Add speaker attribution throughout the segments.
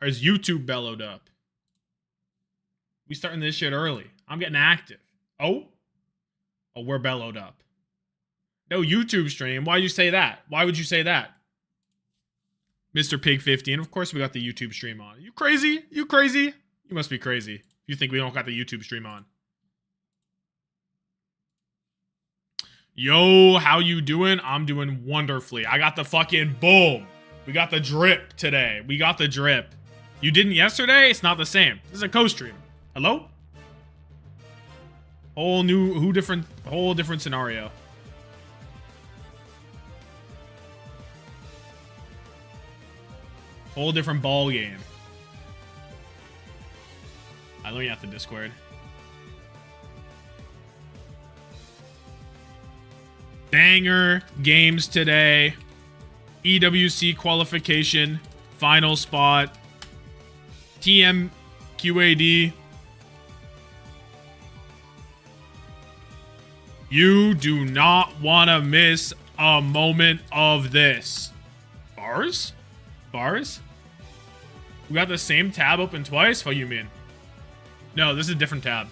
Speaker 1: Or is YouTube bellowed up? We starting this shit early. I'm getting active. Oh, we're bellowed up. No YouTube stream. Why'd you say that? Why would you say that? Mr. Pig 50. And of course we got the YouTube stream on. You crazy? You crazy? You must be crazy if you think we don't got the YouTube stream on. Yo, how you doing? I'm doing wonderfully. I got the fucking boom. We got the drip today. We got the drip. You didn't yesterday? It's not the same. This is a co-stream. Hello? Whole different scenario. Whole different ball game. Let me at the Discord. Banger games today. EWC qualification. Final spot. TM QAD. You do not want to miss a moment of this. Bars? Bars? We got the same tab open twice? What do you mean? No, this is a different tab.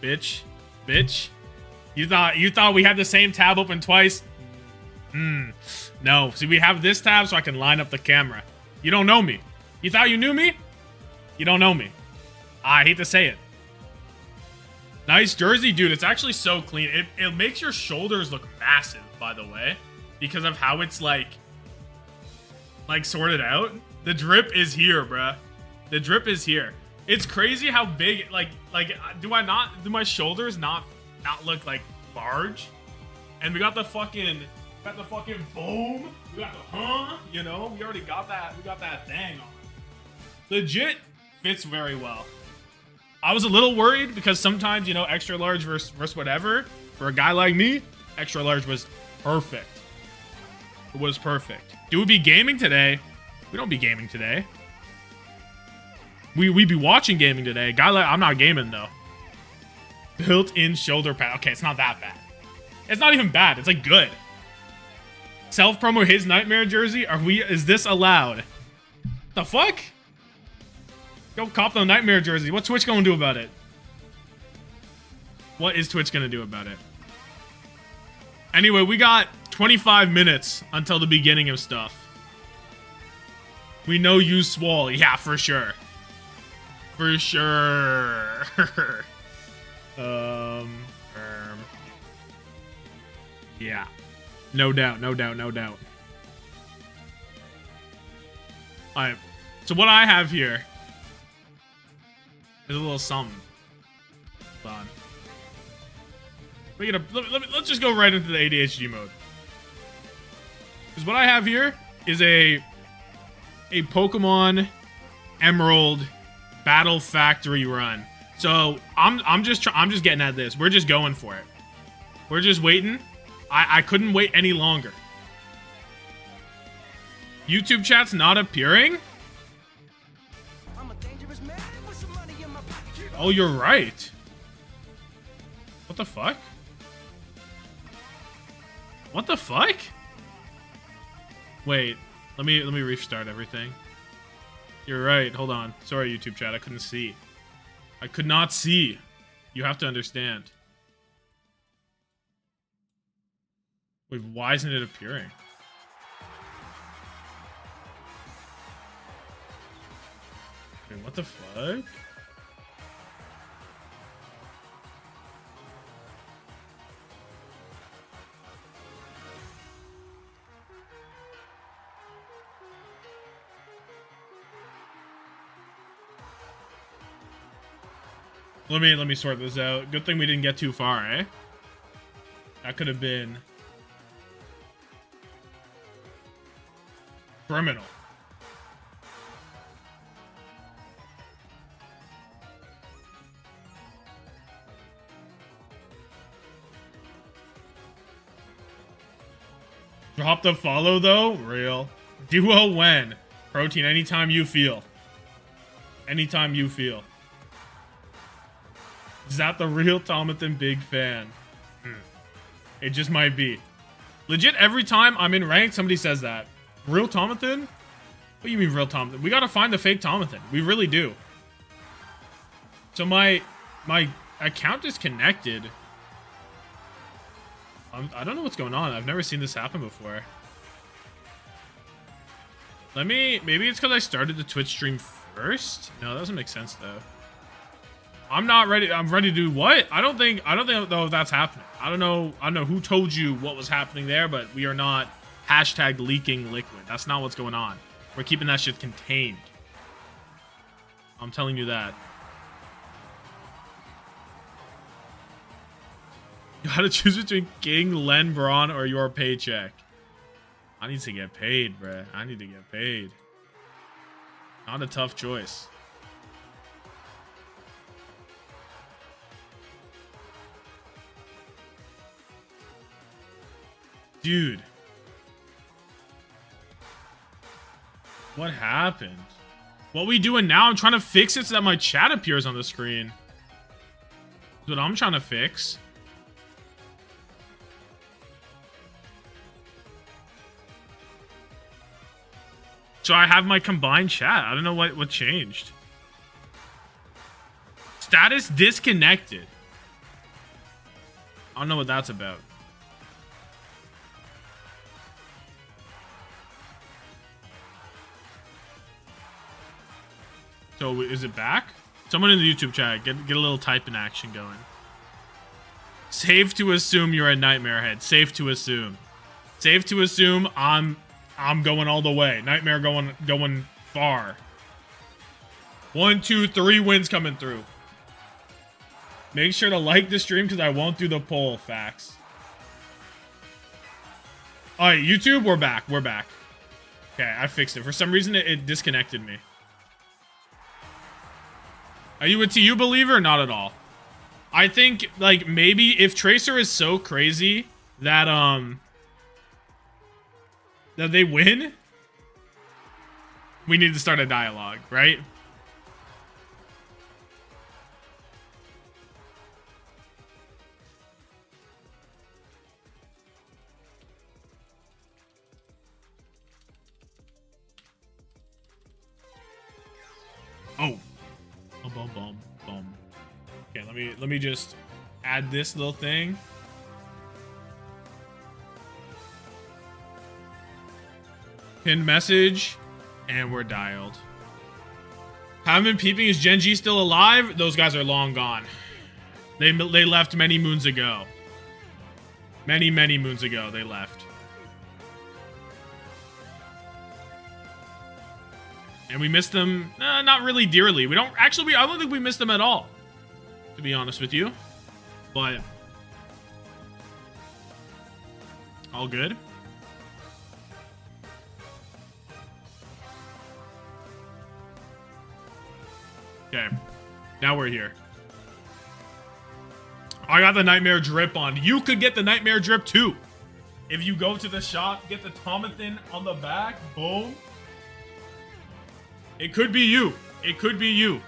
Speaker 1: Bitch. Bitch. You thought we had the same tab open twice? No. See, we have this tab so I can line up the camera. You don't know me. You thought you knew me? You don't know me. I hate to say it. Nice jersey, dude. It's actually so clean. It makes your shoulders look massive, by the way, because of how it's like sorted out. The drip is here, bruh. The drip is here. It's crazy how big, do my shoulders not look like large? And we got the fucking boom. We got the you know, we already got that. We got that thing on. Legit fits very well. I was a little worried because sometimes, you know, extra large versus whatever. For a guy like me, extra large was perfect. It was perfect. Do we be gaming today? We don't be gaming today. We be watching gaming today. Guy like, I'm not gaming though. Built-in shoulder pad. Okay, it's not that bad. It's not even bad. It's like good. Self-promo his Nightmare jersey? Is this allowed? The fuck? Go cop the Nightmare jersey. What's Twitch gonna do about it? What is Twitch gonna do about it? Anyway, we got 25 minutes until the beginning of stuff. We know you swole. Yeah, for sure. For sure. Yeah. No doubt, no doubt, no doubt. Alright. So what I have here is a little something. Hold on. Let's just go right into the ADHD mode. Because what I have here is a Pokemon Emerald Battle Factory run. So I'm just getting at this. We're just going for it. We're just waiting. I couldn't wait any longer. YouTube chat's not appearing? Oh, you're right. What the fuck? What the fuck? Wait, let me restart everything. You're right. Hold on. Sorry, YouTube chat. I couldn't see. I could not see. You have to understand. Wait, why isn't it appearing? Wait, what the fuck? Let me sort this out. Good thing we didn't get too far, eh? That could have been criminal. Drop the follow though? Real. Duo when? Protein, anytime you feel. Anytime you feel. Is that the real Tommathan big fan? It just might be. Legit, every time I'm in ranked, somebody says that. Real Tommathan? What do you mean real Tommathan? We gotta find the fake Tommathan. We really do. So my account is connected. I don't know what's going on. I've never seen this happen before. Maybe it's because I started the Twitch stream first. No, that doesn't make sense though. I'm not ready. I'm ready to do what? I don't think though that's happening. I don't know who told you what was happening there, but we are not hashtag leaking liquid. That's not what's going on. We're keeping that shit contained. I'm telling you that. You gotta choose between King, Len, Braun, or your paycheck. I need to get paid, bruh. I need to get paid. Not a tough choice. Dude. What happened? What we doing now? I'm trying to fix it so that my chat appears on the screen. That's what I'm trying to fix. So I have my combined chat. I don't know what changed. Status disconnected. I don't know what that's about. So is it back? Someone in the YouTube chat, get a little typing action going. Safe to assume you're a Nightmare head. Safe to assume. Safe to assume I'm going all the way. Nightmare going far. 1, 2, 3 wins coming through. Make sure to like the stream because I won't do the poll. Facts. All right, YouTube, we're back. We're back. Okay, I fixed it. For some reason, it disconnected me. Are you a TU believer? Not at all. I think, like, maybe if Tracer is so crazy that, that they win, we need to start a dialogue, right? Oh. Boom, boom, boom. Okay, let me just add this little thing. Pinned message, and we're dialed. Haven't been peeping. Is Gen G still alive? Those guys are long gone. They left many moons ago. Many moons ago they left. And we missed them, not really dearly. I don't think we missed them at all, to be honest with you. But all good. Okay, now we're here. I got the Nightmare drip on. You could get the Nightmare drip too. If you go to the shop, get the Tommathan on the back, boom. It could be you. It could be you.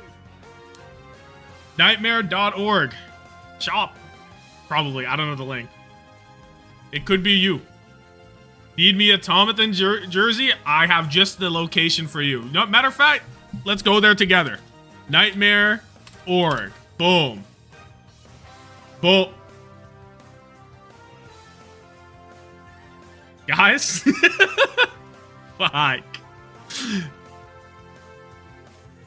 Speaker 1: Nightmare.org. Shop. Probably. I don't know the link. It could be you. Need me a Tommathan jersey? I have just the location for you. No, matter of fact, let's go there together. Nightmare.org. Boom. Boom. Guys? Fuck.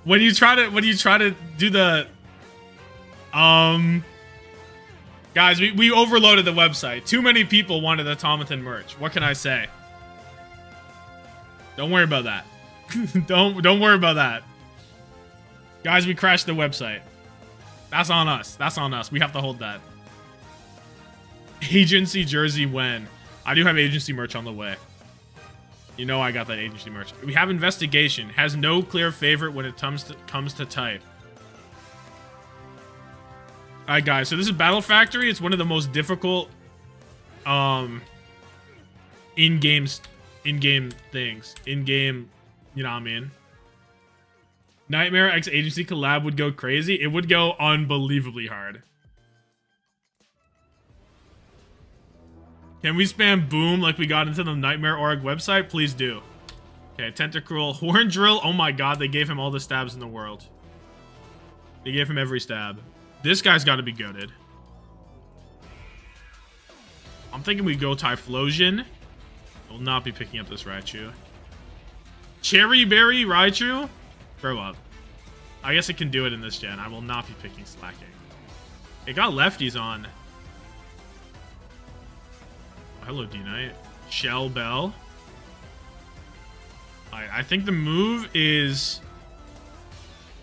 Speaker 1: When you try to do the guys, we overloaded the website. Too many people wanted the Tommathan merch. What can I say? Don't worry about that. don't worry about that. Guys, we crashed the website. That's on us. That's on us. We have to hold that. Agency jersey when? I do have agency merch on the way. You know I got that agency merch. We have investigation. Has no clear favorite when it comes to type. Alright guys, so this is Battle Factory. It's one of the most difficult in-game things. In-game, you know what I mean? Nightmare X Agency collab would go crazy. It would go unbelievably hard. Can we spam boom like we got into the Nightmare.org website? Please do. Okay, Tentacruel. Horn Drill. Oh my god, they gave him all the stabs in the world. They gave him every stab. This guy's got to be goated. I'm thinking we go Typhlosion. I will not be picking up this Raichu. Cherry Berry Raichu? Grow up. I guess it can do it in this gen. I will not be picking Slacking. It got lefties on. Oh, hello, D-Knight. Shell Bell. I think the move is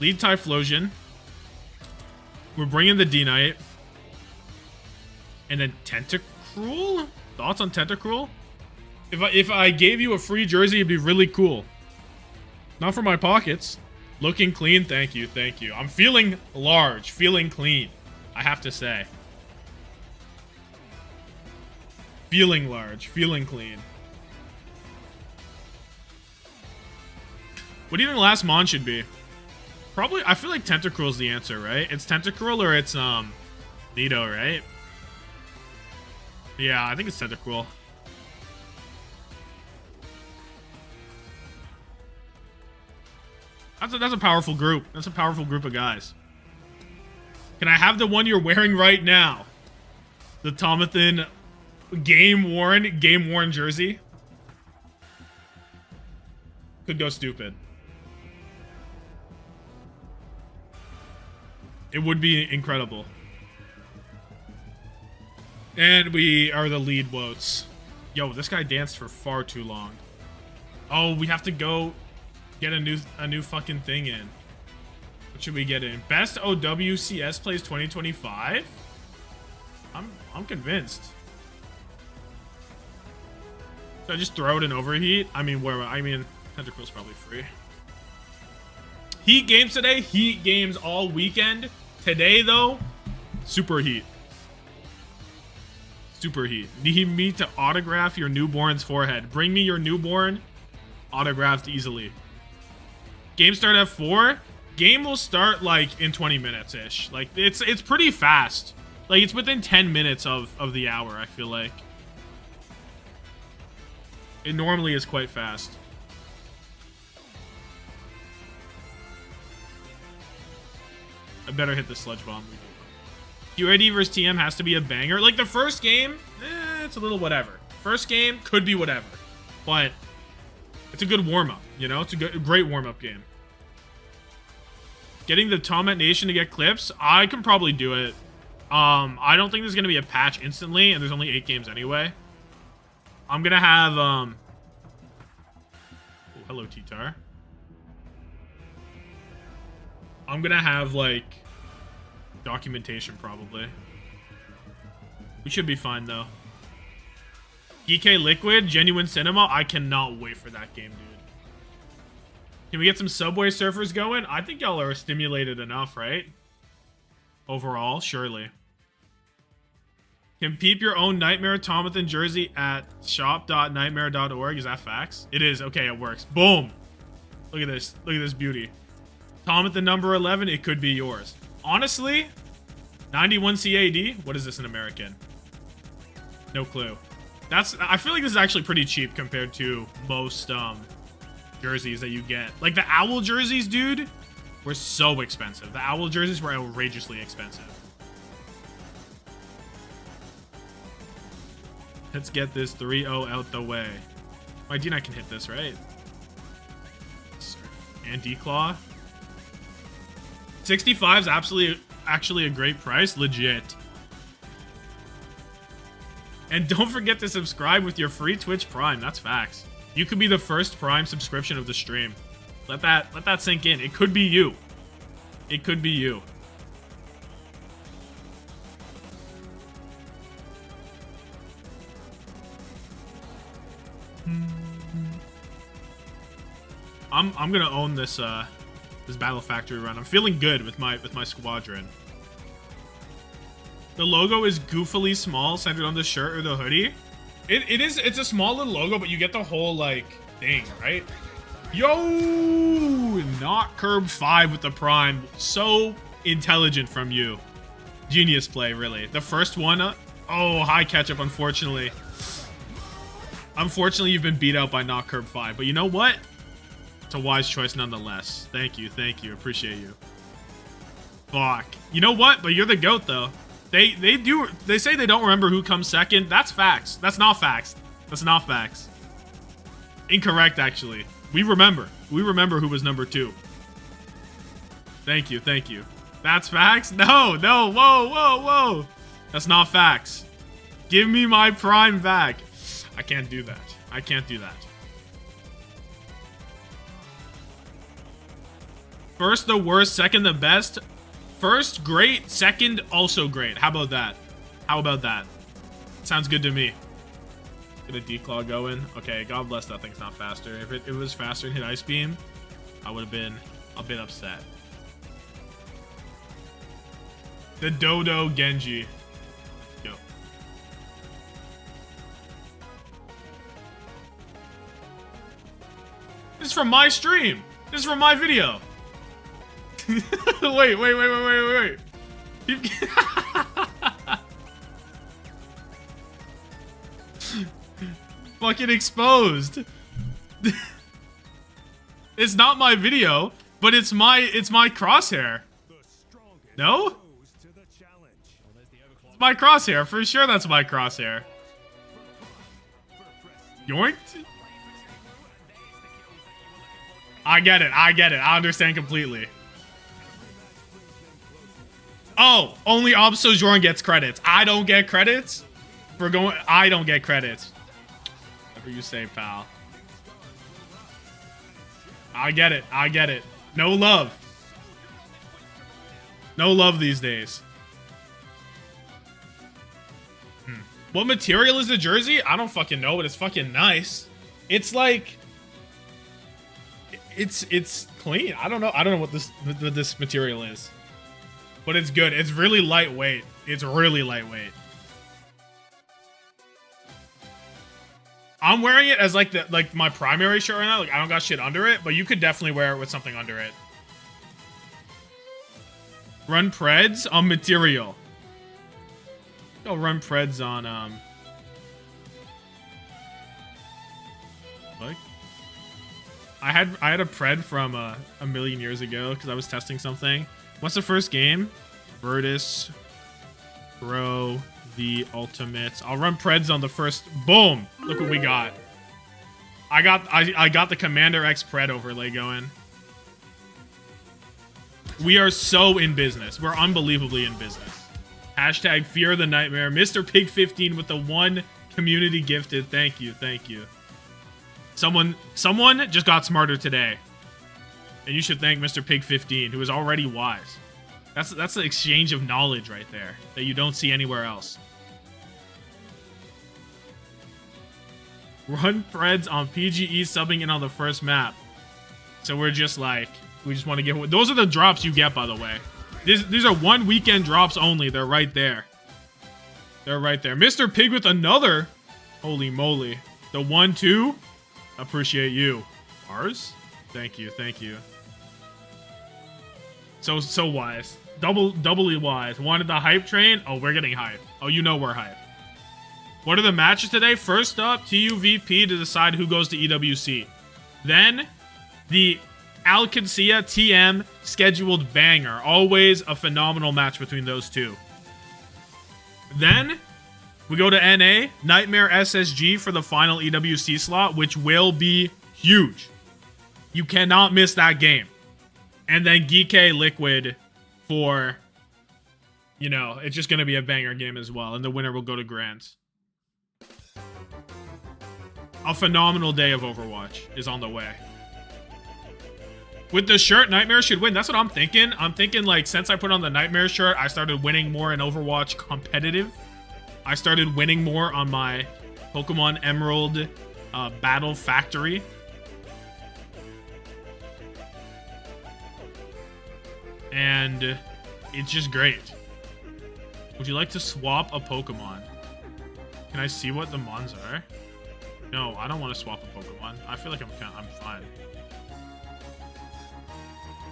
Speaker 1: lead Typhlosion. We're bringing the D-Knight. And then Tentacruel? Thoughts on Tentacruel? If I gave you a free jersey, it'd be really cool. Not for my pockets. Looking clean, thank you, thank you. I'm feeling large, feeling clean, I have to say. Feeling large, feeling clean. What do you think the last Mon should be? Probably, I feel like Tentacruel's the answer, right? It's Tentacruel or it's, Nido, right? Yeah, I think it's Tentacruel. That's a powerful group. That's a powerful group of guys. Can I have the one you're wearing right now? The Tommathan game-worn jersey? Could go stupid. It would be incredible. And we are the lead votes. Yo, this guy danced for far too long. Oh, we have to go get a new fucking thing in. What should we get in? Best OWCS plays 2025? I'm convinced. Should I just throw it in overheat? I mean, Tentacruel's probably free. Heat games today. Heat games all weekend. Today, though, super heat. Super heat. Need me to autograph your newborn's forehead. Bring me your newborn autographed easily. Game start at 4. Game will start like in 20 minutes ish. Like it's pretty fast. Like it's within 10 minutes of the hour, I feel like. It normally is quite fast. I better hit the sludge bomb. QID versus TM has to be a banger. Like the first game, it's a little whatever. First game could be whatever, but it's a good warm-up, you know? It's a great warm-up game. Getting the Tommat Nation to get clips, I can probably do it. I don't think there's going to be a patch instantly, and there's only 8 games anyway. I'm going to have, oh, hello, T-Tar. I'm going to have, like, documentation, probably. We should be fine, though. Geekay Liquid, Genuine Cinema. I cannot wait for that game, dude. Can we get some Subway Surfers going? I think y'all are stimulated enough, right? Overall, surely. Can peep your own Nightmare Tommathan jersey at shop.nightmare.org. Is that facts? It is. Okay, it works. Boom. Look at this. Look at this beauty. Tommathan number 11. It could be yours. Honestly, 91 CAD. What is this in American? No clue. I feel like this is actually pretty cheap compared to most jerseys that you get. Like the Owl jerseys, dude, were so expensive. The Owl jerseys were outrageously expensive. Let's get this 3-0 out the way. My D-Knight can hit this, right? And D-Claw. 65 is actually a great price. Legit. And don't forget to subscribe with your free Twitch Prime. That's facts. You could be the first Prime subscription of the stream. Let that sink in. It could be you. It could be you. I'm gonna own this this Battle Factory run. I'm feeling good with my squadron. The logo is goofily small, centered on the shirt or the hoodie. It's a small little logo, but you get the whole like thing, right? Yo, not Curb 5 with the Prime. So intelligent from you. Genius play, really. The first one, oh, hi Ketchup, unfortunately. Unfortunately, you've been beat out by Not Curb 5, but you know what? It's a wise choice nonetheless. Thank you. Thank you. Appreciate you. Fuck. You know what? But you're the GOAT, though. They say they don't remember who comes second. That's facts. That's not facts. That's not facts. Incorrect, actually. We remember. We remember who was number 2. Thank you. Thank you. That's facts? No. No. Whoa. Whoa. Whoa. That's not facts. Give me my prime back. I can't do that. I can't do that. First the worst, second the best. First great, second also great. How about that? How about that? Sounds good to me. Get a declaw going. Okay, God bless that thing's not faster. If it was faster and hit Ice Beam, I would have been a bit upset. The Dodo Genji. Yo. This is from my stream. This is from my video. wait. Fucking exposed. It's not my video, but it's my crosshair. No? It's my crosshair. For sure that's my crosshair. Yoinked? I get it. I understand completely. Oh, only Obso Jorn gets credits. I don't get credits? For going... I don't get credits. Whatever you say, pal. I get it. No love. No love these days. What material is the jersey? I don't fucking know, but it's fucking nice. It's like... It's clean. I don't know what this material is. But it's good. It's really lightweight. It's really lightweight. I'm wearing it as like my primary shirt right now. Like I don't got shit under it, but you could definitely wear it with something under it. Run Preds on material. I'll run Preds on what? I had a Pred from a million years ago because I was testing something. What's the first game? Virtus Pro the Ultimates. I'll run Preds on the first. Boom! Look what we got. I got the Commander X Pred overlay going. We are so in business. We're unbelievably in business. Hashtag Fear the Nightmare. Mr. Pig 15 with the 1 community gifted. Thank you. Thank you. Someone just got smarter today. And you should thank Mr. Pig 15, who is already wise. That's the exchange of knowledge right there that you don't see anywhere else. Run Preds on PGE subbing in on the first map. So we're just like, we just want to get... Those are the drops you get, by the way. These are 1 weekend drops only. They're right there. They're right there. Mr. Pig with another. Holy moly. The 1-2. Appreciate you. Ours? Thank you. Thank you. So wise. Doubly wise. Wanted the hype train? Oh, we're getting hype. Oh, you know we're hype. What are the matches today? First up, TUVP to decide who goes to EWC. Then, the Qadsiah TM scheduled banger. Always a phenomenal match between those two. Then, we go to NA, Nightmare SSG for the final EWC slot, which will be huge. You cannot miss that game. And then Geekay Liquid for, you know, it's just going to be a banger game as well. And the winner will go to Grands. A phenomenal day of Overwatch is on the way. With the shirt, Nightmare should win. That's what I'm thinking. I'm thinking, like, since I put on the Nightmare shirt, I started winning more in Overwatch competitive. I started winning more on my Pokemon Emerald Battle Factory. And it's just great. Would you like to swap a Pokemon? Can I see what the Mons are? No, I don't want to swap a Pokemon. I feel like I'm fine.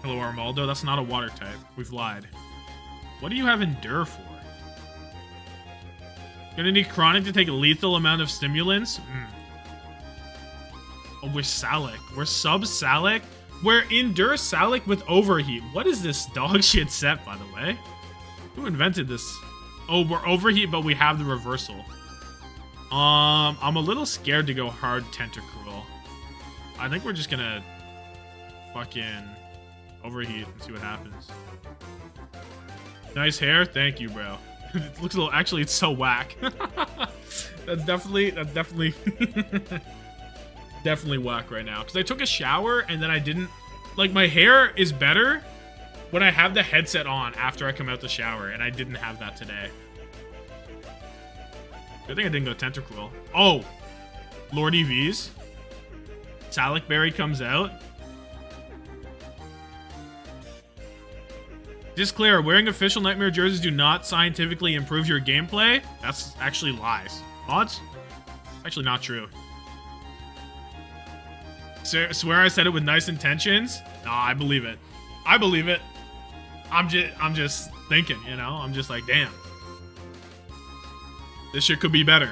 Speaker 1: Hello, Armaldo. That's not a water type. We've lied. What do you have Endure for? Gonna need Chronic to take a lethal amount of stimulants? Oh, we're Salic. We're sub Salic. We're Endure Salic with Overheat. What is this dog shit set, by the way? Who invented this? Oh, we're Overheat, but we have the reversal. I'm a little scared to go hard Tentacruel. I think we're just gonna fucking Overheat and see what happens. Nice hair. Thank you, bro. It looks a little, actually, it's so whack. That's definitely definitely whack right now. Because I took a shower and then I didn't, like, my hair is better when I have the headset on after I come out the shower, and I didn't have that today. Good thing I didn't go Tentacruel. Oh, Lord EVs. Salic Berry comes out. Disclaimer, wearing official Nightmare jerseys do not scientifically improve your gameplay. That's actually lies. Odds? Actually not true. Swear I said it with nice intentions? Nah, I believe it. I believe it. I'm just thinking, you know? I'm just like, damn. This shit could be better.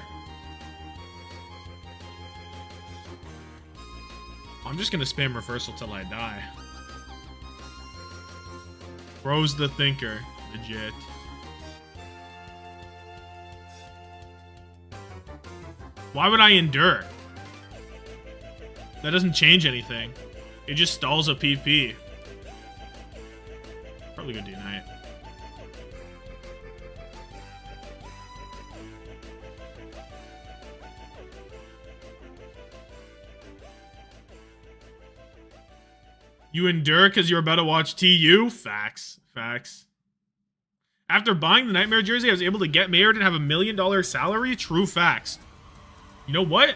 Speaker 1: I'm just gonna spam reversal till I die. Bro's the thinker. Legit. Why would I endure? That doesn't change anything. It just stalls a PP. Probably go D-Knight. You endure because you're about to watch TU? Facts. Facts. After buying the Nightmare jersey, I was able to get married and have $1 million salary? True facts. You know what?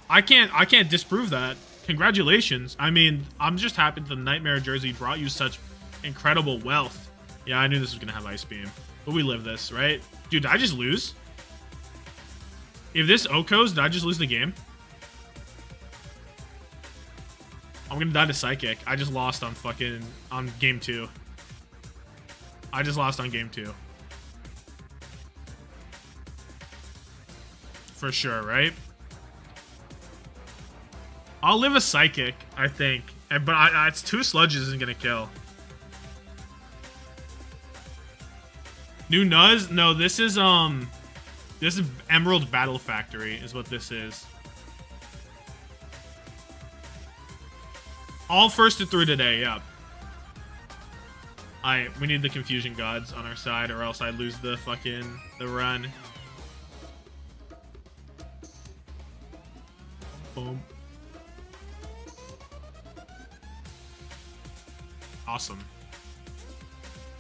Speaker 1: I can't disprove that. Congratulations. I mean, I'm just happy that the Nightmare jersey brought you such incredible wealth. Yeah, I knew this was going to have Ice Beam. But we live this, right? Dude, did I just lose? If this OWCS, did I just lose the game? I'm gonna die to Psychic. I just lost on on game 2. I just lost on game 2. For sure, right? I'll live a Psychic, I think. But it's 2 sludges isn't gonna kill. New Nuz? No, this is Emerald Battle Factory is what this is. All first to 3 today, yep. We need the Confusion Gods on our side, or else I lose the run. Boom. Awesome.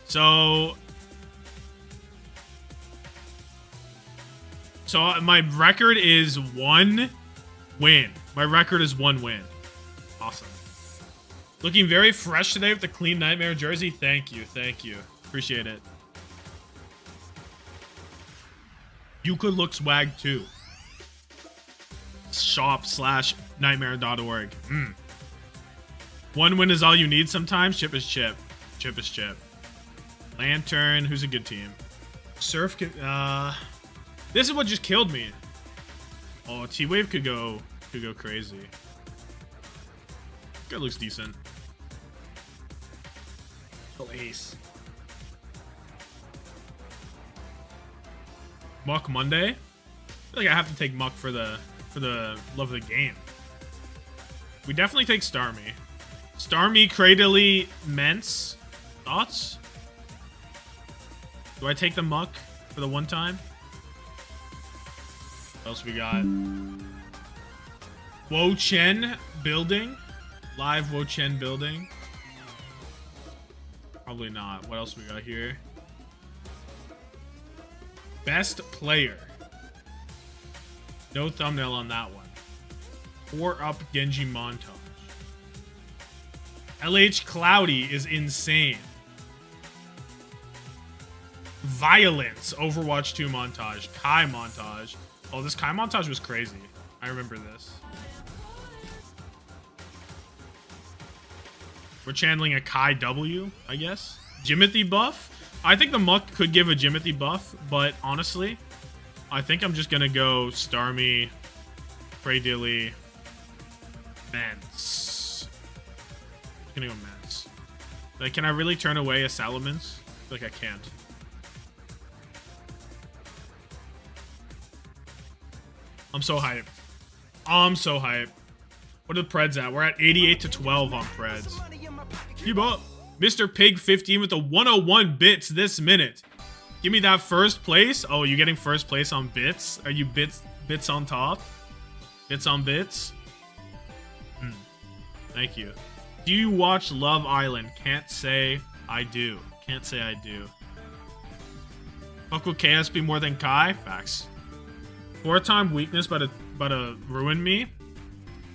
Speaker 1: So my record is 1 win. My record is 1 win. Awesome. Looking very fresh today with the clean Nightmare jersey. Thank you. Thank you. Appreciate it. You could look swag too. Shop/nightmare.org. 1 win is all you need sometimes. Chip is chip. Chip is chip. Lantern. Who's a good team? Surf can... This is what just killed me. Oh, T-Wave could go crazy. Guy looks decent. Still ace. Muck Monday? I feel like I have to take Muck for the love of the game. We definitely take Starmie. Starmie, Cradily, Mence. Thoughts? Do I take the Muck for the 1 time? What else we got? Wo Chen building. Live Wo Chen building. Probably not. What else we got here? Best player. No thumbnail on that one. 4-up Genji montage. LH Cloudy is insane. Violence Overwatch 2 montage. Kai montage. Oh, this Kai montage was crazy. I remember this. We're channeling a Kai W, I guess. Jimothy buff? I think the Muck could give a Jimothy buff, but honestly, I think I'm just gonna go Starmie, Cradily, Mence. I'm gonna go Mence. Like, can I really turn away a Salamence? Like, I can't. I'm so hyped. I'm so hyped. What are the Preds at? We're at 88 to 12 on Preds. Keep up. Mr. Pig 15 with the 101 bits this minute. Give me that first place. Oh, you getting first place on bits? Are you bits on top? Bits on bits? Thank you. Do you watch Love Island? Can't say I do. Can't say I do. Fuck with KSB more than Kai? Facts. 4-time weakness but ruin me.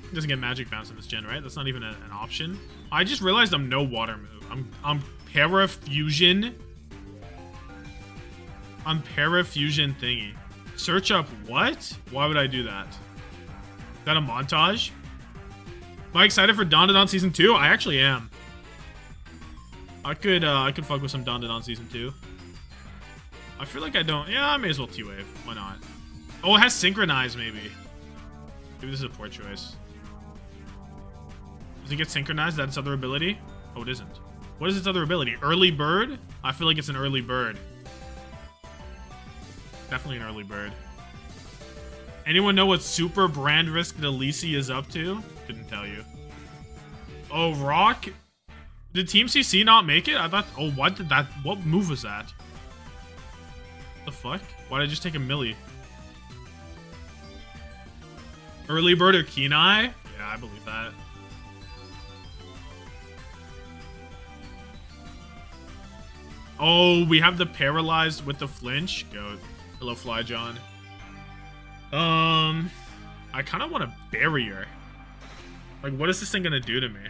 Speaker 1: He doesn't get magic bounce in this gen, right? That's not even an option. I just realized I'm no water move. I'm parafusion. I'm parafusion thingy. Search up what? Why would I do that? Is that a montage? Am I excited for Don Season 2? I actually am. I could fuck with some Don Season 2. I feel like I don't. Yeah, I may as well T-Wave. Why not? Oh, it has Synchronize, maybe. Maybe this is a poor choice. Does it get Synchronized? That's its other ability? Oh, it isn't. What is its other ability? Early Bird? I feel like it's an Early Bird. Definitely an Early Bird. Anyone know what Super Brand Risk Delisi is up to? Couldn't tell you. Oh, Rock? Did Team CC not make it? I thought... Oh, what did that... What move was that? The fuck? Why did I just take a milli? Early Bird or Kenai? Yeah, I believe that. Oh, we have the Paralyzed with the Flinch. Goat. Hello, Fly John. I kind of want a Barrier. Like, what is this thing gonna do to me?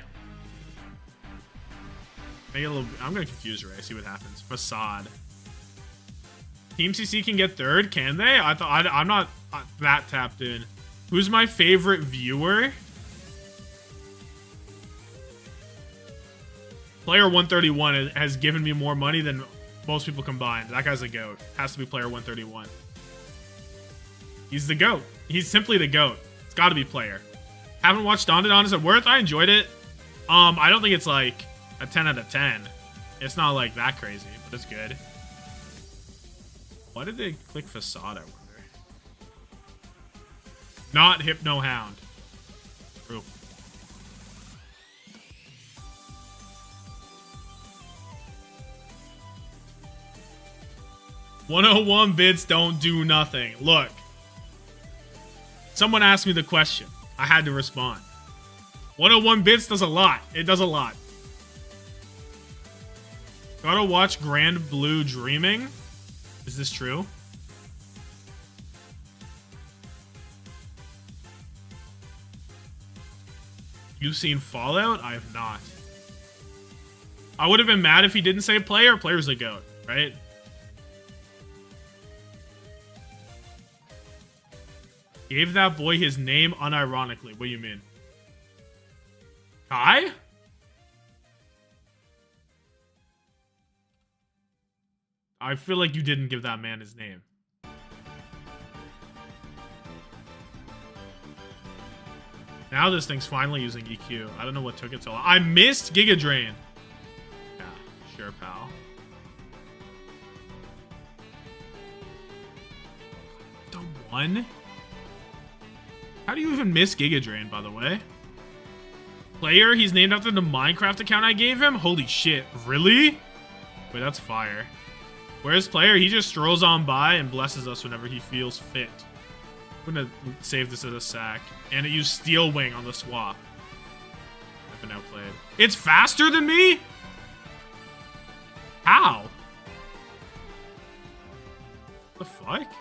Speaker 1: Make it a little... I'm gonna confuse Ray. See what happens. Facade. Team CC can get third, can they? I'm not that tapped in. Who's my favorite viewer? Player 131 has given me more money than most people combined. That guy's a GOAT. Has to be Player 131. He's the GOAT. He's simply the GOAT. It's got to be Player. Haven't watched Don. Is it worth? I enjoyed it. I don't think it's like a 10 out of 10. It's not like that crazy, but it's good. Why did they click Facade, I wonder? Not Hypno Hound. True. $101 bits don't do nothing. Look. Someone asked me the question. I had to respond. 101 bits does a lot. It does a lot. Gotta watch Grand Blue Dreaming. Is this true? You've seen Fallout? I have not. I would have been mad if he didn't say Player. Player's a GOAT, right? Gave that boy his name unironically. What do you mean? Kai? I feel like you didn't give that man his name. Now this thing's finally using EQ. I don't know what took it so long. I missed Giga Drain. Yeah, sure, pal. The one? How do you even miss Giga Drain, by the way? Player, he's named after the Minecraft account I gave him? Holy shit, really? Wait, that's fire. Where's Player? He just strolls on by and blesses us whenever he feels fit. I'm gonna save this as a sack. And it used Steel Wing on the swap. I've been outplayed. It's faster than me? How? The fuck?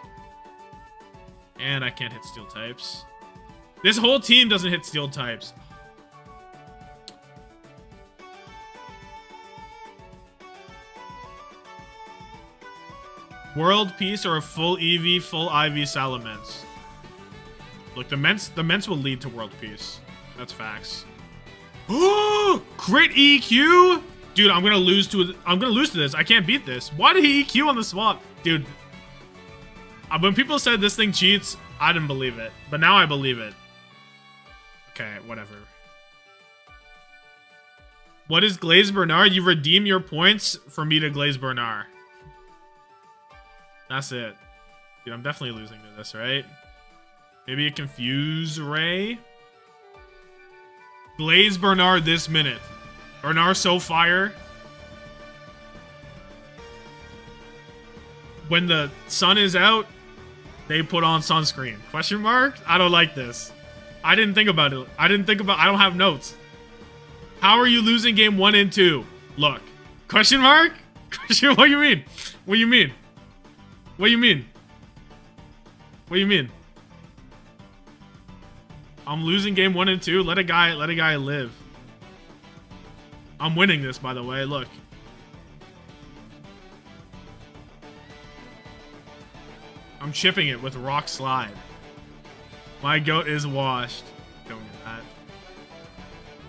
Speaker 1: And I can't hit steel types. This whole team doesn't hit steel types. World Peace or a full EV, full IV Salamence. Look, the Ments will lead to World Peace. That's facts. Oh, crit EQ? Dude, I'm gonna lose to this. I can't beat this. Why did he EQ on the swap? Dude. When people said this thing cheats, I didn't believe it. But now I believe it. Okay, whatever. What is Glaze Bernard? You redeem your points for me to Glaze Bernard. That's it. Dude, I'm definitely losing to this, right? Maybe a Confuse Ray? Glaze Bernard this minute. Bernard so fire. When the sun is out, they put on sunscreen. Question mark? I don't like this. I didn't think about it. I don't have notes. How are you losing game 1 and 2? Look. Question mark? Question, what do you mean? What do you mean? What do you mean? What do you mean? I'm losing game 1 and 2. Let a guy live. I'm winning this, by the way. Look. I'm chipping it with Rock Slide. My goat is washed. Don't get that.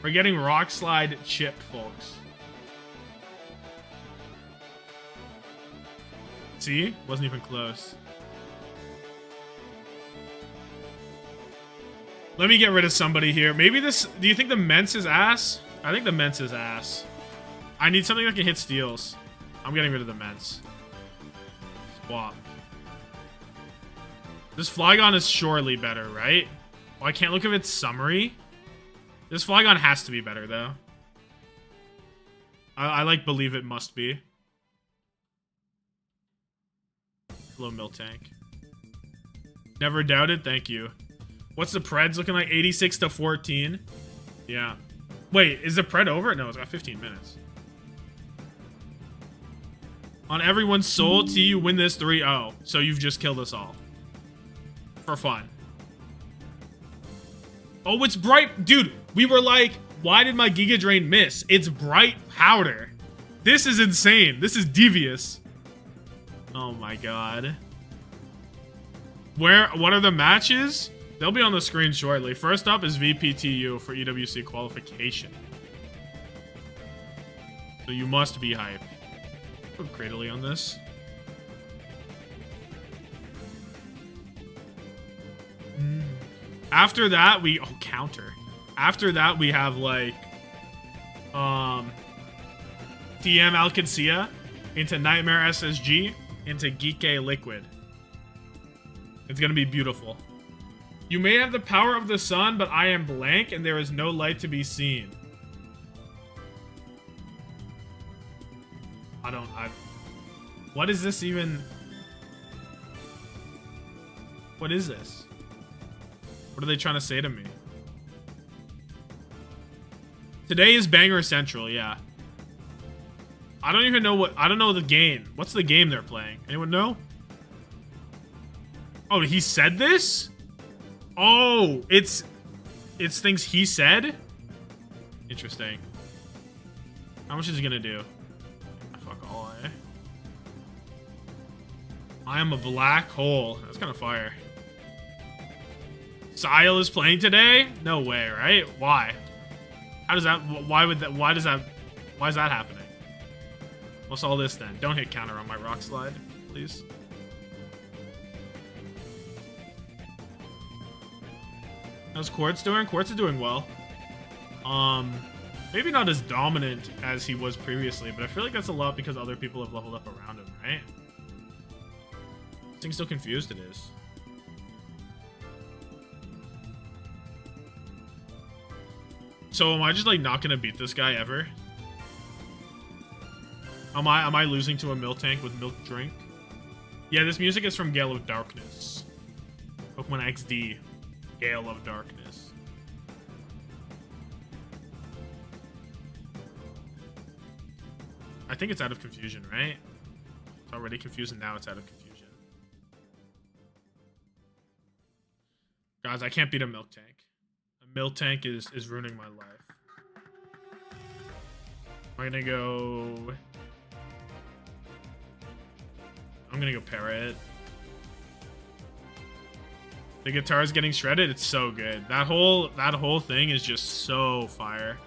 Speaker 1: We're getting Rock Slide chipped, folks. See? Wasn't even close. Let me get rid of somebody here. Maybe this... Do you think the Mence is ass? I think the Mence is ass. I need something that can hit steals. I'm getting rid of the Mence. Swap. This Flygon is surely better, right? Well, I can't look at its summary. This Flygon has to be better, though. I like believe it must be. Hello, Miltank. Never doubted. Thank you. What's the Preds looking like? 86 to 14. Yeah. Wait, is the Pred over? No, it's got 15 minutes. On everyone's soul, T, you win this 3-0. So you've just killed us all. For fun. Oh, it's bright. Dude, we were like, why did my Giga Drain miss? It's bright powder. This is insane. This is devious. Oh my god. What are the matches? They'll be on the screen shortly. First up is VPTU for EWC qualification. So you must be hyped. Put Cradley on this. After that, we... Oh, counter. After that, we have, like... TM Qadsiah into Nightmare SSG into Geekay Liquid. It's gonna be beautiful. You may have the power of the sun, but I am blank and there is no light to be seen. What is this even? What is this? What are they trying to say to me? Today is Banger Central, yeah. I don't even know what... I don't know the game. What's the game they're playing? Anyone know? Oh, he said this? Oh, it's things he said? Interesting. How much is he gonna do? Fuck all, eh? I am a black hole. That's kind of fire. Sile is playing today? No way, right? Why? How does that... Why would that... Why is that happening? What's all this then? Don't hit counter on my rock slide, please. How's Quartz doing? Quartz is doing well. Maybe not as dominant as he was previously, but I feel like that's a lot because other people have leveled up around him, right? This thing's still confused, it is. So am I just like not gonna beat this guy ever? Am I losing to a Miltank with Milk Drink? Yeah, this music is from Gale of Darkness. Pokemon XD. Gale of Darkness. I think it's out of confusion, right? It's already confused and now it's out of confusion. Guys, I can't beat a Miltank. A Miltank is ruining my life. I'm gonna go... I'm gonna go Parrot. The guitar is getting shredded. It's so good. That whole thing is just so fire.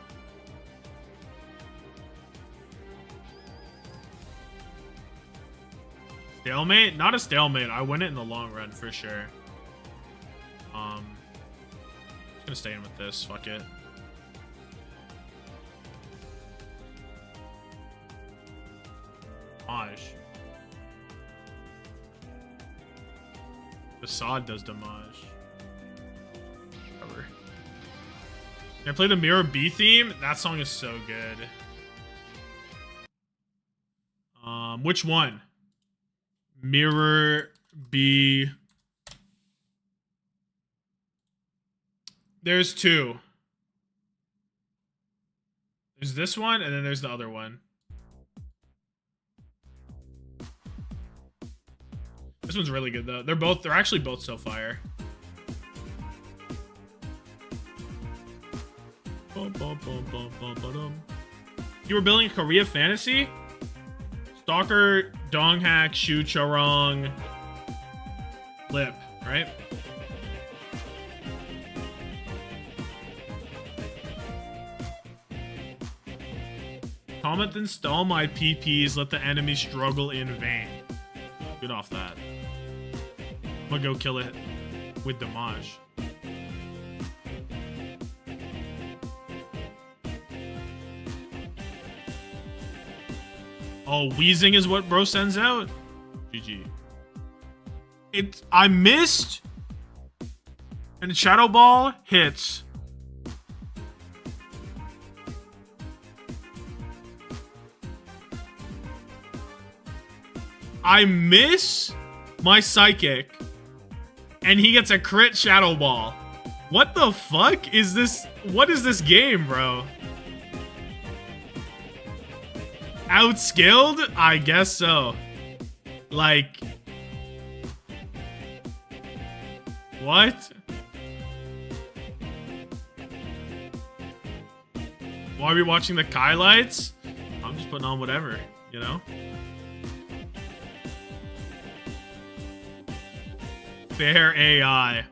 Speaker 1: Stalemate? Not a stalemate. I win it in the long run for sure. I'm gonna stay in with this. Fuck it. damage. Facade does damage. Cover. Can I play the Mirror B theme? That song is so good. Which one? Mirror B. There's two. There's this one, and then there's the other one. This one's really good though. They're actually both so fire. You were building Korea Fantasy? Stalker, Donghack, Shu Charong, Lip, right? Tommathan stall my PPs, let the enemy struggle in vain. Get off that. I'm gonna go kill it with damage. Oh, wheezing is what bro sends out? GG. I missed. And Shadow Ball hits. I miss my Psychic. And he gets a crit Shadow Ball. What the fuck is this? What is this game, bro? Outskilled? I guess so. Like, what? Why are we watching the highlights? I'm just putting on whatever, you know? Fair AI,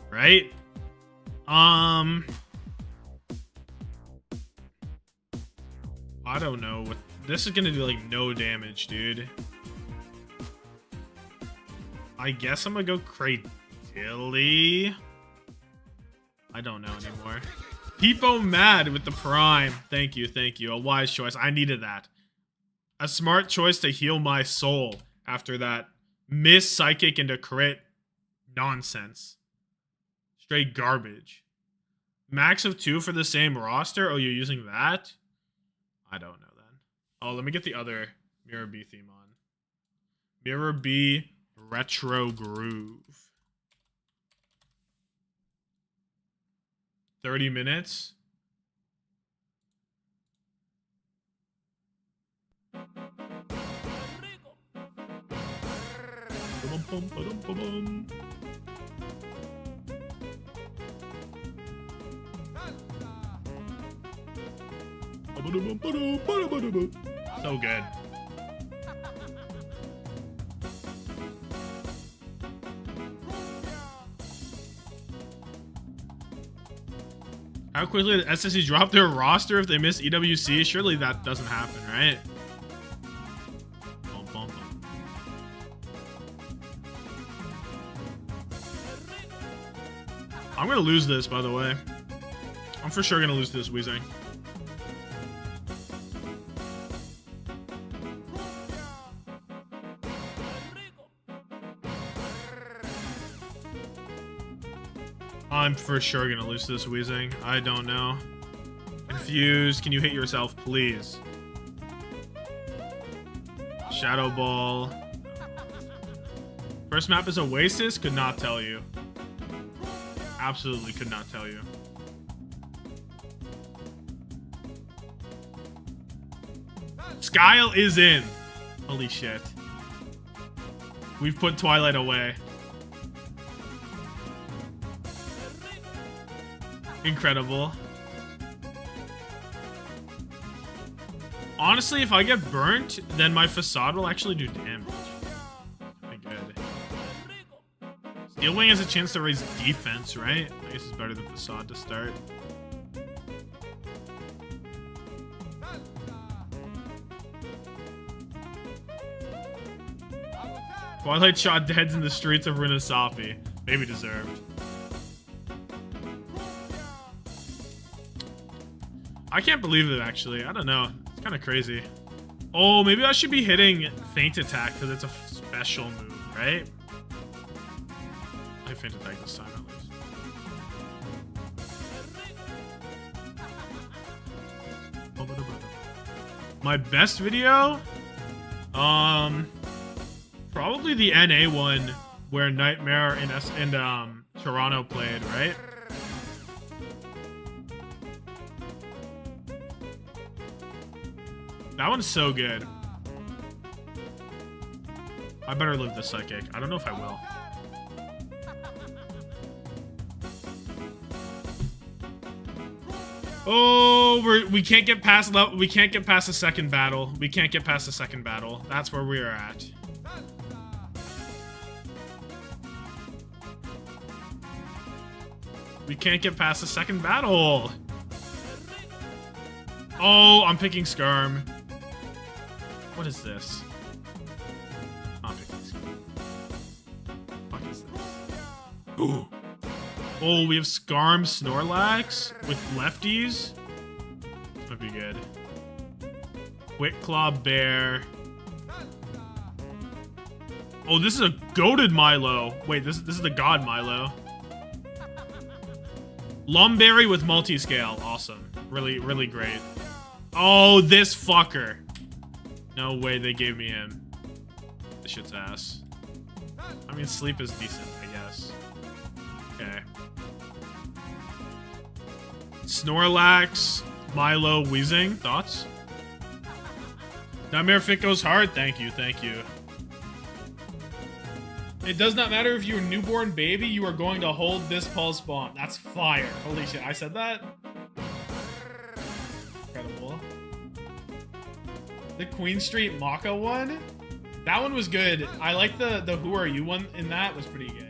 Speaker 1: right? I don't know what this is gonna do. Like no damage, dude. I guess I'm gonna go Cradilly. I don't know anymore. Peepo mad with the prime. Thank you, thank you. A wise choice. I needed that. A smart choice to heal my soul after that miss Psychic into crit nonsense. Straight garbage. Max of 2 for the same roster? Oh, you're using that? I don't know then. Oh, let me get the other Mirror B theme on. Mirror B Retro Groove. 30 minutes. So good. How quickly the SSC drop their roster if they miss EWC? Surely that doesn't happen, right? I'm gonna lose this, by the way. I'm for sure gonna lose this, Weezing. I'm for sure gonna lose this, Weezing. I don't know. Confused. Can you hit yourself, please? Shadow Ball. First map is Oasis? Could not tell you. Absolutely could not tell you. Skyle is in. Holy shit. We've put Twilight away. Incredible. Honestly, if I get burnt, then my Facade will actually do damage. Pretty good. Steel Wing has a chance to raise defense, right? I guess it's better than Facade to start. Twilight shot deads in the streets of Rinasapi. Maybe deserved. I can't believe it, actually. I don't know. It's kind of crazy. Oh, maybe I should be hitting feint attack because it's a special move, right? I feint attack this time at least. My best video? Probably the NA one where Nightmare and Toronto played, right? That one's so good. I better live the psychic. I don't know if I will. Oh, we can't get past we can't get past the second battle. We can't get past the second battle. That's where we are at. We can't get past the second battle. Oh, I'm picking Skirm. What is this? I'm picking Skirm. What the fuck is this? Ooh. Oh, we have Skarm Snorlax with lefties. This might be good. Quick-Claw Bear. Oh, this is a goated Milo. Wait, this is the god Milo. Lumberry with multi-scale. Awesome. Really, really great. Oh, this fucker. No way they gave me him. This shit's ass. I mean, sleep is decent, I guess. Okay. Snorlax, Milo, Weezing. Thoughts? Nightmare Fit goes hard. Thank you, thank you. It does not matter if you're a newborn baby, you are going to hold this pulse bomb. That's fire. Holy shit, I said that? Incredible. The Queen Street Maka one? That one was good. I like the Who Are You one in that was pretty good.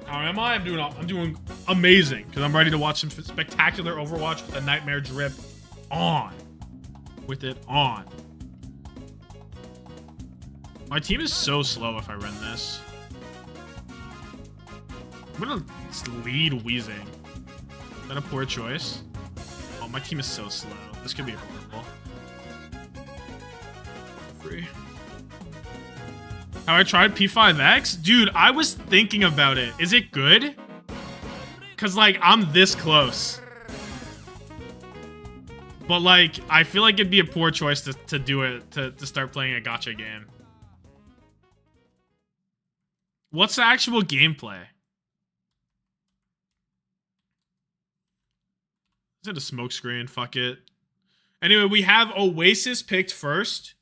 Speaker 1: How am I? I'm doing amazing because I'm ready to watch some spectacular Overwatch with the Nightmare drip on. With it on. My team is so slow if I run this. I'm gonna lead Weezing. Is that a poor choice? Oh, my team is so slow. This could be horrible. Free. Have I tried P5X? Dude, I was thinking about it. Is it good? Cause like, I'm this close. But like, I feel like it'd be a poor choice to do it, to start playing a gacha game. What's the actual gameplay? Is it a smoke screen? Fuck it. Anyway, we have Oasis picked first.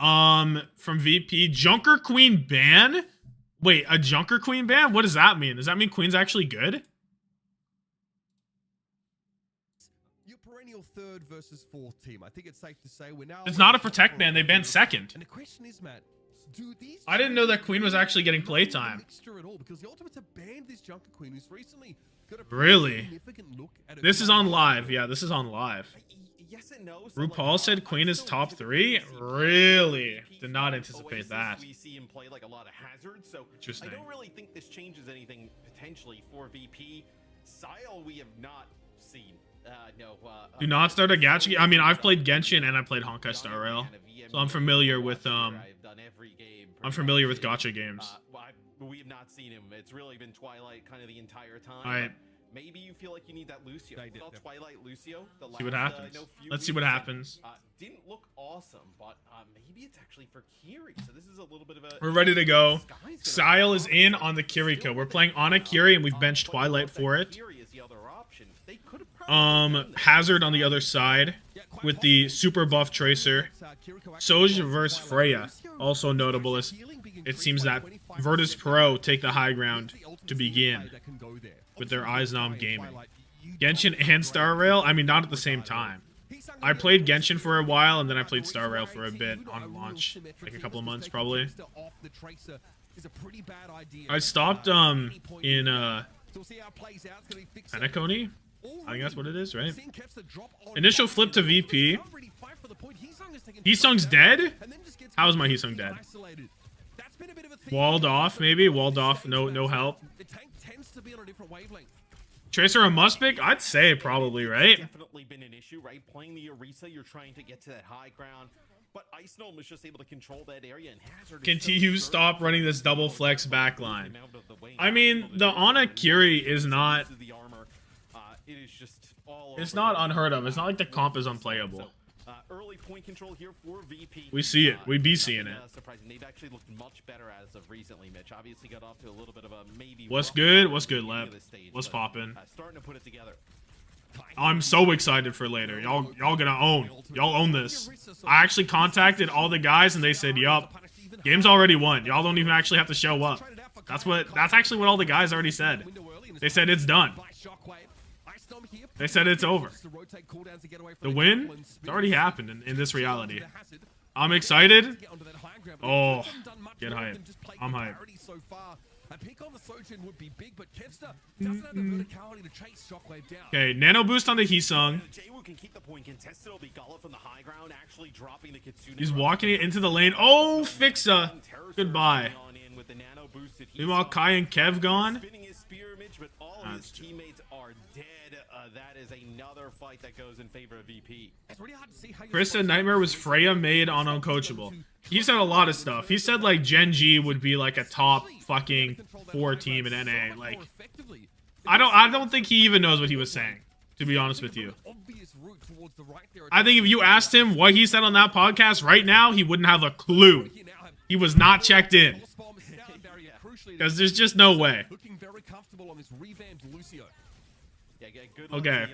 Speaker 1: From VP. Junker Queen ban? Wait, a Junker Queen ban? What does that mean? Does that mean Queen's actually good?
Speaker 2: Your perennial third versus fourth team. I think it's safe to say we're now.
Speaker 1: It's not a protect ban. They banned second.
Speaker 2: And the question is, Matt, do these
Speaker 1: I didn't know that Queen was actually getting playtime.
Speaker 2: At all, because the Ultimates have banned this Junker Queen who's recently got a
Speaker 1: Really?
Speaker 2: significant look at
Speaker 1: This is on live. Yeah, this is on live.
Speaker 2: Yes and no. So
Speaker 1: RuPaul
Speaker 2: like,
Speaker 1: said Queen is top 3? Really? Did not anticipate that.
Speaker 3: We see him play like a lot of hazards, so
Speaker 1: Interesting.
Speaker 3: I don't really think this changes anything potentially for VP. Sile we have not seen.
Speaker 1: Do not start a gacha. I mean, I've played Genshin and I played Honkai Star Rail, so I'm familiar with I'm familiar with gacha games.
Speaker 3: We have not seen him. It's really been Twilight kind of the entire time.
Speaker 1: All right.
Speaker 3: Maybe you feel like you need that Lucio. Twilight Lucio.
Speaker 1: See what happens. Let's see what happens.
Speaker 3: Didn't look awesome, but maybe it's actually for Kiri. So this is a little bit of a.
Speaker 1: We're ready to go. Sile is in on the Kiriko. We're playing on a Kiri and we've benched Twilight for it. Hazard on the other side with the super buff Tracer. Soj versus Freya. Also notable is it seems that Virtus Pro take the high ground to begin with their Eisnom Gaming. Genshin and Star Rail, I mean, not at the same time. I played Genshin for a while, and then I played Star Rail for a bit on launch, like a couple of months, probably. I stopped, in, Penacony? I think that's what it is, right? Initial flip to VP. Heesung's dead? How is my Heesung dead? Walled off, maybe? Walled off, no help. Tracer a must pick? I'd say probably, right?
Speaker 3: Definitely been an issue, right? Playing the Orisa, you're trying to get to that high ground, but Ice Gnome was just able to control that area, and Hazard
Speaker 1: Can TU stop running this double flex backline? I mean, the Ana Curie is not... It's not unheard of. It's not like the comp is unplayable.
Speaker 3: Early point control here for VP.
Speaker 1: We see it. We be seeing it.
Speaker 3: Surprising. They've actually looked much better as of recently, Mitch. Obviously got off to a little bit of a maybe.
Speaker 1: What's good? What's good, Lep? What's poppin'?
Speaker 3: Starting to put it together.
Speaker 1: I'm so excited for later. Y'all gonna own. Y'all own this. I actually contacted all the guys and they said, yup, game's already won. Y'all don't even actually have to show up. That's actually what all the guys already said. They said it's done. They said it's over. The win? It's already happened in this reality. I'm excited. Oh, get hype. I'm hype. Okay, nano boost on the Heesung. He's walking it into the lane. Oh, Fixa. Goodbye. Meanwhile, Kai and Kev gone.
Speaker 3: But all his teammates are dead. That is another fight that goes in favor of VP.
Speaker 1: Chris said Nightmare was Freya made on Uncoachable. He said a lot of stuff. He said like Gen G would be like a top fucking 4 team in NA. Like, I don't think he even knows what he was saying, to be honest with you. I think if you asked him what he said on that podcast right now, he wouldn't have a clue. He was not checked in. Because there's just no way. Okay.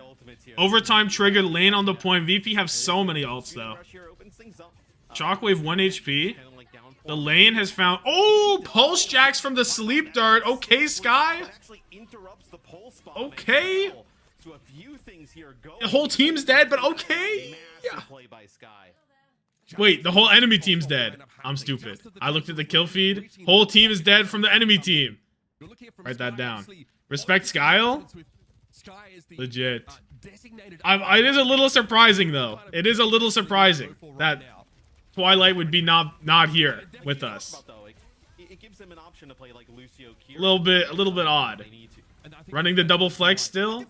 Speaker 1: Overtime triggered, lane on the point. VP have so many ults though. Shockwave 1 HP. The lane has found... Oh! Pulse Jacks from the sleep dart. Okay, Sky. Okay. The whole team's dead, but okay. Yeah. Wait, the whole enemy team's dead. I'm stupid. I looked at the kill feed. Whole team is dead from the enemy team. Write that down. Respect Skyle? Legit. It is a little surprising, though. It is a little surprising that Twilight would be not here with us. A little bit odd. Running the double flex still.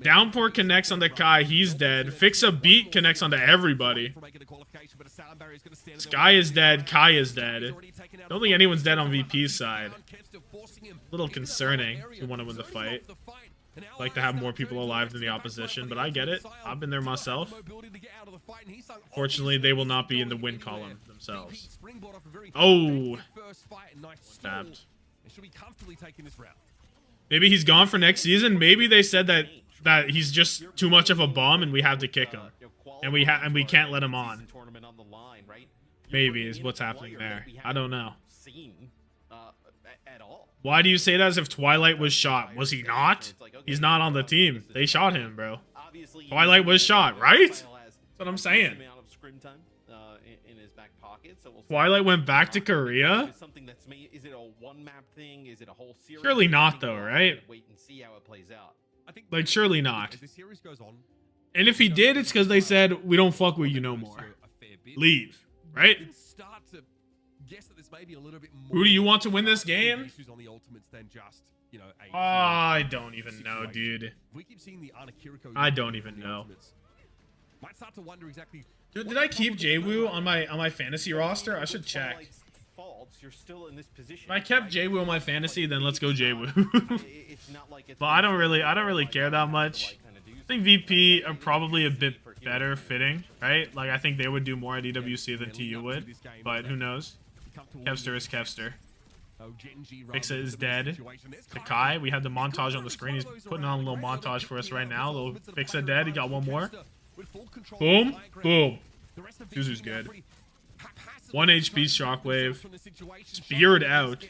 Speaker 1: Downpour connects on the Kai, he's dead. Fix a beat connects onto everybody. Sky is dead, Kai is dead. Don't think anyone's dead on VP's side. A little concerning if you want to win the fight. Like to have more people alive than the opposition, but I get it. I've been there myself. Fortunately, they will not be in the win column themselves. Oh! Stabbed. Maybe he's gone for next season. Maybe they said that he's just too much of a bum and we have to kick him, and we can't let him on. Maybe is what's happening there. I don't know. Why do you say that as if Twilight was shot? Was he not? He's not on the team. They shot him, bro. Twilight was shot, right? That's what I'm saying. Twilight went back to Korea? Surely not, though, right? Like, surely not. And if he did, it's because they said, we don't fuck with you no more. Leave, right? Who do you want to win this game? I don't even know, dude. I don't even know. Dude, did I keep Jwoo on my fantasy roster? I should check. If I kept Jwoo on my fantasy, then let's go Jwoo. But I don't really care that much. I think VP are probably a bit better fitting, right? Like I think they would do more at EWC than TU would, but who knows? Kevster is Kevster. Fixa is dead. Geekay, we have the montage on the screen. He's putting on a little montage for us right now. Little Fixa dead. He got one more. Boom. Boom. Zuzu's good. 1 HP Shockwave. Speared out.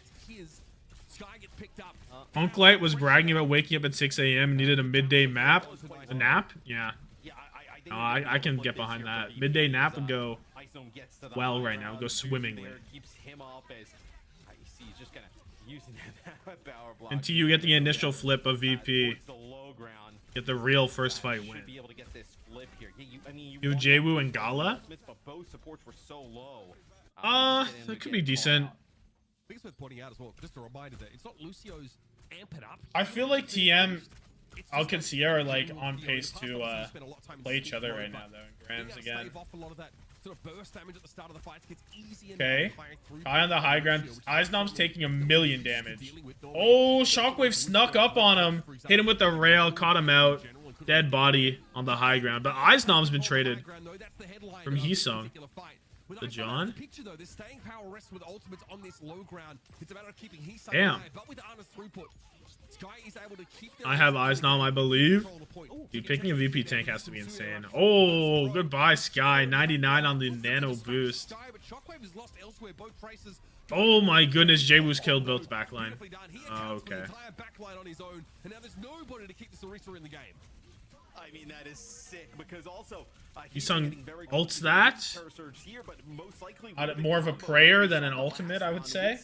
Speaker 1: Unclight was bragging about waking up at 6 a.m. and needed a midday map. A nap? Yeah. No, I can get behind that. Midday nap would go well right now. Go swimmingly. Until you get the initial flip of VP. Get the real first fight win. Do Jwoo and Gala? That could be decent.
Speaker 2: I think it's worth pointing out as well, just a reminder that it's not Lucio's amp it up.
Speaker 1: I feel like TM, Qadsiah are like on pace to play each other right now though. In Grams again. Okay. Kai on the high ground. Eisnom's taking 1,000,000 damage. Oh, Shockwave snuck up on him. Hit him with the rail. Caught him out. Dead body on the high ground. But Eisnom's been traded from Heesung. The John? Damn. I have Eisnom, I believe. Dude, picking a VP tank has to be insane. Oh, goodbye, Sky. 99 on the nano boost. Oh my goodness, Jwu's killed both backline. Oh, okay.
Speaker 3: I mean, that is sick because also
Speaker 1: Heesung ults that. More of a prayer than an ultimate, I would say.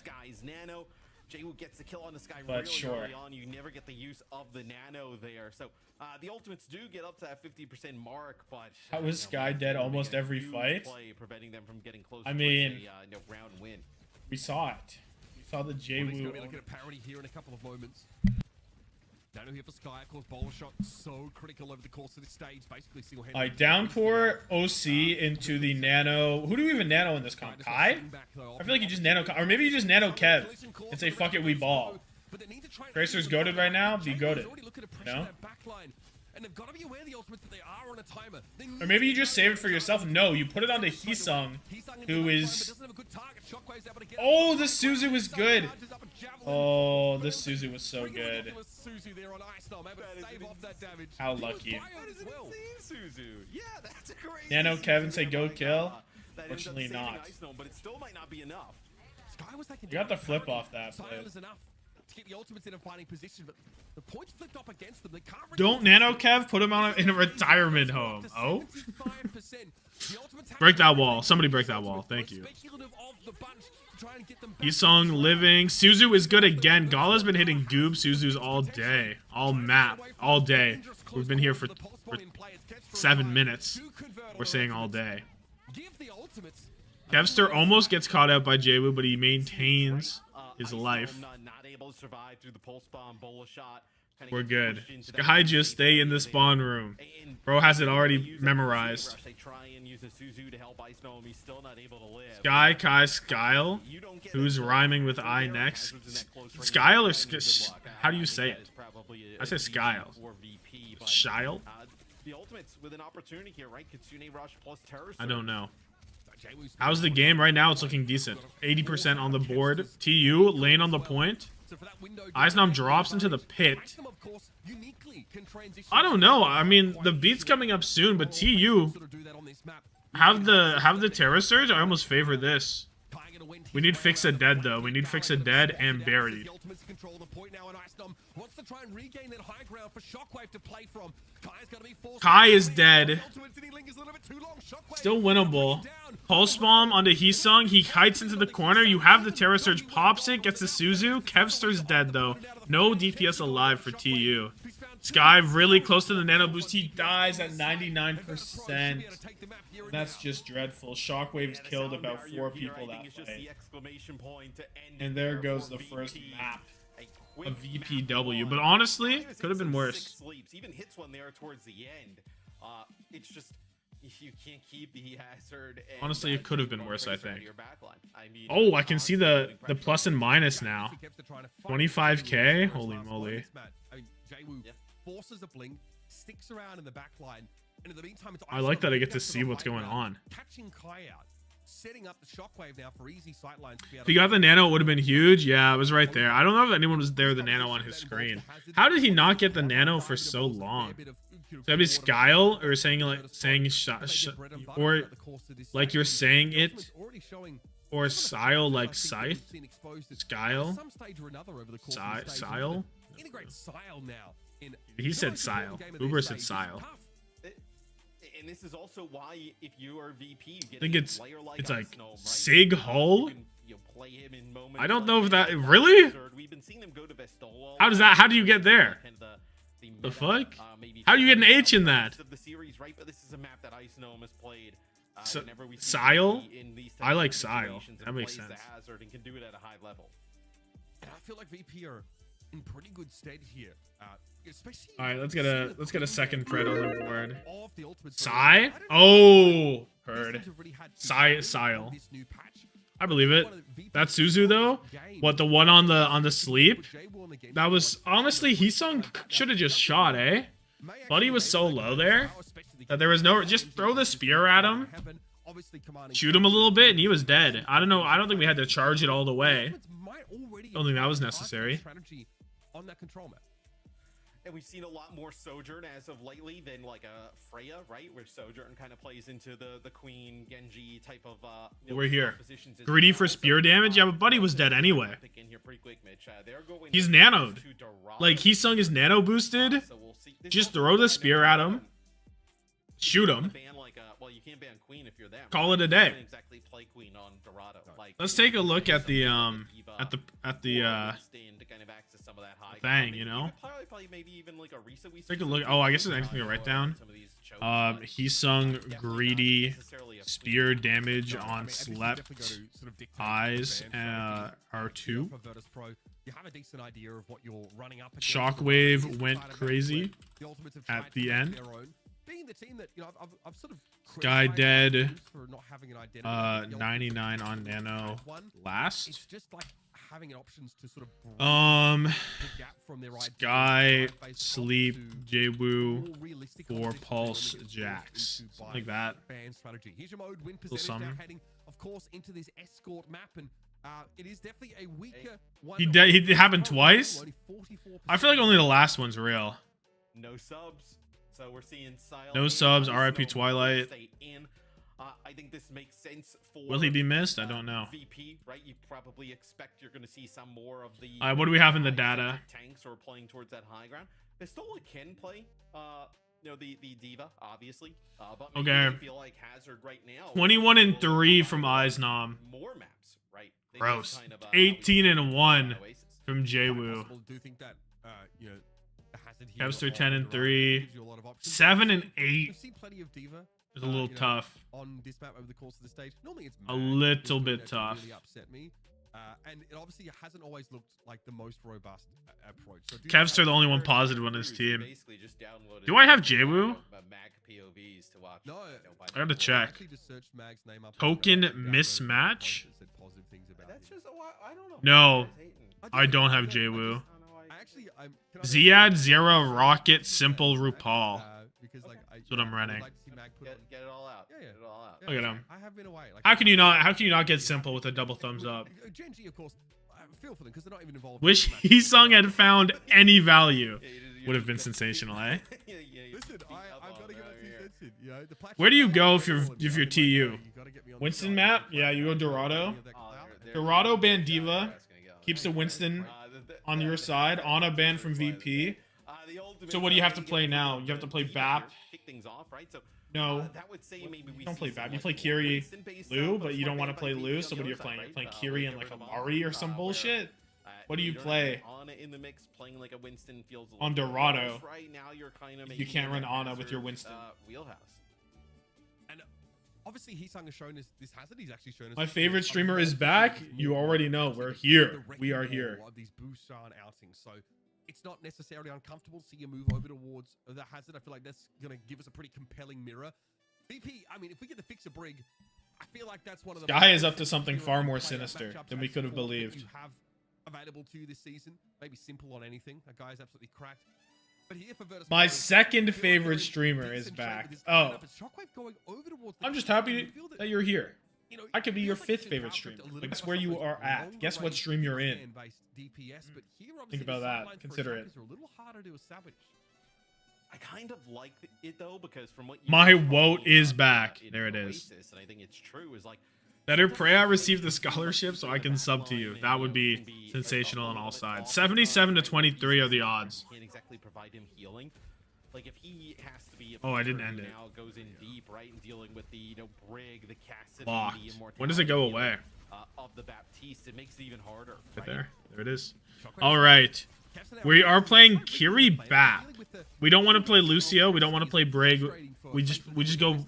Speaker 3: Jwu gets the kill on the Sky
Speaker 1: But
Speaker 3: really
Speaker 1: sure.
Speaker 3: early on. You never get the use of the nano there. So the ultimates do get up to that 50% mark, but
Speaker 1: How was Sky dead almost every fight?
Speaker 3: Preventing them from getting close
Speaker 1: I
Speaker 3: to
Speaker 1: mean,
Speaker 3: a round win.
Speaker 1: We saw it. We saw the Jwu.
Speaker 2: Looking at parity here in a couple of moments. Nano here for Sky, of course, bowler shot so critical over the course of this stage. Basically,
Speaker 1: Alright, downpour OC into the nano. Who do we even nano in this comp? Kai? I feel like you just nano, or maybe you just nano Kev and say fuck it, we ball. Tracer's goated right now. Be goated. You know?
Speaker 2: And they've got to be aware of the ultimates that they are on a timer.
Speaker 1: Or maybe you just save it for yourself. No, you put it onto Heesung, who is. Oh, this Suzu was good. Oh, this Suzu was so good. How lucky. Nano Kevin say go kill. Fortunately not. You got the flip off that play.
Speaker 2: The ultimates in a fighting position, but the points flipped up against them. They can't
Speaker 1: Don't nano Kev put him on in a retirement home. Oh, break that wall. Somebody break that wall. Thank you. Heesung living. Suzu is good again. Gala's been hitting goob Suzu's all day, all map, all day. We've been here for 7 minutes. We're saying all day. Kevster almost gets caught out by Jwu, but he maintains his life. We're good. Sky, just stay in the spawn room. Bro has it already memorized. Sky, Kai, Skyle. Who's rhyming with I next? Skyle or how do you say it? I say Skyle. Shyle? I don't know. How's the game? Right now, it's looking decent. 80% on the board. TU, lane on the point. Eisnom drops into the pit. I don't know. I mean, the beat's coming up soon, but TU have the Terra Surge. I almost favor this. We need Fix a Dead though. We need Fix a Dead and Buried. Kai is dead. Still winnable. Pulse Bomb onto Heesung. He kites into the corner. You have the Terra Surge. Pops it. Gets the Suzu. Kevster's dead though. No DPS alive for TU. Sky really close to the nano boost. He dies at 99%. That's just dreadful. Shockwave's killed about 4 people that fight. And there goes the first map of VPW. But honestly, could have been worse.
Speaker 3: Even hits one there towards the end. It's just you can't keep the hazard.
Speaker 1: Honestly, it could have been worse, I think. Oh, I can see the plus and minus now. 25k. Holy moly.
Speaker 2: Forces a blink, sticks around in the back line, and in the meantime, it's
Speaker 1: I like that I get to see what's going on.
Speaker 2: Catching Kai out, setting up the shockwave now for easy sightlines.
Speaker 1: If he got the nano, it would have been huge. Yeah, it was right there. I don't know if anyone was there, the nano on his screen. How did he not get the nano for so long? So that'd be Skyle, or saying or like you're saying it, or Sile like Scythe, Skyle, Sile.
Speaker 2: Integrate Sile now.
Speaker 1: He said Sile. Uber said Sile.
Speaker 3: And this is also why if you are VP, you get
Speaker 1: I think it's
Speaker 3: like
Speaker 1: like
Speaker 3: Snow, right?
Speaker 1: Sig Hull.
Speaker 3: Play him in moments
Speaker 1: I don't
Speaker 3: like
Speaker 1: know if that really.
Speaker 3: We've been seeing them go to Bestolo.
Speaker 1: How does that? How do you get there? The fuck? How do you get an H in that?
Speaker 3: Of the series, right? But this is a map that Ice Gnome has played.
Speaker 1: Sile? I like Sile. That makes sense.
Speaker 3: The hazard and can do it at a high level.
Speaker 2: And I feel like VP are in pretty good stead here. Especially
Speaker 1: All right, let's get a second Pred on the board.
Speaker 2: of the ultimate
Speaker 1: Sai? Oh, heard. Sile. I believe it. That Suzu though. What, the one on the sleep? That was honestly, Heesung should have just shot, eh? Buddy was so low there that there was no, just throw the spear at him, shoot him a little bit, and he was dead. I don't know. I don't think we had to charge it all the way. Don't think that was necessary.
Speaker 2: On that control map.
Speaker 3: And we've seen a lot more Sojourn as of lately than like a Freya, right? Where Sojourn kind of plays into the Queen Genji type of.
Speaker 1: We're here. Greedy for spear damage. Yeah, but Buddy was dead anyway. He's nanoed. Like Heesung is nano boosted. Just throw the spear at him. Shoot him.
Speaker 3: Well, you can't ban Queen if you're them.
Speaker 1: Call it a day.
Speaker 3: Exactly play Queen on Dorado. Like,
Speaker 1: let's take a look at the thing, you know. Take a look. Oh, I guess there's anything to write down. Heesung greedy spear damage on slept eyes R2. Shockwave went crazy at the end. Guy dead. 99 on Nano last. Sky, Sleep, Jwoo, 4 Pulse, Jax. Something like that. Little something. Of course, into this escort map, and it is definitely a weaker one. He happened twice? I feel like only the last one's real.
Speaker 3: No subs. So we're seeing Sile.
Speaker 1: No subs, RIP Twilight.
Speaker 3: I think this makes sense for.
Speaker 1: Will he be missed? I don't know.
Speaker 3: VP, right? You probably expect you're going to see some more of the.
Speaker 1: What do we have in the data?
Speaker 3: Tanks or playing towards that high ground. Pistola can play. You know the Diva, obviously. But
Speaker 1: okay.
Speaker 3: I feel like Hazard right now.
Speaker 1: 21-3 from Eisnom.
Speaker 3: More maps, right?
Speaker 1: Gross. 18-1 from Jwoo.
Speaker 2: Do think that you know.
Speaker 1: Kevster 10-3, 7-8.
Speaker 2: We've seen plenty of Diva.
Speaker 1: It's a little tough.
Speaker 2: On this map over the course of the stage. Normally it's
Speaker 1: a little bit tough.
Speaker 2: Really upset me. And it obviously hasn't always looked like the most robust approach. So
Speaker 1: Kevster the only one positive on his team. Do I have Jwoo?
Speaker 3: No,
Speaker 1: I gotta check. Token mismatch? No, I don't have Jwoo. Ziad, Zera, Rocket, Simple, RuPaul. That's what I'm running.
Speaker 3: Get it all out. Get it all out.
Speaker 1: Look at him. How can you not get Simple with a double thumbs up? Wish Heesung had found any value. Would have been sensational, eh? Where do you go if you're TU? Winston map? Yeah, you go Dorado. Dorado ban Diva. Keeps the Winston on your side. Ana banned from VP. So what do you have to play now? You have to play BAP. No, you don't play BAP. You play Kiri Lu, but you don't want to play Lu. So what are you playing? You're playing Kiri and like a Mari or some bullshit? What do you play? On Dorado. You can't run Ana with your Winston.
Speaker 2: Obviously, Heesung has shown us this Hazard. He's actually shown us.
Speaker 1: My favorite streamer is back. You already know we're here. We are here.
Speaker 2: These Busan outings, so it's not necessarily uncomfortable to see you move over towards the Hazard. I feel like that's gonna give us a pretty compelling mirror. VP, I mean, if we get the Fixer Brig, I feel like that's one of the.
Speaker 1: Guy is up to something far more sinister than we could have believed.
Speaker 2: You have available to you this season, maybe Simple on anything. That guy is absolutely cracked.
Speaker 1: My second favorite streamer is back. Oh, I'm just happy that you're here. I could be your 5th favorite streamer. Like, that's where you are at. Guess what stream you're in. Think about that. Consider it.
Speaker 3: I kind of like it though because from what
Speaker 1: my vote is back. There it is.
Speaker 3: And I think it's true. Is like
Speaker 1: better pray I receive the scholarship so I can sub to you. That would be sensational on all sides. 77-23 are the odds.
Speaker 3: Can't exactly provide him healing. Like if he has to be.
Speaker 1: Oh, I didn't end it.
Speaker 3: Now goes in deep, right, and dealing with the Brig, the Cassidy,
Speaker 1: locked.
Speaker 3: the
Speaker 1: When does it go away?
Speaker 3: Of the Baptiste, it makes it even harder.
Speaker 1: Right there. There it is. All right. We are playing Kiri BAP. We don't want to play Lucio. We don't want to play Brig. We just go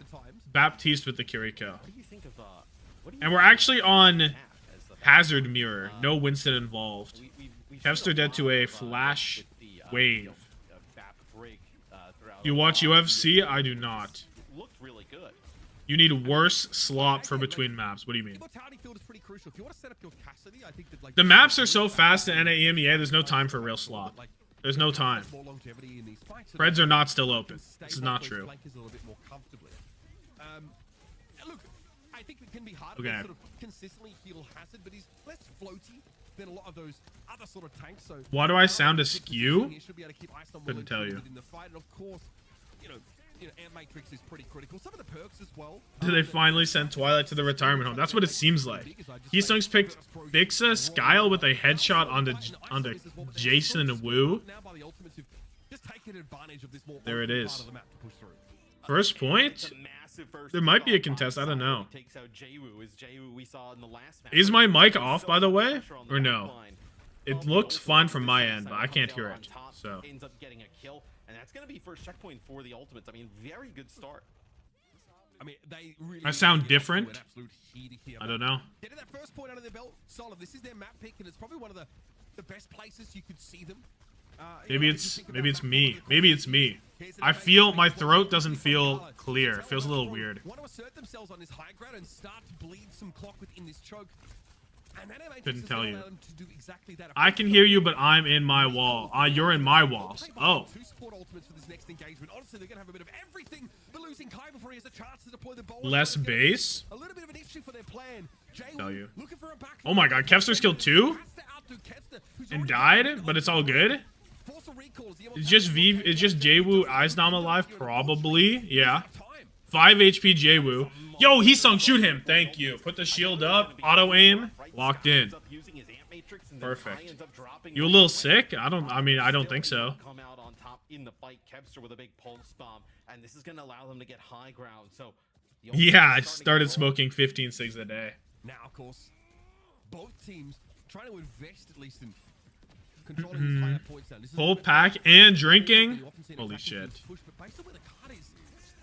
Speaker 1: Baptiste with the Kiriko. And we're actually on Hazard Mirror. No Winston involved. Kevster dead to a flash wave.
Speaker 3: Bap Brig, throughout
Speaker 1: You watch UFC? I do not.
Speaker 3: looked really good.
Speaker 1: You need worse slop for between maps. What do you mean?
Speaker 2: Immortality field is pretty crucial. If you want to set up your Qadsiah, I think that, like,
Speaker 1: The maps are so fast in NA EMEA, there's no time for real slop. There's no time.
Speaker 2: more longevity in these fights.
Speaker 1: Threads are not still open.
Speaker 2: Stay
Speaker 1: This is not
Speaker 2: those
Speaker 1: true.
Speaker 2: flankers a little bit more comfortably. Look, I think it can be hard
Speaker 1: Okay.
Speaker 2: to sort of consistently heal Hazard, but he's less floaty than a lot of those other sort of tanks. So
Speaker 1: Why do I sound askew?
Speaker 2: he should be able to keep Ice on
Speaker 1: Couldn't tell you.
Speaker 2: in the fight, and of course, you know, Air Matrix is pretty critical. Some of the perks as well.
Speaker 1: Did they finally send Twilight to the retirement home? That's what it seems like. Heesung's picked Fixa Skyle with a headshot onto Jason and Wu.
Speaker 2: Now by the Ultimates who've just taken advantage of this more
Speaker 1: There it
Speaker 2: open
Speaker 1: is.
Speaker 2: part of the map to push through.
Speaker 1: First point?
Speaker 3: It's a massive first
Speaker 1: There might be a
Speaker 3: pick off
Speaker 1: contest,
Speaker 3: by
Speaker 1: I don't know.
Speaker 3: Side. Takes out Jwoo, is Jwoo we saw in the last match.
Speaker 1: Is my mic off,
Speaker 3: So
Speaker 1: by the
Speaker 3: much
Speaker 1: way?
Speaker 3: pressure on the
Speaker 1: Or
Speaker 3: back
Speaker 1: no?
Speaker 3: line.
Speaker 1: It
Speaker 3: The
Speaker 1: looks
Speaker 3: Ultimate
Speaker 1: fine
Speaker 3: on
Speaker 1: from
Speaker 3: the
Speaker 1: my
Speaker 3: side
Speaker 1: end, but I
Speaker 3: comes
Speaker 1: can't
Speaker 3: down
Speaker 1: hear
Speaker 3: on
Speaker 1: it.
Speaker 3: top,
Speaker 1: So
Speaker 3: ends up getting a kill, and that's going to be first checkpoint for the Ultimates. I mean, very good start.
Speaker 2: I mean, they really
Speaker 1: I sound
Speaker 2: get up to
Speaker 1: different?
Speaker 2: an absolute heater here.
Speaker 1: I don't know.
Speaker 2: Getting that first point under their belt, solid. This is their map pick, and it's probably one of the best places you could see them.
Speaker 1: Maybe it's me. Maybe it's me. I feel my throat doesn't feel clear. It feels a little weird.
Speaker 2: Want to assert themselves on this high ground and start to bleed some clock within this choke. And that MH
Speaker 1: Couldn't
Speaker 2: is
Speaker 1: tell
Speaker 2: gonna
Speaker 1: you.
Speaker 2: allow them to do exactly that.
Speaker 1: I can hear you, but I'm in my wall. You're in my walls. Oh.
Speaker 2: Two support ultimates for this next engagement. Honestly, they're gonna have a bit of everything. But losing Kai before he has a chance to deploy the ball.
Speaker 1: Less base?
Speaker 2: A little bit of an issue for their plan.
Speaker 1: Tell you.
Speaker 2: Looking for a back.
Speaker 1: Oh my god, Kevster's killed 2? And died? But it's all good? It's just Jwoo Eisnam alive? Probably. Yeah. 5 HP Jwoo. Yo, Heesung, shoot him. Thank you. Put the shield up. Auto aim. Locked in. Perfect. You a little sick? I don't think so.
Speaker 3: Come out on top in the fight. Kevster with a big pulse bomb, and this is going to allow them to get high ground. So the Ultimates
Speaker 1: Yeah, I
Speaker 3: are starting to
Speaker 1: started
Speaker 3: roll.
Speaker 1: smoking 15 cigs a day.
Speaker 2: Now, of course, both teams trying to invest at least in controlling these higher points down. This is
Speaker 1: Full
Speaker 2: a bit
Speaker 1: pack
Speaker 2: of-
Speaker 1: and drinking?
Speaker 2: You often see an
Speaker 1: Holy
Speaker 2: attack
Speaker 1: shit.
Speaker 2: push, but based on where the card is,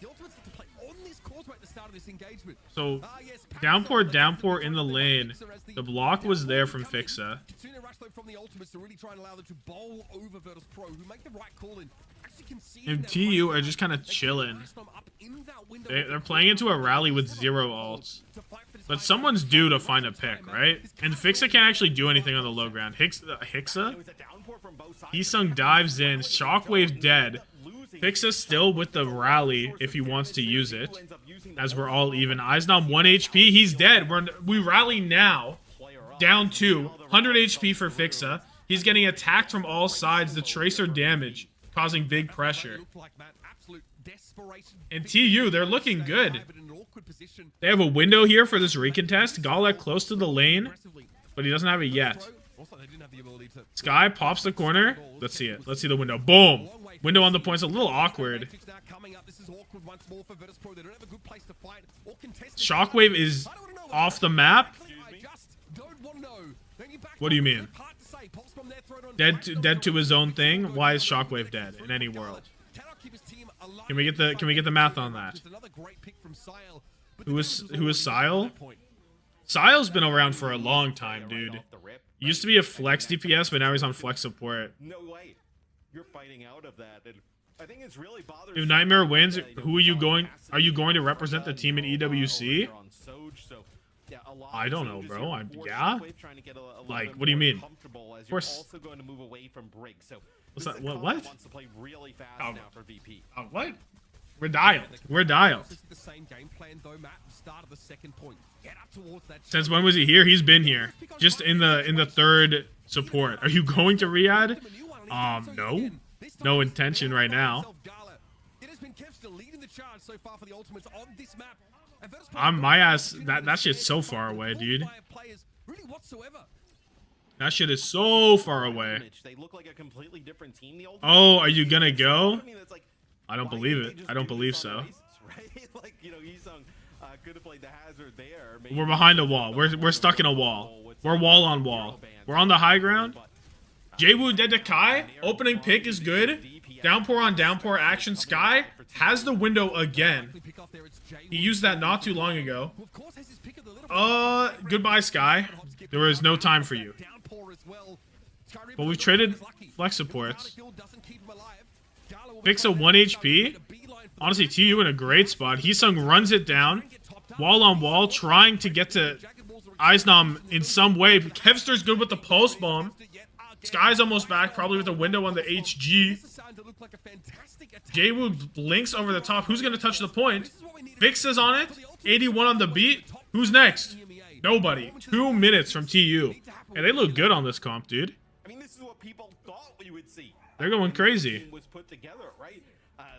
Speaker 2: the Ultimates get to play on this causeway at the start of this engagement.
Speaker 1: So,
Speaker 2: Yes,
Speaker 1: downpour in the lane. The block was there from Fixa.
Speaker 2: Qadsiah rush though from the Ultimates to really try and allow them to bowl over Virtus Pro, who make the right call in. Actually conceding
Speaker 1: And
Speaker 2: that
Speaker 1: TU
Speaker 2: right
Speaker 1: are just kind of
Speaker 2: they
Speaker 1: chilling.
Speaker 2: keep Icenom up in that window
Speaker 1: They're
Speaker 2: with the
Speaker 1: playing into a
Speaker 2: corner.
Speaker 1: rally with 0 ults. But someone's due to find a pick, right? And Fixa can't actually do anything on the low ground. Hixa?
Speaker 3: It was a downpour from both sides.
Speaker 1: Heesung dives in. Shockwave dead. Fixa still with the rally if he wants to use it. As we're all even. Eisnam 1 HP. He's dead. We rally now. Down 2. 100 HP for Fixa. He's getting attacked from all sides. The tracer damage. Causing big pressure. And TU, they're looking good. They have a window here for this recontest. Galek close to the lane. But he doesn't have it yet. Sky pops the corner. Let's see it. Let's see the window. Boom. Window on the point's a little awkward. Shockwave is off the map. What do you mean? Dead to his own thing? Why is Shockwave dead in any world? Can we get the math on that? Who is Sile? Sile's been around for a long time, dude. He used to be a flex DPS, but now he's on flex support.
Speaker 3: No way. You're fighting out of that. And I think it's really bothersome.
Speaker 1: If Nightmare wins, who are you going to represent the team in EWC? I don't know, bro. Yeah? Like, what do you mean?
Speaker 3: Of
Speaker 1: course.
Speaker 3: Also going to move away from Brig. So
Speaker 1: What's
Speaker 3: this
Speaker 1: that?
Speaker 3: is a
Speaker 1: What?
Speaker 3: call that wants to play really fast
Speaker 1: Oh.
Speaker 3: now for VP.
Speaker 1: What? We're dialed. We're dialed.
Speaker 2: This is the same game plan though, Matt. Start of the second point. Get up towards that.
Speaker 1: Since when was he here? He's been here. Just in the third support. Are you going to Riyadh? No. No intention right now.
Speaker 2: It has been Kevster leading the charge so far for the Ultimates on this map.
Speaker 1: My ass. That shit's so far away, dude.
Speaker 2: Really whatsoever.
Speaker 1: That shit is so far away.
Speaker 3: They look like a completely different team. The
Speaker 1: Oh, are you gonna go?
Speaker 3: I mean, it's like,
Speaker 1: I don't
Speaker 3: why
Speaker 1: believe
Speaker 3: didn't
Speaker 1: it.
Speaker 3: they just
Speaker 1: I don't
Speaker 3: do
Speaker 1: believe
Speaker 3: this on
Speaker 1: so.
Speaker 3: Oasis, right? Like, you know, Heesung could have played the hazard there. Maybe
Speaker 1: We're behind a wall. We're stuck in a wall. We're wall on wall. We're on the high ground. Jwoo dead to Kai. Opening pick is good. Downpour on downpour action. Sky has the window again. He used that not too long ago. Goodbye, Sky. There was no time for you.
Speaker 2: Downpour as well.
Speaker 1: But we traded flex supports. Fix a 1 HP. Honestly, TU in a great spot. Heesung runs it down. Wall on wall, trying to get to Eisnom in some way. Kevster's good with the pulse bomb. Sky's almost back, probably with a window on the HG. Jwoo blinks over the top. Who's going to touch the point? Fix is on it. 81 on the beat. Who's next? Nobody. 2 minutes from TU. Hey, they look good on this comp, dude.
Speaker 3: I mean, this is what people thought we would see.
Speaker 1: They're going crazy.
Speaker 3: Was put together, right?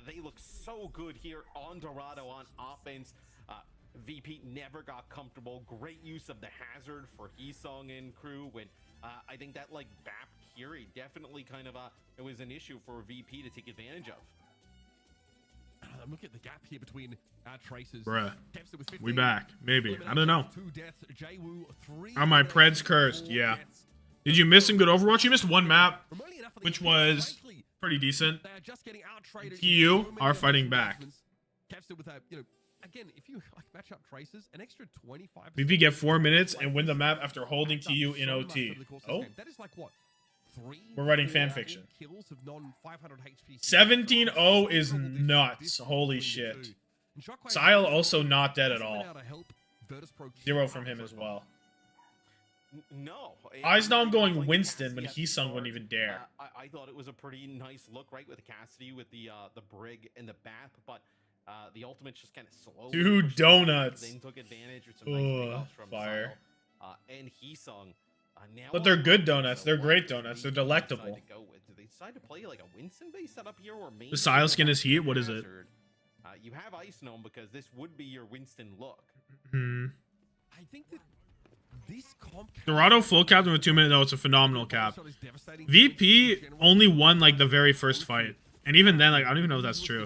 Speaker 3: They look so good here on Dorado on offense. VP never got comfortable. Great use of the hazard for Heesung and crew. When I think that like BAP Kiri definitely kind of it was an issue for VP to take advantage of.
Speaker 2: Look at the gap here between our traces.
Speaker 1: Bruh, we back. Maybe. I don't know. Are my Preds cursed? Yeah. Did you miss some good Overwatch? You missed one map, which was pretty decent. TU are fighting back.
Speaker 2: Again, if you match up traces, an extra 25%.
Speaker 1: VP get 4 minutes and win the map after holding TU in OT. Oh,
Speaker 2: that is like what?
Speaker 1: we're writing fan fiction. 17-0 is nuts. Holy shit. Sile also not dead at all. 0 from him as well.
Speaker 3: No.
Speaker 1: Eisnom going Winston when Heesung wouldn't even dare.
Speaker 3: I thought it was a pretty nice look, right, with Cassidy with the Brig and the BAP, but the ultimate's just kind of slow.
Speaker 1: Dude, donuts.
Speaker 3: Then took advantage with some nice from
Speaker 1: fire.
Speaker 3: And Heesung.
Speaker 1: But they're good donuts. They're great donuts. They're delectable.
Speaker 3: Do they decide to play like a Winston-based setup here, or maybe
Speaker 1: the Sile skin is heat? What is it?
Speaker 3: You have Ice Gnome because this would be your Winston look.
Speaker 2: I think that this comp
Speaker 1: Dorado full capped with 2 minutes. No, it's a phenomenal cap. VP only won like the very first fight, and even then, like I don't even know if that's true.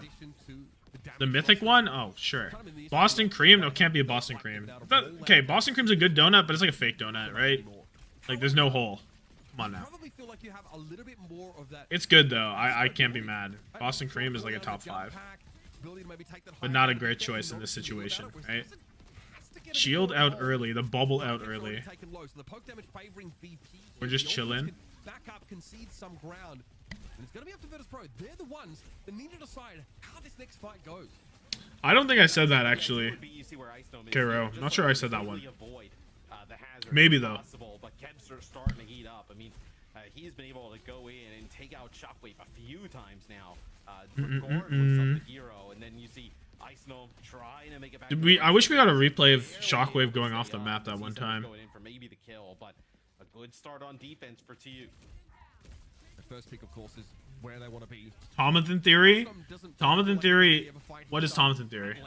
Speaker 1: The mythic one? Oh, sure. Boston Cream? No, it can't be a Boston Cream. Okay, Boston Cream's a good donut, but it's like a fake donut, right? Like, there's no hole. Come on now. It's good, though. I can't be mad. Boston Cream is like a top 5. But not a great choice in this situation, right? Shield out early. The bubble out early. We're just chilling. I don't think I said that, actually. Kero. Not sure I said that one. Maybe, though.
Speaker 3: But Kevster's starting to heat up. I mean, he's been able to go in and take out Shockwave a few times now. Regardless of the hero. And then you see Ice Gnome trying to make it back.
Speaker 1: I wish we got a replay of Shockwave going off the map that one time.
Speaker 3: Going in for maybe the kill, but a good start on defense for TU.
Speaker 2: The first pick, of course, is where they want to be.
Speaker 1: Tommathan theory? Tommathan theory. What is Tommathan theory?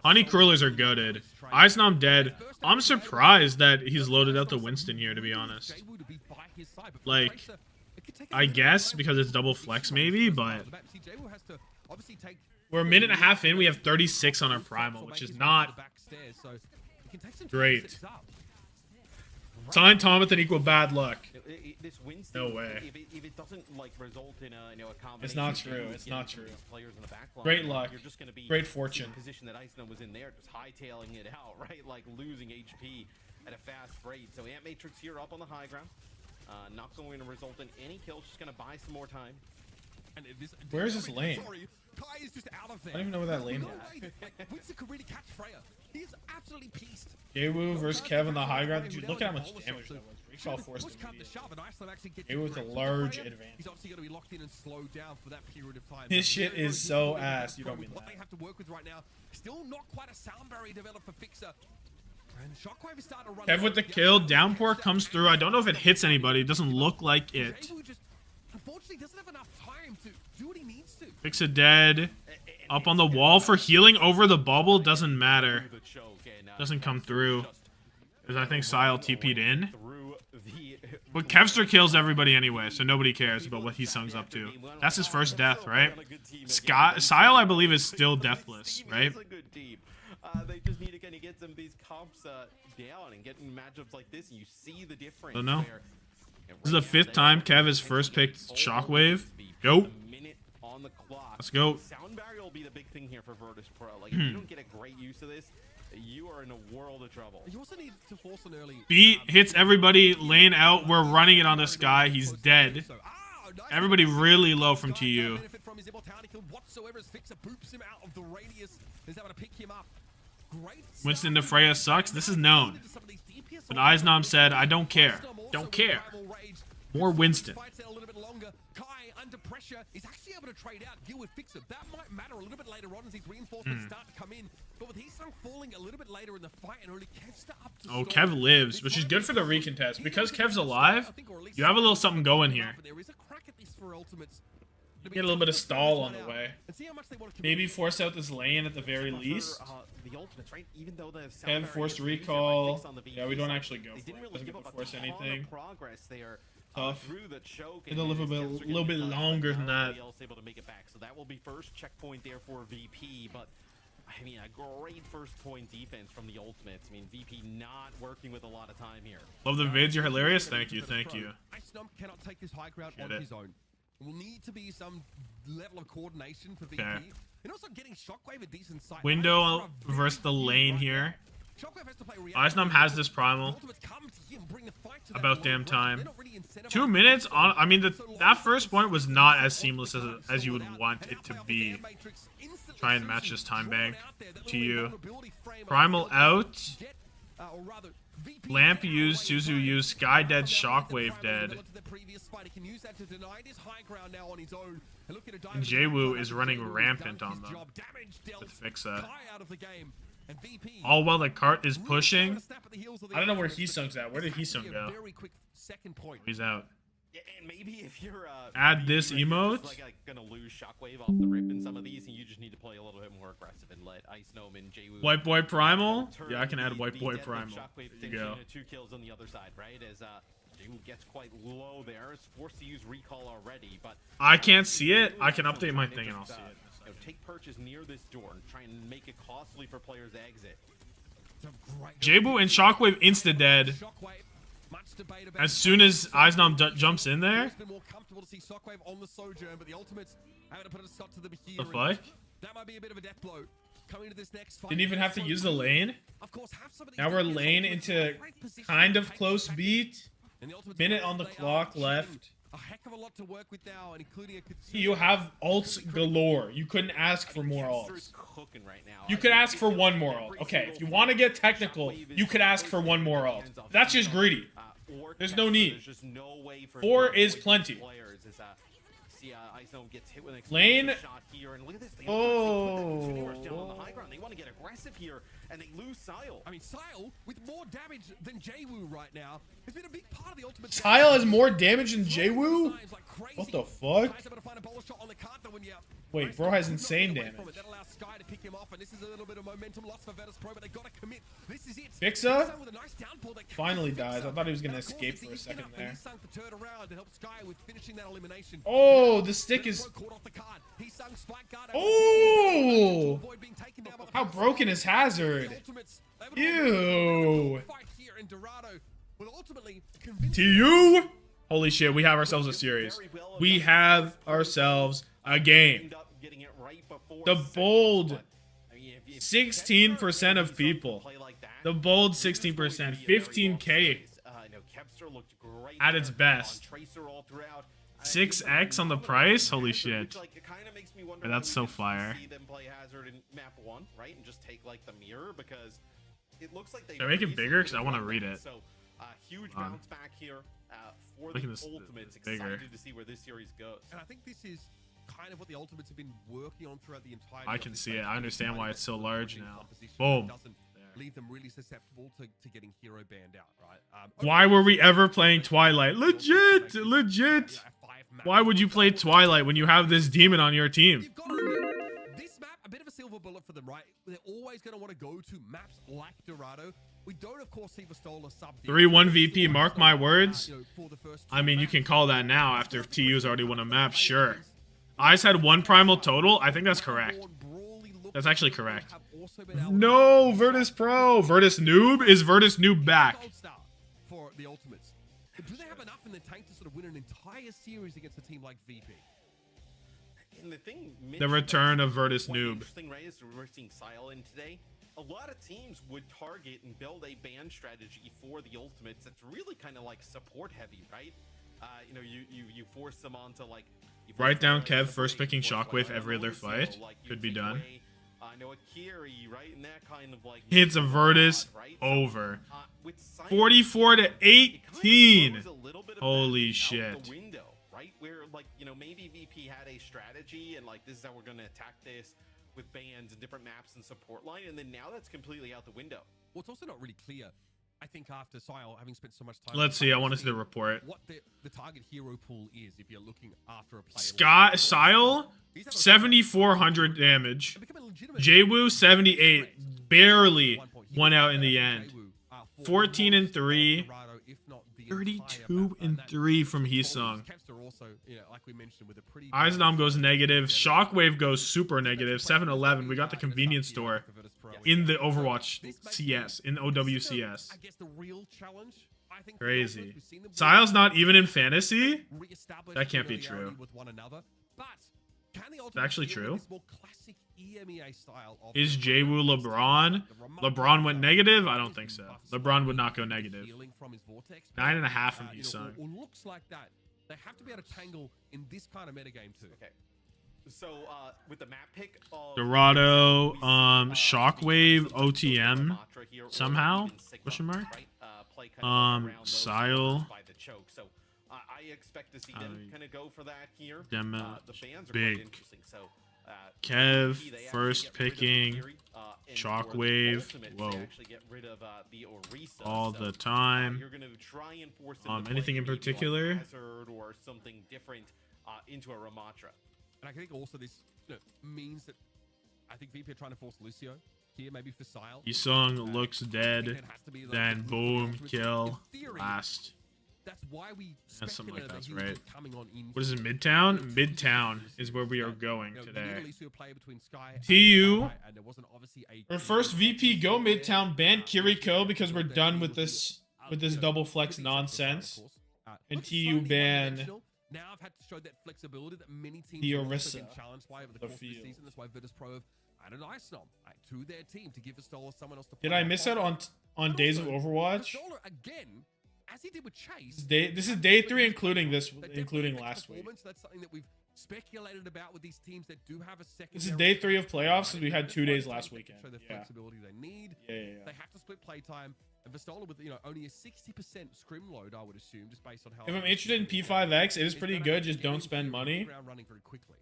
Speaker 1: Honey Crullers are goated. Eisnom dead. I'm surprised that he's loaded out the Winston here, to be honest. Like, I guess because it's double flex maybe, but we're a minute and a half in. We have 36 on our primal, which is not great. Sign Tommathan equal bad luck. No way.
Speaker 3: If it doesn't like result in a combination,
Speaker 1: it's not true. It's not true.
Speaker 3: Players in the back line,
Speaker 1: great luck.
Speaker 3: You're just gonna be
Speaker 1: great fortune.
Speaker 3: In the position that Ice Gnome was in there, just hightailing it out, right? Like losing HP at a fast rate. So Ant Matrix here up on the high ground. Not going to result in any kills. Just gonna buy some more time.
Speaker 2: And
Speaker 1: where's this lane?
Speaker 2: Kai is just out of there.
Speaker 1: I don't even know where that lane
Speaker 2: is. Winston could really catch Freya. He is absolutely pieced.
Speaker 1: Jwoo versus Kev on the high ground. Dude, look at how much damage that was. Recall forced Jwoo with a large advantage.
Speaker 2: He's obviously going to be locked in and slowed down for that period of time.
Speaker 1: This shit is so ass. You don't mean that.
Speaker 2: What they have to work with right now, still not quite a sound barrier developed for Fixer. And Shockwave is starting to run.
Speaker 1: Kev with the kill. Downpour comes through. I don't know if it hits anybody. It doesn't look like it.
Speaker 2: Jwoo just unfortunately doesn't have enough time to do what he needs to.
Speaker 1: Fix a dead. Up on the wall for healing over the bubble. Doesn't matter. Doesn't come through. Because I think Sile TP'd in. But Kevster kills everybody anyway, so nobody cares about what Heesung's up to. That's his first death, right? Sile, I believe, is still deathless, right?
Speaker 3: They just need to kind of get some of these comps down and get in matchups like this, and you see the difference.
Speaker 1: Don't know. This is the 5th time Kev has first picked Shockwave. Go.
Speaker 3: On the clock.
Speaker 1: Let's go.
Speaker 3: Sound barrier will be the big thing here for Virtus Pro. Like, if you don't get a great use of this, you are in a world of trouble.
Speaker 2: You also need to force an early
Speaker 1: Beat hits everybody, lane out. We're running it on this guy. He's dead. Everybody really low from TU. Winston to Freya sucks. This is known. But Eisnom said, I don't care. Don't care. More Winston.
Speaker 2: Under pressure, he's actually able to trade out, deal with Fixer. That might matter a little bit later on as these reinforcements start to come in. But with Heesung falling a little bit later in the fight and only Kev's up to
Speaker 1: Oh, Kev lives, which is good for the recontest. Because Kev's alive, you have a little something going here.
Speaker 2: There is a crack at this for Ultimates.
Speaker 1: Get a little bit of stall on the way. Maybe force out this lane at the very least. Kev forced recall. Yeah, we don't actually go for it. Doesn't get to force anything. Tough. It's a little bit longer than that.
Speaker 3: Able to make it back, so that will be first checkpoint there for VP. But I mean, a great first point defense from the Ultimates. I mean, VP not working with a lot of time here.
Speaker 1: Love the vids. You're hilarious. Thank you. Thank you.
Speaker 2: Eisnom cannot take this high ground on his own. Will need to be some level of coordination for VP.
Speaker 1: Okay.
Speaker 2: And also getting Shockwave a decent sight.
Speaker 1: Window versus the lane here. Eisnom has this primal. About damn time. 2 minutes on. I mean, that first point was not as seamless as you would want it to be. Try and match this time bank to you. Primal out. Lamp used, Suzu used, Sky dead, Shockwave dead. And Jwoo is running rampant on them with Fixa. All while the cart is pushing. I don't know where Heesung's at. Where did Heesung go? He's out.
Speaker 3: Yeah, and maybe if you're
Speaker 1: add this emote.
Speaker 3: Like gonna lose Shockwave off the rip in some of these, and you just need to play a little bit more aggressive and let Eisnom and Jwoo.
Speaker 1: White Boy Primal. Yeah, I can add White Boy Primal. There you go.
Speaker 3: 2 kills on the other side, right? As Jwoo gets quite low there, is forced to use recall already, but
Speaker 1: I can't see it. I can update my thing and I'll see it.
Speaker 3: You know, take purchase near this door and try and make it costly for players to exit.
Speaker 1: Jwoo and Shockwave insta dead. As soon as Eisnom jumps in there. The fuck? Didn't even have to use the lane. Now we're lane into kind of close beat. Minute on the clock left.
Speaker 2: A heck of a lot to work with now, including a
Speaker 1: you have ults galore. You couldn't ask for more ults. You could ask for one more ult. Okay, if you want to get technical, you could ask for one more ult. That's just greedy. There's no need. 4 is plenty. Lane. Oh.
Speaker 3: They want to get aggressive here, and they lose Sile.
Speaker 2: I mean, Sile with more damage than Jwoo right now has been a big part of the ultimate.
Speaker 1: Sile has more damage than Jwoo? What the fuck? Wait, bro has insane damage. Fixa finally dies. I thought he was gonna escape for a second there. Oh, the stick is. Oh! How broken is Hazard? Ew! TU? Holy shit, we have ourselves a series. We have ourselves a game. The bold 16% of people. The bold 16%. 15K at its best. 6x on the price? Holy shit. That's so fire. Should I make it bigger? Because I want to read it.
Speaker 3: Huge bounce back here for the Ultimates. Excited to see where this series goes.
Speaker 2: And I think this is kind of what the Ultimates have been working on throughout the entire.
Speaker 1: I can see it. I understand why it's so large now. Boom.
Speaker 2: Leave them really susceptible to getting hero banned out, right?
Speaker 1: Why were we ever playing Twilight? Legit, legit. Why would you play Twilight when you have this demon on your team?
Speaker 2: This map, a bit of a silver bullet for them, right? They're always going to want to go to maps like Dorado. We don't, of course, see Vistola sub
Speaker 1: 3-1 VP, mark my words. I mean, you can call that now after TU's already won a map, sure. Ice had 1 primal total. I think that's correct. That's actually correct. No, Virtus Pro. Virtus Noob? Is Virtus Noob back?
Speaker 2: For the Ultimates. Do they have enough in the tank to sort of win an entire series against a team like VP?
Speaker 1: The return of Virtus Noob.
Speaker 3: Interesting, right, is we're seeing Sile in today. a lot of teams would target and build a ban strategy for the ultimates that's really kind of like support heavy, right? You know, you force them onto like.
Speaker 1: Write down Kev first picking Shockwave every other fight. Could be done.
Speaker 3: No, Akiri, right? And that kind of like
Speaker 1: Hits a Virtus
Speaker 3: right?
Speaker 1: over.
Speaker 3: With Silence,
Speaker 1: 44 to
Speaker 3: it kind of
Speaker 1: 18.
Speaker 3: throws a little bit of
Speaker 1: Holy
Speaker 3: that out
Speaker 1: shit.
Speaker 3: the window, right? Where like, you know, maybe VP had a strategy and like this is how we're gonna attack this with bans and different maps and support line, and then now that's completely out the window.
Speaker 2: Well, it's also not really clear. I think after Qadsiah having spent so much time.
Speaker 1: Let's see. I want to see the report.
Speaker 2: What the target hero pool is if you're looking after a player.
Speaker 1: Scott Sile, 7,400 damage. Jwoo 78, barely won out in the end. 14 and 3, 32 and 3 from Heesung. Eisenam goes negative. Shockwave goes super negative. 7-11. We got the convenience store in the Overwatch CS, in OWCS. Crazy. Sile's not even in fantasy? That can't be true. It's actually true. Is Jwoo LeBron? LeBron went negative? I don't think so. LeBron would not go negative. 9.5 from Heesung.
Speaker 2: Looks like that. They have to be able to tangle in this kind of metagame too.
Speaker 3: Okay. So with the map pick of
Speaker 2: Dorado,
Speaker 1: Shockwave, OTM, somehow? Question mark? Sile.
Speaker 3: So I expect to see them kind of go for that here. The fans are
Speaker 1: big.
Speaker 3: quite interesting. So
Speaker 1: Kev, first picking, Shockwave, whoa, all the time. Anything in particular?
Speaker 3: Or something different into a Ramatra.
Speaker 2: And I think also this means that I think VP are trying to force Lucio here, maybe for Sile.
Speaker 1: Heesung looks dead, then boom, kill, last.
Speaker 2: That's why we
Speaker 1: something like that's right.
Speaker 2: What
Speaker 1: What is it, Midtown? Midtown is where we are going today. TU, our first VP go Midtown, ban Kiriko because we're done with this double flex nonsense. And TU ban
Speaker 2: Now I've had to show that flexibility that many teams
Speaker 1: the
Speaker 2: have also
Speaker 1: Orisa,
Speaker 2: been challenged by over the course of the season. That's why Virtus Pro have added Icenom to their team to give Vistola someone else to play.
Speaker 1: Did I miss out on Days of Overwatch?
Speaker 2: Vistola again, as he did with Chase.
Speaker 1: This is day 3, including last week.
Speaker 2: That's something that we've speculated about with these teams that do have a second.
Speaker 1: This is day 3 of playoffs, since we had 2 days last weekend.
Speaker 2: Show the flexibility they need.
Speaker 1: Yeah.
Speaker 2: They have to split playtime. And Vistola with only a 60% scrim load, I would assume, just based on how.
Speaker 1: If I'm interested in P5X, it is pretty good. Just don't spend money.
Speaker 2: Running very quickly.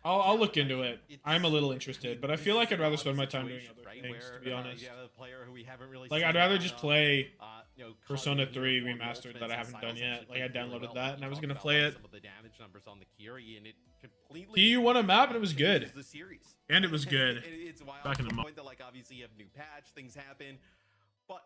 Speaker 1: I'll look into it. I'm a little interested, but I feel like I'd rather spend my time doing other things, to be honest. Like, I'd rather just play Persona 3 Remastered that I haven't done yet. Like, I downloaded that, and I was going to play it. TU won a map, and it was good. And it was good. Back in the month.
Speaker 3: Obviously, you have new patch, things happen. But,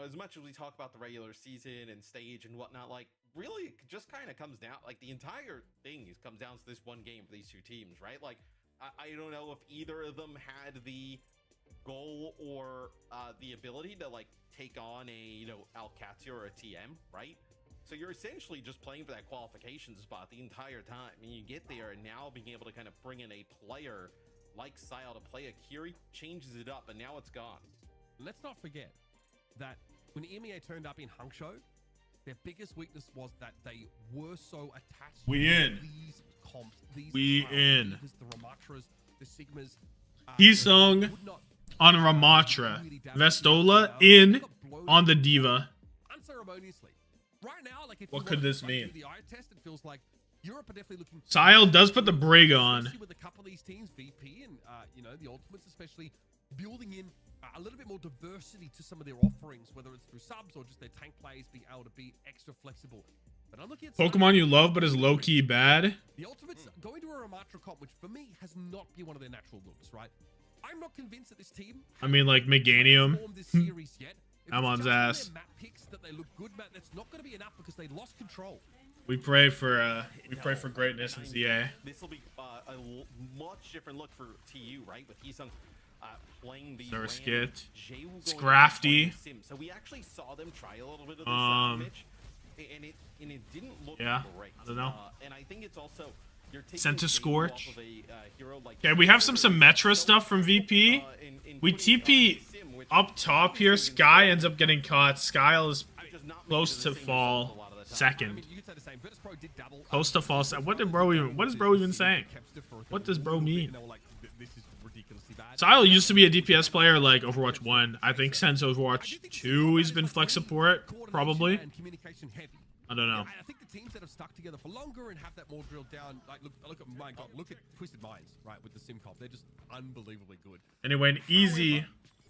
Speaker 3: as much as we talk about the regular season and stage and whatnot, like, really, it just kind of comes down, like, the entire thing comes down to this one game for these two teams, right? Like, I don't know if either of them had the goal or the ability to, like, take on a, Qadsiah or a TM, right? So you're essentially just playing for that qualification spot the entire time. And you get there, and now being able to kind of bring in a player like Qadsiah to play Akiri changes it up, and now it's gone.
Speaker 2: Let's not forget that when EMEA turned up in Hangzhou, their biggest weakness was that they were so attached
Speaker 1: to
Speaker 2: these comps.
Speaker 1: The
Speaker 2: Ramatras, the Sigmas.
Speaker 1: Heesung on Ramatra. Vistola in on the Diva.
Speaker 2: Unceremoniously. Right now, like,
Speaker 1: what could this mean?
Speaker 2: The eye test, it feels like Europe are definitely looking.
Speaker 1: Sile does put the brig on.
Speaker 2: With a couple of these teams, VP and the Ultimates, especially building in a little bit more diversity to some of their offerings, whether it's through subs or just their tank plays being able to be extra flexible. But I'm looking at
Speaker 1: Pokemon you love but is low-key bad.
Speaker 2: The Ultimates going to a Ramatra comp, which for me has not been one of their natural looks, right? I'm not convinced that this team.
Speaker 1: I mean, like Meganium. I'm on ass.
Speaker 2: Map picks that they look good, Matt. That's not going to be enough because they lost control.
Speaker 1: We pray for greatness in ZA.
Speaker 3: This will be a much different look for TU, right? With Heesung playing the
Speaker 1: Surskit. It's crafty.
Speaker 3: So we actually saw them try a little bit of this Mitch, and it didn't look great.
Speaker 1: I don't know.
Speaker 3: And I think it's also
Speaker 1: Sent to Scorch. Okay, we have some Symmetra stuff from VP. We TP up top here. Sky ends up getting caught. Skyle is close to fall second. Close to fall second. What is bro even saying? What does bro mean? Sile used to be a DPS player like Overwatch 1. I think since Overwatch 2 he's been flex support, probably. I don't know.
Speaker 2: I think the teams that have stuck together for longer and have that more drilled down, like look at my God, look at Twisted Minds, right, with the sim comp. They're just unbelievably good.
Speaker 1: Anyway, an easy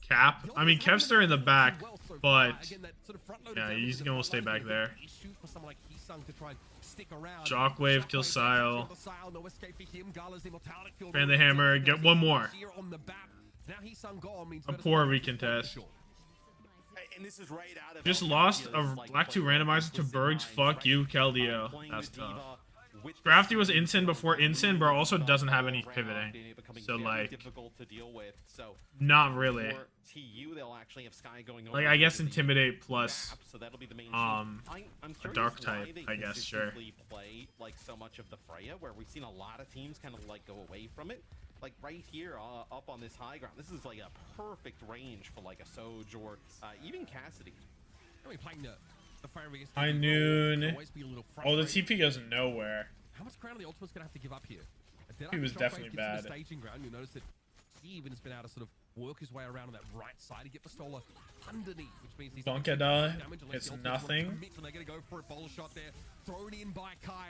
Speaker 1: cap. I mean, Kevster in the back, but yeah, he's gonna stay back there. Shockwave kills Sile. Fan the hammer. Get one more. A poor recontest. Just lost a Black 2 randomizer to Bergs. Fuck you, Keldeo. That's tough. Crafty was Insin before Insin, but also doesn't have any pivoting. So, like, not really. Like, I guess Intimidate plus, a Dark type, I guess, sure.
Speaker 3: Play, like, so much of the Freya, where we've seen a lot of teams kind of, like, go away from it. Like, right here, up on this high ground, this is, like, a perfect range for, like, a Soj or even Cassidy.
Speaker 1: High noon. Oh, the TP goes nowhere.
Speaker 2: How much ground the Ultimate's gonna have to give up here?
Speaker 1: He was definitely bad.
Speaker 2: Staging ground, you'll notice that he even has been able to sort of work his way around on that right side to get Pistola underneath, which means he's
Speaker 1: Bonkada, it's nothing.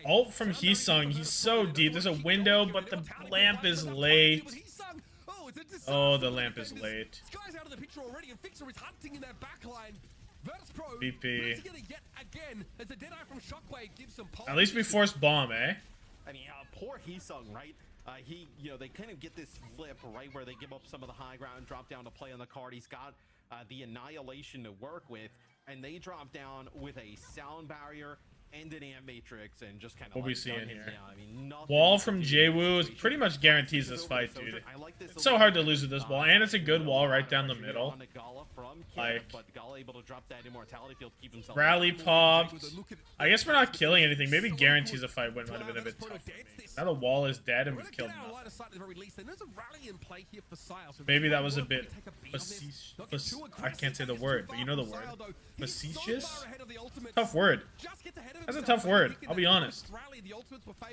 Speaker 1: Ult from Heesung, he's so deep. There's a window, but the lamp is late. Oh, the lamp is late. VP. At least we forced bomb, eh?
Speaker 3: I mean, poor Heesung, right? They kind of get this flip, right, where they give up some of the high ground, drop down to play on the card. He's got the Annihilation to work with, and they drop down with a sound barrier and an amp matrix, and just kind of
Speaker 1: what we seeing here.
Speaker 3: I mean,
Speaker 1: wall from JWoo pretty much guarantees this fight, dude. It's so hard to lose with this wall, and it's a good wall right down the middle. Like, rally popped. I guess we're not killing anything. Maybe guarantees a fight win might have been a bit tough for me. Now the wall is dead and we've killed nothing. Maybe that was a bit facetious. I can't say the word, but you know the word. Facetious? Tough word. That's a tough word, I'll be honest.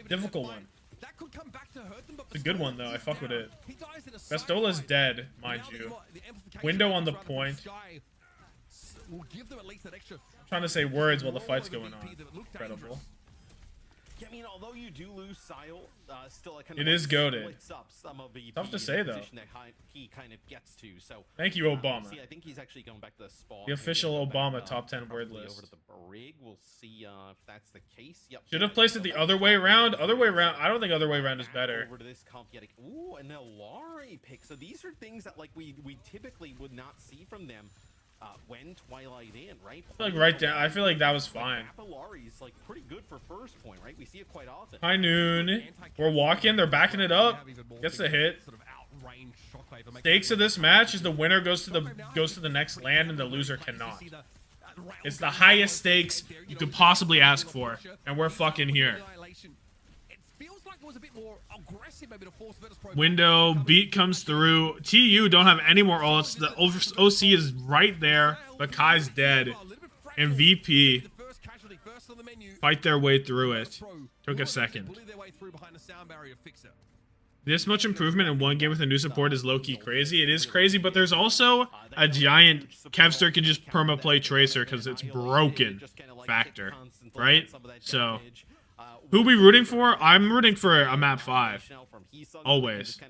Speaker 1: Difficult one. It's a good one though, I fuck with it. Bestola's dead, mind you. Window on the point. I'm trying to say words while the fight's going on. Incredible.
Speaker 3: I mean, although you do lose Sile, still it kind
Speaker 1: it
Speaker 3: of
Speaker 1: is goated.
Speaker 3: splits up some of the
Speaker 1: Tough to say though.
Speaker 3: that he kind of gets to. So
Speaker 1: thank you, Obama.
Speaker 3: I think he's actually going back to the spawn.
Speaker 1: The official Obama top 10 word list.
Speaker 3: Over to the brig. We'll see if that's the case. Yep.
Speaker 1: Should have placed it the other way around. Other way around. I don't think other way around is better.
Speaker 3: Over to this comp yet. Ooh, an Elari pick. So these are things that like we typically would not see from them. When Twilight in, right?
Speaker 1: I feel like right down. I feel like that was fine.
Speaker 3: Apolari's like pretty good for first point, right? We see it quite often.
Speaker 1: High noon. We're walking. They're backing it up. Gets the hit. Stakes of this match is the winner goes to the next land and the loser cannot. It's the highest stakes you could possibly ask for, and we're fucking here. Window, beat comes through. TU don't have any more ults. The OC is right there, but Kai's dead. And VP fight their way through it. Took a second. This much improvement in one game with a new support is low-key crazy. It is crazy, but there's also a giant Kevster can just perma-play Tracer because it's broken factor, right? So... who we rooting for? I'm rooting for a map 5. Always.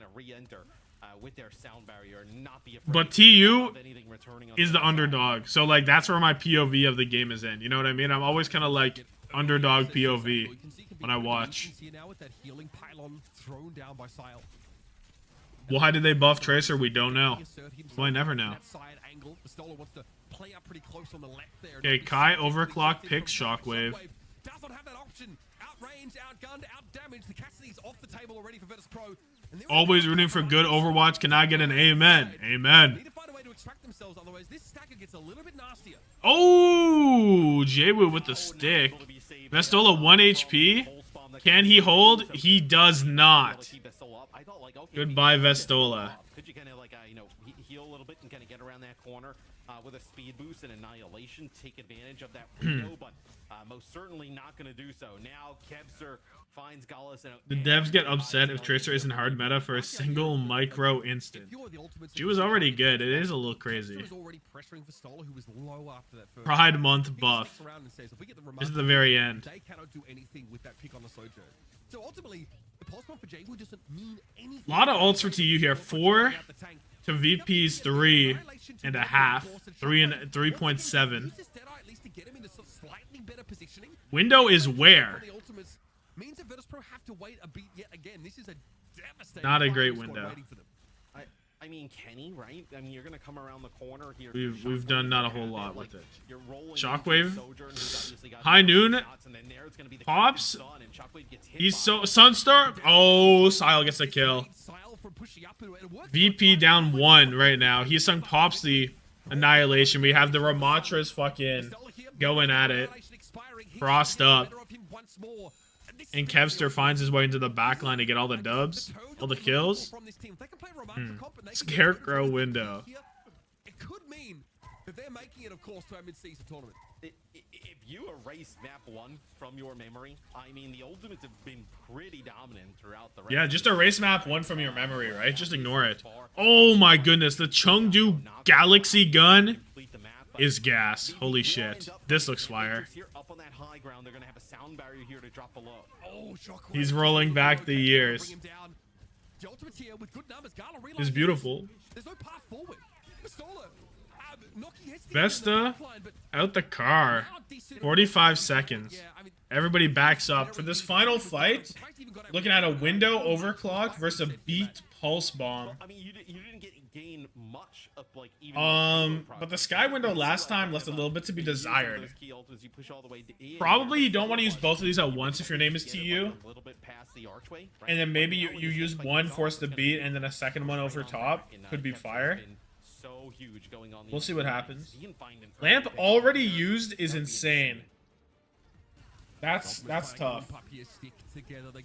Speaker 1: But TU is the underdog. So, like, that's where my POV of the game is in. You know what I mean? I'm always kind of, like, underdog POV when I watch. Why did they buff Tracer? We don't know. Well, I never know. Okay, Kai overclock picks Shockwave. Always rooting for good Overwatch. Can I get an amen? Amen. Oh, JWoo with the stick. Vestola 1 HP. Can he hold? He does not.
Speaker 3: Keep Vestola up. I thought, like, okay,
Speaker 1: Goodbye,
Speaker 3: maybe
Speaker 1: Vestola.
Speaker 3: Could you kind of like heal a little bit and kind of get around that corner with a speed boost and annihilation, take advantage of that window, but most certainly not going to do so. Now Qadsiah finds Gallus.
Speaker 1: The devs get upset if Tracer isn't hard meta for a single micro instant. She was already good. It is a little crazy. Pride Month buff. This is the very end.
Speaker 2: They cannot do anything with that pick on the Sojo. So ultimately, the pulse bomb for Jaegu doesn't mean anything.
Speaker 1: A lot of ults for TU here. 4 to VP's 3.5. 3.7. Window is where?
Speaker 2: Means that Virtus.pro have to wait a beat yet again. This is a devastating.
Speaker 1: Not a great window.
Speaker 3: I mean, Kenny, right? I mean, you're gonna come around the corner here.
Speaker 1: We've done not a whole lot with it. Shockwave,
Speaker 3: Shockwave,
Speaker 1: High Noon, Pops. He's so Sunstar. Oh, Sile gets a kill. VP down 1 right now. He sung Pops the annihilation. We have the Ramatras fucking going at it. Frost up. And Qadsiah finds his way into the backline to get all the dubs, all the kills. Scarecrow window.
Speaker 2: It could mean that they're making it, of course, to our mid-season tournament.
Speaker 3: If you erase map 1 from your memory, I mean, the Ultimates have been pretty dominant throughout the rest.
Speaker 1: Yeah, just erase map 1 from your memory, right? Just ignore it. Oh my goodness, the Chengdu Galaxy gun is gas. Holy shit. This looks fire. He's rolling back the years. It's beautiful. Vesta out the car. 45 seconds. Everybody backs up for this final fight. Looking at a window overclock versus a beat pulse bomb.
Speaker 3: I mean, you didn't gain much of like
Speaker 1: but the sky window last time left a little bit to be desired. Probably you don't want to use both of these at once if your name is TU. And then maybe you use one, force the beat, and then a second one over top. Could be fire. We'll see what happens. Lamp already used is insane. That's tough.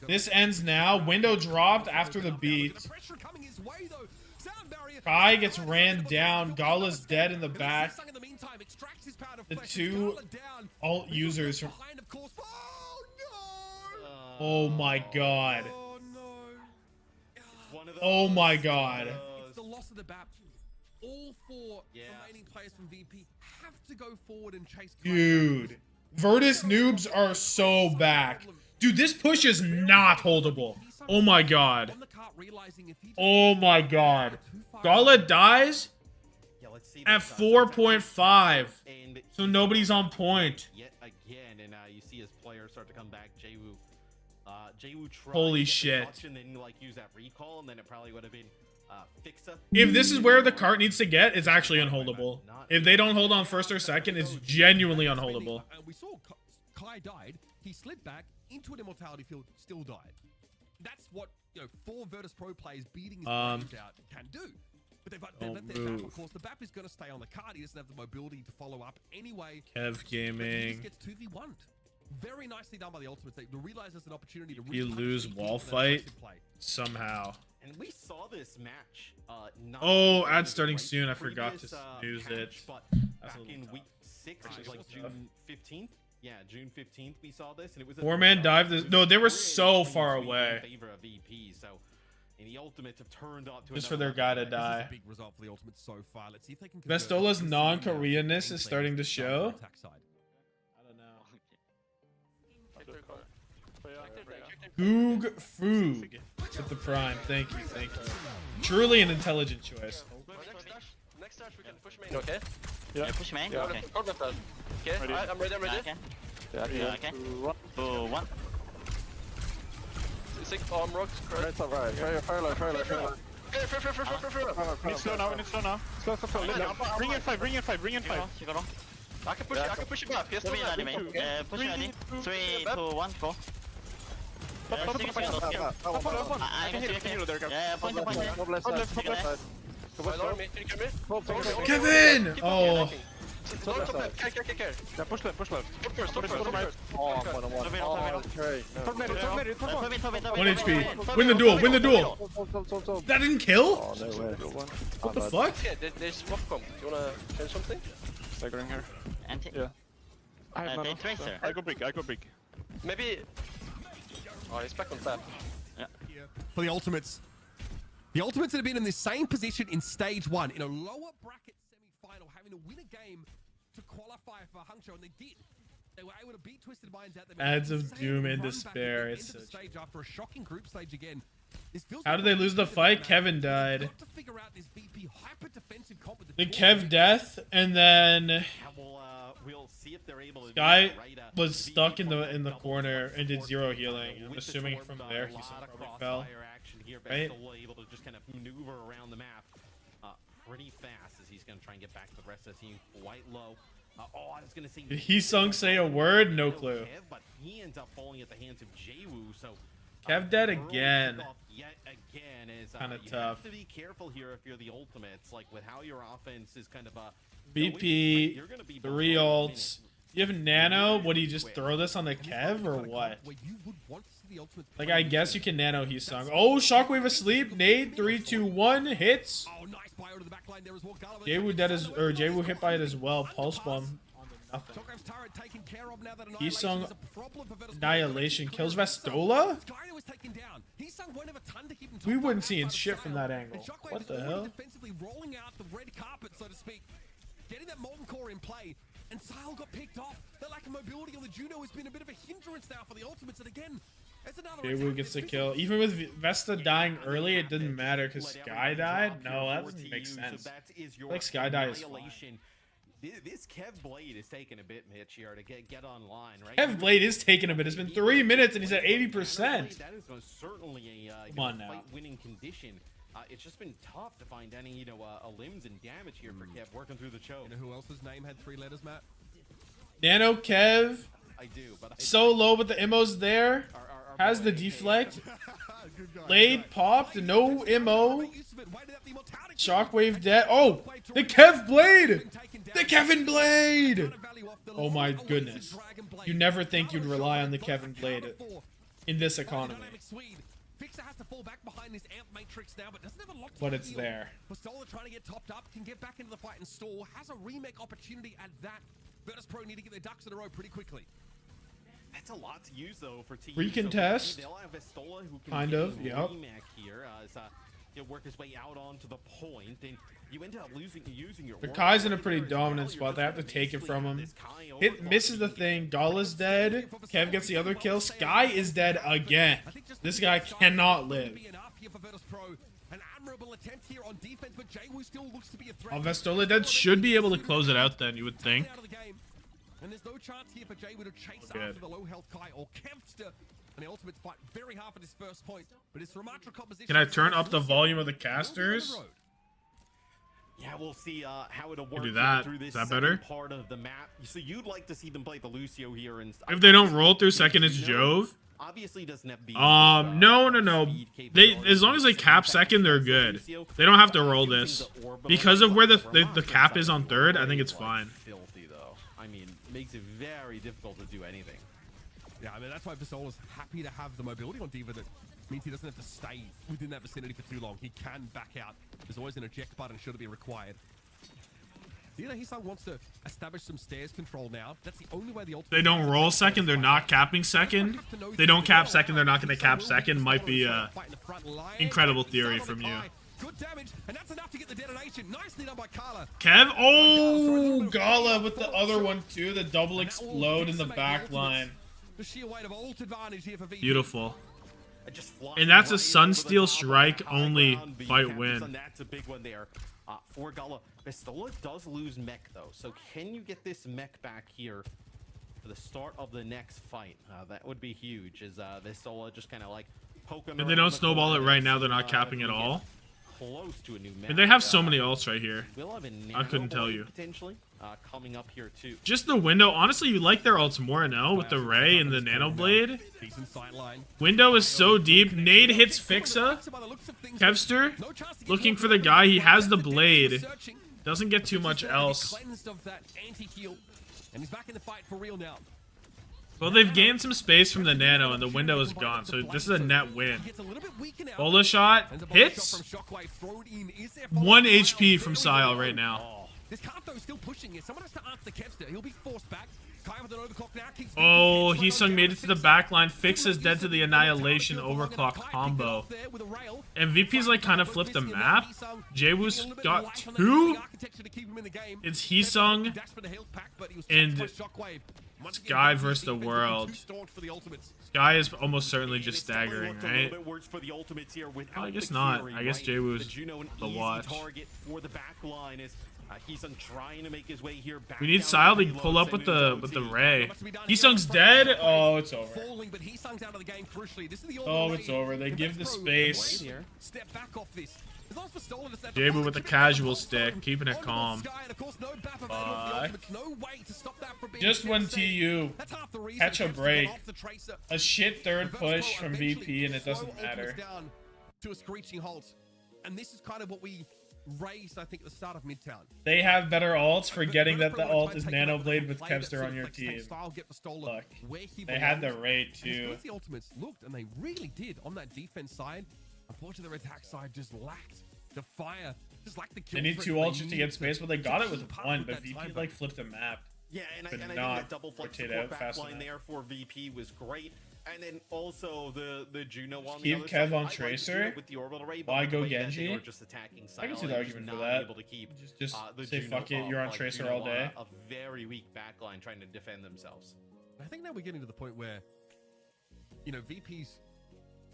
Speaker 1: This ends now. Window dropped after the beat. Kai gets ran down. Gala's dead in the back. The 2 alt users from... Oh my god. Oh my god.
Speaker 2: It's the loss of the BAP. All 4 remaining players from VP have to go forward and chase.
Speaker 1: Dude. Virtus noobs are so back. Dude, this push is not holdable. Oh my god. Oh my god. Gala dies at 4.5. So nobody's on point.
Speaker 3: Yet again, and you see his players start to come back. Jaewoo
Speaker 1: holy shit.
Speaker 3: And then like use that recall, and then it probably would have been Fixa.
Speaker 1: If this is where the cart needs to get, it's actually unholdable. If they don't hold on first or second, it's genuinely unholdable.
Speaker 2: We saw Kai died. He slid back into an immortality field, still died. That's what 4 Virtus.pro players beating his brains out can do. But they've let their BAP, of course. The BAP is going to stay on the card. He doesn't have the mobility to follow up anyway.
Speaker 1: Kev Gaming.
Speaker 2: He just gets 2v1'd. Very nicely done by the Ultimates. They realize there's an opportunity to
Speaker 1: you lose wall fight somehow.
Speaker 3: And we saw this match.
Speaker 1: Oh, ad starting soon. I forgot to use it.
Speaker 3: Back in week 6, like June 15th. Yeah, June 15th we saw this, and it was a
Speaker 1: 4-man dive. No, they were so far away.
Speaker 3: In favor of VP, so and the Ultimates have turned up to
Speaker 1: just for their guy to die.
Speaker 2: Big result for the Ultimates so far. Let's see if they can.
Speaker 1: Vestola's non-Koreanness is starting to show. Goog Foog with the prime. Thank you, thank you. Truly an intelligent choice.
Speaker 4: Next dash we can push main. Okay? Yeah. Push main? Yeah. Okay. Okay, alright, I'm ready, Okay. Yeah, okay. 2, 1. 6 arm rocks, correct? Right, alright. Fire life.
Speaker 5: We need slow now. Slow. Bring in 5.
Speaker 4: You got on. I can push it back. Yes, push ready. 3, 2, 1, go.
Speaker 1: Kevin! Oh.
Speaker 4: Don't top left. Care.
Speaker 5: Yeah, push left.
Speaker 4: Stop first.
Speaker 5: Oh, I'm 1-on-1. Oh, okay.
Speaker 2: Top mid.
Speaker 1: One HP. Win the duel.
Speaker 5: Top.
Speaker 1: That didn't kill?
Speaker 5: Oh, no way.
Speaker 1: What the fuck?
Speaker 4: Okay, there's Mobcom. Do you wanna change something?
Speaker 5: Staggering here.
Speaker 6: Yeah.
Speaker 5: I have
Speaker 6: They
Speaker 5: mana.
Speaker 6: tracer.
Speaker 5: I go big.
Speaker 4: Maybe. Oh, he's back on tap.
Speaker 2: For the Ultimates. The Ultimates that have been in the same position in stage 1, in a lower bracket semi-final, having to win a game to qualify for Hangzhou, and they did. They were able to beat Twisted Minds out.
Speaker 1: Ads of doom and despair.
Speaker 2: It's the stage after a shocking group stage again.
Speaker 1: How did they lose the fight? Kevin died. The Kev death, and then
Speaker 3: We'll see if they're able to
Speaker 1: Guy was stuck in the corner and did 0 healing. I'm assuming from there he probably fell. Right?
Speaker 3: Able to just kind of maneuver around the map pretty fast as he's going to try and get back to the rest of the team quite low. I was going to say.
Speaker 1: Did Heesung say a word? No clue.
Speaker 3: Kev, but he ends up falling at the hands of Jaewoo. So
Speaker 1: Kev dead again.
Speaker 3: Yet again is
Speaker 1: Kind of
Speaker 3: you
Speaker 1: tough.
Speaker 3: have to be careful here if you're the Ultimates, like with how your offense is kind of
Speaker 1: BP,
Speaker 3: you're gonna be
Speaker 1: 3 ults. You have Nano. What do you just throw this on the Kev or what? Like I guess you can Nano Heesung. Oh, Shockwave asleep. Nade 3, 2, 1 hits. Jaewoo dead as or Jaewoo hit by it as well. Pulse bomb. Nothing. Heesung annihilation kills Vestola? We wouldn't see shit from that angle. What the hell?
Speaker 2: Defensively rolling out the red carpet, so to speak. Getting that Molten Core in play, and Sile got picked off. The lack of mobility on the Juno has been a bit of a hindrance now for the Ultimates, and again, there's another
Speaker 1: Jaewoo gets the kill. Even with Vesta dying early, it didn't matter because Sky died? No, that doesn't make sense. Like Sky died is fine.
Speaker 3: This Kev Blade is taking a bit, Mitch, here to get online, right?
Speaker 1: Kev Blade is taking a bit. It's been 3 minutes and he's at 80%.
Speaker 3: That is most certainly a fight-winning condition. It's just been tough to find any, limbs and damage here for Kev working through the choke.
Speaker 2: You know who else's name had 3 letters, Matt?
Speaker 1: Nano Kev.
Speaker 3: I do, but
Speaker 1: So low, but the immo's there. Has the deflect. Blade popped. No immo. Shockwave dead. Oh, the Kev Blade. The Kevin Blade. Oh my goodness. You never think you'd rely on the Kevin Blade in this economy. But it's there.
Speaker 2: Bastola trying to get topped up, can get back into the fight and stall, has a remake opportunity at that. Virtus Pro need to get their ducks in a row pretty quickly.
Speaker 3: That's a lot to use though for TU.
Speaker 1: Recontest.
Speaker 3: They'll have Vestola who can
Speaker 1: Kind of, yep.
Speaker 3: remake here as he'll work his way out onto the point, and you end up using your.
Speaker 1: The Kai's in a pretty dominant spot. They have to take it from him. It misses the thing. Gala's dead. Kev gets the other kill. Sky is dead again. This guy cannot live. Vestola dead should be able to close it out then, you would think.
Speaker 2: And there's no chance here for Jaewoo to chase after the low health Kai or Kevster. And the Ultimates fight very hard for this first point. But it's Ramatra composition.
Speaker 1: Can I turn up the volume of the casters?
Speaker 3: Yeah, we'll see how it'll work
Speaker 1: do that.
Speaker 3: through this
Speaker 1: Is that better?
Speaker 3: part of the map. So you'd like to see them play the Lucio here, and
Speaker 1: If they don't roll through second, it's Jove.
Speaker 3: Obviously doesn't have the
Speaker 1: no. They as long as they cap second, they're good. They don't have to roll this because of where the cap is on third. I think it's fine.
Speaker 3: Filthy though. I mean, makes it very difficult to do anything.
Speaker 2: Yeah, I mean that's why Vestola's happy to have the mobility on Diva. That means he doesn't have to stay within that vicinity for too long. He can back out. There's always an eject button should it be required. Heesung wants to establish some stairs control now. That's the only way the Ultimate.
Speaker 1: They don't roll second. They're not capping second. They don't cap second. They're not going to cap second. Might be a incredible theory from you.
Speaker 2: Good damage, and that's enough to get the detonation. Nicely done by Carla.
Speaker 1: Kev. Oh, Gala with the other one too. The double explode in the back line.
Speaker 2: The sheer weight of ult advantage here for VP.
Speaker 1: Beautiful. And that's a Sunsteel Strike only fight win.
Speaker 3: That's a big one there for Gala. Vestola does lose mech though, so can you get this mech back here for the start of the next fight? That would be huge. As Vestola just kind of like poking.
Speaker 1: If they don't snowball it right now, they're not capping at all.
Speaker 3: Close to a new mech.
Speaker 1: And they have so many ults right here.
Speaker 3: We'll have a
Speaker 1: I couldn't tell you.
Speaker 3: Potentially coming up here too.
Speaker 1: Just the window. Honestly, you like their ults more now with the Ray and the Nano Blade. Window is so deep. Nade hits Fixa. Kevster looking for the guy. He has the blade. Doesn't get too much else.
Speaker 2: Cleansed of that anti-heal, and he's back in the fight for real now.
Speaker 1: Well, they've gained some space from the nano, and the window is gone, so this is a net win. Bola shot hits. 1 HP from Sile right now.
Speaker 2: This Kato still pushing it. Someone has to answer Qadsiah. He'll be forced back. Kai with an overclock now.
Speaker 1: Oh, Heesung made it to the back line, fixes dead to the annihilation overclock combo. And VP's like kind of flipped the map. Jaewoo's got 2. It's Heesung and Sky versus the world. Sky is almost certainly just staggering, right? I guess not. I guess Jaewoo's the watch.
Speaker 3: Heesung trying to make his way here back.
Speaker 1: We need Sile to pull up with the Ray. Heesung's dead. Oh, it's over. Oh, it's over. They give the space. Jaewoo with the casual stick, keeping it calm. Just when TU catch a break, a shit third push from VP, and it doesn't matter.
Speaker 2: To a screeching halt, and this is kind of what we raised, I think, at the start of Midtown.
Speaker 1: They have better ults, forgetting that the ult is Nano Blade with Qadsiah on your team. Look, they had the Ray too.
Speaker 2: The ultimates looked, and they really did on that defense side. Unfortunately, their attack side just lacked the fire, just lacked the kill.
Speaker 1: They need 2 ults just to get space, but they got it with 1. But VP like flipped the map.
Speaker 3: Yeah, and I think that double flex support backline there for VP was great. And then also the Juno on the other
Speaker 1: Kev
Speaker 3: side.
Speaker 1: on Tracer.
Speaker 3: With the orbital ray,
Speaker 1: Why go Genji?
Speaker 3: I
Speaker 1: can see the argument for that. Just say fuck it, you're on Tracer all day.
Speaker 3: A very weak backline trying to defend themselves.
Speaker 2: I think now we're getting to the point where, you know, VP's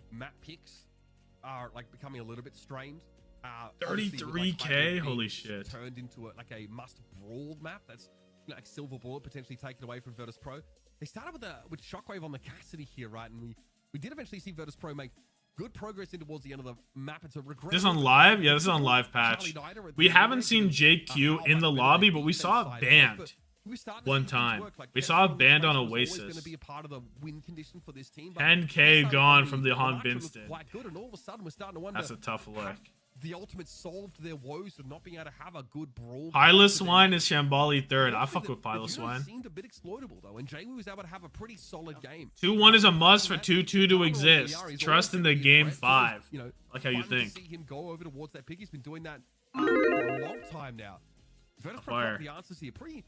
Speaker 2: map picks are like becoming a little bit strained.
Speaker 1: 33K, holy shit!
Speaker 2: Turned into a must brawl map. That's like Silver Bullet potentially taken away from Virtus Pro. They started with Shockwave on the Cassidy here, right? And we did eventually see Virtus Pro make good progress in towards the end of the map. It's a regret.
Speaker 1: This is on live? Yeah, this is on live patch. We haven't seen JQ in the lobby, but we saw it banned one time. We saw it banned on Oasis. 10K gone from the Han Binston. That's a tough look.
Speaker 2: The ultimate solved their woes of not being able to have a good brawl.
Speaker 1: Pilus Wine is Shambali 3rd. I fuck with Pilus Wine.
Speaker 2: Seemed a bit exploitable though, and Jaewoo was able to have a pretty solid game.
Speaker 1: 2-1 is a must for 2-2 to exist. Trust in the game 5. Like how you think.
Speaker 2: See him go over towards that pick. He's been doing that for a long time now. Virtus Pro got the answers here. Bit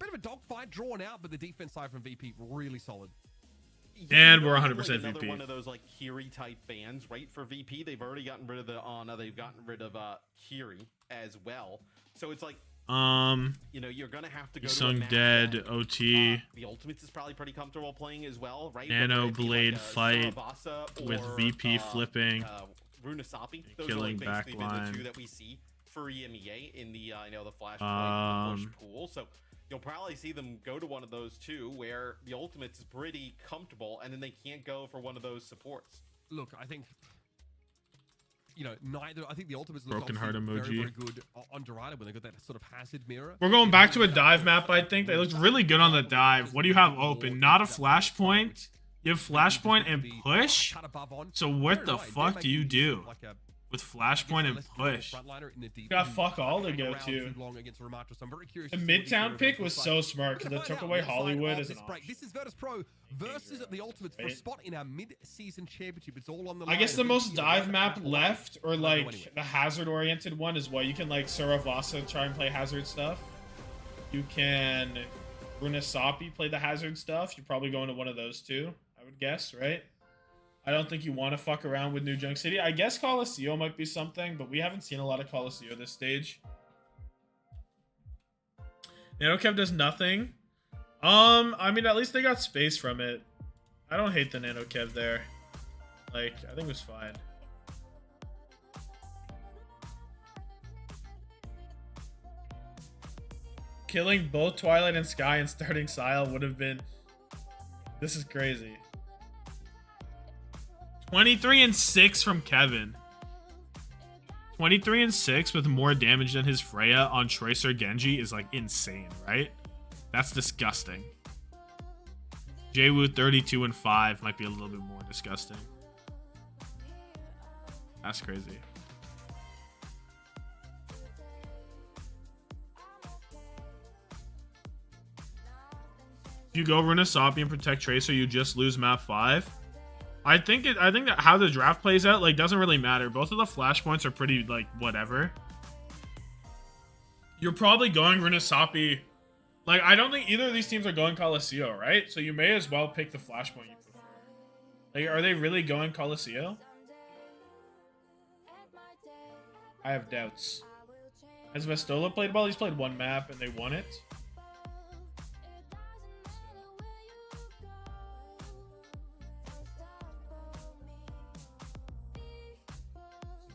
Speaker 2: of a dogfight drawn out, but the defense side from VP really solid.
Speaker 1: And we're 100%
Speaker 3: another
Speaker 1: VP.
Speaker 3: One of those like Kiri type bans, right? For VP, they've already gotten rid of the Ana. They've gotten rid of Kiri as well. So it's like, you know, you're gonna have to go.
Speaker 1: Sung dead. OT.
Speaker 3: The Ultimates is probably pretty comfortable playing as well, right?
Speaker 1: Nano Blade fight with VP flipping.
Speaker 3: Runasapi.
Speaker 1: Killing backline.
Speaker 3: The 2 that we see for EMEA in the the Flashpoint push pool. So you'll probably see them go to one of those 2 where the Ultimates is pretty comfortable, and then they can't go for one of those supports.
Speaker 2: Look, I think, you know, I think the Ultimates look
Speaker 1: Broken heart emoji.
Speaker 2: very, very good on Dorado when they got that sort of hazard mirror.
Speaker 1: We're going back to a dive map, I think. They looked really good on the dive. What do you have open? Not a flashpoint? You have flashpoint and push? So what the fuck do you do with flashpoint and push? You got fuck all to go to. The Midtown pick was so smart because it took away Hollywood as an option.
Speaker 2: This is Virtus Pro versus the Ultimates for a spot in our mid-season championship. It's all on the line.
Speaker 1: I guess the most dive map left, or like the hazard-oriented one, is what you can like Suravasa try and play hazard stuff. You can Runasapi play the hazard stuff. You're probably going to one of those 2, I would guess, right? I don't think you want to fuck around with New Junk City. I guess Qadsiah might be something, but we haven't seen a lot of Qadsiah this stage. NanoKev does nothing. I mean, at least they got space from it. I don't hate the NanoKev there. Like, I think it was fine. Killing both Twilight and Sky and starting Sile would have been... This is crazy. 23-6 from Kevin. 23-6 with more damage than his Freya on Tracer Genji is like insane, right? That's disgusting. Jaewoo 32-5 might be a little bit more disgusting. That's crazy. you go Runasapi and protect Tracer, you just lose map 5. I think that how the draft plays out, like, doesn't really matter. Both of the flashpoints are pretty, like, whatever. You're probably going Runasapi. Like, I don't think either of these teams are going Qadsiah, right? So you may as well pick the flashpoint you prefer. Like, are they really going Qadsiah? I have doubts. Has Vestola played well? He's played one map and they won it.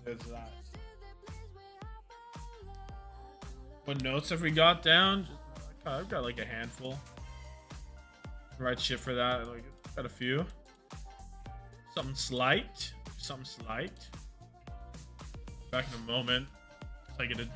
Speaker 1: There's that. What notes have we got down? I've got like a handful. Right shit for that. Like, got a few. Something slight. Something slight. Back in a moment. So I get a.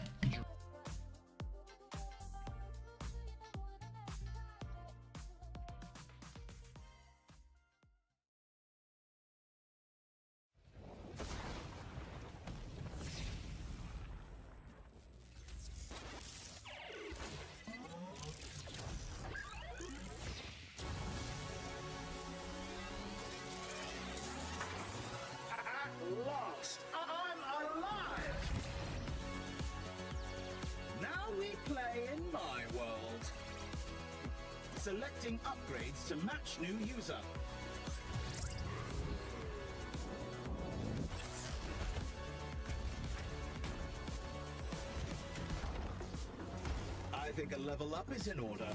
Speaker 6: Lost. I'm alive. Now we play in my world. Selecting upgrades to match new user. I think a level up is in order.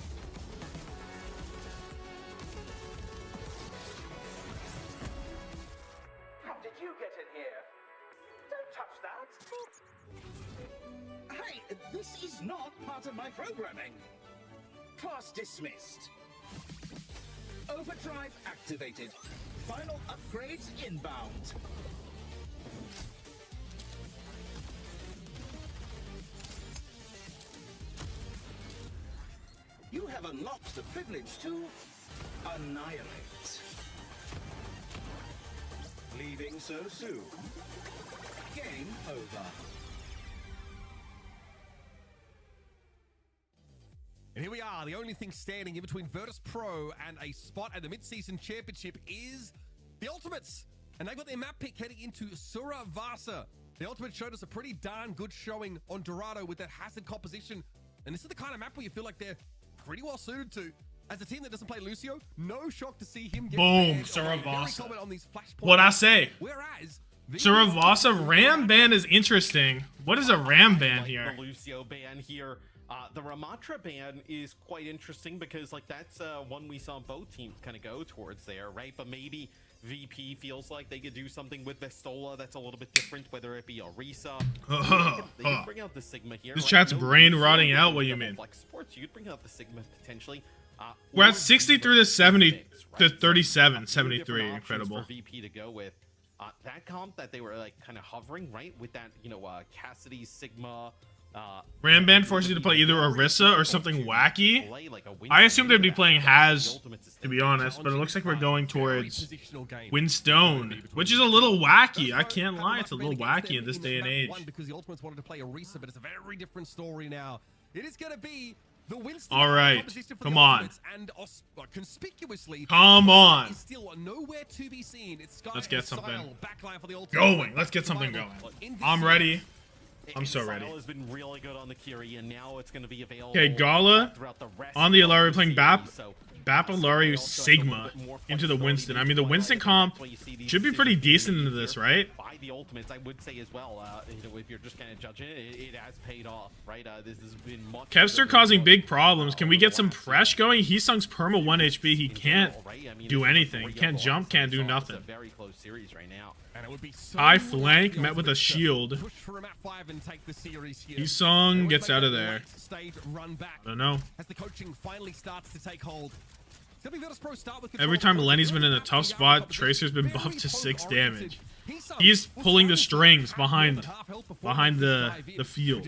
Speaker 6: How did you get in here? Don't touch that. Hey, this is not part of my programming. Class dismissed. Overdrive activated. Final upgrades inbound. You have unlocked the privilege to annihilate. Leaving so soon. Game over.
Speaker 2: And here we are. The only thing standing in between Virtus Pro and a spot at the mid-season championship is the Ultimates. And they've got their map pick heading into Suravasa. The Ultimates showed us a pretty darn good showing on Dorado with that hazard composition. And this is the kind of map where you feel like they're pretty well suited to. As a team that doesn't play Lucio, no shock to see him get
Speaker 1: Boom,
Speaker 2: banned.
Speaker 1: Suravasa.
Speaker 2: On these flashpoint
Speaker 1: What'd I say?
Speaker 2: Whereas
Speaker 1: Suravasa ram ban is interesting. What is a ram ban here?
Speaker 3: The Lucio ban here. The Ramatra ban is quite interesting because, like, that's one we saw both teams kind of go towards there, right? But maybe VP feels like they could do something with Vestola that's a little bit different, whether it be Orisa. They could bring out the Sigma here.
Speaker 1: This
Speaker 3: right?
Speaker 1: chat's
Speaker 3: No
Speaker 1: brain
Speaker 3: Lucio,
Speaker 1: rotting out.
Speaker 3: no
Speaker 1: What do you
Speaker 3: double
Speaker 1: mean?
Speaker 3: Flex Sports. You could bring out the Sigma potentially.
Speaker 1: We're at
Speaker 3: Or
Speaker 1: 63 to 70 to 37, 73. Incredible.
Speaker 3: For VP to go with. That comp that they were like kind of hovering, right, with that, you know, Cassidy, Sigma.
Speaker 1: Ram ban forces you to play either Orisa or something wacky. I assume they'd be playing Haz, to be honest, but it looks like we're going towards Windstone, which is a little wacky. I can't lie, it's a little wacky in this day and age.
Speaker 2: Because the Ultimates wanted to play Orisa, but it's a very different story now. It is going to be the Winston.
Speaker 1: All right, come on.
Speaker 2: And conspicuously,
Speaker 1: come on.
Speaker 2: is still nowhere to be seen. It's
Speaker 1: Let's get something
Speaker 2: going.
Speaker 1: Let's get something going. I'm ready. I'm so ready.
Speaker 3: Has been really good on the Curie, and now it's going to be available.
Speaker 1: Okay, Gala on the Alari playing Bap Alari Sigma into the Winston. I mean, the Winston comp should be pretty decent into this, right?
Speaker 3: By the Ultimates, I would say as well. You know, if you're just kind of judging it, it has paid off, right? This has been much.
Speaker 1: Kevster causing big problems. Can we get some fresh going? Heesung's perma 1 HP. He can't do anything. He can't jump. Can't do nothing.
Speaker 3: It's a very close series right now.
Speaker 1: High flank met with a shield. Heesung gets out of there. I don't know.
Speaker 2: As the coaching finally starts to take hold.
Speaker 1: Every time Lenny's been in a tough spot, Tracer's been buffed to 6 damage. He's pulling the strings behind the field.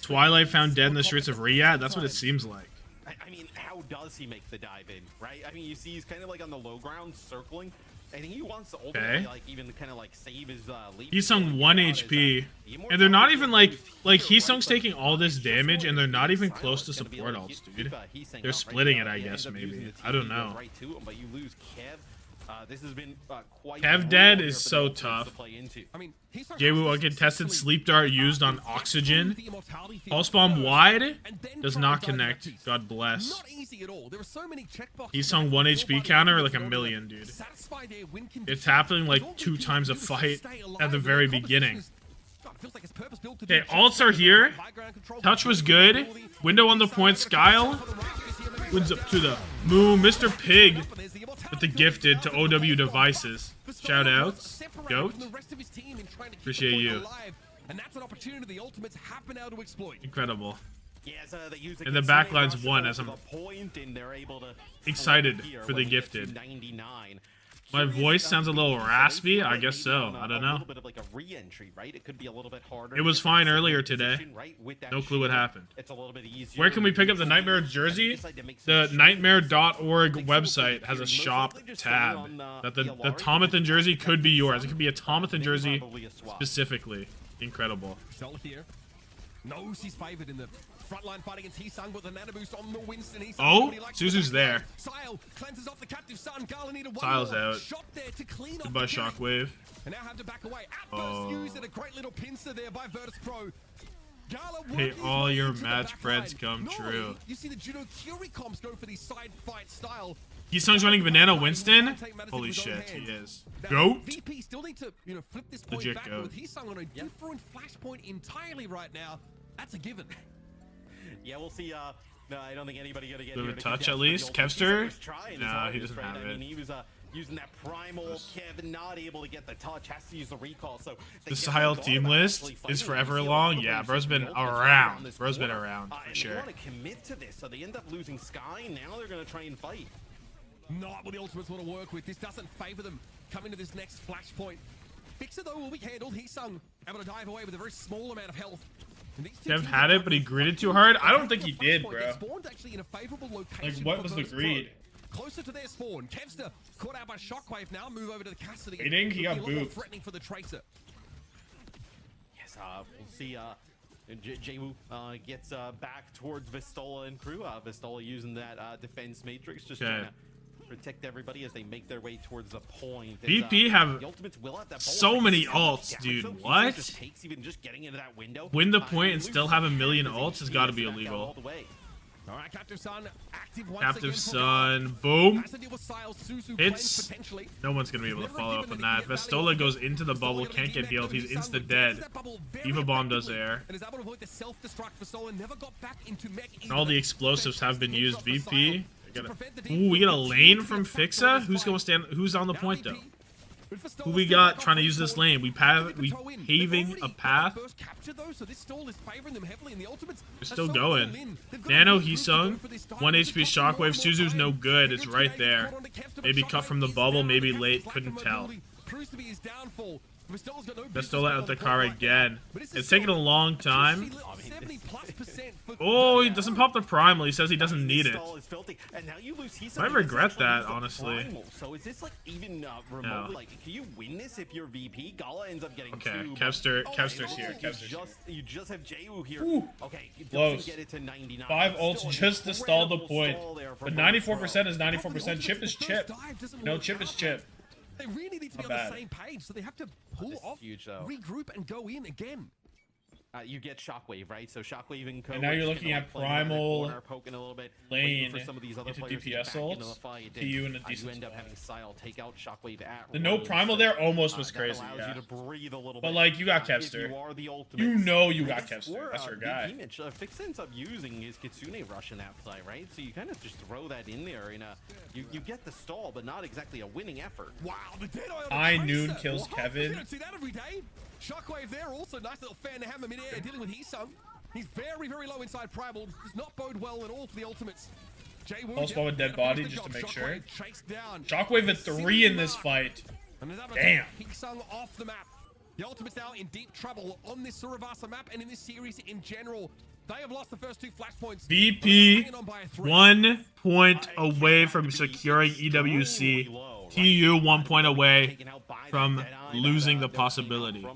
Speaker 1: Twilight found dead in the streets of Riyadh. That's what it seems like.
Speaker 3: I mean, how does he make the dive in, right? I mean, you see he's kind of like on the low ground circling. I think he wants to ultimately like even kind of like save his lead.
Speaker 1: He's on 1 HP, and they're not even like Like, Heesung's taking all this damage, and they're not even close to support ults, dude. They're splitting it, I guess, maybe. I don't know. Kev dead is so tough. Jwoo uncontested sleep dart used on Oxygen. Pulse bomb wide does not connect. God bless. Heesung 1 HP counter like a million, dude. It's happening like 2 times a fight at the very beginning. Okay, ults are here. Touch was good. Window on the point. Skyle wins up to the moon. Mr. Pig with the gifted to OW devices. Shout outs. Goat. Appreciate you. Incredible. And the backline's won as I'm excited for the gifted. My voice sounds a little raspy. I guess so. I don't know. It was fine earlier today. No clue what happened. Where can we pick up the Nightmare jersey? The nightmare.org website has a shop tab. That the Tommathan jersey could be yours. It could be a Tommathan jersey specifically. Incredible.
Speaker 2: Knows he's favored in the frontline fight against Heesung, but the nano boost on the Winston.
Speaker 1: Oh, Suzu's there.
Speaker 2: Sile cleanses off the captive sun. Gala needed one
Speaker 1: Sile's
Speaker 2: more
Speaker 1: out.
Speaker 2: shot there to clean up
Speaker 1: Goodbye,
Speaker 2: the killing.
Speaker 1: Shockwave.
Speaker 2: And now have to back away. Atmos used and a great little pincer there by Virtus Pro. Gala
Speaker 1: Hey,
Speaker 2: working
Speaker 1: all
Speaker 2: his way
Speaker 1: your
Speaker 2: into the
Speaker 1: match
Speaker 2: back
Speaker 1: spreads
Speaker 2: line.
Speaker 1: come
Speaker 2: Normally,
Speaker 1: true.
Speaker 2: You see the Judo Curie comps go for these side fight style.
Speaker 1: Heesung's running Banana Winston. Holy shit, he is. Goat.
Speaker 2: VP still need to, flip this point
Speaker 1: Legit
Speaker 2: back
Speaker 1: goat.
Speaker 2: with Heesung on a different flashpoint entirely right now. That's a given.
Speaker 3: Yeah, we'll see. No, I don't think anybody gonna get
Speaker 1: Bit of
Speaker 3: here
Speaker 1: a
Speaker 3: to
Speaker 1: touch
Speaker 3: contest,
Speaker 1: at
Speaker 3: but
Speaker 1: least.
Speaker 3: the ultimate
Speaker 1: Kevster?
Speaker 3: was trying his
Speaker 1: Nah, he
Speaker 3: hardest,
Speaker 1: doesn't
Speaker 3: right?
Speaker 1: have
Speaker 3: I mean,
Speaker 1: it.
Speaker 3: he was using that primal Kevin, not able to get the touch, has to use the recall. So
Speaker 1: The Sile team list is forever long. Yeah, bro's been around. Bro's been around for
Speaker 3: and
Speaker 1: sure.
Speaker 3: they want to commit to this, so they end up losing Sky. Now they're gonna try and fight.
Speaker 2: Not what the Ultimates want to work with. This doesn't favor them coming to this next flashpoint. Fixer, though, will be handled. Heesung able to dive away with a very small amount of health.
Speaker 1: Kev had it, but he greeted too hard. I don't think he did, bro. Like, what was the greed?
Speaker 2: Closer to their spawn. Kevster caught out by Shockwave now. Move over to the Cassidy.
Speaker 1: He didn't. He got booped.
Speaker 2: Threatening for the Tracer.
Speaker 3: Yes, we'll see. Jwoo gets back towards Vistola and crew. Vistola using that defense matrix, just trying to protect everybody as they make their way towards the point.
Speaker 1: VP have so many ults, dude. What? Win the point and still have a million ults has got to be illegal.
Speaker 2: All right, Captive Sun active once
Speaker 1: Captive
Speaker 2: again
Speaker 1: Sun, boom.
Speaker 2: It's
Speaker 1: No one's gonna be able to follow up on that. Vestola goes into the bubble, can't get healed. He's insta dead. Eva Bomb does air. And all the explosives have been used. VP. Ooh, we get a lane from Fixa. Who's on the point though? Who we got trying to use this lane? We paving a path. We're still going. Nano Heesung, 1 HP Shockwave. Suzu's no good. It's right there. Maybe cut from the bubble, maybe late. Couldn't tell. Vestola out the car again. It's taking a long time. Oh, he doesn't pop the primal. He says he doesn't need it. I regret that, honestly.
Speaker 3: So is this like even remote? Like, can you win this if you're VP? Gala ends up getting
Speaker 1: okay,
Speaker 3: two.
Speaker 1: Kevster's here.
Speaker 3: You just have Jwoo here.
Speaker 1: Ooh.
Speaker 3: Okay,
Speaker 1: Close.
Speaker 3: get it to 99.
Speaker 1: 5 ults just to stall the point. But 94% is 94%. Chip is chip. No, chip is chip.
Speaker 2: They really need to be on the same page, so they have to pull off, regroup, and go in again.
Speaker 3: You get Shockwave, right? So Shockwave and
Speaker 1: now you're looking at Primal,
Speaker 3: poking a little bit,
Speaker 1: Lane,
Speaker 3: for some of these other
Speaker 1: into
Speaker 3: players
Speaker 1: DPS ults, TU and a decent
Speaker 3: you end up having Sile take out Shockwave at
Speaker 1: the no Primal there almost was crazy, yeah. But like, you got Kevster. You know you got Kevster. That's your guy.
Speaker 3: Fix ends up using his Kitsune rush in that play, right? So you kind of just throw that in there, and you get the stall, but not exactly a winning effort.
Speaker 2: Wow, the Deadeye
Speaker 1: I Noon kills Kevin.
Speaker 2: You don't see that every day. Shockwave there, also nice little fan to hammer mid-air, dealing with Heesung. He's very, very low inside Primal. Does not bode well at all for the Ultimates.
Speaker 1: Pulse bomb with dead body just to make sure. Shockwave at 3 in this fight. Damn.
Speaker 2: Heesung off the map. The Ultimates now in deep trouble on this Suravasa map and in this series in general. They have lost the first 2 flashpoints.
Speaker 1: VP 1 point away from securing EWC. TU 1 point away from losing the possibility.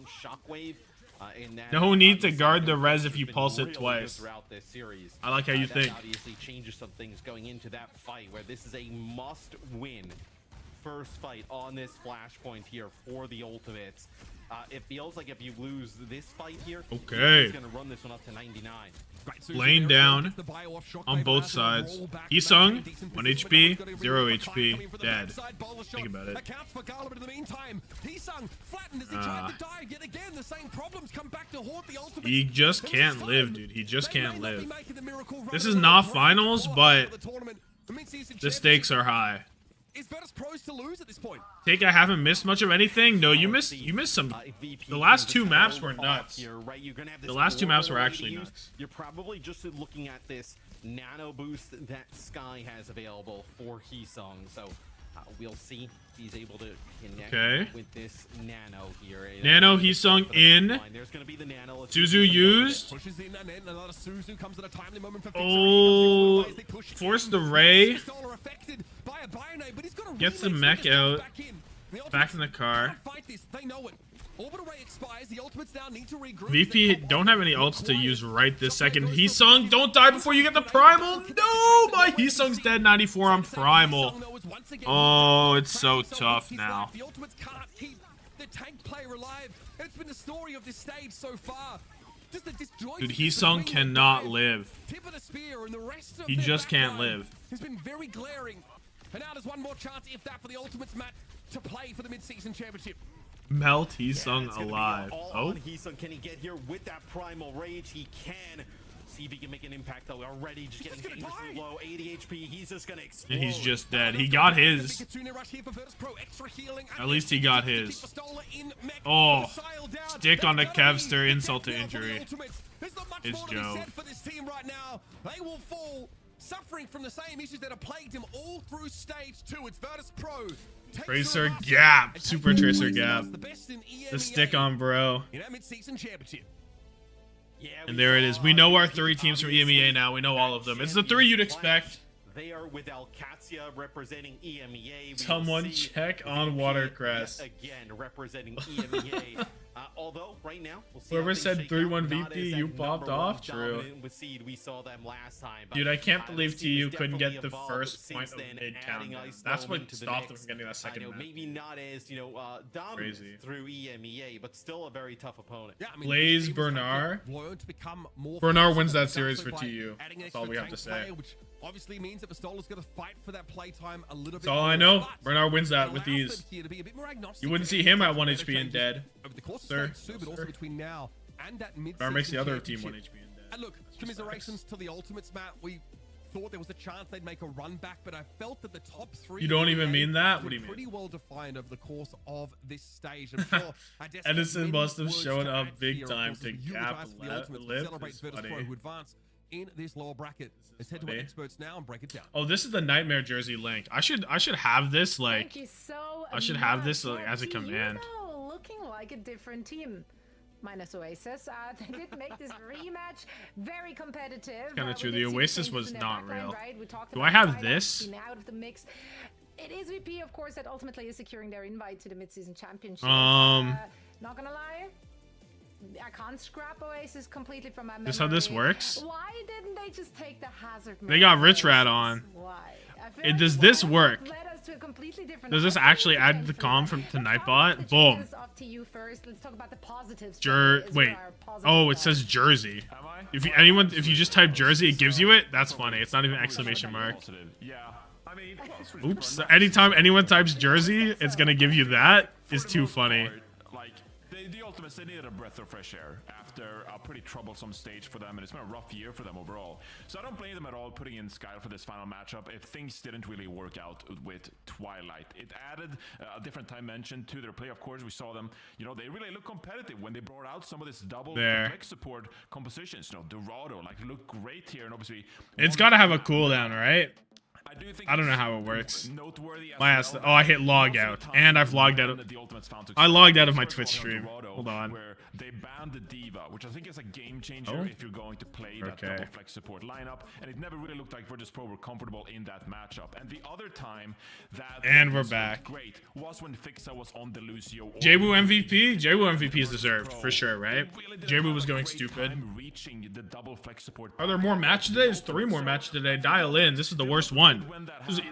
Speaker 3: in that.
Speaker 1: No need to
Speaker 3: Obviously,
Speaker 1: guard the
Speaker 3: Coach
Speaker 1: res if
Speaker 3: has
Speaker 1: you
Speaker 3: been
Speaker 1: pulse it
Speaker 3: really good
Speaker 1: twice.
Speaker 3: throughout this series.
Speaker 1: I like how you
Speaker 3: That
Speaker 1: think.
Speaker 3: obviously changes some things going into that fight, where this is a must-win first fight on this flashpoint here for the Ultimates. It feels like if you lose this fight here,
Speaker 1: Okay.
Speaker 3: he's gonna run this one up to 99.
Speaker 1: Laying down on both sides. Heesung, 1 HP, 0 HP, dead. Think about it. He just can't live, dude. He just can't live. This is not finals, but the stakes are high.
Speaker 2: Is Virtus Pros to lose at this point?
Speaker 1: Take, I haven't missed much of anything. No, you missed some. The last two maps were nuts. The last two maps were actually nuts.
Speaker 3: You're probably just looking at this nano boost that Sky has available for Heesung. So we'll see if he's able to connect with this nano here.
Speaker 1: Nano Heesung in.
Speaker 3: There's going to be the nano.
Speaker 1: Suzu used. Oh, force the ray. Gets the mech out. Back in the car. VP don't have any ults to use right this second. Heesung, don't die before you get the primal. No, my Heesung's dead. 94 on primal. Oh, it's so tough now.
Speaker 2: The Ultimates can't keep the tank player alive. It's been the story of this stage so far.
Speaker 1: Dude, Heesung cannot live. He just can't live.
Speaker 2: It's been very glaring. And now there's one more chance, if that, for the Ultimates, Matt, to play for the mid-season championship.
Speaker 1: Melt Heesung alive. Oh.
Speaker 3: Heesung, can he get here with that primal rage? He can. See if he can make an impact though. Already just getting dangerously low. 80 HP. He's just gonna explode.
Speaker 1: And he's just dead. He got his. At least he got his. Oh, stick on the Kevster, insult to injury. It's Joe.
Speaker 2: They will fall, suffering from the same issues that have plagued him all through stage 2. It's Virtus Pro.
Speaker 1: Tracer gap. Super Tracer gap. The stick on bro.
Speaker 2: In our mid-season championship.
Speaker 1: And there it is. We know our 3 teams from EMEA now. We know all of them. It's the 3 you'd expect.
Speaker 3: They are with Qadsiah representing EMEA.
Speaker 1: Someone check on Watercress.
Speaker 3: Again, representing EMEA. Although right now, we'll see.
Speaker 1: Whoever said 3-1 VP, you popped off. True.
Speaker 3: We saw them last time.
Speaker 1: Dude, I can't believe TU couldn't get the first point of mid countdown. That's what stopped them from getting that second map.
Speaker 3: Maybe not as dominant through EMEA, but still a very tough opponent.
Speaker 2: Yeah, I mean,
Speaker 1: Blaze Bernard. Bernard wins that series for TU. That's all we have to say.
Speaker 2: Which obviously means that Pistola's going to fight for that playtime a little bit.
Speaker 1: That's all I know. Bernard wins that with ease. You wouldn't see him at 1 HP and dead. Sir.
Speaker 2: But also between now and that mid
Speaker 1: Bernard makes the other team 1 HP and dead.
Speaker 2: And look, commiserations to the Ultimates, Matt. We thought there was a chance they'd make a run back, but I felt that the top 3.
Speaker 1: You don't even mean that? What do you mean?
Speaker 2: Pretty well defined over the course of this stage. I'm sure
Speaker 1: Edison must have shown up big time to cap lip. It's funny.
Speaker 2: Who advance in this lower bracket. Let's head to our experts now and break it down.
Speaker 1: Oh, this is the Nightmare jersey link. I should have this like. I should have this like, as a command.
Speaker 7: Looking like a different team. Minus Oasis. They did make this rematch very competitive.
Speaker 1: Kind of true. The Oasis was not real.
Speaker 7: Right?
Speaker 1: Do I have this?
Speaker 7: Out of the mix. It is VP, of course, that ultimately is securing their invite to the mid-season championship. Not gonna lie, I can't scrap Oasis completely from my memory.
Speaker 1: This is how this works?
Speaker 7: Why didn't they just take the hazard?
Speaker 1: They got Rich Rat on.
Speaker 7: Why?
Speaker 1: Does this work? Does this actually add the comm from to Nightbot? Boom. Wait. Oh, it says Jersey. If you just type Jersey, it gives you it. That's funny. It's not even exclamation mark. Oops. Anytime anyone types Jersey, it's gonna give you that. Is too funny.
Speaker 8: The Ultimates, they needed a breath of fresh air after a pretty troublesome stage for them, and it's been a rough year for them overall. So I don't blame them at all putting in Sky for this final matchup if things didn't really work out with Twilight. It added a different dimension to their play. Of course, we saw them, they really look competitive when they brought out some of this double flex support compositions. Dorado, looked great here, and obviously...
Speaker 1: It's got to have a cooldown, right?
Speaker 8: I do think
Speaker 1: I don't know
Speaker 8: it's
Speaker 1: how it works.
Speaker 8: noteworthy as
Speaker 1: My ass.
Speaker 8: well
Speaker 1: Oh, I hit
Speaker 8: that
Speaker 1: log
Speaker 8: most of
Speaker 1: out,
Speaker 8: the time
Speaker 1: and I've logged out.
Speaker 8: that the Ultimates found
Speaker 1: I logged out of
Speaker 8: successful.
Speaker 1: my
Speaker 8: First
Speaker 1: Twitch
Speaker 8: of all,
Speaker 1: stream.
Speaker 8: Dorado,
Speaker 1: Hold on.
Speaker 8: Where they banned the Diva, which I think is a game changer
Speaker 1: Oh.
Speaker 8: if you're going to play that
Speaker 1: Okay.
Speaker 8: double flex support lineup, and it never really looked like Virtus Pro were comfortable in that matchup. And the other time that
Speaker 1: And we're
Speaker 8: was
Speaker 1: back.
Speaker 8: great was when Fixa was on the Lucio.
Speaker 1: JWoo MVP? JWoo MVP is deserved, for sure, right?
Speaker 8: They really didn't
Speaker 1: JWoo
Speaker 8: have
Speaker 1: was
Speaker 8: a
Speaker 1: going
Speaker 8: great
Speaker 1: stupid.
Speaker 8: time reaching the double flex support.
Speaker 1: Are there more matches today? There's 3 more matches today. Dial in. This is the worst one.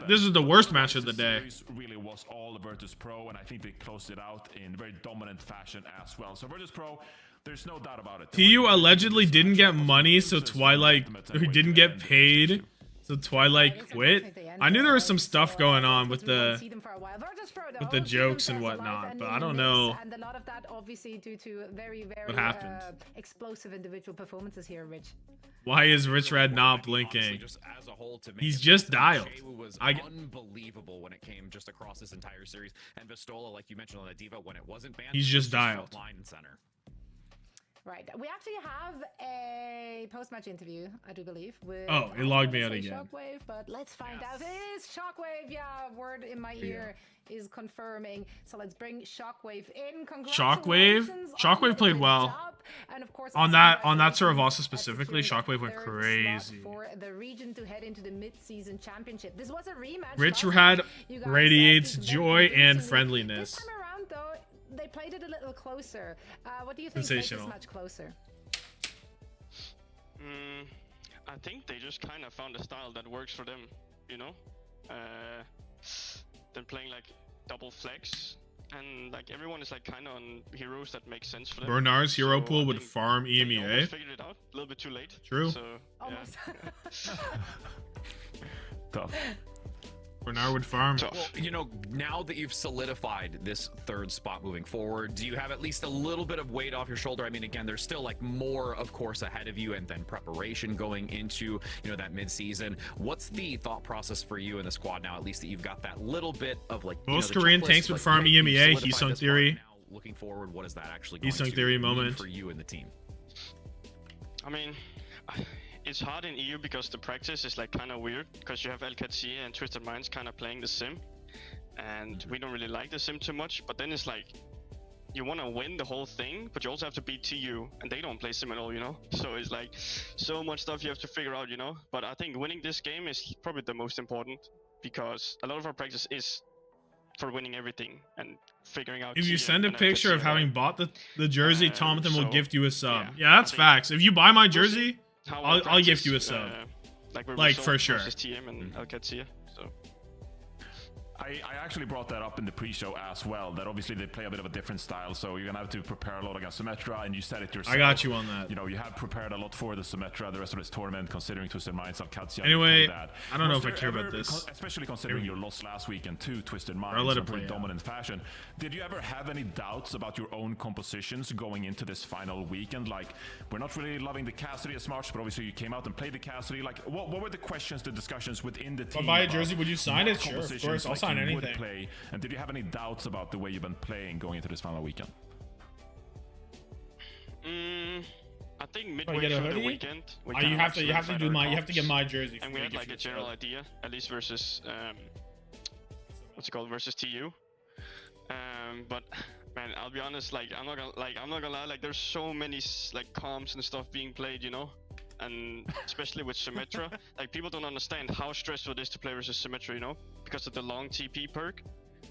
Speaker 1: This is the worst match of the day.
Speaker 8: Really was all Virtus Pro, and I think they closed it out in very dominant fashion as well. So Virtus Pro, there's no doubt about it.
Speaker 1: TU allegedly didn't get money, so Twilight, who didn't get paid, so Twilight quit. I knew there was some stuff going on with the jokes and whatnot, but I don't know
Speaker 7: And a lot of that obviously due to very, very
Speaker 1: what happened.
Speaker 7: explosive individual performances here, Rich.
Speaker 1: Why is Rich Red not blinking?
Speaker 9: Honestly, just as a whole, to
Speaker 1: He's just dialed.
Speaker 9: JWoo was
Speaker 1: I-
Speaker 9: unbelievable when it came just across this entire series, and Vistola, like you mentioned on the Diva, when it wasn't banned,
Speaker 1: He's just
Speaker 9: was
Speaker 1: dialed.
Speaker 9: line and center.
Speaker 7: Right. We actually have a post-match interview, I do believe. With,
Speaker 1: Oh, it logged me
Speaker 7: I
Speaker 1: out
Speaker 7: wanna say
Speaker 1: again.
Speaker 7: Shockwave, but let's find out. It is Shockwave. Yeah, word in my ear is confirming. So let's bring Shockwave in. Congratulations on
Speaker 1: Shockwave
Speaker 7: the
Speaker 1: played well.
Speaker 7: job. And of course,
Speaker 1: On that serve also
Speaker 7: congratulations
Speaker 1: specifically,
Speaker 7: at securing
Speaker 1: Shockwave went
Speaker 7: third
Speaker 1: crazy.
Speaker 7: slot for the region to head into the mid-season championship. This was a rematch.
Speaker 1: Rich
Speaker 7: last
Speaker 1: Red
Speaker 7: time. You guys,
Speaker 1: radiates
Speaker 7: did very
Speaker 1: joy and
Speaker 7: convincingly.
Speaker 1: friendliness.
Speaker 7: This time around, though, they played it a little closer. What do you think makes this
Speaker 1: Sensational.
Speaker 7: much closer?
Speaker 4: I think they just kind of found a style that works for them, you know? They're playing like double flex, and like everyone is like kind of on heroes that make sense for them.
Speaker 1: Bernard's hero
Speaker 4: So
Speaker 1: pool
Speaker 4: I
Speaker 1: would
Speaker 4: think
Speaker 1: farm
Speaker 4: they
Speaker 1: EMEA.
Speaker 4: almost figured it out a little bit too late.
Speaker 1: True.
Speaker 4: So,
Speaker 7: Almost.
Speaker 8: Tough.
Speaker 1: Bernard would farm.
Speaker 4: Tough.
Speaker 9: Well, you know, now that you've solidified this third spot moving forward, do you have at least a little bit of weight off your shoulder? I mean, again, there's still like more, of course, ahead of you, and then preparation going into, you know, that mid-season. What's the thought process for you in the squad now, at least that you've got that little bit of like, you know,
Speaker 1: Most
Speaker 9: the
Speaker 1: Korean
Speaker 9: checklist,
Speaker 1: tanks would
Speaker 9: like,
Speaker 1: farm
Speaker 9: hey, you've
Speaker 1: EMEA,
Speaker 9: solidified
Speaker 1: Heesung
Speaker 9: this spot,
Speaker 1: Theory.
Speaker 9: now looking forward, what is that actually going
Speaker 1: Heesung
Speaker 9: to
Speaker 1: Theory
Speaker 9: mean
Speaker 1: moment.
Speaker 9: for you and the team?
Speaker 4: I mean, it's hard in EU because the practice is like kind of weird, because you have Qadsiah and Twisted Minds kind of playing the sim, and we don't really like the sim too much. But then it's like you want to win the whole thing, but you also have to beat TU, and they don't play sim at all, you know. So it's like so much stuff you have to figure out, you know. But I think winning this game is probably the most important, because a lot of our practice is for winning everything and figuring out.
Speaker 1: If you
Speaker 4: TU
Speaker 1: send a
Speaker 4: and
Speaker 1: picture of
Speaker 4: Qadsiah,
Speaker 1: having
Speaker 4: right?
Speaker 1: bought the jersey, Tommathan will
Speaker 4: so,
Speaker 1: gift you a sub.
Speaker 4: yeah,
Speaker 1: Yeah, that's
Speaker 4: I think
Speaker 1: facts. If you buy my
Speaker 4: we'll see
Speaker 1: jersey,
Speaker 4: how
Speaker 1: I'll
Speaker 4: our
Speaker 1: gift you a
Speaker 4: practice,
Speaker 1: sub.
Speaker 4: Like, we're
Speaker 1: Like,
Speaker 4: so
Speaker 1: for sure.
Speaker 4: versus TM and Qadsiah, so.
Speaker 8: I actually brought that up in the pre-show as well, that obviously they play a bit of a different style, so you're gonna have to prepare a lot against Symmetra, and you said it yourself.
Speaker 1: I got you on that.
Speaker 8: You know, you have prepared a lot for the Symmetra, the rest of this tournament, considering Twisted Minds and Qadsiah.
Speaker 1: Anyway,
Speaker 8: that.
Speaker 1: I don't know
Speaker 8: Was
Speaker 1: if I
Speaker 8: there
Speaker 1: care about
Speaker 8: ever,
Speaker 1: this.
Speaker 8: especially considering your loss last weekend to Twisted
Speaker 1: I'll
Speaker 8: Minds
Speaker 1: let
Speaker 8: in
Speaker 1: it
Speaker 8: pretty
Speaker 1: play out.
Speaker 8: dominant fashion. Did you ever have any doubts about your own compositions going into this final weekend? Like, we're not really loving the Cassidy as much, but obviously you came out and played the Cassidy. Like, what were the questions, the discussions within the team?
Speaker 1: I'll buy a
Speaker 8: about
Speaker 1: jersey, would you sign
Speaker 8: what
Speaker 1: it? Sure, of
Speaker 8: compositions,
Speaker 1: course, I'll sign
Speaker 8: you would
Speaker 1: anything.
Speaker 8: play? And did you have any doubts about the way you've been playing going into this final weekend?
Speaker 4: I think
Speaker 1: Oh,
Speaker 4: midway
Speaker 1: you get a
Speaker 4: through the
Speaker 1: hoodie?
Speaker 4: weekend, we
Speaker 1: You
Speaker 4: kinda
Speaker 1: have to
Speaker 4: solidified
Speaker 1: do
Speaker 4: our
Speaker 1: my, you have to get
Speaker 4: comps,
Speaker 1: my jersey.
Speaker 4: and
Speaker 1: for
Speaker 4: we
Speaker 1: me
Speaker 4: had
Speaker 1: to
Speaker 4: like
Speaker 1: gift
Speaker 4: a
Speaker 1: you
Speaker 4: general
Speaker 1: sub.
Speaker 4: idea, at least versus what's it called, versus TU. But man, I'll be honest, like I'm not gonna lie, like there's so many like comps and stuff being played, you know, and especially with Symmetra, like people don't understand how stressful it is to play versus Symmetra, you know, because of the long TP perk.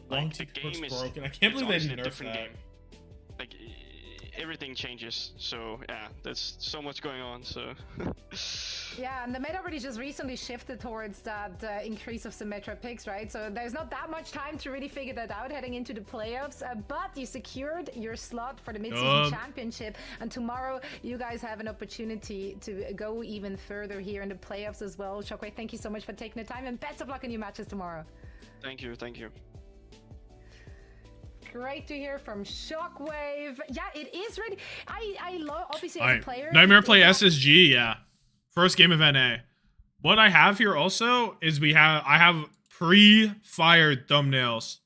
Speaker 1: Long
Speaker 4: Like, the
Speaker 1: TP perk's
Speaker 4: game is
Speaker 1: broken. I can't
Speaker 4: it's
Speaker 1: believe they
Speaker 4: honestly a
Speaker 1: nerfed
Speaker 4: different
Speaker 1: that.
Speaker 4: game. Like everything changes, so yeah, there's so much going on. So
Speaker 7: Yeah, and the meta already just recently shifted towards that increase of Symmetra picks, right? So there's not that much time to really figure that out heading into the playoffs, but you secured your slot for the mid-season championship, and tomorrow you guys have an opportunity to go even further here in the playoffs as well. Shockwave, thank you so much for taking the time, and best of luck in your matches tomorrow.
Speaker 4: thank you.
Speaker 7: Great to hear from Shockwave. Yeah, it is ready. I love, obviously, as
Speaker 1: Alright,
Speaker 7: a player.
Speaker 1: Nightmare play
Speaker 7: it's not-
Speaker 1: SSG, yeah. First game of NA. What I have here also is I have pre-fired thumbnails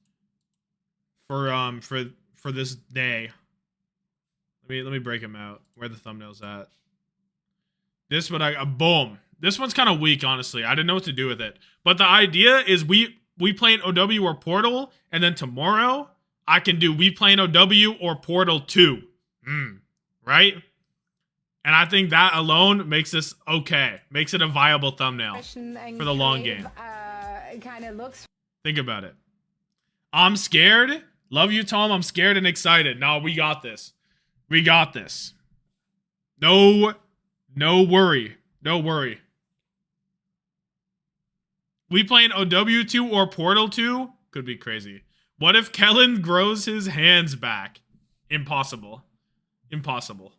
Speaker 1: for this day. Let me break them out. Where are the thumbnails at? This one boom. This one's kind of weak, honestly. I didn't know what to do with it. But the idea is we play in OW or Portal, and then tomorrow I can do we play in OW or Portal 2. Right? And I think that alone makes this okay. Makes it a viable thumbnail for the long game.
Speaker 7: Kind of looks.
Speaker 1: Think about it. I'm scared. Love you, Tom. I'm scared and excited. No, we got this. We got this. No worry. No worry. We playing OW2 or Portal 2? Could be crazy. What if Kellen grows his hands back? Impossible. Impossible.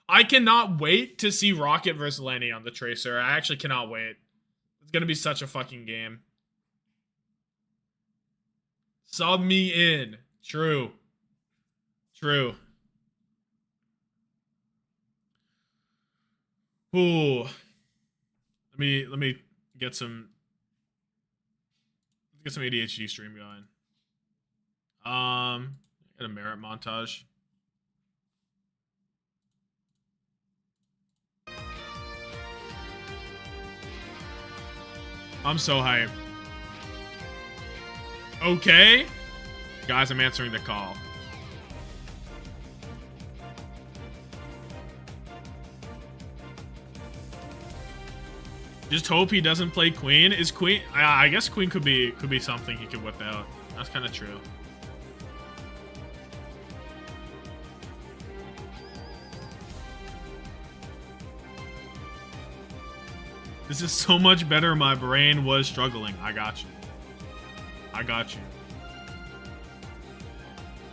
Speaker 1: I cannot wait to see Rocket versus Lenny on the Tracer. I actually cannot wait. It's going to be such a fucking game. Sub me in. True. True. Ooh. Let me get some ADHD stream going. Get a merit montage. I'm so hyped. Okay. Guys, I'm answering the call. Just hope he doesn't play Queen. Is Queen... I guess Queen could be something he could whip out. That's kind of true. This is so much better. My brain was struggling. I got you. I got you.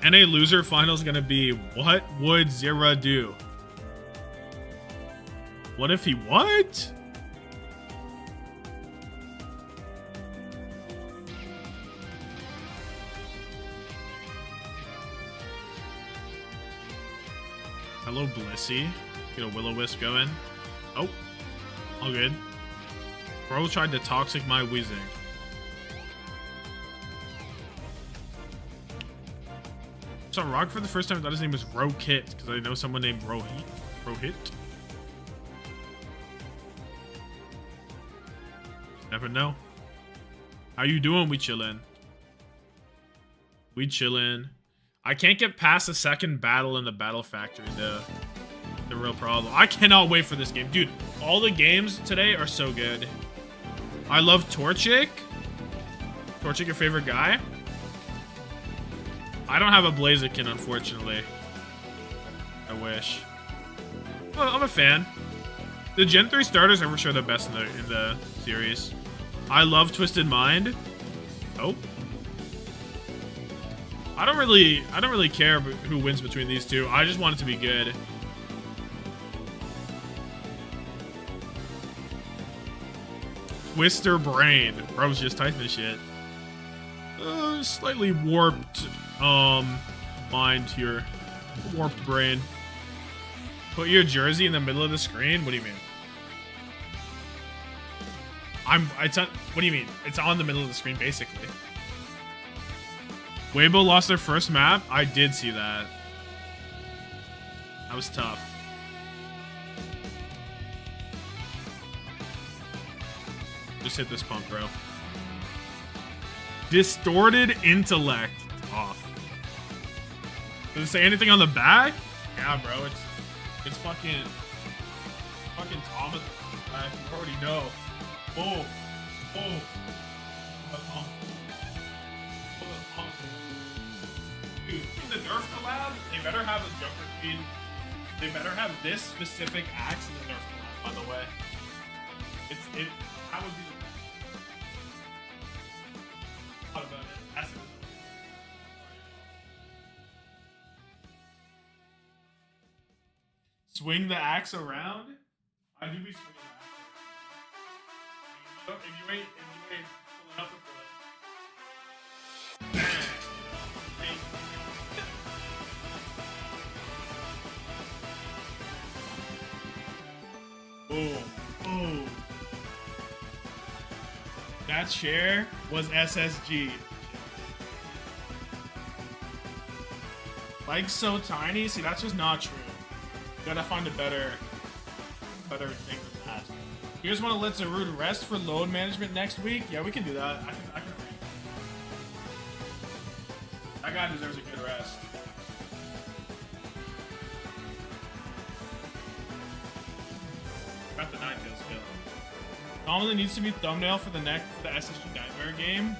Speaker 1: NA loser final is gonna be what would Zira do? What if he what? Hello, Blissey. Get a Will-O-Wisp going. Oh, all good. Bro tried to toxic my Weezing. Saw Rock for the first time. I thought his name was Rokit because I know someone named Rohit. Never know. How you doing? We chillin'. We chillin'. I can't get past the second battle in the Battle Factory, though. The real problem. I cannot wait for this game. Dude, all the games today are so good. I love Torchic. Torchic, your favorite guy? I don't have a Blaziken, unfortunately. I wish. Well, I'm a fan. The Gen 3 starters are for sure the best in the series. I love Twisted Mind. Oh. I don't really care who wins between these two. I just want it to be good. Twister Brain. Bro's just typing this shit. Slightly warped mind here. Warped brain. Put your jersey in the middle of the screen? What do you mean? What do you mean? It's on the middle of the screen, basically. Weibo lost their first map? I did see that. That was tough. Just hit this pump, bro. Distorted intellect off. Does it say anything on the back? Yeah, bro. It's fucking Tommathan. You already know. Boom. Boom. Dude, in the Nerf collab, they better have a Joker feed. They better have this specific axe in the Nerf collab, by the way. That would be thought about it. That's it. Swing the axe around? I do be swinging the axe. If you ain't pulling up with the boom. Boom. That chair was SSG. Like so tiny? See, that's just not true. You gotta find a better better thing than that. You guys want to let Zarude rest for load management next week? Yeah, we can do that. I can. That guy deserves a good rest. Got the 9 kills kill. Tommathan needs to be thumbnail for the SSG Nightmare game.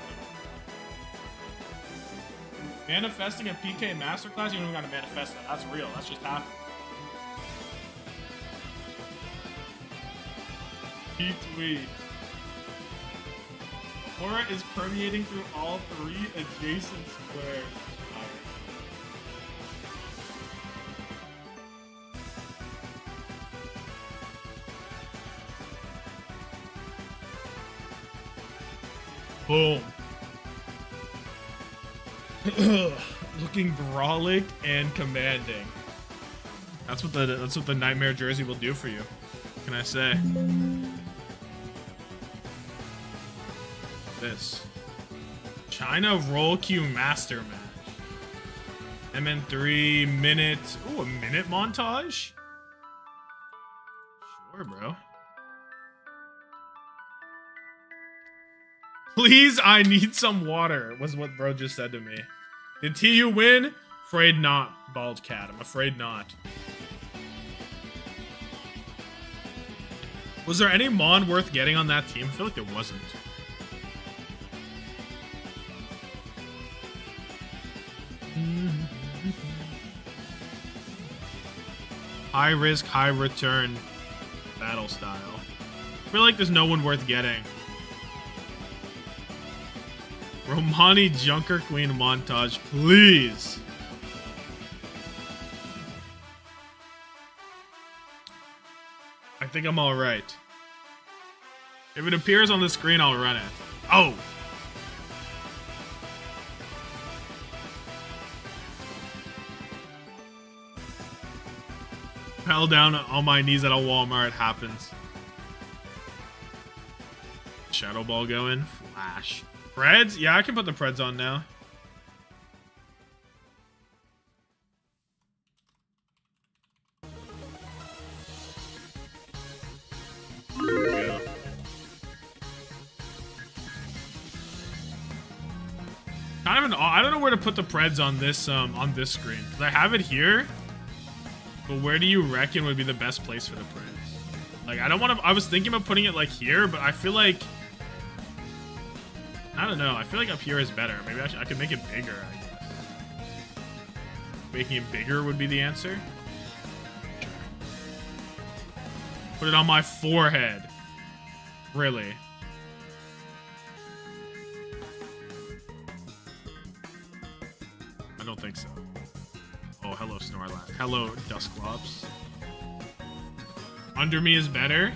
Speaker 1: Manifesting a PK masterclass? You don't even gotta manifest that. That's real. That's just happening. Tweet. Aura is permeating through all 3 adjacent squares. Boom. Looking brawlic and commanding. That's what the Nightmare jersey will do for you. What can I say? This China roll queue master match. MN3 minute. Ooh, a minute montage? Sure, bro. Please, I need some water, was what bro just said to me. Did TU win? Afraid not, Bald Cat. I'm afraid not. Was there any Mon worth getting on that team? I feel like there wasn't. High risk, high return battle style. I feel like there's no one worth getting. Romani Junker Queen montage, please. I think I'm alright. If it appears on the screen, I'll run it. Oh! Fell down on my knees at a Walmart. It happens. Shadow Ball going. Flash. Preds? Yeah, I can put the Preds on now. There we go. Kind of an, I don't know where to put the Preds on this screen. Cause I have it here. But where do you reckon would be the best place for the Preds? Like, I don't want to. I was thinking about putting it like here, but I feel like. I don't know. I feel like up here is better. Maybe I could make it bigger, I guess. Making it bigger would be the answer. Sure. Put it on my forehead. Really? I don't think so. Oh, hello, Snorlax. Hello, Dusclops. Under me is better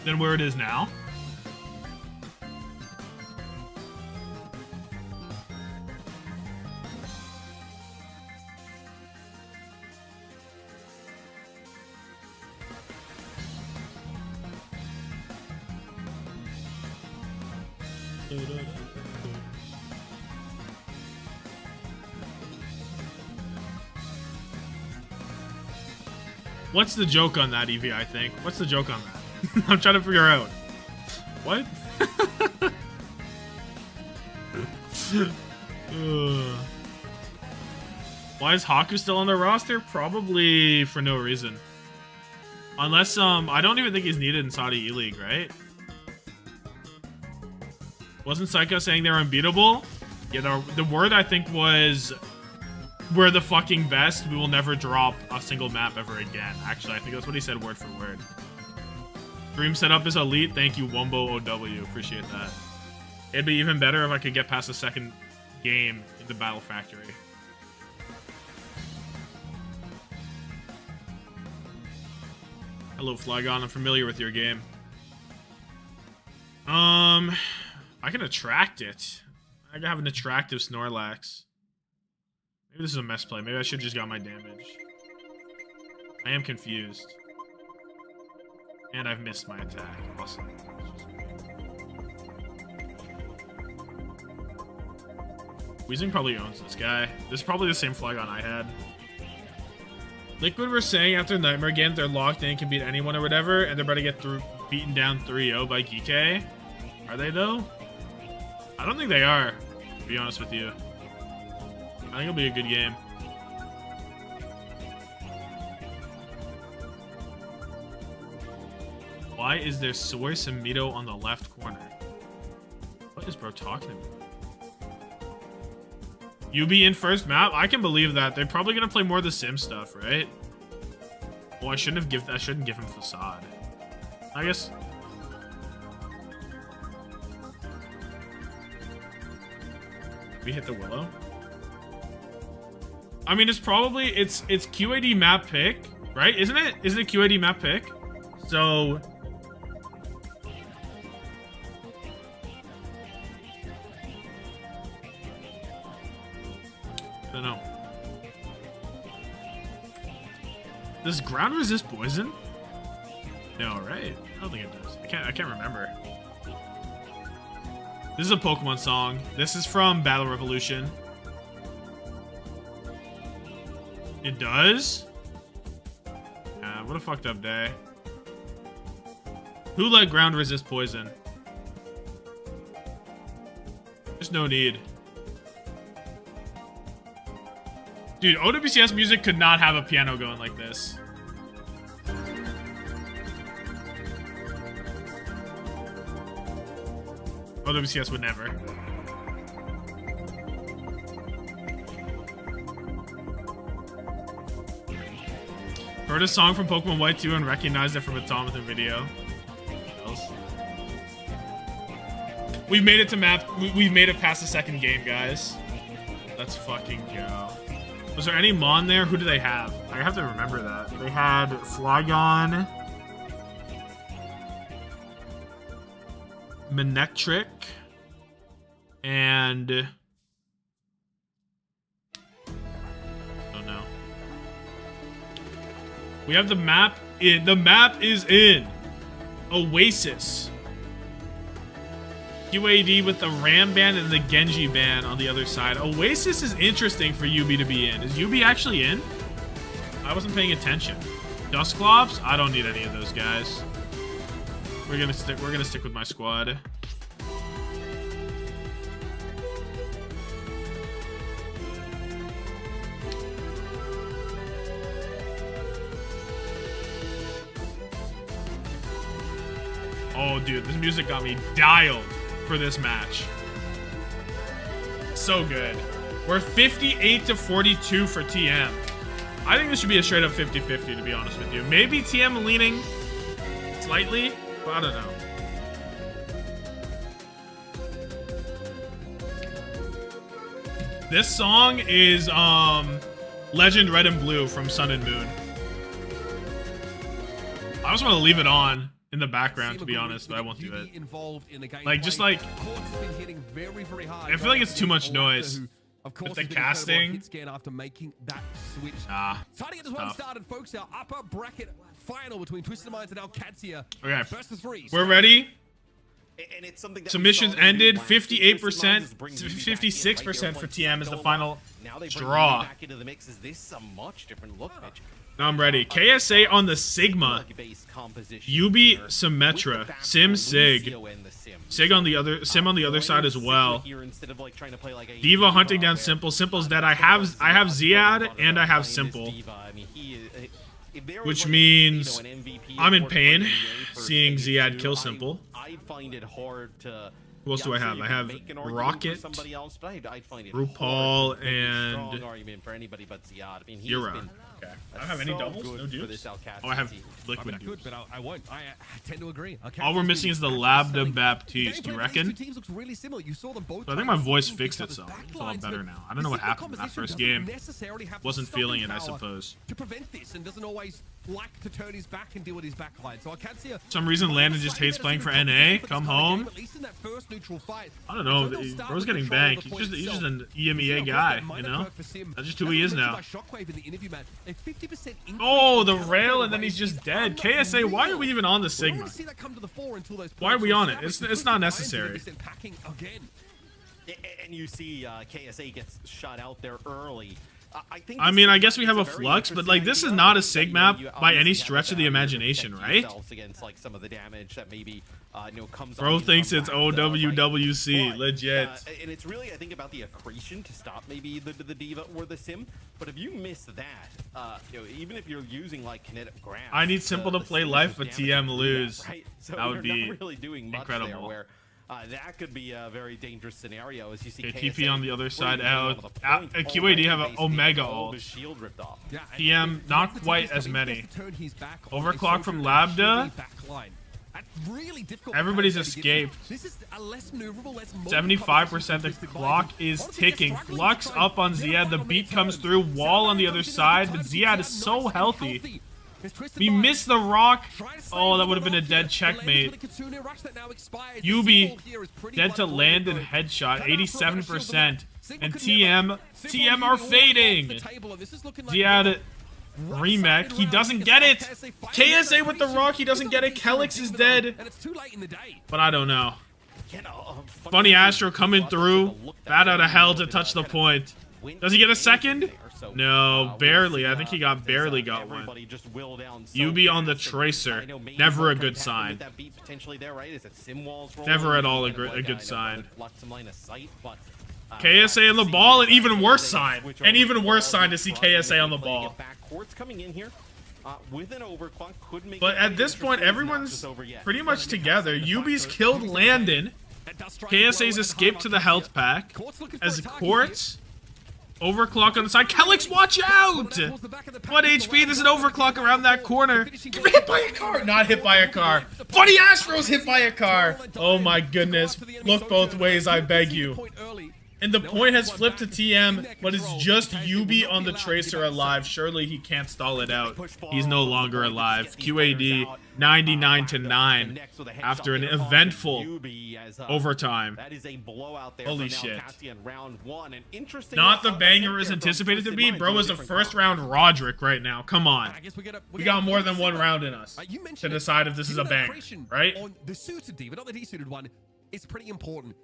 Speaker 1: than where it is now. What's the joke on that, Evie, I think? What's the joke on that? I'm trying to figure out. What? Why is Haku still on the roster? Probably for no reason. Unless, I don't even think he's needed in Saudi E-League, right? Wasn't Psycho saying they're unbeatable? Yeah, the word I think was... We're the fucking best. We will never drop a single map ever again. Actually, I think that's what he said word for word. Dream setup is elite. Thank you, Wumbo OW. Appreciate that. It'd be even better if I could get past the second game in the Battle Factory. Hello, Flygon. I'm familiar with your game. I can attract it. I can have an attractive Snorlax. Maybe this is a mess play. Maybe I should just got my damage. I am confused. And I've missed my attack. Awesome. Weezing probably owns this guy. This is probably the same Flygon I had. Liquid were saying after Nightmare games they're locked in, can beat anyone or whatever, and they're about to get beaten down 3-0 by Geekay. Are they though? I don't think they are, to be honest with you. I think it'll be a good game. Why is there Soy Samito on the left corner? What is bro talking about? UB in first map? I can believe that. They're probably gonna play more of the sim stuff, right? Well, I shouldn't give him facade. I guess. We hit the willow. I mean, it's QAD map pick, right? Isn't it? Isn't it QAD map pick? So. I don't know. Does ground resist poison? No, right? I don't think it does. I can't remember. This is a Pokemon song. This is from Battle Revolution. It does? What a fucked up day. Who let ground resist poison? There's no need. Dude, OWCS music could not have a piano going like this. OWCS would never. Heard a song from Pokemon White 2 and recognized it from a Tommathan video. We've made it to map. We've made it past the second game, guys. Let's fucking go. Was there any Mon there? Who do they have? I have to remember that. They had Flygon, Manectric, and I don't know. We have the map in. The map is in Oasis. QAD with the Ram ban and the Genji ban on the other side. Oasis is interesting for UB to be in. Is UB actually in? I wasn't paying attention. Dusclops? I don't need any of those guys. We're gonna stick with my squad. Oh dude, this music got me dialed for this match. So good. We're 58-42 for TM. I think this should be a straight up 50-50 to be honest with you. Maybe TM leaning slightly, but I don't know. This song is Legend Red and Blue from Sun and Moon. I just want to leave it on in the background to be honest, but I won't do it. Like just like I feel like it's too much noise with the casting.
Speaker 2: After making that switch. Trying to get this one started, folks. Our upper bracket final between Twisted Minds and Qadsiah.
Speaker 1: Okay,
Speaker 2: first of three.
Speaker 1: We're ready.
Speaker 3: And it's something that
Speaker 1: submissions ended. 58%, 56% for TM is the final draw.
Speaker 3: Back into the mix. Is this a much different look, Mitch?
Speaker 1: Now I'm ready. KSA on the Sigma. UB Symmetra. Sim Sig. Sig on the other Sim on the other side as well. Diva hunting down Simple. Simple's dead. I have Ziad and I have Simple. Which means I'm in pain seeing Ziad kill Simple.
Speaker 3: I'd find it hard to.
Speaker 1: Who else do I have? I have Rocket, RuPaul, and Yura. Okay. I don't have any doubles? No dupes? Oh, I have Liquid dupes.
Speaker 2: But I won't. I tend to agree.
Speaker 1: All we're missing is the Labda Baptiste, you reckon?
Speaker 2: But
Speaker 1: I think my voice fixed itself. It's a lot better now. I don't know what happened in that first game. Wasn't feeling it, I suppose.
Speaker 2: To prevent this and doesn't always like to turn his back and deal with his backline. So Qadsiah,
Speaker 1: some reason Landon just hates playing for NA. Come home. I don't know. Bro's getting banked. He's just an EMEA guy, you know? That's just who he is now. Oh, the rail, and then he's just dead. KSA, why are we even on the Sigma? Why are we on it? It's not necessary.
Speaker 3: And you see KSA gets shot out there early.
Speaker 1: I mean, I guess we have a Flux, but like this is not a Sig map by any stretch of the imagination, right?
Speaker 3: Against like some of the damage that maybe comes.
Speaker 1: Bro thinks it's OWCS,
Speaker 3: But,
Speaker 1: legit.
Speaker 3: And it's really, I think, about the accretion to stop maybe the Diva or the Sim. But if you miss that, even if you're using like kinetic grab,
Speaker 1: I need Simple to play life, but TM lose.
Speaker 3: Right? So
Speaker 1: That would
Speaker 3: you're
Speaker 1: be
Speaker 3: not really doing much
Speaker 1: incredible.
Speaker 3: there, where that could be a very dangerous scenario as you see.
Speaker 1: Okay,
Speaker 3: KSA
Speaker 1: TP on the other side
Speaker 3: really
Speaker 1: out.
Speaker 3: on the point,
Speaker 1: QAD have an
Speaker 3: basically
Speaker 1: Omega
Speaker 3: all of his
Speaker 1: ult.
Speaker 3: shield ripped off.
Speaker 2: Yeah, and
Speaker 1: TM,
Speaker 2: if
Speaker 1: not
Speaker 2: the
Speaker 1: quite
Speaker 2: TP's
Speaker 1: as
Speaker 2: coming, he
Speaker 1: many.
Speaker 2: has to turn his back on
Speaker 1: Overclock
Speaker 2: a
Speaker 1: from
Speaker 2: social
Speaker 1: Labda.
Speaker 2: backline. That's really difficult.
Speaker 1: Everybody's
Speaker 2: to get
Speaker 1: escaped.
Speaker 2: in. This is a less maneuverable, less
Speaker 1: 75% the clock is ticking. Flux up on Ziad. The beat comes through. Wall on the other side, but Ziad is so healthy. We missed the rock. Oh, that would have been a dead checkmate. Yubi dead to land and headshot. 87%. And TM are fading. Ziad remake. He doesn't get it. KSA with the rock. He doesn't get it. Kelix is dead. But I don't know. Funny Astro coming through. Bat out of hell to touch the point. Does he get a second? No, barely. I think he barely got one. UB on the Tracer. Never a good sign. Never at all a good sign. KSA on the ball, an even worse sign. An even worse sign to see KSA on the ball. But at this point, everyone's pretty much together. UB's killed Landon. KSA's escaped to the health pack. As Quartz... Overclock on the side. Kelix, watch out! 1 HP. There's an overclock around that corner. Hit by a car. Not hit by a car. Funny Astro's hit by a car. Oh my goodness. Look both ways, I beg you. And the point has flipped to TM, but it's just UB on the Tracer alive. Surely he can't stall it out. He's no longer alive. QAD 99-9 after an eventful overtime. Holy shit. Not the banger is anticipated to be. Bro is a first round Roderick right now. Come on. We got more than one round in us to decide if this is a banger, right?
Speaker 2: The suited Diva, not the desuited one, is pretty important.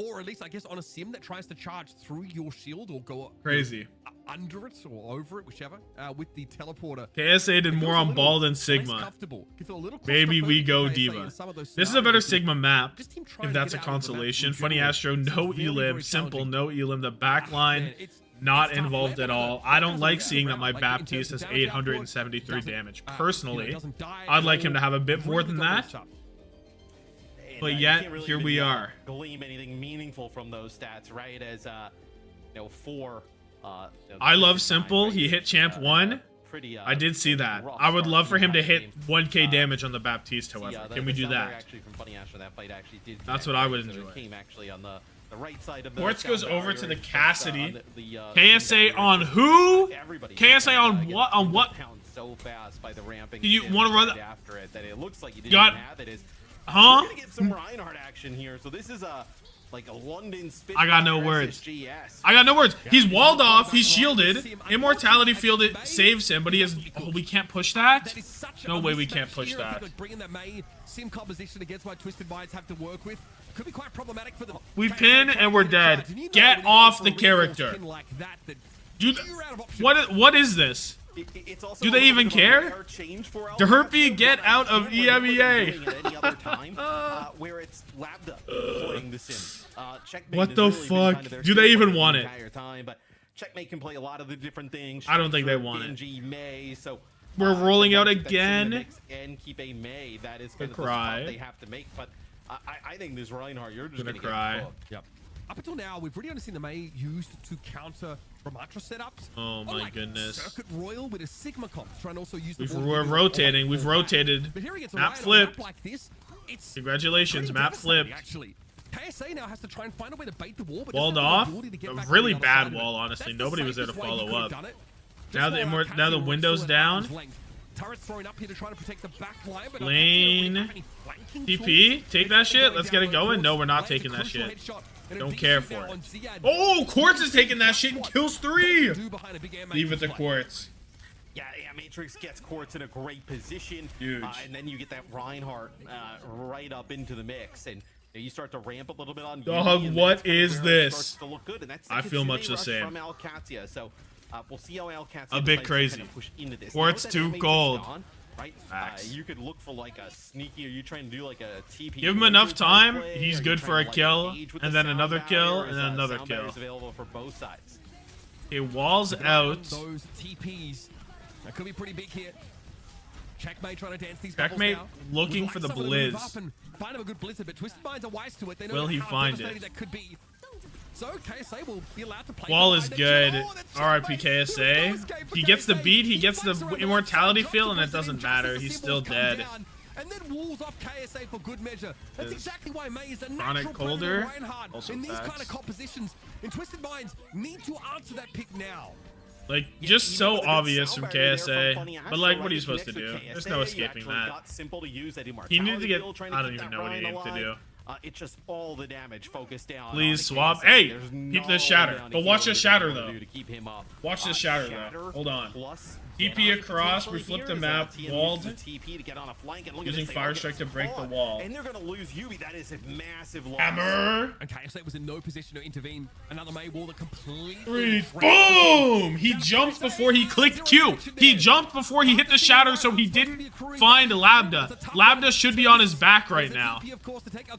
Speaker 2: Or at least, I guess, on a sim that tries to charge through your shield or go
Speaker 1: crazy
Speaker 2: under it or over it, whichever, with the teleporter.
Speaker 1: KSA did more on ball than Sigma. Maybe we go Diva. This is a better Sigma map, if that's a consolation. Funny Astro, no elim. Simple, no elim. The backline, not involved at all. I don't like seeing that my Baptiste has 873 damage. Personally, I'd like him to have a bit more than that. But yet,
Speaker 3: really
Speaker 1: here we are.
Speaker 3: Glean anything meaningful from those stats, right? As
Speaker 1: I love Simple. He hit Champ 1. I did see that. I would love for him to hit 1k damage on the Baptiste, however. Can we do that? That's what I would enjoy. Quartz goes over to the Cassidy. KSA on who? KSA on what? On what? Do you want to run that? Got... Huh?
Speaker 3: We're gonna get some Reinhardt action here. So this is like a London Spitfire.
Speaker 1: I got no words. I got no words. He's walled off. He's shielded. Immortality field it saves him, but he has. Oh, we can't push that. No way we can't push that.
Speaker 2: Bringing that May sim composition against what Twisted Minds have to work with could be quite problematic for them.
Speaker 1: We pin and we're dead. Get off the character. Dude, what is this? Do they even care? Derpy, get out of EMEA. What the fuck? Do they even want it?
Speaker 3: Checkmate can play a lot of the different things.
Speaker 1: I don't think they want it.
Speaker 3: So
Speaker 1: we're rolling out again.
Speaker 3: And keep a May. That is
Speaker 1: kind
Speaker 3: of the spot they have to make. But I think this Reinhardt, you're just gonna
Speaker 1: cry.
Speaker 2: Yep. Up until now, we've really only seen the May used to counter Ramatra setups.
Speaker 1: Oh my goodness.
Speaker 2: Circuit Royal with a Sigma comp, trying to also use
Speaker 1: we're rotating. We've rotated. Map flipped.
Speaker 2: Like this,
Speaker 1: Congratulations, map flipped.
Speaker 2: Actually, KSA now has to try and find a way to bait the wall. But
Speaker 1: walled off. A really bad wall, honestly. Nobody was there to follow up. Now the window's down.
Speaker 2: Turrets thrown up here to try to protect the back line, but
Speaker 1: Lane. TP, take that shit. Let's get it going. No, we're not taking that shit. Don't care for it. Oh, Quartz is taking that shit and kills 3. Leave it to Quartz.
Speaker 3: Yeah, Matrix gets Quartz in a great position.
Speaker 1: Huge.
Speaker 3: And then you get that Reinhardt right up into the mix. And you start to ramp a little bit on.
Speaker 1: Dog, what is this?
Speaker 3: To look good. And that's
Speaker 1: I feel much the same.
Speaker 3: From Qadsiah. So We'll see how Alcatraz
Speaker 1: A bit
Speaker 3: decides to
Speaker 1: crazy.
Speaker 3: kind of push into this.
Speaker 1: Or
Speaker 3: Now
Speaker 1: it's
Speaker 3: that
Speaker 1: too
Speaker 3: MH is
Speaker 1: cold.
Speaker 3: gone, right?
Speaker 1: Facts.
Speaker 3: You could look for like a sneaky. Are you trying to do like a TP?
Speaker 1: Give him enough time,
Speaker 3: play?
Speaker 1: he's
Speaker 3: Are you
Speaker 1: good for
Speaker 3: trying
Speaker 1: a
Speaker 3: to, like,
Speaker 1: kill,
Speaker 3: engage with
Speaker 1: and
Speaker 3: the
Speaker 1: then
Speaker 3: sound
Speaker 1: another kill,
Speaker 3: barriers?
Speaker 1: and then another
Speaker 3: Sound
Speaker 1: kill.
Speaker 3: barriers available for both sides.
Speaker 1: Okay, walls out.
Speaker 2: Those TPs. That could be pretty big here. Checkmate trying to dance these bubbles
Speaker 1: Checkmate
Speaker 2: now.
Speaker 1: looking
Speaker 2: Would
Speaker 1: for
Speaker 2: like
Speaker 1: the
Speaker 2: someone to move
Speaker 1: blizz.
Speaker 2: up and find him a good blizzard, but Twisted Minds are wise to it. They know
Speaker 1: Will he
Speaker 2: how
Speaker 1: find
Speaker 2: devastating
Speaker 1: it?
Speaker 2: that could be. So KSA will be allowed to play.
Speaker 1: Wall
Speaker 2: behind
Speaker 1: is
Speaker 2: the
Speaker 1: good.
Speaker 2: oh, that's
Speaker 1: R.I.P.
Speaker 2: Checkmate. Here
Speaker 1: KSA.
Speaker 2: we go, escape for
Speaker 1: He gets the
Speaker 2: KSA.
Speaker 1: beat, he gets the
Speaker 2: flanks around
Speaker 1: immortality
Speaker 2: backside,
Speaker 1: feel, and it
Speaker 2: drops the
Speaker 1: doesn't
Speaker 2: blitz in
Speaker 1: matter.
Speaker 2: just as
Speaker 1: He's
Speaker 2: the
Speaker 1: still
Speaker 2: symbols come
Speaker 1: dead.
Speaker 2: down, and then walls off KSA for good measure. That's
Speaker 1: Is
Speaker 2: exactly why May is a
Speaker 1: Chronic
Speaker 2: natural
Speaker 1: Colder,
Speaker 2: predator Reinhardt.
Speaker 1: also
Speaker 2: In these
Speaker 1: facts.
Speaker 2: kind of compositions, in Twisted Minds, need to answer that pick now.
Speaker 1: Like,
Speaker 3: Yeah,
Speaker 1: just
Speaker 3: even
Speaker 1: so
Speaker 3: with a good
Speaker 1: obvious
Speaker 3: sound
Speaker 1: from
Speaker 3: barrier there
Speaker 1: KSA.
Speaker 3: Funny
Speaker 1: But,
Speaker 3: Astro,
Speaker 1: like,
Speaker 3: right?
Speaker 1: what are you
Speaker 3: He
Speaker 1: supposed to
Speaker 3: connects
Speaker 1: do?
Speaker 3: with
Speaker 1: There's
Speaker 3: KSA,
Speaker 1: no
Speaker 3: you
Speaker 1: escaping
Speaker 3: actually
Speaker 1: that.
Speaker 3: got Simple to use that
Speaker 1: He needed to
Speaker 3: immortality
Speaker 1: get.
Speaker 3: build, trying to
Speaker 1: I don't
Speaker 3: keep
Speaker 1: even
Speaker 3: that
Speaker 1: know what he
Speaker 3: Ryan
Speaker 1: needed to do.
Speaker 3: alive. It's just all the damage focused down.
Speaker 1: Please
Speaker 3: on
Speaker 1: swap.
Speaker 3: KSA.
Speaker 1: Hey,
Speaker 3: There's
Speaker 1: keep
Speaker 3: no
Speaker 1: the shatter.
Speaker 3: down
Speaker 1: But
Speaker 3: to
Speaker 1: watch
Speaker 3: heal
Speaker 1: the
Speaker 3: that
Speaker 1: shatter,
Speaker 3: you can
Speaker 1: though.
Speaker 3: do to keep him up.
Speaker 1: Watch the shatter, though. Hold on.
Speaker 3: Plus
Speaker 1: TP
Speaker 3: Dead
Speaker 1: across,
Speaker 3: potentially
Speaker 1: we flip
Speaker 3: here
Speaker 1: the
Speaker 3: is,
Speaker 1: map,
Speaker 3: TM
Speaker 1: walled.
Speaker 3: uses the TP to get on a flank, and look
Speaker 1: Using
Speaker 3: at this, they
Speaker 1: Fire
Speaker 3: are
Speaker 1: Strike
Speaker 3: getting
Speaker 1: to break the
Speaker 3: spawned,
Speaker 1: wall.
Speaker 3: and they're gonna lose Yubi. That is a massive loss.
Speaker 1: Hammer.
Speaker 2: And KSA was in no position to intervene. Another May wall that completely...
Speaker 1: Three. Boom! He jumped before he clicked Q. He jumped before he hit the shatter, so he didn't find Lambda. Lambda should be on his back right now.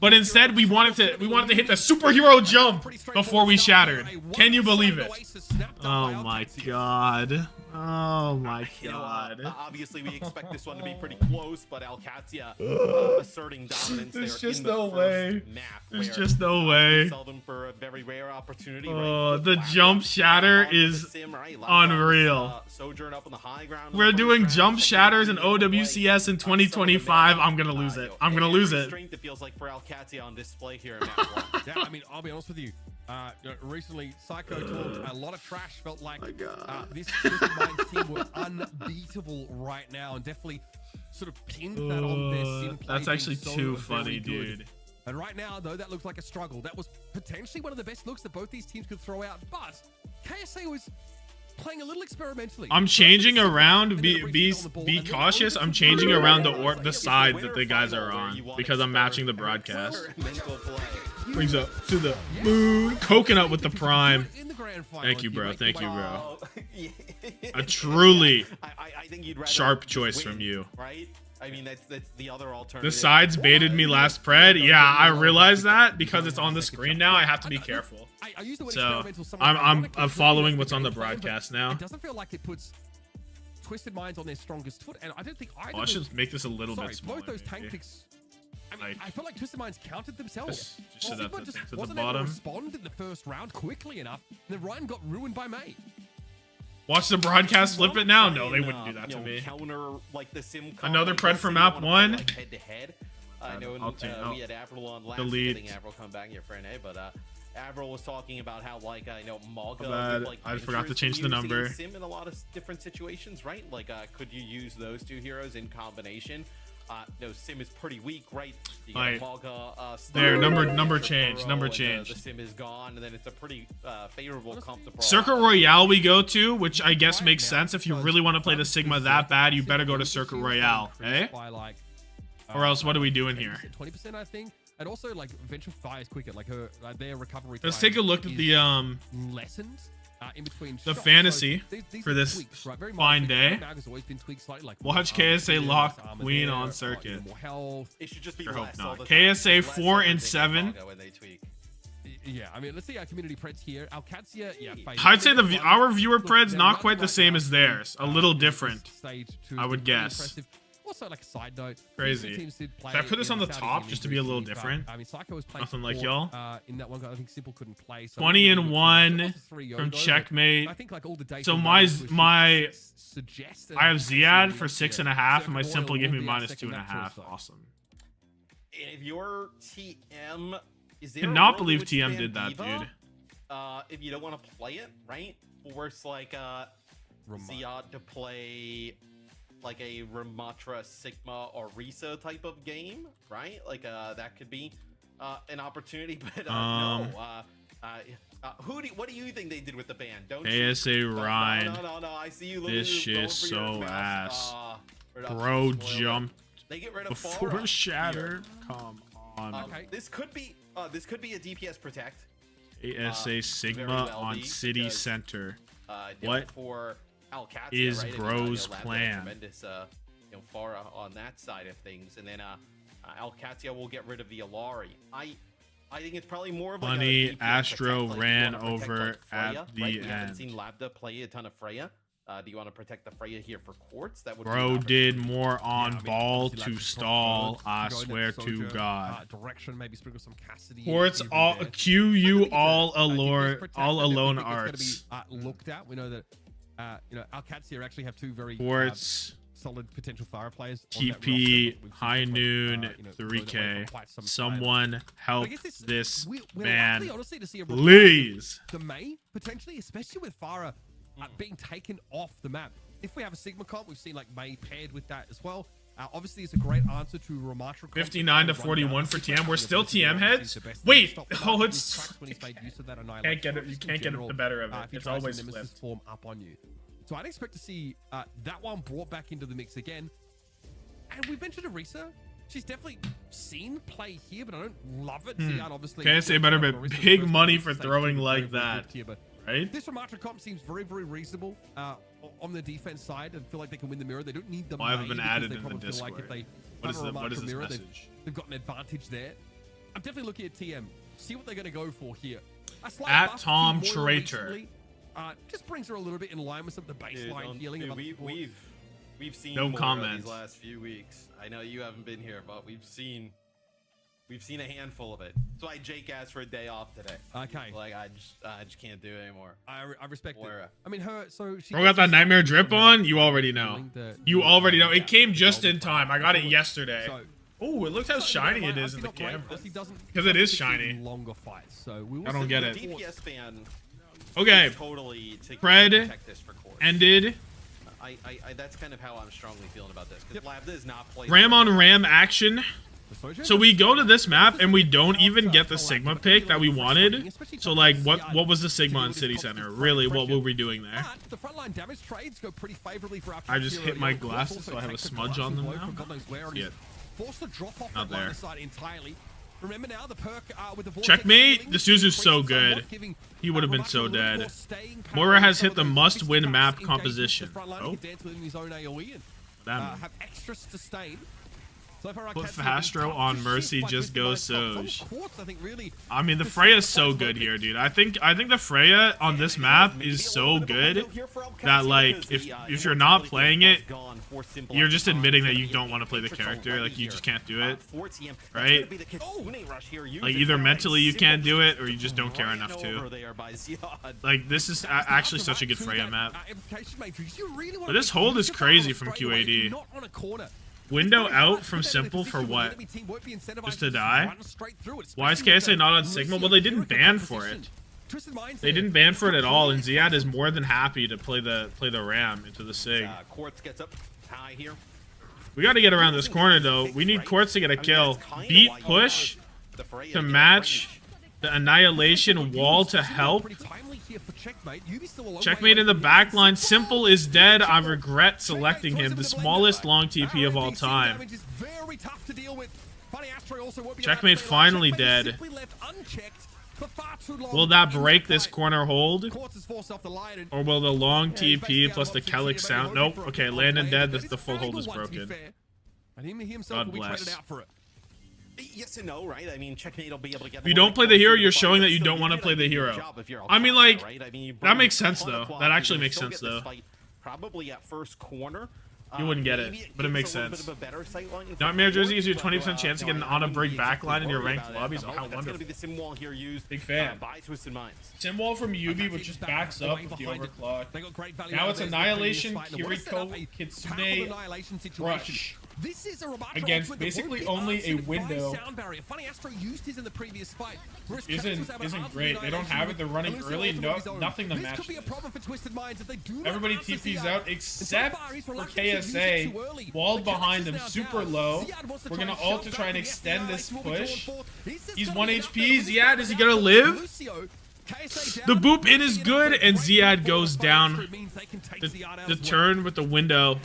Speaker 1: But instead, we wanted to hit the superhero jump before we shattered. Can you believe it? Oh my god. Oh my god.
Speaker 3: Obviously, we expect this one to be pretty close, but Qadsiah asserting dominance
Speaker 1: There's
Speaker 3: there
Speaker 1: just
Speaker 3: in the
Speaker 1: no
Speaker 3: first
Speaker 1: way.
Speaker 3: map.
Speaker 1: There's
Speaker 3: where,
Speaker 1: just no
Speaker 3: we
Speaker 1: way.
Speaker 3: saw them for a very rare opportunity.
Speaker 1: Oh,
Speaker 3: right?
Speaker 1: the
Speaker 3: Back
Speaker 1: jump
Speaker 3: up,
Speaker 1: shatter
Speaker 3: onto the
Speaker 1: is
Speaker 3: sim, right?
Speaker 1: unreal.
Speaker 3: Sojourn up on the high ground.
Speaker 1: We're doing jump shatters in OWCS in 2025. I'm gonna lose it. I'm gonna lose it.
Speaker 3: Strength it feels like for Qadsiah on display here in map one.
Speaker 2: Yeah, I mean, I'll be honest with you. Recently, Psycho talked a lot of trash. Felt like this Twisted Minds team were unbeatable right now, and definitely sort of pinned that on their sim play
Speaker 1: That's
Speaker 2: being
Speaker 1: actually
Speaker 2: so
Speaker 1: too
Speaker 2: very
Speaker 1: funny,
Speaker 2: good.
Speaker 1: dude.
Speaker 2: And right now, though, that looked like a struggle. That was potentially one of the best looks that both these teams could throw out, but KSA was playing a little experimentally.
Speaker 1: I'm changing around. Be cautious. I'm changing around the side that the guys are on because I'm matching the broadcast.
Speaker 3: Mental play.
Speaker 1: Brings up to the moon. Coconut with the prime.
Speaker 2: In the grand final,
Speaker 1: Thank you,
Speaker 2: if
Speaker 1: bro.
Speaker 2: make
Speaker 1: Thank
Speaker 2: the
Speaker 1: you,
Speaker 2: way-
Speaker 1: bro.
Speaker 3: Yeah.
Speaker 1: A truly
Speaker 3: I think you'd rather
Speaker 1: sharp
Speaker 3: just
Speaker 1: choice
Speaker 3: win,
Speaker 1: from you.
Speaker 3: right? I mean, that's the other alternative.
Speaker 1: The sides baited me last pred. Yeah, I realized that because it's on the screen now. I have to be careful.
Speaker 2: I use the word
Speaker 1: So
Speaker 2: experimental somewhat
Speaker 1: I'm
Speaker 2: ironically,
Speaker 1: following what's
Speaker 2: but
Speaker 1: on the broadcast now.
Speaker 2: It doesn't feel like it puts Twisted Minds on their strongest foot, and I don't think either.
Speaker 1: Oh, I should make this a little
Speaker 2: sorry,
Speaker 1: bit smaller.
Speaker 2: both those tank
Speaker 1: maybe.
Speaker 2: picks. I mean,
Speaker 1: Like-
Speaker 2: I feel like Twisted Minds counted themselves.
Speaker 1: Just so that
Speaker 2: Sigma
Speaker 1: the
Speaker 2: just
Speaker 1: thing to the
Speaker 2: wasn't able to
Speaker 1: bottom.
Speaker 2: respond in the first round quickly enough, and then Ryan got ruined by May.
Speaker 1: Watch the broadcast flip it now. No,
Speaker 3: Try
Speaker 1: they
Speaker 3: and,
Speaker 1: wouldn't do that
Speaker 3: you
Speaker 1: to
Speaker 3: know,
Speaker 1: me.
Speaker 3: Counter like the sim.
Speaker 1: Another
Speaker 3: combo,
Speaker 1: pred for
Speaker 3: you
Speaker 1: map
Speaker 3: wanna
Speaker 1: one.
Speaker 3: play, like, head to head. I know we had Avril on last.
Speaker 1: delete.
Speaker 3: I think Avril come back here for an A, but Avril was talking about how like Malga.
Speaker 1: bad.
Speaker 3: with, like,
Speaker 1: I forgot to
Speaker 3: ventures
Speaker 1: change the
Speaker 3: using
Speaker 1: number.
Speaker 3: Sim in a lot of different situations, right? Like, could you use those two heroes in combination? No, Sim is pretty weak, right? You got
Speaker 1: Right.
Speaker 3: Malga,
Speaker 1: There, number
Speaker 3: Burrow,
Speaker 1: change,
Speaker 3: and,
Speaker 1: number
Speaker 3: the
Speaker 1: change.
Speaker 3: Sim is gone, and then it's a pretty favorable comp to brawl.
Speaker 1: Circuit Royale we go to, which I guess makes sense. If you really want to play the Sigma that bad, you better go to Circuit Royale, eh? Or else what are we doing here?
Speaker 2: 20%, I think. And also, like, Venture fires quicker. Like, their recovery
Speaker 1: Let's
Speaker 2: time
Speaker 1: take a look at
Speaker 2: is
Speaker 1: the
Speaker 2: lessened in between
Speaker 1: the
Speaker 2: shots.
Speaker 1: fantasy
Speaker 2: So these
Speaker 1: for
Speaker 2: are
Speaker 1: this
Speaker 2: tweaks, right? Very
Speaker 1: fine
Speaker 2: minor
Speaker 1: day.
Speaker 2: tweaks. Mag has always been tweaked slightly, like
Speaker 1: Watch
Speaker 2: more
Speaker 1: KSA
Speaker 2: armor,
Speaker 1: lock
Speaker 2: less armor
Speaker 1: Queen
Speaker 2: there,
Speaker 1: on
Speaker 2: you
Speaker 1: circuit.
Speaker 2: know, more health.
Speaker 3: It should just be
Speaker 1: Sure hope
Speaker 3: less
Speaker 1: not.
Speaker 3: all the
Speaker 1: KSA
Speaker 3: time.
Speaker 1: 4 and
Speaker 3: Less
Speaker 1: 7.
Speaker 3: everything when they tweak.
Speaker 2: Yeah, I mean, let's see our community preds here. Qadsiah, yeah,
Speaker 1: I'd say our viewer
Speaker 2: Look,
Speaker 1: pred's
Speaker 2: they're
Speaker 1: not
Speaker 2: not
Speaker 1: quite the
Speaker 2: right
Speaker 1: same
Speaker 2: now
Speaker 1: as theirs. A little
Speaker 2: in this
Speaker 1: different.
Speaker 2: stage two
Speaker 1: I
Speaker 2: is
Speaker 1: would
Speaker 2: pretty
Speaker 1: guess.
Speaker 2: impressive. Also, like a side note,
Speaker 1: Crazy.
Speaker 2: these teams did play
Speaker 1: Should I put this
Speaker 2: in
Speaker 1: on the
Speaker 2: Saudi
Speaker 1: top
Speaker 2: League
Speaker 1: just to be a little
Speaker 2: recently, but,
Speaker 1: different?
Speaker 2: I mean, Psycho was playing
Speaker 1: Nothing like
Speaker 2: support,
Speaker 1: y'all?
Speaker 2: in that one guy. I think Simple couldn't play. So
Speaker 1: 20 and
Speaker 2: it was
Speaker 1: 1
Speaker 2: a 3-0
Speaker 1: from
Speaker 2: though, but
Speaker 1: Checkmate.
Speaker 2: I think like all the data
Speaker 1: So
Speaker 2: and
Speaker 1: my
Speaker 2: numbers would suggest that
Speaker 1: I have
Speaker 2: Qadsiah
Speaker 1: Ziad
Speaker 2: will
Speaker 1: for
Speaker 2: get
Speaker 1: 6.5, and my
Speaker 2: Circuit
Speaker 1: Simple
Speaker 2: Royal
Speaker 1: gave me
Speaker 2: will be our
Speaker 1: minus
Speaker 2: second natural,
Speaker 1: 2.5.
Speaker 2: so.
Speaker 1: Awesome.
Speaker 3: If your TM is there
Speaker 1: Cannot
Speaker 3: a
Speaker 1: believe
Speaker 3: world in which
Speaker 1: TM
Speaker 3: you
Speaker 1: did
Speaker 3: ban
Speaker 1: that,
Speaker 3: Diva?
Speaker 1: dude.
Speaker 3: If you don't want to play it, right? Force like Ziad to play like a Ramatra, Sigma, or Risa type of game, right? Like that could be an opportunity, but no. What do you think they did with the ban? Don't
Speaker 1: ASA
Speaker 3: you?
Speaker 1: Ryan.
Speaker 3: No. I see you.
Speaker 1: This shit
Speaker 3: going
Speaker 1: is
Speaker 3: for your
Speaker 1: so
Speaker 3: mouse.
Speaker 1: ass.
Speaker 3: Reduction
Speaker 1: Bro
Speaker 3: spoiler.
Speaker 1: jumped
Speaker 3: They get rid of
Speaker 1: before
Speaker 3: Farah
Speaker 1: shattered. Come on.
Speaker 3: here. This could be a DPS protect.
Speaker 1: ASA
Speaker 3: very
Speaker 1: Sigma
Speaker 3: well
Speaker 1: on
Speaker 3: be,
Speaker 1: City
Speaker 3: because-
Speaker 1: Center. What
Speaker 3: for Qadsiah,
Speaker 1: is
Speaker 3: right?
Speaker 1: Bro's
Speaker 3: Lab did a
Speaker 1: plan?
Speaker 3: Tremendous, far on that side of things, and then Qadsiah will get rid of the Alari. I think it's probably more of like
Speaker 1: Funny,
Speaker 3: a VP
Speaker 1: Astro
Speaker 3: protect, like,
Speaker 1: ran
Speaker 3: you wanna protect,
Speaker 1: over
Speaker 3: like, Freya,
Speaker 1: at the
Speaker 3: right? We haven't
Speaker 1: end.
Speaker 3: seen Labda play a ton of Freya. Do you want to protect the Freya here for Quartz? That would be
Speaker 1: Bro
Speaker 3: an
Speaker 1: did
Speaker 3: opportunity.
Speaker 1: more on ball
Speaker 2: obviously,
Speaker 1: to
Speaker 2: Labs
Speaker 1: stall.
Speaker 2: is
Speaker 1: I
Speaker 2: going in
Speaker 1: swear
Speaker 2: that
Speaker 1: to
Speaker 2: Soldier,
Speaker 1: God.
Speaker 2: direction, maybe sprinkle some Cassidy.
Speaker 1: Quartz
Speaker 2: here and
Speaker 1: all
Speaker 2: there.
Speaker 1: Q
Speaker 2: I
Speaker 1: you
Speaker 2: think it's
Speaker 1: all
Speaker 2: a
Speaker 1: alone
Speaker 2: defense protect.
Speaker 1: all
Speaker 2: I definitely
Speaker 1: alone
Speaker 2: think it's
Speaker 1: arts.
Speaker 2: gonna be, looked at. We know that Qadsiah actually have two very
Speaker 1: Quartz
Speaker 2: solid potential fire players. on that
Speaker 1: TP
Speaker 2: roster. We've
Speaker 1: High
Speaker 2: seen
Speaker 1: Noon
Speaker 2: that play,
Speaker 1: 3K.
Speaker 2: for quite some time.
Speaker 1: Someone
Speaker 2: But
Speaker 1: help
Speaker 2: I guess
Speaker 1: this
Speaker 2: we're
Speaker 1: man,
Speaker 2: likely, honestly, to see a
Speaker 1: please.
Speaker 2: the May potentially, especially with Farah being taken off the map. If we have a Sigma comp, we've seen like May paired with that as well. Obviously, it's a great answer to Ramatra.
Speaker 1: 59 to 41 for TM. We're still TM heads. Wait, oh, it's can't get it. You can't get the better of it. It's always flipped.
Speaker 2: Form up on you. So I'd expect to see that one brought back into the mix again. And we mentioned Arisa. She's definitely seen play here, but I don't love it. Ziad, obviously,
Speaker 1: Can't say better, but big money for throwing like that, right?
Speaker 2: This Ramatra comp seems very, very reasonable on the defense side, and feel like they can win the mirror. They don't need the
Speaker 1: Why haven't
Speaker 2: May
Speaker 1: been
Speaker 2: because
Speaker 1: added
Speaker 2: they
Speaker 1: in the
Speaker 2: probably feel like if
Speaker 1: Discord?
Speaker 2: they
Speaker 1: What is
Speaker 2: have a
Speaker 1: what is
Speaker 2: Ramatra
Speaker 1: this
Speaker 2: mirror,
Speaker 1: message?
Speaker 2: they've got an advantage there. I'm definitely looking at TM. See what they're going to go for here. A slight
Speaker 1: At
Speaker 2: buff to
Speaker 1: Tom
Speaker 2: Moira
Speaker 1: Traitor.
Speaker 2: recently, just brings her a little bit in line with some of the baseline healing.
Speaker 3: Dude,
Speaker 2: of other sports.
Speaker 3: we've seen
Speaker 1: No
Speaker 3: more
Speaker 1: comment.
Speaker 3: these last few weeks. I know you haven't been here, but we've seen a handful of it. So I Jake asked for a day off today.
Speaker 2: Okay.
Speaker 3: Like I just can't do it anymore.
Speaker 2: I respect
Speaker 3: Moira.
Speaker 2: it. I mean, she
Speaker 1: Bro got that nightmare drip on. You already know.
Speaker 2: The-
Speaker 1: You already know.
Speaker 2: yeah,
Speaker 1: It came just
Speaker 2: the
Speaker 1: in time. I got it yesterday.
Speaker 2: So,
Speaker 1: Oh, it looks how shiny it is in the camera. Because it is shiny.
Speaker 2: Longer fights, so we will
Speaker 1: I don't
Speaker 2: see
Speaker 1: get
Speaker 2: the
Speaker 1: it.
Speaker 3: DPS fan
Speaker 1: Okay.
Speaker 3: is totally to
Speaker 1: Fred
Speaker 3: protect this for Quartz.
Speaker 1: ended.
Speaker 3: I that's kind of how I'm strongly feeling about this because Labda is not playing
Speaker 1: Ram on ram action. So we go to this map and we don't even get the Sigma pick that we wanted. So like, what was the Sigma in City Center? Really, what were we doing there?
Speaker 2: But the frontline damage trades go pretty favorably for our
Speaker 1: I just hit my
Speaker 2: Qadsiah.
Speaker 1: glasses, so I have a smudge on them now. Yeah.
Speaker 2: Forced to drop off
Speaker 1: Not
Speaker 2: that line
Speaker 1: there.
Speaker 2: of sight entirely. Remember now the perk with the vortex
Speaker 1: Checkmate.
Speaker 2: healing,
Speaker 1: The Suzu's so
Speaker 2: somewhat
Speaker 1: good.
Speaker 2: giving,
Speaker 1: He would have been
Speaker 2: Ramatra
Speaker 1: so
Speaker 2: a little
Speaker 1: dead.
Speaker 2: more staying power
Speaker 1: Moira
Speaker 2: on
Speaker 1: has
Speaker 2: some
Speaker 1: hit
Speaker 2: of
Speaker 1: the
Speaker 2: those
Speaker 1: must-win
Speaker 2: fixed
Speaker 1: map
Speaker 2: engagements.
Speaker 1: composition.
Speaker 2: The frontline
Speaker 1: Oh.
Speaker 2: can dance within his own AoE and
Speaker 1: That
Speaker 2: have extra sustain. So far,
Speaker 1: Put
Speaker 2: Qadsiah
Speaker 1: Fastro
Speaker 2: being
Speaker 1: on
Speaker 2: tough to
Speaker 1: Mercy,
Speaker 2: shift by
Speaker 1: just
Speaker 2: Twisted
Speaker 1: go
Speaker 2: Mind's top.
Speaker 1: Soj.
Speaker 2: Some Quartz, I think, really
Speaker 1: I mean, the Freya's so good here, dude. I think the Freya on this map is so good that like if you're not playing it, you're just admitting that you don't want to play the character. Like you just can't do it, right? Like either mentally you can't do it or you just don't care enough to. Like this is actually such a good Freya map. But this hold is crazy from QAD. Window out from Simple for what? Just to die? Why is KSA not on Sigma? Well, they didn't ban for it. They didn't ban for it at all, and Ziad is more than happy to play the Ram into the Sig.
Speaker 3: Quartz gets up high here.
Speaker 1: We got to get around this corner though. We need Quartz to get a kill. Beat push to match the Annihilation wall to help. Checkmate in the back line. Simple is dead. I regret selecting him. The smallest long TP of all time. Checkmate finally dead. Will that break this corner hold? Or will the long TP plus the Kellic sound? Nope. Okay, Landon dead. The full hold is broken. God bless.
Speaker 3: Yes and no, right? I mean, Checkmate will be able to get.
Speaker 1: If you don't play the hero, you're showing that you don't want to play the hero. I mean, like, that makes sense though. That actually makes sense though.
Speaker 3: Probably at first corner.
Speaker 1: You wouldn't get it, but it makes sense. Nightmare Jersey gives you a 20% chance to get an on-a-break backline in your ranked lobbies. Oh, how wonderful. Big fan. Simwall from Yubi, which just backs up with the overclock. Now it's Annihilation, Kiriko, Kitsune, Rush.
Speaker 2: This is a
Speaker 1: Against basically only a window. Isn't great. They don't have it. They're running early. No, nothing to match. Everybody TP's out except for KSA. Walled behind them, super low. We're gonna ult to try and extend this push. He's 1 HP. Ziad, is he gonna live? The boop in is good, and Ziad goes down. The turn with the window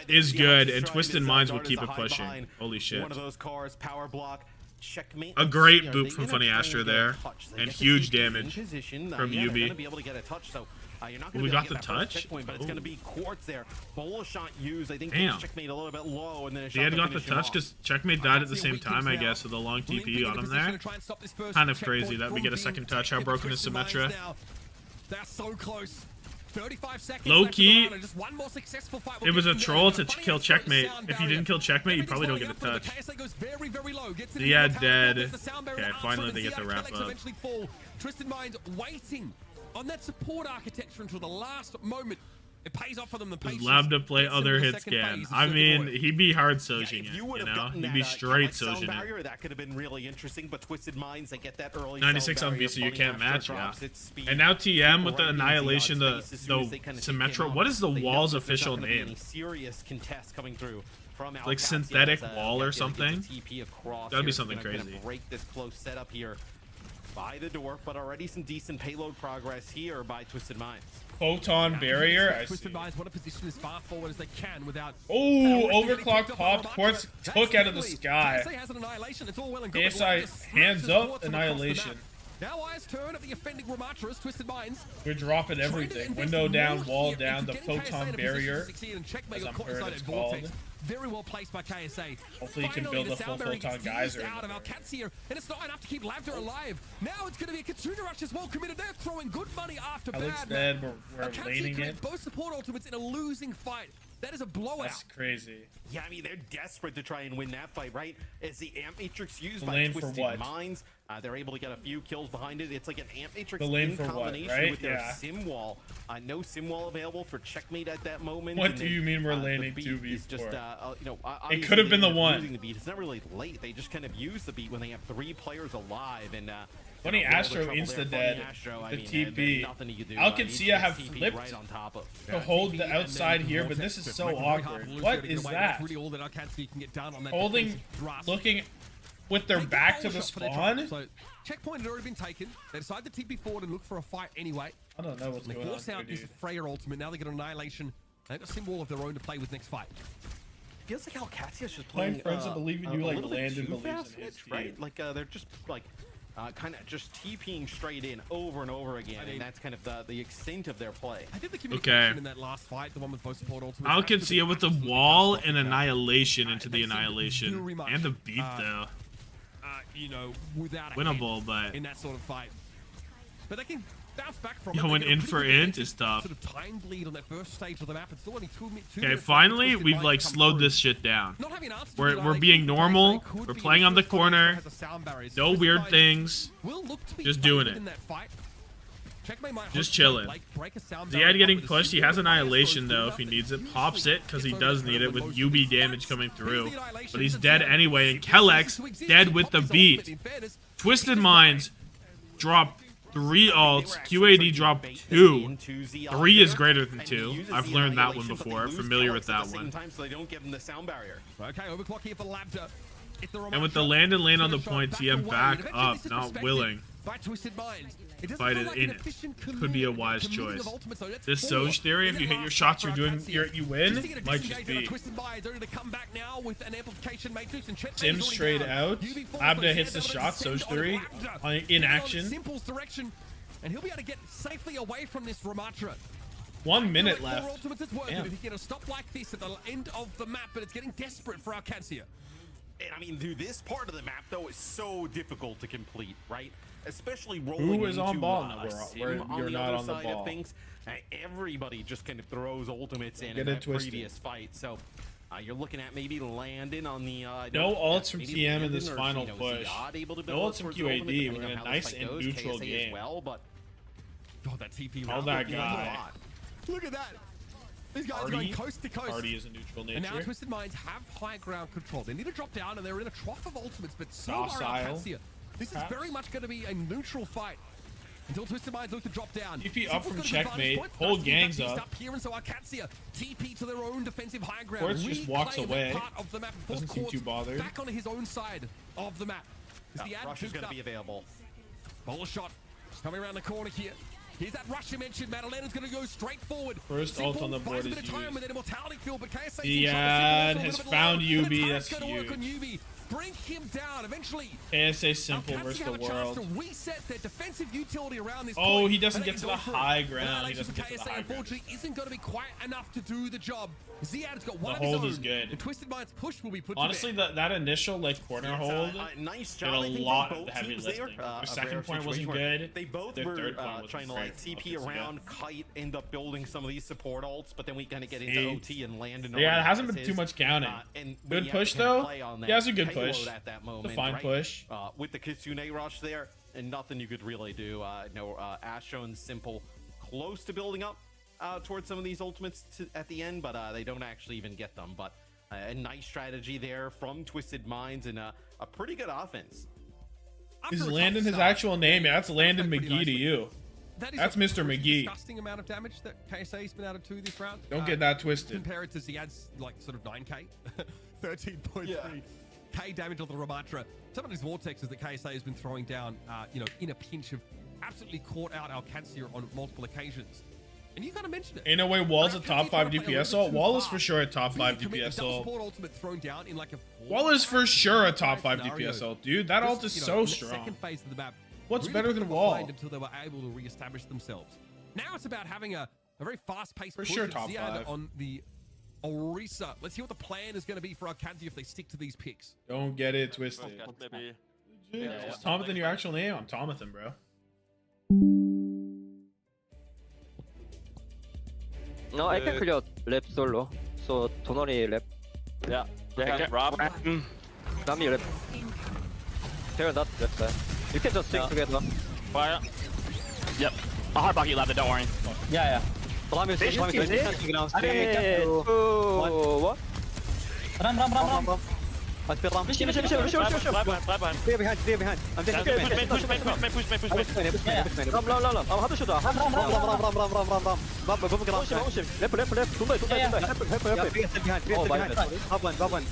Speaker 1: is good, and Twisted Minds will keep it pushing. Holy shit.
Speaker 3: One of those cars, power block. Checkmate.
Speaker 1: A great
Speaker 3: Are
Speaker 1: boop
Speaker 3: they
Speaker 1: from
Speaker 3: gonna
Speaker 1: Funny
Speaker 3: try
Speaker 1: Astro
Speaker 3: and get a
Speaker 1: there,
Speaker 3: touch? They
Speaker 1: and
Speaker 3: get the
Speaker 1: huge
Speaker 3: TP in
Speaker 1: damage
Speaker 3: position.
Speaker 1: from
Speaker 3: Yeah, they're
Speaker 1: Yubi.
Speaker 3: gonna be able to get a touch, so you're not gonna
Speaker 1: We
Speaker 3: be able
Speaker 1: got
Speaker 3: to
Speaker 1: the
Speaker 3: get that first
Speaker 1: touch?
Speaker 3: checkpoint, but it's gonna be Quartz there. Bullet shot used. I think
Speaker 1: Damn.
Speaker 3: Checkmate a little bit low, and then a
Speaker 1: He
Speaker 3: shot
Speaker 1: had
Speaker 3: to
Speaker 1: got the
Speaker 3: finish him
Speaker 1: touch
Speaker 3: off.
Speaker 1: because Checkmate died at the same time, I guess, with a long TP on him there. Kind of crazy that we get a second touch. How broken is Symmetra?
Speaker 2: They're so close. 35 seconds
Speaker 1: Low
Speaker 2: left
Speaker 1: key,
Speaker 2: in the round, and just one more successful fight will
Speaker 1: it was
Speaker 2: get
Speaker 1: a
Speaker 2: them
Speaker 1: troll
Speaker 2: there.
Speaker 1: to
Speaker 2: Funny
Speaker 1: kill
Speaker 2: Astro,
Speaker 1: Checkmate.
Speaker 2: sound
Speaker 1: If you
Speaker 2: barrier.
Speaker 1: didn't kill Checkmate, you probably don't get a
Speaker 2: Everything's
Speaker 1: touch.
Speaker 2: KSA goes very, very low. Gets it
Speaker 1: Yeah,
Speaker 2: into the
Speaker 1: dead.
Speaker 2: tower, gets the sound barrier
Speaker 1: Okay,
Speaker 2: out,
Speaker 1: finally
Speaker 2: and
Speaker 1: they get the
Speaker 2: ZR
Speaker 1: wrap
Speaker 2: Kellex
Speaker 1: up.
Speaker 2: eventually fall. Twisted Minds waiting on that support architecture until the last moment. It pays off for them. The
Speaker 1: Just
Speaker 2: patience
Speaker 1: love to play
Speaker 2: gets them
Speaker 1: other
Speaker 2: to the
Speaker 1: hit
Speaker 2: second
Speaker 1: scan.
Speaker 2: phase of
Speaker 1: I
Speaker 2: Circuit
Speaker 1: mean,
Speaker 2: Boy.
Speaker 1: he'd be hard
Speaker 3: Yeah,
Speaker 1: Sojing
Speaker 3: if
Speaker 1: it,
Speaker 3: you would
Speaker 1: you
Speaker 3: have
Speaker 1: know?
Speaker 3: gotten
Speaker 1: He'd be
Speaker 3: that
Speaker 1: straight
Speaker 3: Kellex sound
Speaker 1: Sojing it.
Speaker 3: barrier, that could have been really interesting, but Twisted Minds, they get that early
Speaker 1: 96
Speaker 3: sound
Speaker 1: on
Speaker 3: barrier.
Speaker 1: VC, you
Speaker 3: Funny
Speaker 1: can't
Speaker 3: Astro
Speaker 1: match, yeah.
Speaker 3: drops its speed.
Speaker 1: And now TM with the
Speaker 3: Right into
Speaker 1: Annihilation,
Speaker 3: the
Speaker 1: the
Speaker 3: odds space as soon as they kinda take him
Speaker 1: Symmetra.
Speaker 3: out.
Speaker 1: What is the
Speaker 3: They know
Speaker 1: wall's
Speaker 3: that there's not
Speaker 1: official
Speaker 3: gonna be
Speaker 1: name?
Speaker 3: any serious contest coming through from
Speaker 1: Like
Speaker 3: Qadsiah
Speaker 1: synthetic
Speaker 3: as,
Speaker 1: wall or
Speaker 3: Qadsiah gets a
Speaker 1: something?
Speaker 3: TP across
Speaker 1: That'd be
Speaker 3: here.
Speaker 1: something
Speaker 3: It's gonna kinda
Speaker 1: crazy.
Speaker 3: break this close setup here by the door, but already some decent payload progress here by Twisted Minds.
Speaker 1: Photon barrier. I see.
Speaker 2: Twisted Minds want to position as far forward as they can without.
Speaker 1: Oh, overclock popped. Quartz took out of the sky.
Speaker 2: KSA has an annihilation. It's all well and good.
Speaker 1: KSI hands up, Annihilation.
Speaker 2: Now eyes turn at the offending Ramatras, Twisted Minds.
Speaker 1: We're dropping everything. Window down, wall down, the photon barrier, as I'm heard it's called.
Speaker 2: Very well placed by KSA.
Speaker 1: Hopefully you can
Speaker 2: Finally,
Speaker 1: build
Speaker 2: the
Speaker 1: a full
Speaker 2: sound barrier
Speaker 1: photon
Speaker 2: gets
Speaker 1: geyser
Speaker 2: out
Speaker 1: in
Speaker 2: of
Speaker 1: there.
Speaker 2: Qadsiah, and it's not enough to keep Labda alive. Now it's going to be a Katsuna rush as well committed. They're throwing good money after
Speaker 1: Alex
Speaker 2: bad.
Speaker 1: dead. We're
Speaker 2: Qadsiah
Speaker 1: laning
Speaker 2: create
Speaker 1: it.
Speaker 2: both support ultimates in a losing fight. That is a blowout.
Speaker 1: That's crazy.
Speaker 3: Yeah, I mean, they're desperate to try and win that fight, right? As the Amp Matrix used
Speaker 1: The
Speaker 3: by
Speaker 1: lane for
Speaker 3: Twisted
Speaker 1: what?
Speaker 3: Minds, they're able to get a few kills behind it. It's like an Amp Matrix
Speaker 1: The lane
Speaker 3: in
Speaker 1: for what,
Speaker 3: combination
Speaker 1: right?
Speaker 3: with their
Speaker 1: Yeah.
Speaker 3: sim wall. No sim wall available for Checkmate at that moment.
Speaker 1: What
Speaker 3: and
Speaker 1: do
Speaker 3: then,
Speaker 1: you mean we're
Speaker 3: the
Speaker 1: laning
Speaker 3: beat
Speaker 1: 2v4?
Speaker 3: is just, you know,
Speaker 1: It could have been the
Speaker 3: obviously
Speaker 1: one.
Speaker 3: losing the beat. It's not really late. They just kind of use the beat when they have 3 players alive. And
Speaker 1: Funny
Speaker 3: you know,
Speaker 1: Astro
Speaker 3: trouble there.
Speaker 1: insta
Speaker 3: Funny
Speaker 1: dead.
Speaker 3: Astro, I
Speaker 1: The
Speaker 3: mean,
Speaker 1: TP.
Speaker 3: there's nothing you can do.
Speaker 1: Qadsiah have
Speaker 3: TP
Speaker 1: flipped
Speaker 3: right on top of.
Speaker 1: to hold the outside here, but this is so awkward. What is that?
Speaker 2: Really all that Qadsiah can get done on that
Speaker 1: Holding,
Speaker 2: defensive thrust.
Speaker 1: looking with their
Speaker 2: They get
Speaker 1: back to
Speaker 2: all
Speaker 1: the
Speaker 2: shot for their
Speaker 1: spawn?
Speaker 2: try. So checkpoint had already been taken. They decide to TP forward and look for a fight anyway.
Speaker 1: I don't know what's
Speaker 2: They
Speaker 1: going on
Speaker 2: force out
Speaker 1: here,
Speaker 2: this
Speaker 1: dude.
Speaker 2: Freya ultimate. Now they get Annihilation. They've got a symbol of their own to play with next fight.
Speaker 3: Feels like Qadsiah's just
Speaker 1: Playing
Speaker 3: playing
Speaker 1: Friends that Believe in You,
Speaker 3: a
Speaker 1: like,
Speaker 3: little bit
Speaker 1: Landon
Speaker 3: too
Speaker 1: believes
Speaker 3: fast
Speaker 1: in his
Speaker 3: switch, right?
Speaker 1: team.
Speaker 3: Like they're just like kind of just TPing straight in over and over again, and that's kind of the extent of their play.
Speaker 2: I think the communication
Speaker 1: Okay.
Speaker 2: in that last fight, the one with both support ultimates.
Speaker 1: Qadsiah with the wall and Annihilation into the Annihilation.
Speaker 2: very much,
Speaker 1: And the beat, though.
Speaker 2: You know, without a
Speaker 1: Winnable,
Speaker 2: head
Speaker 1: but...
Speaker 2: in that sort of fight. But they can bounce back from
Speaker 1: Yo,
Speaker 2: it. They
Speaker 1: an
Speaker 2: get a
Speaker 1: in
Speaker 2: pretty
Speaker 1: for
Speaker 2: good
Speaker 1: int
Speaker 2: advantage,
Speaker 1: is tough.
Speaker 2: Sort of time bleed on that first stage of the map. It's still only 2 minutes.
Speaker 1: Okay, finally, we've, like, slowed this shit down.
Speaker 2: Not having an answer to
Speaker 1: We're
Speaker 2: it,
Speaker 1: we're
Speaker 2: they
Speaker 1: being
Speaker 2: could-
Speaker 1: normal.
Speaker 2: they could
Speaker 1: We're
Speaker 2: be
Speaker 1: playing on the
Speaker 2: first fight
Speaker 1: corner.
Speaker 2: has a sound barrier.
Speaker 1: No
Speaker 2: Twisted
Speaker 1: weird
Speaker 2: Minds
Speaker 1: things.
Speaker 2: will look to be
Speaker 1: Just doing
Speaker 2: favored
Speaker 1: it.
Speaker 2: in that fight. Checkmate might
Speaker 1: Just
Speaker 2: hope to
Speaker 1: chilling.
Speaker 2: break a sound
Speaker 1: Ziad
Speaker 2: barrier
Speaker 1: getting
Speaker 2: up with a
Speaker 1: pushed. He
Speaker 2: super
Speaker 1: has
Speaker 2: fire
Speaker 1: Annihilation,
Speaker 2: throw
Speaker 1: though, if he needs it. Pops it, because he does need it with UB damage coming through. But he's dead anyway, and Kellex dead with the beat. Twisted Minds drop 3 ults. QAD drop 2. 3 is greater than 2. I've learned that one before. Familiar with that one.
Speaker 3: So they don't give them the sound barrier.
Speaker 2: Okay, overclock here for Labda. If the
Speaker 1: And with the land and lane on the point, TM back up, not willing.
Speaker 2: By Twisted Minds. It doesn't
Speaker 1: Fight
Speaker 2: feel
Speaker 1: it
Speaker 2: like
Speaker 1: in
Speaker 2: an
Speaker 1: it.
Speaker 2: efficient
Speaker 1: Could be a
Speaker 2: committing
Speaker 1: wise
Speaker 2: of
Speaker 1: choice.
Speaker 2: ultimates, though. That's
Speaker 1: This
Speaker 2: 4
Speaker 1: Soj theory,
Speaker 2: in
Speaker 1: if you
Speaker 2: the
Speaker 1: hit your
Speaker 2: last
Speaker 1: shots,
Speaker 2: fight
Speaker 1: you're
Speaker 2: for
Speaker 1: doing,
Speaker 2: Qadsiah.
Speaker 1: you win.
Speaker 2: Just to get a
Speaker 1: Might
Speaker 2: disengage
Speaker 1: just
Speaker 2: on
Speaker 1: be.
Speaker 2: Twisted Minds, only to come back now with an amplification matrix and Chet
Speaker 1: Sims
Speaker 2: Mays
Speaker 1: trade
Speaker 2: already
Speaker 1: out.
Speaker 2: down. UB4
Speaker 1: Labda hits
Speaker 2: goes
Speaker 1: the
Speaker 2: down,
Speaker 1: shot.
Speaker 2: send
Speaker 1: Soj
Speaker 2: on
Speaker 1: theory
Speaker 2: Labda.
Speaker 1: in
Speaker 2: He's on
Speaker 1: action.
Speaker 2: Simple's direction, and he'll be able to get safely away from this Ramatra.
Speaker 1: 1 minute
Speaker 2: Like 4
Speaker 1: left.
Speaker 2: ultimates is worth it
Speaker 1: Damn.
Speaker 2: if he can get a stop like this at the end of the map, but it's getting desperate for our Qadsiah.
Speaker 3: And I mean, dude, this part of the map though is so difficult to complete, right? Especially rolling
Speaker 1: Who is on
Speaker 3: into,
Speaker 1: ball? No,
Speaker 3: a
Speaker 1: we're-
Speaker 3: sim
Speaker 1: we're-
Speaker 3: on
Speaker 1: you're
Speaker 3: the
Speaker 1: not
Speaker 3: other
Speaker 1: on the
Speaker 3: side
Speaker 1: ball.
Speaker 3: of things. Everybody just kind of throws ultimates in
Speaker 1: Get
Speaker 3: that
Speaker 1: it twisted.
Speaker 3: previous fight. So you're looking at maybe Landon on the
Speaker 1: No ults from
Speaker 3: maybe
Speaker 1: TM in
Speaker 3: Landon
Speaker 1: this
Speaker 3: or,
Speaker 1: final
Speaker 3: you know,
Speaker 1: push.
Speaker 3: Ziad able to
Speaker 1: No
Speaker 3: build
Speaker 1: ults from
Speaker 3: towards the ultimate,
Speaker 1: QAD.
Speaker 3: depending
Speaker 1: We're in
Speaker 3: on
Speaker 1: a
Speaker 3: how the
Speaker 1: nice
Speaker 3: fight
Speaker 1: and
Speaker 3: goes.
Speaker 1: neutral
Speaker 3: KSA
Speaker 1: game.
Speaker 3: as well, but
Speaker 2: God, that TP.
Speaker 1: All
Speaker 2: round
Speaker 1: that
Speaker 2: would be a
Speaker 1: guy.
Speaker 2: lot. Look at that. These guys are
Speaker 1: Party-
Speaker 2: going coast to coast.
Speaker 1: Party is a neutral
Speaker 2: And now
Speaker 1: nature.
Speaker 2: Twisted Minds have high ground control. They need to drop down, and they're in a trough of ultimates, but so are
Speaker 1: Docile,
Speaker 2: our Qadsiah. This is
Speaker 1: perhaps.
Speaker 2: very much going to be a neutral fight until Twisted Minds look to drop down.
Speaker 1: TP up
Speaker 2: Simple's
Speaker 1: from
Speaker 2: got a good
Speaker 1: checkmate.
Speaker 2: vantage point.
Speaker 1: Whole
Speaker 2: Qadsiah
Speaker 1: gang's
Speaker 2: got pieced
Speaker 1: up.
Speaker 2: here, and so our Qadsiah TP to their own defensive high ground.
Speaker 1: Quartz just walks
Speaker 2: Reclaim
Speaker 1: away.
Speaker 2: that part of the map. and
Speaker 1: Doesn't
Speaker 2: force
Speaker 1: seem too
Speaker 2: Quartz
Speaker 1: bothered.
Speaker 2: Back on his own side of the map. As the ad
Speaker 3: Rush is
Speaker 2: duked
Speaker 3: going to
Speaker 2: up.
Speaker 3: be available.
Speaker 2: Bowler shot coming around the corner here. Here's that rush you mentioned. Madalena's going to go straight forward.
Speaker 1: First ult on the board
Speaker 2: buys a bit
Speaker 1: is
Speaker 2: of time
Speaker 1: used.
Speaker 2: with that immortality field, but KSA
Speaker 1: The ad has found UB, that's
Speaker 2: Going to work on
Speaker 1: huge.
Speaker 2: UB. bring him down. Eventually,
Speaker 1: KSA simple
Speaker 2: Qadsiah
Speaker 1: versus the
Speaker 2: have a chance to
Speaker 1: world.
Speaker 2: reset their defensive utility around this
Speaker 1: Oh,
Speaker 2: point,
Speaker 1: he doesn't
Speaker 2: but
Speaker 1: get
Speaker 2: they
Speaker 1: to
Speaker 2: can
Speaker 1: the
Speaker 2: go
Speaker 1: high
Speaker 2: through.
Speaker 1: ground. He
Speaker 2: Annihilation
Speaker 1: doesn't
Speaker 2: from
Speaker 1: get to the
Speaker 2: KSA,
Speaker 1: high ground.
Speaker 2: unfortunately, isn't going to be quite enough to do the job. Ziad's got
Speaker 1: The
Speaker 2: one of
Speaker 1: hold
Speaker 2: his
Speaker 1: is
Speaker 2: own.
Speaker 1: good.
Speaker 2: The Twisted Mind's push will be put
Speaker 1: Honestly,
Speaker 2: to bed.
Speaker 1: that initial like corner hold
Speaker 3: nice
Speaker 1: did
Speaker 3: job, I
Speaker 1: a
Speaker 3: think, from
Speaker 1: lot of
Speaker 3: both
Speaker 1: the heavy
Speaker 3: teams there.
Speaker 1: lifting. Their
Speaker 3: A
Speaker 1: second
Speaker 3: rare
Speaker 1: point wasn't
Speaker 3: situation where
Speaker 1: good.
Speaker 3: They both
Speaker 1: Their
Speaker 3: were
Speaker 1: third point was
Speaker 3: trying to
Speaker 1: very
Speaker 3: like TP
Speaker 1: well.
Speaker 3: around. Kite end up building some of these support ults, but then we kind of get into OT and land.
Speaker 1: Yeah, it hasn't been too much counting. Good push though. Yeah, it's a good push.
Speaker 3: At that moment,
Speaker 1: It's a fine push.
Speaker 3: With the Kitsune rush there, and nothing you could really do. Astro and Simple close to building up towards some of these ultimates at the end, but they don't actually even get them. But a nice strategy there from Twisted Minds and a pretty good offense.
Speaker 1: Is Landon his actual name? Yeah, that's Landon McGee to you. That's Mr. McGee.
Speaker 2: Disgusting amount of damage that KSA's been able to do this round.
Speaker 1: Don't get that twisted.
Speaker 2: Compare it to Ziad's like sort of 9k, 13.3 k damage on the Ramatra. Some of these vortexes that KSA has been throwing down, in a pinch, have absolutely caught out our Qadsiah on multiple occasions. And you kind of mentioned it.
Speaker 1: Ain't no way Wall's a top 5 DPS ult. Wall is for sure a top 5 DPS ult. Wall is for sure a top 5 DPS ult, dude. That ult is so strong.
Speaker 2: Second phase of the map,
Speaker 1: What's
Speaker 2: really
Speaker 1: better
Speaker 2: put
Speaker 1: than
Speaker 2: them
Speaker 1: Wall?
Speaker 2: behind until they were able to reestablish themselves. Now it's about having a very fast-paced
Speaker 1: For
Speaker 2: push
Speaker 1: sure
Speaker 2: of
Speaker 1: top
Speaker 2: Ziad
Speaker 1: 5.
Speaker 2: on the Orisa. Let's see what the plan is going to be for our Qadsiah if they stick to these picks.
Speaker 1: Don't get it twisted.
Speaker 5: Maybe.
Speaker 1: Is Tommathan your actual name? I'm Tommathan, bro.
Speaker 10: No, I can clear lap solo. So Tonori lap.
Speaker 5: Yeah.
Speaker 10: Yeah,
Speaker 5: Rob.
Speaker 10: Rami lap. They're not left side. You can just stick together.
Speaker 5: Fire. Yep. I'll hard block you, Lab, don't worry.
Speaker 10: Yeah. Rami is
Speaker 11: Vision
Speaker 10: Rami is
Speaker 11: is
Speaker 10: taking down.
Speaker 11: 3, 2,
Speaker 10: 1. Run. I feel Ram. Shoot. Clear behind. I'm taking push. Ram. I'm hard to shoot. Ram. Left. Tunde. Behind. Have one. Behind.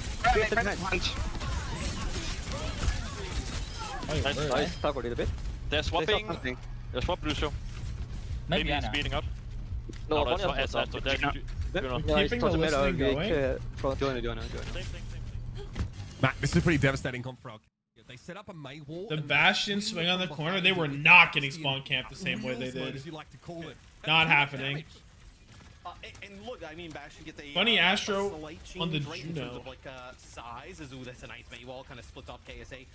Speaker 10: Nice. Talk a little bit.
Speaker 5: They're swapping. They're swap Lucio. Maybe he's speeding up.
Speaker 10: No,
Speaker 5: that's
Speaker 10: one
Speaker 5: what
Speaker 10: is
Speaker 5: SS.
Speaker 1: Keeping the listening going.
Speaker 10: Join.
Speaker 2: Matt, this is a pretty devastating comp frog. They set up a May wall.
Speaker 1: The Bastion swing on the corner. They were not getting spawn camped the same way they did. Not happening.
Speaker 3: And look, I mean, Bastion gets a
Speaker 1: Funny Astro
Speaker 3: slight
Speaker 1: on the
Speaker 3: change, right, in terms
Speaker 1: Juno.
Speaker 3: of like size. Ooh, that's a nice May wall, kind of splits off KSA.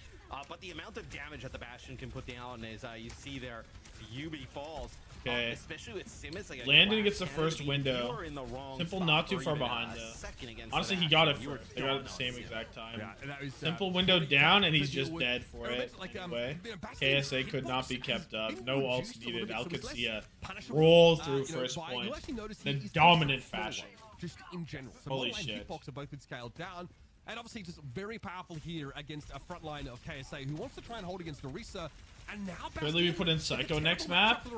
Speaker 3: But the amount of damage that the Bastion can put down is you see there, UB falls.
Speaker 1: Okay.
Speaker 3: Especially with Simmons, like
Speaker 1: Landon gets the first window. Simple not too far behind though. Honestly, he got it first. They got it at the same exact time. Simple window down, and he's just dead for it. Anyway, KSA could not be kept up. No ults needed. Qadsiah roll through first point in a dominant fashion.
Speaker 2: Just in general. So
Speaker 1: Holy
Speaker 2: Model and
Speaker 1: shit.
Speaker 2: Hitbox have both been scaled down. And obviously just very powerful here against a front line of KSA who wants to try and hold against Orisa. And now
Speaker 1: Clearly we put in Psycho next map.
Speaker 3: You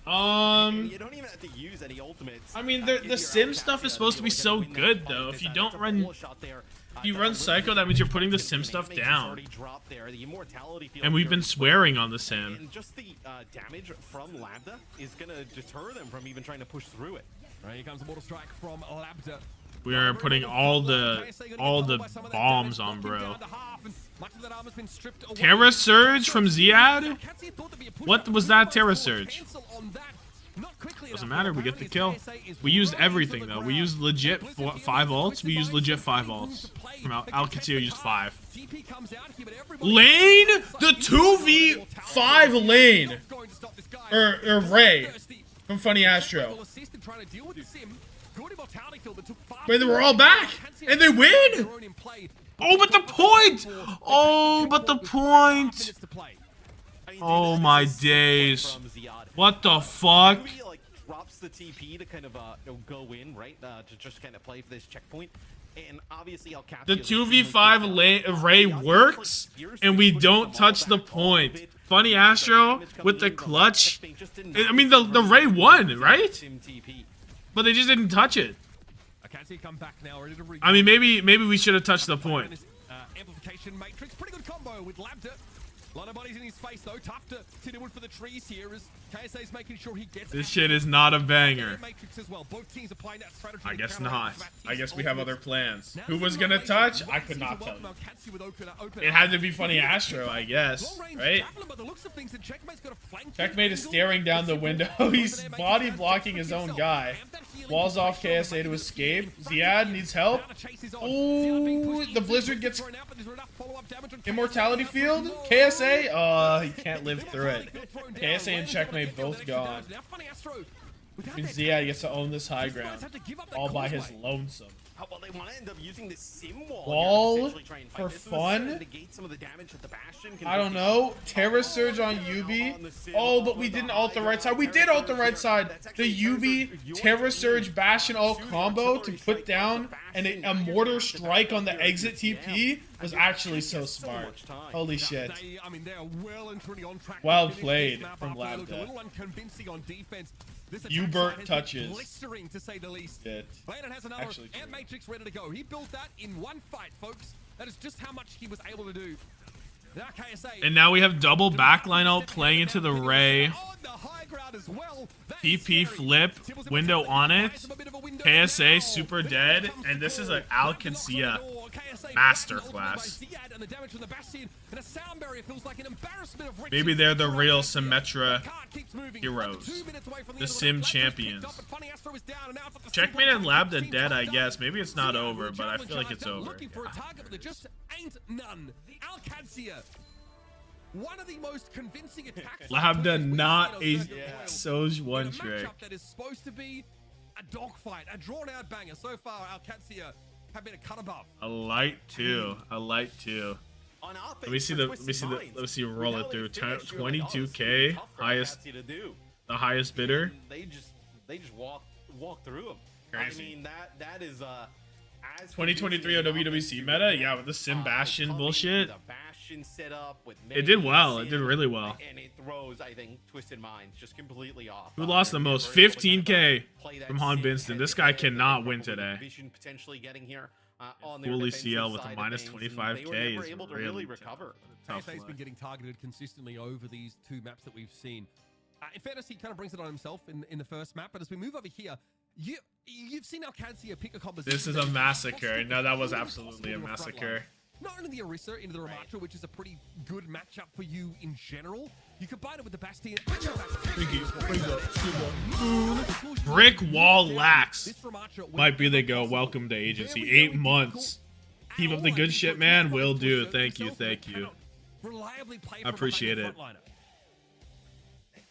Speaker 3: don't even have to use any ultimates.
Speaker 1: I mean, the sim stuff is supposed to be so good though. If you don't run, if you run Psycho, that means you're putting the sim stuff down. And we've been swearing on the sim.
Speaker 3: And just the damage from Lambda is gonna deter them from even trying to push through it.
Speaker 2: Right, here comes the mortal strike from Lambda.
Speaker 1: We are putting all the bombs on, bro. Terra Surge from Ziad? What was that Terra Surge? Doesn't matter, we get the kill. We used everything though. We used legit 5 ults. We used legit 5 ults. Qadsiah used 5. Lane? The 2v5 lane. Or Ray from Funny Astro. Wait, they were all back, and they win. Oh, but the point! Oh, but the point! Oh my days! What the fuck?
Speaker 3: Like drops the TP to kind of go in, right? To just kind of play for this checkpoint. And obviously
Speaker 1: the 2v5 Ray works, and we don't touch the point. Funny Astro with the clutch. I mean, the Ray won, right? But they just didn't touch it. I mean, maybe we should have touched the point.
Speaker 2: Amplification matrix, pretty good combo with Lambda. A lot of bodies in his face though. Tough to deal with for the trees here as KSA's making sure he gets
Speaker 1: This shit is not a banger.
Speaker 2: Matrix as well. Both teams are playing that strategy.
Speaker 1: I guess not. I guess we have other plans. Who was gonna touch? I could not tell you. It had to be Funny Astro, I guess. Right? Checkmate is staring down the window. He's body blocking his own guy. Walls off KSA to escape. Ziad needs help. Oh, the Blizzard gets Immortality Field. KSA, he can't live through it. KSA and Checkmate both gone. Means Ziad gets to own this high ground all by his lonesome.
Speaker 3: Well, they want to end up using this sim
Speaker 1: wall for fun? I don't know. Terra Surge on Yubi. Oh, but we didn't ult the right side. We did ult the right side. The Yubi Terra Surge Bastion ult combo to put down a mortar strike on the exit TP was actually so smart. Holy shit. Well played from Labda. Hubert touches.
Speaker 2: Blistering to say the least.
Speaker 1: Shit.
Speaker 2: Landon has another
Speaker 1: Actually
Speaker 2: Ant Matrix ready to go. He built that in one fight, folks. That is just how much he was able to do. Now KSA,
Speaker 1: And now we have double backline ult playing into the Ray. TP flip, window on it. KSA super dead, and this is an Qadsiah masterclass. Maybe they're the real Symmetra heroes, the Sim champions. Checkmate and Labda dead, I guess. Maybe it's not over, but I feel like it's over.
Speaker 2: One of the most convincing attacks.
Speaker 1: Labda not a Soj one trick.
Speaker 2: That is supposed to be a dogfight, a drawn-out banger. So far, Qadsiah have been a cut above.
Speaker 1: A light two. A light two. Let me see roll it through. 22k highest, the highest bidder.
Speaker 3: They just walk through them.
Speaker 1: Crazy.
Speaker 3: I mean that is as
Speaker 1: 2023 OWCS meta, yeah, with the Sim Bastion bullshit.
Speaker 3: The Bastion setup with
Speaker 1: It did well. It did really well.
Speaker 3: And it throws, I think, Twisted Minds just completely off.
Speaker 1: Who lost the most? 15k from Han Binston. This guy cannot win today.
Speaker 3: Potentially getting here.
Speaker 1: Fully CL with a minus 25k is really
Speaker 3: recover.
Speaker 2: KSA's been getting targeted consistently over these two maps that we've seen. In fairness, he kind of brings it on himself in the first map, but as we move over here, you've seen Qadsiah pick a composition.
Speaker 1: This is a massacre. No, that was absolutely a massacre.
Speaker 2: Not only the Orisa into the Ramatra, which is a pretty good matchup for you in general, you combine it with the Bastion.
Speaker 1: Brick wall lax. Might be the go. Welcome to agency. 8 months. Keep up the good shit, man. Will do. Thank you. Thank you. I appreciate it.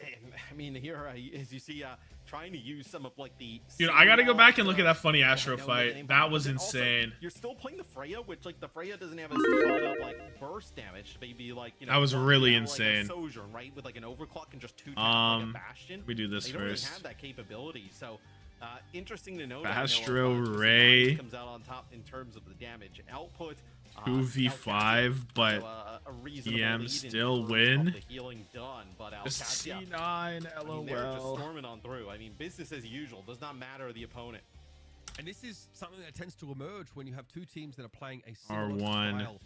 Speaker 3: I mean, here, as you see, trying to use some of like the.
Speaker 1: Dude, I gotta go back and look at that Funny Astro fight. That was insane.
Speaker 3: You're still playing the Freya, which like the Freya doesn't have a spot up like burst damage. Maybe like
Speaker 1: that was really insane.
Speaker 3: Like Sojourn, right, with like an overclock and just 2 times like a Bastion.
Speaker 1: We do this
Speaker 3: they
Speaker 1: first.
Speaker 3: Don't really have that capability, so. Interesting to know.
Speaker 1: Astro Ray
Speaker 3: comes out on top in terms of the damage output.
Speaker 1: 2v5, but EM still win. C9, LOL.
Speaker 3: Storming on through. I mean, business as usual. Does not matter the opponent.
Speaker 2: And this is something that tends to emerge when you have two teams that are playing a similar
Speaker 1: R1
Speaker 2: style,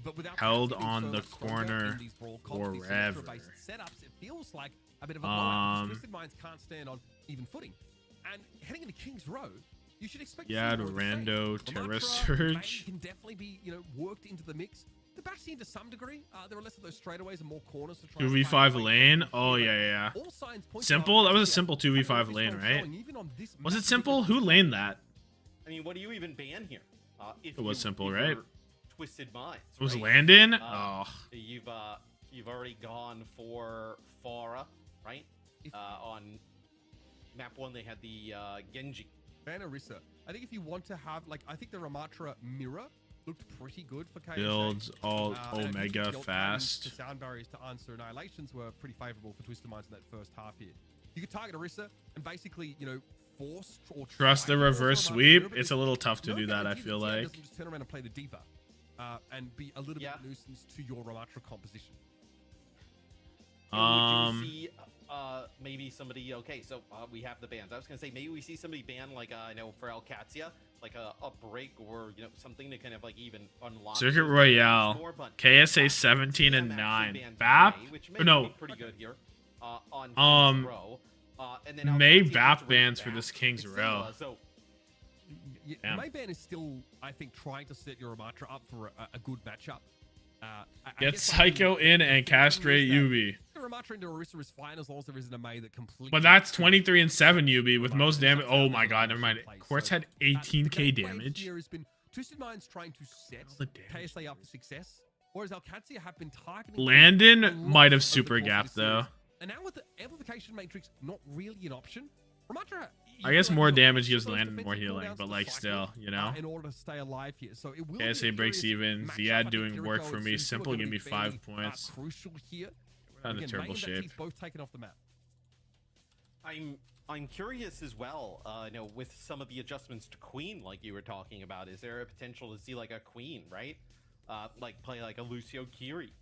Speaker 2: but without
Speaker 1: held on the corner forever.
Speaker 2: Setups, it feels like a bit of a blowout. Twisted Minds can't stand on even footing. And heading into King's Row, you should expect.
Speaker 1: Yeah, Rando Terra Surge
Speaker 2: can definitely be, worked into the mix. The Bastion to some degree. There are less of those straightaways and more corners to try.
Speaker 1: 2v5 lane. Oh yeah. Simple. That was a simple 2v5 lane, right? Was it simple? Who laned that?
Speaker 3: I mean, what do you even ban here?
Speaker 1: It was simple, right?
Speaker 3: Twisted Minds.
Speaker 1: It was Landon. Oh.
Speaker 3: You've already gone for Farah, right? On map 1, they had the Genji.
Speaker 2: Ban Orisa. I think if you want to have, I think the Ramatra mirror looked pretty good for KSA.
Speaker 1: Builds all Omega fast.
Speaker 2: The sound barriers to answer annihilations were pretty favorable for Twisted Minds in that first half here. You could target Orisa and basically, force or
Speaker 1: trust the reverse sweep. It's a little tough to do that, I feel like.
Speaker 2: Just turn around and play the Diva and be a little bit of nuisance to your Ramatra composition.
Speaker 3: Would you see maybe somebody? Okay, so we have the bans. I was gonna say maybe we see somebody ban I know for Qadsiah, like a break or something to kind of even unlock
Speaker 1: Circuit Royale. KSA 17 and 9. BAP?
Speaker 3: which
Speaker 1: no.
Speaker 3: Pretty good here. on row. And then
Speaker 1: May
Speaker 3: Qadsiah
Speaker 1: BAP
Speaker 3: gets
Speaker 1: bans
Speaker 3: back.
Speaker 1: for this King's
Speaker 3: It's
Speaker 1: Row.
Speaker 3: similar, so
Speaker 1: Damn.
Speaker 2: Mayban is still, I think, trying to set your Ramatra up for a good matchup.
Speaker 1: Get Psycho in and castrate Yubi.
Speaker 2: Ramatra into Orisa is fine as long as there isn't a May that completely.
Speaker 1: But that's 23 and 7 Yubi with most damage. Oh my god, never mind. Quartz had 18k damage.
Speaker 2: Here has been Twisted Minds trying to set KSA up for success, whereas Qadsiah have been targeting.
Speaker 1: Landon might have super gapped though.
Speaker 2: And now with the amplification matrix not really an option, Ramatra.
Speaker 1: I guess more damage gives Landon more healing, but like still, you know.
Speaker 2: In order to stay alive here, so it will
Speaker 1: KSA breaks even. Ziad doing work for me. Simple, give me 5 points.
Speaker 2: Crucial here.
Speaker 1: We're not in a terrible shape.
Speaker 2: Both taken off the map.
Speaker 3: I'm curious as well. You know, with some of the adjustments to Queen, like you were talking about, is there a potential to see like a Queen, right? Like play like a Lucio Kiri,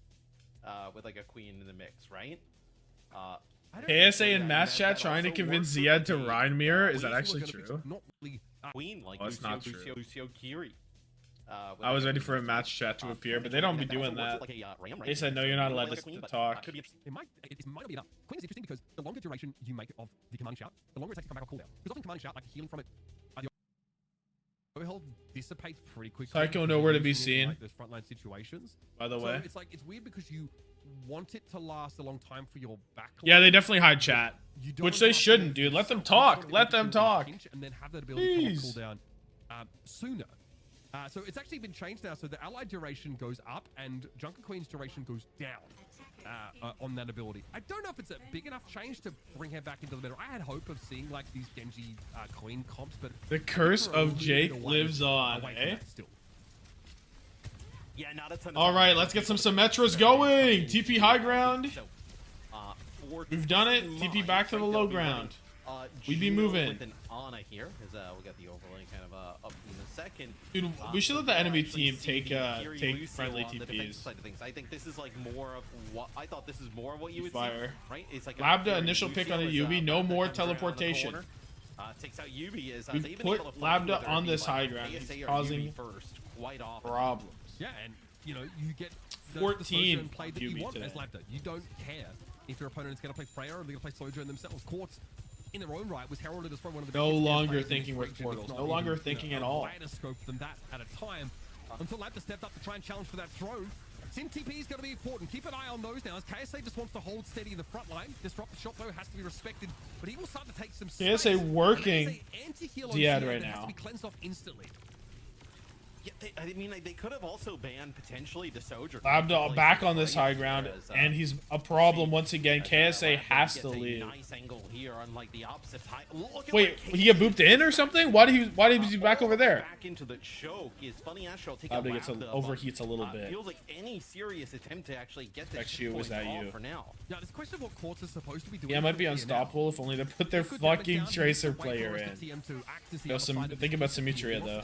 Speaker 3: with like a Queen in the mix, right?
Speaker 1: KSA in match chat trying to convince Ziad to Rhine Mirror. Is that actually true?
Speaker 3: Queen, like
Speaker 1: Oh, it's not true.
Speaker 3: Lucio Kiri.
Speaker 1: I was ready for a match chat to appear, but they don't be doing that. They said, no, you're not allowed to talk.
Speaker 2: It might not be enough. Queen is interesting because the longer duration you make of the command shout, the longer it takes to come back on cooldown. Because often command shout, like healing from it, the overheal dissipates pretty quickly.
Speaker 1: Psycho nowhere to be seen.
Speaker 2: Like those frontline situations.
Speaker 1: By the way,
Speaker 2: it's like it's weird because you want it to last a long time for your back.
Speaker 1: Yeah, they definitely hide chat, which they shouldn't, dude. Let them talk. Let them talk.
Speaker 2: And then have that ability to cool down sooner. So it's actually been changed now. So the allied duration goes up and Junker Queen's duration goes down on that ability. I don't know if it's a big enough change to bring her back into the middle. I had hope of seeing like these Genji Queen comps, but
Speaker 1: the curse of Jake lives on, eh?
Speaker 3: Yeah, not a ton of
Speaker 1: All right, let's get some Symmetras going. TP high ground. We've done it. TP back to the low ground. We be moving.
Speaker 3: With an Ana here, as we'll get the overlay kind of up in a second.
Speaker 1: Dude, we should let the enemy team take friendly TPs.
Speaker 3: Side of things. I think this is like more of what I thought. This is more of what you would
Speaker 1: Fire.
Speaker 3: see, right? It's like
Speaker 1: Lambda initial pick on the Yubi. No more teleportation.
Speaker 3: Takes out Yubi as
Speaker 1: we put Lambda on this high ground. He's causing problems.
Speaker 2: Yeah, and you know you get
Speaker 1: 14
Speaker 2: play that you want as Lambda. You don't care if your opponent is going to play Freya or they're going to play Sojourn themselves. Quartz, in their own right, was heralded as probably one of the
Speaker 1: no longer thinking with portals. No longer thinking at all.
Speaker 2: Wider scope than that at a time until Lambda stepped up to try and challenge for that throne. Sim TP is going to be important. Keep an eye on those now as KSA just wants to hold steady in the front line. Disrupt the shot though has to be respected, but he will start to take some space.
Speaker 1: KSA working Ziad right now.
Speaker 2: Has to be cleansed off instantly.
Speaker 3: Yeah, I mean, like, they could have also banned potentially the Sojourn.
Speaker 1: Lambda back on this high ground, and he's a problem once again. KSA has to leave.
Speaker 3: Nice angle here on like the opposite side.
Speaker 1: Wait, he get booped in or something? Why did he back over there?
Speaker 3: Back into the choke is funny. Astro take
Speaker 1: Lambda gets overheats a little bit.
Speaker 3: Feels like any serious attempt to actually get this
Speaker 1: was that you?
Speaker 3: for now.
Speaker 2: Yeah, there's a question of what Quartz is supposed to be doing.
Speaker 1: Yeah, it might be unstoppable if only they put their fucking Tracer player in. No, think about Symmetria though.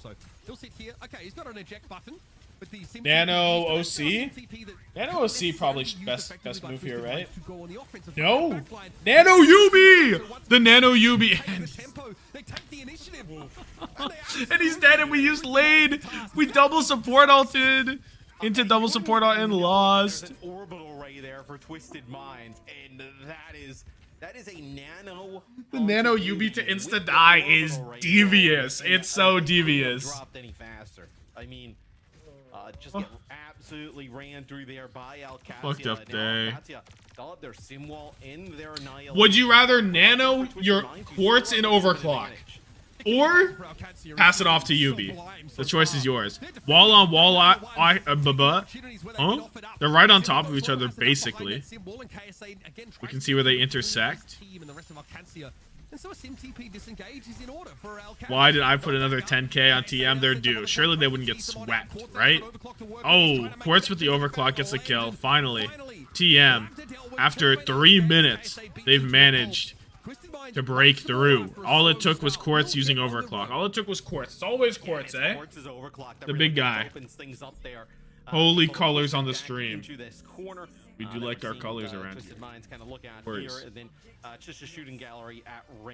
Speaker 2: So he'll sit here. Okay, he's got an eject button. But the
Speaker 1: Nano OC? Nano OC probably best move here, right? No! Nano Yubi! The Nano Yubi ends. And he's dead and we used Lane. We double support ulted into double support ult and lost.
Speaker 3: An orbital ray there for Twisted Minds, and that is a nano.
Speaker 1: The Nano Yubi to insta die is devious. It's so devious.
Speaker 3: Dropped any faster. I mean, just get absolutely ran through there by Qadsiah.
Speaker 1: Fucked up day.
Speaker 3: Still have their sim wall in their annihilation.
Speaker 1: Would you rather nano your Quartz in overclock, or pass it off to Yubi? The choice is yours. Wall on wall, huh? They're right on top of each other, basically. We can see where they intersect. Why did I put another 10k on TM? They're due. Surely they wouldn't get swept, right? Oh, Quartz with the overclock gets a kill. Finally, TM, after 3 minutes, they've managed to break through. All it took was Quartz using overclock. All it took was Quartz. It's always Quartz, eh? The big guy. Holy colors on the stream. We do like our colors around here. Words.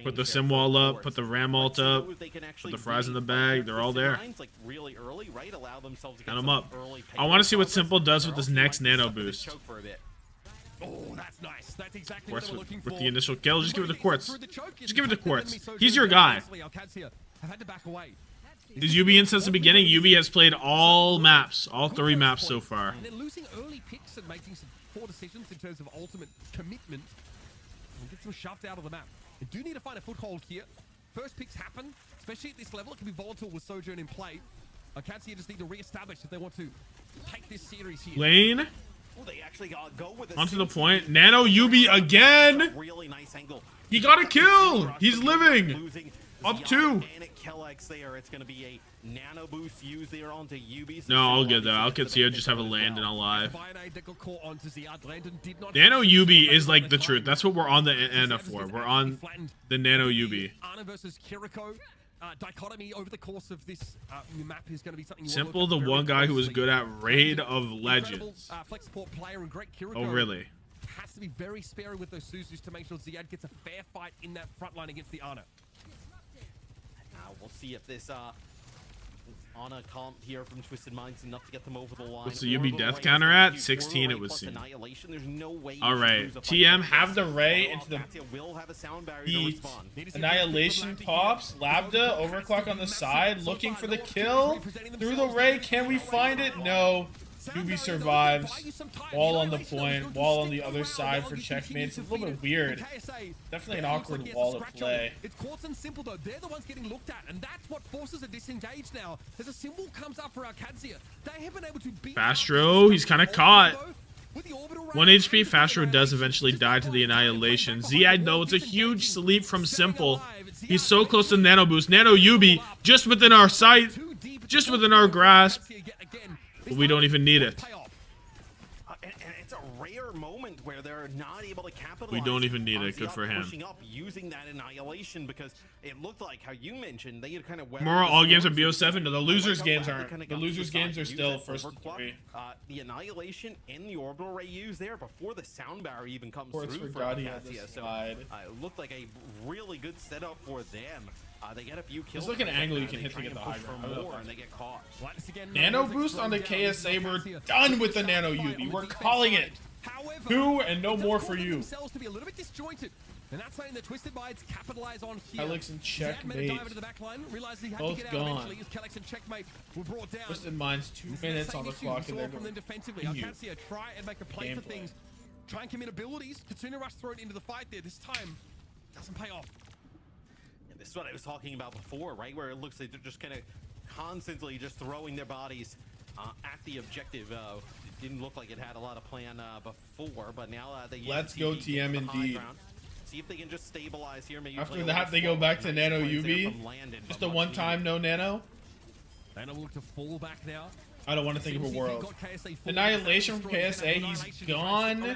Speaker 1: Put the sim wall up, put the ram ult up, put the fries in the bag. They're all there. Count them up. I want to see what Simple does with this next nano boost.
Speaker 2: Oh, that's nice. That's exactly
Speaker 1: Quartz
Speaker 2: what we're looking
Speaker 1: with
Speaker 2: for.
Speaker 1: the initial kill. Just give it to Quartz.
Speaker 2: Through the choke,
Speaker 1: Just give it to Quartz.
Speaker 2: so
Speaker 1: He's
Speaker 2: good.
Speaker 1: your guy.
Speaker 2: Qadsiah have had to back away.
Speaker 1: Is Yubi in since the beginning? Yubi has played all maps, all 3 maps so far.
Speaker 2: And then losing early picks and making some poor decisions in terms of ultimate commitment. And get some shoved out of the map. They do need to find a foothold here. First picks happen, especially at this level. It can be volatile with Sojourn in play. Qadsiah just need to re-establish if they want to take this series here.
Speaker 1: Lane.
Speaker 3: Well, they actually go with
Speaker 1: Onto the point. Nano Yubi again.
Speaker 3: Really nice angle.
Speaker 1: He got a kill. He's living.
Speaker 3: Losing
Speaker 1: Up
Speaker 3: Ziad
Speaker 1: 2.
Speaker 3: and at Kellex there. It's going to be a nano boost used there onto Yubi.
Speaker 1: No, I'll get that. I'll Qadsiah just have a Landon alive.
Speaker 2: That got caught onto Ziad. Landon did not
Speaker 1: Nano Yubi is like the truth. That's what we're on the Ana for. We're on the Nano Yubi.
Speaker 2: Ana versus Kiriko. Dichotomy over the course of this map is going to be something.
Speaker 1: Simple, the one guy who was good at Raid of Legends.
Speaker 2: Flex support player and great Kiriko.
Speaker 1: Oh, really?
Speaker 2: Has to be very sparing with those Suzus to make sure Ziad gets a fair fight in that front line against the Ana.
Speaker 3: We'll see if this Ana comp here from Twisted Minds enough to get them over the line.
Speaker 1: What's the Yubi death counter at? 16 it was seen. Alright, TM have the Ray into the beat. Annihilation pops. Labda, overclock on the side, looking for the kill. Through the Ray, can we find it? No. Yubi survives. Wall on the point, wall on the other side for checkmate. It's a little bit weird. Definitely an awkward wall to play.
Speaker 2: It's Quartz and Simple though. They're the ones getting looked at, and that's what forces a disengage now. As a symbol comes up for our Qadsiah, they have been able to beat
Speaker 1: Fastro, he's kind of caught. 1 HP, Fastro does eventually die to the Annihilation. Ziad though, it's a huge sleep from Simple. He's so close to Nano Boost. Nano Yubi, just within our sight, just within our grasp. But we don't even need it.
Speaker 3: And it's a rare moment where they're not able to capitalize.
Speaker 1: We don't even need it. Good for him.
Speaker 3: Pushing up, using that Annihilation, because it looked like how you mentioned they had kind of.
Speaker 1: Tomorrow all games are BO7. No, the losers games aren't. The losers games are still first to 3.
Speaker 3: The Annihilation and the Orbital Ray used there before the sound barrier even comes through for Qadsiah. So it looked like a really good setup for them. They get a few kills.
Speaker 1: There's like an angle you can hit to get the high ground.
Speaker 3: And they get caught.
Speaker 1: Nano boost on the KSA. We're done with the Nano Yubi. We're calling it. 2 and no more for you.
Speaker 2: To be a little bit disjointed. And that's something the Twisted Minds capitalize on here.
Speaker 1: Kellex and Checkmate. Both gone. Twisted Minds 2 minutes on the clock and they're going.
Speaker 2: Qadsiah try and make a play for things. Try and commit abilities. Katsuna Rush thrown into the fight there. This time doesn't pay off.
Speaker 3: This is what I was talking about before, right? Where it looks like they're just kind of constantly just throwing their bodies at the objective. It didn't look like it had a lot of plan before, but now they
Speaker 1: let's go TM indeed.
Speaker 3: See if they can just stabilize here. Maybe
Speaker 1: after that, they go back to Nano Yubi. Just a one-time no Nano.
Speaker 2: Nano will look to fall back now.
Speaker 1: I don't want to think of a world. Annihilation from KSA, he's gone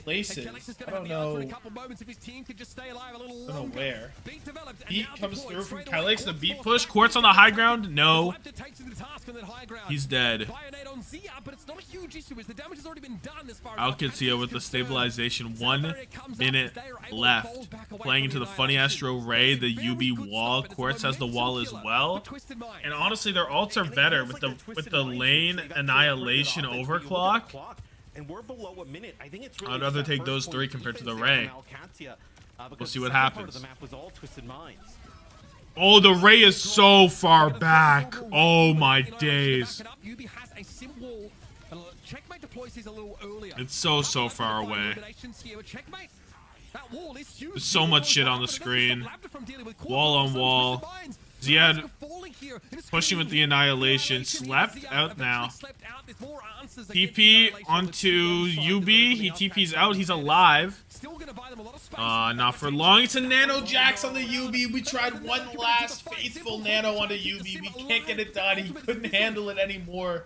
Speaker 1: places. I don't know. I don't know where. Beat comes through from Kellex. The beat push. Quartz on the high ground. No. He's dead. Qadsiah with the stabilization. 1 minute left. Playing into the funny Astro Ray, the UB wall. Quartz has the wall as well. And honestly, their ults are better with the lane Annihilation overclock.
Speaker 3: And we're below a minute. I think it's really
Speaker 1: I'd rather take those 3 compared to the Ray. We'll see what happens. Oh, the Ray is so far back. Oh my days. It's so far away. There's so much shit on the screen. Wall on wall. Ziad pushing with the Annihilation. Slept out now. TP onto UB. He TP's out. He's alive. Not for long. It's a Nano Jax on the UB. We tried one last faithful Nano on the UB. We can't get it done. He couldn't handle it anymore.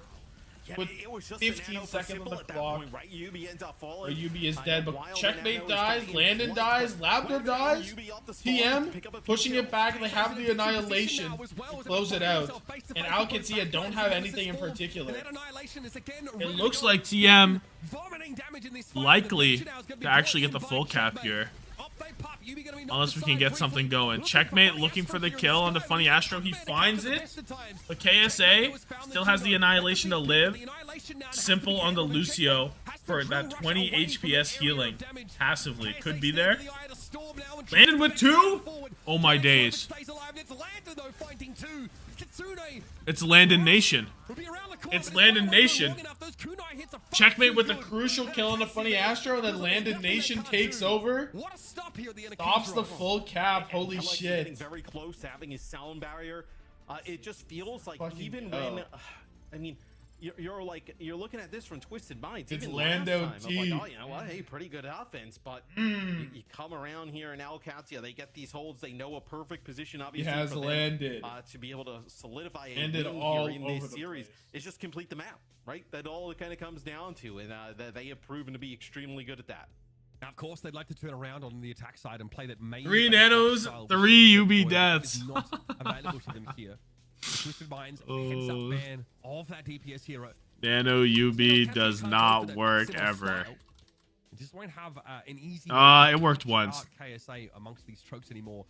Speaker 1: With 15 seconds on the clock. UB is dead, but Checkmate dies, Landon dies, Labda dies, TM pushing it back, and they have the Annihilation to close it out. And Qadsiah don't have anything in particular. It looks like TM likely to actually get the full cap here. Unless we can get something going. Checkmate looking for the kill on the funny Astro. He finds it. But KSA still has the Annihilation to live. Simple on the Lucio. for that 20 HPS healing passively. Could be there. Landed with 2? Oh my days. It's Landon Nation. It's Landon Nation. Checkmate with a crucial kill on the funny Astro, and then Landon Nation takes over. Stops the full cap. Holy shit.
Speaker 3: Very close to having his sound barrier. It just feels like
Speaker 1: Fucking
Speaker 3: even
Speaker 1: hell.
Speaker 3: when, I mean, you're looking at this from Twisted Minds.
Speaker 1: It's
Speaker 3: Even
Speaker 1: Lando
Speaker 3: last time,
Speaker 1: T.
Speaker 3: I'm like, oh, you know what? Hey, pretty good offense, but you come around here and Qadsiah, they get these holds. They know a perfect position, obviously,
Speaker 1: He has
Speaker 3: for them,
Speaker 1: landed.
Speaker 3: to be able to solidify a
Speaker 1: Landed
Speaker 3: win
Speaker 1: all
Speaker 3: here in
Speaker 1: over
Speaker 3: this
Speaker 1: the
Speaker 3: series.
Speaker 1: place.
Speaker 3: It's just complete the map, right? That all it kind of comes down to, and they have proven to be extremely good at that.
Speaker 2: Now, of course, they'd like to turn around on the attack side and play that main
Speaker 1: 3
Speaker 2: base
Speaker 1: nanos,
Speaker 2: style,
Speaker 1: 3
Speaker 2: which
Speaker 1: UB
Speaker 2: is
Speaker 1: deaths.
Speaker 2: not available to them here. Twisted Minds, heads up ban of that DPS hero.
Speaker 1: Nano UB does not work ever.
Speaker 2: Just won't have an easy.
Speaker 1: It worked once.
Speaker 2: KSA amongst these tropes anymore.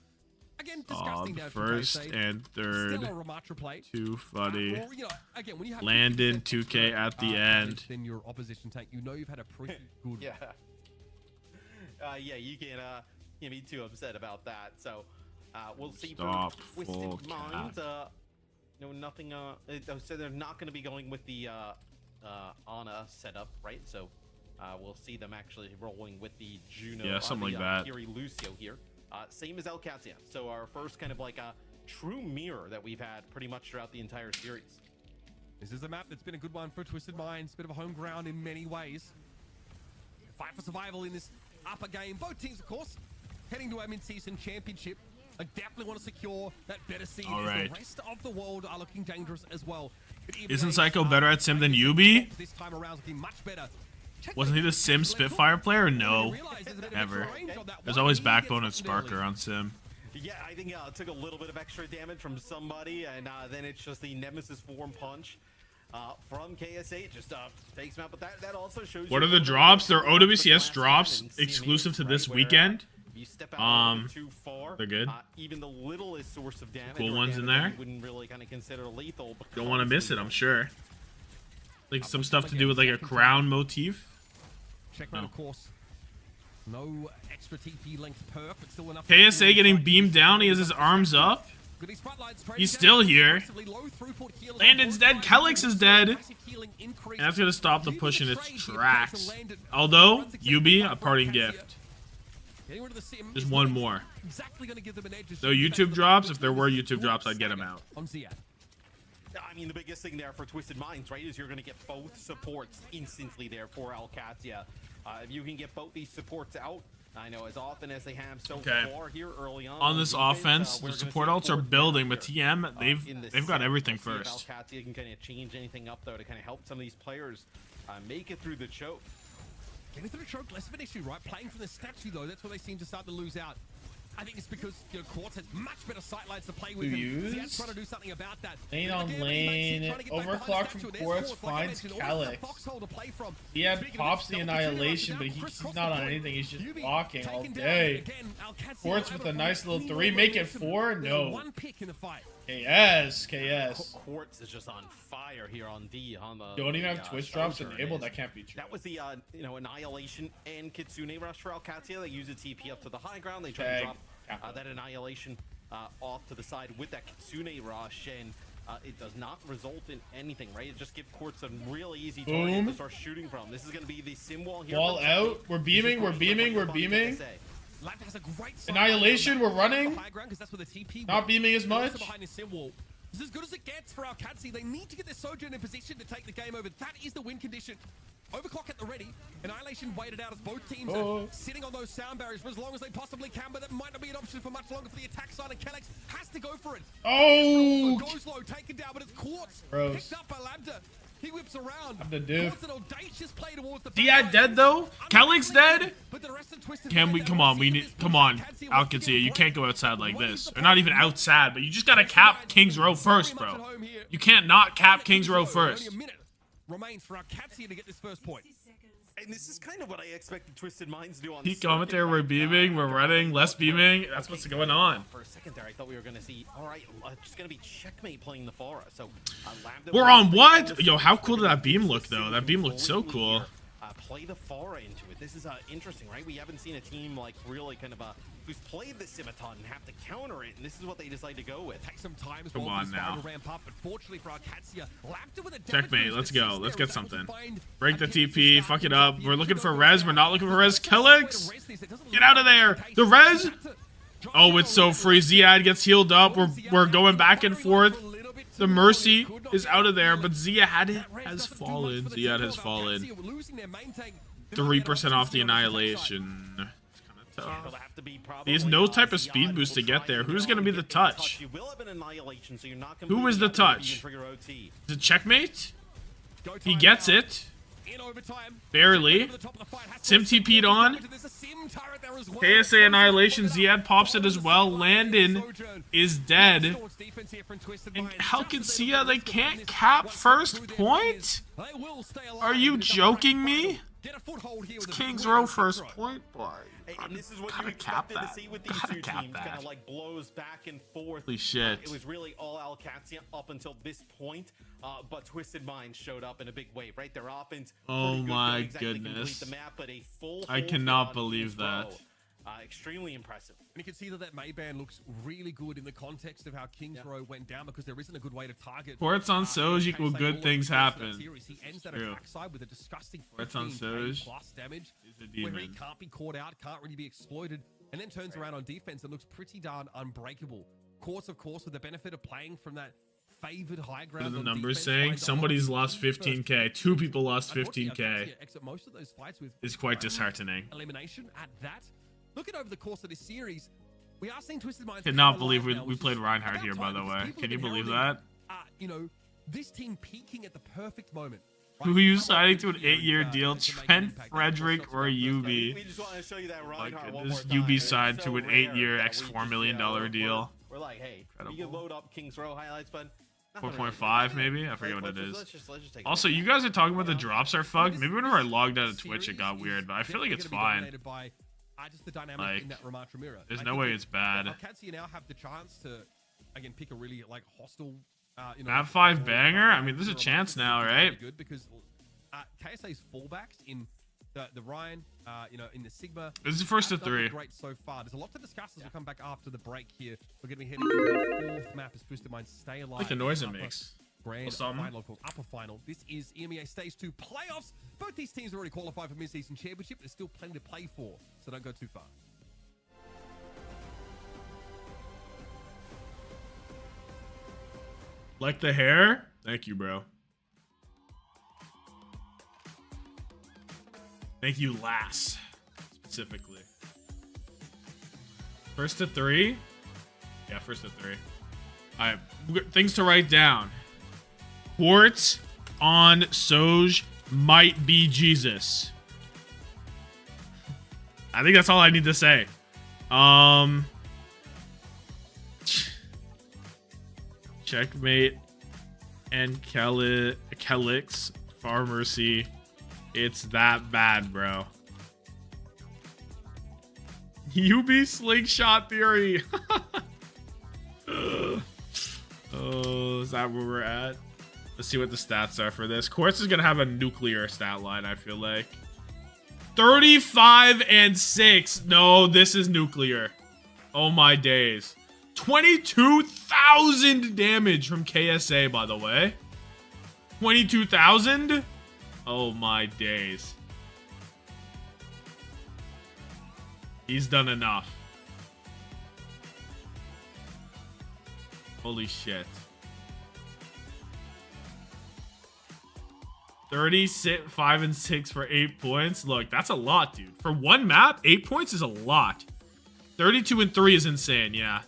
Speaker 2: Again,
Speaker 1: Oh,
Speaker 2: disgusting
Speaker 1: the
Speaker 2: down from
Speaker 1: first
Speaker 2: KSA.
Speaker 1: and third.
Speaker 2: Still a Ramatra play.
Speaker 1: Too funny.
Speaker 2: Or, you know, again, when you have
Speaker 1: Landon
Speaker 2: 50%
Speaker 1: 2K at the end.
Speaker 2: Then your opposition tank, you know you've had a pretty good.
Speaker 3: Yeah. Yeah, you can't be too upset about that. So we'll see.
Speaker 1: Stop
Speaker 3: for
Speaker 1: full
Speaker 3: Twisted Minds. No, nothing. So they're not going to be going with the Ana setup, right? So we'll see them actually rolling with the Juno.
Speaker 1: Yeah, something like that.
Speaker 3: Kiri Lucio here. Same as Qadsiah. So our first kind of like a true mirror that we've had pretty much throughout the entire series.
Speaker 2: This is a map that's been a good one for Twisted Minds. Bit of a home ground in many ways. Fight for survival in this upper game. Both teams, of course, heading to our mid-season championship. I definitely want to secure that better seed.
Speaker 1: All right.
Speaker 2: The rest of the world are looking dangerous as well.
Speaker 1: Isn't Psycho better at Sim than UB?
Speaker 2: This time around looking much better.
Speaker 1: Wasn't he the Sim Spitfire player? No. Ever. There's always Backbone and Sparker on Sim.
Speaker 3: Yeah, I think it took a little bit of extra damage from somebody, and then it's just the Nemesis form punch from KSA. It just takes him out, but that also shows
Speaker 1: What
Speaker 3: you
Speaker 1: are the drops? They're OWCS drops exclusive to this weekend.
Speaker 3: You step out too far,
Speaker 1: they're good.
Speaker 3: Even the littlest source of damage,
Speaker 1: Cool ones in
Speaker 3: damage
Speaker 1: there.
Speaker 3: you wouldn't really kind of consider lethal.
Speaker 1: Don't want to miss it, I'm sure. Like some stuff to do with like a crown motif.
Speaker 2: Checkmate, of course. No extra TP length perk, but still enough.
Speaker 1: KSA getting beamed down. He has his arms up. He's still here. Landon's dead. Kelix is dead. And that's going to stop the push in its tracks. Although, UB, a parting gift. Just one more. No YouTube drops. If there were YouTube drops, I'd get them out.
Speaker 3: I mean, the biggest thing there for Twisted Minds, right, is you're going to get both supports instantly there for Qadsiah. If you can get both these supports out, I know as often as they have so far here early on
Speaker 1: this offense, the support ults are building, but TM, they've got everything first.
Speaker 3: Qadsiah can kind of change anything up, though, to kind of help some of these players make it through the choke.
Speaker 2: Getting through the choke, less of an issue, right? Playing from the statue, though, that's where they seem to start to lose out. I think it's because, you know, Quartz has much better sightlines to play with. Ziad's trying to do something about that.
Speaker 1: Lane on lane. Overclock from Quartz finds Kelix. Ziad pops the Annihilation, but he's not on anything. He's just walking all day. Quartz with a nice little 3. Make it 4? No.
Speaker 2: One pick in the fight.
Speaker 1: KS.
Speaker 3: Quartz is just on fire here on D.
Speaker 1: Don't even have Twitch drops enabled? That can't be true.
Speaker 3: That was the, Annihilation and Kitsune rush for Qadsiah. They use a TP up to the high ground. They try to drop that Annihilation off to the side with that Kitsune rush, and it does not result in anything, right? It just gives Quartz a really easy target to start shooting from. This is going to be the sim wall here.
Speaker 1: Wall out. We're beaming. Annihilation, we're running. Not beaming as much.
Speaker 2: This is as good as it gets for Qadsiah. They need to get their Sojourn in position to take the game over. That is the win condition. Overclock at the ready. Annihilation waited out as both teams are sitting on those sound barriers for as long as they possibly can, but that might not be an option for much longer for the attack side, and Kelix has to go for it.
Speaker 1: Oh!
Speaker 2: Goes low, taken down, but it's Quartz. Picked up by Lambda. He whips around.
Speaker 1: Ziad dead though? Kelix dead? Can we come on, Qadsiah, you can't go outside like this. Or not even outside, but you just gotta cap King's Row first, bro. You can't not cap King's Row first.
Speaker 2: Remains for Qadsiah to get this first point.
Speaker 3: And this is kind of what I expected Twisted Minds to do on
Speaker 1: Peak commentary, we're beaming, we're running, less beaming. That's what's going on.
Speaker 3: For a second there, I thought we were going to see, all right, just going to be Checkmate playing the Fara. So,
Speaker 1: we're on what? Yo, how cool did that beam look, though? That beam looked so cool.
Speaker 3: play the Pharah into it. This is interesting, right? We haven't seen a team like really kind of who's played the sim a ton and have to counter it, and this is what they decide to go with.
Speaker 2: Take some time as
Speaker 1: Come
Speaker 2: well
Speaker 1: on
Speaker 2: for this
Speaker 1: now.
Speaker 2: fight to ramp up, but fortunately for our Qadsiah, lapped it with a
Speaker 1: Checkmate, let's go. Let's get
Speaker 2: was able to
Speaker 1: something.
Speaker 2: find
Speaker 1: Break the
Speaker 2: a
Speaker 1: TP, fuck it up. We're looking for res. We're not looking for res.
Speaker 2: Kelix!
Speaker 1: Kelix! Get out of there! The res! Oh, it's so free. Ziad gets healed up. We're going back and forth. The Mercy is out of there, but Ziad has fallen. Ziad has fallen. 3% off the Annihilation. It's kind of tough. He has no type of speed boost to get there. Who's going to be the touch? Who is the touch? Is it Checkmate? He gets it. Barely. Sim TP'd on. KSA Annihilation. Ziad pops it as well. Landon is dead. And how can Qadsiah? They can't cap first point? Are you joking me? It's King's Row first point, boy.
Speaker 3: And this is what you expected to see with these two teams, kind of like blows back and forth.
Speaker 1: Holy shit.
Speaker 3: It was really all Qadsiah up until this point, but Twisted Minds showed up in a big wave, right? Their offense.
Speaker 1: Oh my
Speaker 3: exactly
Speaker 1: goodness.
Speaker 3: the map, but a full
Speaker 1: I cannot believe that.
Speaker 3: Extremely impressive.
Speaker 2: And you can see that Mayban looks really good in the context of how Kings Row went down, because there isn't a good way to target.
Speaker 1: Ports on Soj equal good things happen.
Speaker 2: He ends that
Speaker 1: True.
Speaker 2: attack side with a disgusting
Speaker 1: Ports on
Speaker 2: 15k
Speaker 1: Soj
Speaker 2: plus damage,
Speaker 1: is a
Speaker 2: where he
Speaker 1: demon.
Speaker 2: can't be caught out, can't really be exploited, and then turns around on defense and looks pretty darn unbreakable. Of course, with the benefit of playing from that favored high ground.
Speaker 1: What are the
Speaker 2: on
Speaker 1: numbers
Speaker 2: defense,
Speaker 1: saying?
Speaker 2: finds a
Speaker 1: Somebody's
Speaker 2: lot of
Speaker 1: lost
Speaker 2: first.
Speaker 1: 15k. 2 people lost
Speaker 2: Unfortunately,
Speaker 1: 15k.
Speaker 2: Qadsiah exit most of those fights with
Speaker 1: It's quite disheartening.
Speaker 2: elimination at that. Looking over the course of this series, we are seeing Twisted Minds.
Speaker 1: Cannot
Speaker 2: come
Speaker 1: believe
Speaker 2: alive now,
Speaker 1: we
Speaker 2: which
Speaker 1: played
Speaker 2: is
Speaker 1: Reinhardt
Speaker 2: about
Speaker 1: here, by
Speaker 2: time,
Speaker 1: the
Speaker 2: because
Speaker 1: way.
Speaker 2: people
Speaker 1: Can you
Speaker 2: have been
Speaker 1: believe
Speaker 2: heralding,
Speaker 1: that?
Speaker 2: you know, this team peaking at the perfect moment.
Speaker 1: Who are you signing to an 8-year deal? Trent, Frederick, or UB?
Speaker 3: We just want to show you that Reinhardt one more
Speaker 1: This
Speaker 3: time.
Speaker 1: UB signed
Speaker 3: It's
Speaker 1: to
Speaker 3: so
Speaker 1: an
Speaker 3: rare
Speaker 1: 8-year
Speaker 3: that
Speaker 1: X
Speaker 3: we
Speaker 1: $4
Speaker 3: just,
Speaker 1: million deal.
Speaker 3: We're like, hey, we
Speaker 1: Incredible.
Speaker 3: can load up Kings Row highlights, but
Speaker 1: 4.5 maybe? I forget what it is.
Speaker 3: Let's just take
Speaker 1: Also, you guys are talking about the drops are fucked. Maybe whenever I logged out of Twitch, it got weird, but I feel like it's fine.
Speaker 2: Just the dynamic
Speaker 1: Like,
Speaker 2: in that Ramatra mirror.
Speaker 1: there's no way it's bad.
Speaker 2: Qadsiah now have the chance to, again, pick a really like hostile. You know,
Speaker 1: Map 5 banger? I mean, there's a chance now, right?
Speaker 2: Good, because KSA's fallbacks in the Ryan, you know, in the Sigma.
Speaker 1: This is first to
Speaker 2: have done
Speaker 1: 3.
Speaker 2: Great so far. There's a lot to discuss as we come back after the break here. We're going to be heading to the 4th map as Twisted Minds stay alive.
Speaker 1: I like the noise it makes.
Speaker 2: Grand
Speaker 1: something.
Speaker 2: final called Upper Final. This is EMEA Stage 2 playoffs. Both these teams are already qualified for mid-season championship. There's still plenty to play for, so don't go too far.
Speaker 1: Like the hair? Thank you, bro. Thank you, Lass. Specifically. First to 3? Yeah, first to 3. Alright, things to write down. Quartz on Soj might be Jesus. I think that's all I need to say. Checkmate and Kelix, Far Mercy. It's that bad, bro. UB slingshot theory. Oh, is that where we're at? Let's see what the stats are for this. Quartz is gonna have a nuclear stat line, I feel like. 35 and 6. No, this is nuclear. Oh my days. 22,000 damage from KSA, by the way. 22,000? Oh my days. He's done enough. Holy shit. 35 and 6 for 8 points. Look, that's a lot, dude. For one map, 8 points is a lot. 32 and 3 is insane, yeah.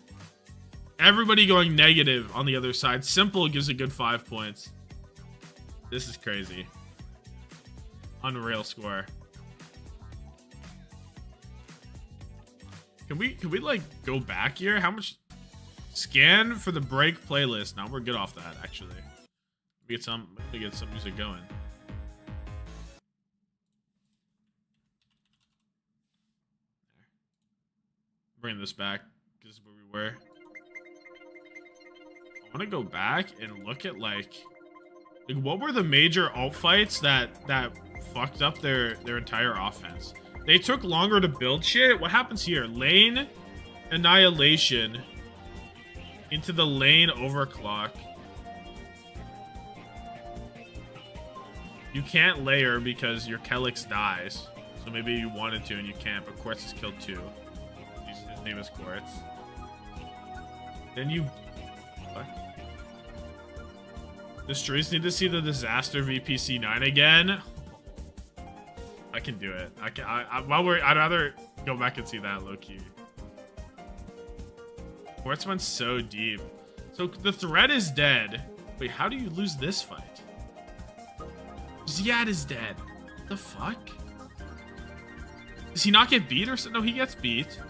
Speaker 1: Everybody going negative on the other side. Simple gives a good 5 points. This is crazy. Unreal score. Can we like go back here? How much? Scan for the break playlist. Now we're good off that, actually. We get some music going. Bring this back. This is where we were. I want to go back and look at like what were the major alt fights that fucked up their entire offense. They took longer to build shit. What happens here? Lane annihilation into the lane overclock. You can't layer because your Kelix dies. So maybe you wanted to and you can't, but Quartz has killed 2. His name is Quartz. Then you... What? The streets need to see the disaster VPC9 again. I can do it. I'd rather go back and see that low-key. Quartz went so deep. So the threat is dead. Wait, how do you lose this fight? Ziad is dead. What the fuck? Does he not get beat or so? No, he gets beat.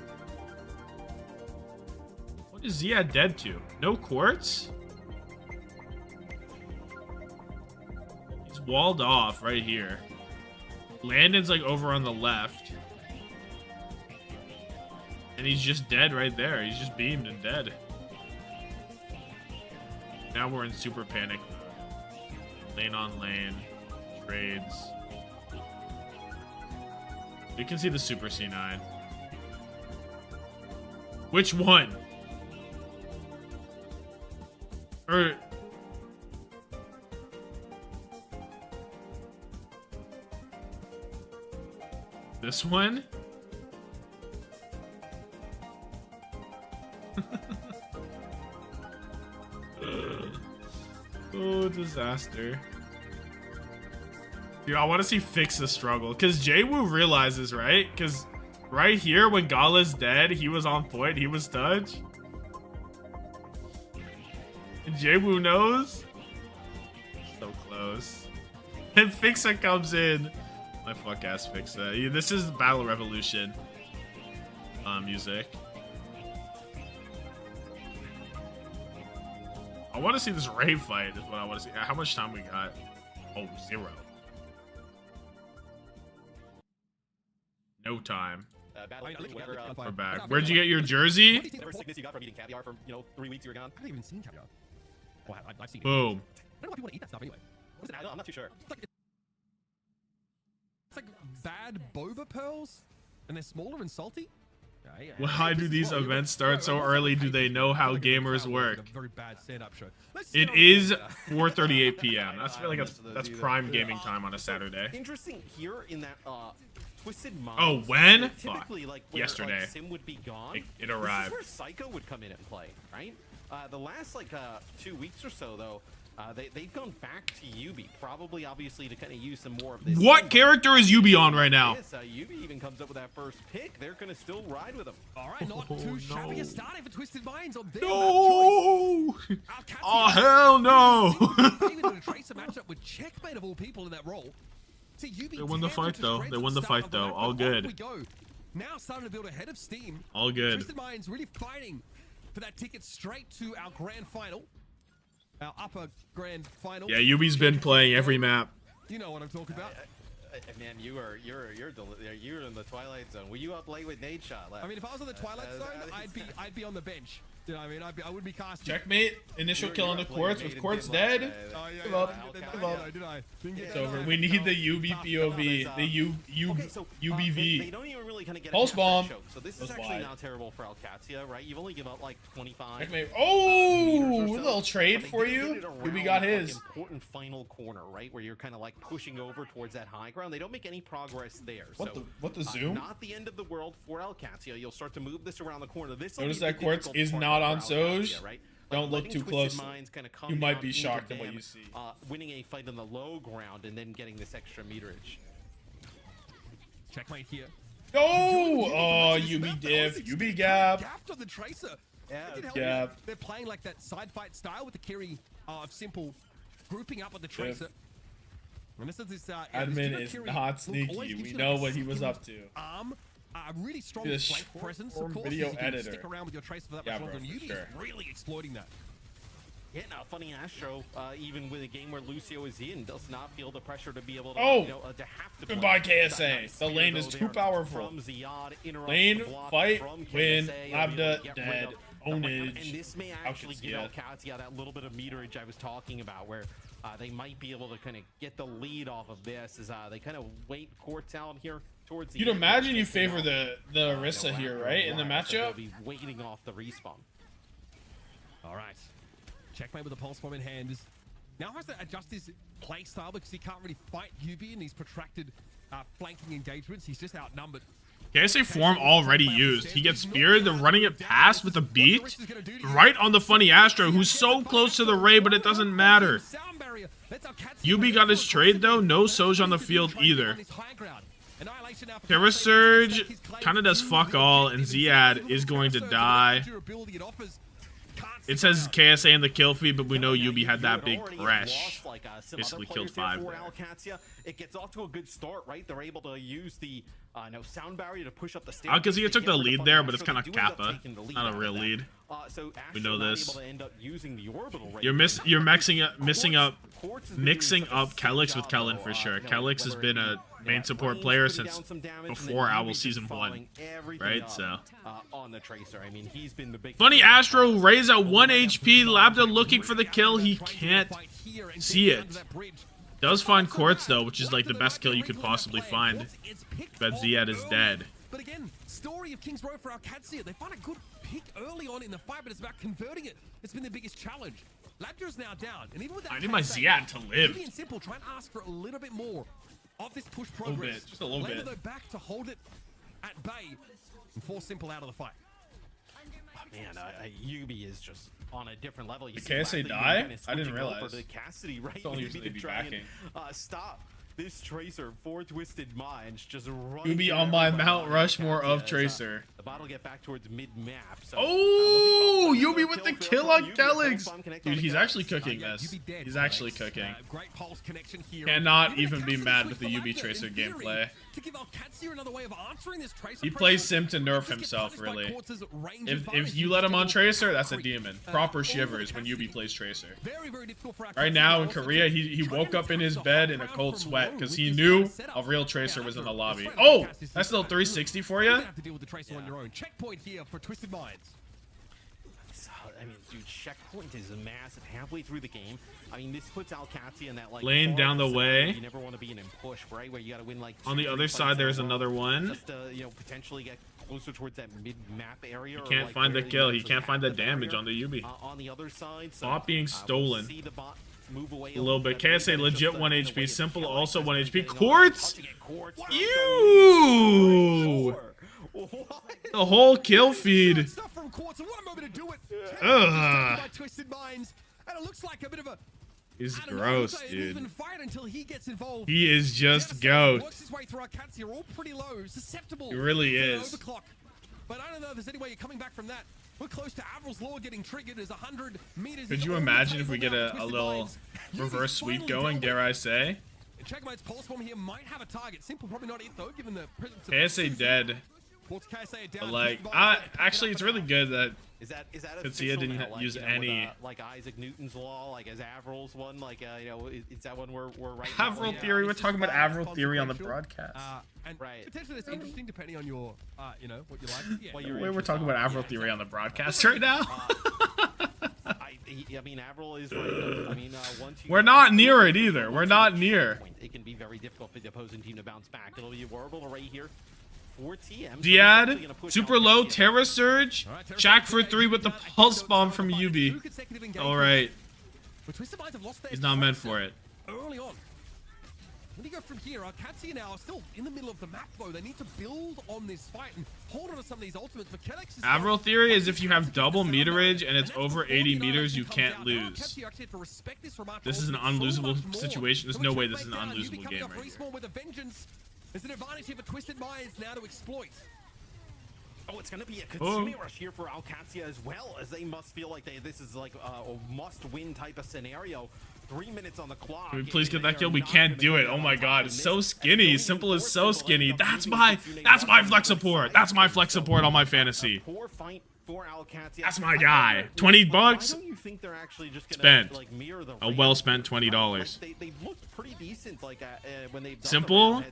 Speaker 1: What is Ziad dead to? No Quartz? He's walled off right here. Landon's like over on the left. And he's just dead right there. He's just beamed and dead. Now we're in super panic mode. Lane on lane. Trades. You can see the super C9. Which one? Or... This one? Oh, disaster. Dude, I want to see Fix the struggle. Because Jwoo realizes, right? Because right here, when Gala's dead, he was on point. He was touch. And Jwoo knows. So close. And Fixa comes in. My fuck ass Fixa. This is Battle Revolution music. I want to see this Ray fight is what I want to see. How much time we got? Oh, 0. No time. We're back. Where'd you get your jersey?
Speaker 3: Whatever sickness you got from eating caviar for 3 weeks you were gone.
Speaker 2: I haven't even seen caviar. Well, I've seen it.
Speaker 1: Boom.
Speaker 2: I don't know why people want to eat that stuff anyway. What is it?
Speaker 3: I'm not too sure.
Speaker 2: It's like bad boba pearls, and they're smaller and salty.
Speaker 1: Why do these events start so early? Do they know how gamers work?
Speaker 2: Very bad stand-up show.
Speaker 1: It is 4:38 p.m. I feel like that's prime gaming time on a Saturday.
Speaker 3: Interesting here in that Twisted Minds.
Speaker 1: Oh, when? Fuck.
Speaker 3: Like
Speaker 1: Yesterday.
Speaker 3: Like, Sim would be gone.
Speaker 1: It arrived.
Speaker 3: This is where Psycho would come in and play, right? The last 2 weeks or so, though, they've gone back to Yubi, probably obviously to kind of use some more of this.
Speaker 1: What character is Yubi on right now?
Speaker 3: Yubi even comes up with that first pick. They're going to still ride with him.
Speaker 2: All right, not too shabby a starting for Twisted Minds on their
Speaker 1: No! Oh, hell no!
Speaker 2: Even a Tracer matchup with Checkmate of all people in that role.
Speaker 1: They won the fight though. They won the fight though. All good.
Speaker 2: Now starting to build ahead of steam.
Speaker 1: All good.
Speaker 2: Twisted Minds really fighting for that ticket straight to our grand final. Our upper grand final.
Speaker 1: Yeah, Yubi's been playing every map.
Speaker 2: You know what I'm talking about.
Speaker 3: Man, you're in the Twilight Zone. Were you up late with Nade Shot last?
Speaker 2: I mean, if I was on the Twilight Zone, I'd be on the bench. You know what I mean? I would be casting.
Speaker 1: Checkmate. Initial kill on the Quartz with Quartz dead.
Speaker 2: Oh, yeah,
Speaker 1: Give up. Give up. It's over. We need the UB POV. The UBV.
Speaker 3: They don't even really kind of get
Speaker 1: Pulse bomb.
Speaker 3: So this is actually not terrible for Qadsiah, right? You've only given up like 25.
Speaker 1: Checkmate. Oh, a little trade for you. UB got his.
Speaker 3: Important final corner, right, where you're kind of like pushing over towards that high ground. They don't make any progress there.
Speaker 1: What the zoom?
Speaker 3: Not the end of the world for Qadsiah. You'll start to move this around the corner. This
Speaker 1: notice that Quartz is not on Soj.
Speaker 3: Right?
Speaker 1: Don't look too close. You might be shocked at what you see.
Speaker 3: Winning a fight on the low ground and then getting this extra meterage.
Speaker 2: Checkmate here.
Speaker 1: Oh, UB div, UB gap.
Speaker 2: Gapped on the Tracer.
Speaker 3: Yeah,
Speaker 1: gap.
Speaker 2: They're playing like that side fight style with the Kiri of Simple grouping up on the Tracer. And this is this
Speaker 1: admin is not sneaky. We know what he was up to.
Speaker 2: A really strong flank presence, of course,
Speaker 1: video
Speaker 2: you can
Speaker 1: editor.
Speaker 2: Stick around with your Tracer for that much longer, and Yubi is really exploiting that.
Speaker 3: Yeah, now funny Astro, even with a game where Lucio is in, does not feel the pressure to be able to, to have to
Speaker 1: goodbye KSA. The lane is too powerful.
Speaker 3: From Ziad,
Speaker 1: lane, fight, win, Lambda, dead. ownage.
Speaker 3: And this may actually give Qadsiah that little bit of meterage I was talking about, where they might be able to kind of get the lead off of this as they kind of wait courts out here towards the
Speaker 1: You'd imagine you favor the Orisa here, right, in the matchup?
Speaker 3: They'll be waiting off the respawn.
Speaker 2: All right. Checkmate with the pulse bomb in hand. Now has to adjust his play style because he can't really fight Yubi in these protracted flanking engagements. He's just outnumbered.
Speaker 1: KSA form already used. He gets speared, they're running it past with a beat right on the funny Astro, who's so close to the Ray, but it doesn't matter. Yubi got his trade though, no Soj on the field either. Terra Surge kind of does fuck all, and Ziad is going to die. It says KSA in the kill feed, but we know Yubi had that big crash. Basically killed 5 there.
Speaker 3: It gets off to a good start, right? They're able to use the sound barrier to push up the stage.
Speaker 1: Qadsiah took the lead there, but it's kind of Kappa. Not a real lead. We know this. You're mixing up Calyx with Kellen for sure. Calyx has been a main support player since before Owl Season 1, right? So funny Astro Ray's at 1 HP. Labda looking for the kill. He can't see it. Does find Quartz though, which is like the best kill you could possibly find. But Ziad is dead.
Speaker 2: But again, story of King's Row for Qadsiah. They find a good pick early on in the fight, but it's about converting it. It's been the biggest challenge. Labda's now down, and even with that,
Speaker 1: I need my Ziad to live.
Speaker 2: Easy and simple. Try and ask for a little bit more of this push progress.
Speaker 1: Just a little bit.
Speaker 2: Though back to hold it at bay and force Simple out of the fight.
Speaker 3: Man, Yubi is just on a different level.
Speaker 1: Did KSA die? I didn't realize.
Speaker 3: Cassidy, right?
Speaker 1: It's only usually be backing.
Speaker 3: Stop this Tracer for Twisted Minds. Just
Speaker 1: Yubi on my Mount Rushmore of Tracer.
Speaker 3: The bottle get back towards mid-map. So,
Speaker 1: Yubi with the kill on Calyx. Dude, he's actually cooking this. He's actually cooking.
Speaker 2: Great pulse connection here.
Speaker 1: Cannot even be mad with the Yubi Tracer gameplay. He plays sim to nerf himself, really. If you let him on Tracer, that's a demon. Proper shivers when Yubi plays Tracer. Right now in Korea, he woke up in his bed in a cold sweat because he knew a real Tracer was in the lobby. Oh, that's still 360 for you?
Speaker 2: Checkpoint here for Twisted Minds.
Speaker 3: I mean, dude, checkpoint is massive halfway through the game. I mean, this puts Qadsiah in that like
Speaker 1: lane down the way.
Speaker 3: You never want to be in push, right? Where you got to win like
Speaker 1: on the other side. There's another one.
Speaker 3: Just to, potentially get closer towards that mid-map area.
Speaker 1: He can't find the kill. He can't find the damage on the Yubi.
Speaker 3: On the other side,
Speaker 1: bot being stolen.
Speaker 3: See the bot move away
Speaker 1: a little bit. KSA legit 1 HP. Simple also 1 HP. Quartz. You. The whole kill feed. Ugh. He's gross, dude. He is just ghost. He really is.
Speaker 2: But I don't know if there's any way you're coming back from that. We're close to Avril's Law getting triggered as 100 meters.
Speaker 1: Could you imagine if we get a little reverse sweep going, dare I say?
Speaker 2: Checkmate's pulse bomb here might have a target. Simple, probably not it though, given the presence of
Speaker 1: KSA dead. But like, actually, it's really good that Qadsiah didn't use any.
Speaker 3: Like Isaac Newton's law, like as Avril's one, like is that one we're right?
Speaker 1: Avril theory. We're talking about Avril theory on the broadcast.
Speaker 2: And potentially that's interesting depending on your, what you like.
Speaker 1: Yeah. We're talking about Avril theory on the broadcast right now.
Speaker 3: I mean, Avril is right. I mean,
Speaker 1: we're not near it either. We're not near.
Speaker 3: It can be very difficult for the opposing team to bounce back. It'll be horrible right here.
Speaker 1: Diad, super low, Terra Surge, Jack for 3 with the pulse bomb from Yubi. Alright. He's not meant for it.
Speaker 2: Early on. When you go from here, Qadsiah now still in the middle of the map though. They need to build on this fight and hold on to some of these ultimates.
Speaker 1: Avril theory is if you have double meterage and it's over 80 meters, you can't lose. This is an unlosable situation. There's no way this is an unlosable game right here.
Speaker 2: There's an advantage here for Twisted Minds now to exploit.
Speaker 3: Oh, it's going to be a Qadsiah rush here for Qadsiah as well, as they must feel like this is like a must-win type of scenario. 3 minutes on the clock.
Speaker 1: Can we please get that kill? We can't do it. Oh my god, it's so skinny. Simple is so skinny. That's my flex support. That's my flex support on my fantasy. That's my guy. $20 spent. A well spent $20.
Speaker 3: They looked pretty decent like when they
Speaker 1: Simple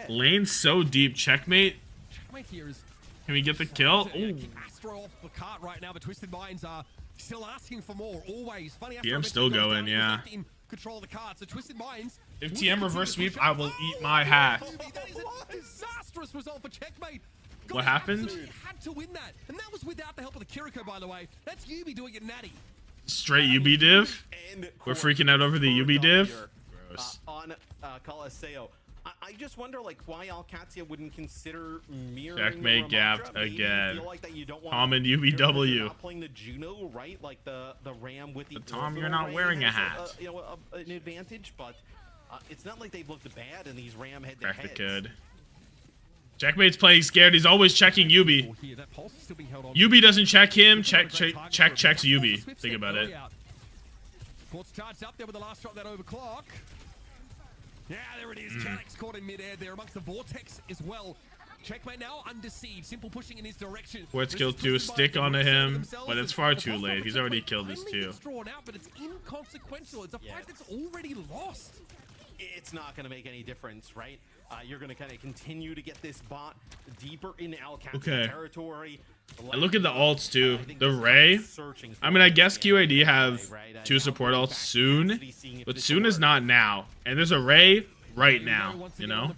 Speaker 1: lane so deep. Checkmate.
Speaker 2: Checkmate here is
Speaker 1: Can we get the kill? Ooh.
Speaker 2: Astro off the cart right now, but Twisted Minds are still asking for more. Always. Funny.
Speaker 1: TM's still going, yeah.
Speaker 2: Control the card. So Twisted Minds.
Speaker 1: If TM reverse sweep, I will eat my hat.
Speaker 2: That is a disastrous result for Checkmate.
Speaker 1: What happened?
Speaker 2: Had to win that, and that was without the help of the Kiriko, by the way. That's Yubi doing it natty.
Speaker 1: Straight UB div? We're freaking out over the UB div? Gross.
Speaker 3: On Qadsiah. I just wonder, like, why Qadsiah wouldn't consider mirroring
Speaker 1: Checkmate gapped
Speaker 3: Maybe
Speaker 1: again.
Speaker 3: you feel like that you don't want
Speaker 1: Common
Speaker 3: you're
Speaker 1: UBW.
Speaker 3: not playing the Juno, right? Like the Ram with the
Speaker 1: Tom,
Speaker 3: orbital
Speaker 1: you're not
Speaker 3: ray
Speaker 1: wearing a
Speaker 3: has
Speaker 1: hat.
Speaker 3: you know, an advantage, but it's not like they've looked bad in these Ram
Speaker 1: Crack the
Speaker 3: head-to-heads.
Speaker 1: kid. Checkmate's playing scared. He's always checking Yubi. Yubi doesn't check him. Checks Yubi. Think about it.
Speaker 2: Quartz charged up there with the last shot that overclock. Yeah, there it is. Calix caught in midair there amongst the vortex as well. Checkmate now under siege. Simple pushing in his direction.
Speaker 1: Quartz killed 2. Stick onto him, but it's far too late. He's already killed his 2.
Speaker 2: Drawn out, but it's inconsequential. It's a fight that's already lost.
Speaker 3: It's not going to make any difference, right? You're going to kind of continue to get this bot deeper into Qadsiah territory.
Speaker 1: And look at the alts too. The Ray. I mean, I guess QAD have 2 support alts soon, but soon is not now. And there's a Ray right now, you know?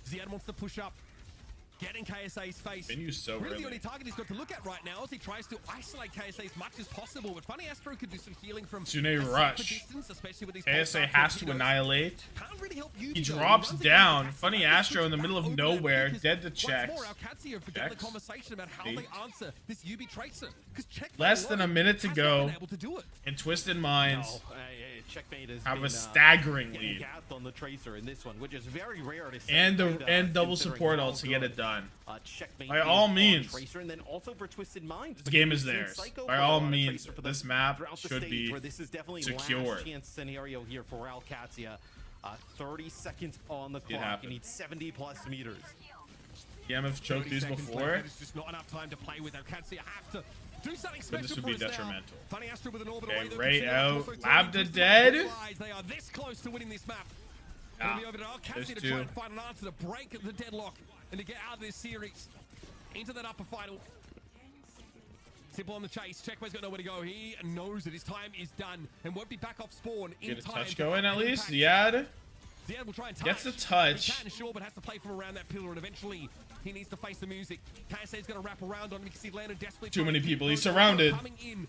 Speaker 2: Ziad wants to push up. Getting KSA's face.
Speaker 1: Been so
Speaker 2: really,
Speaker 1: early.
Speaker 2: the only target he's got to look at right now as he tries to isolate KSA as much as possible. But Funny Astro could do some healing from
Speaker 1: Sune rush. KSA has to annihilate.
Speaker 2: Really help you,
Speaker 1: he drops down. Funny Astro in the middle of nowhere, dead to checks. Less than a minute to go, and Twisted Minds have a staggering lead.
Speaker 3: On the Tracer in this one, which is very rare to see.
Speaker 1: And double support ults to get it done. By all means,
Speaker 3: Tracer, and then also for Twisted Minds,
Speaker 1: the game is theirs. By all means, this map should be
Speaker 3: this is definitely
Speaker 1: secure.
Speaker 3: Last chance scenario here for Qadsiah. 30 seconds on the clock. You need 70+ meters.
Speaker 1: Yeah, I've choked these before.
Speaker 2: It's just not enough time to play with. Qadsiah have to do something special.
Speaker 1: But this would be detrimental.
Speaker 2: Funny Astro with an orbital
Speaker 1: Okay, Ray out. Labda dead.
Speaker 2: They are this close to winning this map.
Speaker 1: Ah,
Speaker 2: It'll be over to Qadsiah to try and find an answer to break the deadlock and to get out of this series into that upper final. Simple on the chase. Checkmate's got nowhere to go. He knows that his time is done and won't be back off spawn in
Speaker 1: Get a
Speaker 2: time.
Speaker 1: touch going at least. Ziad
Speaker 2: will try and touch.
Speaker 1: gets the touch.
Speaker 2: He can, sure, but has to play from around that pillar, and eventually he needs to face the music. KSA's going to wrap around on him because he landed desperately.
Speaker 1: Too many people. He's surrounded.
Speaker 2: Coming in,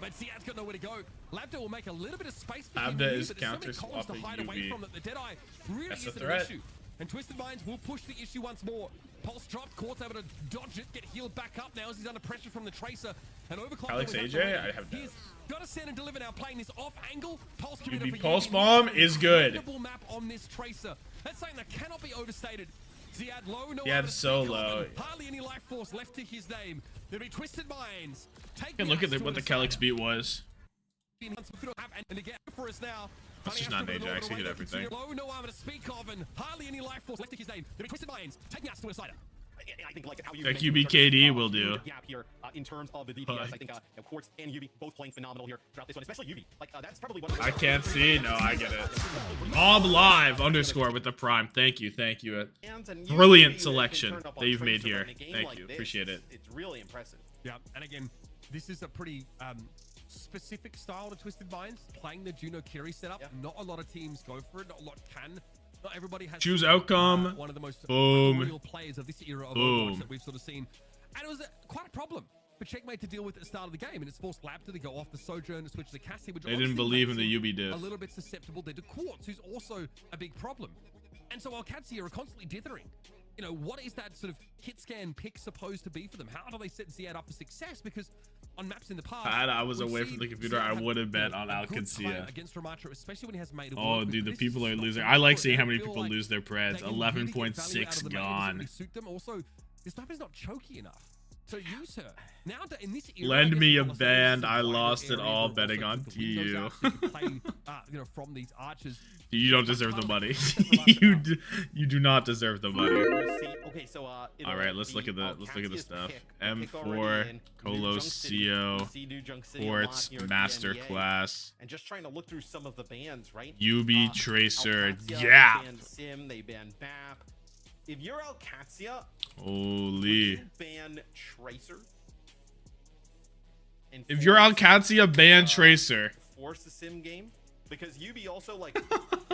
Speaker 2: but Ziad's got nowhere to go. Labda will make a little bit of space for
Speaker 1: Labda
Speaker 2: him,
Speaker 1: is
Speaker 2: but there's so many columns to
Speaker 1: counter-swapping
Speaker 2: hide away
Speaker 1: UB.
Speaker 2: from that the Deadeye really
Speaker 1: That's a
Speaker 2: isn't
Speaker 1: threat.
Speaker 2: an issue. And Twisted Minds will push the issue once more. Pulse dropped, Quartz able to dodge it, get healed back up now as he's under pressure from the Tracer. And overclock.
Speaker 1: Alex AJ, I have
Speaker 2: He's got to send and deliver now, playing this off angle. Pulse
Speaker 1: UB Pulse Bomb is good.
Speaker 2: Map on this Tracer. That's something that cannot be overstated. Ziad low, no
Speaker 1: Ziad's so low.
Speaker 2: Hardly any life force left to his name. There'll be Twisted Minds.
Speaker 1: And look at what the Calix beat was.
Speaker 2: And to get for us now.
Speaker 1: That's just not an Ajax. He hit everything.
Speaker 2: Low, no armor to speak of, and hardly any life force left to his name. There'll be Twisted Minds taking us to a side.
Speaker 3: I think like how you
Speaker 1: like UBKD will do.
Speaker 3: Gap here in terms of the DPS. I think Quartz and UB both playing phenomenal here throughout this one, especially UB. Like that's probably one.
Speaker 1: I can't see. No, I get it. Mob live underscore with the prime. Thank you. Brilliant selection that you've made here. Thank you. Appreciate it.
Speaker 3: It's really impressive.
Speaker 2: Yeah, and again, this is a pretty specific style to Twisted Minds. Playing the Juno Kiri setup. Yep. Not a lot of teams go for it. Not a lot can. Not everybody has
Speaker 1: choose outcome.
Speaker 2: One of the most
Speaker 1: boom
Speaker 2: players of this era of Overwatch that we've sort of seen, and it was quite a problem for Checkmate to deal with at the start of the game, and it's forced Labda to go off the Sojourn to switch to Qadsiah, which
Speaker 1: they didn't believe in the UB diff.
Speaker 2: A little bit susceptible there to Quartz, who's also a big problem. And so while Qadsiah are constantly dithering, you know, what is that sort of hit scan pick supposed to be for them? How do they set Ziad up for success? Because on maps in the past,
Speaker 1: I was away from the computer. I would have bet on Qadsiah.
Speaker 2: Against Ramatra, especially when he has made
Speaker 1: oh, dude, the people are losing. I like seeing how many people lose their Preds. 11.6 gone.
Speaker 2: Also, this map is not choky enough. So use her. Now in this era,
Speaker 1: lend me a band. I lost it all betting on TU.
Speaker 2: You know, from these archers.
Speaker 1: You don't deserve the money. you do not deserve the money.
Speaker 3: Okay, so
Speaker 1: all right, let's look at the stuff. M4, Colosio, Quartz, Masterclass,
Speaker 3: and just trying to look through some of the bans, right?
Speaker 1: UB Tracer, yeah.
Speaker 3: They banned Sim, they banned BAP. if you're Qadsiah,
Speaker 1: holy.
Speaker 3: Ban Tracer. And
Speaker 1: If you're Qadsiah, ban Tracer.
Speaker 3: Force the sim game, because UB also like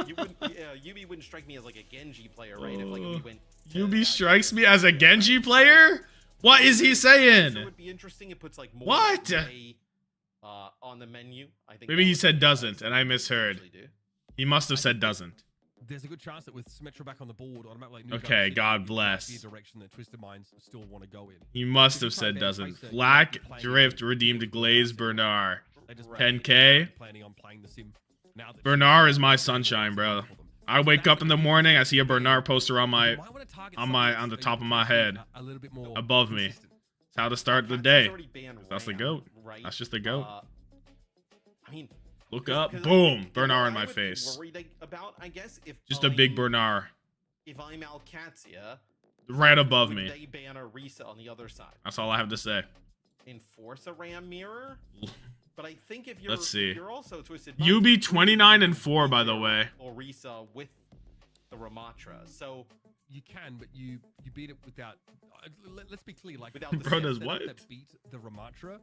Speaker 3: you wouldn't UB wouldn't strike me as like a Genji player, right? If like we went
Speaker 1: UB strikes me as a Genji player. What is he saying?
Speaker 3: It would be interesting. It puts like more
Speaker 1: What?
Speaker 3: On the menu. I think
Speaker 1: Maybe he said doesn't, and I misheard. He must have said doesn't.
Speaker 2: There's a good chance that with Symmetra back on the board on a map like New
Speaker 1: Okay,
Speaker 2: Junction,
Speaker 1: God
Speaker 2: it
Speaker 1: bless.
Speaker 2: might be a direction that Twisted Minds still want to go in.
Speaker 1: He must have said doesn't. Black Drift redeemed Glaze Bernard. 10K.
Speaker 2: Planning on playing the sim now that
Speaker 1: Bernard is my sunshine, bro. I wake up in the morning, I see a Bernard poster on the top of my head,
Speaker 2: a little bit more
Speaker 1: above me.
Speaker 2: consistent.
Speaker 1: It's how to start the day. That's the goat. That's just the goat.
Speaker 3: I mean,
Speaker 1: Look up, boom, Bernard in my
Speaker 3: I would be
Speaker 1: face.
Speaker 3: worried about, I guess, if
Speaker 1: Just a big
Speaker 3: I'm-
Speaker 1: Bernard,
Speaker 3: If I'm Qadsiah,
Speaker 1: right above
Speaker 3: would
Speaker 1: me.
Speaker 3: they ban a Risa on the other side?
Speaker 1: That's all I have to say.
Speaker 3: Enforce a Ram mirror? But I think if you're,
Speaker 1: Let's see.
Speaker 3: you're also Twisted
Speaker 1: UB 29-4, by the way.
Speaker 3: Orisa with the Ramatra. So
Speaker 2: You can, but you beat it without. Let's be clear, like
Speaker 3: Without the
Speaker 1: Bro
Speaker 3: sim
Speaker 1: does
Speaker 2: that-
Speaker 1: what?
Speaker 2: That beat the Ramatra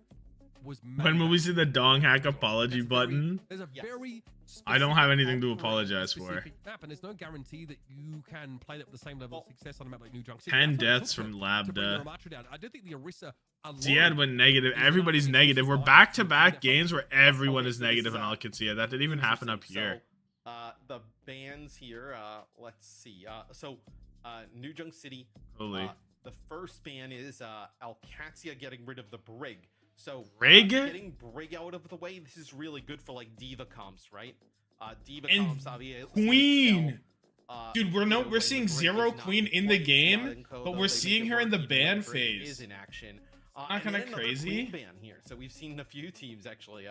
Speaker 2: was.
Speaker 1: When will we see the Dong Hack apology
Speaker 2: There's a
Speaker 1: button?
Speaker 2: There's a
Speaker 3: Yes.
Speaker 2: very.
Speaker 1: I don't have anything to
Speaker 2: specific
Speaker 1: apologize for.
Speaker 2: specific Map, and there's no guarantee that you can play that with the same level of success on a map like New Junction.
Speaker 1: 10
Speaker 2: That's what it
Speaker 1: deaths
Speaker 2: took
Speaker 1: from
Speaker 2: to bring the
Speaker 1: Lambda.
Speaker 2: Ramatra down. I don't think the Orisa alone
Speaker 1: Ziad went negative.
Speaker 2: is
Speaker 1: Everybody's
Speaker 2: enough to
Speaker 1: negative. We're
Speaker 2: justify
Speaker 1: back-to-back
Speaker 2: that
Speaker 1: games where everyone is
Speaker 3: Okay,
Speaker 1: negative
Speaker 3: this
Speaker 1: in
Speaker 3: is,
Speaker 1: Qadsiah. That didn't even happen up
Speaker 3: interesting.
Speaker 1: here.
Speaker 3: So, the bans here, let's see. New Junk City.
Speaker 1: Holy.
Speaker 3: The first ban is Qadsiah getting rid of the Brig. So
Speaker 1: Brig?
Speaker 3: getting Brig out of the way, this is really good for like Diva comps, right? Diva
Speaker 1: And
Speaker 3: comps, obviously.
Speaker 1: Queen! Dude,
Speaker 3: you know,
Speaker 1: we're
Speaker 3: when
Speaker 1: seeing
Speaker 3: the Brig
Speaker 1: zero
Speaker 3: is not
Speaker 1: Queen in the
Speaker 3: quite
Speaker 1: game,
Speaker 3: out in code,
Speaker 1: but
Speaker 3: though,
Speaker 1: we're
Speaker 3: they
Speaker 1: seeing
Speaker 3: make it
Speaker 1: her in the
Speaker 3: work even when
Speaker 1: ban
Speaker 3: Brig
Speaker 1: phase.
Speaker 3: Is in action.
Speaker 1: Not
Speaker 3: And
Speaker 1: kinda
Speaker 3: then another
Speaker 1: crazy?
Speaker 3: Queen ban here. So we've seen a few teams actually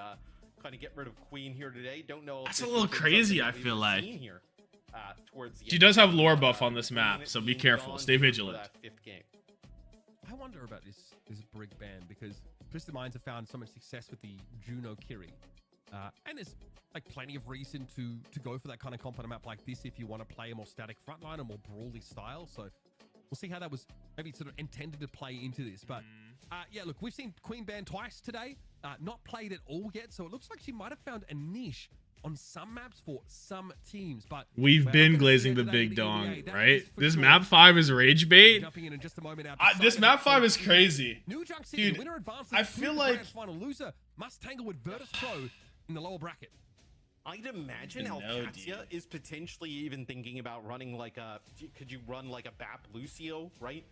Speaker 3: kind of get rid of Queen here today. Don't know. if
Speaker 1: That's a
Speaker 3: this
Speaker 1: little
Speaker 3: has been
Speaker 1: crazy,
Speaker 3: something
Speaker 1: I
Speaker 3: that we've
Speaker 1: feel like.
Speaker 3: seen here, towards the
Speaker 1: She
Speaker 3: end.
Speaker 1: does have lore buff on this
Speaker 3: Queen
Speaker 1: map, so be
Speaker 3: being
Speaker 1: careful.
Speaker 3: gone
Speaker 1: Stay
Speaker 3: here for
Speaker 1: vigilant.
Speaker 3: that fifth game.
Speaker 2: I wonder about this Brig ban because Twisted Minds have found so much success with the Juno Kiri, and there's like plenty of reason to go for that kind of comp on a map like this if you want to play a more static frontline, a more brawly style. So we'll see how that was maybe sort of intended to play into this. But yeah, look, we've seen Queen ban twice today, not played at all yet. So it looks like she might have found a niche on some maps for some teams, but
Speaker 1: We've
Speaker 2: we're
Speaker 1: been
Speaker 2: not gonna
Speaker 1: glazing
Speaker 2: see
Speaker 1: the
Speaker 2: it today
Speaker 1: big
Speaker 2: at the
Speaker 1: dong,
Speaker 2: EMEA. That
Speaker 1: right?
Speaker 2: is for
Speaker 1: This
Speaker 2: sure.
Speaker 1: map 5 is rage bait.
Speaker 2: Jumping in just a moment out
Speaker 1: This
Speaker 2: beside
Speaker 1: map
Speaker 2: us.
Speaker 1: 5 is crazy.
Speaker 2: New Junk City,
Speaker 1: Dude,
Speaker 2: the winner advances
Speaker 1: I
Speaker 2: to
Speaker 1: feel
Speaker 2: the
Speaker 1: like-
Speaker 2: grand final. Loser must tangle with Virtus Pro in the lower bracket.
Speaker 3: I'd imagine
Speaker 1: No,
Speaker 3: Qadsiah
Speaker 1: dude.
Speaker 3: is potentially even thinking about running like a. Could you run like a BAP Lucio, right?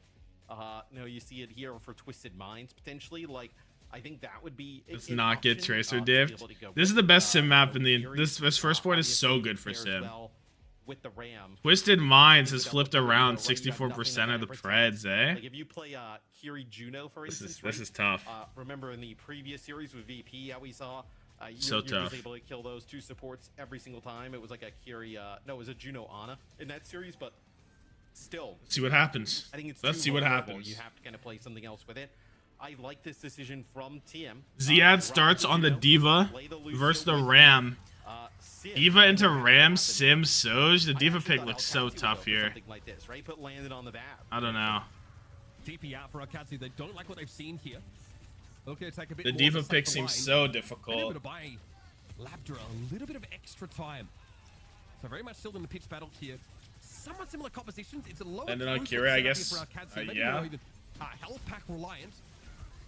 Speaker 3: No, you see it here for Twisted Minds potentially. Like, I think that would be.
Speaker 1: Let's
Speaker 3: an
Speaker 1: not get
Speaker 3: option,
Speaker 1: Tracer
Speaker 3: to be
Speaker 1: diffed.
Speaker 3: able to go
Speaker 1: This is
Speaker 3: with,
Speaker 1: the best sim map in the.
Speaker 3: Fury.
Speaker 1: This first point is so
Speaker 3: Obviously,
Speaker 1: good for
Speaker 3: pairs
Speaker 1: sim.
Speaker 3: well with the Ram.
Speaker 1: Twisted Minds has
Speaker 3: Without
Speaker 1: flipped
Speaker 3: the Fury,
Speaker 1: around
Speaker 3: right? You have
Speaker 1: 64%
Speaker 3: nothing
Speaker 1: of the
Speaker 3: to
Speaker 1: Preds, eh?
Speaker 3: Like if you play Kiri Juno, for
Speaker 1: This
Speaker 3: instance,
Speaker 1: is
Speaker 3: right?
Speaker 1: tough.
Speaker 3: Remember in the previous series with VP, how we saw
Speaker 1: So
Speaker 3: you're
Speaker 1: tough.
Speaker 3: just able to kill those two supports every single time. It was like a Kiri, no, it was a Juno Ana in that series, but still,
Speaker 1: Let's see what happens.
Speaker 3: I think it's
Speaker 1: Let's
Speaker 3: too
Speaker 1: see what
Speaker 3: vulnerable.
Speaker 1: happens.
Speaker 3: You have to kind of play something else with it. I like this decision from TM.
Speaker 1: Ziad starts on the Diva versus the Ram. Diva into Ram, Sim, Soj. The Diva pick looks so tough here.
Speaker 3: Like this, right? Put Landon on the map.
Speaker 1: I don't know.
Speaker 2: DP out for Qadsiah. They don't like what they've seen here. Okay, take a bit
Speaker 1: The
Speaker 2: more
Speaker 1: Diva
Speaker 2: to
Speaker 1: pick
Speaker 2: set the
Speaker 1: seems
Speaker 2: line.
Speaker 1: so
Speaker 2: Able
Speaker 1: difficult.
Speaker 2: to buy Labdra a little bit of extra time. So very much still in the pitch battle here. Somewhat similar compositions. It's a lower
Speaker 1: And then on
Speaker 2: throughput
Speaker 1: Kira, I
Speaker 2: setup here
Speaker 1: guess,
Speaker 2: for Qadsiah. Maybe
Speaker 1: yeah.
Speaker 2: more even, health pack reliant.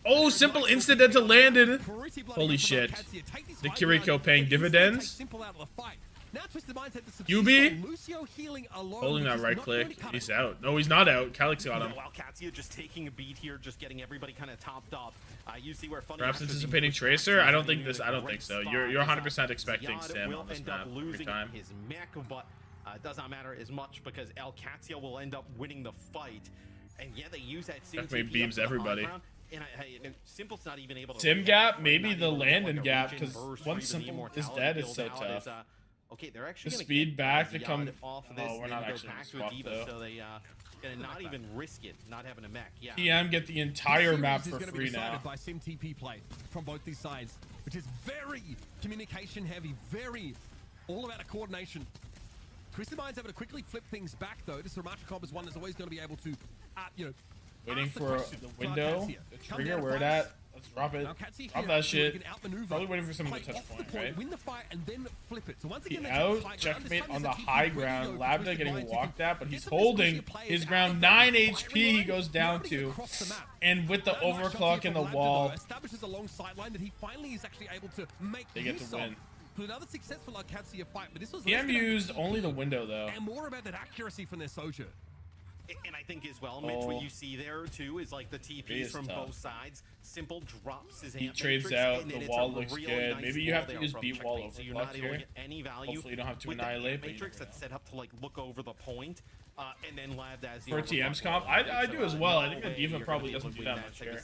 Speaker 1: Oh, simple incidental landed.
Speaker 2: Pretty bloody
Speaker 1: Holy
Speaker 2: good from
Speaker 1: shit.
Speaker 2: Qadsiah. Take this
Speaker 1: The
Speaker 2: high
Speaker 1: Kiriko
Speaker 2: ground
Speaker 1: paying
Speaker 2: and instantly
Speaker 1: dividends.
Speaker 2: take Simple out of the fight. Now Twisted Minds had the
Speaker 1: Yubi?
Speaker 2: Lucio healing alone,
Speaker 1: Holding
Speaker 2: which
Speaker 1: that
Speaker 2: is
Speaker 1: right
Speaker 2: not going
Speaker 1: click.
Speaker 2: to cut
Speaker 1: He's
Speaker 2: it.
Speaker 1: out. No, he's not out. Calyx got him.
Speaker 3: While Qadsiah just taking a beat here, just getting everybody kind of topped off. You see where funny.
Speaker 1: Perhaps
Speaker 3: Match was
Speaker 1: anticipating
Speaker 3: being
Speaker 1: Tracer?
Speaker 3: pushed
Speaker 1: I don't
Speaker 3: back
Speaker 1: think
Speaker 3: in
Speaker 1: this.
Speaker 3: a
Speaker 1: I don't
Speaker 3: great
Speaker 1: think so.
Speaker 3: spot.
Speaker 1: You're 100% expecting
Speaker 3: Ziad
Speaker 1: Sim
Speaker 3: will
Speaker 1: on this
Speaker 3: end up
Speaker 1: map every
Speaker 3: losing
Speaker 1: time.
Speaker 3: his mech, but it does not matter as much because Qadsiah will end up winning the fight. And yeah, they use that Sim
Speaker 1: Definitely
Speaker 3: TP up
Speaker 1: beams
Speaker 3: to the high
Speaker 1: everybody.
Speaker 3: ground, and Simple's not even able to.
Speaker 1: Sim
Speaker 3: react,
Speaker 1: gap,
Speaker 3: right?
Speaker 1: maybe
Speaker 3: Not
Speaker 1: the
Speaker 3: able to get,
Speaker 1: Landon
Speaker 3: like, a
Speaker 1: gap,
Speaker 3: Legion
Speaker 1: 'cause
Speaker 3: burst or
Speaker 1: once
Speaker 3: even the
Speaker 1: Simple is
Speaker 3: Immortality
Speaker 1: dead, it's
Speaker 3: build
Speaker 1: so
Speaker 3: out as,
Speaker 1: tough.
Speaker 3: okay, they're actually
Speaker 1: The
Speaker 3: gonna
Speaker 1: speed
Speaker 3: get
Speaker 1: back to
Speaker 3: Ziad
Speaker 1: come-
Speaker 3: off of
Speaker 1: oh,
Speaker 3: this
Speaker 1: we're
Speaker 3: and
Speaker 1: not
Speaker 3: go
Speaker 1: actually
Speaker 3: back
Speaker 1: gonna
Speaker 3: to a
Speaker 1: swap,
Speaker 3: Diva,
Speaker 1: though.
Speaker 3: so they gonna not even risk it, not having a mech. Yeah.
Speaker 1: TM get the
Speaker 2: This
Speaker 1: entire
Speaker 2: series
Speaker 1: map
Speaker 2: is
Speaker 1: for
Speaker 2: gonna be
Speaker 1: free
Speaker 2: decided
Speaker 1: now.
Speaker 2: by Sim TP play from both these sides, which is very communication heavy, very all about a coordination. Twisted Mind's able to quickly flip things back, though. This Ramacha comp is one that's always going to be able to, you know,
Speaker 1: Waiting
Speaker 2: ask the
Speaker 1: for
Speaker 2: question
Speaker 1: the
Speaker 2: for
Speaker 1: window,
Speaker 2: Qadsiah.
Speaker 1: the
Speaker 2: Come
Speaker 1: trigger,
Speaker 2: down
Speaker 1: where it
Speaker 2: fast.
Speaker 1: at? Let's drop it.
Speaker 2: Now Qadsiah
Speaker 1: Drop
Speaker 2: here
Speaker 1: that shit.
Speaker 2: can outmaneuver,
Speaker 1: Probably waiting for someone to
Speaker 2: play
Speaker 1: touch
Speaker 2: off the
Speaker 1: point,
Speaker 2: point,
Speaker 1: right?
Speaker 2: win the fight, and then flip it. So once
Speaker 1: He
Speaker 2: again, they
Speaker 1: out,
Speaker 2: take the high ground. This
Speaker 1: checkmate
Speaker 2: time
Speaker 1: on
Speaker 2: there's
Speaker 1: the
Speaker 2: a TP
Speaker 1: high
Speaker 2: ready to
Speaker 1: ground.
Speaker 2: go for
Speaker 1: Labda
Speaker 2: Twisted
Speaker 1: getting
Speaker 2: Minds.
Speaker 1: walked at, but
Speaker 2: Get
Speaker 1: he's
Speaker 2: some of those
Speaker 1: holding
Speaker 2: squishy players
Speaker 1: his
Speaker 2: out
Speaker 1: ground.
Speaker 2: of
Speaker 1: 9
Speaker 2: the
Speaker 1: HP
Speaker 2: fight
Speaker 1: he
Speaker 2: line.
Speaker 1: goes down
Speaker 2: Nobody
Speaker 1: to.
Speaker 2: across the map.
Speaker 1: And with the
Speaker 2: That nice shot
Speaker 1: overclock
Speaker 2: here
Speaker 1: in the
Speaker 2: from Labda,
Speaker 1: wall,
Speaker 2: though, establishes a long sideline that he finally is actually able to make
Speaker 1: they get
Speaker 2: use
Speaker 1: to
Speaker 2: of.
Speaker 1: win.
Speaker 2: For another successful Qadsiah fight, but this was
Speaker 1: TM used only the window, though.
Speaker 2: and more about that accuracy from their Soja.
Speaker 3: And I think as well, Mitch, what you see there too is like the TPs from both sides. Simple drops his
Speaker 1: He
Speaker 3: hand
Speaker 1: trades
Speaker 3: matrix,
Speaker 1: out,
Speaker 3: and
Speaker 1: the
Speaker 3: then
Speaker 1: wall
Speaker 3: it's a
Speaker 1: looks
Speaker 3: really
Speaker 1: good.
Speaker 3: nice
Speaker 1: Maybe you
Speaker 3: wall
Speaker 1: have to
Speaker 3: there
Speaker 1: use
Speaker 3: from
Speaker 1: beat wall
Speaker 3: checkmate, so you're
Speaker 1: overclock
Speaker 3: not able to
Speaker 1: here.
Speaker 3: get any value.
Speaker 1: Hopefully you don't have to
Speaker 3: with the
Speaker 1: annihilate,
Speaker 3: hand
Speaker 1: but you
Speaker 3: matrix
Speaker 1: never
Speaker 3: that's set up to like look over the point. And then Lab as
Speaker 1: For TM's comp, I do as well. I think the Diva probably doesn't do that much here.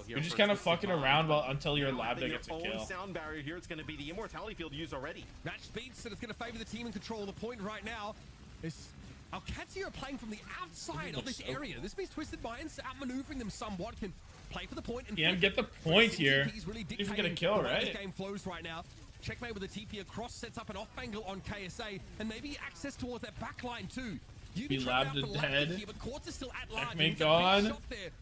Speaker 1: You're just kind of fucking around until your Labda gets a kill.
Speaker 3: Sound barrier here. It's going to be the immortality field used already.
Speaker 2: Match speeds, and it's going to favor the team in control of the point right now. Qadsiah are playing from the outside of this area. This means Twisted Minds outmaneuvering them somewhat, can play for the point. And
Speaker 1: TM get the point here.
Speaker 2: He's really
Speaker 1: He's gonna kill, right?
Speaker 2: This game flows right now. Checkmate with a TP across, sets up an off angle on KSA, and maybe access towards that back line too.
Speaker 1: He Labda dead.
Speaker 2: Here, but Quartz is still at large.
Speaker 1: Checkmate gone.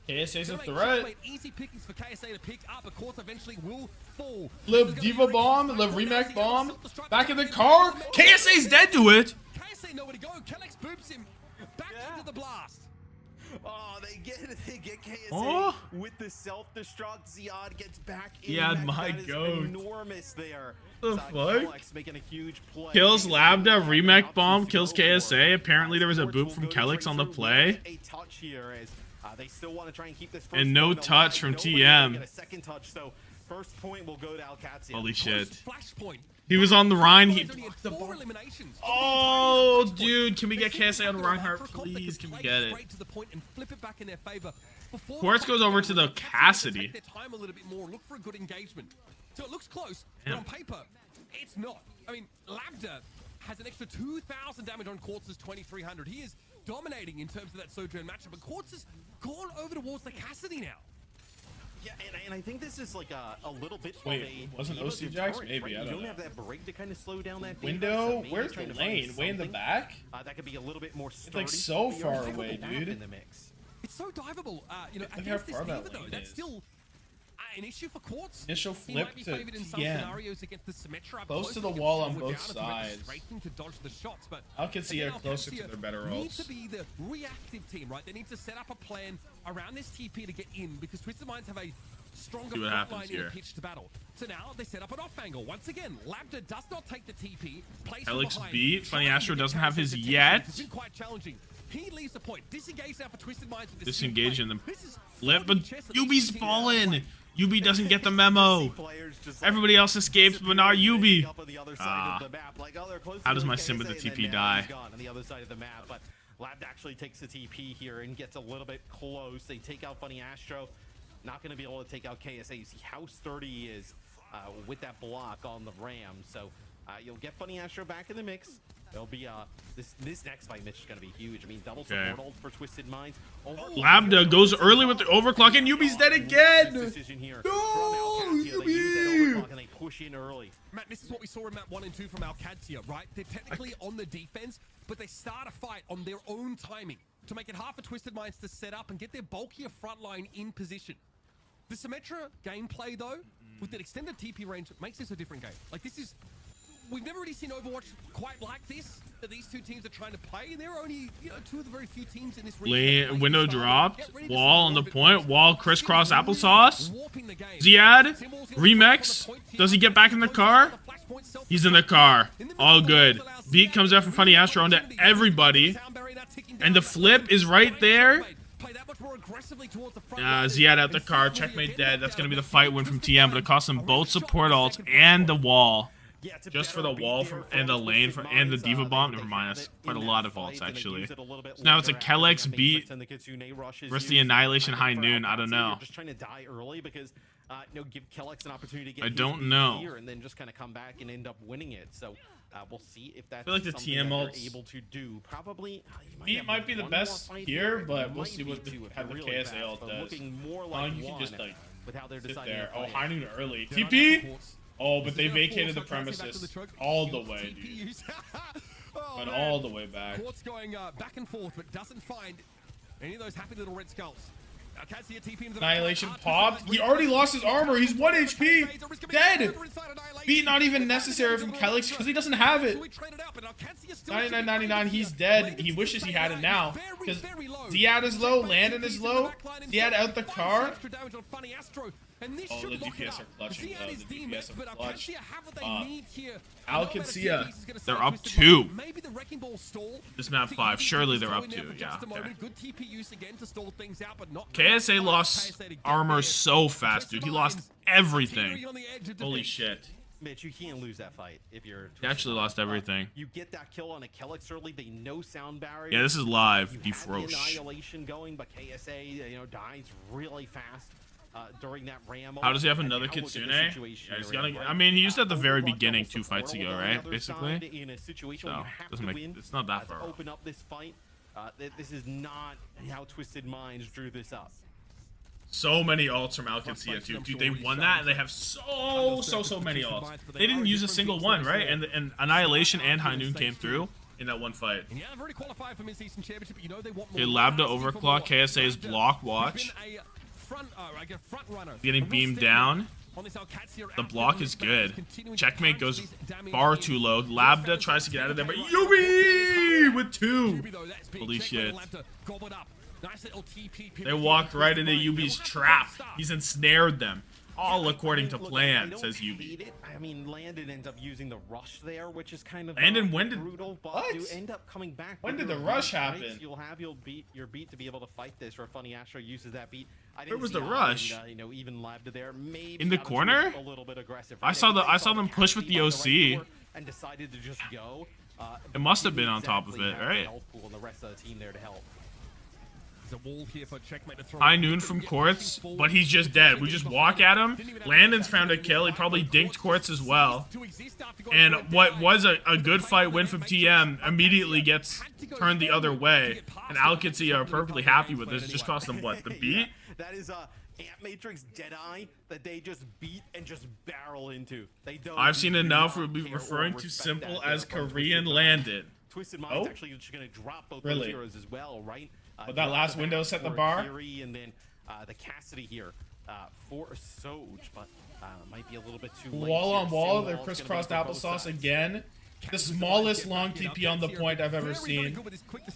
Speaker 1: KSA's a threat.
Speaker 2: Easy pickings for KSA to pick up, but Quartz eventually will fall.
Speaker 1: Live Diva bomb, live remake bomb. Back in the car. KSA's dead to it.
Speaker 2: KSA nowhere to go. Kellex boops him back into the blast.
Speaker 3: Oh, they get KSA with the self-destruct. Ziad gets back in.
Speaker 1: Yeah,
Speaker 3: that
Speaker 1: my
Speaker 3: is
Speaker 1: goat.
Speaker 3: Enormous there.
Speaker 1: The fuck?
Speaker 3: Making a huge play.
Speaker 1: Kills Labda, remake bomb, kills KSA. Apparently there was a boop from Kellex on the play.
Speaker 3: A touch here as they still want to try and keep this.
Speaker 1: And no touch from TM.
Speaker 3: Get a second touch, so first point will go to Qadsiah.
Speaker 1: Holy shit.
Speaker 2: Flashpoint.
Speaker 1: He was on the Rhine. He
Speaker 2: Four eliminations.
Speaker 1: Oh, dude, can we get KSA on the Reinhardt, please? Can we get it?
Speaker 2: Straight to the point and flip it back in their favor.
Speaker 1: Quartz goes over to the Cassidy.
Speaker 2: Take their time a little bit more. Look for a good engagement. So it looks close, but on paper, it's not. I mean, Labda has an extra 2,000 damage on Quartz's 2,300. He is dominating in terms of that Sojourn matchup, but Quartz has gone over towards the Cassidy now.
Speaker 3: Yeah, and I think this is like a little bit.
Speaker 1: Wait, wasn't OC Jax? Maybe,
Speaker 3: right?
Speaker 1: I don't know.
Speaker 3: You don't have that break to kind of slow down that
Speaker 1: window.
Speaker 3: So
Speaker 1: where's the lane? Way in the back?
Speaker 3: That could be a little bit more sturdy.
Speaker 1: It's like so far away, dude.
Speaker 3: In the mix.
Speaker 2: It's so diveable. You know,
Speaker 1: Look
Speaker 2: against this
Speaker 1: how far
Speaker 2: Diva
Speaker 1: that
Speaker 2: though,
Speaker 1: lane
Speaker 2: that's
Speaker 1: is.
Speaker 2: still an issue for Quartz.
Speaker 1: Initial
Speaker 2: He
Speaker 1: flip
Speaker 2: might be
Speaker 1: to
Speaker 2: favored in some
Speaker 1: TM.
Speaker 2: scenarios against the Symmetra.
Speaker 1: Close to the
Speaker 2: Against
Speaker 1: wall on
Speaker 2: Morgana
Speaker 1: both
Speaker 2: to make it
Speaker 1: sides.
Speaker 2: racing to dodge the shots, but
Speaker 1: Qadsiah
Speaker 2: again,
Speaker 1: closer to
Speaker 2: Qadsiah
Speaker 1: their better
Speaker 2: needs
Speaker 1: ults.
Speaker 2: to be the reactive team, right? They need to set up a plan around this TP to get in because Twisted Minds have a stronger
Speaker 1: See what
Speaker 2: front
Speaker 1: happens
Speaker 2: line in
Speaker 1: here.
Speaker 2: a pitched battle. So now they set up an off angle. Once again, Labda does not take the TP.
Speaker 1: Alex beat. Funny Astro doesn't have his yet.
Speaker 2: It's been quite challenging. He leaves the point. Disengage now for Twisted Minds. With this
Speaker 1: Disengage in them.
Speaker 2: This is
Speaker 1: Flip, but Yubi's fallen. Yubi doesn't get the
Speaker 3: See
Speaker 1: memo.
Speaker 3: players just,
Speaker 1: Everybody else escapes, but not Yubi.
Speaker 3: up on the other side of the map. Like, oh, they're close
Speaker 1: How
Speaker 3: to
Speaker 1: does my
Speaker 3: KSA,
Speaker 1: sim with the
Speaker 3: and then
Speaker 1: TP
Speaker 3: now
Speaker 1: die?
Speaker 3: he's gone on the other side of the map, but Lab actually takes the TP here and gets a little bit close. They take out Funny Astro. Not going to be able to take out KSA. You see how sturdy he is with that block on the Ram. So you'll get Funny Astro back in the mix. It'll be this next fight, Mitch, is going to be huge. I mean, double support ult for Twisted Minds.
Speaker 1: Labda goes early with the overclock, and Yubi's dead again.
Speaker 3: Decision here.
Speaker 1: No,
Speaker 3: Yubi! They use that overclock and they push in early.
Speaker 2: Matt, this is what we saw in map 1 and 2 from Qadsiah, right? They're technically on the defense, but they start a fight on their own timing to make it hard for Twisted Minds to set up and get their bulkier front line in position. The Symmetra gameplay, though, with that extended TP range, makes this a different game. Like, this is... We've never really seen Overwatch quite like this, that these two teams are trying to play, and there are only, you know, two of the very few teams in this region.
Speaker 1: Window dropped. Wall on the point. Wall crisscross applesauce. Ziad. Remix. Does he get back in the car? He's in the car. All good. Beat comes out from Funny Astro onto everybody. And the flip is right there. Ziad out the car. Checkmate dead. That's going to be the fight win from TM, but it costs them both support ults and the wall. Just for the wall from and the lane from and the Diva bomb. Never mind, that's quite a lot of ults actually. So now it's a Kellex beat versus the Annihilation High Noon. I don't know.
Speaker 3: Just trying to die early because you know, give Kellex an opportunity to get
Speaker 1: I don't know.
Speaker 3: here and then just kind of come back and end up winning it. So we'll see if that's
Speaker 1: I feel like the TM ults
Speaker 3: able to do. Probably
Speaker 1: Beat might be the best here, but we'll see what how the KSA ult does.
Speaker 3: You
Speaker 1: can just like
Speaker 3: with how they're
Speaker 1: sit
Speaker 3: deciding
Speaker 1: there.
Speaker 3: to
Speaker 1: Oh,
Speaker 3: play
Speaker 1: High
Speaker 3: it.
Speaker 1: Noon early. TP. Oh, but they vacated the premises all the way, dude.
Speaker 2: Oh,
Speaker 1: Went
Speaker 2: man.
Speaker 1: all the way back.
Speaker 2: Court's going back and forth, but doesn't find any of those happy little red skulls. Qadsiah TP into the
Speaker 1: Annihilation popped. He already lost his armor. He's 1 HP. Dead. Beat not even necessary from Calyx because he doesn't have it. 99.99. He's dead. He wishes he had it now. Because Ziad is low. Landon is low. Ziad out the car. Oh, the DPS are clutching though. The DPS are clutch. Qadsiah, they're up 2. This map 5. Surely they're up 2. Yeah. Okay. KSA lost armor so fast, dude. He lost everything. Holy shit.
Speaker 3: Mitch, you can't lose that fight if you're.
Speaker 1: He actually lost everything.
Speaker 3: You get that kill on a Calyx early. They know sound barrier.
Speaker 1: Yeah, this is live.
Speaker 3: You have the
Speaker 1: Defrosh.
Speaker 3: annihilation going, but KSA, dies really fast. During that ram.
Speaker 1: How does he have another Kitsune? Yeah, he's gonna. I mean, he used it at the very beginning 2 fights ago, right? Basically.
Speaker 3: In a situation
Speaker 1: So doesn't make. It's not that far.
Speaker 3: Open up this fight. This is not how Twisted Minds drew this up.
Speaker 1: So many ults from Qadsiah too, dude. They won that, and they have so many ults. They didn't use a single one, right? And Annihilation and High Noon came through in that one fight. Okay, Lambda overclock. KSA's block watch. Getting beamed down. The block is good. Checkmate goes far too low. Lambda tries to get out of there, but Yubi with 2. Holy shit. They walked right into Yubi's trap. He's ensnared them. All according to plan, says Yubi.
Speaker 3: I mean, Landon ends up using the rush there, which is kind of
Speaker 1: Landon, when did
Speaker 3: brutal, but
Speaker 1: what?
Speaker 3: you end up coming back.
Speaker 1: When did the rush happen?
Speaker 3: Right? You'll have your beat to be able to fight this. Or Funny Astro uses that beat.
Speaker 1: Where was the rush?
Speaker 3: Even Lambda there. Maybe
Speaker 1: in the corner?
Speaker 3: A little bit aggressive.
Speaker 1: I saw them push with the OC.
Speaker 3: And decided to just go.
Speaker 1: It must have been on top of it, right?
Speaker 3: And the rest of the team there to help.
Speaker 1: High Noon from Quartz, but he's just dead. We just walk at him. Landon's found a kill. He probably dinked Quartz as well. And what was a good fight win from TM immediately gets turned the other way. And Qadsiah are perfectly happy with this. It just cost them what? The beat?
Speaker 3: That is Ant Matrix Deadeye that they just beat and just barrel into. They don't.
Speaker 1: I've seen enough referring to Simple as Korean Landon.
Speaker 3: Twisted Mind's actually just going to drop both those heroes as well, right?
Speaker 1: But that last window set the bar.
Speaker 3: And then the Cassidy here for Soj, but might be a little bit too late.
Speaker 1: Wall on wall, they're crisscrossed applesauce again. The smallest long TP on the point I've ever seen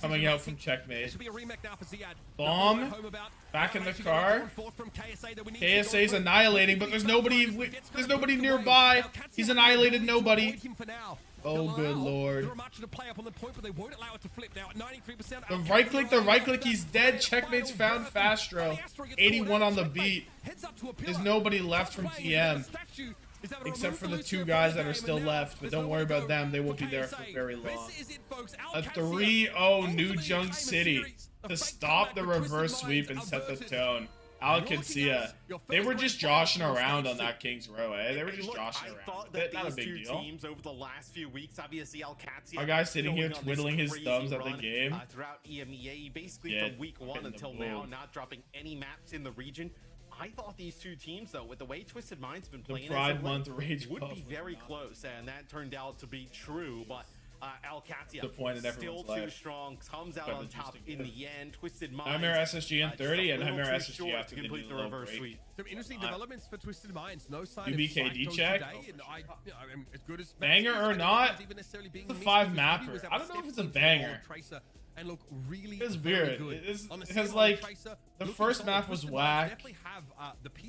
Speaker 1: coming out from Checkmate. Bomb back in the car. KSA's annihilating, but there's nobody nearby. He's annihilated nobody. Oh, good lord. The right click, he's dead. Checkmate's found Fastro. 81 on the beat. There's nobody left from TM. Except for the 2 guys that are still left. But don't worry about them. They won't be there for very long. A 3-0 New Junk City to stop the reverse sweep and set the tone. Qadsiah, they were just joshing around on that King's Row, eh? They were just joshing around. Not a big deal.
Speaker 3: Teams over the last few weeks, obviously Qadsiah.
Speaker 1: Our guy sitting here twiddling his thumbs at the game.
Speaker 3: Throughout EMEA, basically from week 1 until now, not dropping any maps in the region. I thought these 2 teams, though, with the way Twisted Mind's been playing,
Speaker 1: the Pride Month rage
Speaker 3: would be very close, and that turned out to be true. But Qadsiah still too strong, comes out on top in the end. Twisted Minds.
Speaker 1: Nightmare SSG in 30 and Nightmare SSG after they do the reverse sweep.
Speaker 2: Some interesting developments for Twisted Minds. No sign
Speaker 1: UBKD
Speaker 2: of
Speaker 1: check.
Speaker 2: As
Speaker 1: banger or not, it's a 5 mapper. I don't know if it's a banger.
Speaker 2: And look, really
Speaker 1: it's weird. Because like the first map was whack.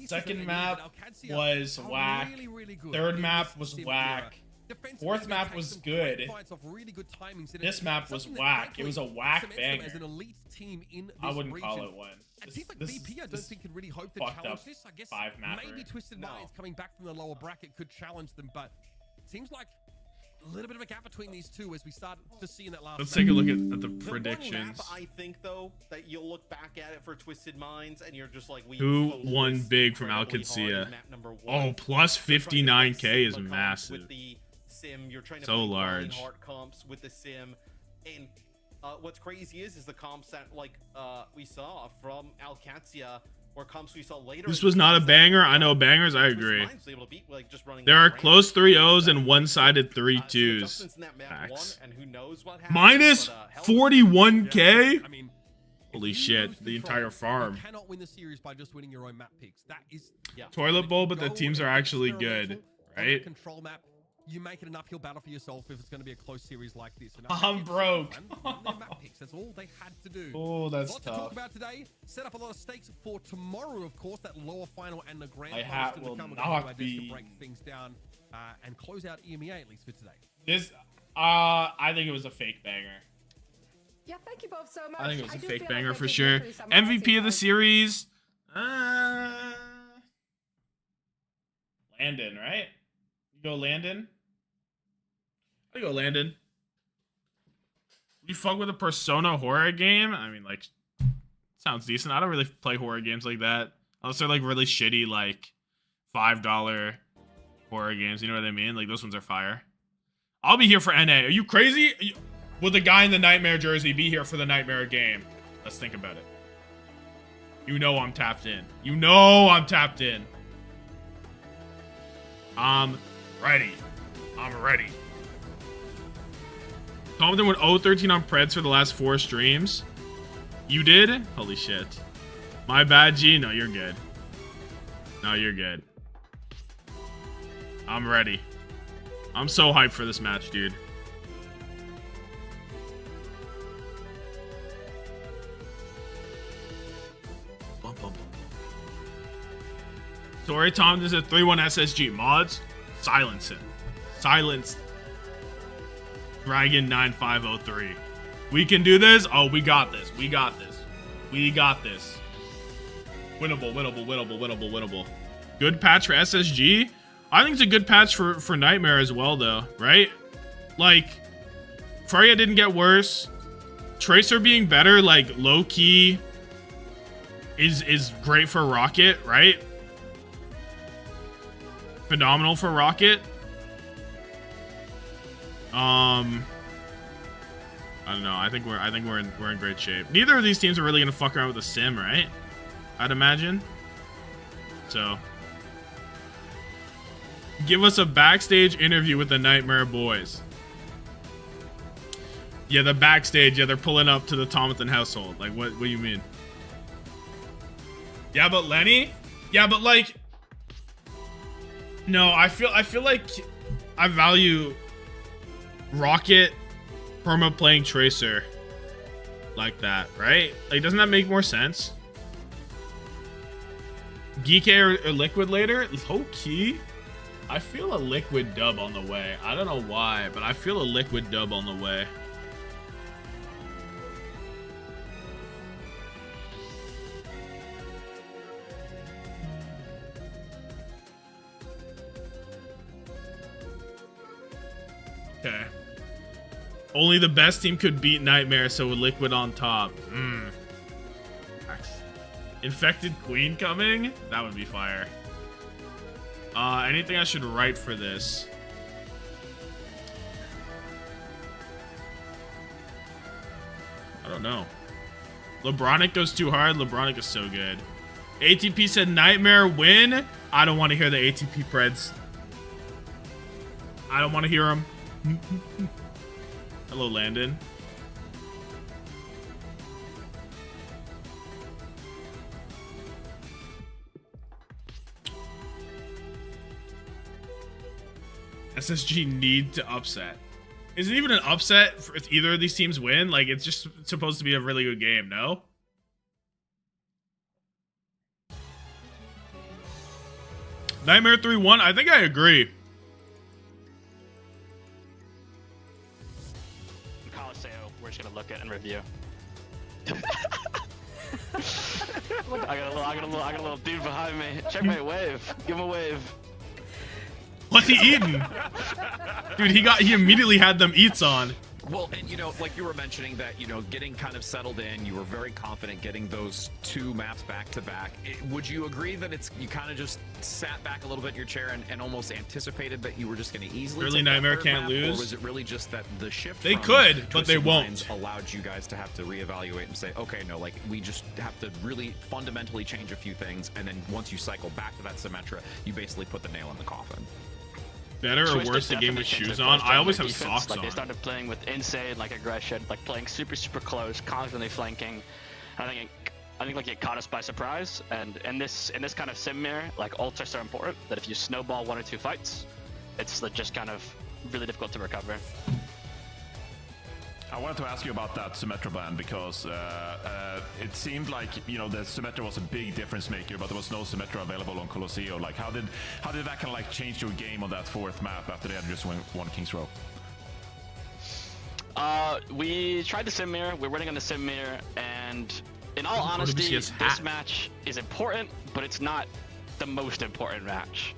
Speaker 1: Second map was whack. Third map was whack. Fourth map was good. This map was whack. It was a whack banger. I wouldn't call it one.
Speaker 2: It seems like VP, I don't think can really hope to challenge this. I guess maybe Twisted Minds coming back from the lower bracket could challenge them, but it seems like a little bit of a gap between these 2 as we start to see in that last.
Speaker 1: Let's take a look at the predictions.
Speaker 3: Map, I think though that you'll look back at it for Twisted Minds and you're just like,
Speaker 1: who won big from Qadsiah? Oh, plus 59k is massive.
Speaker 3: With the sim, you're trying to
Speaker 1: so large.
Speaker 3: Hard comps with the sim, and what's crazy is the comps that like we saw from Qadsiah or comps we saw later.
Speaker 1: This was not a banger. I know bangers. I agree.
Speaker 3: Was able to beat, like, just running
Speaker 1: There are
Speaker 3: range.
Speaker 1: close 3-0s and one-sided 3-2s.
Speaker 3: Justin's in that map
Speaker 1: Facts.
Speaker 3: one, and who knows what happens,
Speaker 1: Minus
Speaker 3: but, hell,
Speaker 1: 41k.
Speaker 2: I mean,
Speaker 1: Holy
Speaker 2: if you
Speaker 1: shit!
Speaker 2: lose
Speaker 1: The
Speaker 2: control,
Speaker 1: entire farm.
Speaker 2: You cannot win the series by just winning your own map picks. That is
Speaker 1: Toilet bowl, but the
Speaker 2: Go
Speaker 1: teams are
Speaker 2: and
Speaker 1: actually
Speaker 2: experimental
Speaker 1: good,
Speaker 2: on that
Speaker 1: right?
Speaker 2: Control map. You make it an uphill battle for yourself if it's going to be a close series like this. And
Speaker 1: I'm broke.
Speaker 2: won their map picks. That's all they had to do.
Speaker 1: Oh, that's
Speaker 2: Lots to talk
Speaker 1: tough.
Speaker 2: about today. Set up a lot of stakes for tomorrow, of course. That lower final and the grand
Speaker 1: My
Speaker 2: final
Speaker 1: hat
Speaker 2: still to
Speaker 1: will
Speaker 2: come. We're
Speaker 1: not
Speaker 2: gonna do our best
Speaker 1: be-
Speaker 2: to break things down and close out EMEA at least for today.
Speaker 1: This, I think it was a fake banger.
Speaker 7: Yeah, thank you both so much.
Speaker 1: I think it was a
Speaker 7: do
Speaker 1: fake
Speaker 7: feel
Speaker 1: banger
Speaker 7: like
Speaker 1: for
Speaker 7: this
Speaker 1: sure.
Speaker 7: victory summarizing
Speaker 1: MVP of the
Speaker 7: how-
Speaker 1: series, Landon, right? You go Landon. I go Landon. You fuck with a Persona horror game? I mean, like, sounds decent. I don't really play horror games like that, unless they're like really shitty, like $5 horror games. You know what I mean? Like those ones are fire. I'll be here for NA. Are you crazy? Would the guy in the Nightmare jersey be here for the Nightmare game? Let's think about it. You know I'm tapped in. You know I'm tapped in. I'm ready. I'm ready. Tommathan went 0-13 on Preds for the last 4 streams. You did? Holy shit. My bad, G. No, you're good. No, you're good. I'm ready. I'm so hyped for this match, dude. Sorry, Tom. This is a 3-1 SSG. Mods, silence him. Silence Dragon 9503. We can do this. Oh, we got this. We got this. We got this. Winnable, winnable, winnable, winnable, winnable. Good patch for SSG. I think it's a good patch for Nightmare as well, though, right? Like, Freya didn't get worse. Tracer being better, like, low-key is great for Rocket, right? Phenomenal for Rocket. I don't know. I think we're in great shape. Neither of these teams are really gonna fuck around with a sim, right? I'd imagine. So, give us a backstage interview with the Nightmare boys. Yeah, the backstage. Yeah, they're pulling up to the Tommathan household. Like, what do you mean? Yeah, but Lenny. Yeah, but like, no. I feel like I value Rocket Perma playing Tracer like that, right? Like, doesn't that make more sense? Geekay or Liquid later? Low key, I feel a Liquid dub on the way. I don't know why, but I feel a Liquid dub on the way. Okay. Only the best team could beat Nightmare, so with Liquid on top. Infected Queen coming? That would be fire. Anything I should write for this? I don't know. LeBronic goes too hard. LeBronic is so good. ATP said Nightmare win. I don't want to hear the ATP Preds. I don't want to hear them. Hello, Landon. SSG need to upset. Is it even an upset if either of these teams win? Like, it's just supposed to be a really good game, no? Nightmare 3-1? I think I agree.
Speaker 5: Qadsiah, we're just gonna look at and review. I got a little dude behind me. Checkmate wave. Give him a wave.
Speaker 1: What's he eating? Dude, he immediately had them eats on.
Speaker 9: Well, and you know, like you were mentioning that, you know, getting kind of settled in, you were very confident getting those 2 maps back to back. Would you agree that you kind of just sat back a little bit in your chair and almost anticipated that you were just going to easily
Speaker 1: Early
Speaker 9: take that
Speaker 1: Nightmare
Speaker 9: third
Speaker 1: can't
Speaker 9: map,
Speaker 1: lose?
Speaker 9: or was it really just that the shift
Speaker 1: They
Speaker 9: from
Speaker 1: could, but they
Speaker 9: Twisted
Speaker 1: won't.
Speaker 9: Minds allowed you guys to have to reevaluate and say, okay, no, like we just have to really fundamentally change a few things, and then once you cycle back to that Symmetra, you basically put the nail in the coffin?
Speaker 1: Better or
Speaker 4: Twisted
Speaker 1: worse the game
Speaker 4: definitely
Speaker 1: with
Speaker 4: changed
Speaker 1: shoes
Speaker 4: their
Speaker 1: on?
Speaker 4: play
Speaker 1: I always
Speaker 4: style
Speaker 1: have
Speaker 4: on defense.
Speaker 1: socks
Speaker 4: Like
Speaker 1: on.
Speaker 4: they started playing with insane like aggression, like playing super close, constantly flanking. I think like it caught us by surprise. And in this kind of sim mirror, like ults are so important that if you snowball 1 or 2 fights, it's like just kind of really difficult to recover.
Speaker 8: I wanted to ask you about that Symmetra ban because it seemed like, you know, the Symmetra was a big difference maker, but there was no Symmetra available on Colosseo. Like, how did that kind of like change your game on that 4th map after they had just won King's Row?
Speaker 4: We tried the sim mirror. We're running on the sim mirror, and in all honesty,
Speaker 1: OWCS
Speaker 4: this
Speaker 1: hat.
Speaker 4: match is important, but it's not the most important match.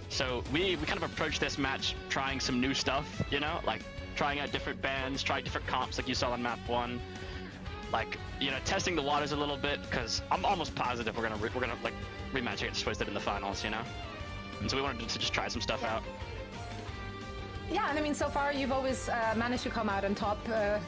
Speaker 4: So we kind of approached this match trying some new stuff, you know, like trying out different bands, trying different comps like you saw on map 1. Like, you know, testing the waters a little bit, because I'm almost positive we're gonna like rematch against Twisted in the finals, you know. And so we wanted to just try some stuff out.
Speaker 7: Yeah, and I mean, so far you've always managed to come out on top.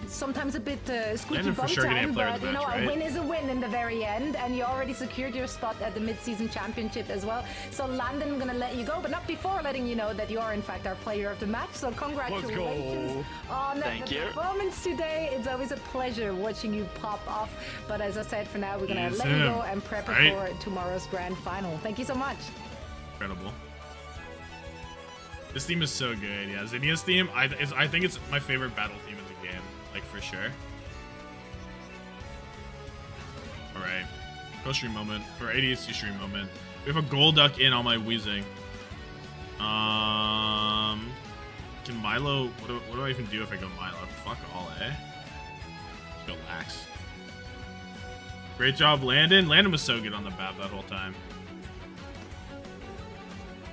Speaker 7: Sometimes a bit squeaky
Speaker 1: Landon for
Speaker 7: bum
Speaker 1: sure getting a
Speaker 7: time,
Speaker 1: player
Speaker 7: but
Speaker 1: of the
Speaker 7: you know,
Speaker 1: match, right?
Speaker 7: a win is a win in the very end, and you already secured your spot at the mid-season championship as well. So Landon, I'm gonna let you go, but not before letting you know that you are in fact our player of the match. So congratulations on the performance today. It's always a pleasure watching you pop off. But as I said, for now we're gonna let you go and prep for tomorrow's grand final. Thank you so much.
Speaker 1: Incredible. This theme is so good. Yeah, Zinnia's theme, I think it's my favorite battle theme in the game, like for sure. All right, go stream moment or ADHD stream moment. We have a gold duck in on my wheezing. Can Milo? What do I even do if I go Milo? Fuck all, eh? Just go lax. Great job, Landon. Landon was so good on the BAP that whole time.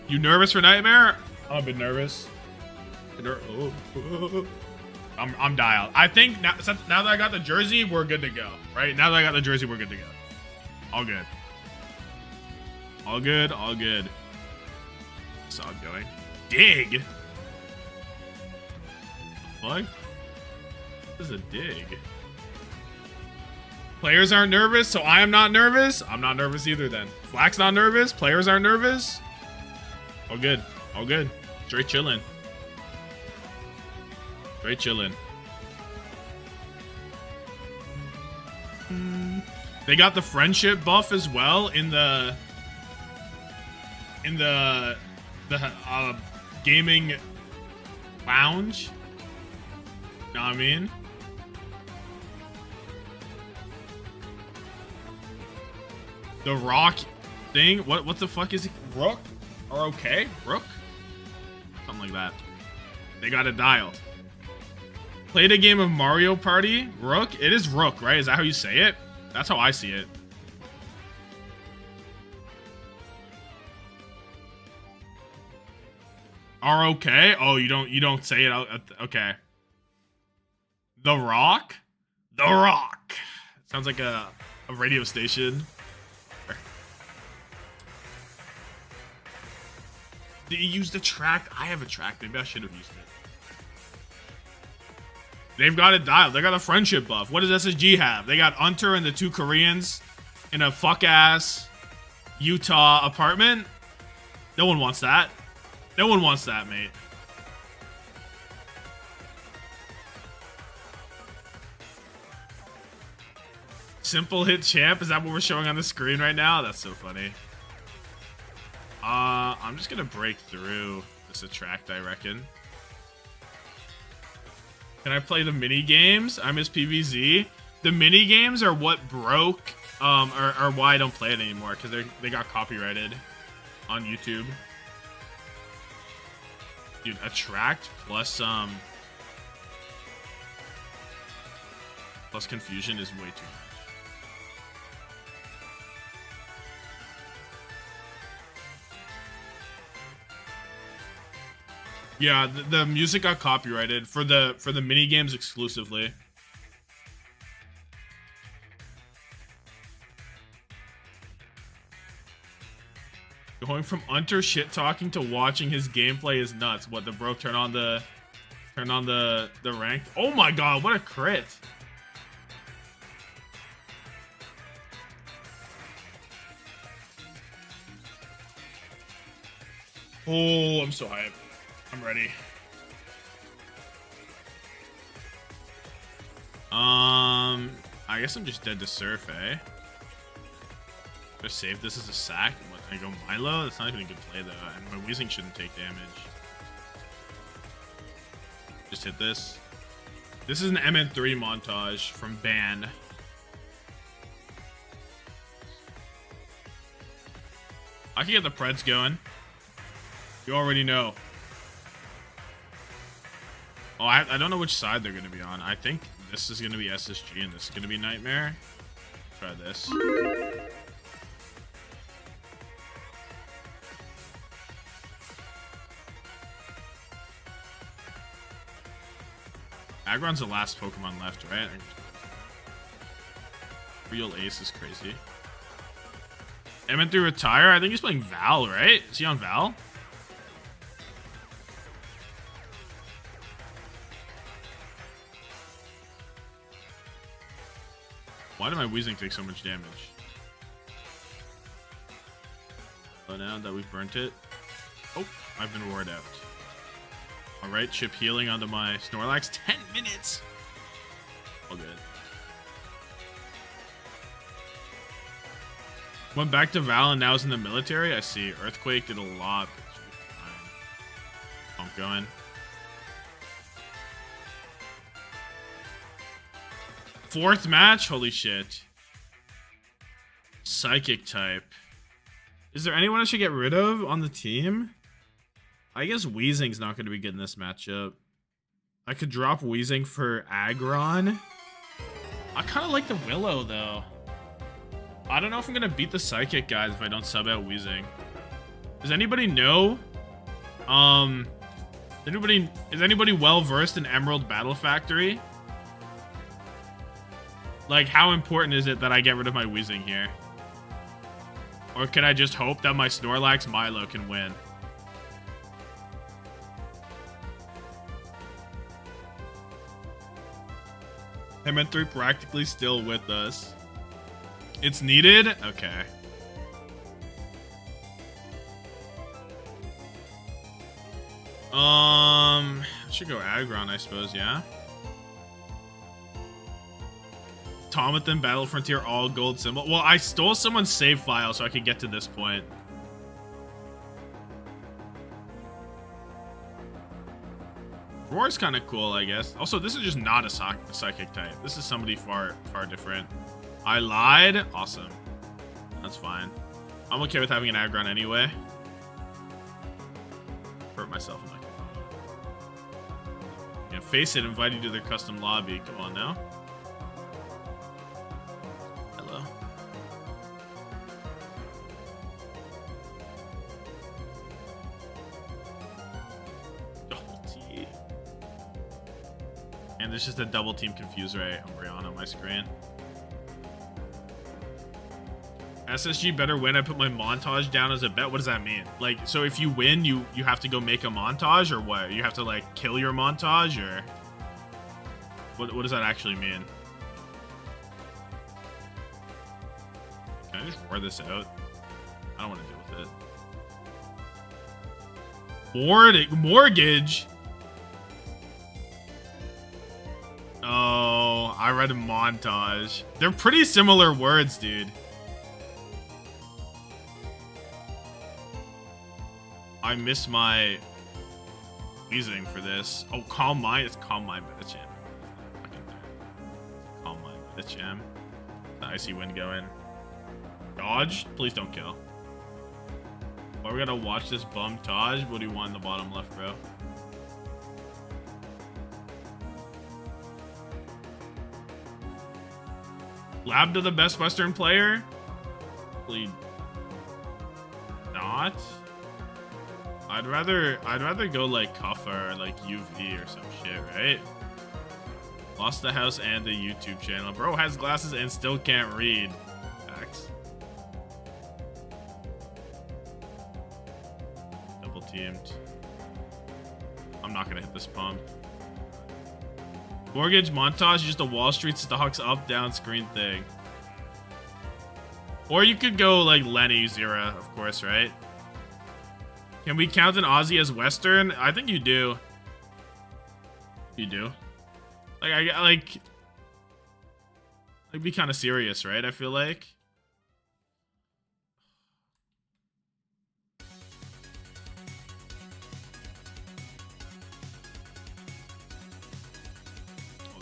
Speaker 1: You nervous for Nightmare? I'm a bit nervous. I'm dialed. I think now that I got the jersey, we're good to go. Right? Now that I got the jersey, we're good to go. All good. All good. All good. Saw it going. Dig. What? This is a dig. Players aren't nervous, so I am not nervous. I'm not nervous either then. Flack's not nervous. Players aren't nervous. All good. All good. Straight chillin'. Straight chillin'. They got the friendship buff as well in the gaming lounge. Know what I mean? The rock thing. What the fuck is it? Rook? Or okay? Rook? Something like that. They got it dialed. Played a game of Mario Party. Rook? It is Rook, right? Is that how you say it? That's how I see it. Are okay? Oh, you don't say it out. Okay. The Rock? The Rock. Sounds like a radio station. Did you use the track? I have a track. Maybe I should have used it. They've got it dialed. They got a friendship buff. What does SSG have? They got Unter and the 2 Koreans in a fuck-ass Utah apartment. No one wants that. No one wants that, mate. Simple hit champ. Is that what we're showing on the screen right now? That's so funny. I'm just gonna break through this attract, I reckon. Can I play the mini games? I miss PvZ. The mini games are what broke, or why I don't play it anymore, because they got copyrighted on YouTube. Dude, attract plus confusion is way too much. Yeah, the music got copyrighted for the mini games exclusively. Going from Unter shit talking to watching his gameplay is nuts. What, the bro turn on the rank? Oh my god, what a crit. Oh, I'm so hyped. I'm ready. I guess I'm just dead to surf, eh? Just save this as a sack. What, I go Milo? That's not even a good play though, and my Weezing shouldn't take damage. Just hit this. This is an MN3 montage from Ban. I can get the Preds going. You already know. Oh, I don't know which side they're going to be on. I think this is going to be SSG and this is going to be Nightmare. Try this. Aggron's the last Pokemon left, right? Real Ace is crazy. MN3 retire? I think he's playing Val, right? Is he on Val? Why did my Weezing take so much damage? Oh, now that we've burnt it. Oh, I've been ward out. Alright, chip healing onto my Snorlax. 10 minutes! All good. Went back to Val and now is in the military. I see. Earthquake did a lot. Pump going. Fourth match? Holy shit. Psychic type. Is there anyone I should get rid of on the team? I guess Weezing's not going to be good in this matchup. I could drop Weezing for Aggron. I kind of like the Willow, though. I don't know if I'm going to beat the Psychic guys if I don't sub out Weezing. Does anybody know? Is anybody well-versed in Emerald Battle Factory? Like, how important is it that I get rid of my Weezing here? Or can I just hope that my Snorlax Milo can win? MN3 practically still with us. It's needed? Okay. I should go Aggron, I suppose, yeah? Tommathan, Battle Frontier, all gold symbol. Well, I stole someone's save file so I could get to this point. Roar's kind of cool, I guess. Also, this is just not a psychic type. This is somebody far different. I lied. Awesome. That's fine. I'm okay with having an Aggron anyway. Hurt myself in my game. Yeah, face it. Invite you to their custom lobby. Come on now. Hello. Double T. And there's just a double team confuse ray Umbreon on my screen. SSG better win. I put my montage down as a bet. What does that mean? Like, so if you win, you have to go make a montage, or what? You have to like kill your montage, or what does that actually mean? Can I just roar this out? I don't want to deal with it. Mortgage. Oh, I read a montage. They're pretty similar words, dude. I miss my Weezing for this. Oh, Calm Mind. It's Calm Mind Metacham. Calm Mind Metacham. The Icy Wind going. Dodge? Please don't kill. Why are we gonna watch this bum Taj? What do you want in the bottom left, bro? Lab to the best Western player? Probably not. I'd rather go like Kuffa or like UV or some shit, right? Lost the house and the YouTube channel. Bro has glasses and still can't read. Facts. Double teamed. I'm not gonna hit this pump. Mortgage montage is just a Wall Street stocks up down screen thing. Or you could go like Lenny Zera, of course, right? Can we count an Aussie as Western? I think you do. You do. Like be kind of serious, right? I feel like.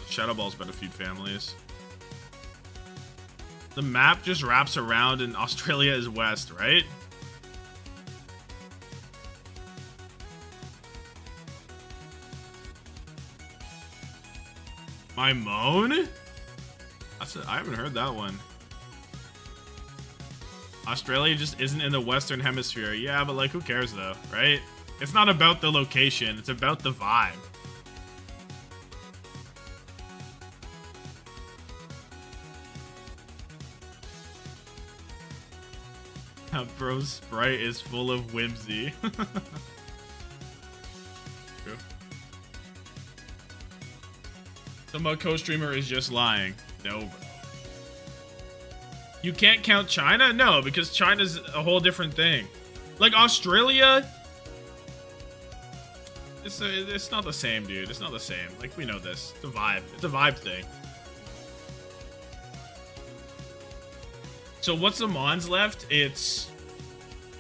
Speaker 1: Shadow Ball's been a few families. The map just wraps around and Australia is west, right? My moan? I haven't heard that one. Australia just isn't in the Western Hemisphere. Yeah, but like, who cares though, right? It's not about the location. It's about the vibe. Bro, Sprite is full of whimsy. True. Some co-streamer is just lying. No, bro. You can't count China? No, because China's a whole different thing. Like Australia, it's not the same, dude. It's not the same. Like, we know this. It's a vibe. It's a vibe thing. So what's the Mons left? It's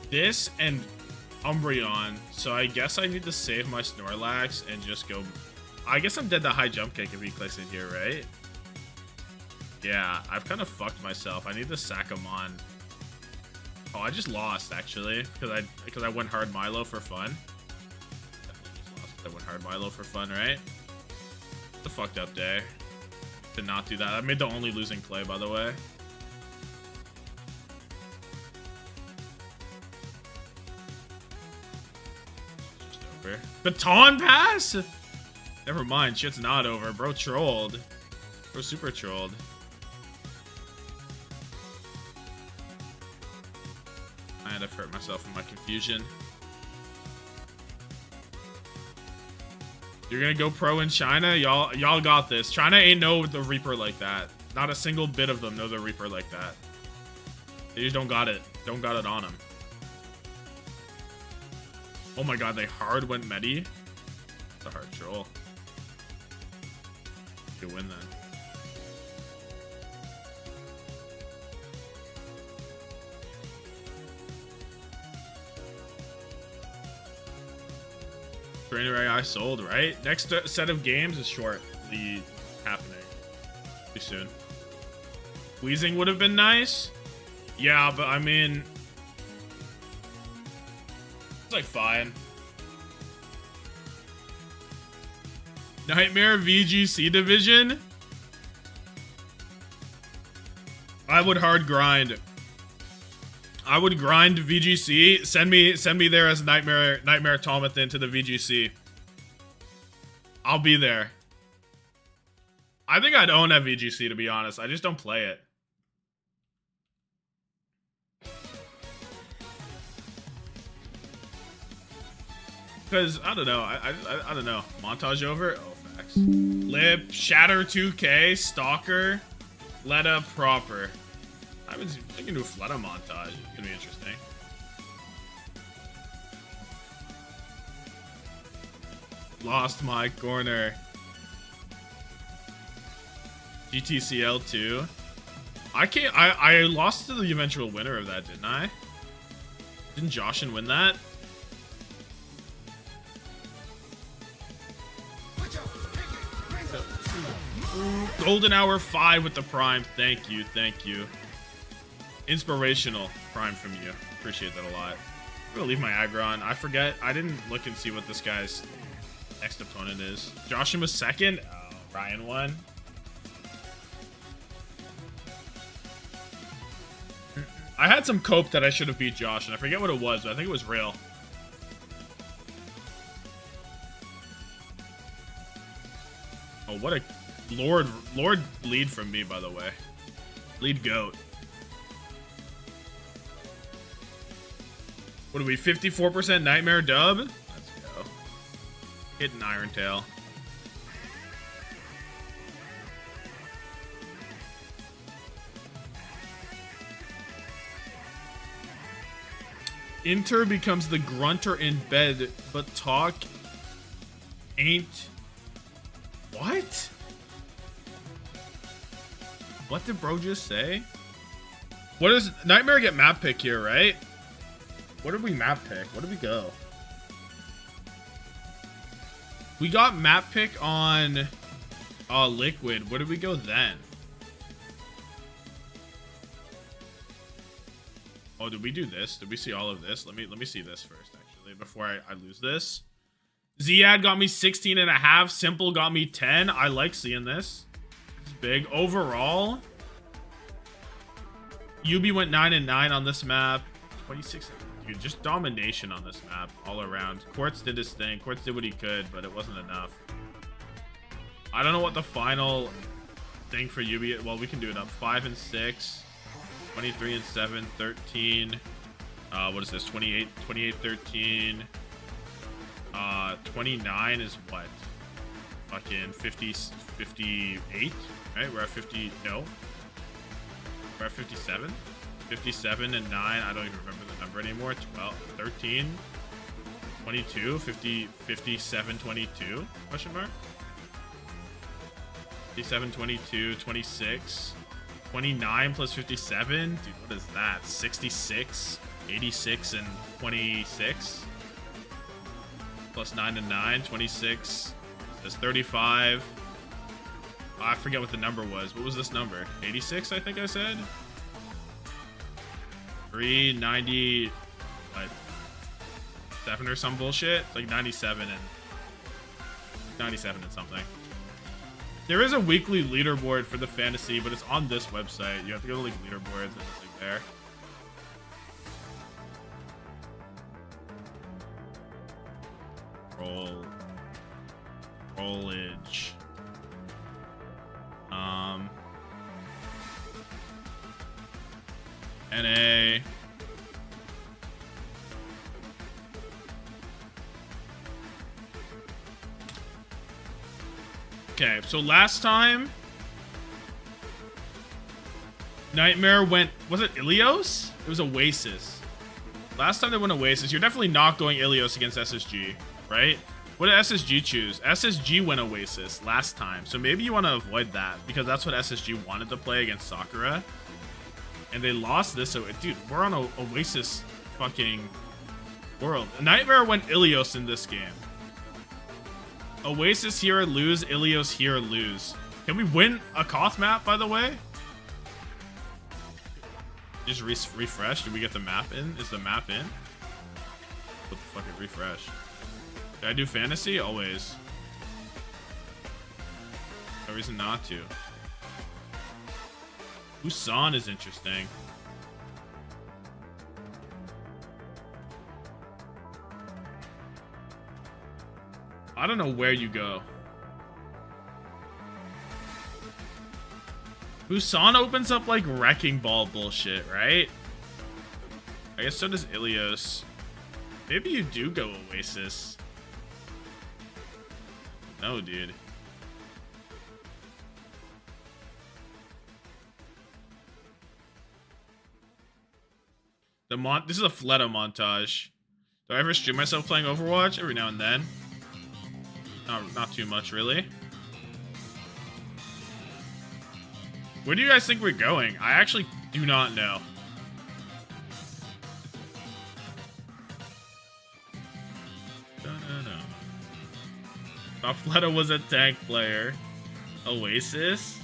Speaker 1: this and Umbreon. So I guess I need to save my Snorlax and just go. I guess I'm dead to high jump kick if he clicks in here, right? Yeah, I've kind of fucked myself. I need to sack him on. Oh, I just lost actually because I went hard Milo for fun. Definitely just lost because I went hard Milo for fun, right? It's a fucked up day to not do that. I made the only losing play, by the way. Baton pass? Never mind, shit's not over. Bro trolled. Bro super trolled. I had to hurt myself in my confusion. You're gonna go pro in China? Y'all got this. China ain't know the Reaper like that. Not a single bit of them know the Reaper like that. They just don't got it. Don't got it on them. Oh my god, they hard went Medi. It's a hard troll. You win then. Trainer AI sold, right? Next set of games is shortly happening. Too soon. Wheezing would have been nice. Yeah, but I mean, it's like fine. Nightmare VGC division. I would hard grind. I would grind VGC. Send me there as Nightmare Tommathan to the VGC. I'll be there. I think I'd own that VGC, to be honest. I just don't play it. Because, I don't know. I don't know. Montage over? Oh, facts. Lip, Shatter 2K, Stalker, Fleta proper. I was thinking to a Fleta montage. It's going to be interesting. Lost my corner. GTCL 2. I lost to the eventual winner of that, didn't I? Didn't Joshin win that? Golden Hour 5 with the Prime. Thank you, thank you. Inspirational Prime from you. Appreciate that a lot. I'm gonna leave my aggro on. I forget. I didn't look and see what this guy's next opponent is. Joshua was second. Oh, Ryan won. I had some cope that I should have beat Josh, and I forget what it was, but I think it was real. what a Lord lead from me, by the way. Lead goat. What are we, 54% Nightmare dub? Let's go. Hitting Iron Tail. Inter becomes the grunter in bed, but talk ain't... What? What did bro just say? What does Nightmare get map pick here, right? What did we map pick? What did we go? We got map pick on Liquid. Where did we go then? Oh, did we do this? Did we see all of this? Let me see this first, actually, before I lose this. Ziad got me 16.5. Simple got me 10. I like seeing this. It's big. Overall, Yubi went 9-9 on this map. 26. Dude, just domination on this map all around. Quartz did his thing. Quartz did what he could, but it wasn't enough. I don't know what the final thing for Yubi. Well, we can do it up. 5-6. 23-7, 13. What is this? 28, 13. 29 is what? Fucking 58, right? We're at 50. No, we're at 57. 57 and 9. I don't even remember the number anymore. 12, 13, 22, 50, 57, 22? Question mark. 57, 22, 26. 29 plus 57? Dude, what is that? 66, 86, and 26? Plus 9 and 9, 26. That's 35. Oh, I forget what the number was. What was this number? 86, I think I said? 390, what? 7 or some bullshit? It's like 97 and something. There is a weekly leaderboard for the fantasy, but it's on this website. You have to go to like leaderboards and it's like there. Rollage. NA. Okay, so last time Nightmare went, was it Ilios? It was Oasis. Last time they went Oasis. You're definitely not going Ilios against SSG, right? What did SSG choose? SSG went Oasis last time, so maybe you want to avoid that because that's what SSG wanted to play against Sakura, and they lost this. So, dude, we're on a Oasis fucking world. Nightmare went Ilios in this game. Oasis here or lose, Ilios here or lose. Can we win a Koth map, by the way? Just refresh. Did we get the map in? Is the map in? What the fuck is refresh? Did I do fantasy? Always. No reason not to. Busan is interesting. I don't know where you go. Busan opens up like Wrecking Ball bullshit, right? I guess so does Ilios. Maybe you do go Oasis. No, dude. This is a Fleta montage. Do I ever stream myself playing Overwatch? Every now and then. Not too much, really. Where do you guys think we're going? I actually do not know. Thought Fleta was a tank player. Oasis?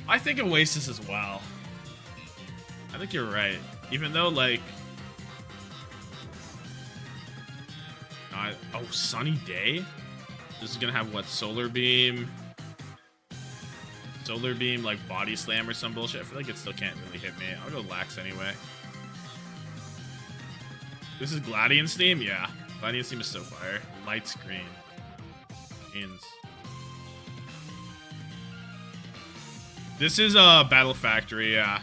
Speaker 1: I think Oasis as well. I think you're right. Even though, like... oh, Sunny Day? This is gonna have, what, Solar Beam? Solar Beam, like Body Slam or some bullshit. I feel like it still can't really hit me. I'll go Lax anyway. This is Gladian Steam? Yeah. Gladian Steam is so fire. Light screen. Means. This is Battle Factory, yeah.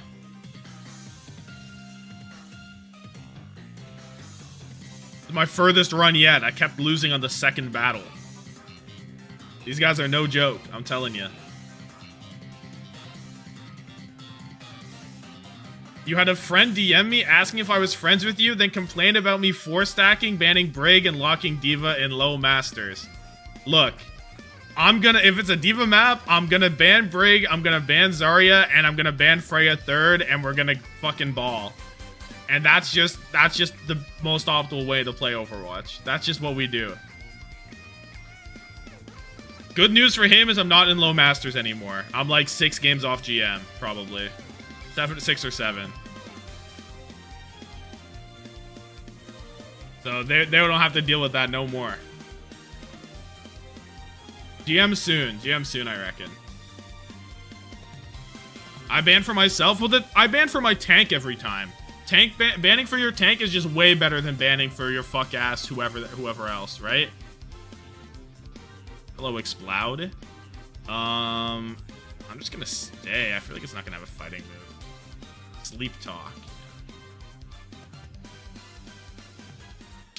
Speaker 1: My furthest run yet. I kept losing on the second battle. These guys are no joke, I'm telling you. You had a friend DM me asking if I was friends with you, then complained about me 4-stacking, banning Brig, and locking D.Va in low masters. Look, if it's a D.Va map, I'm gonna ban Brig, I'm gonna ban Zarya, and I'm gonna ban Freya 3rd, and we're gonna fucking ball. And that's just the most optimal way to play Overwatch. That's just what we do. Good news for him is I'm not in low masters anymore. I'm like 6 games off GM, probably. 6 or 7. So they don't have to deal with that no more. GM soon, I reckon. I ban for myself. Well, I ban for my tank every time. Banning for your tank is just way better than banning for your fuck ass whoever else, right? Hello, Explode. I'm just gonna stay. I feel like it's not gonna have a fighting move. Sleep Talk.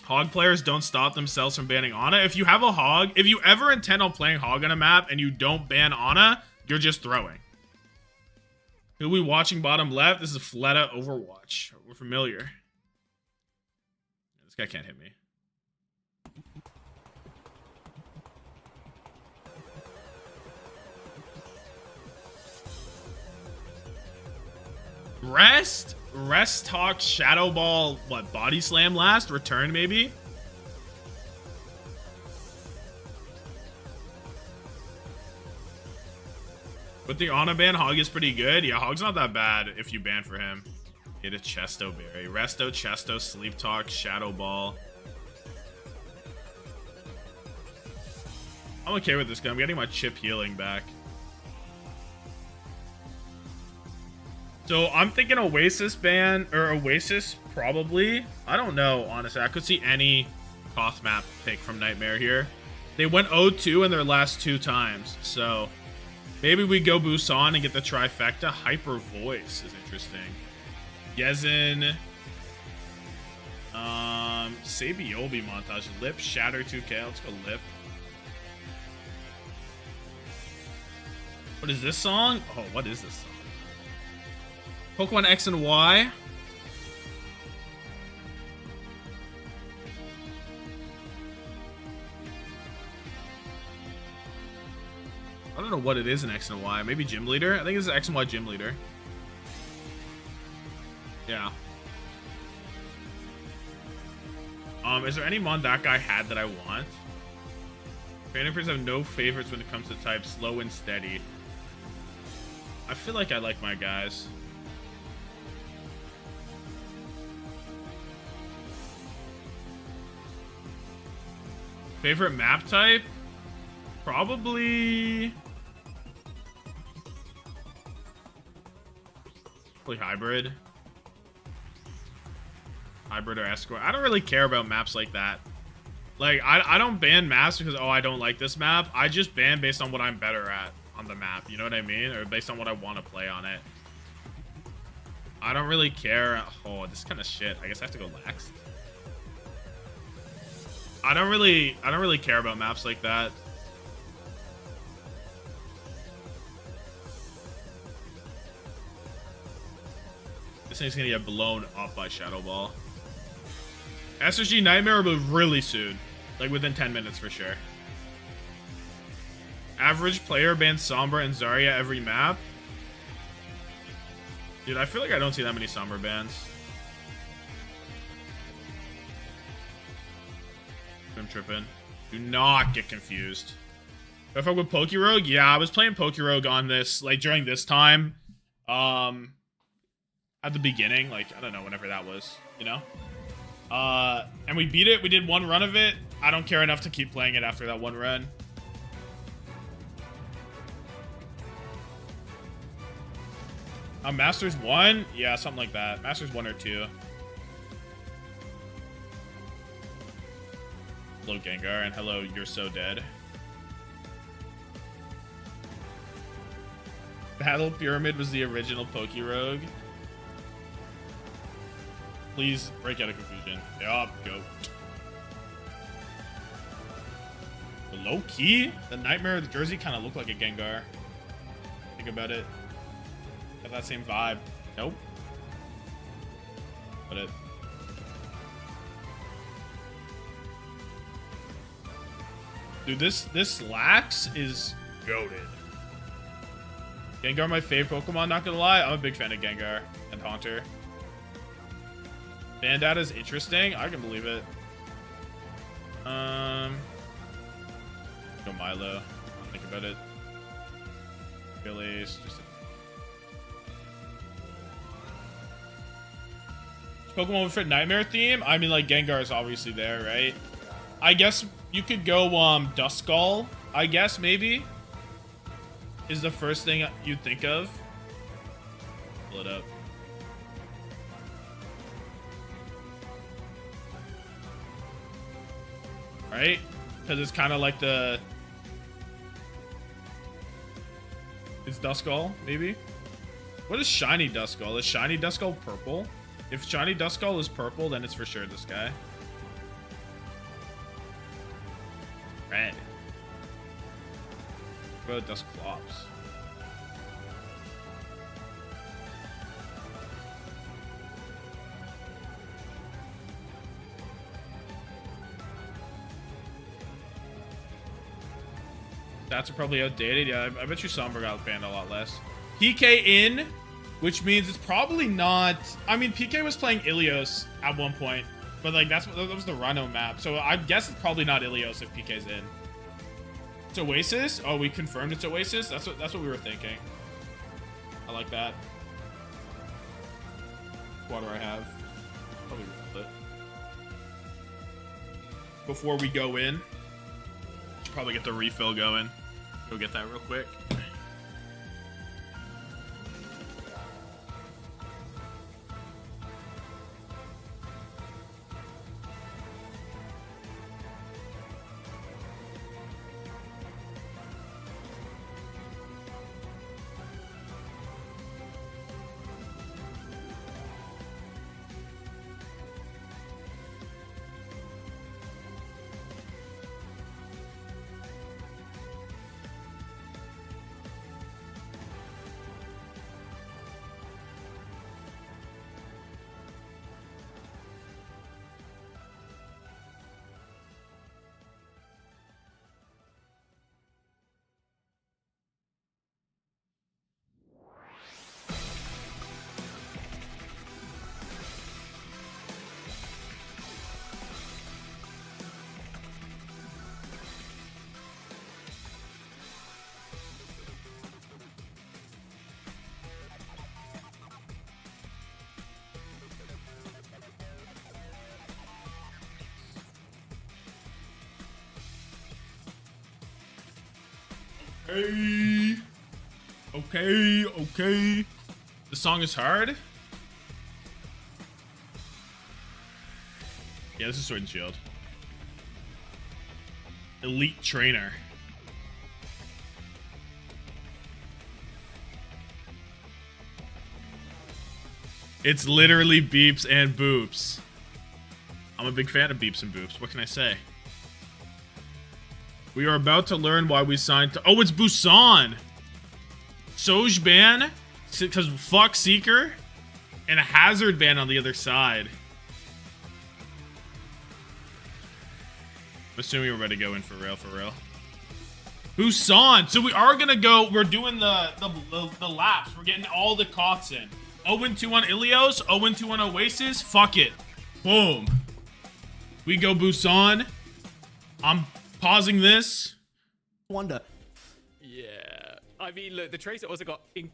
Speaker 1: Hog players don't stop themselves from banning Ana. If you have a Hog, if you ever intend on playing Hog on a map and you don't ban Ana, you're just throwing. Who we watching bottom left? This is Fleta Overwatch. We're familiar. This guy can't hit me. Rest Talk Shadow Ball, what, Body Slam last? Return maybe? But the Ana ban, Hog is pretty good. Yeah, Hog's not that bad if you ban for him. Get a Chesto Berry. Resto, Chesto, Sleep Talk, Shadow Ball. I'm okay with this guy. I'm getting my chip healing back. So I'm thinking Oasis ban, or Oasis probably. I don't know, honestly. I could see any Koth map pick from Nightmare here. They went 0-2 in their last 2 times, so maybe we go Busan and get the trifecta. Hyper Voice is interesting. Yezin. Sabiobi montage. Lip, Shatter 2K. Let's go Lip. What is this song? Oh, what is this song? Pokemon X and Y. I don't know what it is in X and Y. Maybe Gym Leader? I think it's X and Y Gym Leader. Yeah. Is there any mon that guy had that I want? Fanapers have no favorites when it comes to type slow and steady. I feel like I like my guys. Favorite map type? Probably hybrid. Hybrid or escort. I don't really care about maps like that. Like, I don't ban maps because, oh, I don't like this map. I just ban based on what I'm better at on the map. You know what I mean? Or based on what I want to play on it. I don't really care. Oh, this kind of shit. I guess I have to go lax. I don't really care about maps like that. This thing's gonna get blown up by Shadow Ball. SSG Nightmare will move really soon. Like within 10 minutes for sure. Average player bans Sombra and Zarya every map. Dude, I feel like I don't see that many Sombra bans. I'm tripping. Do not get confused. Do I fuck with Pokerogue? Yeah, I was playing Pokerogue on this, like, during this time. At the beginning, like, I don't know, whenever that was, you know? And we beat it. We did one run of it. I don't care enough to keep playing it after that one run. Masters 1? Yeah, something like that. Masters 1 or 2. Hello, Gengar, and hello, You're So Dead. Battle Pyramid was the original Pokerogue. Please break out of confusion. Yup, go. Low key, the Nightmare of the Jersey kind of looked like a Gengar. Think about it. Got that same vibe. Nope. But it. Dude, this Lax is goated. Gengar, my favorite Pokemon, not gonna lie. I'm a big fan of Gengar and Haunter. Bandata's interesting. I can believe it. Go Milo. I'll think about it. Phillies. Just Pokemon with a Nightmare theme. I mean, like Gengar is obviously there, right? I guess you could go Duskull. I guess maybe is the first thing you'd think of. Pull it up. Right? Because it's kind of like the... It's Duskull, maybe? What is Shiny Duskull? Is Shiny Duskull purple? If Shiny Duskull is purple, then it's for sure this guy. Red. What about Dusclops? Stats are probably outdated. Yeah, I bet you Somber got banned a lot less. PK in, which means it's probably not... I mean, PK was playing Ilios at one point, but like that was the Rhino map. So I guess it's probably not Ilios if PK's in. It's Oasis? Oh, we confirmed it's Oasis? That's what we were thinking. I like that. What do I have? Probably refill it. Before we go in, should probably get the refill going. Go get that real quick. Okay. The song is hard. Yeah, this is Sword and Shield. Elite Trainer. It's literally beeps and boops. I'm a big fan of beeps and boops. What can I say? We are about to learn why we signed to... Oh, it's Busan! Soj ban, because fuck Seeker, and a Hazard ban on the other side. I'm assuming we're ready to go in for real. Busan! So we are gonna go... We're doing the laps. We're getting all the Koths in. 0-2 on Ilios, 0-2 on Oasis. Fuck it. Boom. We go Busan. I'm pausing this.
Speaker 11: Wonder.
Speaker 12: Yeah. I mean, look, the Tracer also got
Speaker 1: I'm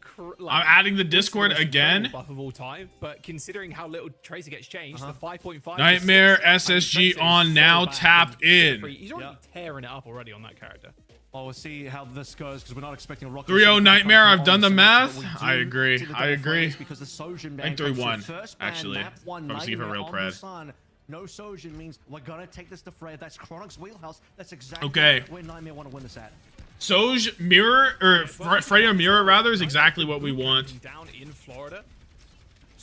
Speaker 1: adding the Discord again.
Speaker 12: Buff of all time, but considering how little Tracer gets changed, the 5.5
Speaker 1: Nightmare SSG on now. Tap in.
Speaker 12: He's already tearing it up already on that character.
Speaker 11: Well, we'll see how this goes because we're not expecting a rocket.
Speaker 1: 3-0 Nightmare. I've done the math. I
Speaker 11: do
Speaker 1: agree.
Speaker 11: see the
Speaker 1: I
Speaker 11: double
Speaker 1: agree.
Speaker 11: frames because the Sojin
Speaker 1: I think
Speaker 11: ban comes
Speaker 1: 3-1,
Speaker 11: through. First ban,
Speaker 1: actually.
Speaker 11: map one,
Speaker 1: From Seeker
Speaker 11: Nightmare
Speaker 1: Real
Speaker 11: on
Speaker 1: Pred.
Speaker 11: the sun. No Sojin means we're gonna take this to Freya. That's Chronic's wheelhouse. That's exactly
Speaker 1: Okay.
Speaker 11: where Nightmare want to win this at.
Speaker 1: Soj mirror, or Freya mirror rather, is exactly what we want.
Speaker 12: Down in Florida.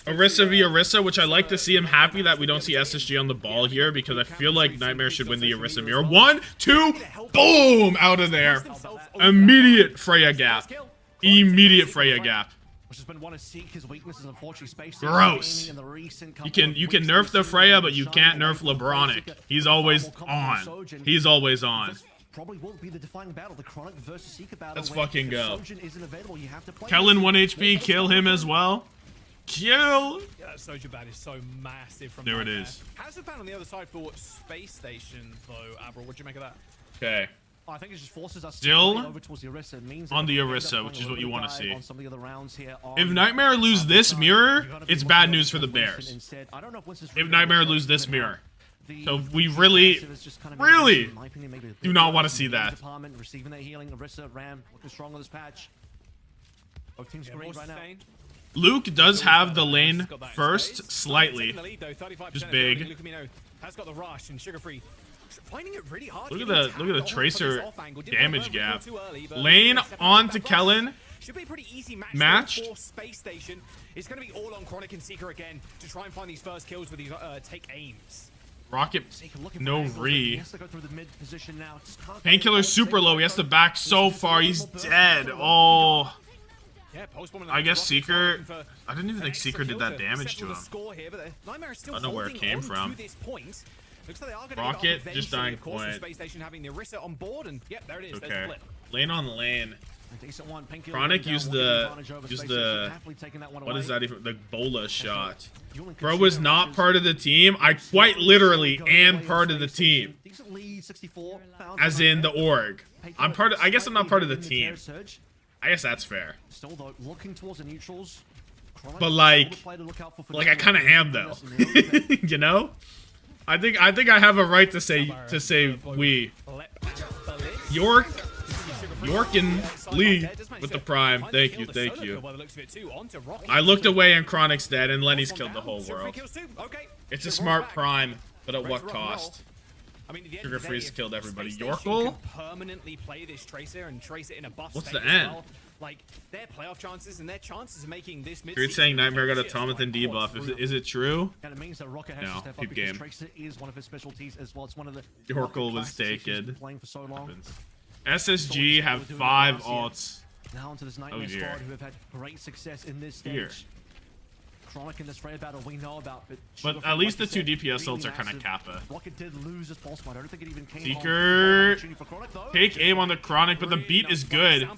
Speaker 1: Orisa v Orisa, which I like to see. I'm happy that we don't see SSG on the ball here because I feel like Nightmare should win the Orisa mirror. 1, 2, boom! Out of there. Immediate Freya gap. Immediate Freya gap.
Speaker 11: Which has been one of Seeker's weaknesses, unfortunately. Space
Speaker 1: Gross. You can nerf the Freya, but you can't nerf LeBronic. He's always on. He's always on.
Speaker 11: Probably will be the defining battle, the Chronic versus Seeker battle.
Speaker 1: Let's fucking go.
Speaker 11: Sojin isn't available. You have to play
Speaker 1: Kellen 1 HP, kill him as well. Kill.
Speaker 12: Yeah, that Soja ban is so massive from
Speaker 1: There it is.
Speaker 12: Hazard ban on the other side for Space Station, though, Avril. What do you make of that?
Speaker 1: Okay.
Speaker 11: I think it just forces us
Speaker 1: Still
Speaker 11: over towards the Orisa. It means
Speaker 1: on the
Speaker 11: that we end
Speaker 1: Orisa,
Speaker 11: up
Speaker 1: which is
Speaker 11: playing
Speaker 1: what you
Speaker 11: a
Speaker 1: want to
Speaker 11: little
Speaker 1: see.
Speaker 11: on some of the other rounds here
Speaker 1: If
Speaker 11: on
Speaker 1: Nightmare lose this mirror, it's bad news for the
Speaker 11: Winston
Speaker 1: Bears.
Speaker 11: instead. I don't know if Winston's
Speaker 1: If
Speaker 11: really
Speaker 1: Nightmare
Speaker 11: gonna
Speaker 1: lose this
Speaker 11: play
Speaker 1: mirror.
Speaker 11: the
Speaker 1: So we really,
Speaker 11: is just kind of
Speaker 1: really
Speaker 11: in my opinion, maybe a
Speaker 1: do
Speaker 11: bit
Speaker 1: not
Speaker 11: worse
Speaker 1: want to
Speaker 11: in
Speaker 1: see
Speaker 11: the
Speaker 1: that.
Speaker 11: department, receiving their healing. Orisa, Ram looking strong on this patch. Both teams green right now.
Speaker 1: Luke does have the lane first, slightly. Just big.
Speaker 12: Has got the rush and Sugar Free. Finding it really hard.
Speaker 1: Look at the tracer damage gap. Lane on to Kellen.
Speaker 12: Should be a pretty easy
Speaker 1: Matched.
Speaker 12: for Space Station. It's going to be all on Chronic and Seeker again to try and find these first kills with these take aims.
Speaker 1: Rocket, no re.
Speaker 11: Has to go through the mid position now. Just can't get
Speaker 1: Painkiller's super low. He has to back so far. He's dead. Oh. I guess Seeker. I didn't even think Seeker did that damage to him. I don't know where it came from. Rocket just dying point.
Speaker 12: Space Station having the Orisa on board, and yep, there it is.
Speaker 1: Okay. Lane on lane.
Speaker 11: a decent one.
Speaker 1: Chronic used the what is that even? The Bola shot. Bro was not part of the team. I quite literally am part of the team. As in the org. I'm part of, I guess I'm not part of the team. I guess that's fair. But like I kind of am though. You know? I think I have a right to say we. York and Lee with the prime. Thank you. I looked away and Chronic's dead and Lenny's killed the whole world. It's a smart prime, but at what cost? Sugar Freeze killed everybody. Yorkle?
Speaker 12: Permanently play this Tracer and trace it in a buff.
Speaker 1: What's the end?
Speaker 12: Like their playoff chances and their chances of making this mid.
Speaker 1: You're saying Nightmare got a Tommathan debuff. Is it true?
Speaker 11: No,
Speaker 1: keep game.
Speaker 11: Is one of his specialties as well. It's one of the
Speaker 1: Yorkle was taken.
Speaker 11: Playing for so long.
Speaker 1: SSG have 5 alts.
Speaker 11: Now onto this Nightmare squad who have had great success in this stage. Chronic in this raid battle we know about, but
Speaker 1: at least the 2 DPS ults are kind of kappa.
Speaker 11: Rocket did lose his pulse mod. I don't think it even came
Speaker 1: Seeker, take aim on the Chronic, but the beat is good.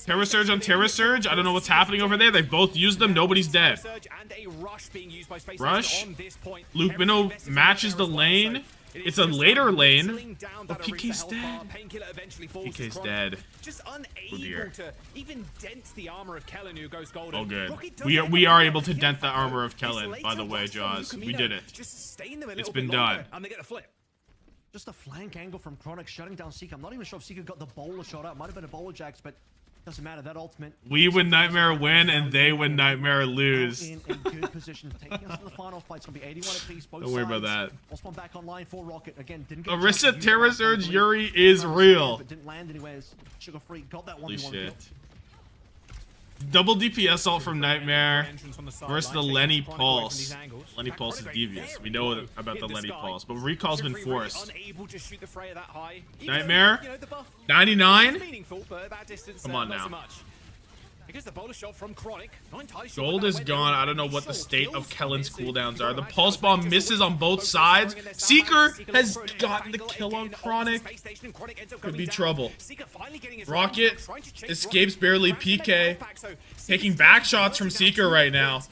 Speaker 1: Terra Surge on Terra Surge. I don't know what's happening over there. They've both used them. Nobody's dead. Rush. Luke Minnow matches the lane. It's a later lane. But PK's dead. PK's dead.
Speaker 12: Just unable to even dent the armor of Kellen, who goes golden.
Speaker 1: Oh good. We are able to dent the armor of Kellen, by the way, Jaws. We did it. It's been done.
Speaker 12: And they get a flip.
Speaker 11: Just a flank angle from Chronic shutting down Seeker. I'm not even sure if Seeker got the bowler shot up. Might have been a bowler jacks, but doesn't matter. That ultimate.
Speaker 1: We when Nightmare win and they when Nightmare lose.
Speaker 11: In a good position, taking us to the final fight. It's gonna be 81 apiece. Both
Speaker 1: Don't worry about that.
Speaker 11: Lost one back online for Rocket again. Didn't get
Speaker 1: Orisa Terra Surge Yuri is real.
Speaker 11: But didn't land anywhere. Sugar Free got that one.
Speaker 1: Holy shit. Double DPS ult from Nightmare versus the Lenny Pulse. Lenny Pulse is devious. We know about the Lenny Pulse, but recall's been forced. Nightmare, 99. Come on now. Gold is gone. I don't know what the state of Kellen's cooldowns are. The Pulse Bomb misses on both sides. Seeker has gotten the kill on Chronic. Could be trouble. Rocket escapes barely PK. Taking back shots from Seeker right now.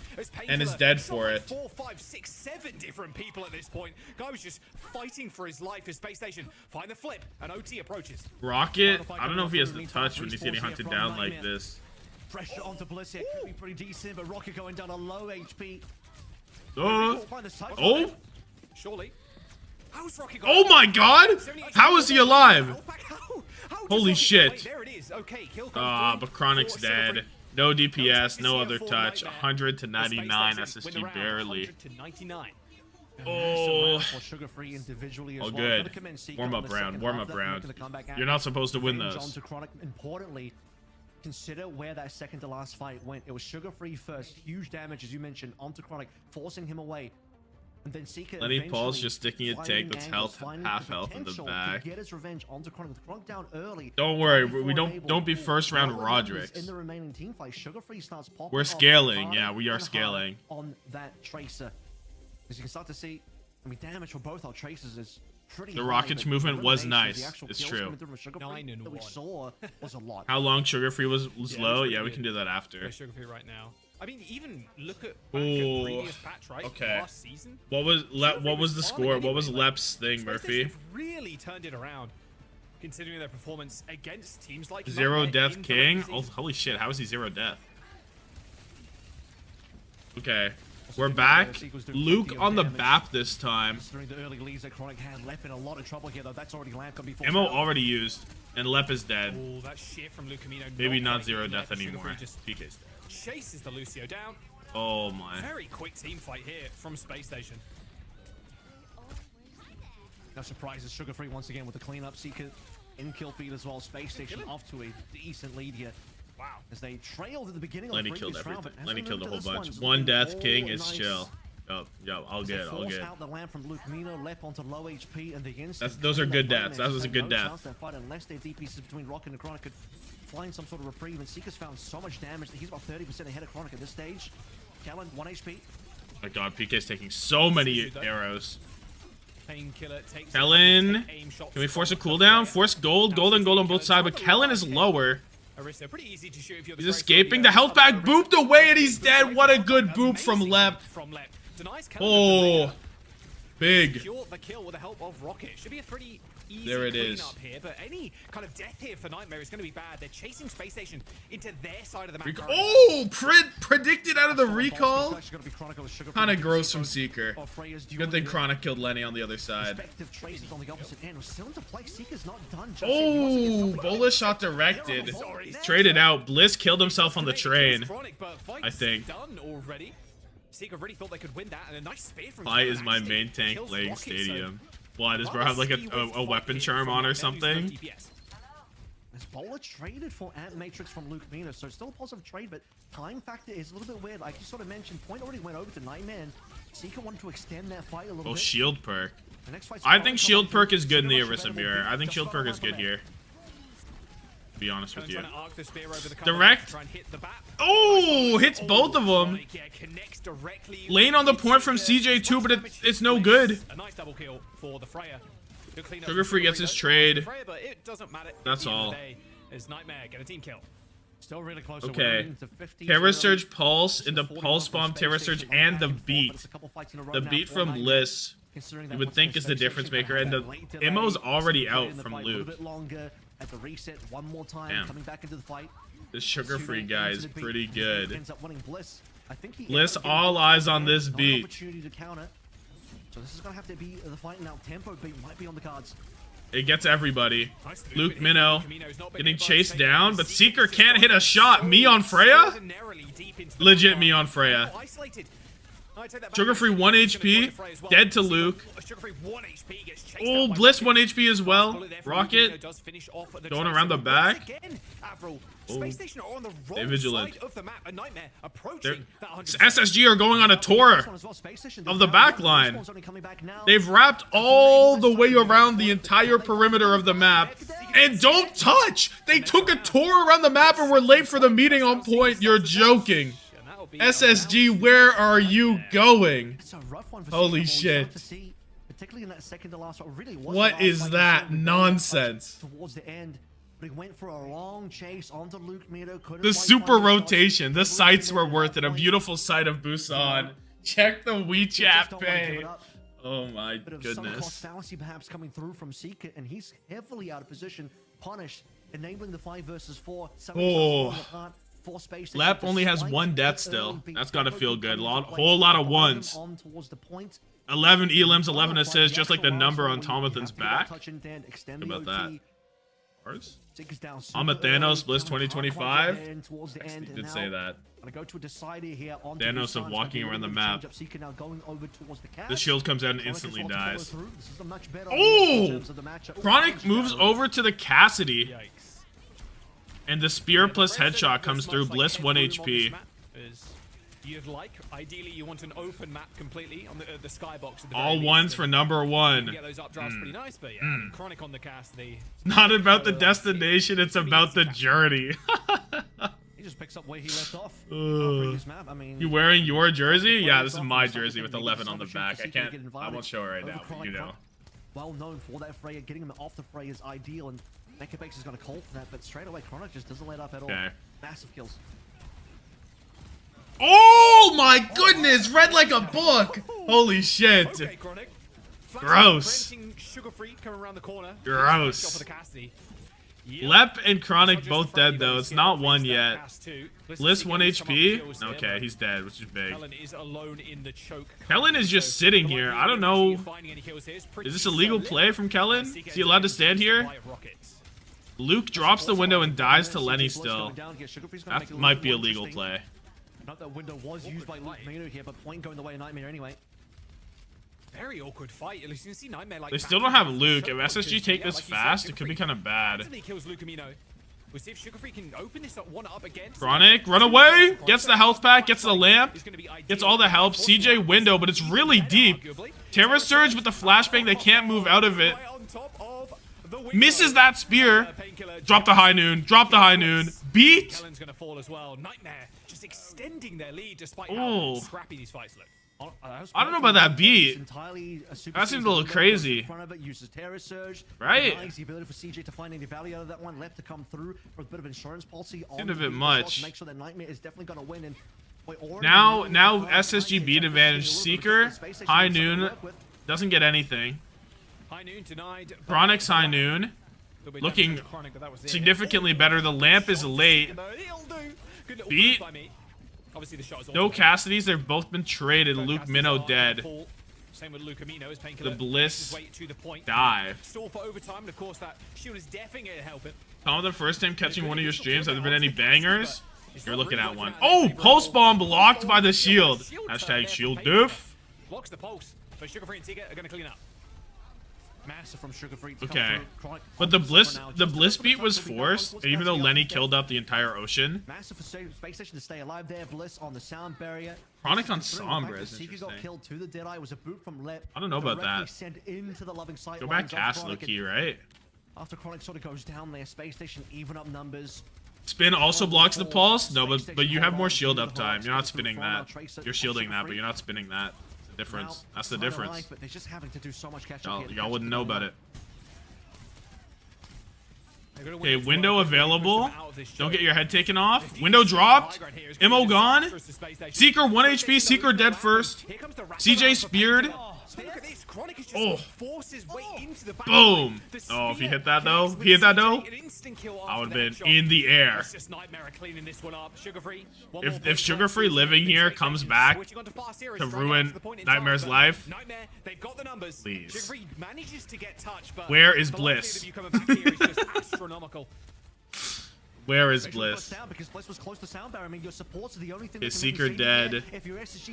Speaker 1: And is dead for it.
Speaker 12: 4, 5, 6, 7 different people at this point. Guy was just fighting for his life as Space Station. Find the flip and OT approaches.
Speaker 1: Rocket, I don't know if he has the touch when he's getting hunted down like this.
Speaker 11: Pressure onto Bliss here could be pretty decent, but Rocket going down a low HP.
Speaker 1: Oh!
Speaker 12: Surely. How's Rocket got
Speaker 1: Oh my god! How is he alive? Holy
Speaker 12: Rocket
Speaker 1: shit.
Speaker 12: get away? There it is. Okay, kill comes
Speaker 1: But
Speaker 12: through
Speaker 1: Chronic's
Speaker 12: for Sugar Free.
Speaker 1: dead. No DPS,
Speaker 12: Take
Speaker 1: no
Speaker 12: the
Speaker 1: other
Speaker 12: CR4
Speaker 1: touch.
Speaker 12: Nightmare.
Speaker 1: 100 to
Speaker 12: The
Speaker 1: 99
Speaker 12: Spacestation win the
Speaker 1: SSG
Speaker 12: round,
Speaker 1: barely.
Speaker 12: 100 to 99.
Speaker 1: Oh,
Speaker 11: Sugar-free individually as
Speaker 1: all
Speaker 11: well.
Speaker 1: good.
Speaker 11: Gotta commend Seeker
Speaker 1: Warm
Speaker 11: on
Speaker 1: up
Speaker 11: the
Speaker 1: round,
Speaker 11: second
Speaker 1: warm
Speaker 11: half
Speaker 1: up
Speaker 11: of that
Speaker 1: round.
Speaker 11: making the comeback
Speaker 1: You're not supposed to win
Speaker 11: Revenge
Speaker 1: those.
Speaker 11: onto Chronic. Importantly, consider where that second to last fight went. It was Sugar-free first, huge damage as you mentioned onto Chronic, forcing him away. And then Seeker
Speaker 1: Lenny Paul's
Speaker 11: eventually
Speaker 1: just sticking a
Speaker 11: finding
Speaker 1: tank that's
Speaker 11: angles,
Speaker 1: health,
Speaker 11: finding
Speaker 1: half
Speaker 11: the
Speaker 1: health in the
Speaker 11: potential to
Speaker 1: back.
Speaker 11: get his revenge onto Chronic with Chronic down early.
Speaker 1: Don't worry,
Speaker 11: Before
Speaker 1: we
Speaker 11: able
Speaker 1: don't be
Speaker 11: to
Speaker 1: first round
Speaker 11: lower numbers
Speaker 1: Roderick's.
Speaker 11: in the remaining team fight. Sugar-free starts popping
Speaker 1: We're
Speaker 11: off
Speaker 1: scaling,
Speaker 11: harder
Speaker 1: yeah, we are
Speaker 11: and harder
Speaker 1: scaling.
Speaker 11: on that Tracer. As you can start to see, I mean, damage for both our Tracers is pretty
Speaker 1: The
Speaker 11: high,
Speaker 1: Rocket's
Speaker 11: but
Speaker 1: movement was
Speaker 11: eliminations, the
Speaker 1: nice.
Speaker 11: actual
Speaker 1: It's
Speaker 11: kills
Speaker 1: true.
Speaker 11: coming through from Sugar-Free
Speaker 12: 9 and
Speaker 11: that we
Speaker 12: 1.
Speaker 11: saw was a lot.
Speaker 1: How long Sugar Free was
Speaker 12: Yeah,
Speaker 1: low?
Speaker 12: that's
Speaker 1: Yeah, we
Speaker 12: pretty
Speaker 1: can
Speaker 12: good.
Speaker 1: do that after.
Speaker 12: Go Sugar Free right now. I mean, even look at back
Speaker 1: Ooh,
Speaker 12: at previous patch, right?
Speaker 1: okay.
Speaker 12: Last season.
Speaker 1: What was
Speaker 12: Sugar-Free
Speaker 1: what was the
Speaker 12: farming
Speaker 1: score? What was
Speaker 12: anyway, like,
Speaker 1: Lep's thing,
Speaker 12: Spacestation
Speaker 1: Murphy?
Speaker 12: have really turned it around, considering their performance against teams like
Speaker 1: Zero
Speaker 12: Nightmare
Speaker 1: death
Speaker 12: in the
Speaker 1: king?
Speaker 12: regular
Speaker 1: Oh,
Speaker 12: season.
Speaker 1: holy shit! How is he zero death? Okay, we're back. Luke on the BAP this time.
Speaker 11: Considering the early leads that Chronic had, Lep in a lot of trouble here though. That's already Lamp gonna be full
Speaker 1: Ammo
Speaker 11: out.
Speaker 1: already used, and Lep is dead.
Speaker 12: Oh, that shit from Lucamino.
Speaker 1: Maybe not
Speaker 12: getting
Speaker 1: zero
Speaker 12: in there,
Speaker 1: death
Speaker 12: but
Speaker 1: anymore.
Speaker 12: Sugar-Free just
Speaker 1: PK's dead.
Speaker 12: chases the Lucio down.
Speaker 1: Oh my.
Speaker 12: Very quick team fight here from Space Station.
Speaker 11: No surprises, Sugar-Free once again with the cleanup. Seeker in kill feed as well. Space Station off to a decent lead here.
Speaker 12: Wow.
Speaker 11: As they trailed at the beginning
Speaker 1: Lenny
Speaker 11: of the
Speaker 1: killed
Speaker 11: previous round,
Speaker 1: everything.
Speaker 11: but as
Speaker 1: Lenny
Speaker 11: we
Speaker 1: killed
Speaker 11: move
Speaker 1: a
Speaker 11: to
Speaker 1: whole
Speaker 11: this
Speaker 1: bunch.
Speaker 11: it's
Speaker 1: One
Speaker 11: looking
Speaker 1: death king
Speaker 11: all
Speaker 1: is
Speaker 11: nice.
Speaker 1: chill. Yup, all
Speaker 11: As they
Speaker 1: good, all
Speaker 11: forced
Speaker 1: good.
Speaker 11: out the lamp from Lucamino, Lep onto low HP, and the instant
Speaker 1: Those are
Speaker 11: that
Speaker 1: good
Speaker 11: Nightmare
Speaker 1: deaths. That was a
Speaker 11: had
Speaker 1: good
Speaker 11: no
Speaker 1: death.
Speaker 11: chance to fight unless their DPS between Rocket and Chronic could find some sort of reprieve. And Seeker's found so much damage that he's about 30% ahead of Chronic at this stage. Kellen, 1 HP.
Speaker 1: My god, PK's taking so many arrows.
Speaker 12: Painkiller takes
Speaker 1: Kellen,
Speaker 12: aim shots
Speaker 1: can we force a
Speaker 12: from
Speaker 1: cooldown?
Speaker 12: Qadsiah.
Speaker 1: Force gold, gold and gold on both sides, but Kellen is lower.
Speaker 12: Arista, pretty easy to shoot if you're the
Speaker 1: He's
Speaker 12: great
Speaker 1: escaping.
Speaker 12: warrior.
Speaker 1: The health pack booped away and he's dead. What a good boop from
Speaker 12: Amazing
Speaker 1: Lep.
Speaker 12: From Lep. Denies Kellen
Speaker 1: Oh, big.
Speaker 12: secure the kill with the help of Rocket. Should be a pretty easy
Speaker 1: There it is.
Speaker 12: cleanup here, but any kind of death here for Nightmare is going to be bad. They're chasing Space Station into their side of the map. currently.
Speaker 1: Oh, predicted out of the recall. Kind of gross from Seeker. Good thing Chronic killed Lenny on the other side.
Speaker 11: Respective Tracers on the opposite end. Still into play. Seeker's not done. Just yet. He
Speaker 1: Oh,
Speaker 11: wants to get something
Speaker 1: Bola shot directed. Traded out. Bliss killed himself on the train.
Speaker 12: Chronic, but fight's
Speaker 1: I think.
Speaker 12: done already. Seeker really thought they could win that, and a nice spear from
Speaker 1: Why
Speaker 12: Kellen
Speaker 1: is my
Speaker 12: actually
Speaker 1: main tank
Speaker 12: kills
Speaker 1: playing
Speaker 12: Rocket, so
Speaker 1: Stadium? Why does bro have like a weapon charm on or something?
Speaker 11: As Bola traded for Ant Matrix from Luke Mina, so still a positive trade, but time factor is a little bit weird. Like you sort of mentioned, point already went over to Nightmare, and Seeker wanted to extend that fight a little
Speaker 1: Oh,
Speaker 11: bit.
Speaker 1: shield perk.
Speaker 11: The next fight's
Speaker 1: I
Speaker 11: Chronic
Speaker 1: think
Speaker 11: coming
Speaker 1: shield
Speaker 11: through.
Speaker 1: perk is good in the
Speaker 11: Seeker much
Speaker 1: Orisa
Speaker 11: better
Speaker 1: mirror.
Speaker 11: than
Speaker 1: I think
Speaker 11: just
Speaker 1: shield
Speaker 11: got
Speaker 1: perk
Speaker 11: a
Speaker 1: is good
Speaker 11: lamp
Speaker 1: here. To be honest with you.
Speaker 12: Direct.
Speaker 1: Direct. Oh, hits both of them. Lane on the point from CJ2, but it's no good.
Speaker 12: A nice double kill for the Freya.
Speaker 1: Sugar-Free gets his trade.
Speaker 12: But it doesn't matter.
Speaker 1: That's all.
Speaker 12: Is Nightmare get a team kill?
Speaker 11: Still really close.
Speaker 1: Okay. Terra Surge Pulse into Pulse Bomb, Terra Surge, and the beat. The beat from Bliss, you would think is the difference maker, and the ammo's already out from Luke.
Speaker 11: At the reset, one more time,
Speaker 1: Damn.
Speaker 11: coming back into the fight.
Speaker 1: This Sugar-Free guy is pretty good.
Speaker 11: Ends up winning Bliss. I think he
Speaker 1: Bliss,
Speaker 11: ends up getting
Speaker 1: all eyes on this
Speaker 11: not an
Speaker 1: beat.
Speaker 11: opportunity to counter. So this is gonna have to be the fight now. Tempo beat might be on the cards.
Speaker 1: It gets everybody. Luke Minnow getting chased down, but Seeker can't hit a shot. Me on Freya? Legit me on Freya. Sugar-Free 1 HP, dead to Luke. Oh, Bliss 1 HP as well. Rocket going around the back. Oh, stay vigilant. SSG are going on a tour of the back line. They've wrapped all the way around the entire perimeter of the map. And don't touch! They took a tour around the map and were late for the meeting on point. You're joking. SSG, where are you going? Holy shit. What is that nonsense?
Speaker 11: Towards the end, but he went for a long chase onto Luke Mito.
Speaker 1: The super rotation. The sights were worth it. A beautiful sight of Busan. Check the WeChat pay. Oh my goodness.
Speaker 11: Fallacy perhaps coming through from Seeker, and he's heavily out of position. Punished, enabling the 5 versus 4.
Speaker 1: Oh. Lep only has 1 death still. That's gotta feel good. Whole lot of ones.
Speaker 11: On towards the point.
Speaker 1: 11 elims, 11 assists, just like the number on Tommathan's back. How about that? Ours? Thanos, Bliss 2025. Actually, he did say that. Thanos of walking around the map. The shield comes out and instantly dies. Oh! Chronic moves over to the Cassidy. And the spear plus headshot comes through. Bliss 1 HP.
Speaker 12: You'd like. Ideally, you want an open map completely on the skybox.
Speaker 1: All ones for number 1.
Speaker 12: Get those updrafts pretty nice, but yeah, Chronic on the cast.
Speaker 1: Not about the destination, it's about the journey.
Speaker 11: He just picks up where he left off. Map. I mean,
Speaker 1: you wearing your jersey? Yeah, this is my jersey with 11 on the back. I won't show it right now, but you know.
Speaker 11: Well known for that Freya. Getting him off the Freya is ideal, and Mecha is going to call for that, but straight away Chronic just doesn't let up at all. Massive kills.
Speaker 1: Oh my goodness! Read like a book! Holy shit!
Speaker 12: Okay,
Speaker 1: Gross. Gross. Lep and Chronic both dead though. It's not one yet. Bliss 1 HP? Okay, he's dead, which is big. Kellen is just sitting here. I don't know. Is this a legal play from Kellen? Is he allowed to stand here? Luke drops the window and dies to Lenny still. That might be a legal play.
Speaker 11: Not that window was used by Luke Mino here, but point going the way of Nightmare anyway.
Speaker 12: Very awkward fight. At least you can see Nightmare like.
Speaker 1: They still don't have Luke. If SSG take this fast, it could be kind of bad.
Speaker 12: Kills Luke Mino. We'll see if Sugarfree can open this one up again.
Speaker 1: Chronic, run away! Gets the health pack, gets the lamp, gets all the help. CJ window, but it's really deep. Terra Surge with the flashbang, they can't move out of it. Misses that spear. Drop the high noon. Drop the high noon. Beat.
Speaker 12: Kellen's gonna fall as well. Nightmare just extending their lead despite how scrappy these fights look.
Speaker 1: I don't know about that beat. That seems a little crazy. Right?
Speaker 11: The ability for CJ to find any value out of that one, left to come through for a bit of insurance policy.
Speaker 1: Seemed a bit much.
Speaker 11: Make sure that Nightmare is definitely gonna win. And
Speaker 1: now SSG beat advantage. Seeker, high noon, doesn't get anything.
Speaker 12: High noon denied.
Speaker 1: Chronic's high noon, looking significantly better. The lamp is late. Beat. No Cassidy's. They've both been traded. Luke Minnow dead. The Bliss dive. Tom, the first time catching one of your streams. Have there been any bangers? You're looking at one. Oh, pulse bomb blocked by the shield. Hashtag shield diff.
Speaker 12: Blocks the pulse, but Sugarfree and Tigger are gonna clean up.
Speaker 11: Massive from Sugarfree.
Speaker 1: Okay, but the Bliss beat was forced, even though Lenny killed up the entire ocean.
Speaker 11: Massive for Spacestation to stay alive there. Bliss on the sound barrier.
Speaker 1: Chronic on Sombra is
Speaker 11: interesting. Got killed to the Deadeye was a boot from Lep.
Speaker 1: I don't know about that. Go back cast low key, right?
Speaker 11: After Chronic sort of goes down there, Space Station even up numbers.
Speaker 1: Spin also blocks the pulse. No, but you have more shield up time. You're not spinning that. You're shielding that, but you're not spinning that. Difference. That's the difference. Y'all wouldn't know about it. Okay, window available. Don't get your head taken off. Window dropped. Mo gone. Seeker 1 HP. Seeker dead first. CJ speared. Oh. Boom. Oh, if he hit that though. He hit that though. I would have been in the air. If Sugarfree living here comes back to ruin Nightmare's life, please. Where is Bliss? Where is Bliss? Is Seeker dead?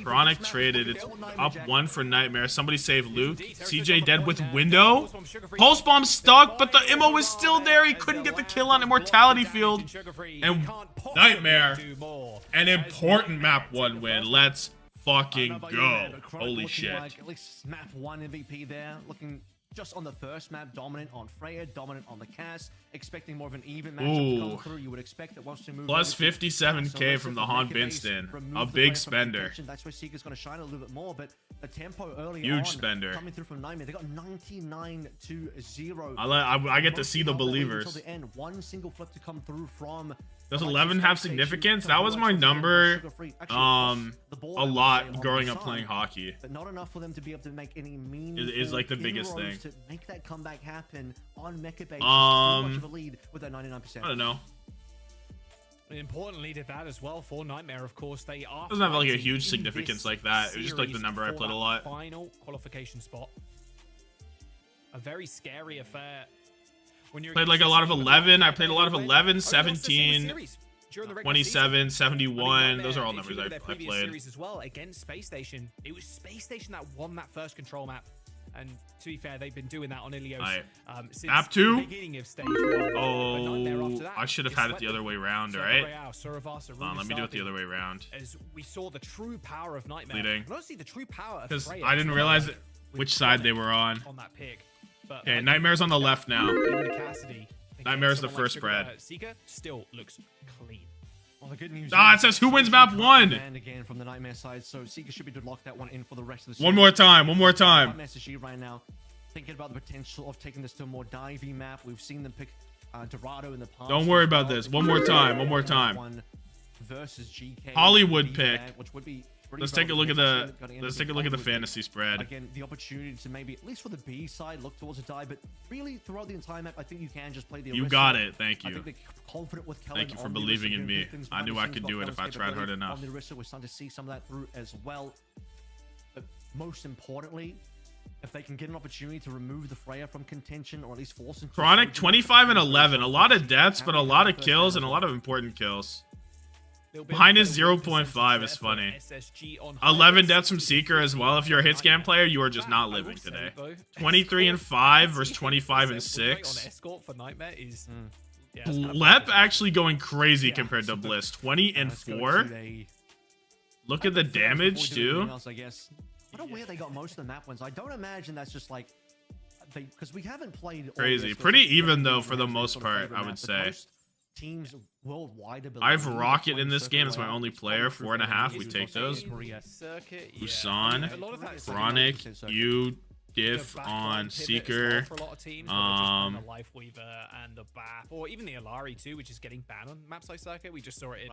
Speaker 1: Chronic traded. It's up 1 for Nightmare. Somebody save Luke. CJ dead with window. Pulse bomb stuck, but the MO was still there. He couldn't get the kill on Immortality Field. And Nightmare, an important map 1 win. Let's fucking go. Holy shit.
Speaker 11: At least map 1 MVP there. Looking just on the first map, dominant on Freya, dominant on the cast, expecting more of an even matchup to come through. You would expect that once you move
Speaker 1: plus 57k from the Han Binston, a big spender.
Speaker 11: That's where Seeker's going to shine a little bit more, but the tempo early
Speaker 1: huge spender
Speaker 11: coming through from Nightmare. They got 99-0.
Speaker 1: I get to see the believers.
Speaker 11: Until the end, one single flip to come through from.
Speaker 1: Does 11 have significance? That was my number a lot growing up playing hockey.
Speaker 11: But not enough for them to be able to make any meaningful
Speaker 1: is like the biggest thing
Speaker 11: to make that comeback happen on Mecha base. Much of a lead with that 99%.
Speaker 1: I don't know.
Speaker 12: Importantly to that as well for Nightmare, of course, they are.
Speaker 1: Doesn't have like a
Speaker 12: fighting
Speaker 1: huge
Speaker 12: in
Speaker 1: significance
Speaker 12: this
Speaker 1: like that. It was just like the
Speaker 12: series
Speaker 1: number I
Speaker 12: for
Speaker 1: played a
Speaker 12: that
Speaker 1: lot.
Speaker 12: Final qualification spot. A very scary affair. When you're
Speaker 1: Played like a lot of 11. I played a lot of 11, 17, 27, 71. Those are all numbers I played.
Speaker 12: Series as well against Spacestation. It was Spacestation that won that first control map. And to be fair, they've been doing that on Ilios since
Speaker 1: map 2?
Speaker 12: the beginning of stage 1.
Speaker 1: Oh, I should have had it the other way around, alright? Hold on, let me do it the other way around.
Speaker 12: As we saw the true power of Nightmare.
Speaker 1: Bleeding.
Speaker 12: And honestly, the true power of
Speaker 1: Because
Speaker 12: Freya
Speaker 1: I didn't realize which side they were on.
Speaker 12: that pick. But
Speaker 1: Okay, Nightmare's on the left now.
Speaker 12: Cassidy,
Speaker 1: Nightmare's the first spread.
Speaker 12: Seeker still looks clean.
Speaker 11: Well, the good news
Speaker 1: it says who wins map 1.
Speaker 11: And again from the Nightmare side, so Seeker should be able to lock that one in for the rest of the series.
Speaker 1: One more time.
Speaker 11: MSG right now, thinking about the potential of taking this to a more divey map. We've seen them pick Dorado in the past.
Speaker 1: Don't worry about this. One more time.
Speaker 11: One versus GK.
Speaker 1: Hollywood pick.
Speaker 11: Which would be
Speaker 1: Let's take a look at the fantasy spread.
Speaker 11: Again, the opportunity to maybe, at least for the B side, look towards a die, but really throughout the entire map, I think you can just play the.
Speaker 1: You got it. Thank
Speaker 11: I
Speaker 1: you.
Speaker 11: think they're confident with
Speaker 1: Thank you for believing in me. I knew I could do it if I tried hard enough.
Speaker 11: On the Orisa, we're starting to see some of that through as well. But most importantly, if they can get an opportunity to remove the Freya from contention, or at least force him.
Speaker 1: Chronic 25 and 11. A lot of deaths, but a lot of kills and a lot of important kills. Minus 0.5 is funny. 11 deaths from Seeker as well. If you're a hit scan player, you are just not living today. 23 and 5 versus 25 and 6. Lep actually going crazy compared to Bliss. 20 and 4. Look at the damage too.
Speaker 11: I don't know where they got most of the map wins. I don't imagine that's just like because we haven't played
Speaker 1: crazy. Pretty even though for the most part, I would say.
Speaker 11: Teams worldwide.
Speaker 1: I have Rocket in this game. It's my only player. 4.5. We take those. Busan, Chronic, you, Diff on Seeker.
Speaker 12: The Life Weaver and the Bath, or even the Alari too, which is getting banned on maps like Circuit. We just saw it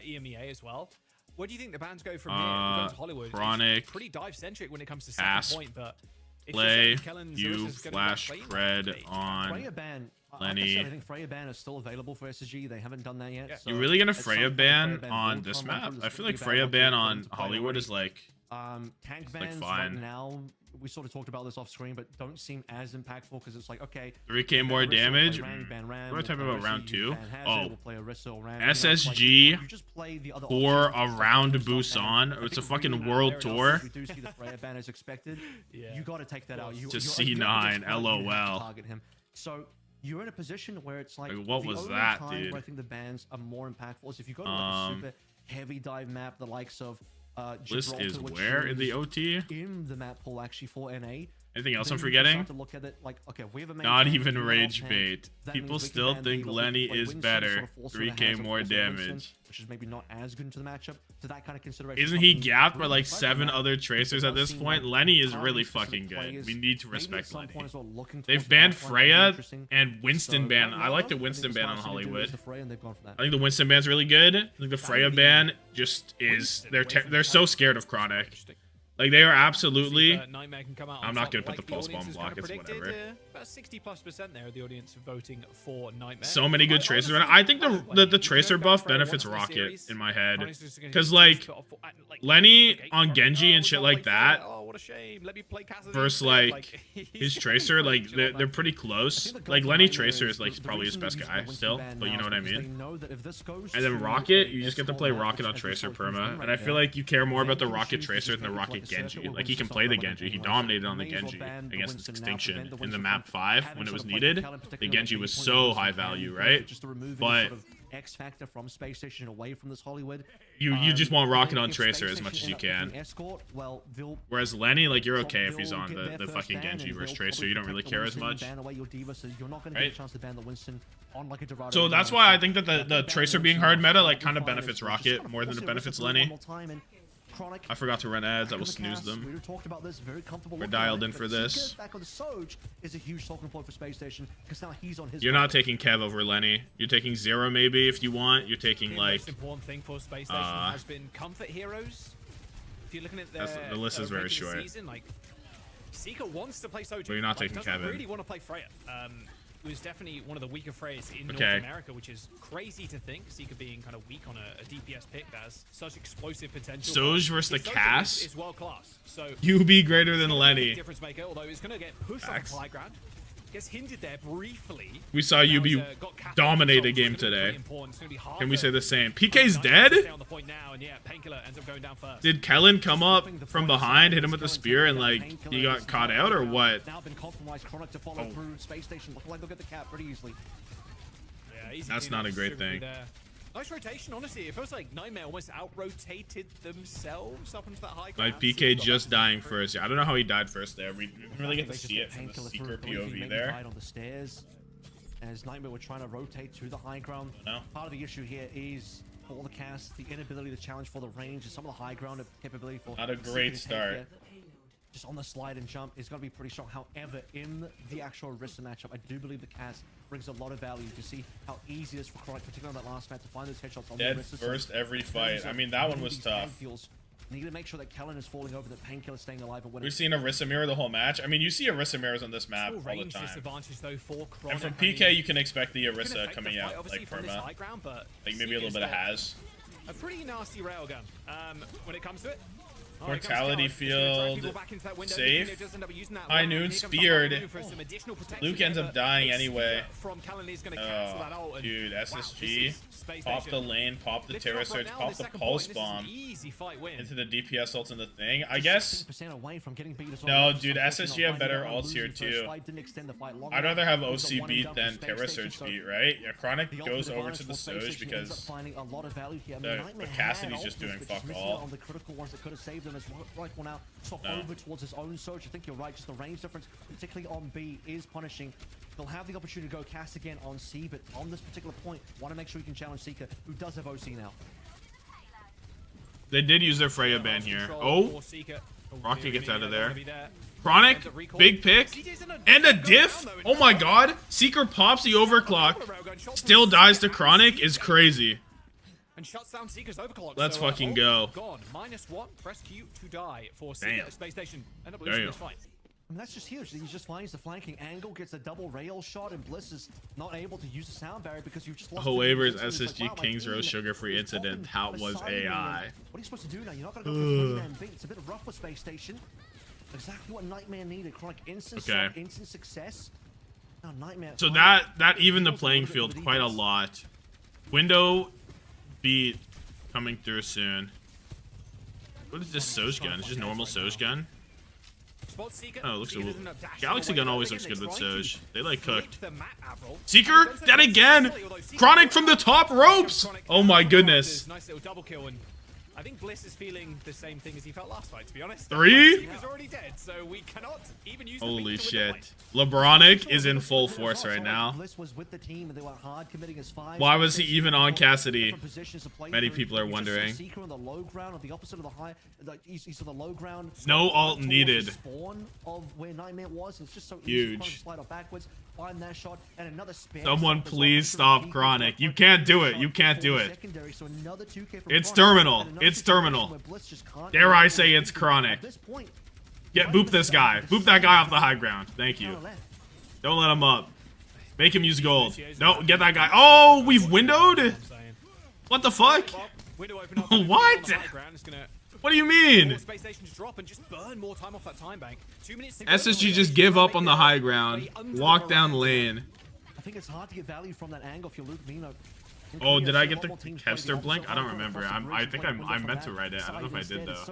Speaker 12: in EMEA as well. Where do you think the bans go from here? We're going to Hollywood.
Speaker 1: Chronic.
Speaker 12: It's pretty dive centric when it comes to second point, but
Speaker 1: Play, you, Flash, Cred on Lenny.
Speaker 11: I think Freya ban is still available for SSG. They haven't done that yet. So
Speaker 1: you're really gonna Freya ban on this map? I feel like Freya ban on Hollywood is like
Speaker 11: tank bans right now. We sort of talked about this off screen, but don't seem as impactful because it's like, okay,
Speaker 1: 3k more damage. We're talking about round 2. Oh, SSG or around Busan. It's a fucking world tour.
Speaker 11: We do see the Freya ban as expected. You got to take that out.
Speaker 1: To C9, LOL.
Speaker 11: Target him. So you're in a position where it's like
Speaker 1: what was that, dude?
Speaker 11: Where I think the bans are more impactful is if you go to like a super heavy dive map, the likes of
Speaker 1: List is where in the OT?
Speaker 11: In the map pool actually for NA.
Speaker 1: Anything else I'm forgetting?
Speaker 11: To look at it like, okay, we have a
Speaker 1: not even rage bait. People still think Lenny is better. 3k more damage.
Speaker 11: Which is maybe not as good into the matchup. So that kind of consideration.
Speaker 1: Isn't he gapped by like 7 other tracers at this point? Lenny is really fucking good. We need to respect Lenny. They've banned Freya and Winston ban. I like the Winston ban on Hollywood. I think the Winston ban's really good. I think the Freya ban just is. They're so scared of Chronic. Like, they are absolutely... I'm not going to put the pulse bomb block. It's whatever.
Speaker 12: About 60+% there of the audience voting for Nightmare.
Speaker 1: So many good tracers. I think the tracer buff benefits Rocket in my head. Because, like, Lenny on Genji and shit like that versus, like, his tracer, like, they're pretty close. Like, Lenny Tracer is, like, probably his best guy still. But you know what I mean? And then Rocket, you just get to play Rocket on Tracer perma. And I feel like you care more about the Rocket Tracer than the Rocket Genji. Like, he can play the Genji. He dominated on the Genji against Extinction in the map 5 when it was needed. The Genji was so high value, right? But
Speaker 11: X factor from Spacestation away from this Hollywood.
Speaker 1: You just want Rocket on Tracer as much as you can. Whereas Lenny, like, you're okay if he's on the fucking Genji versus Tracer. You don't really care as much. Right? So that's why I think that the Tracer being hard meta, like, kind of benefits Rocket more than it benefits Lenny. I forgot to run ads. I will snooze them. We're dialed in for this. You're not taking Kev over Lenny. You're taking Zero maybe if you want. You're taking like.
Speaker 12: The most important thing for Spacestation has been comfort heroes. If you're looking at
Speaker 1: the list is very short.
Speaker 12: Season, like, Seeker wants to play Soju.
Speaker 1: But you're not taking
Speaker 12: doesn't
Speaker 1: Kevin.
Speaker 12: really want to play Freya. was definitely one of the weaker frays in North America, which is crazy to think. Seeker being kind of weak on a DPS pick that has such explosive potential.
Speaker 1: Soj versus the Cass.
Speaker 12: Is world class. So
Speaker 1: UB greater than Lenny.
Speaker 12: Difference maker, although it's going to get pushed on the high ground. Gets hindered there briefly.
Speaker 1: We saw UB dominate a game today. Can we say the same? PK's dead? Did Kellen come up from behind, hit him with the spear, and like he got caught out, or what?
Speaker 11: Now been compromised. Chronic to follow through. Spacestation looking like they'll get the cap pretty easily.
Speaker 12: Yeah,
Speaker 1: that's not a great thing.
Speaker 12: Nice rotation, honestly. It feels like Nightmare almost out-rotated themselves up into that high ground.
Speaker 1: Like PK just dying first. Yeah, I don't know how he died first there. We didn't really get to see it from the Seeker POV there.
Speaker 11: On the stairs, as Nightmare were trying to rotate to the high ground. Part of the issue here is for the cast, the inability to challenge for the range, and some of the high ground capability for.
Speaker 1: Not a great start.
Speaker 11: Just on the slide and jump is going to be pretty strong. However, in the actual Orisa matchup, I do believe the cast brings a lot of value to see how easy it is for Chronic, particularly on that last match, to find those headshots on the Orisa.
Speaker 1: First every fight. I mean, that one was tough.
Speaker 11: Need to make sure that Kellen is falling over, that Painkiller staying alive.
Speaker 1: We've seen Orisa mirror the whole match. I mean, you see Orisa mirrors on this map all the time. And from PK, you can expect the Orisa coming out like perma. Like maybe a little bit of Has.
Speaker 12: A pretty nasty railgun when it comes to it.
Speaker 1: Mortality field safe. High noon speared. Luke ends up dying anyway. Oh, dude, SSG. Pop the lane, pop the terror surge, pop the pulse bomb into the DPS ult in the thing. I guess. No, dude, SSG have better ults here too. I'd rather have OC beat than terror surge beat, right? Yeah, Chronic goes over to the Soj because the Cassidy's just doing fuck all.
Speaker 11: Them as right one out, swap over towards his own Surge. I think you're right, just the range difference, particularly on B, is punishing. They'll have the opportunity to go cast again on C, but on this particular point, want to make sure you can challenge Seeker, who does have OC now.
Speaker 1: They did use their Freya ban here. Oh, Rocket gets out of there. Chronic, big pick, and a diff. Oh my god. Seeker pops the overclock, still dies to Chronic, is crazy.
Speaker 12: And shuts down Seeker's overclock.
Speaker 1: Let's fucking go.
Speaker 12: Gone. -1. Press Q to die for Seeker. Space Station. End up losing this fight.
Speaker 11: And that's just huge. He just finds the flanking angle, gets a double rail shot, and Bliss is not able to use the sound barrier because you've just lost.
Speaker 1: Waivers SSG Kings Row sugar-free incident. How was AI?
Speaker 11: What are you supposed to do now? You're not going to go for 3-man beat. It's a bit rough with Space Station. Exactly what Nightmare needed. Chronic instant shot, instant success. Now Nightmare.
Speaker 1: So that evened the playing field quite a lot. Window beat coming through soon. What is this Soj gun? It's just normal Soj gun. Oh, it looks cool. Galaxy gun always looks good with Soj. They like cooked. Seeker, dead again. Chronic from the top ropes. Oh my goodness.
Speaker 12: Nice little double kill, and I think Bliss is feeling the same thing as he felt last fight, to be honest.
Speaker 1: 3?
Speaker 12: Seeker's already dead, so we cannot even use
Speaker 1: holy shit. LeBronic is in full force right now. Why was he even on Cassidy? Many people are wondering. No ult needed. Huge. Someone please stop Chronic. You can't do it. You can't do it. It's terminal. It's terminal. Dare I say it's Chronic. Boop this guy. Boop that guy off the high ground. Thank you. Don't let him up. Make him use gold. No, get that guy. Oh, we've windowed? What the fuck? What? What do you mean? SSG just give up on the high ground. Walk down lane.
Speaker 11: I think it's hard to get value from that angle if you Luke Mino.
Speaker 1: Oh, did I get the Kevster blink? I don't remember. I think I meant to write it. I don't know if I did though.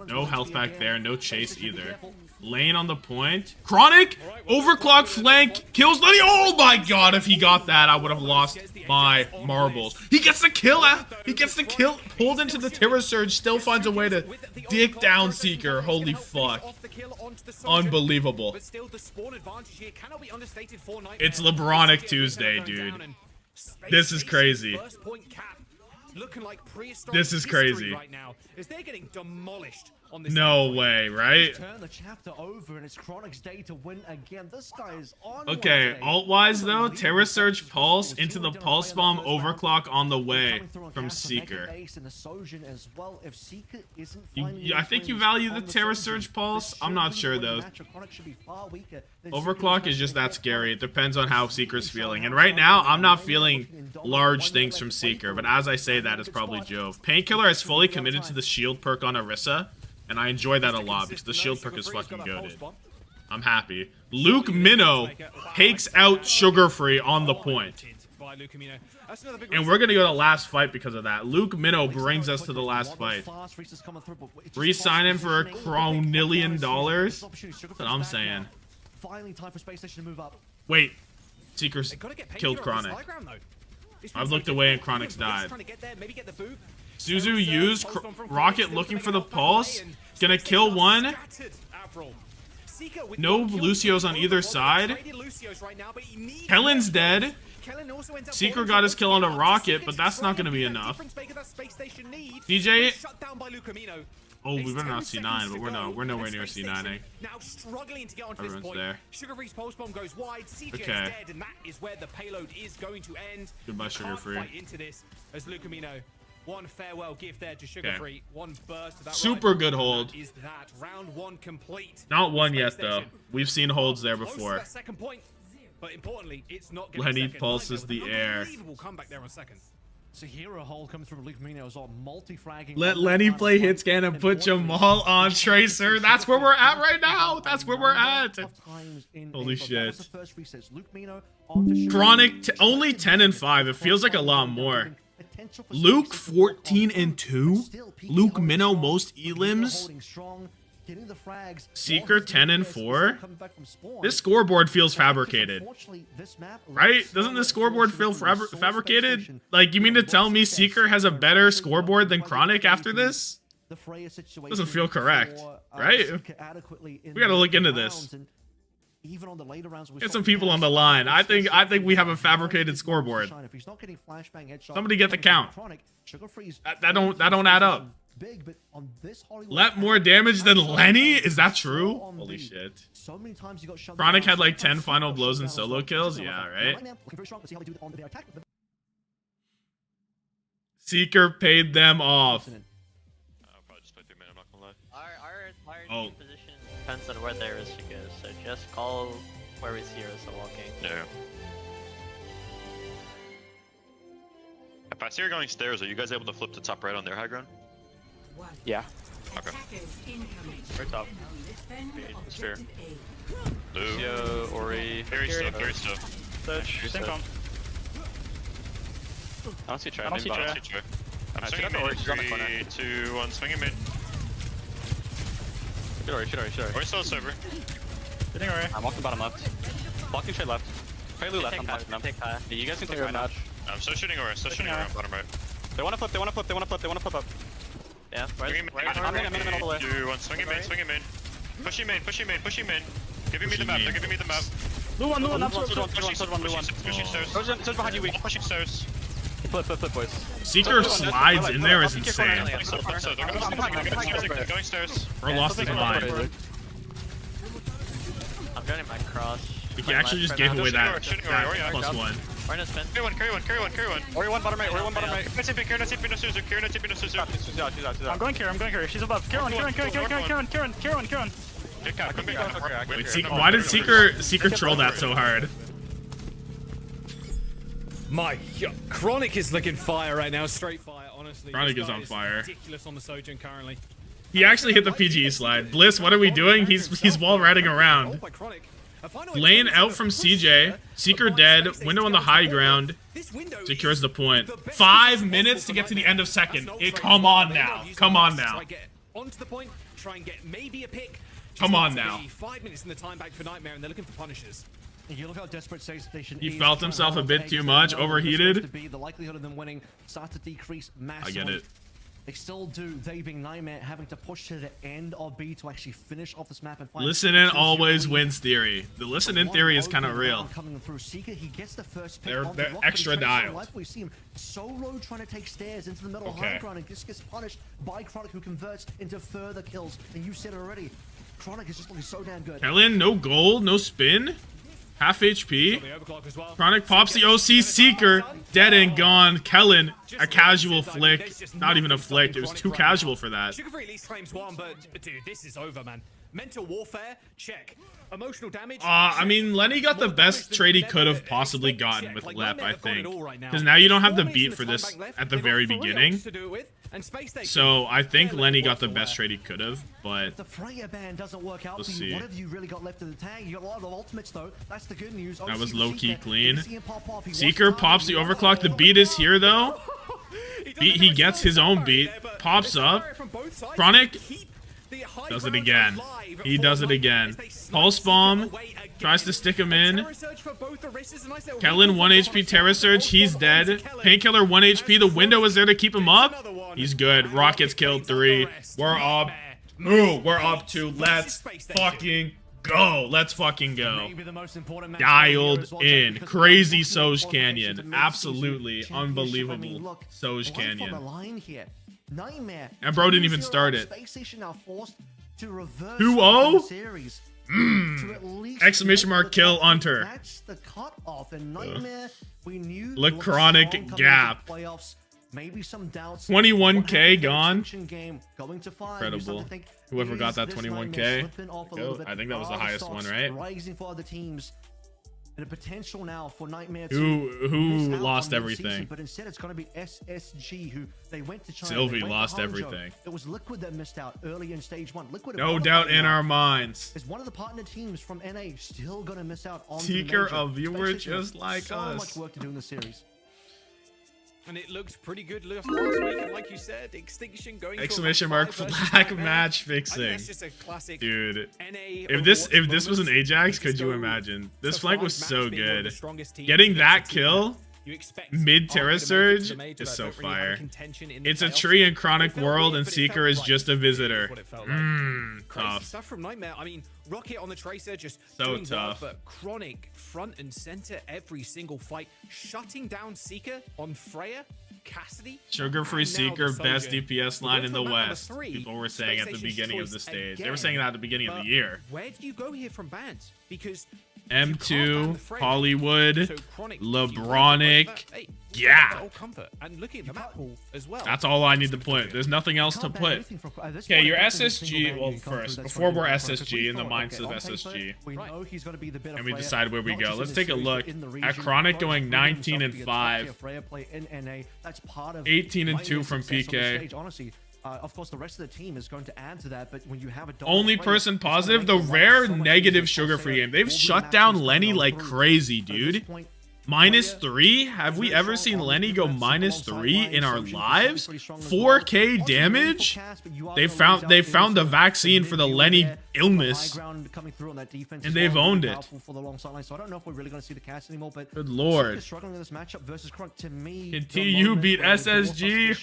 Speaker 1: No health back there. No chase either. Lane on the point. Chronic overclock flank kills Lenny. Oh my god! If he got that, I would have lost my marbles. He gets the kill. He gets the kill. Pulled into the terror surge. Still finds a way to dick down Seeker. Holy fuck! Unbelievable. It's LeBronic Tuesday, dude. This is crazy. This is crazy.
Speaker 12: Right now, as they're getting demolished on this.
Speaker 1: No way, right?
Speaker 11: Turn the chapter over, and it's Chronic's day to win again. This guy is on.
Speaker 1: Okay, alt-wise though, Terra Surge Pulse into the Pulse Bomb Overclock on the way from Seeker. I think you value the Terra Surge Pulse. I'm not sure though. Overclock is just that scary. It depends on how Seeker's feeling. And right now, I'm not feeling large things from Seeker, but as I say that, it's probably Jove. Painkiller is fully committed to the shield perk on Orisa, and I enjoy that a lot because the shield perk is fucking goated. I'm happy. Luke Minnow takes out Sugar Free on the point. And we're going to go to the last fight because of that. Luke Minnow brings us to the last fight. Re-sign him for $1 crownillaon. That's what I'm saying. Wait. Seeker's killed Chronic. I've looked away and Chronic's died. Suzu used Rocket looking for the pulse. Gonna kill one. No Lucio's on either side. Kellen's dead. Seeker got his kill on a Rocket, but that's not gonna be enough. DJ. Oh, we better not C9, but we're nowhere near C9ing.
Speaker 12: Now struggling to get onto
Speaker 1: Everyone's
Speaker 12: this point.
Speaker 1: there.
Speaker 12: Sugar Free's pulse bomb goes wide. CJ is dead, and that is where the payload is going to end.
Speaker 1: Goodbye, Sugar Free.
Speaker 12: Fight into this as Lucamino. One farewell gift there to Sugar Free. One burst to that.
Speaker 1: Super good hold.
Speaker 12: Is that round one complete?
Speaker 1: Not one yet though. We've seen holds there before.
Speaker 12: That second point, but importantly, it's not.
Speaker 1: Lenny pulses the air.
Speaker 12: Unbelievable comeback there on second.
Speaker 11: So here a hole comes from Luke Mino as well, multi-fragging.
Speaker 1: Let Lenny play hit scan and put Jamal on Tracer. That's where we're at right now. That's where we're at. Holy shit. Chronic only 10 and 5. It feels like a lot more. Luke 14 and 2. Luke Minnow most elims. Seeker 10 and 4. This scoreboard feels fabricated, right? Doesn't this scoreboard feel fabricated? Like, you mean to tell me Seeker has a better scoreboard than Chronic after this? Doesn't feel correct, right? We gotta look into this. Get some people on the line. I think we have a fabricated scoreboard. Somebody get the count. That don't add up. Let more damage than Lenny? Is that true? Holy shit. Chronic had like 10 final blows and solo kills? Yeah, right? Seeker paid them off.
Speaker 13: Our position depends on where their Arista goes, so just call where we see Arista walking.
Speaker 14: Yeah. If I see her going stairs, are you guys able to flip to top right on their high ground?
Speaker 5: Yeah.
Speaker 14: Okay.
Speaker 5: Right top. Sphere.
Speaker 14: Blue.
Speaker 5: Yo, Ori.
Speaker 14: Very stuff.
Speaker 5: Search. Same comp. I don't see Trey.
Speaker 14: I'm swinging mid. 3, 2, 1. Swinging mid.
Speaker 5: Shoot Ori.
Speaker 14: Ori's still server.
Speaker 5: Hitting Ori. I'm walking bottom left. Blocking Trey left. Trey Lou left. I'm blocking them. Yeah, you guys can take right now.
Speaker 14: I'm still shooting Ori. Bottom right.
Speaker 5: They wanna flip up. Yeah, I'm in all the way.
Speaker 14: 2, 1. Swinging mid. Pushing main. Giving me the map. They're giving me the map.
Speaker 5: Blue one.
Speaker 14: Pushing stairs.
Speaker 5: Surge behind you, weak.
Speaker 14: Pushing stairs.
Speaker 5: Flip, boys.
Speaker 1: Seeker slides in there is insane.
Speaker 14: They're going stairs.
Speaker 1: We're lost his mind.
Speaker 13: I'm getting my cross.
Speaker 1: He actually just gave away that +1.
Speaker 14: Carry one.
Speaker 5: Ori one bottom right.
Speaker 14: Carry no Suzu.
Speaker 5: I'm going Karen. She's above. Karen.
Speaker 1: Wait, why did Seeker troll that so hard?
Speaker 12: My God. Chronic is looking fire right now. Straight fire, honestly.
Speaker 1: Chronic is on fire.
Speaker 12: Ridiculous on the Sojourn currently.
Speaker 1: He actually hit the PGE slide. Bliss, what are we doing? He's wall riding around. Lane out from CJ. Seeker dead. Window on the high ground. Secures the point. 5 minutes to get to the end of second. Come on now. Come on now.
Speaker 12: Onto the point. Try and get maybe a pick.
Speaker 1: Come on now.
Speaker 12: 5 minutes in the time back for Nightmare, and they're looking for punishers.
Speaker 11: You look how desperate Spacestation
Speaker 1: He felt himself a bit too much, overheated.
Speaker 11: The likelihood of them winning starts to decrease massively.
Speaker 1: I get it.
Speaker 11: They still do, they being Nightmare, having to push to the end of B to actually finish off this map and find
Speaker 1: Listen in always wins theory. The listen in theory is kind of real.
Speaker 11: Coming through Seeker, he gets the first pick
Speaker 1: They're
Speaker 11: on the rock, but
Speaker 1: extra
Speaker 11: he tries to
Speaker 1: dialed.
Speaker 11: We see him solo trying to take stairs into the middle of high ground and just gets punished by Chronic, who converts into further kills. And you said it already, Chronic is just looking so damn good.
Speaker 1: Kellen, no gold, no spin. Half HP. Chronic pops the OC Seeker. Dead and gone. Kellen, a casual flick. Not even a flick. It was too casual for that.
Speaker 12: Sugar Free at least claims one, but dude, this is over, man. Mental warfare, check. Emotional damage.
Speaker 1: I mean, Lenny got the best trade he could have possibly gotten with Lep, I think. Because now you don't have the beat for this at the very beginning. So I think Lenny got the best trade he could have, but
Speaker 11: the Freya ban doesn't work out
Speaker 1: we'll
Speaker 11: for you.
Speaker 1: see.
Speaker 11: What have you really got left of the tag? You got a lot of ultimates though. That's the good news.
Speaker 1: That was low-key clean. Seeker pops the overclock. The beat is here though. He gets his own beat. Pops up. Chronic does it again. He does it again. Pulse Bomb tries to stick him in. Kellen 1 HP Terra Surge. He's dead. Painkiller 1 HP. The window is there to keep him up. He's good. Rockets killed 3. We're up. Ooh, we're up 2. Let's fucking go. Let's fucking go. Dialed in. Crazy Soj Canyon. Absolutely unbelievable Soj Canyon.
Speaker 11: Nightmare.
Speaker 1: And bro didn't even start it.
Speaker 11: Spacestation now forced to reverse
Speaker 1: 2-0? Exclamation mark kill Hunter.
Speaker 11: That's the cutoff. And Nightmare, we knew
Speaker 1: Lacronic gap.
Speaker 11: Maybe some doubts.
Speaker 1: 21k gone.
Speaker 11: Going to 5.
Speaker 1: Incredible. Whoever got that 21k. I think that was the highest one, right?
Speaker 11: Rising for other teams. And a potential now for Nightmare
Speaker 1: who lost everything.
Speaker 11: Season, but instead it's going to be SSG, who they went to China.
Speaker 1: Sylvie lost everything.
Speaker 11: It was Liquid that missed out early in stage 1. Liquid,
Speaker 1: no doubt in our minds,
Speaker 11: is one of the partner teams from NA still going to miss out on
Speaker 1: Seeker, a viewer just like
Speaker 11: so
Speaker 1: us.
Speaker 11: Much work to do in the series.
Speaker 12: And it looked pretty good last week, and like you said, Extinction going
Speaker 1: exclamation mark flag match fixing.
Speaker 12: That's just a classic
Speaker 1: dude.
Speaker 12: NA
Speaker 1: if this was an Ajax, could you imagine? This flank was so good. Getting that kill mid Terra Surge is so fire. It's a tree in Chronic World, and Seeker is just a visitor. Tough
Speaker 12: stuff from Nightmare. I mean, Rocket on the Tracer just
Speaker 1: so
Speaker 12: doing
Speaker 1: tough.
Speaker 12: Well, but Chronic front and center every single fight, shutting down Seeker on Freya. Cassidy,
Speaker 1: Sugar-free Seeker, best DPS line in the West. People were saying at the beginning of the stage. They were saying that at the beginning of the year.
Speaker 12: Where do you go here from bans? Because
Speaker 1: M2, Hollywood, LeBronic, yeah.
Speaker 12: And looking at the map pool as well.
Speaker 1: That's all I need to put. There's nothing else to put. Okay, your SSG. Well, first, before we're SSG in the mindset of SSG, and we decide where we go. Let's take a look at Chronic going 19-5, 18-2 from PK.
Speaker 11: Of course, the rest of the team is going to add to that, but when you have a
Speaker 1: only person positive, the rare negative Sugar-free game. They've shut down Lenny like crazy, dude. -3? Have we ever seen Lenny go -3 in our lives? 4k damage? They found the vaccine for the Lenny illness, and they've owned it.
Speaker 11: So I don't know if we're really going to see the cast anymore, but
Speaker 1: good lord.
Speaker 11: Struggling in this matchup versus Crunk, to me,
Speaker 1: can TU beat SSG?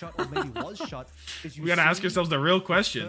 Speaker 1: We gotta ask ourselves the real question.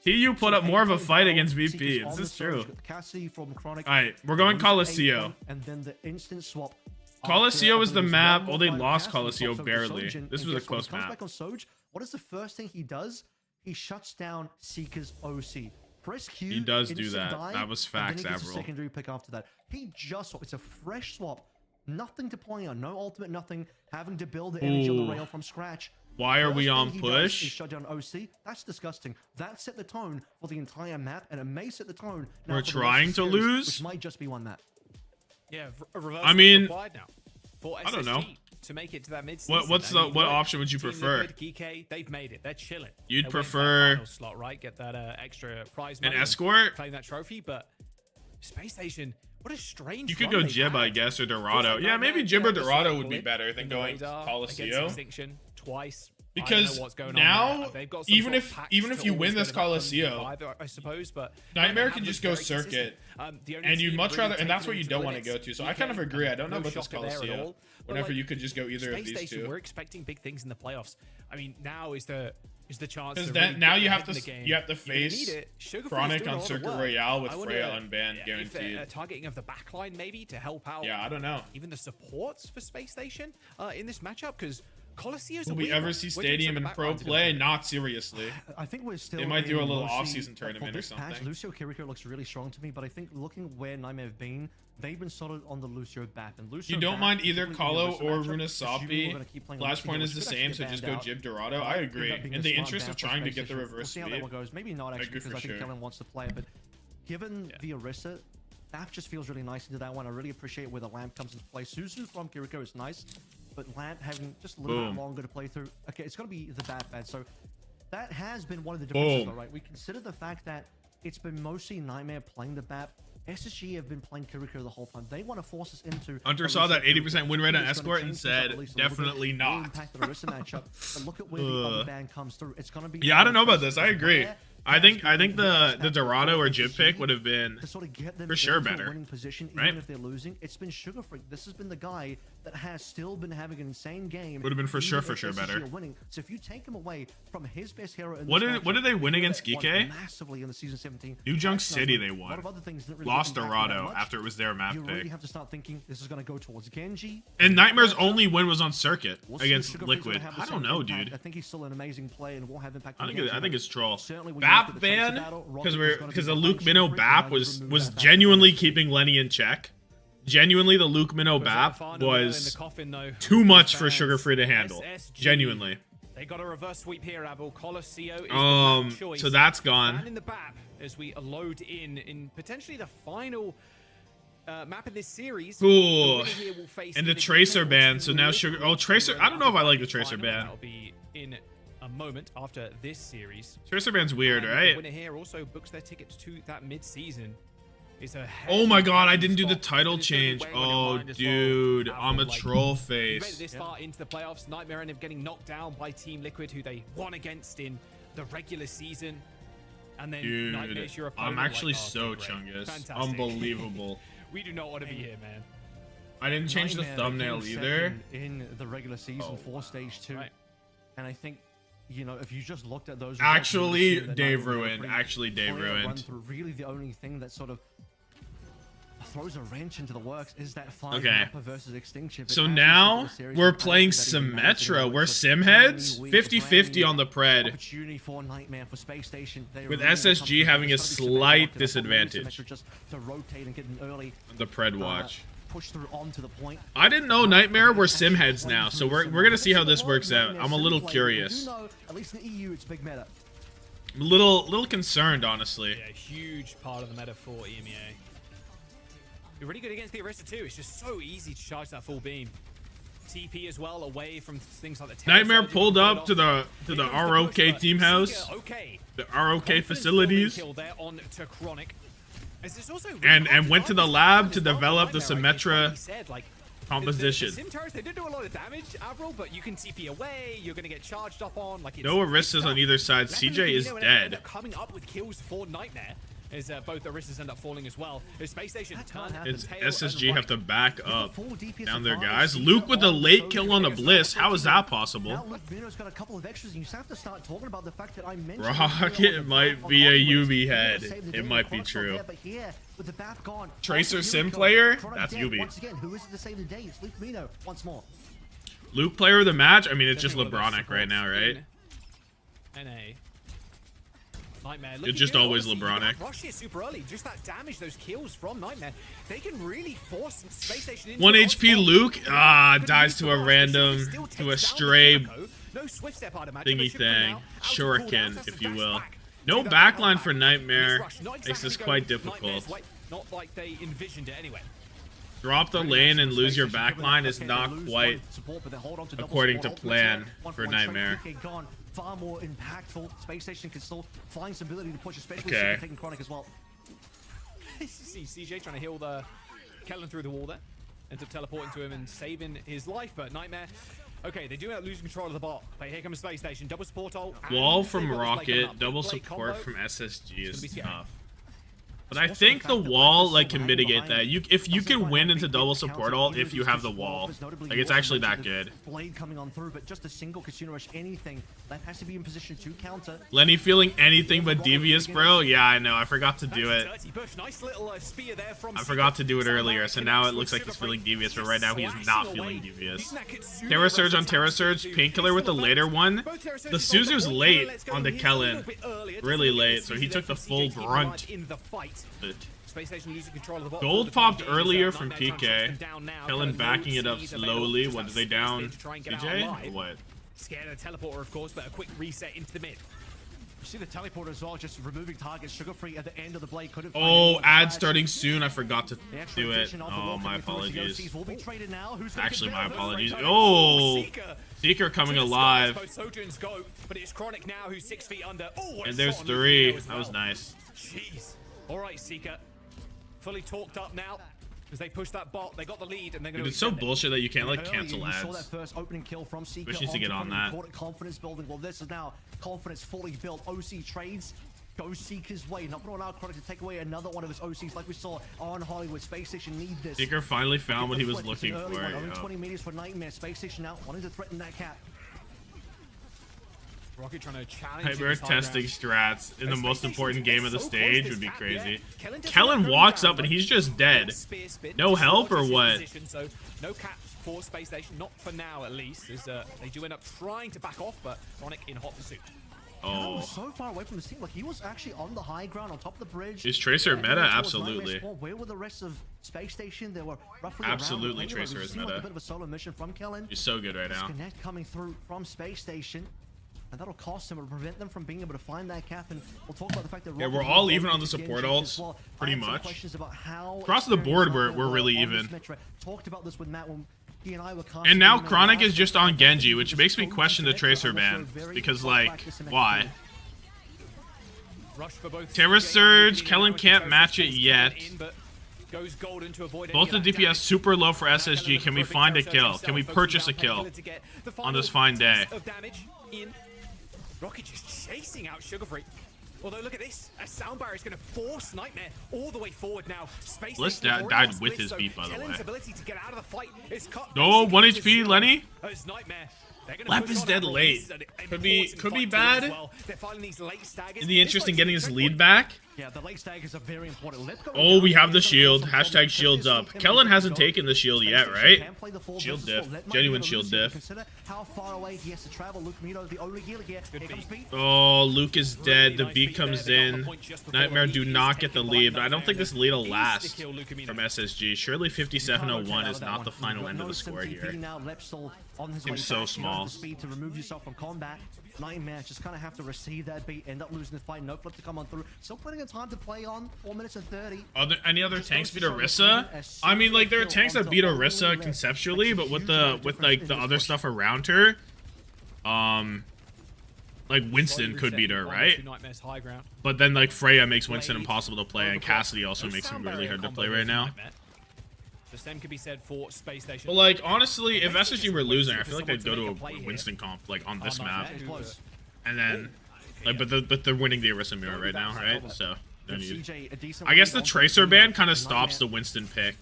Speaker 1: TU put up more of a fight against VP. This is true. Alright, we're going Qadsiah.
Speaker 11: And then the instant swap.
Speaker 1: Qadsiah was the map. Oh, they lost Qadsiah barely. This was a close map.
Speaker 11: Back on Soj, what is the first thing he does? He shuts down Seeker's OC. Press Q.
Speaker 1: He does do that. That was facts, Avril.
Speaker 11: Secondary pick after that. He just swapped. It's a fresh swap. Nothing to play on. No ultimate, nothing. Having to build the energy on the rail from scratch.
Speaker 1: Why are we on push?
Speaker 11: Shut down OC. That's disgusting. That set the tone for the entire map, and it may set the tone.
Speaker 1: We're trying to lose,
Speaker 11: which might just be one map.
Speaker 12: Yeah,
Speaker 1: I mean,
Speaker 12: I
Speaker 1: don't know.
Speaker 12: To make it to that mid
Speaker 1: what option would you prefer?
Speaker 12: Geekay, they've made it. They're chilling.
Speaker 1: You'd prefer
Speaker 12: slot, right? Get that extra prize
Speaker 1: an
Speaker 12: money
Speaker 1: escort,
Speaker 12: claim that trophy, but Spacestation. What a strange.
Speaker 1: You could go Jib, I guess, or Dorado. Yeah, maybe Jib or Dorado would be better than going Qadsiah.
Speaker 12: Extinction twice.
Speaker 1: Because
Speaker 12: what's going
Speaker 1: now,
Speaker 12: on there. They've got some
Speaker 1: even
Speaker 12: sort of
Speaker 1: if
Speaker 12: pact
Speaker 1: you
Speaker 12: to
Speaker 1: win
Speaker 12: always
Speaker 1: this
Speaker 12: go to that
Speaker 1: Qadsiah,
Speaker 12: I suppose, but
Speaker 1: Nightmare can
Speaker 12: have
Speaker 1: just
Speaker 12: looked
Speaker 1: go
Speaker 12: very
Speaker 1: circuit,
Speaker 12: consistent. The only
Speaker 1: and you'd
Speaker 12: team
Speaker 1: much
Speaker 12: really
Speaker 1: rather, and that's
Speaker 12: taking
Speaker 1: what you
Speaker 12: it to
Speaker 1: don't
Speaker 12: the
Speaker 1: want to
Speaker 12: limits.
Speaker 1: go to. So I kind of agree. I don't know
Speaker 12: No
Speaker 1: about this
Speaker 12: shocker there at
Speaker 1: Qadsiah.
Speaker 12: all. But,
Speaker 1: Whenever
Speaker 12: like,
Speaker 1: you could just go either of these
Speaker 12: Spacestation,
Speaker 1: two.
Speaker 12: we're expecting big things in the playoffs. I mean, now is the chance.
Speaker 1: Because
Speaker 12: to
Speaker 1: then
Speaker 12: really
Speaker 1: now
Speaker 12: get
Speaker 1: you have
Speaker 12: ahead in
Speaker 1: to
Speaker 12: the game.
Speaker 1: face
Speaker 12: You're gonna need it. Sugar
Speaker 1: Chronic
Speaker 12: Free's doing
Speaker 1: on
Speaker 12: a lot of
Speaker 1: Circuit
Speaker 12: work.
Speaker 1: Royale with
Speaker 12: I wonder
Speaker 1: Freya unbanned
Speaker 12: if
Speaker 1: guaranteed.
Speaker 12: targeting of the backline maybe to help out.
Speaker 1: Yeah, I don't know.
Speaker 12: Even the supports for Spacestation in this matchup, because Qadsiah's
Speaker 1: Will we ever see Stadium in pro play? Not seriously.
Speaker 11: I think we're still.
Speaker 1: They might do a
Speaker 11: in
Speaker 1: little
Speaker 11: low
Speaker 1: off-season
Speaker 11: seed.
Speaker 1: tournament
Speaker 11: For
Speaker 1: or
Speaker 11: this patch,
Speaker 1: something.
Speaker 11: Lucio Kiriko looks really strong to me, but I think looking where Nightmare have been, they've been sorted on the Lucio BAP. And Lucio
Speaker 1: You don't
Speaker 11: BAP,
Speaker 1: mind either
Speaker 11: particularly
Speaker 1: Kalo
Speaker 11: in the
Speaker 1: or
Speaker 11: matchup,
Speaker 1: Runa
Speaker 11: assuming we're gonna keep
Speaker 1: Sopi.
Speaker 11: playing
Speaker 1: Flashpoint
Speaker 11: Lucio,
Speaker 1: is the
Speaker 11: which could
Speaker 1: same,
Speaker 11: actually
Speaker 1: so just
Speaker 11: band
Speaker 1: go
Speaker 11: out.
Speaker 1: Jib Dorado. I agree.
Speaker 11: That being
Speaker 1: In
Speaker 11: a
Speaker 1: the
Speaker 11: smart
Speaker 1: interest
Speaker 11: ban
Speaker 1: of
Speaker 11: for
Speaker 1: trying to get the
Speaker 11: Spacestation.
Speaker 1: reverse
Speaker 11: We'll see how that
Speaker 1: speed.
Speaker 11: one goes. Maybe not
Speaker 1: I
Speaker 11: actually,
Speaker 1: agree
Speaker 11: because
Speaker 1: for
Speaker 11: I think
Speaker 1: sure.
Speaker 11: Kellen wants to play it, but given the Orisa, BAP just feels really nice into that one. I really appreciate where the Lamp comes into play. Suzu from Kiriko is nice, but Lamp having just a little bit
Speaker 1: Boom.
Speaker 11: longer to play through. Okay, it's going to be the BAP ban. So that has been one of the differences,
Speaker 1: Boom.
Speaker 11: though, right? We consider the fact that it's been mostly Nightmare playing the BAP. SSG have been playing Kiriko the whole time. They want to force us into.
Speaker 1: Hunter saw that 80% win rate on Escort and said, definitely not.
Speaker 11: Impact the Orisa matchup. But look at where the other ban comes through. It's going to be.
Speaker 1: Yeah, I don't know about this. I agree. I think the Dorado or Jib pick would have been
Speaker 11: to sort of get them
Speaker 1: for sure
Speaker 11: into a
Speaker 1: better.
Speaker 11: winning position,
Speaker 1: Right?
Speaker 11: even if they're losing. It's been Sugar Freak. This has been the guy that has still been having an insane game.
Speaker 1: Would have been for
Speaker 11: even
Speaker 1: sure
Speaker 11: if
Speaker 1: better.
Speaker 11: SSG are winning. So if you take him away from his best hero, in
Speaker 1: What
Speaker 11: this
Speaker 1: did they
Speaker 11: matchup,
Speaker 1: win against
Speaker 11: won
Speaker 1: Geekay?
Speaker 11: Massively in the season 17.
Speaker 1: New Junk
Speaker 11: That's
Speaker 1: City
Speaker 11: not-
Speaker 1: they
Speaker 11: a lot
Speaker 1: won.
Speaker 11: of other things didn't really
Speaker 1: Lost
Speaker 11: impact them that
Speaker 1: Dorado
Speaker 11: much.
Speaker 1: after it was their map
Speaker 11: You really
Speaker 1: pick.
Speaker 11: have to start thinking this is going to go towards Genji.
Speaker 1: And Nightmare's only win was on Circuit
Speaker 11: We'll see if
Speaker 1: against
Speaker 11: Sugar Freak's gonna
Speaker 1: Liquid.
Speaker 11: have the
Speaker 1: I don't
Speaker 11: same
Speaker 1: know,
Speaker 11: impact.
Speaker 1: dude.
Speaker 11: I think he's still an amazing player and will have impact.
Speaker 1: I
Speaker 11: on
Speaker 1: think
Speaker 11: Genji, but
Speaker 1: it's troll.
Speaker 11: certainly when you look at
Speaker 1: BAP
Speaker 11: the Tracer
Speaker 1: ban
Speaker 11: battle, Rocket
Speaker 1: because
Speaker 11: was gonna be
Speaker 1: the
Speaker 11: behind
Speaker 1: Luke
Speaker 11: Sugar
Speaker 1: Minnow
Speaker 11: Freak,
Speaker 1: BAP
Speaker 11: and
Speaker 1: was
Speaker 11: remove that back.
Speaker 1: genuinely keeping Lenny in check. Genuinely, the Luke Minnow BAP was too much for Sugar Free to handle. Genuinely.
Speaker 12: They got a reverse sweep here, Abel. Qadsiah is the back choice.
Speaker 1: So that's gone.
Speaker 12: And in the BAP, as we load in potentially the final map in this series.
Speaker 1: Cool. And the Tracer ban. So now Sugar. Oh, Tracer. I don't know if I like the Tracer ban.
Speaker 12: That'll be in a moment after this series.
Speaker 1: Tracer ban's weird,
Speaker 12: And
Speaker 1: right?
Speaker 12: The winner here also books their tickets to that mid-season.
Speaker 1: Oh my god, I didn't do the title change. Oh, dude, I'm a troll
Speaker 12: Made it
Speaker 1: face.
Speaker 12: this far into the playoffs. Nightmare end up getting knocked down by Team Liquid, who they won against in the regular season. And then
Speaker 1: Dude,
Speaker 12: Nightmare's your opponent.
Speaker 1: I'm actually
Speaker 12: like,
Speaker 1: so
Speaker 12: okay, great.
Speaker 1: Chungus.
Speaker 12: Fantastic.
Speaker 1: Unbelievable.
Speaker 12: We do not want to be here, man.
Speaker 1: I didn't change the
Speaker 11: Nightmare
Speaker 1: thumbnail
Speaker 11: came
Speaker 1: either.
Speaker 11: second in the regular season for stage 2.
Speaker 12: Right.
Speaker 11: And I think, you know, if you just looked at those results,
Speaker 1: Actually,
Speaker 11: you would see that
Speaker 1: Dave
Speaker 11: Nightmare
Speaker 1: ruined.
Speaker 11: pretty
Speaker 1: Actually, Dave
Speaker 11: clear run
Speaker 1: ruined.
Speaker 11: through. Really, the only thing that sort of throws a wrench into the works is that 5
Speaker 1: Okay.
Speaker 11: mapper versus Extinction. But
Speaker 1: So
Speaker 11: as we
Speaker 1: now
Speaker 11: saw the series,
Speaker 1: we're
Speaker 11: the
Speaker 1: playing
Speaker 11: balance that he managed to
Speaker 1: Symmetra.
Speaker 11: do,
Speaker 1: We're
Speaker 11: which was
Speaker 1: sim
Speaker 11: brand
Speaker 1: heads.
Speaker 11: new week,
Speaker 1: 50-50
Speaker 11: brand
Speaker 1: on the
Speaker 11: new
Speaker 1: pred.
Speaker 11: opportunity for Nightmare for Spacestation. They
Speaker 1: With
Speaker 11: really
Speaker 1: SSG
Speaker 11: come
Speaker 1: having a
Speaker 11: through. It's gonna be
Speaker 1: slight
Speaker 11: Symmetra locked it up, or maybe
Speaker 1: disadvantage.
Speaker 11: Symmetra just to rotate and get an early
Speaker 1: The pred watch.
Speaker 11: push through onto the point.
Speaker 1: I didn't know Nightmare were sim heads now, so we're gonna see how this works out. I'm a little curious.
Speaker 11: At least in the EU, it's big meta.
Speaker 1: I'm a little concerned, honestly.
Speaker 12: Yeah, huge part of the meta for EMEA. You're really good against the Orisa too. It's just so easy to charge that full beam. TP as well, away from things like the Terror
Speaker 1: Nightmare
Speaker 12: Surge,
Speaker 1: pulled
Speaker 12: you can
Speaker 1: up to the
Speaker 12: pull it off.
Speaker 1: ROK team house,
Speaker 12: Seeker, okay.
Speaker 1: the ROK
Speaker 12: Confidence
Speaker 1: facilities,
Speaker 12: kill there on to Chronic. As it's also really
Speaker 1: and
Speaker 12: hard to
Speaker 1: went to the
Speaker 12: target
Speaker 1: lab to
Speaker 12: as well.
Speaker 1: develop the
Speaker 12: Nightmare, like
Speaker 1: Symmetra
Speaker 12: said, like,
Speaker 1: composition.
Speaker 12: The sim turrets, they did do a lot of damage, Avril, but you can TP away, you're going to get charged up on. Like,
Speaker 1: No Orisas on either side. CJ is dead.
Speaker 12: Coming up with kills for Nightmare as both Orisas end up falling as well. As Spacestation turn
Speaker 1: It's
Speaker 12: tail
Speaker 1: SSG
Speaker 12: and
Speaker 1: have to back up
Speaker 11: Full DPS
Speaker 1: down there,
Speaker 11: advantage.
Speaker 1: guys. Luke with a late kill on a Bliss. How is that
Speaker 11: Now
Speaker 1: possible?
Speaker 11: Luke Vino's got a couple of extras, and you just have to start talking about the fact that I mentioned
Speaker 1: Rocket might be a UB head. It might be true.
Speaker 11: But here, with the BAP gone,
Speaker 1: Tracer
Speaker 11: also
Speaker 1: sim
Speaker 11: Yuriko,
Speaker 1: player?
Speaker 11: Chronic
Speaker 1: That's
Speaker 11: dead
Speaker 1: UB.
Speaker 11: Once again, who is it to save the day? It's Luke Vino once more.
Speaker 1: Luke player of the match? I mean, it's just
Speaker 12: Definitely one of the
Speaker 1: LeBronic right now, right?
Speaker 12: NA. Nightmare.
Speaker 1: It's just always LeBronic.
Speaker 12: Rush here super early. Just that damage, those kills from Nightmare. They can really force Spacestation into
Speaker 1: 1
Speaker 12: the
Speaker 1: HP
Speaker 12: hotspot.
Speaker 1: Luke. Ah,
Speaker 12: But
Speaker 1: dies to a
Speaker 12: Luke
Speaker 1: random,
Speaker 12: still takes
Speaker 1: to a
Speaker 12: down
Speaker 1: stray
Speaker 12: Jericho. No swift step, I'd imagine,
Speaker 1: thingy
Speaker 12: but
Speaker 1: thing.
Speaker 12: now, out of
Speaker 1: Shuriken,
Speaker 12: cooldowns,
Speaker 1: if you
Speaker 12: that's
Speaker 1: will.
Speaker 12: back
Speaker 1: No
Speaker 12: to that
Speaker 1: backline
Speaker 12: comeback.
Speaker 1: for Nightmare.
Speaker 12: Rush, not
Speaker 1: Makes
Speaker 12: exactly
Speaker 1: this
Speaker 12: going
Speaker 1: quite
Speaker 12: Nightmare's
Speaker 1: difficult.
Speaker 12: way, not like they envisioned it anyway.
Speaker 1: Drop the lane and lose your backline is not quite according to plan for Nightmare.
Speaker 11: Gone, far more impactful. Spacestation can still find some ability to push, especially
Speaker 1: Okay.
Speaker 11: with taking Chronic as well.
Speaker 12: See CJ trying to heal the Kellen through the wall there. Ends up teleporting to him and saving his life, but Nightmare Okay, they do end up losing control of the bot. But here comes Spacestation. Double support ult.
Speaker 1: Wall from Rocket, double support from SSG is tough. But I think the wall like can mitigate that. If you can win into double support ult if you have the wall, like it's actually that good.
Speaker 11: Blade coming on through, but just a single Qadsiah rush, anything that has to be in position to counter.
Speaker 1: Lenny feeling anything but devious, bro. Yeah, I know. I forgot to do it. I forgot to do it earlier, so now it looks like he's feeling devious. But right now he is not feeling devious. Terra Surge on Terra Surge, Painkiller with the later one. The Suzu's late on the Kellen, really late, so he took the full brunt. Gold popped earlier from PK. Kellen backing it up slowly. What, did they down CJ? Or what?
Speaker 12: Scared of the teleporter, of course, but a quick reset into the mid.
Speaker 11: You see the teleporter as well, just removing targets. Sugar Free at the end of the blade couldn't.
Speaker 1: Oh, ad starting soon. I forgot to do it. Oh, my apologies. Actually, my apologies. Oh, Seeker coming alive. And there's 3. That was nice.
Speaker 12: Jeez. All right, Seeker. Fully talked up now. As they push that bot, they got the lead, and they're going to.
Speaker 1: It's so bullshit that you can't like cancel
Speaker 11: Saw that
Speaker 1: ads.
Speaker 11: first opening kill from Seeker.
Speaker 1: Wish needs to get on that.
Speaker 11: Confidence building. Well, this is now confidence fully built. OC trades. Go Seeker's way. Not going to allow Chronic to take away another one of his OCs like we saw on Hollywood. Spacestation need this.
Speaker 1: Seeker finally found what he was looking for.
Speaker 11: Only 20 meters for Nightmare. Spacestation now wanting to threaten that cap.
Speaker 12: Rocket trying to challenge
Speaker 1: Hyper testing strats in the most important game of the stage would be crazy. Kellen walks up and he's just dead. No help or what?
Speaker 12: So no cap for Spacestation, not for now at least. As they do end up trying to back off, but Chronic in hot pursuit.
Speaker 11: Oh, so far away from the team. Like he was actually on the high ground, on top of the bridge.
Speaker 1: Is Tracer meta? Absolutely.
Speaker 11: Where were the rest of Spacestation? They were roughly
Speaker 1: absolutely Tracer is meta.
Speaker 11: A bit of a solo mission from Kellen.
Speaker 1: He's so good right now.
Speaker 11: Disconnect coming through from Spacestation. And that'll cost him, it'll prevent them from being able to find that cap. And we'll talk about the fact that
Speaker 1: we're all even on the support ults, pretty much. Across the board, we're really even.
Speaker 11: Talked about this with Matt when he and I were.
Speaker 1: And now Chronic is just on Genji, which makes me question the Tracer ban. Because, like, why? Terra Surge, Kellen can't match it yet. Both the DPS super low for SSG. Can we find a kill? Can we purchase a kill on this fine day?
Speaker 12: Rocket just chasing out Sugar Free. Although look at this, a sound barrier is going to force Nightmare all the way forward now.
Speaker 1: Bliss died with his beat, by the way.
Speaker 12: Ability to get out of the fight is cut.
Speaker 1: No, 1 HP, Lenny.
Speaker 12: Nightmare.
Speaker 1: Lep is dead late. Could be bad. In the interest in getting his lead back.
Speaker 11: Yeah, the late staggers are very important.
Speaker 1: Oh, we have the shield. Hashtag shields up. Kellen hasn't taken the shield yet, right? Shield diff. Genuine shield diff.
Speaker 11: Consider how far away he has to travel. Luke Mino, the only healer here.
Speaker 1: Oh, Luke is dead. The beat comes in. Nightmare do not get the lead, but I don't think this lead will last from SSG. Surely 5701 is not the final end of the score here. Seems so small.
Speaker 11: Speed to remove yourself from combat. Nightmare just kind of have to receive that beat, end up losing the fight. No flip to come on through. Still plenty of time to play on. 4 minutes and 30.
Speaker 1: Are there any other tanks beat Orisa? I mean, like there are tanks that beat Orisa conceptually, but with like the other stuff around her, like Winston could beat her, right? But then like Freya makes Winston impossible to play, and Cassidy also makes him really hard to play right now.
Speaker 12: The same could be said for Spacestation.
Speaker 1: But like honestly, if SSG were losing, I feel like they'd go to a Winston comp like on this map, and then like but they're winning the Orisa mirror right now, right? So no need. I guess the Tracer ban kind of stops the Winston pick,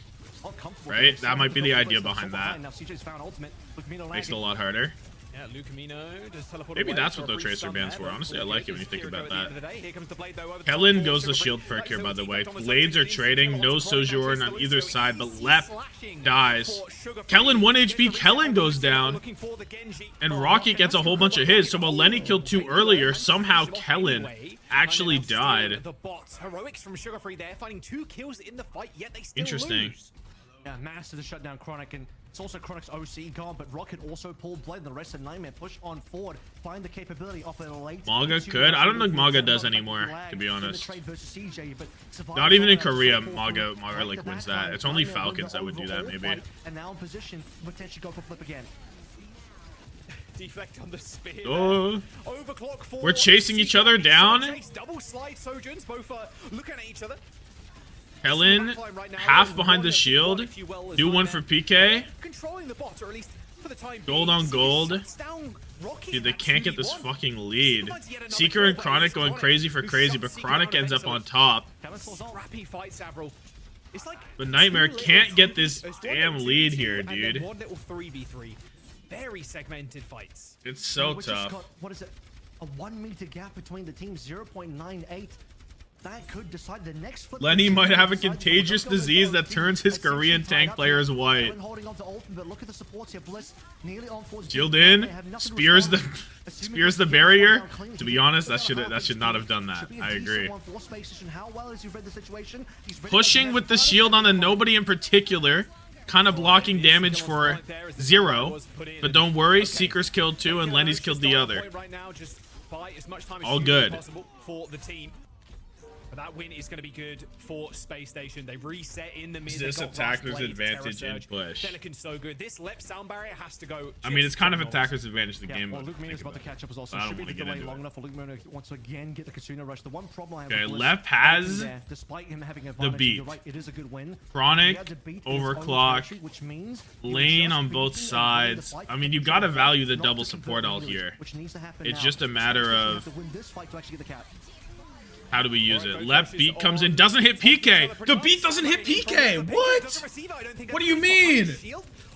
Speaker 1: right? That might be the idea behind that. Makes it a lot harder.
Speaker 12: Yeah, Lucamino does teleport.
Speaker 1: Maybe that's what the Tracer ban's for. Honestly, I like it when you think about that. Kellen goes the shield perk here, by the way. Blades are trading. No Sojourn on either side, but Lep dies. Kellen 1 HP. Kellen goes down. And Rocket gets a whole bunch of hits. So while Lenny killed 2 earlier, somehow Kellen actually died.
Speaker 12: The bots, heroics from Sugar Free there, finding 2 kills in the fight, yet they still
Speaker 1: interesting.
Speaker 12: Lose.
Speaker 11: Yeah, master to shut down Chronic, and it's also Chronic's OC gone, but Rocket also pulled Blade, and the rest of Nightmare push on forward, find the capability of a late.
Speaker 1: Maga could. I don't think Maga does anymore, to be honest. Not even in Korea, Maga like wins that. It's only Falcons that would do that, maybe.
Speaker 11: And now in position, potentially go for flip again.
Speaker 12: Deflect on the spear.
Speaker 1: Oh, we're chasing each other down.
Speaker 12: Double slide Sojourns, both looking at each other.
Speaker 1: Helen, half behind the shield. Do one for PK.
Speaker 12: Controlling the bot, or at least for the time
Speaker 1: Gold on gold. Dude, they can't get this fucking lead. Seeker and Chronic going crazy for crazy, but Chronic ends up on top.
Speaker 12: Scrappy fight, Savril. It's like
Speaker 1: But Nightmare can't get this damn lead here,
Speaker 12: and then
Speaker 1: dude.
Speaker 12: one little 3v3. Very segmented fights.
Speaker 1: It's so
Speaker 11: Which has
Speaker 1: tough.
Speaker 11: got, what is it? A 1 meter gap between the teams, 0.98. That could decide the next flip.
Speaker 1: Lenny might have a contagious disease that turns his Korean tank players white. Shield in, spears the barrier. To be honest, that should not have done that. I agree. Pushing with the shield on the nobody in particular, kind of blocking damage for 0. But don't worry, Seeker's killed 2 and Lenny's killed the other. All good.
Speaker 12: For the team. But that win is going to be good for Spacestation. They reset in the mid.
Speaker 1: This attacker's advantage in push.
Speaker 12: Pelican's so good. This left sound barrier has to go.
Speaker 1: I mean, it's kind of attacker's advantage the game.
Speaker 11: Well, Luke Mina's about to catch up as well, so
Speaker 1: I
Speaker 11: should
Speaker 1: don't
Speaker 11: be
Speaker 1: want
Speaker 11: the
Speaker 1: to get
Speaker 11: delay
Speaker 1: into
Speaker 11: long
Speaker 1: it.
Speaker 11: enough for Luke Mina to once again get the Qadsiah rush. The one problem I have
Speaker 1: Okay,
Speaker 11: with
Speaker 1: Lep
Speaker 11: Bliss,
Speaker 1: has
Speaker 11: there, despite him having
Speaker 1: the
Speaker 11: advantage,
Speaker 1: beat.
Speaker 11: you're right, it is a good win.
Speaker 1: Chronic,
Speaker 11: He had to beat in his own
Speaker 1: overclock,
Speaker 11: territory, which means
Speaker 1: lane on both sides. I mean, you gotta value the double support ult here.
Speaker 11: which needs to happen
Speaker 1: It's
Speaker 11: now.
Speaker 1: just a matter
Speaker 11: Spacestation
Speaker 1: of
Speaker 11: have to win this fight to actually get the cap.
Speaker 1: how do we use it. Left beat comes in, doesn't hit PK. The beat doesn't hit PK. What? What do you mean?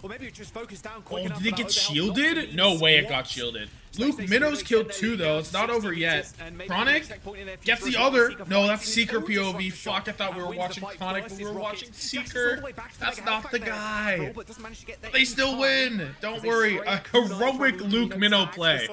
Speaker 12: Or maybe just focus down
Speaker 1: Oh, did it get shielded? No way it got shielded. Luke Minnows killed 2 though. It's not over yet. Chronic gets the other. No, that's Seeker POV. Fuck, I thought we were watching Chronic, but we were watching Seeker. That's not the guy. They still win. Don't worry. A heroic Luke Minnow play.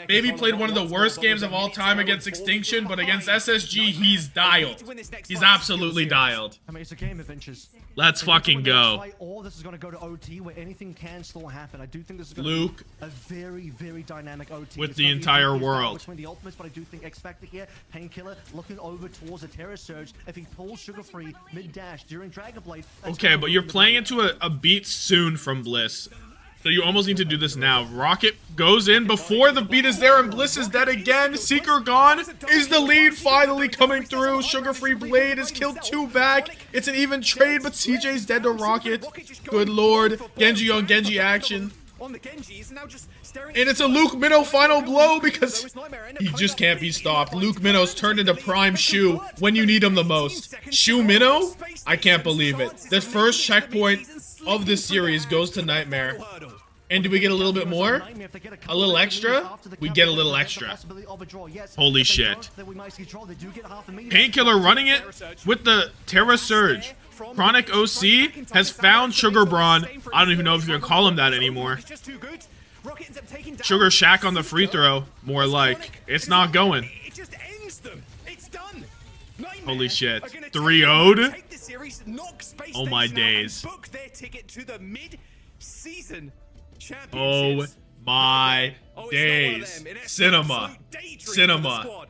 Speaker 1: Maybe played one of the worst games of all time against Extinction, but against SSG, he's dialed. He's absolutely dialed.
Speaker 11: I mean, it's a game of inches.
Speaker 1: Let's fucking go.
Speaker 11: Or this is going to go to OT, where anything can still happen. I do think this is going
Speaker 1: Luke
Speaker 11: to be a very, very dynamic OT.
Speaker 1: with
Speaker 11: It's
Speaker 1: the
Speaker 11: gonna be a
Speaker 1: entire
Speaker 11: big battle
Speaker 1: world.
Speaker 11: between the ultimates, but I do think X Factor here, Painkiller, looking over towards a Terror Surge. If he pulls Sugar Free mid-dash during Dragon Blade...
Speaker 1: Okay, but you're playing into a beat soon from Bliss. So you almost need to do this now. Rocket goes in before the beat is there and Bliss is dead again. Seeker gone. Is the lead finally coming through? Sugar Free Blade has killed 2 back. It's an even trade, but CJ's dead to Rocket. Good lord. Genji on Genji action. And it's a Luke Minnow final blow because he just can't be stopped. Luke Minnow's turned into Prime Shu when you need him the most. Shu Minnow? I can't believe it. The first checkpoint of this series goes to Nightmare. And do we get a little bit more? A little extra? We get a little extra. Holy shit. Painkiller running it with the Terra Surge. Chronic OC has found Sugar Brawn. I don't even know if you can call him that anymore. Sugar Shack on the free throw. More like. It's not going. Holy shit. 3-0'd? Oh my days. Oh my days. Cinema. Cinema.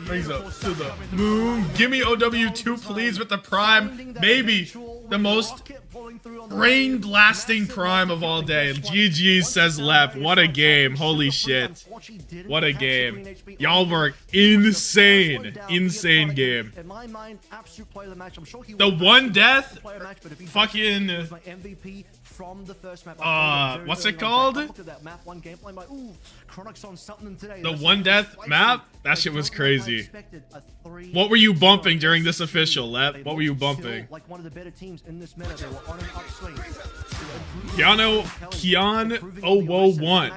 Speaker 1: Brings up to the moon. Give me OW2 please with the prime. Maybe the most brain blasting prime of all day. GG says Lep. What a game. Holy shit. What a game. Y'all were insane. Insane game. The one death? Fucking... what's it called? The one death map? That shit was crazy. What were you bumping during this official, Lep? What were you bumping? Kian 001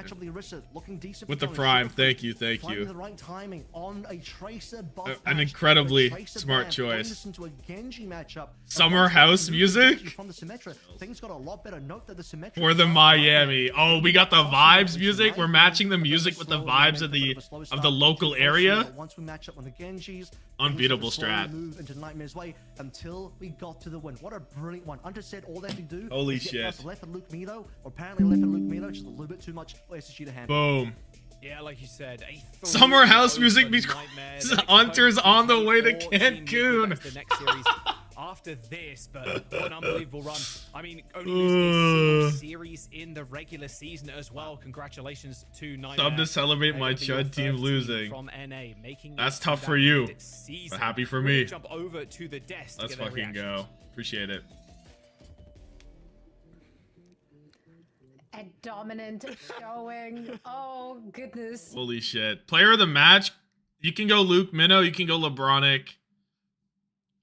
Speaker 1: with the prime. Thank you, thank you. An incredibly smart choice. Summer house music for the Miami. Oh, we got the vibes music. We're matching the music with the vibes of the local area. Unbeatable strat. Until we got to the win. What a brilliant one. Under said all they had to do. Holy shit. Left and Luke Milo, or apparently left and Luke Milo, just a little bit too much for SSG to handle. Boom.
Speaker 12: Yeah, like you said,
Speaker 1: Summer house music because Hunter's on the way to Cancun.
Speaker 12: The next series after this, but what an unbelievable run. I mean, only losing a single series in the regular season as well. Congratulations to Nightmare.
Speaker 1: Sub to celebrate my Chud team losing.
Speaker 12: From NA, making
Speaker 1: that's tough for you, but happy for me.
Speaker 12: Jump over to the desk.
Speaker 1: Let's fucking go. Appreciate it.
Speaker 7: A dominant showing. Oh, goodness.
Speaker 1: Holy shit. Player of the match. You can go Luke Minnow. You can go LeBronic.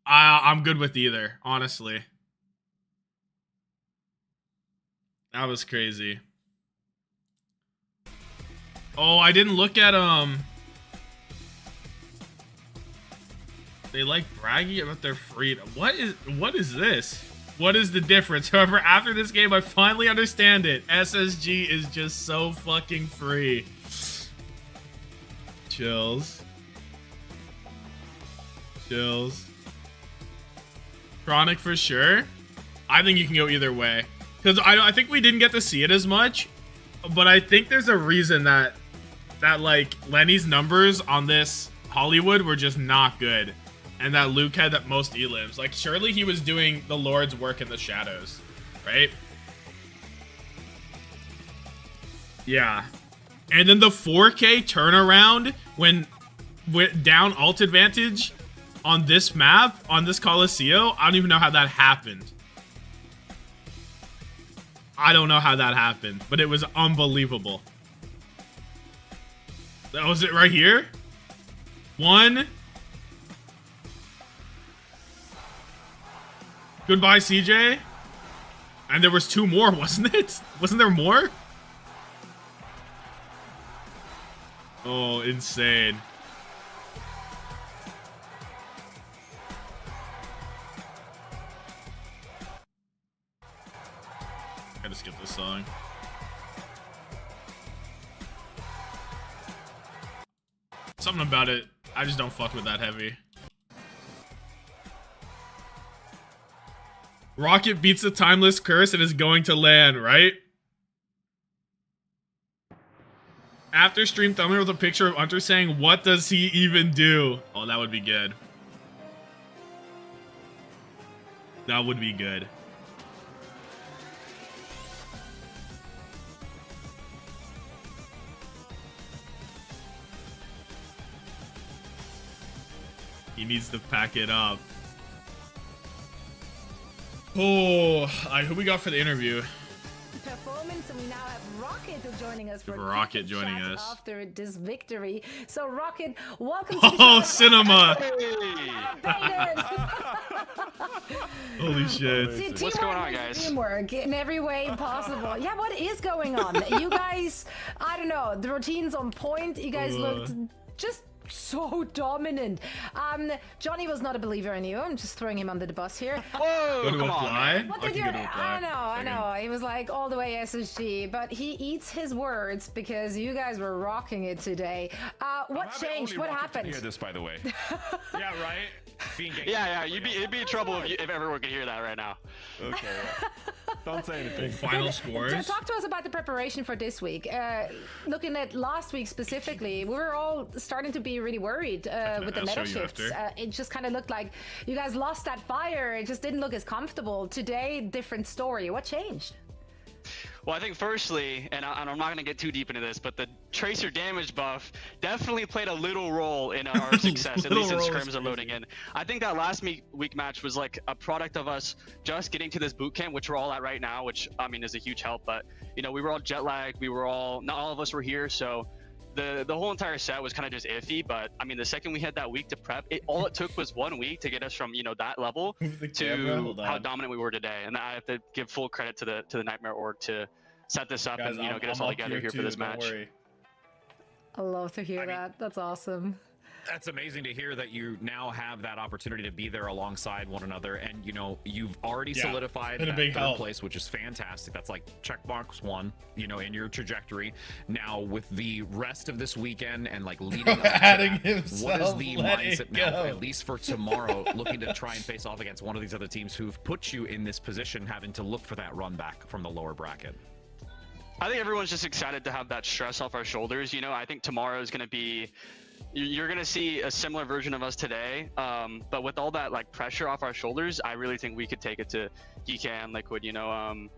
Speaker 1: I'm good with either, honestly. That was crazy. Oh, I didn't look at they like bragging about their freedom. What is this? What is the difference? However, after this game, I finally understand it. SSG is just so fucking free. Chills. Chills. Chronic for sure. I think you can go either way. Because I think we didn't get to see it as much. But I think there's a reason that like Lenny's numbers on this Hollywood were just not good. And that Luke had that most elims. Like, surely he was doing the Lord's work in the shadows, right? Yeah. And then the 4K turnaround when down ult advantage on this map, on this Qadsiah, I don't even know how that happened. I don't know how that happened, but it was unbelievable. That was it right here? One. Goodbye, CJ. And there was 2 more, wasn't it? Wasn't there more? Oh, insane. Gotta skip this song. Something about it, I just don't fuck with that heavy. Rocket beats the timeless curse and is going to land, right? After stream thumbnail with a picture of Hunter saying, "What does he even do?" Oh, that would be good. That would be good. He needs to pack it up. Oh, who we got for the interview?
Speaker 7: Performance, and we now have Rocket joining us for
Speaker 1: Rocket joining us
Speaker 7: after this victory. So Rocket, welcome to the
Speaker 1: oh,
Speaker 7: show.
Speaker 1: cinema.
Speaker 7: Holy
Speaker 1: shit.
Speaker 7: What's going on, guys? Teamwork in every way possible. Yeah, what is going on? You guys, I don't know, the routine's on point. You guys looked just so dominant. Johnny was not a believer in you. I'm just throwing him under the bus here.
Speaker 1: Whoa, come on.
Speaker 7: What did you? I know. He was like all the way SSG, but he eats his words because you guys were rocking it today. What changed? What happened?
Speaker 8: Hear this, by the way.
Speaker 5: Yeah, right. Yeah, it'd be in trouble if everyone could hear that right now.
Speaker 8: Okay. Yeah. Don't say anything.
Speaker 1: Final scores.
Speaker 7: Talk to us about the preparation for this week. Looking at last week specifically, we were all starting to be really worried with the meta shifts. It just kind of looked like you guys lost that fire. It just didn't look as comfortable. Today, different story. What changed?
Speaker 5: Well, I think firstly, and I'm not going to get too deep into this, but the Tracer damage buff definitely played a little role in our success, at least in scrims and loading in. I think that last week match was like a product of us just getting to this boot camp, which we're all at right now, which, I mean, is a huge help. But, you know, we were all jet lagged. Not all of us were here, so the whole entire set was kind of just iffy. But I mean, the second we had that week to prep, all it took was 1 week to get us from, you know, that level to how dominant we were today. And I have to give full credit to the Nightmare org to set this up. Guys, and, you know, get us all together here for this match.
Speaker 7: I love to hear that. That's awesome.
Speaker 9: That's amazing to hear that you now have that opportunity to be there alongside one another, and you know you've already solidified that third place, which is fantastic. That's like checkbox 1, you know, in your trajectory. Now with the rest of this weekend and like leading up to that, what is the mindset now, at least for tomorrow, looking to try and face off against one of these other teams who've put you in this position, having to look for that run back from the lower bracket?
Speaker 5: I think everyone's just excited to have that stress off our shoulders. You know, I think tomorrow is going to be. You're going to see a similar version of us today, but with all that like pressure off our shoulders, I really think we could take it to Geekay and Liquid. You know,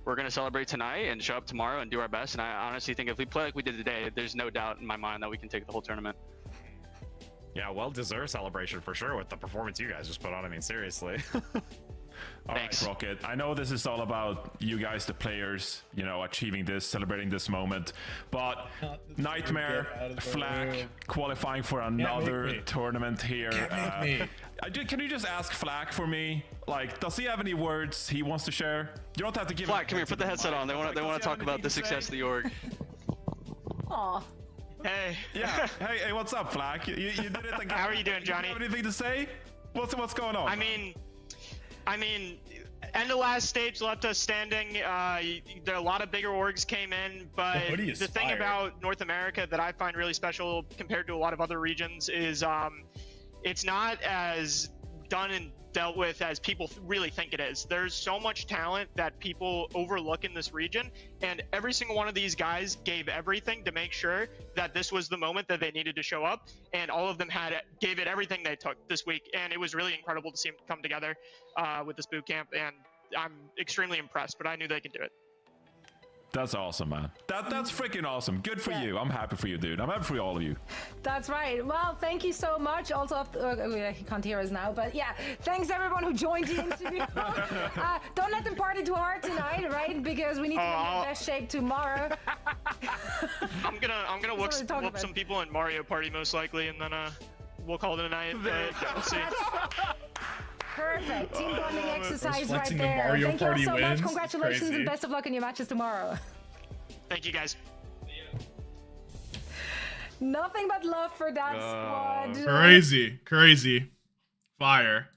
Speaker 5: we're going to celebrate tonight and show up tomorrow and do our best. And I honestly think if we play like we did today, there's no doubt in my mind that we can take the whole tournament.
Speaker 9: Yeah, well-deserved celebration for sure with the performance you guys just put on. I mean, seriously.
Speaker 8: All right,
Speaker 5: Thanks.
Speaker 8: Rocket. I know this is all about you guys, the players, you know, achieving this, celebrating this moment. But Nightmare, Flak, qualifying for another tournament here. Can you just ask Flak for me? Like, does he have any words he wants to share? You don't have to give.
Speaker 5: Flak, come here. Put the headset on. They want to talk about the success of the org.
Speaker 7: Aw.
Speaker 14: Hey.
Speaker 8: Yeah. Hey, what's up, Flak? You did it again.
Speaker 14: How are you doing, Johnny?
Speaker 8: You have anything to say? What's going on?
Speaker 14: I mean, end of last stage left us standing. There a lot of bigger orgs came in, but the thing about North America that I find really special compared to a lot of other regions is it's not as done and dealt with as people really think it is. There's so much talent that people overlook in this region, and every single one of these guys gave everything to make sure that this was the moment that they needed to show up, and all of them gave it everything they took this week, and it was really incredible to see them come together with this boot camp, and I'm extremely impressed, but I knew they could do it.
Speaker 8: That's awesome, man. That's freaking awesome. Good for you. I'm happy for you, dude. I'm happy for all of you.
Speaker 7: That's right. Well, thank you so much. Also, he can't hear us now, but yeah, thanks everyone who joined the interview. Don't let them party too hard tonight, right? Because we need to be in the best shape tomorrow.
Speaker 14: I'm gonna whoop some people in Mario Party most likely, and then we'll call it a night. But we'll see.
Speaker 7: Perfect. Team bonding exercise right
Speaker 1: the
Speaker 7: there.
Speaker 1: Mario
Speaker 7: Thank you all
Speaker 1: Party
Speaker 7: so much.
Speaker 1: wins.
Speaker 7: Congratulations
Speaker 1: Crazy.
Speaker 7: and best of luck in your matches tomorrow.
Speaker 14: Thank you, guys.
Speaker 7: Nothing but love for that squad.
Speaker 1: Crazy. Fire.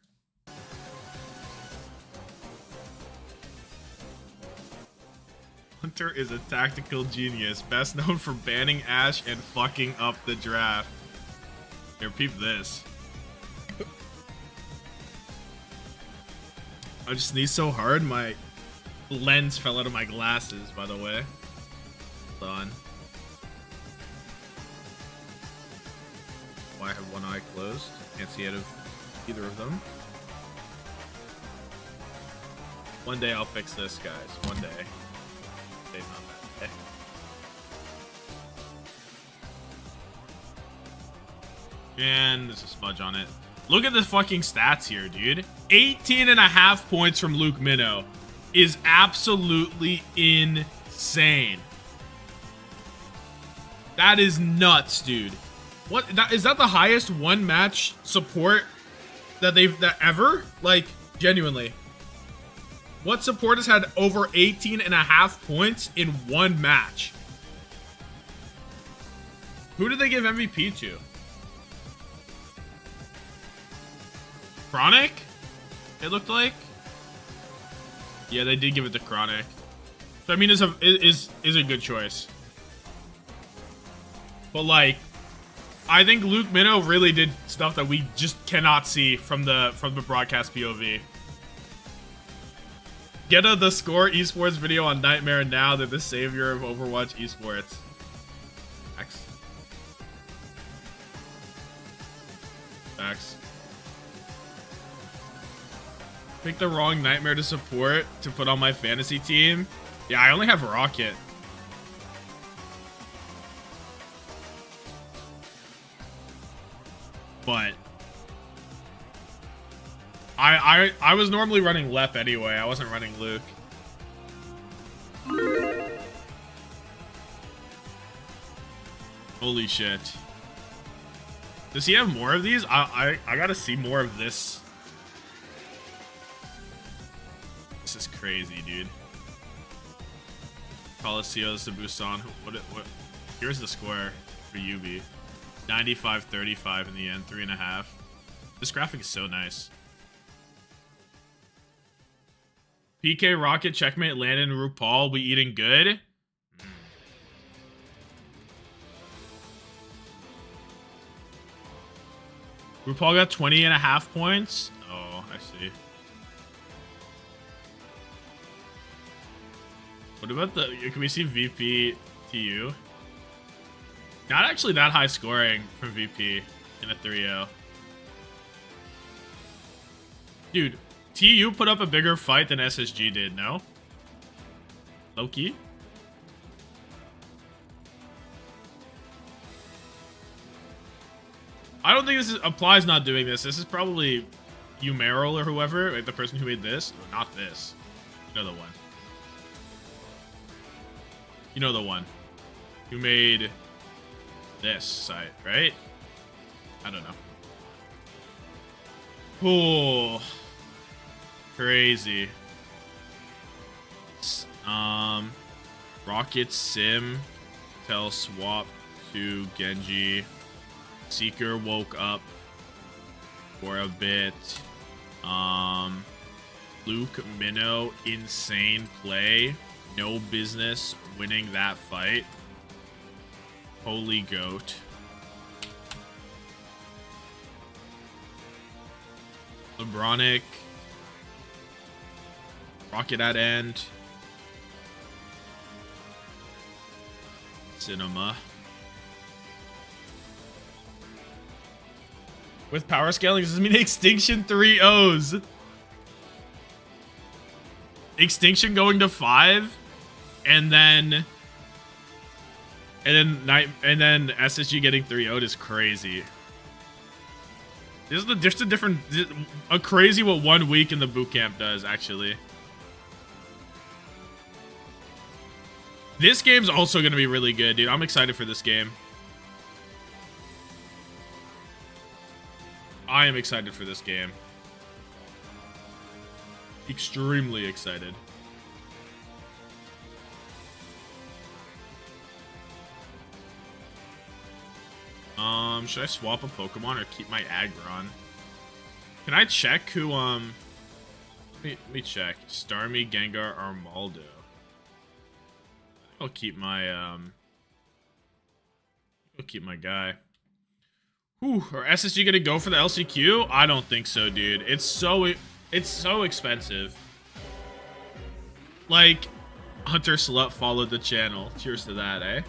Speaker 1: Hunter is a tactical genius, best known for banning Ashe and fucking up the draft. Here, peep this. I just sneezed so hard, my lens fell out of my glasses, by the way. Hold on. Why I have one eye closed? Can't see out of either of them. One day I'll fix this, guys. One day. Today's not that day. And there's a smudge on it. Look at the fucking stats here, dude. 18.5 points from Luke Minnow is absolutely insane. That is nuts, dude. What? Is that the highest one match support that ever? Like, genuinely. What support has had over 18.5 points in one match? Who did they give MVP to? Chronic? It looked like. Yeah, they did give it to Chronic. So I mean, is a good choice. But like, I think Luke Minnow really did stuff that we just cannot see from the broadcast POV. Get the Score Esports video on Nightmare now. They're the savior of Overwatch Esports. X. X. Pick the wrong Nightmare to support to put on my fantasy team. Yeah, I only have Rocket. But I was normally running Lep anyway. I wasn't running Luke. Holy shit. Does he have more of these? I gotta see more of this. This is crazy, dude. Qadsiah to Busan. What? Here's the score for UB. 95-35 in the end. 3.5. This graphic is so nice. PK Rocket checkmate Landon RuPaul. We eating good? RuPaul got 20.5 points. Oh, I see. What about the... Can we see VP TU? Not actually that high scoring from VP in a 3-0. Dude, TU put up a bigger fight than SSG did, no? Low-key? I don't think this is... Apply's not doing this. This is probably Umeryl or whoever, like the person who made this, not this. You know the one. You know the one who made this site, right? I don't know. Oh, crazy. Rocket Sim, Tell Swap to Genji. Seeker woke up for a bit. Luke Minnow, insane play. No business winning that fight. Holy goat. LeBronic. Rocket at end. Cinema. With power scaling, does this mean Extinction 3 O's? Extinction going to 5, and then SSG getting 3-0'd is crazy. This is just a crazy what 1 week in the boot camp does, actually. This game's also going to be really good, dude. I'm excited for this game. I am excited for this game. Extremely excited. Should I swap a Pokemon or keep my Aggron? Can I check who, let me check. Starmie, Gengar, Armaldo. I'll keep my, guy. Whew, are SSG gonna go for the LCQ? I don't think so, dude. It's so expensive. Like, Hunter Slut followed the channel. Cheers to that, eh?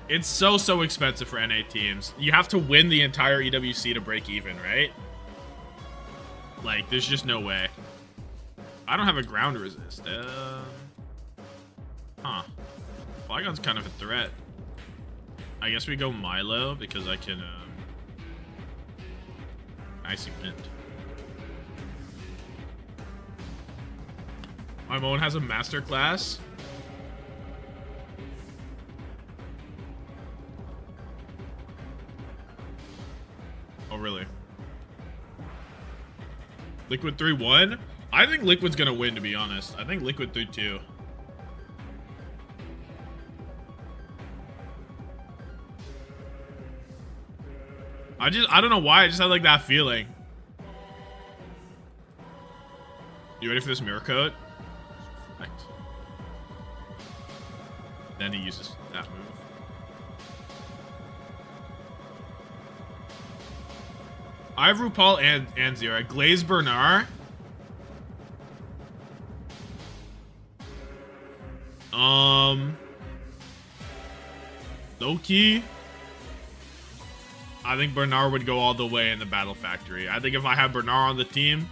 Speaker 1: It's so expensive for NA teams. You have to win the entire EWC to break even, right? Like, there's just no way. I don't have a ground resist. Huh. Flygon's kind of a threat. I guess we go Milo because I can, Icy Mint. My Moan has a master class. Oh, really? Liquid 3-1? I think Liquid's gonna win, to be honest. I think Liquid 3-2. I don't know why, I just had like that feeling. You ready for this mirror coat? Perfect. Then he uses that move. I have RuPaul and Zira. Glaze Bernard. Low-key. I think Bernard would go all the way in the Battle Factory. I think if I had Bernard on the team,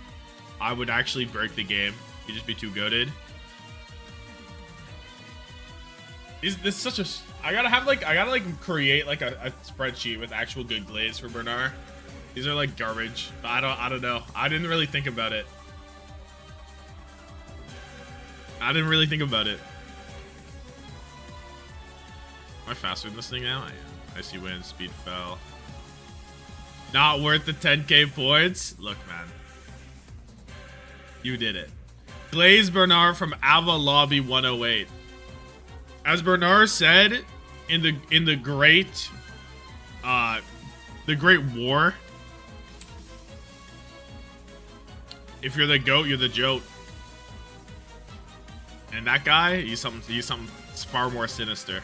Speaker 1: I would actually break the game. He'd just be too goated. Is this such a... I gotta create like a spreadsheet with actual good glaze for Bernard. These are like garbage. I don't know. I didn't really think about it. Am I faster than this thing now? I am. Icy Wind, speed fell. Not worth the 10k points? Look, man. You did it. Glaze Bernard from Ava Lobby 108. As Bernard said in the Great War, if you're the goat, you're the jote. And that guy, he's something far more sinister.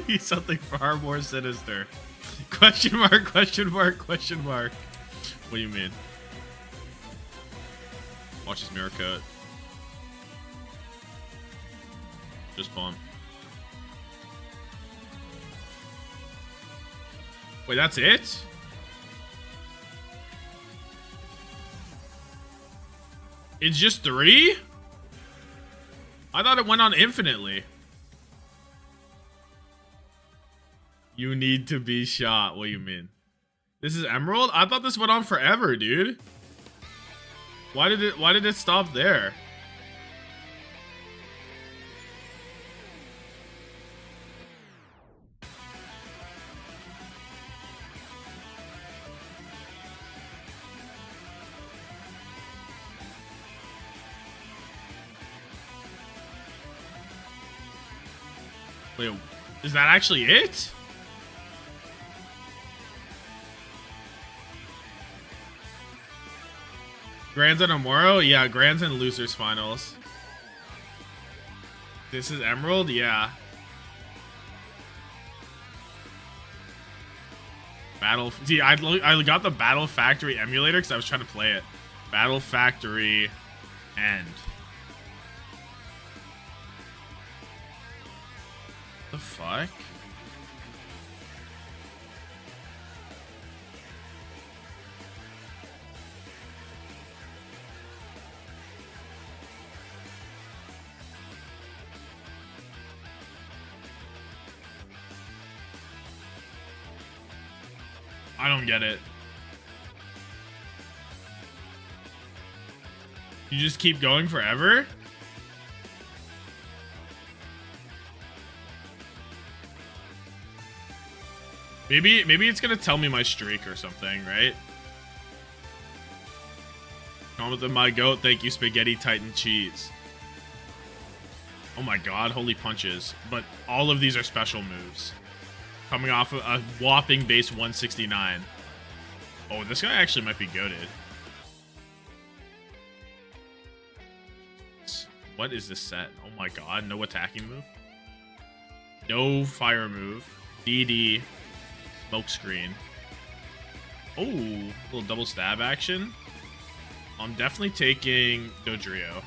Speaker 1: He's something far more sinister. Question mark, question mark, question mark. What do you mean? Watch his mirror cut. Just bomb. Wait, that's it? It's just 3? I thought it went on infinitely. You need to be shot. What do you mean? This is Emerald? I thought this went on forever, dude. Why did it stop there? Wait, is that actually it? Grands on tomorrow? Yeah, Grands and Losers Finals. This is Emerald? Yeah. See, I got the Battle Factory emulator because I was trying to play it. Battle Factory End. The fuck? I don't get it. You just keep going forever? Maybe it's gonna tell me my streak or something, right? Tommathan, my goat. Thank you, Spaghetti Titan Cheese. Oh my god, holy punches. But all of these are special moves. Coming off of a whopping base 169. Oh, this guy actually might be goated. What is this set? Oh my god, no attacking move. No fire move. DD. Smoke screen. Oh, little double stab action. I'm definitely taking Dodrio.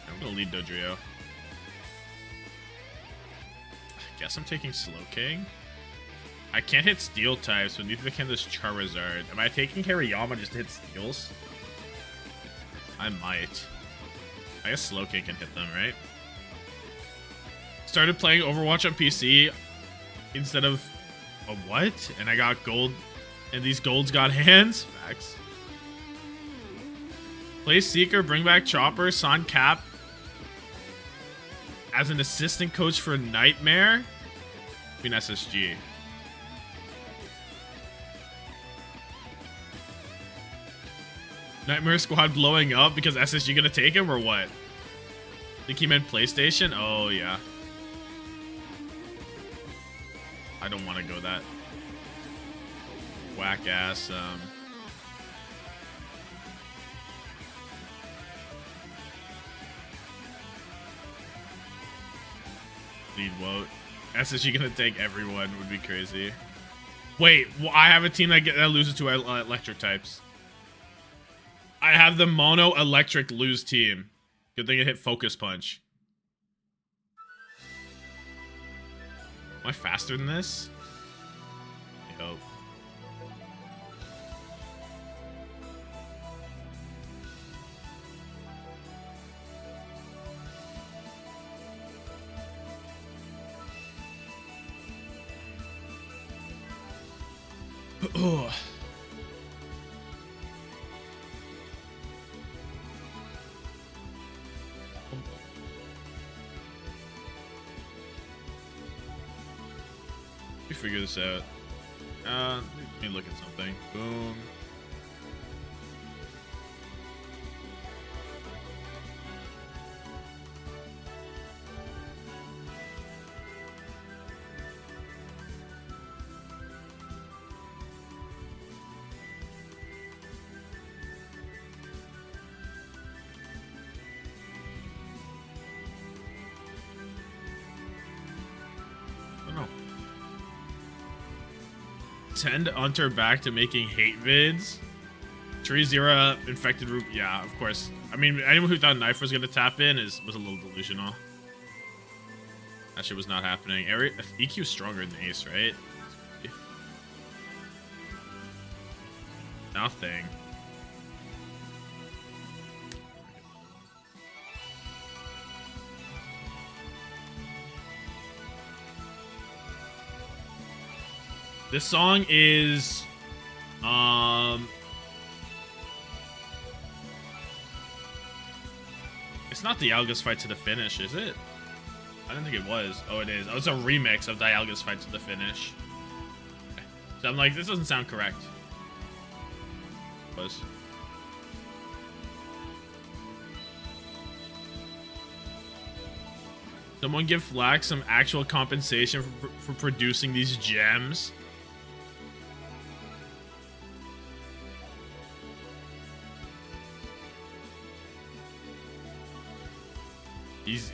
Speaker 1: I'm gonna lead Dodrio. I guess I'm taking Slowking. I can't hit steel types, but neither can this Charizard. Am I taking Hariyama just to hit steels? I might. I guess Slowking can hit them, right? Started playing Overwatch on PC instead of a what? And I got gold, and these golds got hands? Facts. Play Seeker, bring back Chopper, San Cap as an assistant coach for Nightmare? I mean SSG. Nightmare Squad blowing up because SSG gonna take him or what? Think he meant PlayStation? Oh yeah. I don't want to go that whack ass. Need Woat. SSG gonna take everyone would be crazy. Wait, well, I have a team that loses to electric types. I have the mono electric lose team. Good thing it hit focus punch. Am I faster than this? I hope. Oh. We figure this out. Let me look at something. Boom. Send Hunter back to making hate vids. Tree Zero infected root. Yeah, of course. I mean, anyone who thought Knife was gonna tap in was a little delusional. That shit was not happening. EQ is stronger than Ace, right? Nothing. This song is It's not Dialga's fight to the finish, is it? I didn't think it was. Oh, it is. Oh, it's a remix of Dialga's fight to the finish. Okay. So I'm like, this doesn't sound correct. It was. Someone give Flax some actual compensation for producing these gems.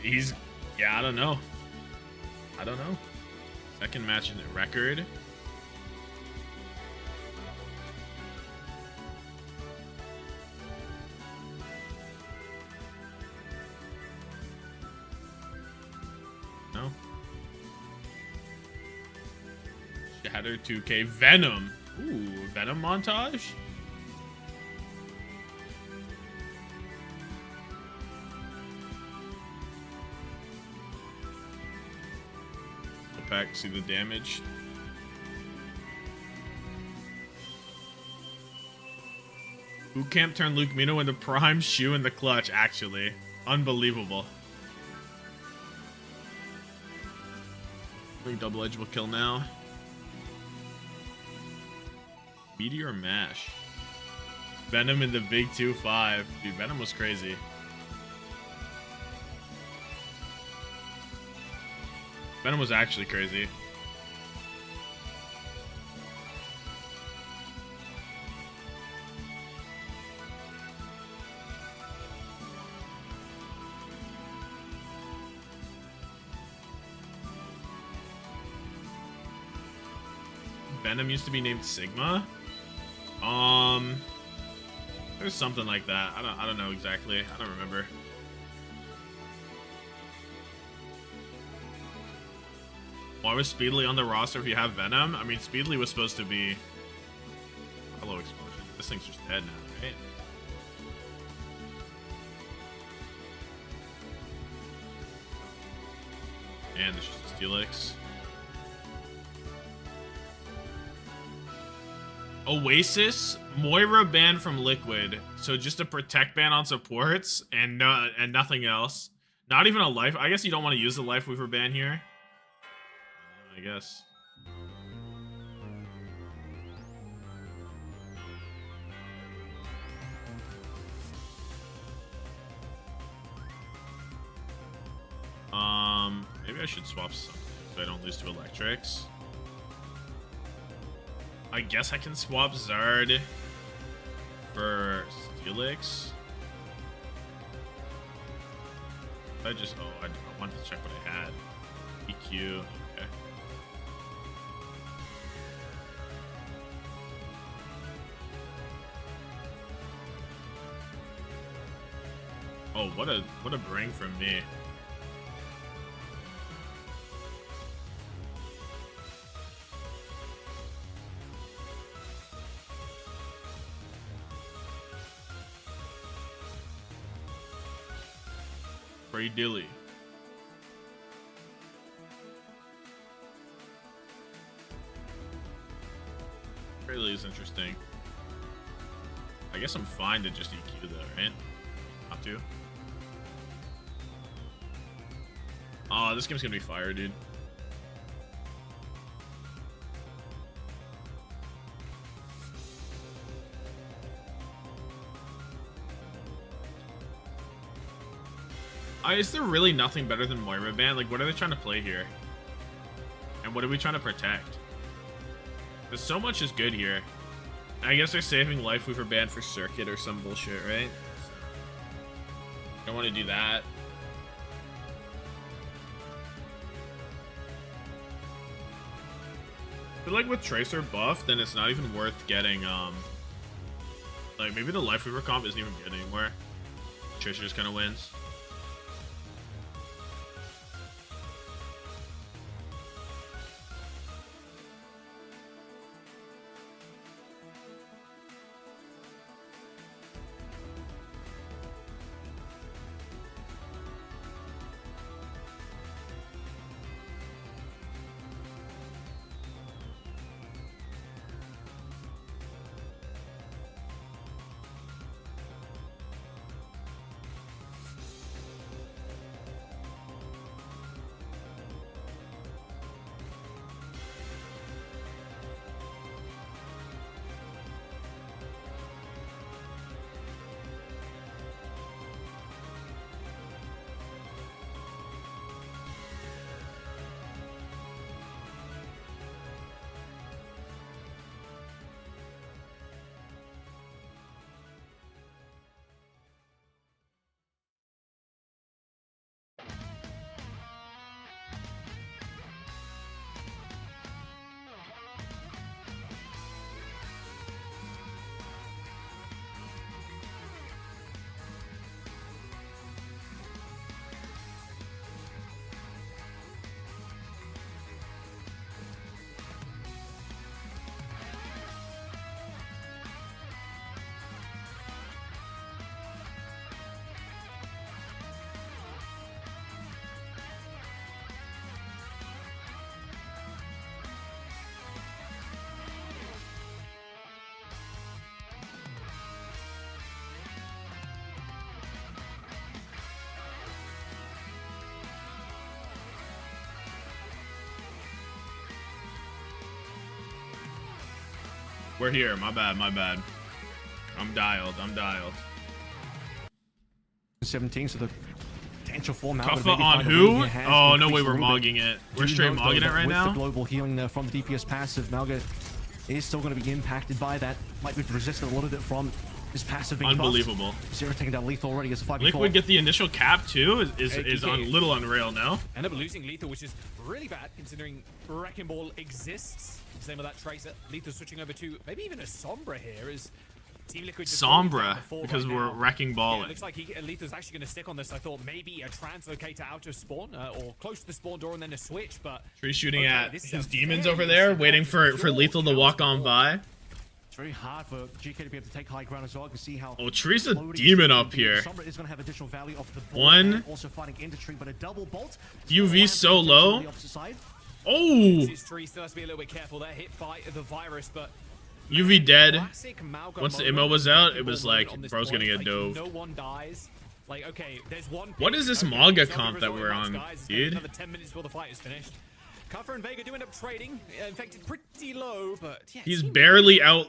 Speaker 1: He's yeah, I don't know. Second match in the record. No. Shatter 2K Venom. Ooh, Venom montage. Pack, see the damage. Boot Camp turned Luke Mino into prime shoe in the clutch, actually. Unbelievable. Big double edge will kill now. Meteor Mash. Venom in the big 2-5. Dude, Venom was crazy. Venom was actually crazy. Venom used to be named Sigma. There's something like that. I don't know exactly. I don't remember. Why was Speedly on the roster if you have Venom? I mean, Speedly was supposed to be... Hello, Explosion. This thing's just dead now, right? And there's just a Steelix. Oasis, Moira banned from Liquid. So just a protect ban on supports and nothing else. Not even a life. I guess you don't want to use the Life Weaver ban here. I guess. Maybe I should swap something so I don't lose to electrics. I guess I can swap Zard for Steelix. I wanted to check what I had. EQ. Okay. Oh, what a bring from me. Pretty dilly. Really is interesting. I guess I'm fine to just EQ though, right? Not to. Oh, this game's gonna be fire, dude. Is there really nothing better than Moira ban? Like, what are they trying to play here? And what are we trying to protect? There's so much is good here. I guess they're saving Life Weaver ban for Circuit or some bullshit, right? Don't want to do that. I feel like with Tracer buff, then it's not even worth getting, like, maybe the Life Weaver comp isn't even good anymore. Tracer just kind of wins. We're here. My bad. I'm dialed.
Speaker 11: 17, so the potential for
Speaker 1: Qadsiah on who? Oh, no way we're mogging it. We're straight mogging it right
Speaker 11: with
Speaker 1: now.
Speaker 11: The global healing there from the DPS passive, Malga is still going to be impacted by that. Might be resisted a little bit from his passive being
Speaker 1: Unbelievable.
Speaker 11: buffed. Zero taking down Lethal already as a 5v4.
Speaker 1: Liquid get the initial cap too is on little on rail now.
Speaker 12: End up losing Lethal, which is really bad considering Wrecking Ball exists. Same with that Tracer. Lethal switching over to maybe even a Sombra here is Team Liquid just
Speaker 1: Sombra because
Speaker 12: right
Speaker 1: we're
Speaker 12: now.
Speaker 1: wrecking balling.
Speaker 12: Yeah, looks like Lethal's actually going to stick on this. I thought maybe a translocator out of spawn or close to the spawn door and then a switch, but
Speaker 1: Tree shooting at his demons over there, waiting for Lethal to walk on by.
Speaker 11: It's very hard for GK to be able to take high ground as well. You can see how
Speaker 1: Tree's a demon up here.
Speaker 11: Sombra is going to have additional value off the ball.
Speaker 1: One.
Speaker 11: Also fighting into Tree, but a double bolt.
Speaker 1: UV so low. Oh!
Speaker 12: Tree still has to be a little bit careful there. Hit by the virus, but
Speaker 1: UV dead. Once the ammo was out, it was like, bro's gonna get dove.
Speaker 12: No one dies. Like, okay, there's one.
Speaker 1: What is this Maga comp that we're on, dude?
Speaker 12: Another 10 minutes before the fight is finished. Kuffer and Vega do end up trading. Infected pretty low, but yeah,
Speaker 1: he's barely out,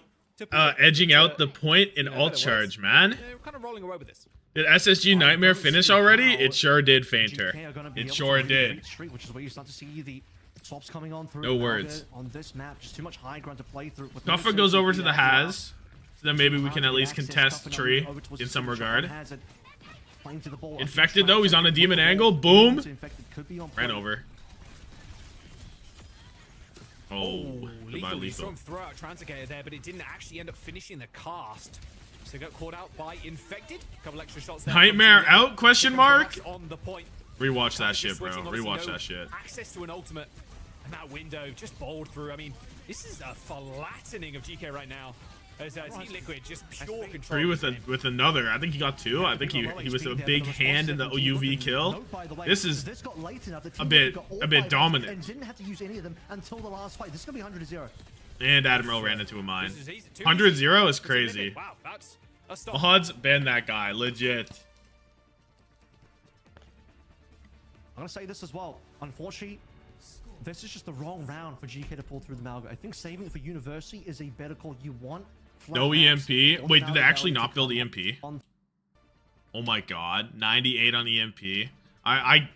Speaker 1: edging out the point in ult charge, man.
Speaker 12: We're kind of rolling away with this.
Speaker 1: Did SSG Nightmare finish already? It sure did, Fainter. It sure did.
Speaker 11: Which is where you start to see the swaps coming on through.
Speaker 1: No words.
Speaker 11: On this map, just too much high ground to play through.
Speaker 1: Kuffer goes over to the Has, so then maybe we can at least contest Tree in some regard. Infected though, he's on a demon angle. Boom! Ran over. Oh, goodbye, Lethal.
Speaker 12: Throw out Translocator there, but it didn't actually end up finishing the cast. So got caught out by Infected. Couple extra shots there.
Speaker 1: Nightmare out? Question mark?
Speaker 12: On the point.
Speaker 1: Rewatch that shit, bro. Rewatch that shit.
Speaker 12: Access to an ultimate, and that window just bowled through. I mean, this is a flattening of GK right now. As Team Liquid just pure control.
Speaker 1: Tree with another. I think he got two. I think he was a big hand in the UV kill. This is a bit dominant.
Speaker 11: Didn't have to use any of them until the last fight. This is gonna be 100-0.
Speaker 1: And Admiral ran into a mine. 100-0 is crazy.
Speaker 12: Wow, that's a stop.
Speaker 1: Odds ban that guy, legit.
Speaker 11: I'm gonna say this as well. Unfortunately, this is just the wrong round for GK to pull through the Malga. I think saving it for University is a better call. You want
Speaker 1: no EMP. Wait, did they actually not build EMP? Oh my god, 98 on EMP.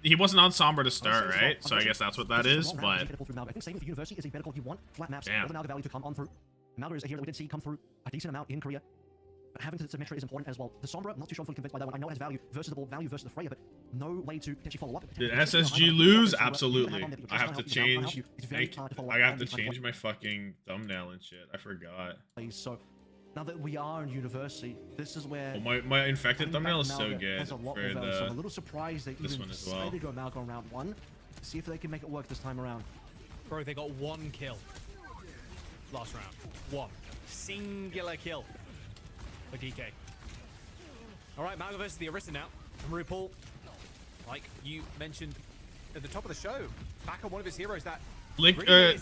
Speaker 1: He wasn't on Sombra to start, right? So I guess that's what that is. But
Speaker 11: I think saving for University is a better call. You want flat maps.
Speaker 1: Damn.
Speaker 11: The Malga value to come on through. Malga is a hero that we did see come through a decent amount in Korea. But having to Symmetra is important as well. The Sombra, I'm not too sure I'm fully convinced by that one. I know it has value versus the ball, value versus the Freya, but no way to potentially follow up.
Speaker 1: Did SSG lose? Absolutely. I have to change. I have to change my fucking thumbnail and shit. I forgot.
Speaker 11: So now that we are in University, this is where
Speaker 1: my infected thumbnail is so good for
Speaker 11: so I'm a little surprised they
Speaker 1: this
Speaker 11: even
Speaker 1: one as well.
Speaker 11: decided to go Malga on round 1. See if they can make it work this time around.
Speaker 12: Bro, they got one kill last round. One singular kill for DK. All right, Malga versus the Orisa now. And RuPaul, like you mentioned at the top of the show, back on one of his heroes that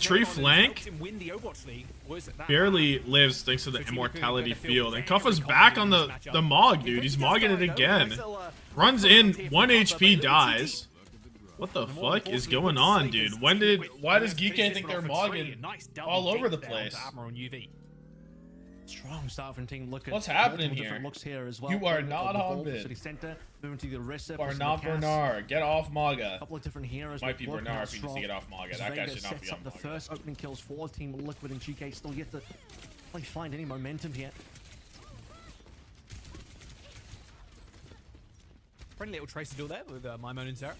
Speaker 1: Tree flank
Speaker 12: win the Overwatch League was that
Speaker 1: barely lives thanks to the immortality field. And Kuffa's back on the Mog, dude. He's mogging it again. Runs in, 1 HP dies. What the fuck is going on, dude? Why does Geekay think they're mogging all over the place?
Speaker 11: Strong start from Team Liquid.
Speaker 1: What's happening here?
Speaker 11: Looks here as well.
Speaker 1: You are not on
Speaker 11: City
Speaker 1: bid.
Speaker 11: Center, moving to the Orisa.
Speaker 1: You are not Bernard. Get off Maga.
Speaker 11: A couple of different heroes.
Speaker 1: Might be Bernard if he needs to get off Maga. That guy should not be on
Speaker 11: Maga. The first opening kills for Team Liquid, and GK still yet to find any momentum here.
Speaker 12: Friendly little Tracer duel there with my moan and Sarah.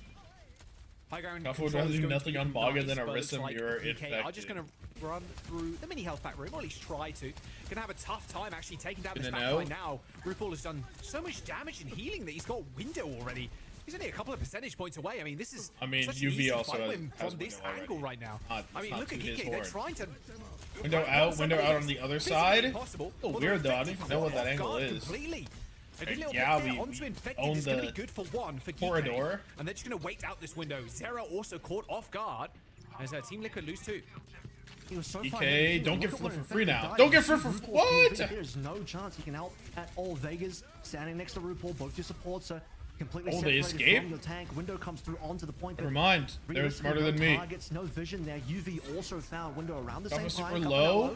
Speaker 1: Kuffa would rather do nothing on Maga than Orisa mirror infected.
Speaker 12: I'm just going to run through the mini health pack room, or at least try to. Gonna have a tough time actually taking down this back line now. RuPaul has done so much damage and healing that he's got window already. He's only a couple of percentage points away. I mean, this is such an easy
Speaker 1: also
Speaker 12: fight
Speaker 1: has
Speaker 12: from this
Speaker 1: already.
Speaker 12: angle right now. I mean, look at Geekay. They're trying to
Speaker 1: window out on the other side. Oh, weird though. I don't even know what that angle is.
Speaker 12: Completely.
Speaker 1: Yeah, we own
Speaker 12: the good for one for
Speaker 1: corridor.
Speaker 12: And they're just going to wait out this window. Zera also caught off guard as Team Liquid lose too.
Speaker 1: DK, don't get flip for free now. Don't get flip for what?
Speaker 11: There's no chance he can help at all. Vegas standing next to RuPaul, both your supports are completely
Speaker 1: they
Speaker 11: separated
Speaker 1: escape?
Speaker 11: from your tank. Window comes through onto the point.
Speaker 1: Never mind. They're smarter than me.
Speaker 11: Targets, no vision there. UV also found window around the same time.
Speaker 1: Super low.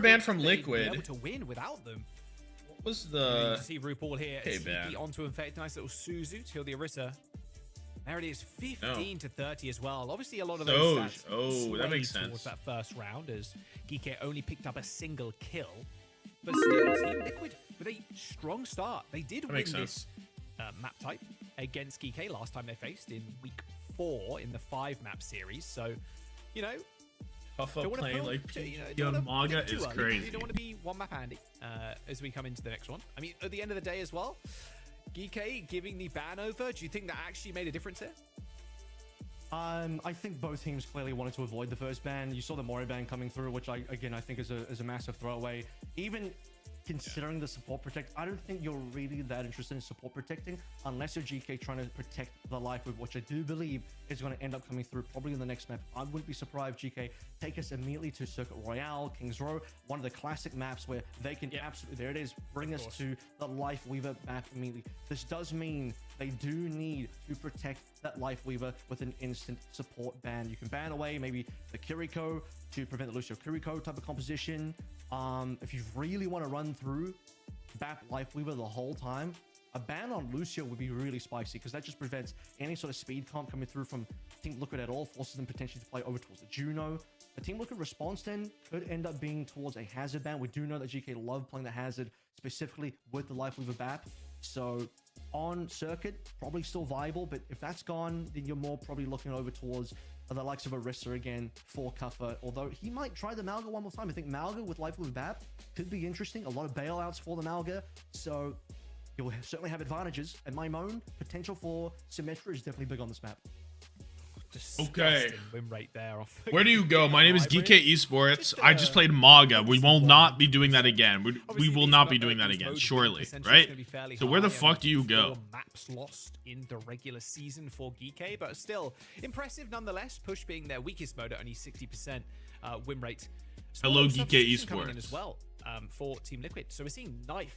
Speaker 1: ban from
Speaker 12: they'd be
Speaker 1: Liquid.
Speaker 12: able to win without them.
Speaker 1: What was
Speaker 12: You
Speaker 1: the...
Speaker 12: see RuPaul here.
Speaker 1: Okay,
Speaker 12: It's
Speaker 1: ban.
Speaker 12: onto Infect. Nice little Suzu to kill the Orisa. There it is, 15 to 30 as well. Obviously, a lot of those stats
Speaker 1: oh, that makes
Speaker 12: swayed towards
Speaker 1: sense.
Speaker 12: that first round as Geekay only picked up a single kill. But still, Team Liquid with a strong start. They did win this map type against Geekay last time they faced in week 4 in the 5-map series. So, you know,
Speaker 1: Puffa
Speaker 12: Don't wanna
Speaker 1: playing
Speaker 12: pull-
Speaker 1: like
Speaker 12: you know,
Speaker 1: PG
Speaker 12: don't
Speaker 1: on
Speaker 12: wanna
Speaker 1: Maga
Speaker 12: pick too
Speaker 1: is
Speaker 12: early.
Speaker 1: crazy.
Speaker 12: You don't want to be one map handy as we come into the next one. I mean, at the end of the day as well, Geekay giving the ban over. Do you think that actually made a difference here?
Speaker 11: I think both teams clearly wanted to avoid the first ban. You saw the Mori ban coming through, which I think is a massive throwaway. Even considering the support protect, I don't think you're really that interested in support protecting unless you're GK trying to protect the life with, which I do believe is going to end up coming through probably in the next map. I wouldn't be surprised if GK take us immediately to Circuit Royale, Kings Row, one of the classic maps where they can absolutely, there it is, bring us to the Life Weaver map immediately. This does mean they do need to protect that Life Weaver with an instant support ban. You can ban away maybe the Kiriko to prevent the Lucio Kiriko type of composition. If you really want to run through BAP Life Weaver the whole time, a ban on Lucio would be really spicy because that just prevents any sort of speed comp coming through from Team Liquid at all, forces them potentially to play over towards the Juno. The Team Liquid response then could end up being towards a Hazard ban. We do know that GK love playing the Hazard specifically with the Life Weaver BAP. So on circuit, probably still viable, but if that's gone, then you're more probably looking over towards the likes of Orisa again for Kuffa, although he might try the Malga one more time. I think Malga with Life Weaver BAP could be interesting. A lot of bailouts for the Malga, so you'll certainly have advantages. And my moan potential for Symmetra is definitely big on this map.
Speaker 1: Okay.
Speaker 12: Win rate there off.
Speaker 1: Where do you go? My name is Geekay Esports. I just played Maga. We will not be doing that again. We will not be doing that again, surely, right? So where the fuck do you go?
Speaker 12: Maps lost in the regular season for Geekay, but still impressive nonetheless. Push being their weakest mode at only 60% win rate.
Speaker 1: Hello, Geekay
Speaker 12: Coming in as
Speaker 1: Esports.
Speaker 12: well for Team Liquid. So we're seeing Knife.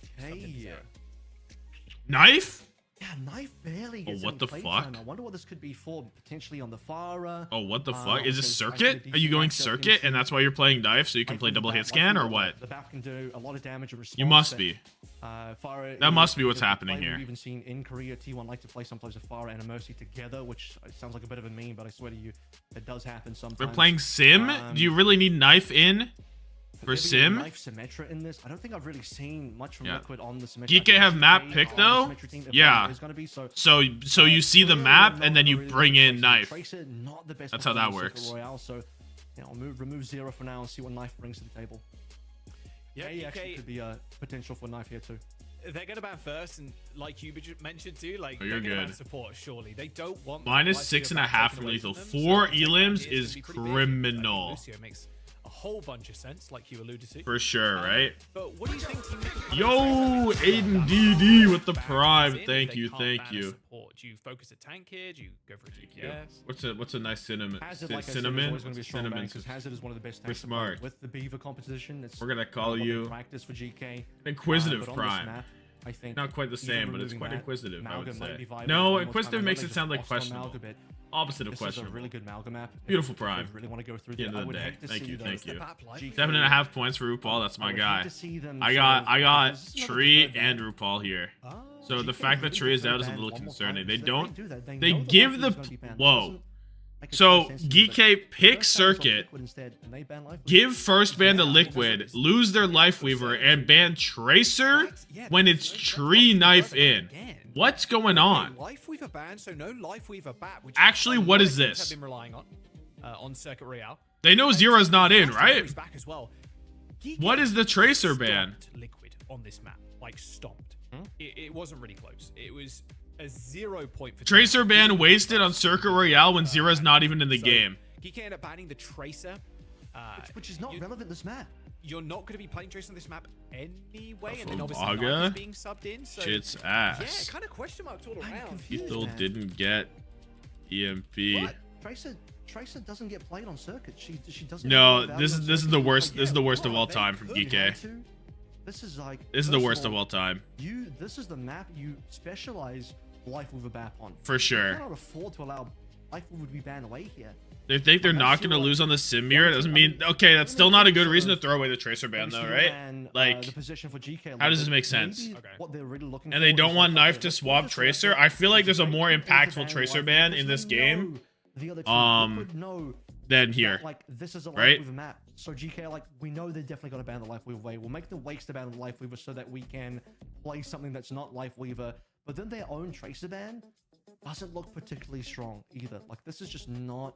Speaker 1: Knife?
Speaker 11: Yeah, Knife barely gets
Speaker 1: what
Speaker 11: any
Speaker 1: the
Speaker 11: play
Speaker 1: fuck?
Speaker 11: time. I wonder what this could be for, potentially on the Pharah.
Speaker 1: Oh, what the fuck? Is this
Speaker 11: because I
Speaker 1: circuit?
Speaker 11: think
Speaker 1: Are you going
Speaker 11: matchup
Speaker 1: circuit
Speaker 11: into-
Speaker 1: and that's why you're playing Knife so you can
Speaker 11: I
Speaker 1: play
Speaker 11: think
Speaker 1: double
Speaker 11: the
Speaker 1: hit
Speaker 11: BAP
Speaker 1: scan or
Speaker 11: can do-
Speaker 1: what?
Speaker 11: The BAP can do a lot of damage in response.
Speaker 1: You must
Speaker 11: but,
Speaker 1: be.
Speaker 11: Pharah
Speaker 1: That must
Speaker 11: is
Speaker 1: be what's
Speaker 11: the
Speaker 1: happening
Speaker 11: play
Speaker 1: here.
Speaker 11: We've even seen in Korea, T1 like to play sometimes a Pharah and a Mercy together, which sounds like a bit of a meme, but I swear to you, it does happen sometimes.
Speaker 1: We're playing Sim? Do you really need Knife in for Sim?
Speaker 11: Knife Symmetra in this. I don't think I've really seen much from Liquid on the Symmetra.
Speaker 1: Geekay have map pick though? Yeah. So you see the map and then you bring in Knife.
Speaker 11: Tracer, not the best
Speaker 1: That's how that
Speaker 11: performance
Speaker 1: works.
Speaker 11: for Royale, so yeah, I'll remove Zero for now and see what Knife brings to the table.
Speaker 12: Yeah,
Speaker 11: He actually
Speaker 12: Geekay,
Speaker 11: could be a potential for Knife here too.
Speaker 12: they're going to ban first, and like you mentioned too, like
Speaker 1: Oh,
Speaker 12: they're
Speaker 1: you're
Speaker 12: going to ban
Speaker 1: good.
Speaker 12: support, surely. They don't want
Speaker 1: Minus
Speaker 12: Life Weaver
Speaker 1: 6.5
Speaker 12: taken
Speaker 1: for
Speaker 12: away
Speaker 1: lethal.
Speaker 12: from them,
Speaker 1: 4
Speaker 12: so taking
Speaker 1: elims
Speaker 12: that
Speaker 1: is
Speaker 12: gonna be pretty big.
Speaker 1: criminal.
Speaker 12: Lucio makes a whole bunch of sense, like you alluded to.
Speaker 1: For sure, right?
Speaker 12: But what do you think Team Liquid
Speaker 1: Yo,
Speaker 12: do?
Speaker 1: Aiden DD with the
Speaker 12: Bans
Speaker 1: prime.
Speaker 12: in,
Speaker 1: Thank
Speaker 12: they
Speaker 1: you,
Speaker 12: can't
Speaker 1: thank
Speaker 12: ban a
Speaker 1: you.
Speaker 12: support. Do you focus at tank here? Do you go for a DPS?
Speaker 1: What's a nice cinnamon?
Speaker 11: Hazard, like I said, is
Speaker 1: Cinnamon?
Speaker 11: always going to be a strong
Speaker 1: Cinnamon.
Speaker 11: because Hazard is one of the best
Speaker 1: We're
Speaker 11: tanks to play
Speaker 1: smart.
Speaker 11: with the Beaver composition. It's
Speaker 1: We're gonna call
Speaker 11: a lot of
Speaker 1: you
Speaker 11: practice for GK.
Speaker 1: Inquisitive
Speaker 11: but on this
Speaker 1: Prime.
Speaker 11: map, I think
Speaker 1: Not quite the
Speaker 11: even
Speaker 1: same, but it's
Speaker 11: removing
Speaker 1: quite
Speaker 11: that,
Speaker 1: inquisitive, I would
Speaker 11: Malga might
Speaker 1: say.
Speaker 11: be viable
Speaker 1: No,
Speaker 11: one more
Speaker 1: inquisitive
Speaker 11: time. I know
Speaker 1: makes
Speaker 11: they
Speaker 1: it
Speaker 11: just
Speaker 1: sound like
Speaker 11: lost on
Speaker 1: questionable.
Speaker 11: Malga, but
Speaker 1: Opposite of
Speaker 11: this is a
Speaker 1: questionable.
Speaker 11: really good Malga map. If
Speaker 1: Beautiful
Speaker 11: you
Speaker 1: Prime.
Speaker 11: really want to go through
Speaker 1: At the end
Speaker 11: I
Speaker 1: of the
Speaker 11: would
Speaker 1: day.
Speaker 11: hate to
Speaker 1: Thank
Speaker 11: see
Speaker 1: you,
Speaker 11: the-
Speaker 1: thank you.
Speaker 11: GK
Speaker 1: 7.5 points for RuPaul. That's my
Speaker 11: I would hate
Speaker 1: guy.
Speaker 11: to see them
Speaker 1: I
Speaker 11: sort
Speaker 1: got
Speaker 11: of- this is not a
Speaker 1: Tree
Speaker 11: preferred
Speaker 1: and
Speaker 11: ban.
Speaker 1: RuPaul here.
Speaker 11: Oh,
Speaker 1: So the
Speaker 11: GK
Speaker 1: fact that
Speaker 11: really
Speaker 1: Tree is
Speaker 11: preferred
Speaker 1: out is a
Speaker 11: ban
Speaker 1: little
Speaker 11: one more
Speaker 1: concerning.
Speaker 11: time,
Speaker 1: They
Speaker 11: so
Speaker 1: don't.
Speaker 11: do that.
Speaker 1: They
Speaker 11: know the
Speaker 1: give
Speaker 11: Life
Speaker 1: the.
Speaker 11: Weaver's gonna be banned. It
Speaker 1: Whoa.
Speaker 11: doesn't make a
Speaker 1: So
Speaker 11: ton of sense to me, but
Speaker 1: Geekay pick
Speaker 11: first ban was on
Speaker 1: circuit.
Speaker 11: Liquid instead, and they ban Life Weaver.
Speaker 1: Give first ban to Liquid, lose their Life Weaver, and ban Tracer when it's Tree Knife in. What's going on?
Speaker 12: Life Weaver ban, so no Life Weaver bat. Which
Speaker 1: Actually,
Speaker 12: a
Speaker 1: what
Speaker 12: lot
Speaker 1: is
Speaker 12: of teams
Speaker 1: this?
Speaker 12: Have been relying on Circuit Royale.
Speaker 1: They know Zero's not in, right?
Speaker 12: Back as well.
Speaker 1: What is the Tracer ban?
Speaker 12: Stopped Liquid on this map, like stopped. It wasn't really close. It was a 0 point for
Speaker 1: Tracer ban wasted on Circuit Royale when Zero's not even in the game.
Speaker 12: Geekay ended up banning the Tracer,
Speaker 11: which is not relevant this map.
Speaker 12: You're not going to be playing Tracer on this map anyway, and then
Speaker 1: From
Speaker 12: obviously
Speaker 1: Maga?
Speaker 12: Knife is being subbed in. So
Speaker 1: Shit's
Speaker 12: yeah,
Speaker 1: ass.
Speaker 12: kind of question marks all around.
Speaker 1: Lethal didn't get EMP.
Speaker 11: What? Tracer doesn't get played on circuit. She doesn't.
Speaker 1: No,
Speaker 11: get value
Speaker 1: this
Speaker 11: on
Speaker 1: is the
Speaker 11: circuit.
Speaker 1: worst.
Speaker 11: Like,
Speaker 1: This is the
Speaker 11: yeah,
Speaker 1: worst of
Speaker 11: well,
Speaker 1: all
Speaker 11: they
Speaker 1: time from
Speaker 11: could
Speaker 1: Geekay.
Speaker 11: have to. This is like.
Speaker 1: This is the
Speaker 11: first
Speaker 1: worst of all time.
Speaker 11: This is the map you specialize Life Weaver BAP on.
Speaker 1: For sure.
Speaker 11: You cannot afford to allow Life Weaver to be banned away here.
Speaker 1: They think they're not going to lose on the sim mirror. It doesn't mean okay. That's still not a good reason to throw away the Tracer ban, though, right? Like,
Speaker 11: the position for GK,
Speaker 1: how does this make sense?
Speaker 11: What they're really looking
Speaker 1: And they
Speaker 11: for
Speaker 1: don't
Speaker 11: is
Speaker 1: want
Speaker 11: like,
Speaker 1: Knife to swap Tracer. I feel like there's a more impactful Tracer ban in this game. Than here,
Speaker 11: like this is a Life
Speaker 1: right?
Speaker 11: Weaver map. So GK, like, we know they're definitely going to ban the Life Weaver way. We'll make them waste the ban of the Life Weaver so that we can play something that's not Life Weaver. But then their own Tracer ban doesn't look particularly strong either. Like, this is just not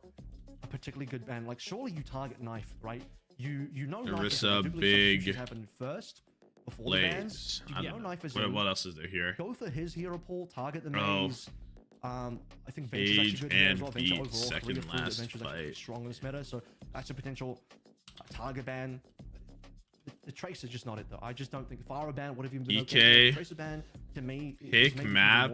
Speaker 11: a particularly good ban. Like, surely you target Knife, right? You know
Speaker 1: Orisa,
Speaker 11: Knife
Speaker 1: big
Speaker 11: happen first before the bans. You know Knife is
Speaker 1: what else is there here?
Speaker 11: Go for his hero pool, target the maze. I think
Speaker 1: Age and
Speaker 11: well.
Speaker 1: beat second last fight.
Speaker 11: Strong in this meta, so that's a potential target ban. The Tracer's just not it though. I just don't think Pharah ban would have even been okay. Tracer ban to me
Speaker 1: pick map,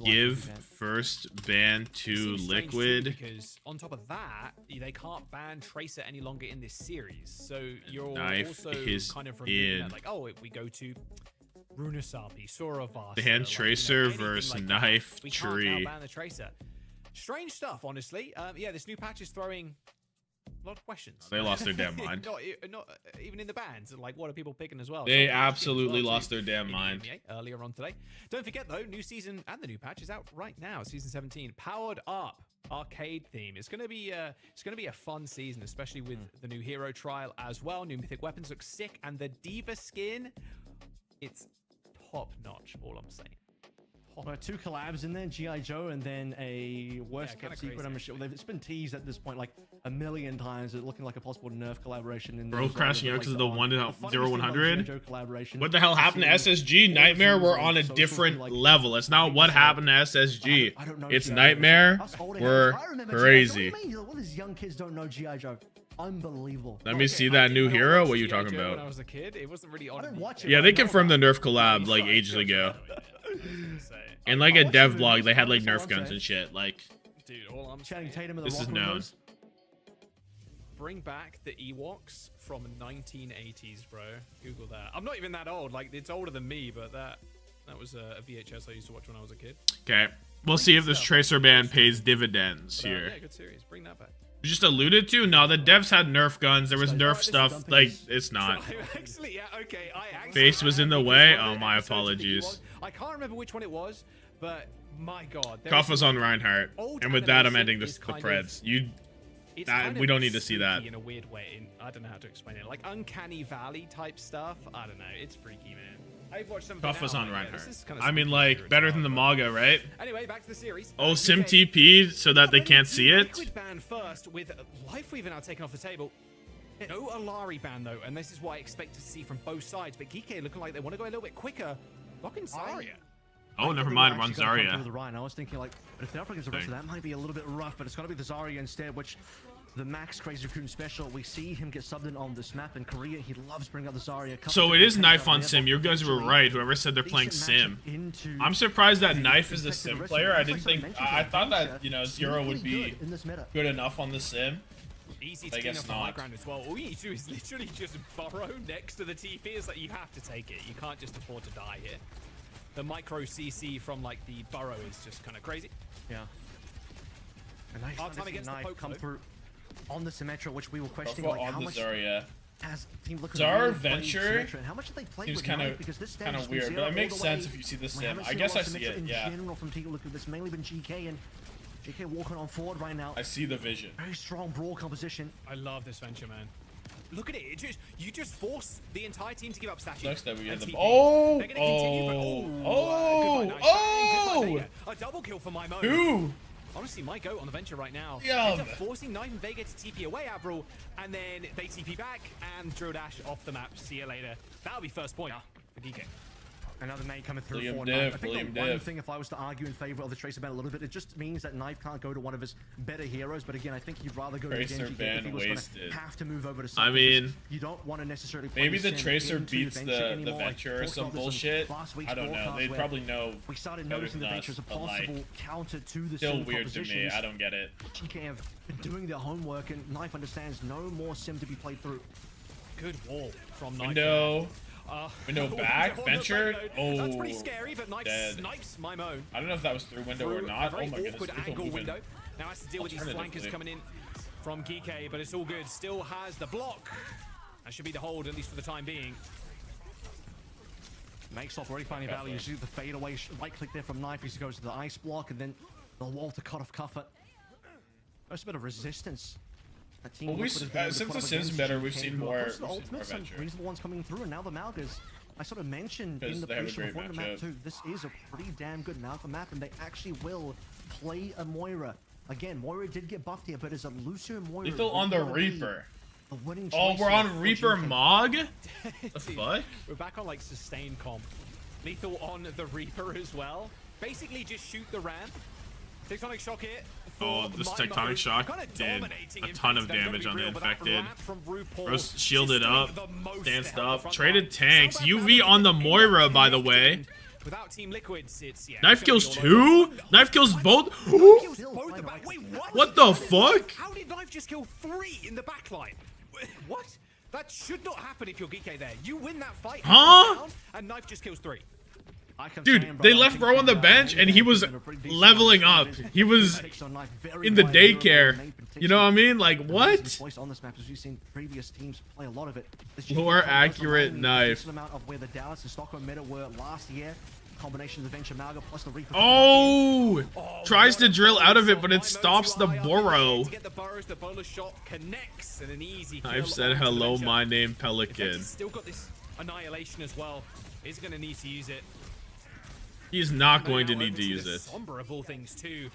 Speaker 1: give first ban to Liquid.
Speaker 12: Because on top of that, they can't ban Tracer any longer in this series. So you're
Speaker 1: Knife
Speaker 12: also
Speaker 1: is
Speaker 12: kind of removing
Speaker 1: in.
Speaker 12: that, like, oh, if we go to Runasapi, Soravasa,
Speaker 1: Ban
Speaker 12: like,
Speaker 1: Tracer
Speaker 12: you know,
Speaker 1: versus
Speaker 12: like
Speaker 1: Knife
Speaker 12: we
Speaker 1: Tree.
Speaker 12: can't now ban the Tracer. Strange stuff, honestly. Yeah, this new patch is throwing a lot of questions.
Speaker 1: They lost their damn mind.
Speaker 12: not even in the bans. Like, what are people picking as well?
Speaker 1: They absolutely lost their damn mind.
Speaker 12: Earlier on today. Don't forget though, new season and the new patch is out right now. Season 17, powered up arcade theme. It's gonna be a fun season, especially with the new hero trial as well. New mythic weapons look sick, and the Diva skin, it's top notch. All I'm saying.
Speaker 11: Two collabs in there, G.I. Joe, and then a worst kept secret. I'm sure it's been teased at this point like a million times. It's looking like a possible Nerf collaboration. In
Speaker 1: Bro, crashing out because of the 1-0-100. What the hell happened to
Speaker 11: SSG?
Speaker 1: SSG? Nightmare were on a different level. It's not what happened to SSG. It's Nightmare. We're crazy.
Speaker 11: What these young kids don't know G.I. Joe? Unbelievable.
Speaker 1: Let me see that new hero. What are you talking about?
Speaker 12: When I was a kid, it wasn't really on.
Speaker 1: Yeah, they confirmed the Nerf collab like ages ago. In like a dev blog, they had like Nerf guns and shit. Like,
Speaker 12: dude, all I'm
Speaker 11: Channing Tatum in the
Speaker 1: this is known.
Speaker 12: Bring back the Ewoks from 1980s, bro. Google that. I'm not even that old. Like, it's older than me, but that was a VHS I used to watch when I was a kid.
Speaker 1: Okay, we'll see if this Tracer ban pays dividends here.
Speaker 12: Yeah, good series. Bring that back.
Speaker 1: You just alluded to? No, the devs had Nerf guns. There was Nerf stuff. Like, it's not.
Speaker 12: Actually, yeah, okay.
Speaker 1: Face was in the way. Oh, my apologies.
Speaker 12: I can't remember which one it was, but my god.
Speaker 1: Cuff was on Reinhardt. And with that, I'm ending the Preds. We don't need to see that.
Speaker 12: In a weird way. I don't know how to explain it. Like Uncanny Valley type stuff. I don't know. It's freaky, man. I've watched some.
Speaker 1: Cuff was on Reinhardt. I mean, like, better than the Maga, right?
Speaker 12: Anyway, back to the series.
Speaker 1: Oh, Sim TP so that they can't see it?
Speaker 12: Liquid ban first with Lifeweaver now taken off the table. No Alari ban though, and this is what I expect to see from both sides. But Geekay looking like they want to go a little bit quicker. Locking Zarya.
Speaker 1: Oh, never mind. Run Zarya.
Speaker 11: I was thinking like, but if the Africans are that might be a little bit rough. But it's got to be the Zarya instead, which. The Max Crazy Raccoon special, we see him get subbed in on this map in Korea. He loves bringing out the Zarya.
Speaker 1: So it is Knife on Sim. You guys were right. Whoever said they're playing Sim. I'm surprised that Knife is the Sim player. I didn't think. I thought that, you know, Zero would be good enough on the Sim.
Speaker 12: Easy to clean up the high ground as well. All you need to do is literally just burrow next to the TP. It's like you have to take it. You can't just afford to die here. The micro CC from like the burrow is just kind of crazy.
Speaker 11: Yeah. And Knife come through. On the Symmetra, which we were questioning, like how much has Team Liquid
Speaker 1: Zara Venture
Speaker 11: and how much did they play
Speaker 1: seems
Speaker 11: with
Speaker 1: kind
Speaker 11: Knife? Because this
Speaker 1: of weird, but it makes sense if you see the Sim. I guess I see it. Yeah.
Speaker 11: In general, from Team Liquid, it's mainly been GK, and GK walking on forward right now.
Speaker 1: I see the vision.
Speaker 11: Very strong brawl composition.
Speaker 12: I love this Venture, man. Look at it. You just force the entire team to give up statues.
Speaker 1: Sucks that we get them.
Speaker 12: A double kill for my mode.
Speaker 1: Ooh.
Speaker 12: Honestly, my goat on the Venture right now.
Speaker 1: Ends
Speaker 12: up forcing Knife and Vega to TP away, Avril, and then they TP back and drill dash off the map. See you later. That'll be first point for Geekay.
Speaker 11: Another nade coming through for Knife. I think the one thing, if I was to argue in favor of the Tracer ban a little bit, it just means that Knife can't go to one of his better heroes. But again, I think you'd rather go to
Speaker 1: Tracer
Speaker 11: Genji
Speaker 1: ban
Speaker 11: if he was
Speaker 1: wasted.
Speaker 11: Have to move over to Sim.
Speaker 1: I mean,
Speaker 11: you don't want to necessarily play
Speaker 1: maybe the
Speaker 11: Sim
Speaker 1: Tracer
Speaker 11: into
Speaker 1: beats the Venture or some bullshit. I don't know. They probably know.
Speaker 11: We started noticing the Venture as a possible counter to the
Speaker 1: still
Speaker 11: Sim
Speaker 1: weird to me. I don't get it.
Speaker 11: GK have been doing their homework, and Knife understands no more Sim to be played through.
Speaker 12: Good wall from Knife.
Speaker 1: Window back, Venture. Oh,
Speaker 12: that's pretty scary, but Knife snipes my moan.
Speaker 1: I don't know if that was through window or not. Oh my goodness,
Speaker 12: angle window. Now has to deal with these flankers coming in from Geekay, but it's all good. Still has the block. That should be the hold, at least for the time being.
Speaker 11: Makes off already finding value. You see the fade away, right click there from Knife. He goes to the ice block and then the wall to cut off Cuffet. There's a bit of resistance.
Speaker 1: Well, since the Sim's better, we've seen more
Speaker 11: some reasonable ones coming through, and now the Malgas. I sort of mentioned in the prediction before the map too. This is a pretty damn good Malga map, and they actually will play a Moira Again, Moira did get buffed here, but as a Lucio and Moira...
Speaker 1: Lethal on the Reaper. Oh, we're on Reaper Mog? The fuck?
Speaker 12: We're back on like sustained comp. Lethal on the Reaper as well. Basically just shoot the ramp. Tectonic shock here.
Speaker 1: Oh, this Tectonic shock did a ton of damage on the infected. Bro's shielded up, danced up, traded tanks. UV on the Moira, by the way.
Speaker 12: Without Team Liquids, it's
Speaker 1: Knife kills 2? Knife kills both? What the fuck?
Speaker 12: How did Knife just kill 3 in the backline? What? That should not happen if you're Geekay there. You win that fight,
Speaker 1: huh?
Speaker 12: And Knife just kills 3.
Speaker 1: Dude, they left Bro on the bench and he was leveling up. He was in the daycare. You know what I mean? Like, what? More accurate knife. Oh! Tries to drill out of it, but it stops the burrow. I've said hello, my name Pelican.
Speaker 12: Still got this annihilation as well. Is going to need to use it.
Speaker 1: He's not going to need to use it.
Speaker 12: Somber of all things too.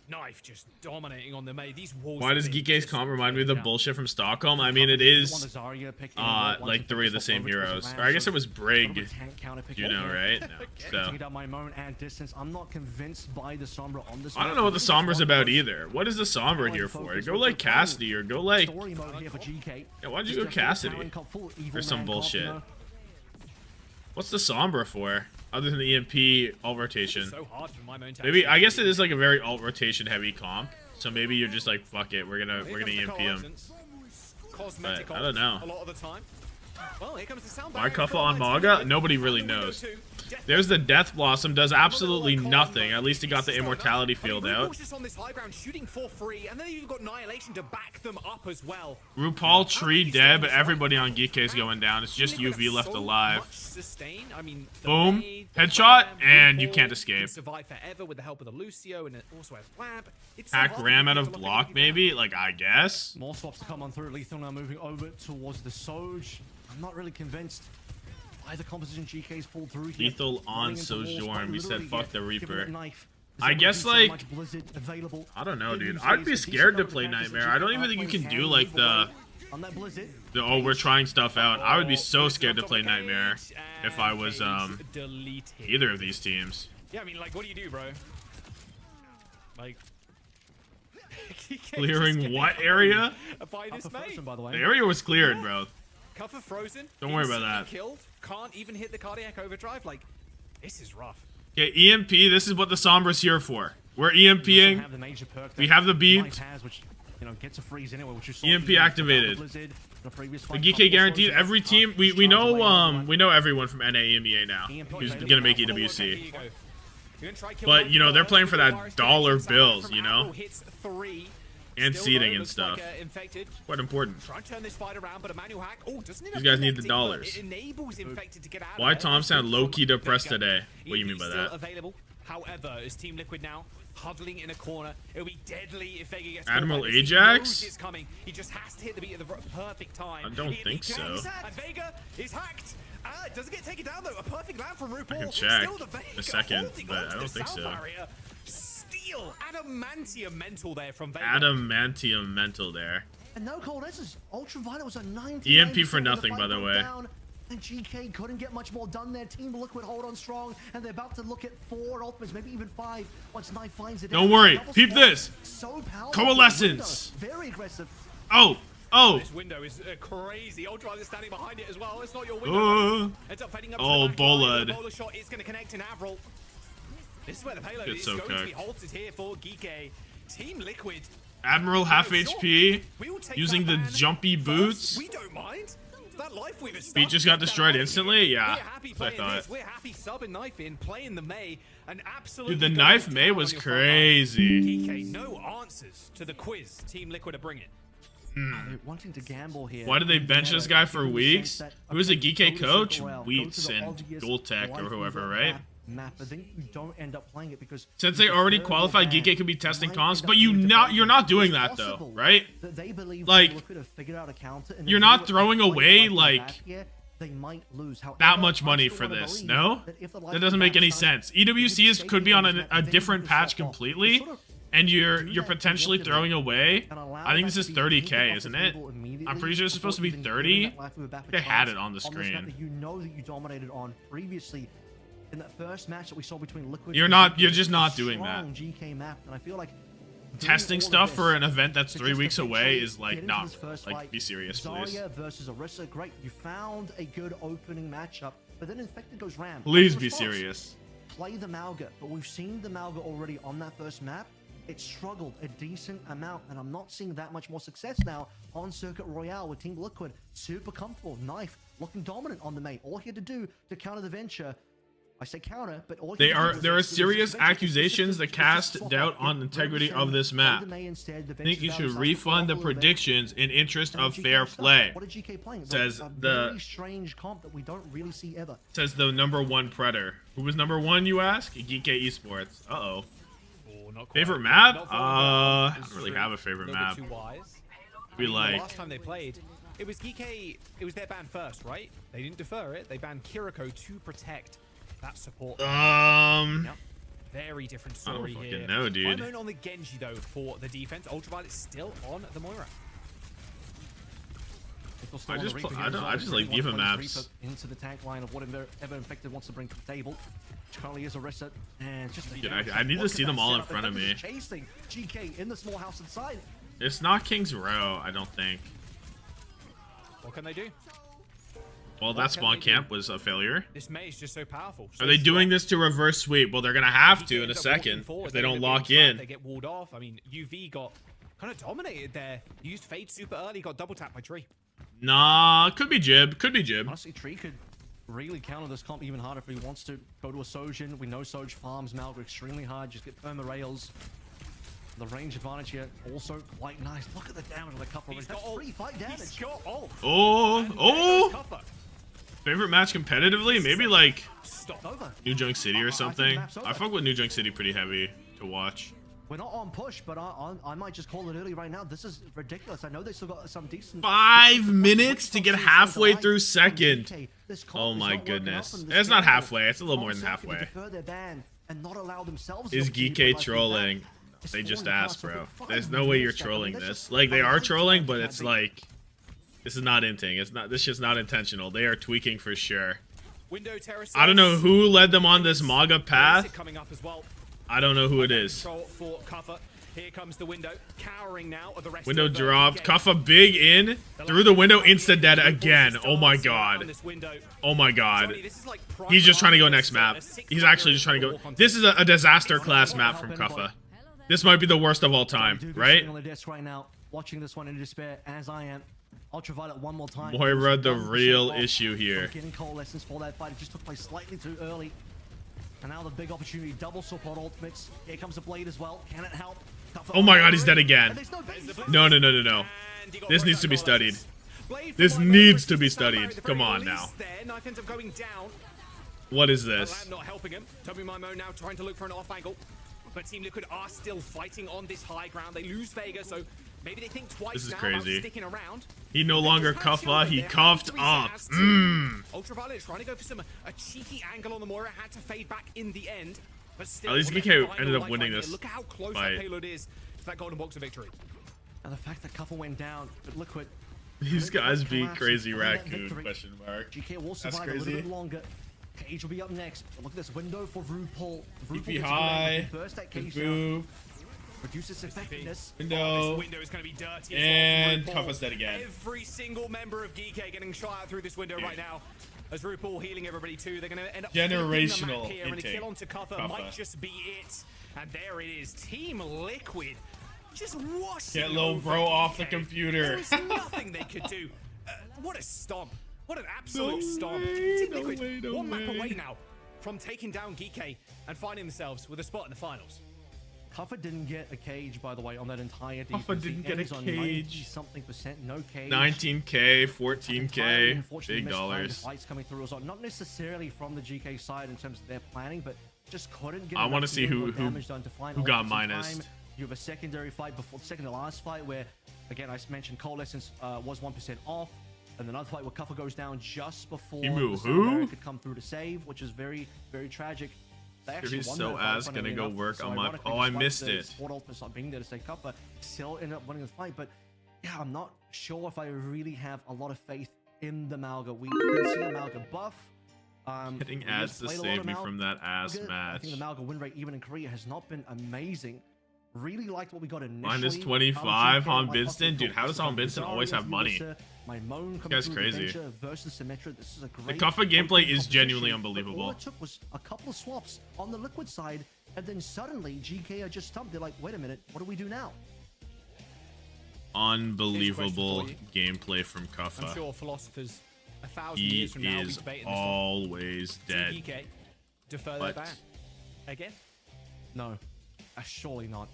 Speaker 12: Knife just dominating on the May. These walls.
Speaker 1: Why does Geekay's comp remind me of the bullshit from Stockholm? I mean, it is like 3 of the same heroes. Or I guess it was Brig. You know, right? No. So. I don't know what the Sombra's about either. What is the Sombra here for? Go like Cassidy or go like... Yeah, why'd you go Cassidy? Or some bullshit. What's the Sombra for? Other than the EMP alt rotation. Maybe I guess it is like a very alt rotation heavy comp. So maybe you're just like, fuck it, we're gonna EMP him. But I don't know. Markuffle on Maga? Nobody really knows. There's the Death Blossom, does absolutely nothing. At least he got the immortality field out. RuPaul, Tree, Deb, everybody on Geekay's going down. It's just UV left alive. Boom. Headshot, and you can't escape. Hack Ram out of block, maybe? Like, I guess?
Speaker 11: More swaps to come on through. Lethal now moving over towards the Soj. I'm not really convinced by the composition GK's pulled through here.
Speaker 1: Lethal on Sojourn. We said fuck the Reaper. I guess, like, I don't know, dude. I'd be scared to play Nightmare. I don't even think you can do, like, the oh, we're trying stuff out. I would be so scared to play Nightmare if I was, either of these teams.
Speaker 12: Yeah, I mean, like, what do you do, bro? Like...
Speaker 1: Clearing what area? The area was cleared, bro.
Speaker 12: Cover frozen.
Speaker 1: Don't worry about that.
Speaker 12: Killed. Can't even hit the cardiac overdrive. Like, this is rough.
Speaker 1: Okay, EMP. This is what the Sombra's here for. We're EMPing. We have the beat. EMP activated. The Geekay guaranteed. Every team. We know everyone from NA EMEA now who's gonna make EWC. But you know they're playing for that dollar bills. You know. And seeding and stuff. Quite important. These guys need the dollars. Why Tom sound low-key depressed today? What do you mean by that?
Speaker 12: However, is Team Liquid now huddling in a corner? It'll be deadly if Vega gets
Speaker 1: Admiral Ajax?
Speaker 12: Is coming. He just has to hit the beat at the perfect time.
Speaker 1: I don't think so.
Speaker 12: And Vega is hacked. Doesn't get taken down though. A perfect land from RuPaul.
Speaker 1: I can check a second, but I don't think so.
Speaker 12: Adamantium mental there from Vega.
Speaker 1: Adamantium mental there.
Speaker 11: And no cold S's. Ultraviolet was a 90.
Speaker 1: EMP for nothing, by the way.
Speaker 11: And GK couldn't get much more done there. Team Liquid hold on strong, and they're about to look at 4 ultimates, maybe even 5. Once Knife finds it.
Speaker 1: Don't worry. Peep this.
Speaker 11: So
Speaker 1: Coalescence.
Speaker 11: Very aggressive.
Speaker 1: Oh. Oh.
Speaker 12: This window is crazy. Ultraviolet standing behind it as well. It's not your window. Ends up fading up
Speaker 1: oh,
Speaker 12: to the
Speaker 1: Bolad.
Speaker 12: The bowler shot is going to connect in Avril. This is where the payload is
Speaker 1: so
Speaker 12: going to be halted here for Geekay. Team Liquid.
Speaker 1: Admiral half HP, using the jumpy boots.
Speaker 12: We don't mind. That life we've
Speaker 1: Beat just got destroyed instantly? Yeah,
Speaker 12: I thought. We're happy subbing Knife in, playing the May, and absolutely.
Speaker 1: Dude, the Knife May was crazy.
Speaker 12: Geekay, no answers to the quiz Team Liquid are bringing.
Speaker 11: Wanting to gamble here.
Speaker 1: Why did they bench this guy for weeks? Who is a Geekay coach? Wheats and Gold Tech or whoever, right?
Speaker 11: Map, but then you don't end up playing it because
Speaker 1: since they already qualified, Geekay could be testing comps, but you're not doing that though, right? Like, you're not throwing away like that much money for this. No, that doesn't make any sense. EWC could be on a different patch completely, and you're potentially throwing away. I think this is 30K, isn't it? I'm pretty sure it's supposed to be 30. They had it on the screen.
Speaker 11: You know that you dominated on previously in that first match that we saw between Liquid.
Speaker 1: You're just not doing that.
Speaker 11: GK map, and I feel like
Speaker 1: testing stuff for an event that's 3 weeks away is like not like be serious, please.
Speaker 11: Qadsiah versus Orisa, great. You found a good opening matchup, but then Infected goes Ram.
Speaker 1: Please be serious.
Speaker 11: Play the Malga, but we've seen the Malga already on that first map. It struggled a decent amount, and I'm not seeing that much more success now on Circuit Royale with Team Liquid. Super comfortable. Knife looking dominant on the main. All he had to do to counter the Venture. I say counter, but all
Speaker 1: there are serious accusations that cast doubt on the integrity of this map. I think you should refund the predictions in interest of fair play. Says the says the #1 Predator. Who was #1, you ask? Geekay Esports. Uh-oh. Favorite map? I don't really have a favorite map. We like
Speaker 12: last time they played, it was Geekay. It was their ban first, right? They didn't defer it. They banned Kiriko to protect that support.
Speaker 1: Yep.
Speaker 12: Very different story here.
Speaker 1: I don't fucking know, dude.
Speaker 12: I'm on the Genji though for the defense. Ultraviolet's still on the Moira.
Speaker 1: I just like diva maps.
Speaker 11: Into the tank line of whatever Infected wants to bring to the table. Currently is Orisa, and just
Speaker 1: dude, I need to see them all in front of me.
Speaker 11: Chasing GK in the small house inside.
Speaker 1: It's not King's Row, I don't think.
Speaker 12: What can they do?
Speaker 1: Well, that spawn camp was a failure.
Speaker 12: This Mei is just so powerful.
Speaker 1: Are they doing this to reverse sweep? Well, they're gonna have to in a second if they don't lock in.
Speaker 12: They get walled off. I mean, UV got kind of dominated there. Used Fade super early, got double tapped by Tree.
Speaker 1: Nah, could be Jib. Could be Jib.
Speaker 11: Honestly, Tree could really counter this comp even harder if he wants to go to a Sojin. We know Soj farms Malga extremely hard. Just get perma rails. The range advantage here also quite nice. Look at the damage on the couple. That's free fight damage.
Speaker 1: Oh. Favorite match competitively? Maybe like New Junk City or something. I fuck with New Junk City pretty heavy to watch.
Speaker 11: We're not on push, but I might just call it early right now. This is ridiculous. I know they still got some decent
Speaker 1: 5 minutes to get halfway through second. Oh my goodness. It's not halfway. It's a little more than halfway. Is Geekay trolling? They just asked, bro. There's no way you're trolling this. Like, they are trolling, but it's like, this is not inting. It's not. This shit's not intentional. They are tweaking for sure. I don't know who led them on this MAGA path. I don't know who it is.
Speaker 12: Here comes the window, cowering now of the rest
Speaker 1: window
Speaker 12: of the
Speaker 1: dropped. Kaffa big in through the window, insta dead again. Oh my god. Oh my god. He's just trying to go next map. He's actually just trying to go. This is a disaster class map from Kaffa. This might be the worst of all time, right?
Speaker 11: Watching this one in despair, as I am. Ultraviolet one more time.
Speaker 1: Moira, the real issue here.
Speaker 11: Getting coalescence for that fight. It just took place slightly too early. And now the big opportunity, double support ultimates. Here comes the blade as well. Can it help?
Speaker 1: Oh my god, he's dead again. No. This needs to be studied. This needs to be studied. Come on now. What is this?
Speaker 12: Not helping him. Tommathan now trying to look for an off angle. But Team Liquid are still fighting on this high ground. They lose Vega, so maybe they think twice.
Speaker 1: This is
Speaker 12: now
Speaker 1: crazy.
Speaker 12: about sticking around.
Speaker 1: He no longer Kaffa, he cuffed up.
Speaker 12: Ultraviolet is trying to go for a cheeky angle on the Moira. Had to fade back in the end. But still,
Speaker 1: at least Geekay ended up winning this.
Speaker 12: Look how close that payload is to that golden box of victory.
Speaker 11: And the fact that Kaffa went down, but Liquid.
Speaker 1: These guys be crazy raccoon, question mark.
Speaker 11: GK will survive a little bit longer. Cage will be up next. But look at this window for RuPaul.
Speaker 1: RuPaul high.
Speaker 11: Burst that Cage
Speaker 1: down.
Speaker 11: Reduces effectiveness.
Speaker 1: Window.
Speaker 12: This window is going to be dirty.
Speaker 1: And Kaffa's dead again.
Speaker 12: Every single member of Geekay getting shot out through this window right now. As RuPaul healing everybody too. They're going to end up
Speaker 1: generational
Speaker 12: here, and a kill onto Kaffa might just be it. And there it is. Team Liquid just washing
Speaker 1: get little bro off the computer.
Speaker 12: There is nothing they could do. What a stomp. What an absolute stomp. Team Liquid, one map away now from taking down Geekay and finding themselves with a spot in the finals.
Speaker 11: Kaffa didn't get a cage, by the way, on that entire defense.
Speaker 1: Kaffa didn't get a cage.
Speaker 11: Something%, no cage.
Speaker 1: 19K, 14K, big dollars.
Speaker 11: Fights coming through as well. Not necessarily from the GK side in terms of their planning, but just couldn't get.
Speaker 1: I want to see who got minus.
Speaker 11: You have a secondary fight before second to last fight where, again, I mentioned coalescence was 1% off. And another fight where Kaffa goes down just before
Speaker 1: who
Speaker 11: could come through to save, which is very, very tragic. They actually
Speaker 1: He's
Speaker 11: won
Speaker 1: so
Speaker 11: that fight,
Speaker 1: ass,
Speaker 11: funnily
Speaker 1: gonna go
Speaker 11: enough.
Speaker 1: work
Speaker 11: So
Speaker 1: on my.
Speaker 11: ironically,
Speaker 1: Oh, I
Speaker 11: despite
Speaker 1: missed
Speaker 11: the
Speaker 1: it.
Speaker 11: Sport ultimates not being there to stay up, but still ended up winning the fight. But yeah, I'm not sure if I really have a lot of faith in the Malga. We can see the Malga buff.
Speaker 1: Getting
Speaker 11: we
Speaker 1: ads
Speaker 11: just
Speaker 1: to
Speaker 11: played a lot
Speaker 1: save
Speaker 11: of
Speaker 1: me
Speaker 11: Malga.
Speaker 1: from that ass
Speaker 11: I
Speaker 1: match.
Speaker 11: think the Malga win rate, even in Korea, has not been amazing. Really liked what we got initially.
Speaker 1: Minus 25 on Binston? Dude, how does on Binston always have money? This guy's crazy.
Speaker 11: Versus Symmetra. This is a
Speaker 1: The
Speaker 11: great
Speaker 1: Kuffa gameplay is
Speaker 11: competition,
Speaker 1: genuinely
Speaker 11: but
Speaker 1: unbelievable.
Speaker 11: All it took was a couple of swaps on the Liquid side, and then suddenly GK are just stumped. They're like, wait a minute, what do we do now?
Speaker 1: Unbelievable gameplay from
Speaker 12: I'm
Speaker 1: Kuffa.
Speaker 12: sure philosophers 1,000
Speaker 1: He
Speaker 12: years from now will be
Speaker 1: is
Speaker 12: debating this one.
Speaker 1: always dead.
Speaker 12: Geekay defer their
Speaker 1: But
Speaker 12: ban again.
Speaker 11: No, surely not.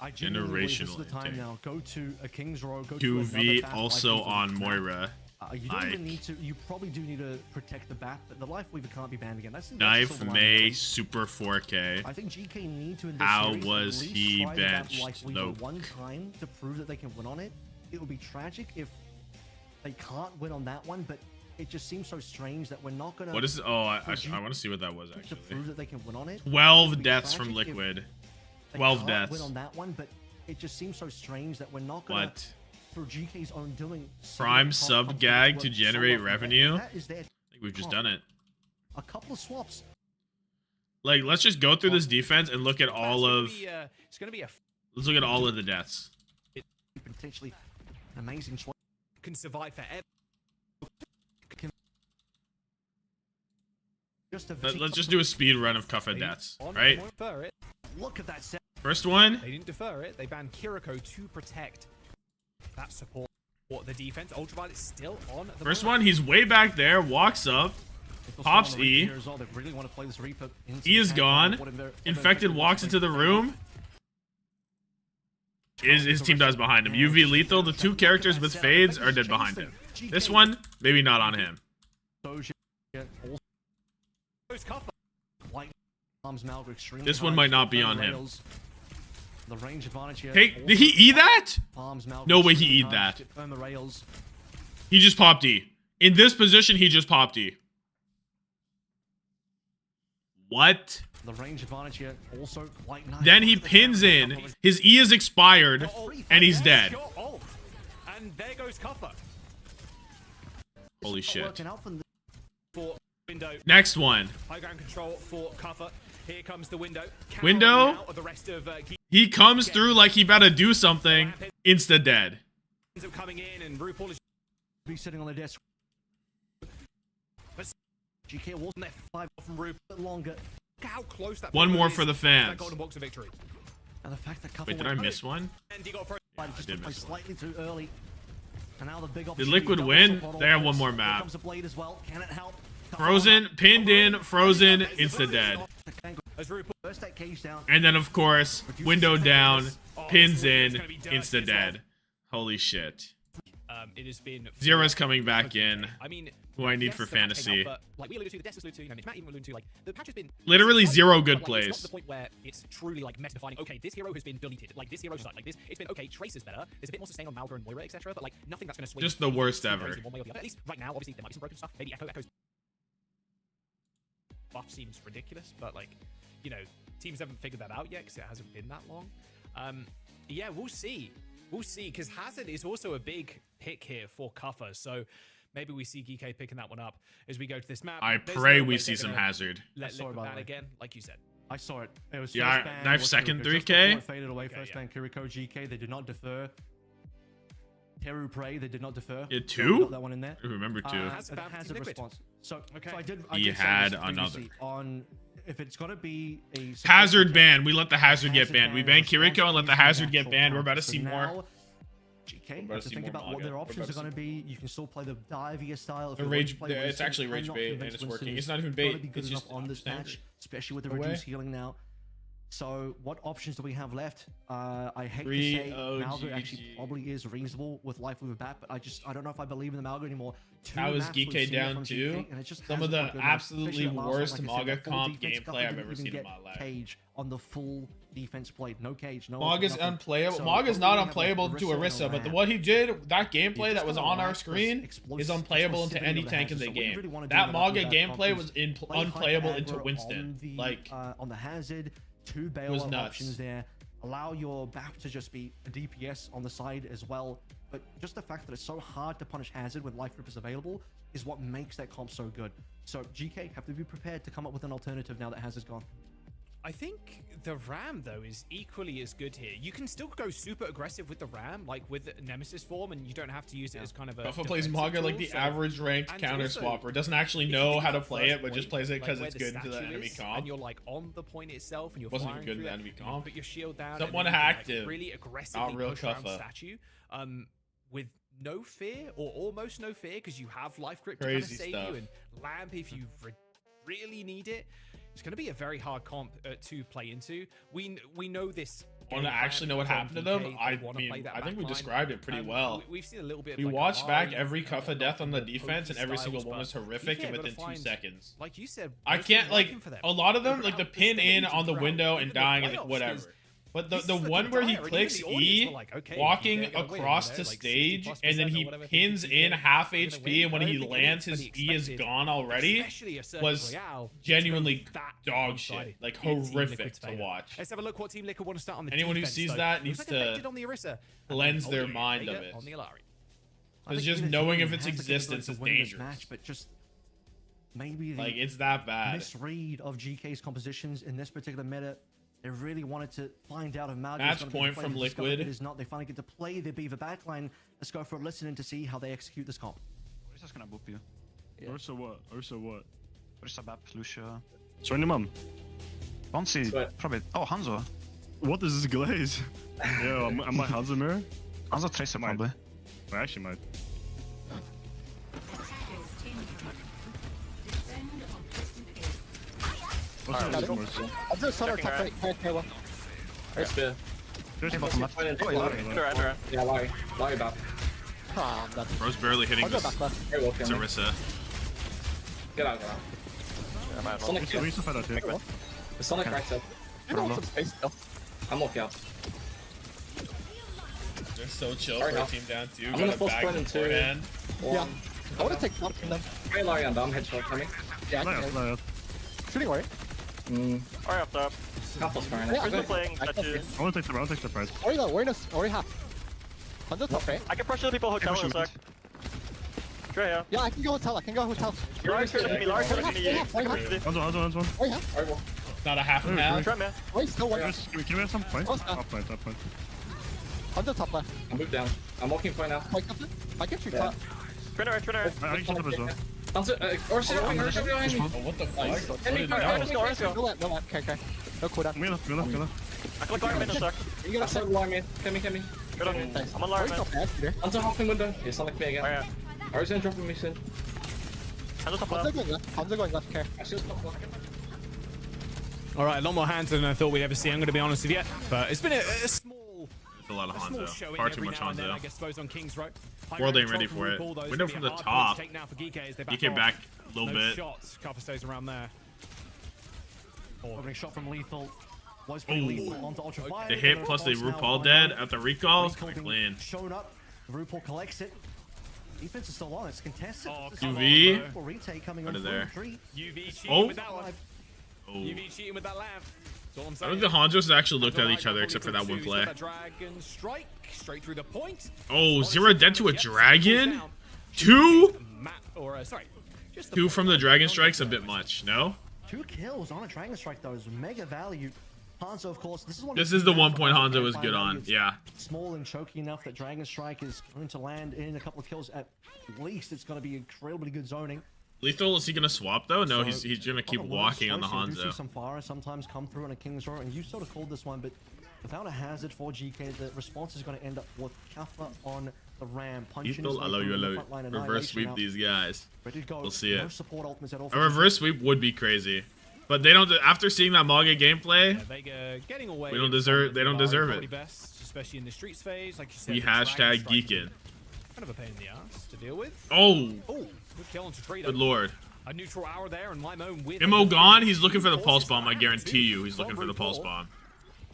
Speaker 11: I genuinely believe this is the time now. Go to a King's Row. Go to another
Speaker 1: 2v
Speaker 11: fast
Speaker 1: also
Speaker 11: life
Speaker 1: on
Speaker 11: weaver.
Speaker 1: Moira.
Speaker 11: You don't even need to. You probably do need to protect the BAP, but the Life Weaver can't be banned again. That's
Speaker 1: Knife
Speaker 11: silver
Speaker 1: May
Speaker 11: lining.
Speaker 1: Super 4K.
Speaker 11: I think GK need to in this
Speaker 1: How
Speaker 11: series
Speaker 1: was
Speaker 11: at least
Speaker 1: he
Speaker 11: try the BAP
Speaker 1: benched?
Speaker 11: Life Weaver
Speaker 1: Nope.
Speaker 11: one time to prove that they can win on it. It would be tragic if they can't win on that one, but it just seems so strange that we're not gonna.
Speaker 1: What is? Oh, I want to see what that was
Speaker 11: to
Speaker 1: actually.
Speaker 11: prove that they can win on it.
Speaker 1: 12 deaths from Liquid.
Speaker 11: They
Speaker 1: 12
Speaker 11: can't
Speaker 1: deaths.
Speaker 11: win on that one, but it just seems so strange that we're not gonna.
Speaker 1: What?
Speaker 11: Through GK's own doing.
Speaker 1: Prime sub gag to generate revenue? I
Speaker 11: That is their
Speaker 1: think we've just done it.
Speaker 11: a couple of swaps.
Speaker 1: Like, let's just go through this defense and look at all of.
Speaker 12: It's going to be a
Speaker 1: Let's look at all of the deaths.
Speaker 11: Potentially an amazing choice.
Speaker 12: can survive forever.
Speaker 1: Let's just do a speed run of Kuffa deaths, right?
Speaker 11: Look at that set.
Speaker 1: First one.
Speaker 12: They didn't defer it. They banned Kiriko to protect that support. The defense. Ultraviolet's still on. The
Speaker 1: First
Speaker 12: board.
Speaker 1: one, he's way back there, walks up, pops E. E is gone. Infected walks into the room. His team dies behind him. UV lethal. The two characters with fades are dead behind him. This one, maybe not on him. This one might not be on him.
Speaker 11: The range advantage here.
Speaker 1: Hey, did he E that? No way he E'd that. He just popped E. In this position, he just popped E. What?
Speaker 11: The range advantage here also quite nice.
Speaker 1: Then he pins in. His E is expired, and he's dead.
Speaker 12: And there goes Kuffa.
Speaker 1: Holy shit.
Speaker 12: For window.
Speaker 1: Next one.
Speaker 12: High ground control for Kuffa. Here comes the window.
Speaker 1: Window.
Speaker 12: The rest of
Speaker 1: He comes through like he better do something. Insta dead.
Speaker 12: coming in, and RuPaul is
Speaker 11: be sitting on the desk. GK wasn't there 5 from RuPaul longer.
Speaker 12: Look how close that
Speaker 1: One more
Speaker 12: is
Speaker 1: for the
Speaker 12: to
Speaker 1: fans.
Speaker 12: that golden box of victory.
Speaker 11: And the fact that Kuffa
Speaker 1: Wait, did I miss one?
Speaker 12: And he got
Speaker 1: I
Speaker 11: just
Speaker 1: did
Speaker 11: play
Speaker 1: miss one.
Speaker 11: slightly too early. And now the big
Speaker 1: Did Liquid win? They have one more map.
Speaker 11: Comes a blade as well. Can it help?
Speaker 1: Frozen, pinned in, frozen, insta dead.
Speaker 11: First that cage down.
Speaker 1: And then, of course, window down, pins in, insta dead. Holy shit.
Speaker 12: It has been
Speaker 1: Zera's coming back in.
Speaker 12: I mean,
Speaker 1: who I need for fantasy.
Speaker 12: But like we alluded to, the Dessus alluded to, you know, Matt even alluded to, like the patch has been
Speaker 1: Literally zero good
Speaker 12: but, like,
Speaker 1: plays.
Speaker 12: It's not to the point where it's truly like meta defining. Okay, this hero has been deleted. Like this hero sucked. Like this, it's been okay. Trace is better. There's a bit more sustain on Malga and Moira, etc. But like nothing that's going to swing.
Speaker 1: Just the worst
Speaker 12: two
Speaker 1: ever.
Speaker 12: ways in one way or the other. At least right now, obviously there might be some broken stuff. Maybe Echo's buff seems ridiculous, but like, you know, teams haven't figured that out yet because it hasn't been that long. Yeah, we'll see. We'll see, because Hazard is also a big pick here for Kuffa, so maybe we see Geekay picking that one up as we go to this map.
Speaker 1: I
Speaker 12: There's
Speaker 1: pray
Speaker 12: no
Speaker 1: we
Speaker 12: way
Speaker 1: see
Speaker 12: they're
Speaker 1: some
Speaker 12: gonna
Speaker 1: Hazard.
Speaker 12: Let Liquid ban again, like you said.
Speaker 11: I saw it. It was
Speaker 1: Yeah,
Speaker 11: first ban,
Speaker 1: knife
Speaker 11: was
Speaker 1: second
Speaker 11: Kiriko.
Speaker 1: 3K?
Speaker 11: Just before it faded away. First ban Kiriko, GK. They did not defer. Teru Prey, they did not defer.
Speaker 1: Yeah,
Speaker 11: So we
Speaker 1: two?
Speaker 11: got that one in there.
Speaker 1: I remember two.
Speaker 11: Hazard response. So I did.
Speaker 1: He
Speaker 11: did say
Speaker 1: had
Speaker 11: this
Speaker 1: another.
Speaker 11: previously on if it's gonna be a
Speaker 1: Hazard ban. We let the Hazard get banned. We banned
Speaker 11: response
Speaker 1: Kiriko and let the
Speaker 11: is
Speaker 1: Hazard get
Speaker 11: natural
Speaker 1: banned. We're about to
Speaker 11: so
Speaker 1: see more.
Speaker 11: now, GK,
Speaker 1: about
Speaker 11: have
Speaker 1: to
Speaker 11: to
Speaker 1: see
Speaker 11: think
Speaker 1: more
Speaker 11: about what
Speaker 1: Malga.
Speaker 11: their
Speaker 1: We're
Speaker 11: options
Speaker 1: about
Speaker 11: are
Speaker 1: to
Speaker 11: going to be. You can still play the Divia style. If
Speaker 1: The
Speaker 11: you
Speaker 1: rage,
Speaker 11: want to play
Speaker 1: it's
Speaker 11: Winston.
Speaker 1: actually rage
Speaker 11: I'm not
Speaker 1: bait, and
Speaker 11: convinced
Speaker 1: it's
Speaker 11: Winston
Speaker 1: working.
Speaker 11: is
Speaker 1: It's not even
Speaker 11: gonna
Speaker 1: bait.
Speaker 11: be good
Speaker 1: It's
Speaker 11: enough
Speaker 1: just
Speaker 11: on this
Speaker 1: standard.
Speaker 11: match, especially with the
Speaker 1: No way.
Speaker 11: reduced healing now. So what options do we have left? I hate to
Speaker 1: 3
Speaker 11: say Malga actually
Speaker 1: OGG.
Speaker 11: probably is reasonable with Life with a Bat, but I don't know if I believe in the Malga anymore.
Speaker 1: How is
Speaker 11: maps we've
Speaker 1: Geekay
Speaker 11: seen
Speaker 1: down
Speaker 11: from
Speaker 1: too?
Speaker 11: GK, and it just
Speaker 1: Some of
Speaker 11: hasn't
Speaker 1: the
Speaker 11: looked good enough,
Speaker 1: absolutely
Speaker 11: especially that last one,
Speaker 1: worst
Speaker 11: like I said,
Speaker 1: Malga
Speaker 11: that full
Speaker 1: comp
Speaker 11: defense.
Speaker 1: gameplay
Speaker 11: Kuffa
Speaker 1: I've
Speaker 11: didn't
Speaker 1: ever
Speaker 11: even
Speaker 1: seen in
Speaker 11: get
Speaker 1: my life.
Speaker 11: Cage on the full defense played. No cage, no.
Speaker 1: Mog is unplayable. Mog is not unplayable to Orisa, but what he did, that gameplay that was on our screen, is unplayable into any tank in the game. That Mog gameplay was unplayable into Winston. Like,
Speaker 11: on the hazard, 2 bailout options there. Allow your BAP to just be a DPS on the side as well. But just the fact that it's so hard to punish hazard when life rip is available is what makes that comp so good. So GK have to be prepared to come up with an alternative now that hazard's gone.
Speaker 12: I think the Ram, though, is equally as good here. You can still go super aggressive with the Ram, like with Nemesis form, and you don't have to use it as kind of a...
Speaker 1: Buffa plays Maga like the average ranked counter swapper. Doesn't actually know how to play it, but just plays it because it's good into the enemy comp.
Speaker 12: And you're like on the point itself, and you're
Speaker 1: wasn't
Speaker 12: flying
Speaker 1: good in
Speaker 12: through
Speaker 1: the enemy
Speaker 12: it,
Speaker 1: comp.
Speaker 12: Put your shield down.
Speaker 1: Someone
Speaker 12: and
Speaker 1: active.
Speaker 12: Like, really aggressively
Speaker 1: Not real
Speaker 12: push around
Speaker 1: Kuffa.
Speaker 12: statue. With no fear, or almost no fear, because you have life grip to kind of save you, and Lamp if you really need it. It's going to be a very hard comp to play into. We know this.
Speaker 1: Want to actually know what happened to them? I mean, I think we described it pretty well.
Speaker 12: We've seen a little bit.
Speaker 1: We watched back every Kuffa death on the defense, and every single one was horrific and within 2 seconds.
Speaker 12: Like you said,
Speaker 1: I can't, like, a lot of them, like the pin in on the window and dying, and like whatever. But the one where he clicks E, walking across to stage, and then he pins in half HP, and when he lands, his E is gone already, was genuinely dog shit. Like, horrific to watch.
Speaker 12: Let's have a look what Team Liquid want to start on the
Speaker 1: Anyone who
Speaker 12: defense,
Speaker 1: sees
Speaker 12: though.
Speaker 1: that needs to cleanse their mind of it. Because just knowing of its existence is dangerous.
Speaker 11: But just maybe the
Speaker 1: like, it's that bad.
Speaker 11: misread of GK's compositions in this particular meta. They really wanted to find out if Malga
Speaker 1: match point from Liquid.
Speaker 11: It is not. They finally get to play the Beaver backline. Let's go for a listen to see how they execute this comp.
Speaker 15: Orisa's gonna boop you.
Speaker 16: Yeah. Orisa what? Orisa what?
Speaker 15: Orisa BAP, Lucia.
Speaker 16: Sorry, Mum.
Speaker 15: Bonsi, probably. Oh, Hanzo.
Speaker 16: What is this glaze? Yeah, am I Hanzo mirror?
Speaker 15: Hanzo Tracer probably.
Speaker 16: I actually might.
Speaker 10: I'm just on our top right. There's spear.
Speaker 17: Yeah, Larry back.
Speaker 10: Oh, that's...
Speaker 18: Bro's barely hitting this. It's Orisa.
Speaker 17: Get out, Sonic kill. The Sonic right side. I'm walking out.
Speaker 1: They're so chill for a team down 2.
Speaker 17: I'm gonna full sprint in 2.
Speaker 10: Yeah. I want to take top from them.
Speaker 17: Hey, Larry, I'm headshot coming.
Speaker 10: Yeah, I can shooting Larry.
Speaker 13: Alright, up top.
Speaker 17: Couple sprint.
Speaker 13: Yeah, I'm playing that too.
Speaker 16: I want to take the prize.
Speaker 10: Ori though, Ori half. 100 top, right?
Speaker 13: I can pressure the people hotel in a sec. Sure, yeah.
Speaker 10: Yeah, I can go hotel.
Speaker 13: Larry's turning to me, Larry's turning to me.
Speaker 16: Hanzo.
Speaker 10: Ori half.
Speaker 1: Not a half and half.
Speaker 13: Try, man.
Speaker 10: Ori still one.
Speaker 16: Can we have some point? Top point.
Speaker 10: 100 top left.
Speaker 17: I moved down. I'm walking point now.
Speaker 10: I can shoot top.
Speaker 13: Sprinter.
Speaker 16: I can shut up as well.
Speaker 17: Orisa behind me.
Speaker 1: Oh, what the fuck?
Speaker 13: Let's go.
Speaker 10: No lap. Okay. No cooldown.
Speaker 16: Me left.
Speaker 13: I click Larry mid in a sec.
Speaker 17: You gotta start Larry mid. Come me.
Speaker 13: Good on me. I'm on Larry mid.
Speaker 17: Hanzo hopping window. Yeah, Sonic me again.
Speaker 13: Alright.
Speaker 17: Orisa's gonna drop me soon.
Speaker 13: Hanzo top left.
Speaker 10: Hanzo going left, okay.
Speaker 12: Alright, a lot more hands than I thought we'd ever see, I'm going to be honest with you. But it's been a small...
Speaker 18: It's a lot of Hanzo. Far too much Hanzo.
Speaker 12: I suppose on King's Row.
Speaker 18: World ain't ready for it. Window from the top. Geekay back a little bit.
Speaker 12: Shots. Kuffa stays around there.
Speaker 11: Opening shot from Lethal. Was pretty lethal onto Ultraviolet.
Speaker 1: The hit plus the RuPaul dead at the recall. Clean.
Speaker 11: Shown up. RuPaul collects it. Defense is still on. It's contested.
Speaker 1: UV.
Speaker 11: Retake coming
Speaker 1: Out of there.
Speaker 12: UV cheating with that one. UV cheating with that lamp.
Speaker 1: I think the Hanzos actually looked at each other except for that one play.
Speaker 12: Dragon strike straight through the point.
Speaker 1: Oh, 0 dead to a dragon? 2? Two from the dragon strike's a bit much, no?
Speaker 11: 2 kills on a dragon strike though is mega value. Hanzo, of course,
Speaker 1: this is the 1 point Hanzo was good on, yeah.
Speaker 11: Small and choky enough that Dragon Strike is going to land in a couple of kills at least. It's going to be incredibly good zoning.
Speaker 1: Lethal, is he going to swap though? No, he's going to keep walking on the
Speaker 11: You do see
Speaker 1: Hanzo.
Speaker 11: some fire sometimes come through on a King's Row, and you sort of called this one, but without a hazard for GK, the response is going to end up with Kuffa on the Ram.
Speaker 1: Lethal, I love you. Reverse sweep these guys. We'll see it.
Speaker 11: No support ultimates at all.
Speaker 1: A reverse sweep would be crazy. But they don't. After seeing that Maga gameplay, we don't deserve. They don't deserve it.
Speaker 12: Best, especially in the streets phase, like you said.
Speaker 1: We hashtag geeking.
Speaker 12: Kind of a pain in the ass to deal with.
Speaker 1: Oh,
Speaker 12: good kill onto Trader.
Speaker 1: good lord.
Speaker 12: A neutral hour there, and Limo with
Speaker 1: Imo gone. He's looking for the pulse bomb. I guarantee you, he's looking for the pulse bomb.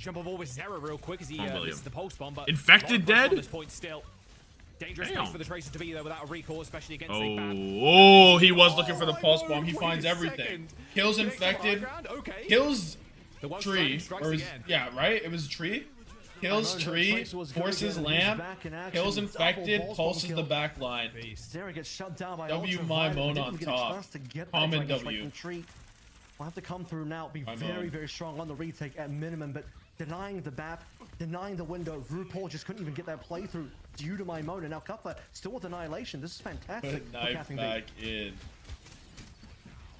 Speaker 12: jump on board with Zera real quick as he misses the pulse bomb, but
Speaker 1: Infected dead?
Speaker 12: on this point still. Dangerous place for the Tracer to be there without a recall, especially against a bat.
Speaker 1: Oh, he was looking for the pulse bomb. He finds everything. Kills infected. Kills tree. Or yeah, right? It was tree. Kills tree. Forces lamp. Kills infected. Pulses the back line.
Speaker 11: Zera gets shut down by
Speaker 1: W my moan on top. Common W.
Speaker 11: Will have to come through now, be very, very strong on the retake at minimum, but denying the BAP, denying the window. RuPaul just couldn't even get that playthrough due to my moan, and now Cutler still with Annihilation. This is fantastic.
Speaker 1: Put knife back in.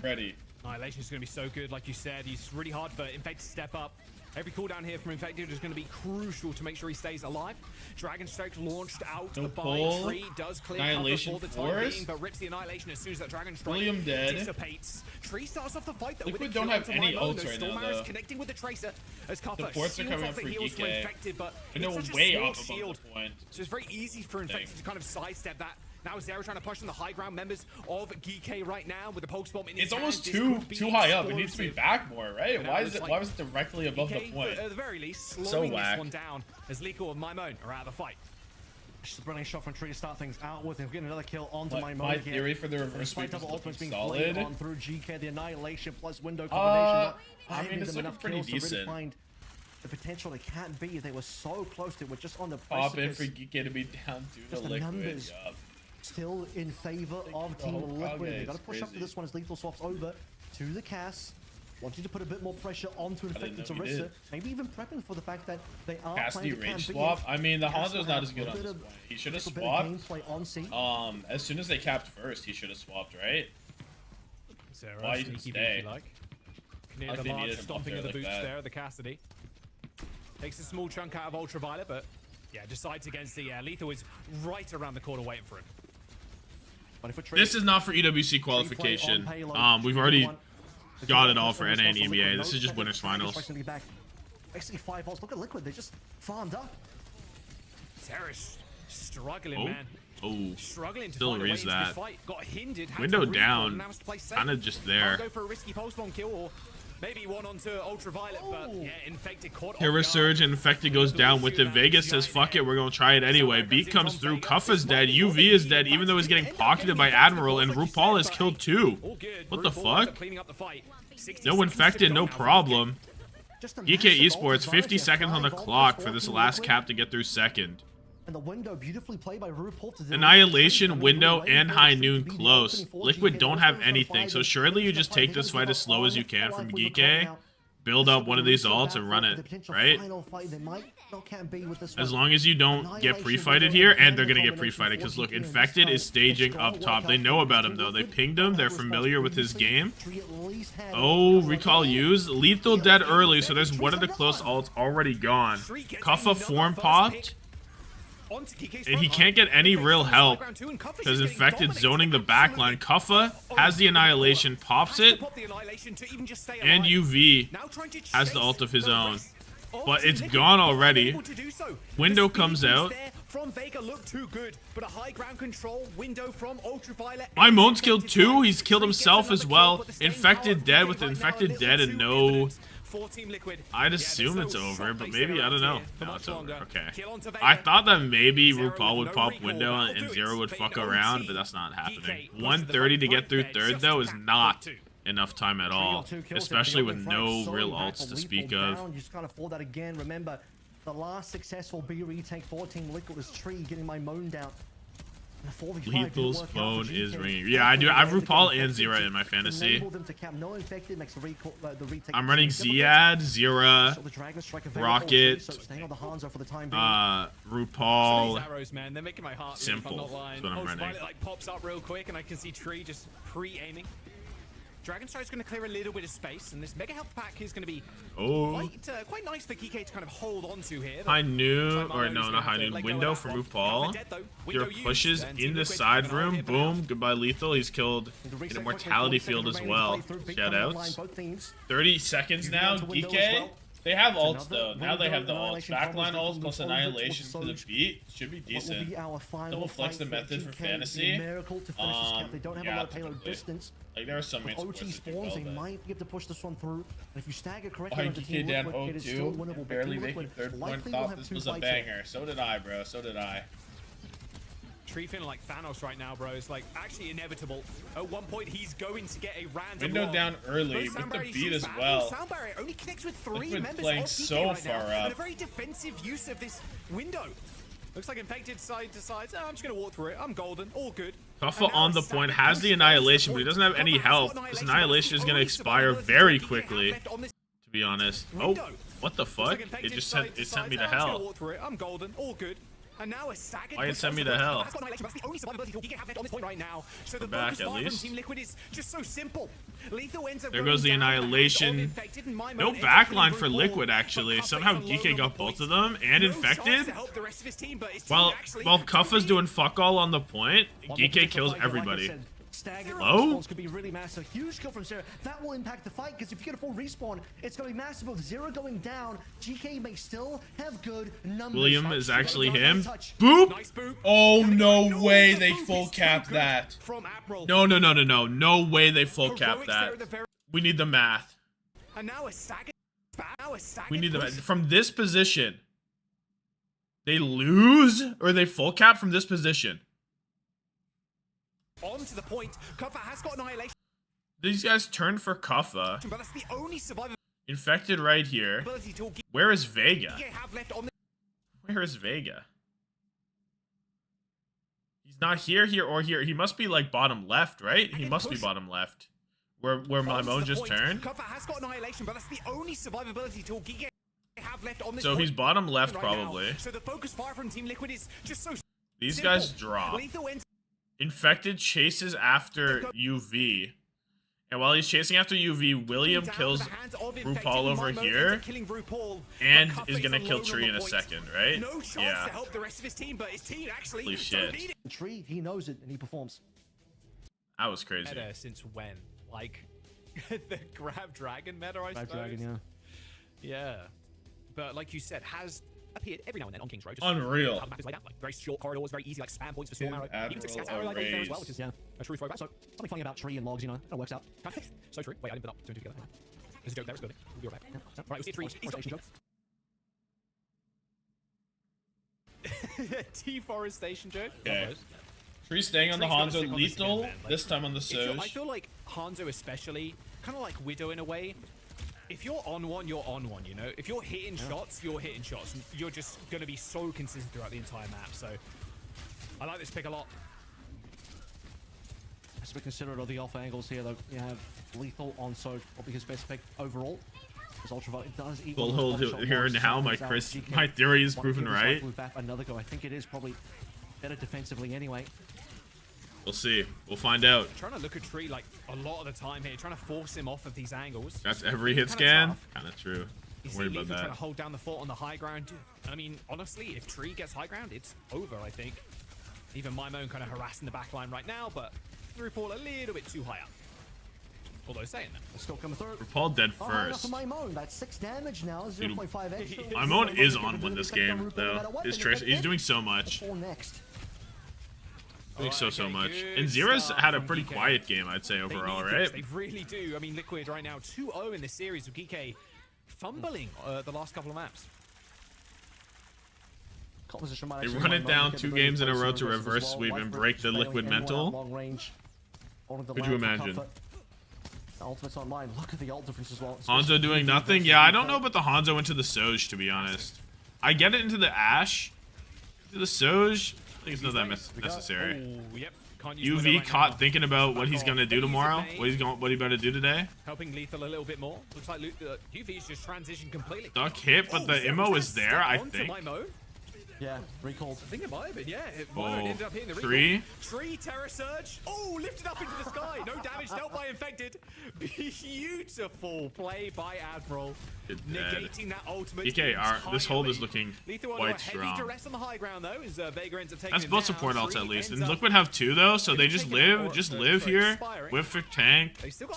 Speaker 1: Ready.
Speaker 12: Annihilation is going to be so good, like you said. He's really hard for Infected to step up. Every cooldown here from Infected is going to be crucial to make sure he stays alive. Dragon Strike launched out by Tree, does clear
Speaker 1: Annihilation
Speaker 12: cover for the time
Speaker 1: force.
Speaker 12: being, but rips the Annihilation as soon as that Dragon Strike
Speaker 1: William dead.
Speaker 12: dissipates. Tree starts off the fight though.
Speaker 1: Liquid don't have any ults right now though.
Speaker 12: Connecting with the Tracer as
Speaker 1: The ports are coming up for Geekay. And they're way up above the point.
Speaker 12: So it's very easy for Infected to kind of sidestep that. Now Zera trying to push on the high ground members of Geekay right now with the pulse bomb in his
Speaker 1: It's almost
Speaker 12: hand.
Speaker 1: too high up. It needs to be back more, right? Why was it directly above the point?
Speaker 12: At the very least,
Speaker 1: So
Speaker 12: slowing this
Speaker 1: whack.
Speaker 12: one down as Liko and Maimon are out of the fight.
Speaker 11: Just a brilliant shot from Tree to start things out with him. Getting another kill onto my
Speaker 1: My theory for the reverse sweep is looking
Speaker 11: being
Speaker 1: solid.
Speaker 11: on through GK, the Annihilation plus window combination.
Speaker 1: I mean, it's looking pretty decent.
Speaker 11: Find the potential it can't be. They were so close to it, just on the
Speaker 1: Pop in
Speaker 11: precipice.
Speaker 1: for Geekay to be down due to
Speaker 11: Just the
Speaker 1: Liquid.
Speaker 11: numbers.
Speaker 1: Yup.
Speaker 11: Still in favor of
Speaker 1: the
Speaker 11: Team
Speaker 1: whole
Speaker 11: Liquid.
Speaker 1: Qadsiah
Speaker 11: They got to
Speaker 1: is
Speaker 11: push up for
Speaker 1: crazy.
Speaker 11: this one as Lethal swaps over to the Cass. Wanting to put a bit more pressure onto Infected
Speaker 1: know he
Speaker 11: Orisa.
Speaker 1: did.
Speaker 11: Maybe even prepping for the fact that they are
Speaker 1: Cassidy
Speaker 11: playing the
Speaker 1: range
Speaker 11: campaign.
Speaker 1: swap. I mean, the
Speaker 11: Cass
Speaker 1: Hanzo's
Speaker 11: will
Speaker 1: not
Speaker 11: have
Speaker 1: as good
Speaker 11: a
Speaker 1: on
Speaker 11: bit
Speaker 1: this
Speaker 11: of-
Speaker 1: point. He should have
Speaker 11: little bit of
Speaker 1: swapped.
Speaker 11: gameplay on C.
Speaker 1: As soon as they capped first, he should have swapped, right?
Speaker 12: Zera,
Speaker 1: Why even
Speaker 12: sneaky
Speaker 1: stay?
Speaker 12: beaky like. Near
Speaker 1: Like
Speaker 12: the
Speaker 1: they
Speaker 12: large
Speaker 1: needed him up
Speaker 12: stomping
Speaker 1: there
Speaker 12: of the
Speaker 1: like
Speaker 12: boots
Speaker 1: that.
Speaker 12: there, the Cassidy. Takes a small chunk out of Ultraviolet, but yeah, decides against the Lethal is right around the corner waiting for him.
Speaker 1: This is not for EWC qualification. We've already got it all for NA and EMEA. This is just winners finals.
Speaker 11: Basically 5 volts. Look at Liquid. They just farmed up.
Speaker 12: Zera's struggling, man.
Speaker 1: Oh,
Speaker 12: Struggling to
Speaker 1: still
Speaker 12: find a way
Speaker 1: reads
Speaker 12: into this
Speaker 1: that.
Speaker 12: fight. Got hindered. had
Speaker 1: Window
Speaker 12: to recall,
Speaker 1: down.
Speaker 12: now has to play safe.
Speaker 1: Kind of just
Speaker 12: Can't
Speaker 1: there.
Speaker 12: go for a risky pulse bomb kill or maybe one onto Ultraviolet, but yeah, Infected caught
Speaker 1: Hero Surge and Infected goes down with it. Vegas says, fuck it, we're going to try it anyway. Beat comes through. Kuffa's dead. UV is dead, even though he's getting pocketed by Admiral. And RuPaul is killed too. What the fuck? No Infected, no problem. Geekay Esports, 50 seconds on the clock for this last cap to get through second.
Speaker 11: And the window beautifully played by RuPaul to
Speaker 1: Annihilation, Window, and High Noon close. Liquid don't have anything, so surely you just take this fight as slow as you can from Geekay, build up one of these ults, and run it, right? As long as you don't get pre-fighted here, and they're gonna get pre-fighted, because look, Infected is staging up top. They know about him, though. They pinged him. They're familiar with his game. Oh, recall used. Lethal dead early, so there's one of the close ults already gone. Kuffa form popped. And he can't get any real help because Infected zoning the backline. Kuffa has the Annihilation, pops it, and UV has the ult of his own. But it's gone already. Window comes out. My Moan's killed too. He's killed himself as well. Infected dead with Infected dead and no... I'd assume it's over, but maybe, I don't know. No, it's over. Okay. I thought that maybe RuPaul would pop Window and Zero would fuck around, but that's not happening. 130 to get through third, though, is not enough time at all, especially with no real ults to speak of.
Speaker 11: You just can't afford that again. Remember, the last successful B retake for Team Liquid was Tree getting my moan down.
Speaker 1: Lethal's phone is ringing. Yeah, I do. I have RuPaul and Zera in my fantasy. I'm running Ziad, Zera, Rocket, RuPaul, Simple. That's what I'm running.
Speaker 12: Like pops up real quick, and I can see Tree just pre-aiming. Dragon Stride's going to clear a little bit of space, and this Mega Health Pack is going to be quite nice for Geekay to kind of hold on to here.
Speaker 1: High Noon, or no, not High Noon. Window from RuPaul. Your pushes in the side room. Boom. Goodbye, Lethal. He's killed in Immortality Field as well. Shoutouts. 30 seconds now. Geekay. They have ults though. Now they have the ults. Backline ults plus annihilation to the beat should be decent. Double flex the method for fantasy.
Speaker 11: They don't have a lot of payload distance.
Speaker 1: Like there are some main
Speaker 11: OT spawns, they might be able to push this one through. And if you stagger correctly,
Speaker 1: Geekay down 0-2, barely making third point. Thought this was a banger. So did I, bro. So did I.
Speaker 12: Tree feeling like Thanos right now, bro. It's like actually inevitable. At one point, he's going to get a random
Speaker 1: window down early with the beat as well.
Speaker 12: Sound barrier only connects with 3
Speaker 1: Liquid
Speaker 12: members
Speaker 1: playing
Speaker 12: of Geekay
Speaker 1: so
Speaker 12: right
Speaker 1: far
Speaker 12: now,
Speaker 1: up.
Speaker 12: and a very defensive use of this window. Looks like Infected side decides, oh, I'm just going to walk through it. I'm golden. All good.
Speaker 1: Qadsiah on the point has the annihilation, but he doesn't have any help. This annihilation is going to expire very quickly, to be honest. Oh, what the fuck? It just sent me to hell.
Speaker 12: I'm golden. All good. And now a staggered
Speaker 1: Why it sent me to hell?
Speaker 12: That's the only survivability Geekay have left on this point right now. So the
Speaker 1: back,
Speaker 12: focus
Speaker 1: at
Speaker 12: fire from
Speaker 1: least.
Speaker 12: Team Liquid is just so simple. Lethal ends up
Speaker 1: There goes the
Speaker 12: going down
Speaker 1: annihilation. No backline for Liquid, actually. Somehow Geekay got both of them and infected. While Qadsiah's doing fuck all on the point, Geekay kills everybody. Hello?
Speaker 11: Could be really massive. Huge kill from Sarah. That will impact the fight because if you get a full respawn, it's going to be massive. With 0 going down, Geekay may still have good numbers.
Speaker 1: William is actually him. Boop! Oh, no way they full cap that. No. No way they full cap that. We need the math. We need the math. From this position, they lose or they full cap from this position?
Speaker 12: On to the point. Qadsiah has got annihilation.
Speaker 1: These guys turn for Qadsiah.
Speaker 12: But that's the only survivor.
Speaker 1: Infected right here. Where is Vega? Where is Vega? He's not here, or here. He must be like bottom left, right? He must be bottom left. Where Maimon just turned.
Speaker 12: Qadsiah has got annihilation, but that's the only survivability tool Geekay have left on this
Speaker 1: So he's bottom left probably.
Speaker 12: So the focus fire from Team Liquid is just so
Speaker 1: These guys drop. Infected chases after UV. And while he's chasing after UV, William kills RuPaul over here. And is gonna kill Tree in a second, right? Yeah. Holy shit.
Speaker 11: Tree, he knows it and he performs.
Speaker 1: That was crazy.
Speaker 12: Meta since when? Like the grab dragon meta, I suppose.
Speaker 11: Grab dragon, yeah.
Speaker 12: Yeah. But like you said, has appeared every now and then on King's Road. Just
Speaker 1: unreal.
Speaker 12: How the map is laid out, like very short corridors, very easy, like spam points for Storm Arrow. Even took Scout Arrow like there as well, which is a true throwback. So something funny about Tree and logs, you know, that works out. So true. Wait, I didn't put up 2 and 2 together. There's a joke there. It's good. We'll be right back. Yeah. Right, we'll see Tree. Deforestation joke.
Speaker 1: Okay. Tree staying on the Hanzo, lethal. This time on the Soj.
Speaker 12: I feel like Hanzo especially, kind of like Widow in a way. If you're on one, you're on one, you know? If you're hitting shots, you're hitting shots. You're just going to be so consistent throughout the entire map, so I like this pick a lot.
Speaker 11: As we consider all the alpha angles here, though, you have lethal on Soj, probably his best pick overall. His ultraviolet does equal.
Speaker 1: We'll hold here now. My theory is proven right.
Speaker 11: Another go. I think it is probably better defensively anyway.
Speaker 1: We'll see. We'll find out.
Speaker 12: Trying to look at Tree like a lot of the time here, trying to force him off of these angles.
Speaker 1: That's every hit scan. Kind of true. Don't worry about that.
Speaker 12: Trying to hold down the fort on the high ground. I mean, honestly, if Tree gets high ground, it's over. I think. Even Maimon kind of harassing the back line right now, but RuPaul a little bit too high up. Although saying that,
Speaker 11: it's still coming through.
Speaker 1: RuPaul dead first.
Speaker 11: Maimon, that's 6 damage now. 0.5 extra.
Speaker 1: Maimon is on one this game though. He's doing so much. Doing so much. And Zera's had a pretty quiet game, I'd say, overall, right?
Speaker 12: They really do. I mean, Liquid right now 2-0 in this series with Geekay fumbling the last couple of maps.
Speaker 1: They run it down 2 games in a row to reverse sweep and break the Liquid mental. Could you imagine?
Speaker 11: Ultimate's online. Look at the ult difference as well.
Speaker 1: Hanzo doing nothing? Yeah, I don't know about the Hanzo into the Soj, to be honest. I get it into the Ashe. To the Soj, I think it's not that necessary. UV caught thinking about what he's gonna do tomorrow. What he better do today.
Speaker 12: Helping Lethal a little bit more. Looks like UV's just transitioned completely.
Speaker 1: Duck hit, but the immo is there, I think.
Speaker 11: Yeah, recalled.
Speaker 12: I think it might have been, yeah. Ended up hitting the
Speaker 1: Tree.
Speaker 12: Tree, Terror Surge. Oh, lifted up into the sky. No damage dealt by Infected. Beautiful play by Admiral. Negating that ultimate.
Speaker 1: Geekay, this hold is looking quite strong.
Speaker 12: On the high ground, though, as Vega ends up taking
Speaker 1: That's both support ults at least. And Liquid have 2 though, so they just live here. Whiff for tank.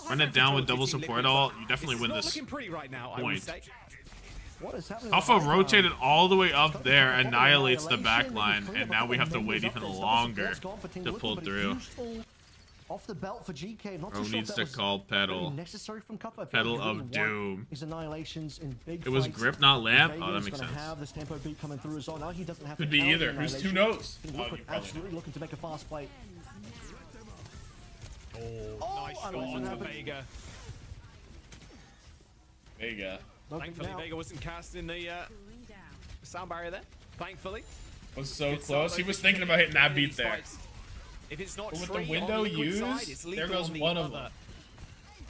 Speaker 1: Run it down with double support ult. You definitely win this point.
Speaker 11: What is happening?
Speaker 1: Alpha rotated all the way up there, annihilates the back line, and now we have to wait even longer to pull through.
Speaker 11: Off the belt for GK. Not
Speaker 1: Bro
Speaker 11: too sure
Speaker 1: needs
Speaker 11: if
Speaker 1: to
Speaker 11: that
Speaker 1: call
Speaker 11: was
Speaker 1: pedal.
Speaker 11: necessary from Cuppa.
Speaker 1: Pedal of doom.
Speaker 11: His annihilations in big
Speaker 1: It was
Speaker 11: fights.
Speaker 1: grip, not lamp. Oh, that
Speaker 11: Vega's
Speaker 1: makes
Speaker 11: gonna
Speaker 1: sense.
Speaker 11: have this tempo beat coming through as well. Now he doesn't have
Speaker 1: Could
Speaker 11: to
Speaker 1: be
Speaker 11: count
Speaker 1: either.
Speaker 11: the
Speaker 1: Who
Speaker 11: annihilation.
Speaker 1: knows?
Speaker 11: Team
Speaker 1: Oh,
Speaker 11: Liquid
Speaker 1: you probably
Speaker 11: absolutely looking to make a fast play.
Speaker 12: Nice shot onto Vega.
Speaker 1: Vega.
Speaker 12: Thankfully, Vega wasn't cast in the sound barrier there. Thankfully.
Speaker 1: Was so
Speaker 12: Good
Speaker 1: close.
Speaker 12: start,
Speaker 1: He
Speaker 12: though,
Speaker 1: was
Speaker 12: just
Speaker 1: thinking about hitting that beat there.
Speaker 12: If it's not
Speaker 1: But with
Speaker 12: Tree
Speaker 1: the window
Speaker 12: on the Liquid
Speaker 1: used,
Speaker 12: side, it's
Speaker 1: there
Speaker 12: lethal
Speaker 1: goes
Speaker 12: on the
Speaker 1: one of
Speaker 12: other.
Speaker 1: them.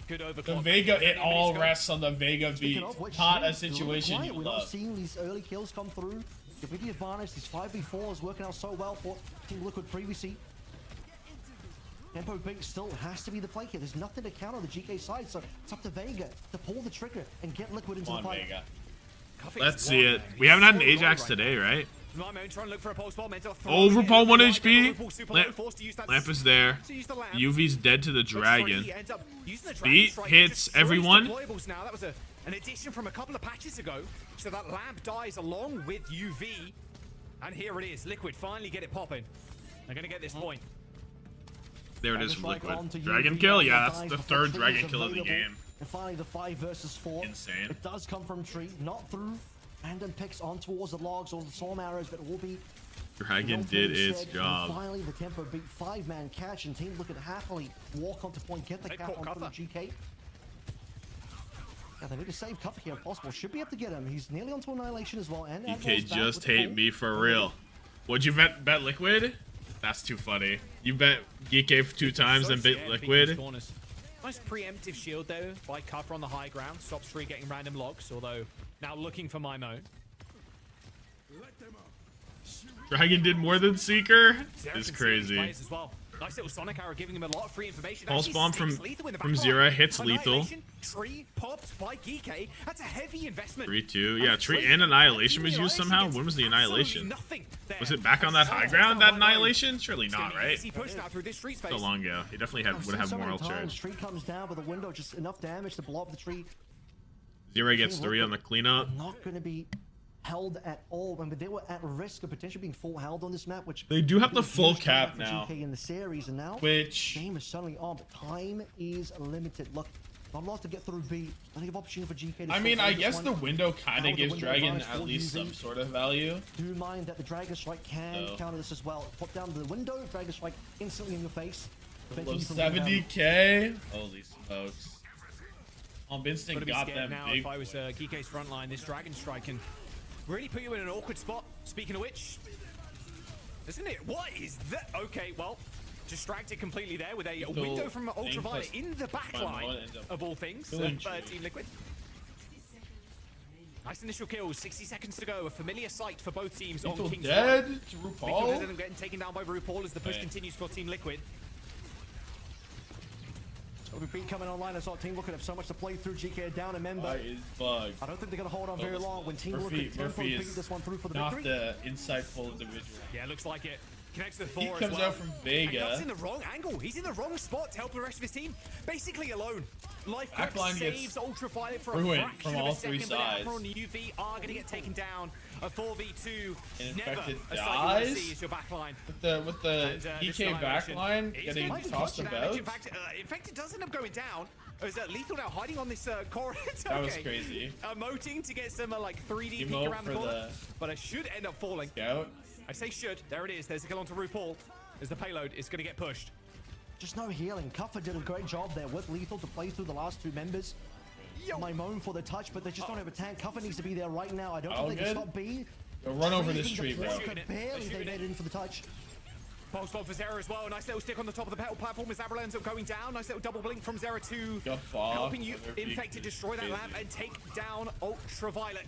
Speaker 12: Good overclock.
Speaker 1: The Vega, it all
Speaker 12: Go.
Speaker 1: rests on the Vega beat.
Speaker 11: Speaking of which,
Speaker 1: Not a
Speaker 11: Shane,
Speaker 1: situation
Speaker 11: quiet.
Speaker 1: you
Speaker 11: We're not
Speaker 1: love.
Speaker 11: seeing these early kills come through. With the advantage, these 5v4 is working out so well for Team Liquid previously. Tempo beat still has to be the play here. There's nothing to counter the GK side, so it's up to Vega to pull the trigger and get Liquid into
Speaker 1: Come on,
Speaker 11: the fight.
Speaker 1: Vega. Let's see it. We haven't had an Ajax today, right? Overpaul 1 HP. Lamp is there. UV's dead to the dragon. Beat hits everyone.
Speaker 12: That was an addition from a couple of patches ago. So that lamp dies along with UV. And here it is. Liquid finally get it popping. They're going to get this point.
Speaker 1: There it is from Liquid. Dragon kill? Yeah, that's the third dragon kill of the game.
Speaker 11: And finally, the 5 versus 4.
Speaker 1: Insane.
Speaker 11: It does come from Tree, not through random picks on towards the logs or the storm arrows, but it will be.
Speaker 1: Dragon did its
Speaker 11: And
Speaker 1: job.
Speaker 11: finally, the tempo beat 5-man catch, and Team Liquid happily walk onto point, get the cap on through GK. Yeah, they need to save Cup here if possible. Should be able to get him. He's nearly onto annihilation as well. And
Speaker 1: DK just hate me for real. Would you bet Liquid? That's too funny. You bet Geekay 2 times and bet Liquid.
Speaker 12: Nice preemptive shield though by Cuppa on the high ground. Stops Tree getting random logs, although now looking for Mimo.
Speaker 1: Dragon did more than Seeker. It's crazy.
Speaker 12: As well. Nice little Sonic arrow giving him a lot of free information.
Speaker 1: Pulse bomb from Zera hits lethal.
Speaker 12: Tree popped by Geekay. That's a heavy investment.
Speaker 1: 3-2. Yeah, Tree and Annihilation was used somehow. When was the Annihilation? Was it back on that high ground, that Annihilation? Surely not, right? So long ago. He definitely would have more charge.
Speaker 11: Tree comes down with a window, just enough damage to blow up the tree.
Speaker 1: Zera gets 3 on the cleanup.
Speaker 11: Not going to be held at all. I mean, they were at risk of potentially being full held on this map, which
Speaker 1: they do have the full cap now.
Speaker 11: GK in the series, and now
Speaker 1: which
Speaker 11: game is suddenly on, but time is limited. Look, not a lot to get through B. Plenty of opportunity for GK.
Speaker 1: I mean, I guess the window kind of gives Dragon at least some sort of value.
Speaker 11: Do mind that the Dragon Strike can counter this as well. Put down the window, Dragon Strike instantly in your face.
Speaker 1: 70k. Holy smokes. Instinct got them
Speaker 12: now
Speaker 1: big.
Speaker 12: If I was Geekay's front line, this Dragon Strike can really put you in an awkward spot. Speaking of which, isn't it? What is that? Okay, well, distracted completely there with a window from Ultraviolet in the backline of all things. Team Liquid. Nice initial kills, 60 seconds to go. A familiar sight for both teams on King's
Speaker 1: dead
Speaker 12: Row.
Speaker 1: to RuPaul.
Speaker 12: Lethal getting taken down by RuPaul as the push continues for Team Liquid.
Speaker 11: OWB coming online as our Team Liquid have so much to play through. GK down a member.
Speaker 1: Is bugged.
Speaker 11: I don't think they're going to hold on very long when Team Liquid
Speaker 1: Murphy
Speaker 11: beat this one through for the
Speaker 1: not
Speaker 11: victory.
Speaker 1: the insightful individual.
Speaker 12: Yeah, looks like it. Connects to the 4
Speaker 1: He
Speaker 12: as
Speaker 1: comes
Speaker 12: well.
Speaker 1: out from Vega.
Speaker 12: He's in the wrong angle. He's in the wrong spot to help the rest of his team. Basically alone. Life
Speaker 1: Backline
Speaker 12: saves Ultraviolet for a
Speaker 1: ruined
Speaker 12: fraction
Speaker 1: from
Speaker 12: of
Speaker 1: all
Speaker 12: a second,
Speaker 1: 3
Speaker 12: but
Speaker 1: sides.
Speaker 12: Alpha on the UV are going to get taken down. A 4v2. Never
Speaker 1: Infected
Speaker 12: a sight you want to
Speaker 1: dies?
Speaker 12: see is your backline.
Speaker 1: With the DK backline getting tossed about.
Speaker 12: In fact, Infected does end up going down. Is Lethal now hiding on this corridor?
Speaker 1: That was crazy.
Speaker 12: Emoting to get some like 3D peek
Speaker 1: Emote
Speaker 12: around the corner. But I should end up falling.
Speaker 1: Scout.
Speaker 12: I say should. There it is. There's a kill onto RuPaul as the payload is going to get pushed.
Speaker 11: Just no healing. Cuffa did a great job there with Lethal to play through the last 2 members. My moan for the touch, but they just don't have a tank. Cuffa needs to be there right now. I don't think they can stop B.
Speaker 1: Run over this tree, bro.
Speaker 11: Barely they made it in for the touch.
Speaker 12: Pulse bomb for Zera as well. Nice little stick on the top of the pedal platform as Abril ends up going down. Nice little double blink from Zera to helping you Infected destroy that lamp and take down Ultraviolet.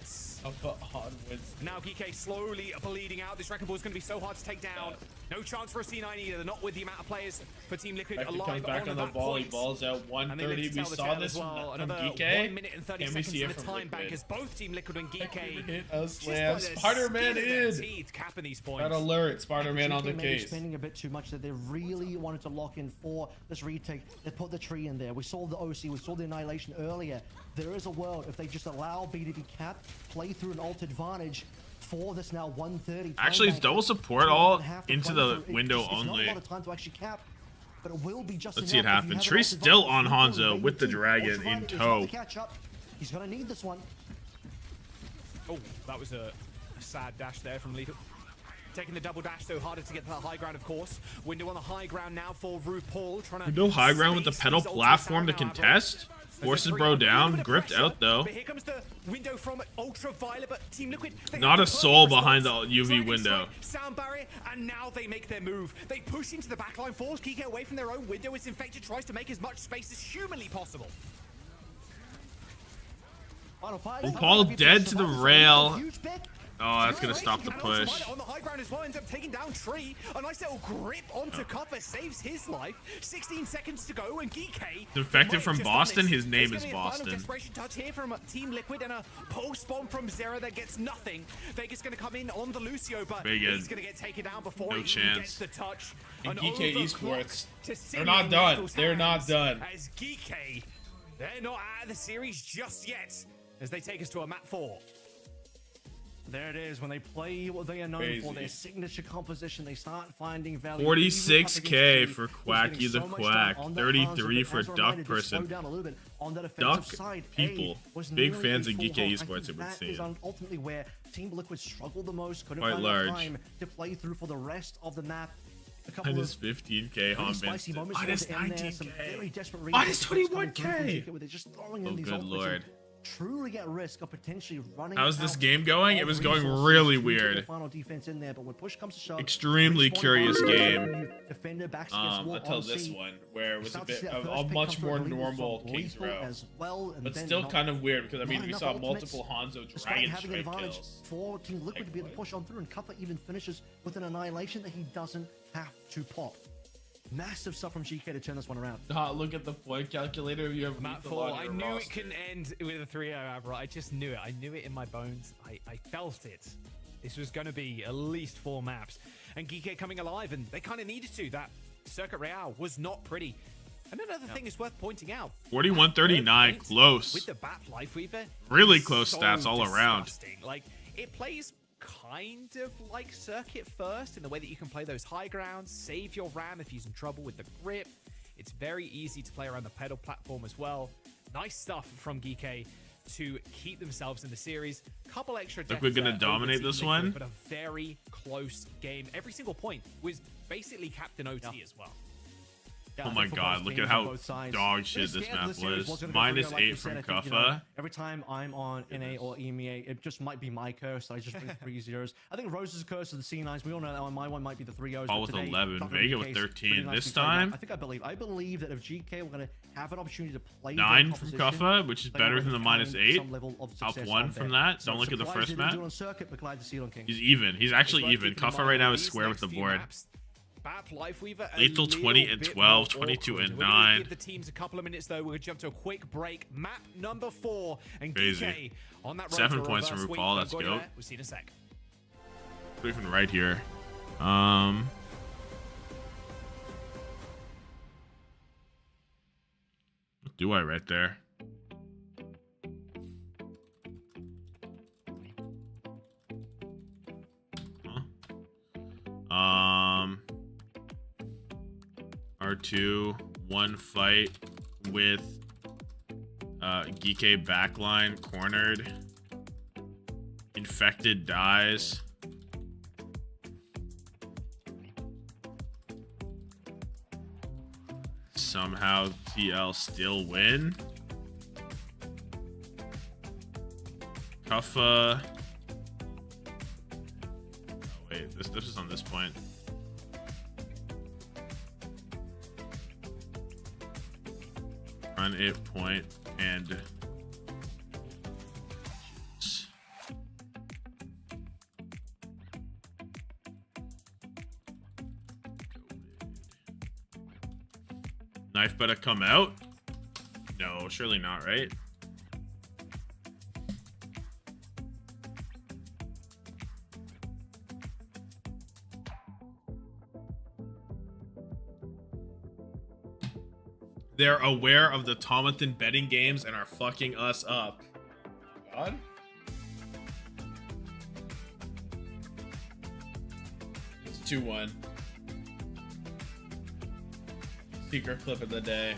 Speaker 12: Now Geekay slowly bleeding out. This Wrecking Ball is going to be so hard to take down. No chance for a C9 either. Not with the amount of players for Team Liquid alive
Speaker 1: comes back on the ball. He balls out 130. We saw this from Geekay.
Speaker 12: 1 minute and 30
Speaker 1: Can we
Speaker 12: seconds
Speaker 1: see
Speaker 12: in
Speaker 1: it
Speaker 12: the
Speaker 1: from
Speaker 12: time bank
Speaker 1: Liquid?
Speaker 12: as both Team Liquid and Geekay
Speaker 1: Hit a slam. Spider-Man in.
Speaker 12: capping these points.
Speaker 1: Got alert. Spider-Man on the
Speaker 11: GK
Speaker 1: case.
Speaker 11: spending a bit too much, that they really wanted to lock in for this retake. They put the tree in there. We saw the OC, we saw the Annihilation earlier. There is a world, if they just allow B to be capped, play through an ult advantage for this now 130.
Speaker 1: Actually, it's double support all into the window
Speaker 11: It's not a
Speaker 1: only.
Speaker 11: lot of time to actually cap, but it will be just
Speaker 1: Let's see it
Speaker 11: enough if you
Speaker 1: happen.
Speaker 11: have an
Speaker 1: Tree's
Speaker 11: ult
Speaker 1: still
Speaker 11: advantage.
Speaker 1: on Hanzo
Speaker 11: Maybe
Speaker 1: with the
Speaker 11: two.
Speaker 1: dragon
Speaker 11: Ultra
Speaker 1: in
Speaker 11: Violet is
Speaker 1: tow.
Speaker 11: about to catch up. He's gonna need this one.
Speaker 12: Oh, that was a sad dash there from Lethal. Taking the double dash, so harder to get to that high ground, of course. Window on the high ground now for RuPaul. Trying to
Speaker 1: No high ground with the
Speaker 12: space
Speaker 1: pedal
Speaker 12: these ultimates
Speaker 1: platform
Speaker 12: out
Speaker 1: to
Speaker 12: now,
Speaker 1: contest. Forces bro down, gripped out though.
Speaker 12: But here comes the window from Ultraviolet, but Team Liquid.
Speaker 1: Not a soul behind the UV window.
Speaker 12: Sound barrier, and now they make their move. They push into the backline, force Geekay away from their own window as Infected tries to make as much space as humanly possible.
Speaker 1: RuPaul dead to the rail. Oh, that's gonna stop the push.
Speaker 12: On the high ground as well, ends up taking down Tree. A nice little grip onto cover saves his life. 16 seconds to go, and Geekay.
Speaker 1: Defective from Boston. His name is Boston.
Speaker 12: Desperation touch here from Team Liquid and a post bomb from Zera that gets nothing. Vegas gonna come in on the Lucio, but he's gonna get taken down before he even gets the touch.
Speaker 1: And
Speaker 12: An
Speaker 1: Geekay
Speaker 12: overclock
Speaker 1: Esports,
Speaker 12: to
Speaker 1: they're not done.
Speaker 12: Lethal's
Speaker 1: They're not
Speaker 12: hands
Speaker 1: done.
Speaker 12: As Geekay, they're not out of the series just yet. As they take us to a map 4.
Speaker 11: There it is. When they play what they are known for, their signature composition, they start finding value.
Speaker 1: 46K for Quacky the Quack. 33 for Duck Person. Duck people. Big fans of Geekay Esports, it would
Speaker 11: That is
Speaker 1: seem.
Speaker 11: ultimately where Team Liquid struggled the most. Couldn't
Speaker 1: Quite
Speaker 11: find
Speaker 1: large.
Speaker 11: enough time to play through for the rest of the map. A couple
Speaker 1: Minus
Speaker 11: of
Speaker 1: 15K
Speaker 11: really
Speaker 1: on
Speaker 11: spicy
Speaker 1: Vincent.
Speaker 11: moments
Speaker 1: Minus
Speaker 11: towards the end there, some
Speaker 1: 19K.
Speaker 11: very desperate
Speaker 1: Minus
Speaker 11: reads coming through from
Speaker 1: 21K.
Speaker 11: Geekay, where they're just throwing in
Speaker 1: Oh,
Speaker 11: these
Speaker 1: good
Speaker 11: ultimates
Speaker 1: lord.
Speaker 11: and truly at risk of potentially running.
Speaker 1: How's this
Speaker 11: out
Speaker 1: game going? It
Speaker 11: of
Speaker 1: was going
Speaker 11: resources
Speaker 1: really
Speaker 11: to get the
Speaker 1: weird.
Speaker 11: final defense in there, but when push comes to shove,
Speaker 1: Extremely
Speaker 11: respawn
Speaker 1: curious
Speaker 11: finds
Speaker 1: game.
Speaker 11: defender backs against wall
Speaker 1: Until
Speaker 11: on
Speaker 1: this
Speaker 11: C.
Speaker 1: one, where it was a
Speaker 11: Start to
Speaker 1: bit
Speaker 11: see that
Speaker 1: of
Speaker 11: first
Speaker 1: a
Speaker 11: pick
Speaker 1: much
Speaker 11: come through,
Speaker 1: more
Speaker 11: I believe it was
Speaker 1: normal
Speaker 11: from
Speaker 1: King's
Speaker 11: Lethal
Speaker 1: Row.
Speaker 11: as well, and
Speaker 1: But
Speaker 11: then
Speaker 1: still
Speaker 11: not-
Speaker 1: kind of weird because I mean
Speaker 11: not
Speaker 1: we
Speaker 11: enough
Speaker 1: saw
Speaker 11: ultimates
Speaker 1: multiple Hanzo
Speaker 11: despite
Speaker 1: Dragon
Speaker 11: having an
Speaker 1: strike
Speaker 11: advantage
Speaker 1: kills.
Speaker 11: for Team Liquid to be able to push on through, and Cuffer even finishes with an annihilation that he doesn't have to pop. Massive stuff from GK to turn this one around.
Speaker 1: Look at the point calculator. You have
Speaker 12: Map
Speaker 1: lethal
Speaker 12: 4.
Speaker 1: on
Speaker 12: I
Speaker 1: your
Speaker 12: knew
Speaker 1: roster.
Speaker 12: it couldn't end with a 3-0 Abra. I just knew it. I knew it in my bones. I felt it. This was going to be at least 4 maps. And Geekay coming alive, and they kind of needed to. That Circuit Royale was not pretty. And another thing is worth pointing out.
Speaker 1: 41-39, close.
Speaker 12: With the Bat Lifeweaver.
Speaker 1: Really
Speaker 12: is
Speaker 1: close
Speaker 12: so
Speaker 1: stats all around.
Speaker 12: disgusting. Like, it plays kind of like Circuit first in the way that you can play those high grounds, save your RAM if he's in trouble with the grip. It's very easy to play around the pedal platform as well. Nice stuff from Geekay to keep themselves in the series. Couple extra
Speaker 1: Look, we're
Speaker 12: deaths
Speaker 1: gonna
Speaker 12: there
Speaker 1: dominate
Speaker 12: over
Speaker 1: this
Speaker 12: Team Liquid,
Speaker 1: one.
Speaker 12: but a very close game. Every single point was basically capped in OT as well.
Speaker 1: Oh my god, look at how dog shit this map was. Minus 8 from Kuffa.
Speaker 11: Every time I'm on NA or EMEA, it just might be my curse. I just bring 3 zeros. I think Rose's curse of the C9s. We all know that one. My one might be the 3 O's.
Speaker 1: Paul with 11, Vega with 13. This time,
Speaker 11: I believe that if GK were going to have an opportunity to play
Speaker 1: 9 from Kuffa, which is better than the minus 8. Up 1 from that. Don't look at the first map. He's even. He's actually even. Kuffa right now is square with the board. Lethal 20 and 12, 22 and 9.
Speaker 12: Give the teams a couple of minutes though. We're gonna jump to a quick break. Map number 4 and
Speaker 1: Crazy.
Speaker 12: Geekay on that road
Speaker 1: 7
Speaker 12: to a
Speaker 1: points from
Speaker 12: reverse sweep.
Speaker 1: RuPaul. That's
Speaker 12: Go to
Speaker 1: dope.
Speaker 12: there. We'll see you in a sec.
Speaker 1: Even right here. What do I right there? R2, one fight with Geekay backline cornered. Infected dies. Somehow TL still win. Kuffa. Oh, wait, this is on this point. Run it point and knife better come out. No, surely not, right? They're aware of the Tommathan betting games and are fucking us up. God? It's 2-1. Secret clip of the day.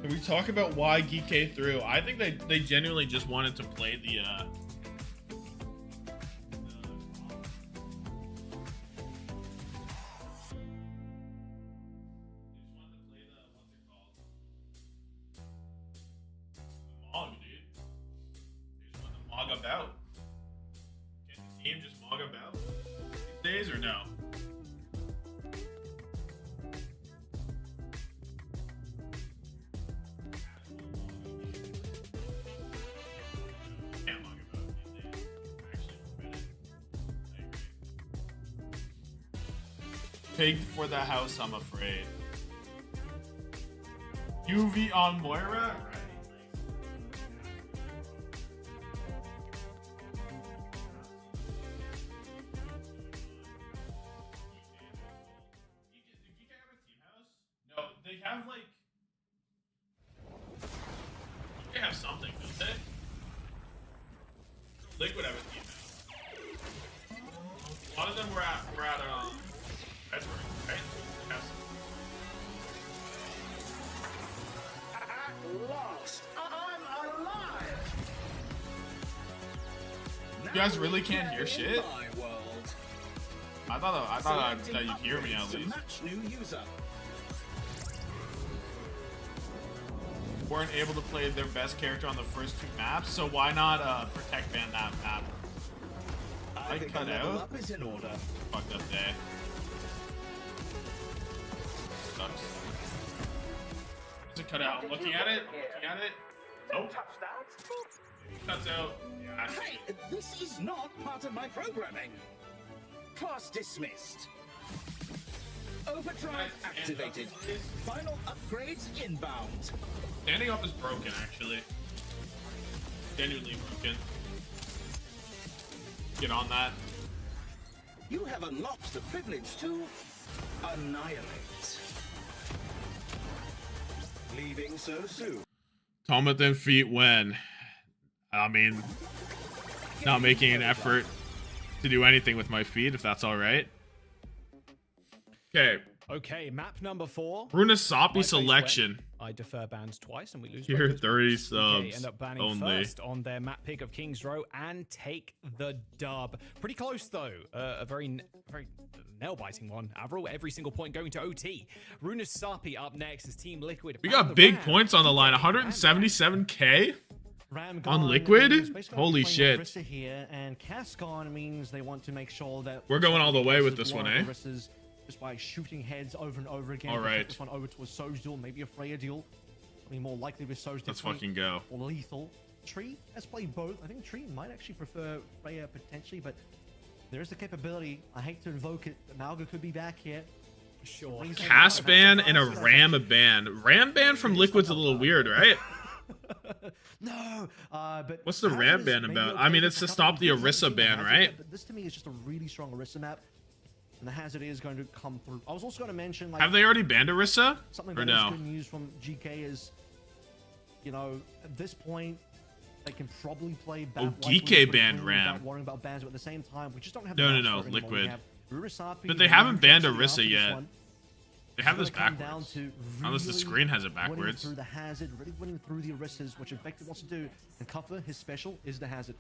Speaker 1: Can we talk about why Geekay threw? I think they genuinely just wanted to play the Mog, dude. They just want to mog about. Can the team just mog about these days or no? Can't mog about these days. Actually, forbid it. I agree. Pigged for the house, I'm afraid. UV on Moira? No, they have like. They have something, don't they? Liquid have a team house. A lot of them were at Pittsburgh, right? Yes.
Speaker 6: At last, I'm alive.
Speaker 1: You guys really can't hear shit?
Speaker 6: My world.
Speaker 1: I thought that you'd hear me at
Speaker 6: To
Speaker 1: least.
Speaker 6: match new user.
Speaker 1: Weren't able to play their best character on the first 2 maps, so why not protect ban that map?
Speaker 6: I think
Speaker 1: cut
Speaker 6: the level
Speaker 1: out.
Speaker 6: up is in order.
Speaker 1: Fucked up day. Sucks. Does it cut out? I'm looking at it. Oh. Cuts out. Yeah.
Speaker 6: Hey, this is not part of my programming. Class dismissed. Overdrive activated. Final upgrades inbound.
Speaker 1: Standing up is broken, actually. Genuinely broken. Get on that.
Speaker 6: You have unlocked the privilege to annihilate. Leaving so soon.
Speaker 1: Tommathan feet when? I mean, not making an effort to do anything with my feet, if that's alright. Okay.
Speaker 12: Okay, map number 4.
Speaker 1: Runasapi selection.
Speaker 12: I defer bans twice and we lose.
Speaker 1: Here,
Speaker 12: both those
Speaker 1: 30
Speaker 12: maps.
Speaker 1: subs
Speaker 12: Geekay end up banning
Speaker 1: only.
Speaker 12: first on their map pick of Kings Row and take the dub. Pretty close though. A very nail-biting one. Avril, every single point going to OT. Runasapi up next as Team Liquid.
Speaker 1: We got big points on the line. 177k on Liquid. Holy shit.
Speaker 11: Here, and Cascon means they want to make sure that
Speaker 1: we're going all the way with this one, eh?
Speaker 11: Just by shooting heads over and over again.
Speaker 1: All right.
Speaker 11: This one over to a Soj duel, maybe a Freya duel. I mean, more likely with Soj.
Speaker 1: Let's fucking go.
Speaker 11: Or lethal. Tree has played both. I think Tree might actually prefer Freya potentially, but there is the capability. I hate to invoke it, but Malga could be back here.
Speaker 12: Sure.
Speaker 1: Cass ban and a Ram ban. Ram ban from Liquid's a little weird, right?
Speaker 11: No, but
Speaker 1: what's the Ram ban about? I mean, it's to stop the Orisa ban, right?
Speaker 11: But this to me is just a really strong Orisa map. And the Hazard is going to come through. I was also going to mention, like,
Speaker 1: have they already banned Orisa?
Speaker 11: Something
Speaker 1: or
Speaker 11: that
Speaker 1: no?
Speaker 11: is good news from GK is, you know, at this point, they can probably play back.
Speaker 1: Oh, Geekay banned Ram.
Speaker 11: Without worrying about bans, but at the same time, we just don't have.
Speaker 1: No, Liquid. But they haven't banned Orisa yet. They have this backwards. Unless the screen has it backwards.
Speaker 11: Through the Hazard, really winning through the Orisas, which Infected wants to do. And Cuffer, his special is the Hazard.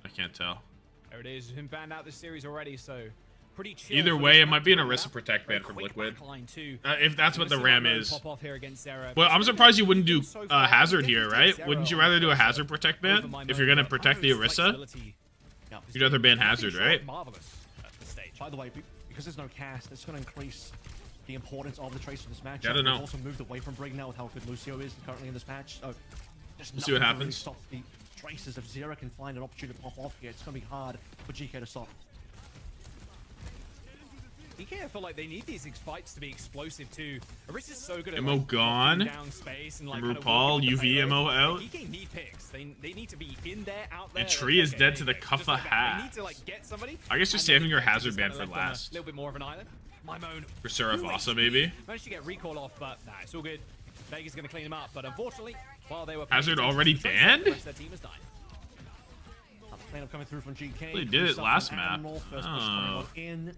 Speaker 1: I can't tell.
Speaker 12: There it is. He's been banned out this series already, so pretty chill.
Speaker 1: Either way, it might be an Orisa Protect ban from Liquid. If that's what the Ram is. Well, I'm surprised you wouldn't do Hazard here, right? Wouldn't you rather do a Hazard Protect ban? If you're going to protect the Orisa? You'd rather ban Hazard, right?
Speaker 11: By the way, because there's no cast, it's going to increase the importance of the Tracer in this match.
Speaker 1: I don't know.
Speaker 11: We've also moved away from Brig now with how good Lucio is currently in this match. So just
Speaker 1: we'll see what happens.
Speaker 11: Stop the Tracers. If Zera can find an opportunity to pop off here, it's going to be hard for GK to stop.
Speaker 12: Geekay, I feel like they need these fights to be explosive too. Orisa's so good at
Speaker 1: Mo gone.
Speaker 12: down space and like
Speaker 1: RuPaul, UV Mo out.
Speaker 12: Geekay need picks. They need to be in there, out there.
Speaker 1: And Tree is dead to the
Speaker 12: Just
Speaker 1: Qadsiah
Speaker 12: like that. They
Speaker 1: hat.
Speaker 12: need to like get somebody.
Speaker 1: I guess you're
Speaker 12: and
Speaker 1: saving
Speaker 12: then
Speaker 1: your
Speaker 12: the
Speaker 1: hazard
Speaker 12: Qadsiah's
Speaker 1: ban
Speaker 12: kinda
Speaker 1: for
Speaker 12: left on
Speaker 1: last.
Speaker 12: A little bit more of an island. My moan.
Speaker 1: For Seraph maybe.
Speaker 12: Managed to get recall off, but nah, it's all good. Vega's gonna clean him up, but unfortunately, while they were
Speaker 1: Hazard already banned?
Speaker 12: the rest of their team has died.
Speaker 11: Cleanup coming through from GK.
Speaker 1: They did it last map.
Speaker 11: First push coming on in.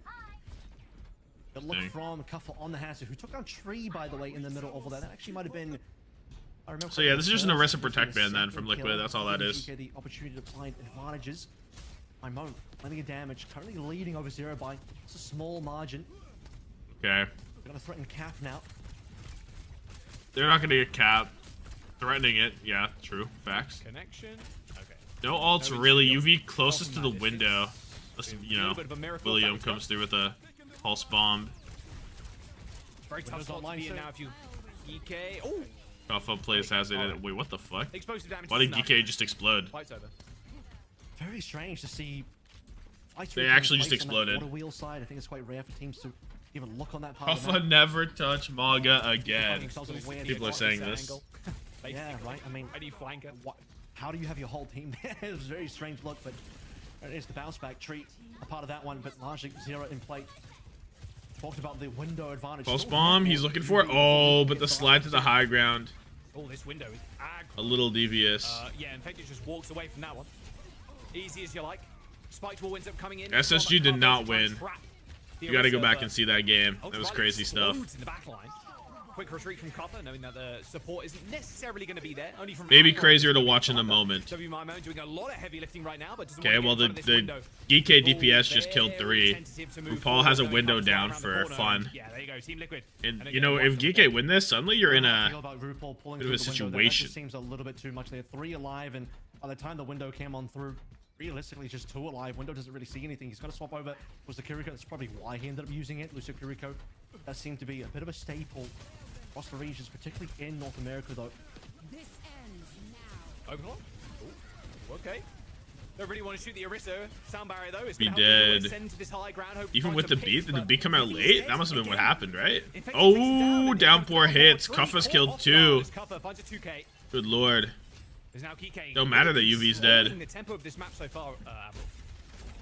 Speaker 11: Good look
Speaker 1: Dang.
Speaker 11: from Kuffa on the hazard, who took down Tree, by the way, in the middle of all that. That actually might have been. I remember.
Speaker 1: So yeah, this is just an arrest and
Speaker 11: first
Speaker 1: protect ban then
Speaker 11: second
Speaker 1: from
Speaker 11: kill,
Speaker 1: Liquid. That's all that
Speaker 11: giving
Speaker 1: is.
Speaker 11: GK the opportunity to find advantages. I'm plenty of damage, currently leading over 0 by just a small margin.
Speaker 1: Okay.
Speaker 11: We're gonna threaten Cap now.
Speaker 1: They're not gonna get capped. Threatening it. Yeah, true. Facts.
Speaker 12: Connection. Okay.
Speaker 1: No ults really. UV closest to the window. Unless, you know, William comes through with a pulse bomb.
Speaker 12: Very tough spot to be in now if you Geekay. Oh!
Speaker 1: Kuffa plays hazard. Wait, what the fuck?
Speaker 12: Explosive damage.
Speaker 1: Why did Geekay just explode?
Speaker 12: Fight's over.
Speaker 11: Very strange to see.
Speaker 1: They actually just exploded.
Speaker 11: On the wheel side, I think it's quite rare for teams to even look on that part of the
Speaker 1: Kuffa
Speaker 11: map.
Speaker 1: never touch Maga again. People are saying this.
Speaker 11: Yeah, right. I mean,
Speaker 12: how do you flank it?
Speaker 11: How do you have your whole team there? It was a very strange look, but it is the bounce back treat, a part of that one, but largely 0 in play. Talked about the window advantage.
Speaker 1: Pulse bomb, he's looking for it. Oh, but the slide to the high ground.
Speaker 12: Oh, this window is
Speaker 1: a little devious.
Speaker 12: Yeah, Infected just walks away from that one. Easy as you like. Spiked wall ends up coming in.
Speaker 1: SSG did not win. You gotta go back and see that game. That was crazy stuff.
Speaker 12: In the back line. Quick retreat from Kuffa, knowing that the support isn't necessarily going to be there. Only from
Speaker 1: Maybe crazier to watch in the moment.
Speaker 12: WMIMO doing a lot of heavy lifting right now, but doesn't
Speaker 1: Okay,
Speaker 12: want
Speaker 1: well,
Speaker 12: to get
Speaker 1: the
Speaker 12: in front of this
Speaker 1: Geekay
Speaker 12: window.
Speaker 1: DPS just killed 3. RuPaul has a window down for fun.
Speaker 12: Yeah, there you go, Team Liquid.
Speaker 1: And, you know, if Geekay win this, suddenly you're in a bit of a
Speaker 11: That
Speaker 1: situation.
Speaker 11: just seems a little bit too much. They had 3 alive, and by the time the window came on through, realistically just 2 alive. Window doesn't really see anything. He's got to swap over. Was the Kiriko? That's probably why he ended up using it. Lucio Kiriko. That seemed to be a bit of a staple across the regions, particularly in North America, though.
Speaker 12: This ends now. Overclock? Ooh, okay. Don't really want to shoot the Orisa. Sound barrier, though, is
Speaker 1: Be
Speaker 12: going to help
Speaker 1: dead.
Speaker 12: send to this high ground.
Speaker 1: Even with the beat, did the beat come out late? That must have been what happened, right? Oh, downpour hits. Kuffa's killed 2. Good lord. Don't matter that UV's dead.
Speaker 12: The tempo of this map so far,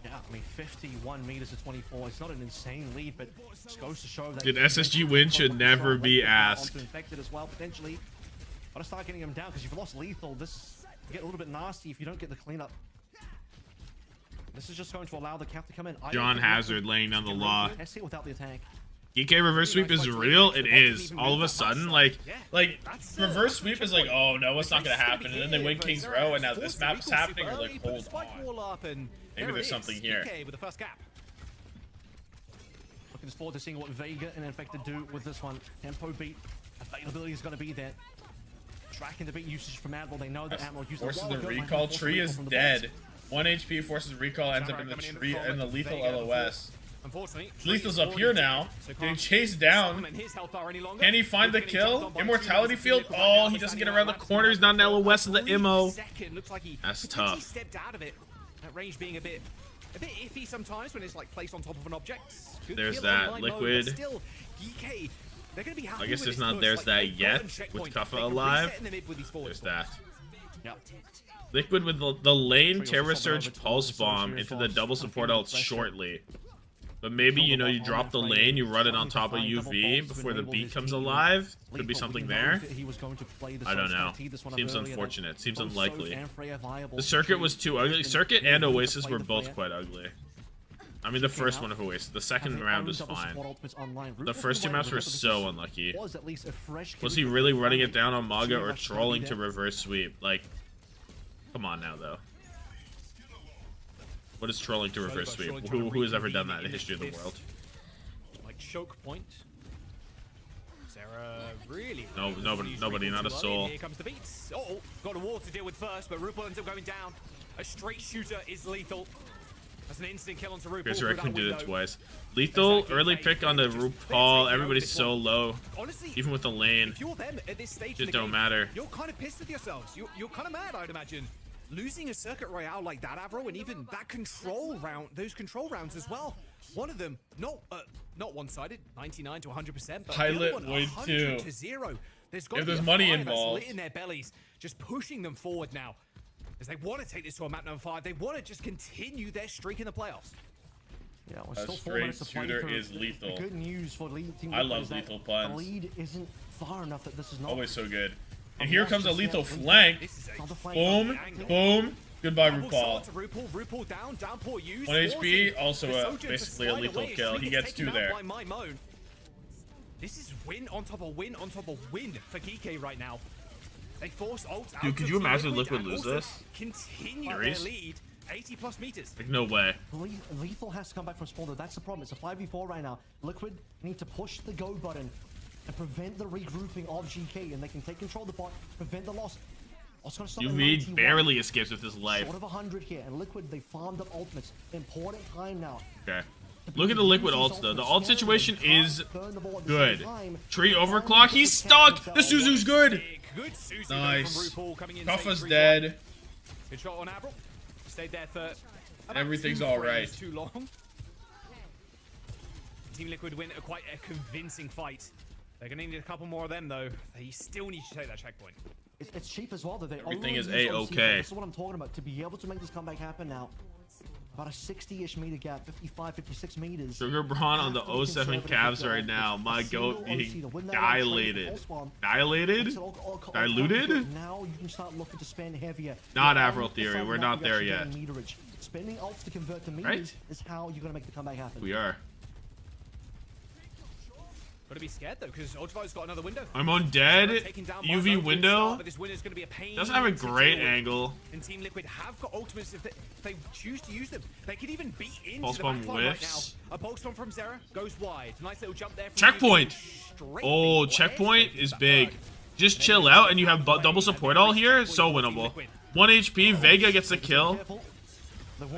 Speaker 11: Yeah, I mean, 51 meters to 24. It's not an insane lead, but it goes to show that...
Speaker 1: Did SSG win should never be asked.
Speaker 11: Infected as well, potentially. Gotta start getting him down, because you've lost lethal. This can get a little bit nasty if you don't get the cleanup. This is just going to allow the cap to come in.
Speaker 1: John Hazard laying down the law.
Speaker 11: Let's see without the attack.
Speaker 1: Geekay reverse sweep is real. It is. All of a sudden, like reverse sweep is like, oh no, what's not gonna happen? And then they win King's Row, and now this map's happening. Or like, hold on. Maybe there's something here.
Speaker 12: With the first gap.
Speaker 11: Looking forward to seeing what Vega and Infected do with this one. Tempo beat. Availability is going to be there. Tracking the beat usage from Admiral. They know that Admiral uses
Speaker 1: forces the recall. Tree is dead. 1 HP forces recall, ends up in the tree in the lethal LOS.
Speaker 12: Unfortunately,
Speaker 1: Lethal's up here now. Getting chased down. Can he find the kill? Immortality field? Oh, he doesn't get around the corner. He's not an LOS in the IMO. That's tough.
Speaker 12: Stepped out of it. That range being a bit iffy sometimes when it's like placed on top of an object.
Speaker 1: There's that Liquid.
Speaker 12: Still, Geekay, they're gonna be happy
Speaker 1: I guess
Speaker 12: with
Speaker 1: there's not. There's that yet with Kuffa alive. There's that. Liquid with the lane Terra Surge Pulse Bomb into the double support ult shortly. But maybe, you know, you drop the lane, you run it on top of UV before the beat comes alive. Could be something there. I don't know. Seems unfortunate. Seems unlikely. The circuit was too ugly. Circuit and Oasis were both quite ugly. I mean, the first one of Oasis. The second round was fine. The first 2 maps were so unlucky. Was he really running it down on Maga or trolling to reverse sweep? Like, come on now, though. What is trolling to reverse sweep? Who has ever done that in the history of the world?
Speaker 12: Like choke point. Sarah really.
Speaker 1: No, nobody, not a soul.
Speaker 12: Here comes the beats. Oh, got a wall to deal with first, but RuPaul ends up going down. A straight shooter is lethal. That's an instant kill onto RuPaul.
Speaker 1: Resurrection did it twice. Lethal early pick on the RuPaul. Everybody's so low.
Speaker 12: Honestly,
Speaker 1: even with the lane.
Speaker 12: If you're them at this stage,
Speaker 1: just don't matter.
Speaker 12: You're kind of pissed with yourselves. You're kind of mad, I'd imagine. Losing a circuit royale like that, Avro, and even that control round, those control rounds as well. One of them, not one-sided, 99 to 100%, but
Speaker 1: Pilot
Speaker 12: the other one,
Speaker 1: would
Speaker 12: 100
Speaker 1: too.
Speaker 12: to 0.
Speaker 1: If there's money involved,
Speaker 12: lit in their bellies, just pushing them forward now. Because they want to take this to a map number 5. They want to just continue their streak in the playoffs.
Speaker 11: Yeah, we're
Speaker 18: A
Speaker 11: still 4
Speaker 18: straight
Speaker 11: minutes to play
Speaker 18: shooter
Speaker 11: through.
Speaker 18: is lethal.
Speaker 11: The good news for Team
Speaker 18: I
Speaker 11: Liquid
Speaker 18: love
Speaker 11: is that
Speaker 18: lethal
Speaker 11: the
Speaker 18: puns.
Speaker 11: lead isn't far enough that this is not.
Speaker 18: Always so good. And here comes a lethal flank. Boom, boom. Goodbye, RuPaul.
Speaker 12: RuPaul down, downpour used.
Speaker 18: 1 HP, also basically a lethal kill. He gets 2 there.
Speaker 12: This is win on top of win on top of win for Geekay right now. They force ult out.
Speaker 18: Dude, could you imagine Liquid lose this?
Speaker 12: Continue their lead. 80+ meters.
Speaker 18: Like, no way.
Speaker 11: Lethal has to come back from spawn though. That's the problem. It's a 5v4 right now. Liquid need to push the go button and prevent the regrouping of GK, and they can take control of the bot, prevent the loss.
Speaker 18: UV barely escapes with his life.
Speaker 11: Short of 100 here, and Liquid, they farmed up ultimates. Important time now.
Speaker 18: Okay. Look at the Liquid ults though. The ult situation is good. Tree overclock. He's stuck. The Suzu's good. Nice. Kuffa's dead.
Speaker 12: Good shot on Avril. Stayed there for
Speaker 18: everything's all right.
Speaker 12: Too long. Team Liquid win quite a convincing fight. They're gonna need a couple more of them though. They still need to take that checkpoint.
Speaker 11: It's cheap as well though.
Speaker 18: Everything is A-okay.
Speaker 11: This is what I'm talking about. To be able to make this comeback happen now. About a 60-ish meter gap, 55, 56 meters.
Speaker 18: Sugar Braun on the 07 Cavs right now. My goat being dilated. Dilated? Diluted?
Speaker 11: Now you can start looking to spend heavier.
Speaker 18: Not Avril Theory. We're not there yet.
Speaker 11: Spending ults to convert to meters is how you're going to make the comeback happen.
Speaker 18: We are.
Speaker 12: Gotta be scared though, because Ultraviol's got another window.
Speaker 18: I'm on dead. UV window. Doesn't have a great angle.
Speaker 12: And Team Liquid have got ultimates if they choose to use them. They could even beat into
Speaker 18: Pulse
Speaker 12: the
Speaker 18: bomb
Speaker 12: backline right
Speaker 18: whiffs.
Speaker 12: now. A pulse bomb from Zera goes wide. Nice little jump there. From
Speaker 18: Checkpoint. Oh, checkpoint is big. Just chill out, and you have double support all here. So winnable. 1 HP. Vega gets the kill.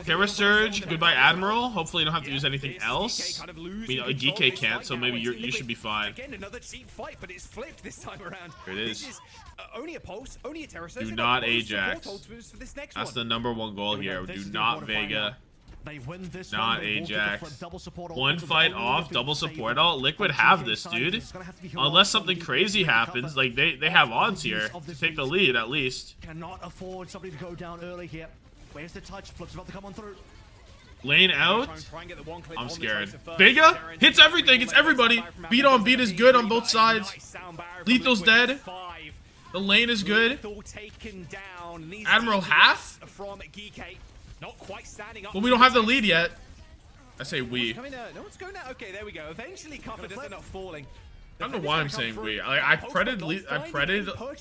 Speaker 18: Terra Surge, goodbye Admiral. Hopefully you don't have to use anything else. I mean, Geekay can't, so maybe you should be fine.
Speaker 12: Again, another cheap fight, but it's flipped this time around.
Speaker 18: Here it is.
Speaker 12: This is only a pulse, only a Terra Surge.
Speaker 18: Do not Ajax. That's the #1 goal here. Do not Vega. Not Ajax. One fight off, double support all. Liquid have this, dude. Unless something crazy happens, like they have odds here to take the lead at least.
Speaker 11: Cannot afford somebody to go down early here. Where's the touch? Flip's about to come on through.
Speaker 18: Lane out. I'm scared. Vega hits everything. It's everybody. Beat on beat is good on both sides. Lethal's dead. The lane is good. Admiral half? But we don't have the lead yet. I say we.
Speaker 12: No one's going out. Okay, there we go. Eventually, Kuffa does end up falling.
Speaker 18: I don't know why I'm saying we. I preded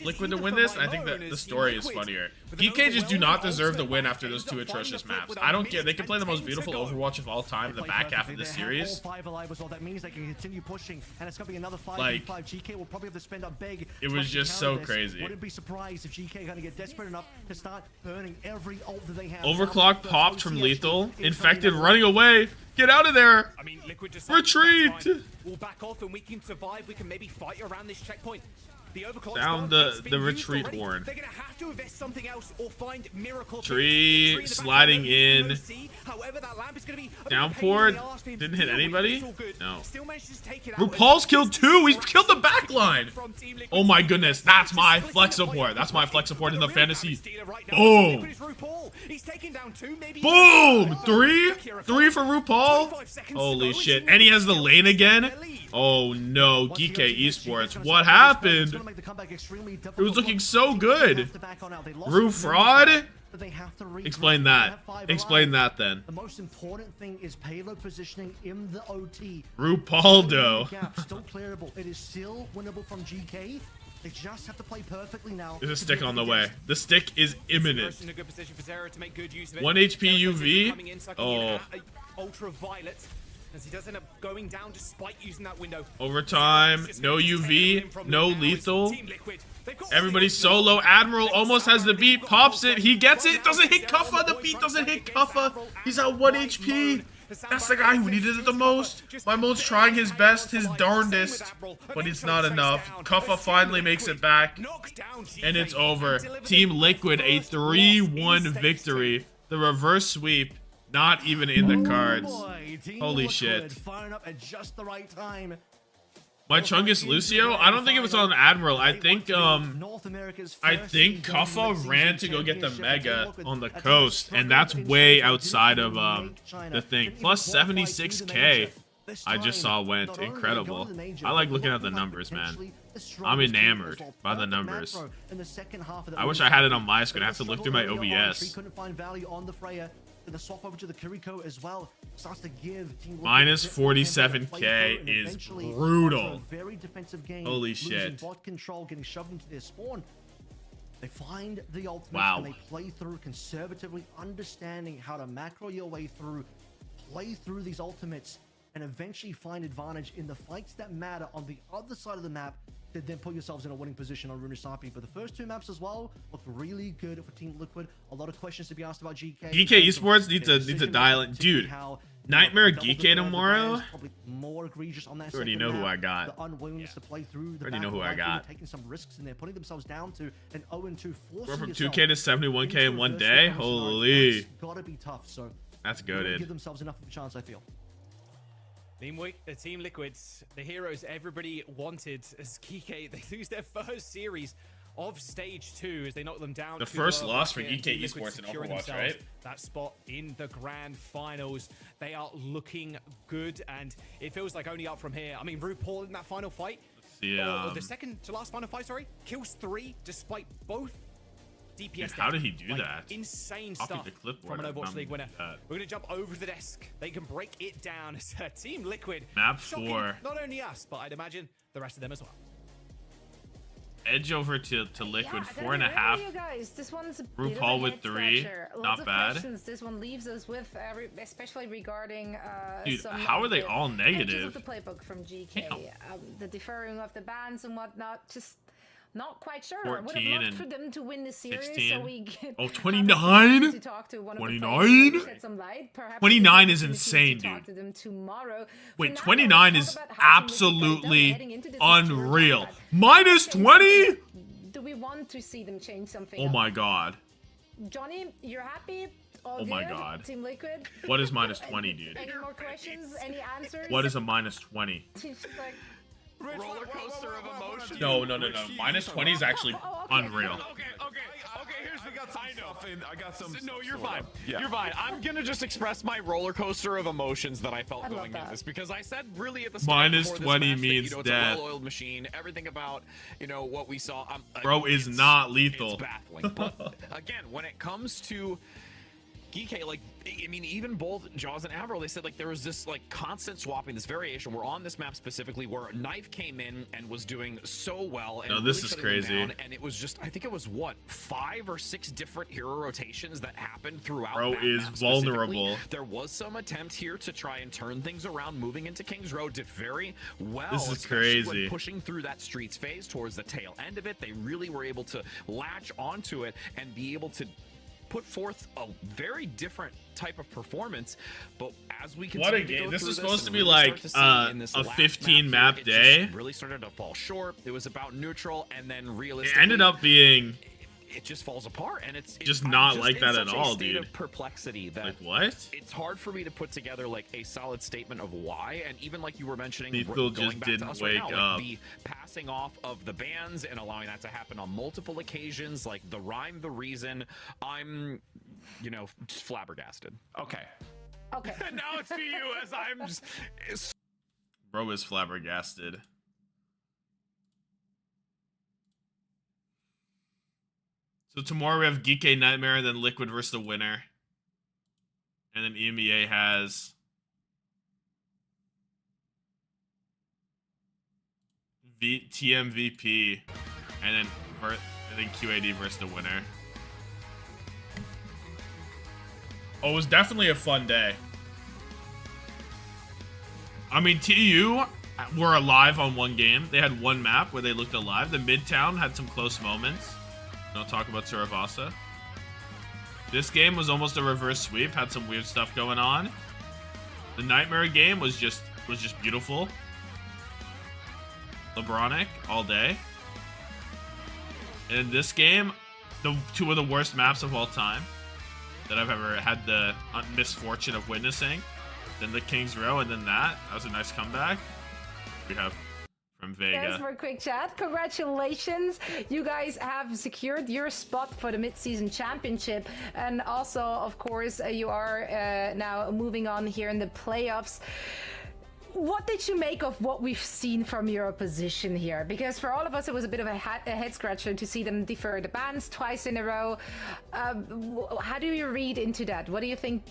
Speaker 18: Liquid to win this, and I think that the story is funnier. Geekay just do not deserve the win after those 2 atrocious maps. I don't care. They can play the most beautiful Overwatch of all time in the back half of this series.
Speaker 11: That means they can continue pushing, and it's gonna be another 5v5.
Speaker 18: Like,
Speaker 11: GK will probably have to spend up big.
Speaker 18: It was just so crazy.
Speaker 11: Wouldn't be surprised if GK gonna get desperate enough to start burning every ult that they have.
Speaker 18: Overclock popped from Lethal. Infected running away. Get out of there!
Speaker 12: I mean, Liquid just
Speaker 18: retreat!
Speaker 12: We'll back off and we can survive. We can maybe fight around this checkpoint. The overclock
Speaker 18: down the retreat horn.
Speaker 12: They're gonna have to invest something else or find miracle.
Speaker 18: Tree sliding in. Downpour didn't hit anybody. No. RuPaul's killed 2. He's killed the backline. Oh my goodness, that's my flex support. That's my flex support in the fantasy. Boom. Boom. 3 for RuPaul. Holy shit. And he has the lane again. Oh no, Geekay Esports. What happened? It was looking so good. Ru fraud? Explain that. Explain that then.
Speaker 11: The most important thing is payload positioning in the OT.
Speaker 18: RuPaldo.
Speaker 11: Still clearable. It is still winnable from GK. They just have to play perfectly now.
Speaker 18: There's a stick on the way. The stick is imminent. 1 HP UV. Oh.
Speaker 12: Ultraviolet. As he does end up going down despite using that window.
Speaker 18: Overtime, no UV, no lethal. Everybody solo. Admiral almost has the beat, pops it, he gets it, doesn't hit Kuffa, the beat doesn't hit Kuffa. He's at 1 HP. That's the guy who needed it the most. Mymo's trying his best, his darndest, but it's not enough. Kuffa finally makes it back, and it's over. Team Liquid, a 3-1 victory. The reverse sweep. Not even in the cards. Holy shit.
Speaker 11: Firing up at just the right time.
Speaker 18: My Chungus Lucio? I don't think it was on Admiral. I think Kuffa ran to go get the Mega on the coast, and that's way outside of the thing. Plus 76k. I just saw went incredible. I like looking at the numbers, man. I'm enamored by the numbers. I wish I had it on my screen. I have to look through my OBS.
Speaker 11: The swap over to the Kiriko as well starts to give
Speaker 18: minus 47k is brutal.
Speaker 11: Very defensive game.
Speaker 18: Holy shit.
Speaker 11: Bot control, getting shoved into their spawn. They find the ultimate and they play through conservatively, understanding how to macro your way through, play through these ultimates, and eventually find advantage in the fights that matter on the other side of the map to then put yourselves in a winning position on Runesapi. But the first two maps as well look really good for Team Liquid. A lot of questions to be asked about GK.
Speaker 18: Geekay Esports needs to dial it. Dude, Nightmare Geekay tomorrow?
Speaker 11: More egregious on that.
Speaker 18: You already know who I got.
Speaker 11: The unwillingness to play through the
Speaker 18: already know who I got.
Speaker 11: Taking some risks and they're putting themselves down to an 0-2.
Speaker 18: We're from 2k to 71k in one day? Holy.
Speaker 11: Gotta be tough. So
Speaker 18: that's goated.
Speaker 11: Give themselves enough of a chance, I feel.
Speaker 12: Team Liquids, the heroes everybody wanted as Geekay, they lose their first series of stage 2 as they knock them down.
Speaker 18: The first loss for Geekay Esports in Overwatch, right?
Speaker 12: That spot in the grand finals. They are looking good and it feels like only up from here. I mean, RuPaul in that final fight, the second to last final fight, sorry, kills 3 despite both DPS.
Speaker 18: Dude, how did he do that?
Speaker 12: Insane stuff from an Overwatch League winner. We're going to jump over the desk. They can break it down as Team Liquid.
Speaker 18: Map 4.
Speaker 12: Not only us, but I'd imagine the rest of them as well.
Speaker 18: Edge over to Liquid, 4.5.
Speaker 7: You guys, this one's
Speaker 18: RuPaul with 3. Not bad.
Speaker 7: This one leaves us with, especially regarding.
Speaker 18: Dude, how are they all negative?
Speaker 7: Of the playbook from GK, the deferring of the bans and whatnot, just. Not quite sure. I would have loved for them to win the series
Speaker 18: 16.
Speaker 7: so we get
Speaker 18: 29?
Speaker 7: to talk to one
Speaker 18: 29?
Speaker 7: Of shed some light. Perhaps
Speaker 18: 29 is insane, dude.
Speaker 7: Talk to them tomorrow.
Speaker 18: Wait, 29 is absolutely unreal. Minus 20?
Speaker 7: Do we want to see them change something?
Speaker 18: Oh my god.
Speaker 7: Johnny, you're happy?
Speaker 18: Oh my god.
Speaker 7: Team Liquid?
Speaker 18: What is minus 20, dude?
Speaker 7: Any more questions? Any answers?
Speaker 18: What is a minus 20?
Speaker 9: Roller coaster of emotions.
Speaker 18: No. Minus 20 is actually unreal.
Speaker 8: Okay. Here's the I got some.
Speaker 9: No, you're fine. Yeah. You're fine. I'm gonna just express my roller coaster of emotions that I felt going into this because I said really at the start.
Speaker 18: Minus 20 means
Speaker 9: it's
Speaker 18: death.
Speaker 9: a well-oiled machine. Everything about what we saw.
Speaker 18: Bro is not lethal.
Speaker 9: It's baffling. But again, when it comes to Geekay, I mean, even both Jaws and Avril, they said there was this constant swapping, this variation. We're on this map specifically where Knife came in and was doing so well. And
Speaker 18: this is crazy.
Speaker 9: And it was just, I think it was 5 or 6 different hero rotations that happened throughout.
Speaker 18: Bro is vulnerable.
Speaker 9: There was some attempt here to try and turn things around, moving into King's Road, did very well.
Speaker 18: This is crazy.
Speaker 9: When pushing through that streets phase towards the tail end of it, they really were able to latch onto it and be able to put forth a very different type of performance. But as we continue
Speaker 18: what a game. This is supposed to be like a 15 map day.
Speaker 9: Really started to fall short. It was about neutral, and then realistically
Speaker 18: it ended up being
Speaker 9: it just falls apart, and it's
Speaker 18: just not like that at all, dude.
Speaker 9: Of perplexity that
Speaker 18: what?
Speaker 9: It's hard for me to put together a solid statement of why, and even like you were mentioning,
Speaker 18: people just didn't wake up.
Speaker 9: The passing off of the bans and allowing that to happen on multiple occasions, like the rhyme, the reason. I'm, just flabbergasted.
Speaker 8: Okay.
Speaker 9: Now it's to you as I'm just.
Speaker 18: Bro is flabbergasted. So tomorrow we have Geekay Nightmare, and then Liquid versus the winner. And then EMEA has TMVP, and then QAD versus the winner. Oh, it was definitely a fun day. I mean, TU were alive on one game. They had one map where they looked alive. The Midtown had some close moments. Don't talk about Suravasa. This game was almost a reverse sweep. Had some weird stuff going on. The Nightmare game was just beautiful. LeBronic all day. And in this game, the 2 of the worst maps of all time that I've ever had the misfortune of witnessing. Then the King's Row, and then that was a nice comeback. We have from Vega.
Speaker 7: Thanks for a quick chat. Congratulations. You guys have secured your spot for the mid-season championship. And also, of course, you are now moving on here in the playoffs. What did you make of what we've seen from your opposition here? Because for all of us, it was a bit of a head scratcher to see them defer the bans twice in a row. How do you read into that? What do you think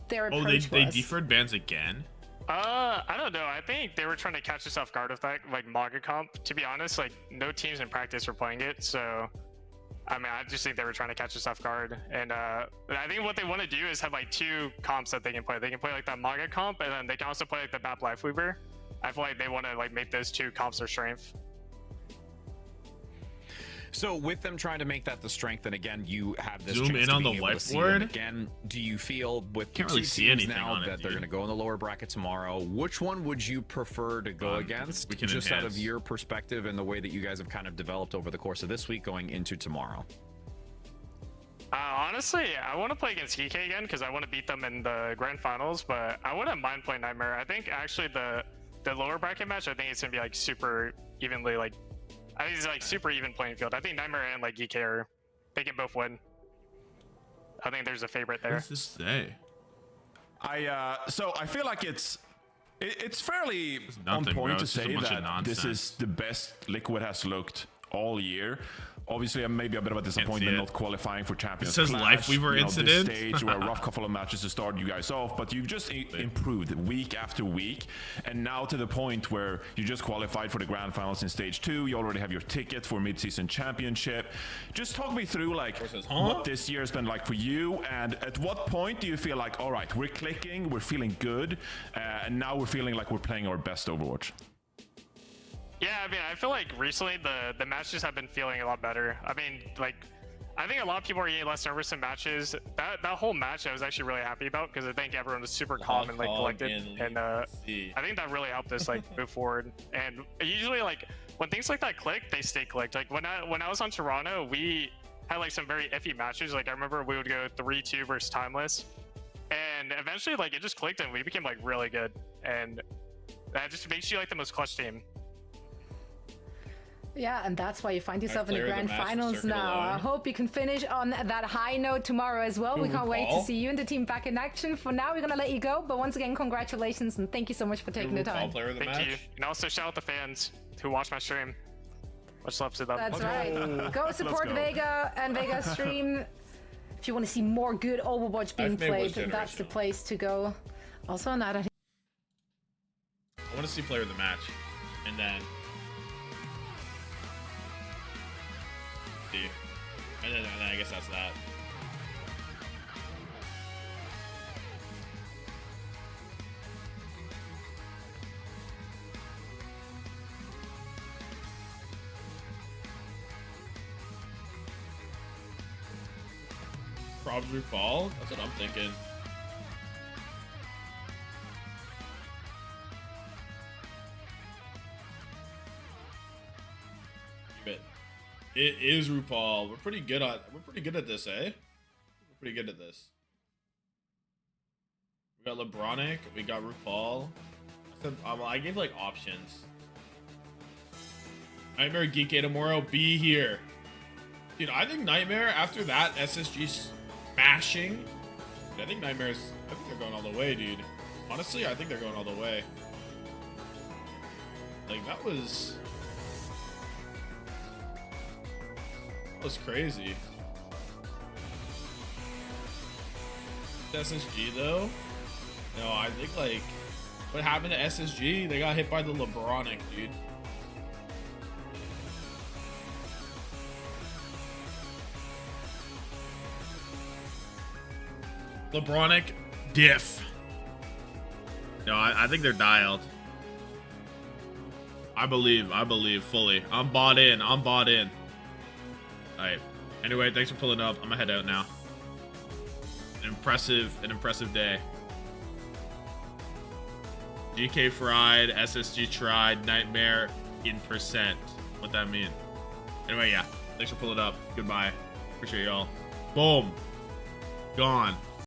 Speaker 7: their approach was?
Speaker 18: They deferred bans again?
Speaker 14: I don't know. I think they were trying to catch us off guard with that, like Manga comp. To be honest, like no teams in practice were playing it, so I mean, I just think they were trying to catch us off guard. And I think what they want to do is have like 2 comps that they can play. They can play like that Manga comp, and then they can also play like the Map Life Weaver. I feel like they want to like make those 2 comps their strength.
Speaker 9: So with them trying to make that the strength, and again, you have this
Speaker 18: Zoom
Speaker 9: chance
Speaker 18: in
Speaker 9: to
Speaker 18: on
Speaker 9: be
Speaker 18: the
Speaker 9: able to see
Speaker 18: whiteboard.
Speaker 9: them again. Do you feel with
Speaker 18: Can't
Speaker 9: two
Speaker 18: really see
Speaker 9: teams
Speaker 18: anything
Speaker 9: now
Speaker 18: on it,
Speaker 9: that they're
Speaker 18: dude.
Speaker 9: going to go in the lower bracket tomorrow? Which one would you prefer to go against?
Speaker 18: we can
Speaker 9: Just out of
Speaker 18: enhance.
Speaker 9: your perspective and the way that you guys have kind of developed over the course of this week going into tomorrow.
Speaker 14: Honestly, I want to play against Geekay again because I want to beat them in the grand finals, but I wouldn't mind playing Nightmare. I think actually the lower bracket match, I think it's gonna be like super evenly, like I think it's like super even playing field. I think Nightmare and like Geekay they can both win. I think there's a favorite there.
Speaker 18: What does this say?
Speaker 8: So I feel like it's fairly on
Speaker 18: nothing,
Speaker 8: point
Speaker 18: bro.
Speaker 8: to
Speaker 18: It's just a
Speaker 8: say
Speaker 18: bunch of
Speaker 8: that this
Speaker 18: nonsense.
Speaker 8: is the best Liquid has looked all year. Obviously, I'm maybe a bit of a disappointment
Speaker 18: it.
Speaker 8: not qualifying for Champions
Speaker 18: It says
Speaker 8: Clash.
Speaker 18: Lifeweaver incident.
Speaker 8: This stage were a rough couple of matches to start you guys off, but you've just improved week after week, and now to the point where you just qualified for the grand finals in stage 2. You already have your ticket for mid-season championship. Just talk me through like what this year has been like for you, and at what point do you feel like, all right, we're clicking, we're feeling good, and now we're feeling like we're playing our best Overwatch?
Speaker 14: Yeah, I mean, I feel like recently the matches have been feeling a lot better. I mean, like, I think a lot of people are getting less nervous in matches. That whole match I was actually really happy about because I think everyone was super calm and like collected, and I think that really helped us like move forward. And usually, like when things like that click, they stay clicked. Like when I was on Toronto, we had like some very iffy matches. Like I remember we would go 3-2 versus Timeless, and eventually like it just clicked and we became like really good. And that just makes you like the most clutch team.
Speaker 7: Yeah, and that's why you find yourself in the
Speaker 18: player of the
Speaker 7: grand
Speaker 18: match,
Speaker 7: finals
Speaker 18: circuit
Speaker 7: now. I
Speaker 18: alone.
Speaker 7: hope you can finish on that high note tomorrow as well. We can't wait to see you and the team back in action. For now, we're going to let you go. But once again, congratulations and thank you so much for taking the time.
Speaker 18: Player of the
Speaker 14: Thank
Speaker 18: match.
Speaker 14: you. And also shout out the fans who watch my stream. Much love to them.
Speaker 7: That's right. Go support Vega and Vega's stream. If you want to see more good Overwatch being
Speaker 18: FMA was
Speaker 7: played, that's the place to go. Also, now that
Speaker 18: I want to see player of the match, and then see, and then I guess that's that. Probably fall. That's what I'm thinking. It is RuPaul. We're pretty good at this, eh? We're pretty good at this. We got LeBronic, we got RuPaul. I gave like options. Nightmare Geekay tomorrow, be here. Dude, I think Nightmare after that SSG smashing. I think they're going all the way, dude. Honestly, I think they're going all the way. Like that was crazy. SSG though? No, I think like what happened to SSG? They got hit by the LeBronic, dude. LeBronic diff. No, I think they're dialed. I believe fully. I'm bought in. Alright. Anyway, thanks for pulling up. I'm gonna head out now. An impressive day. GK fried, SSG tried, Nightmare in percent. What that mean? Anyway, yeah. Thanks for pulling up. Goodbye. Appreciate y'all. Boom. Gone.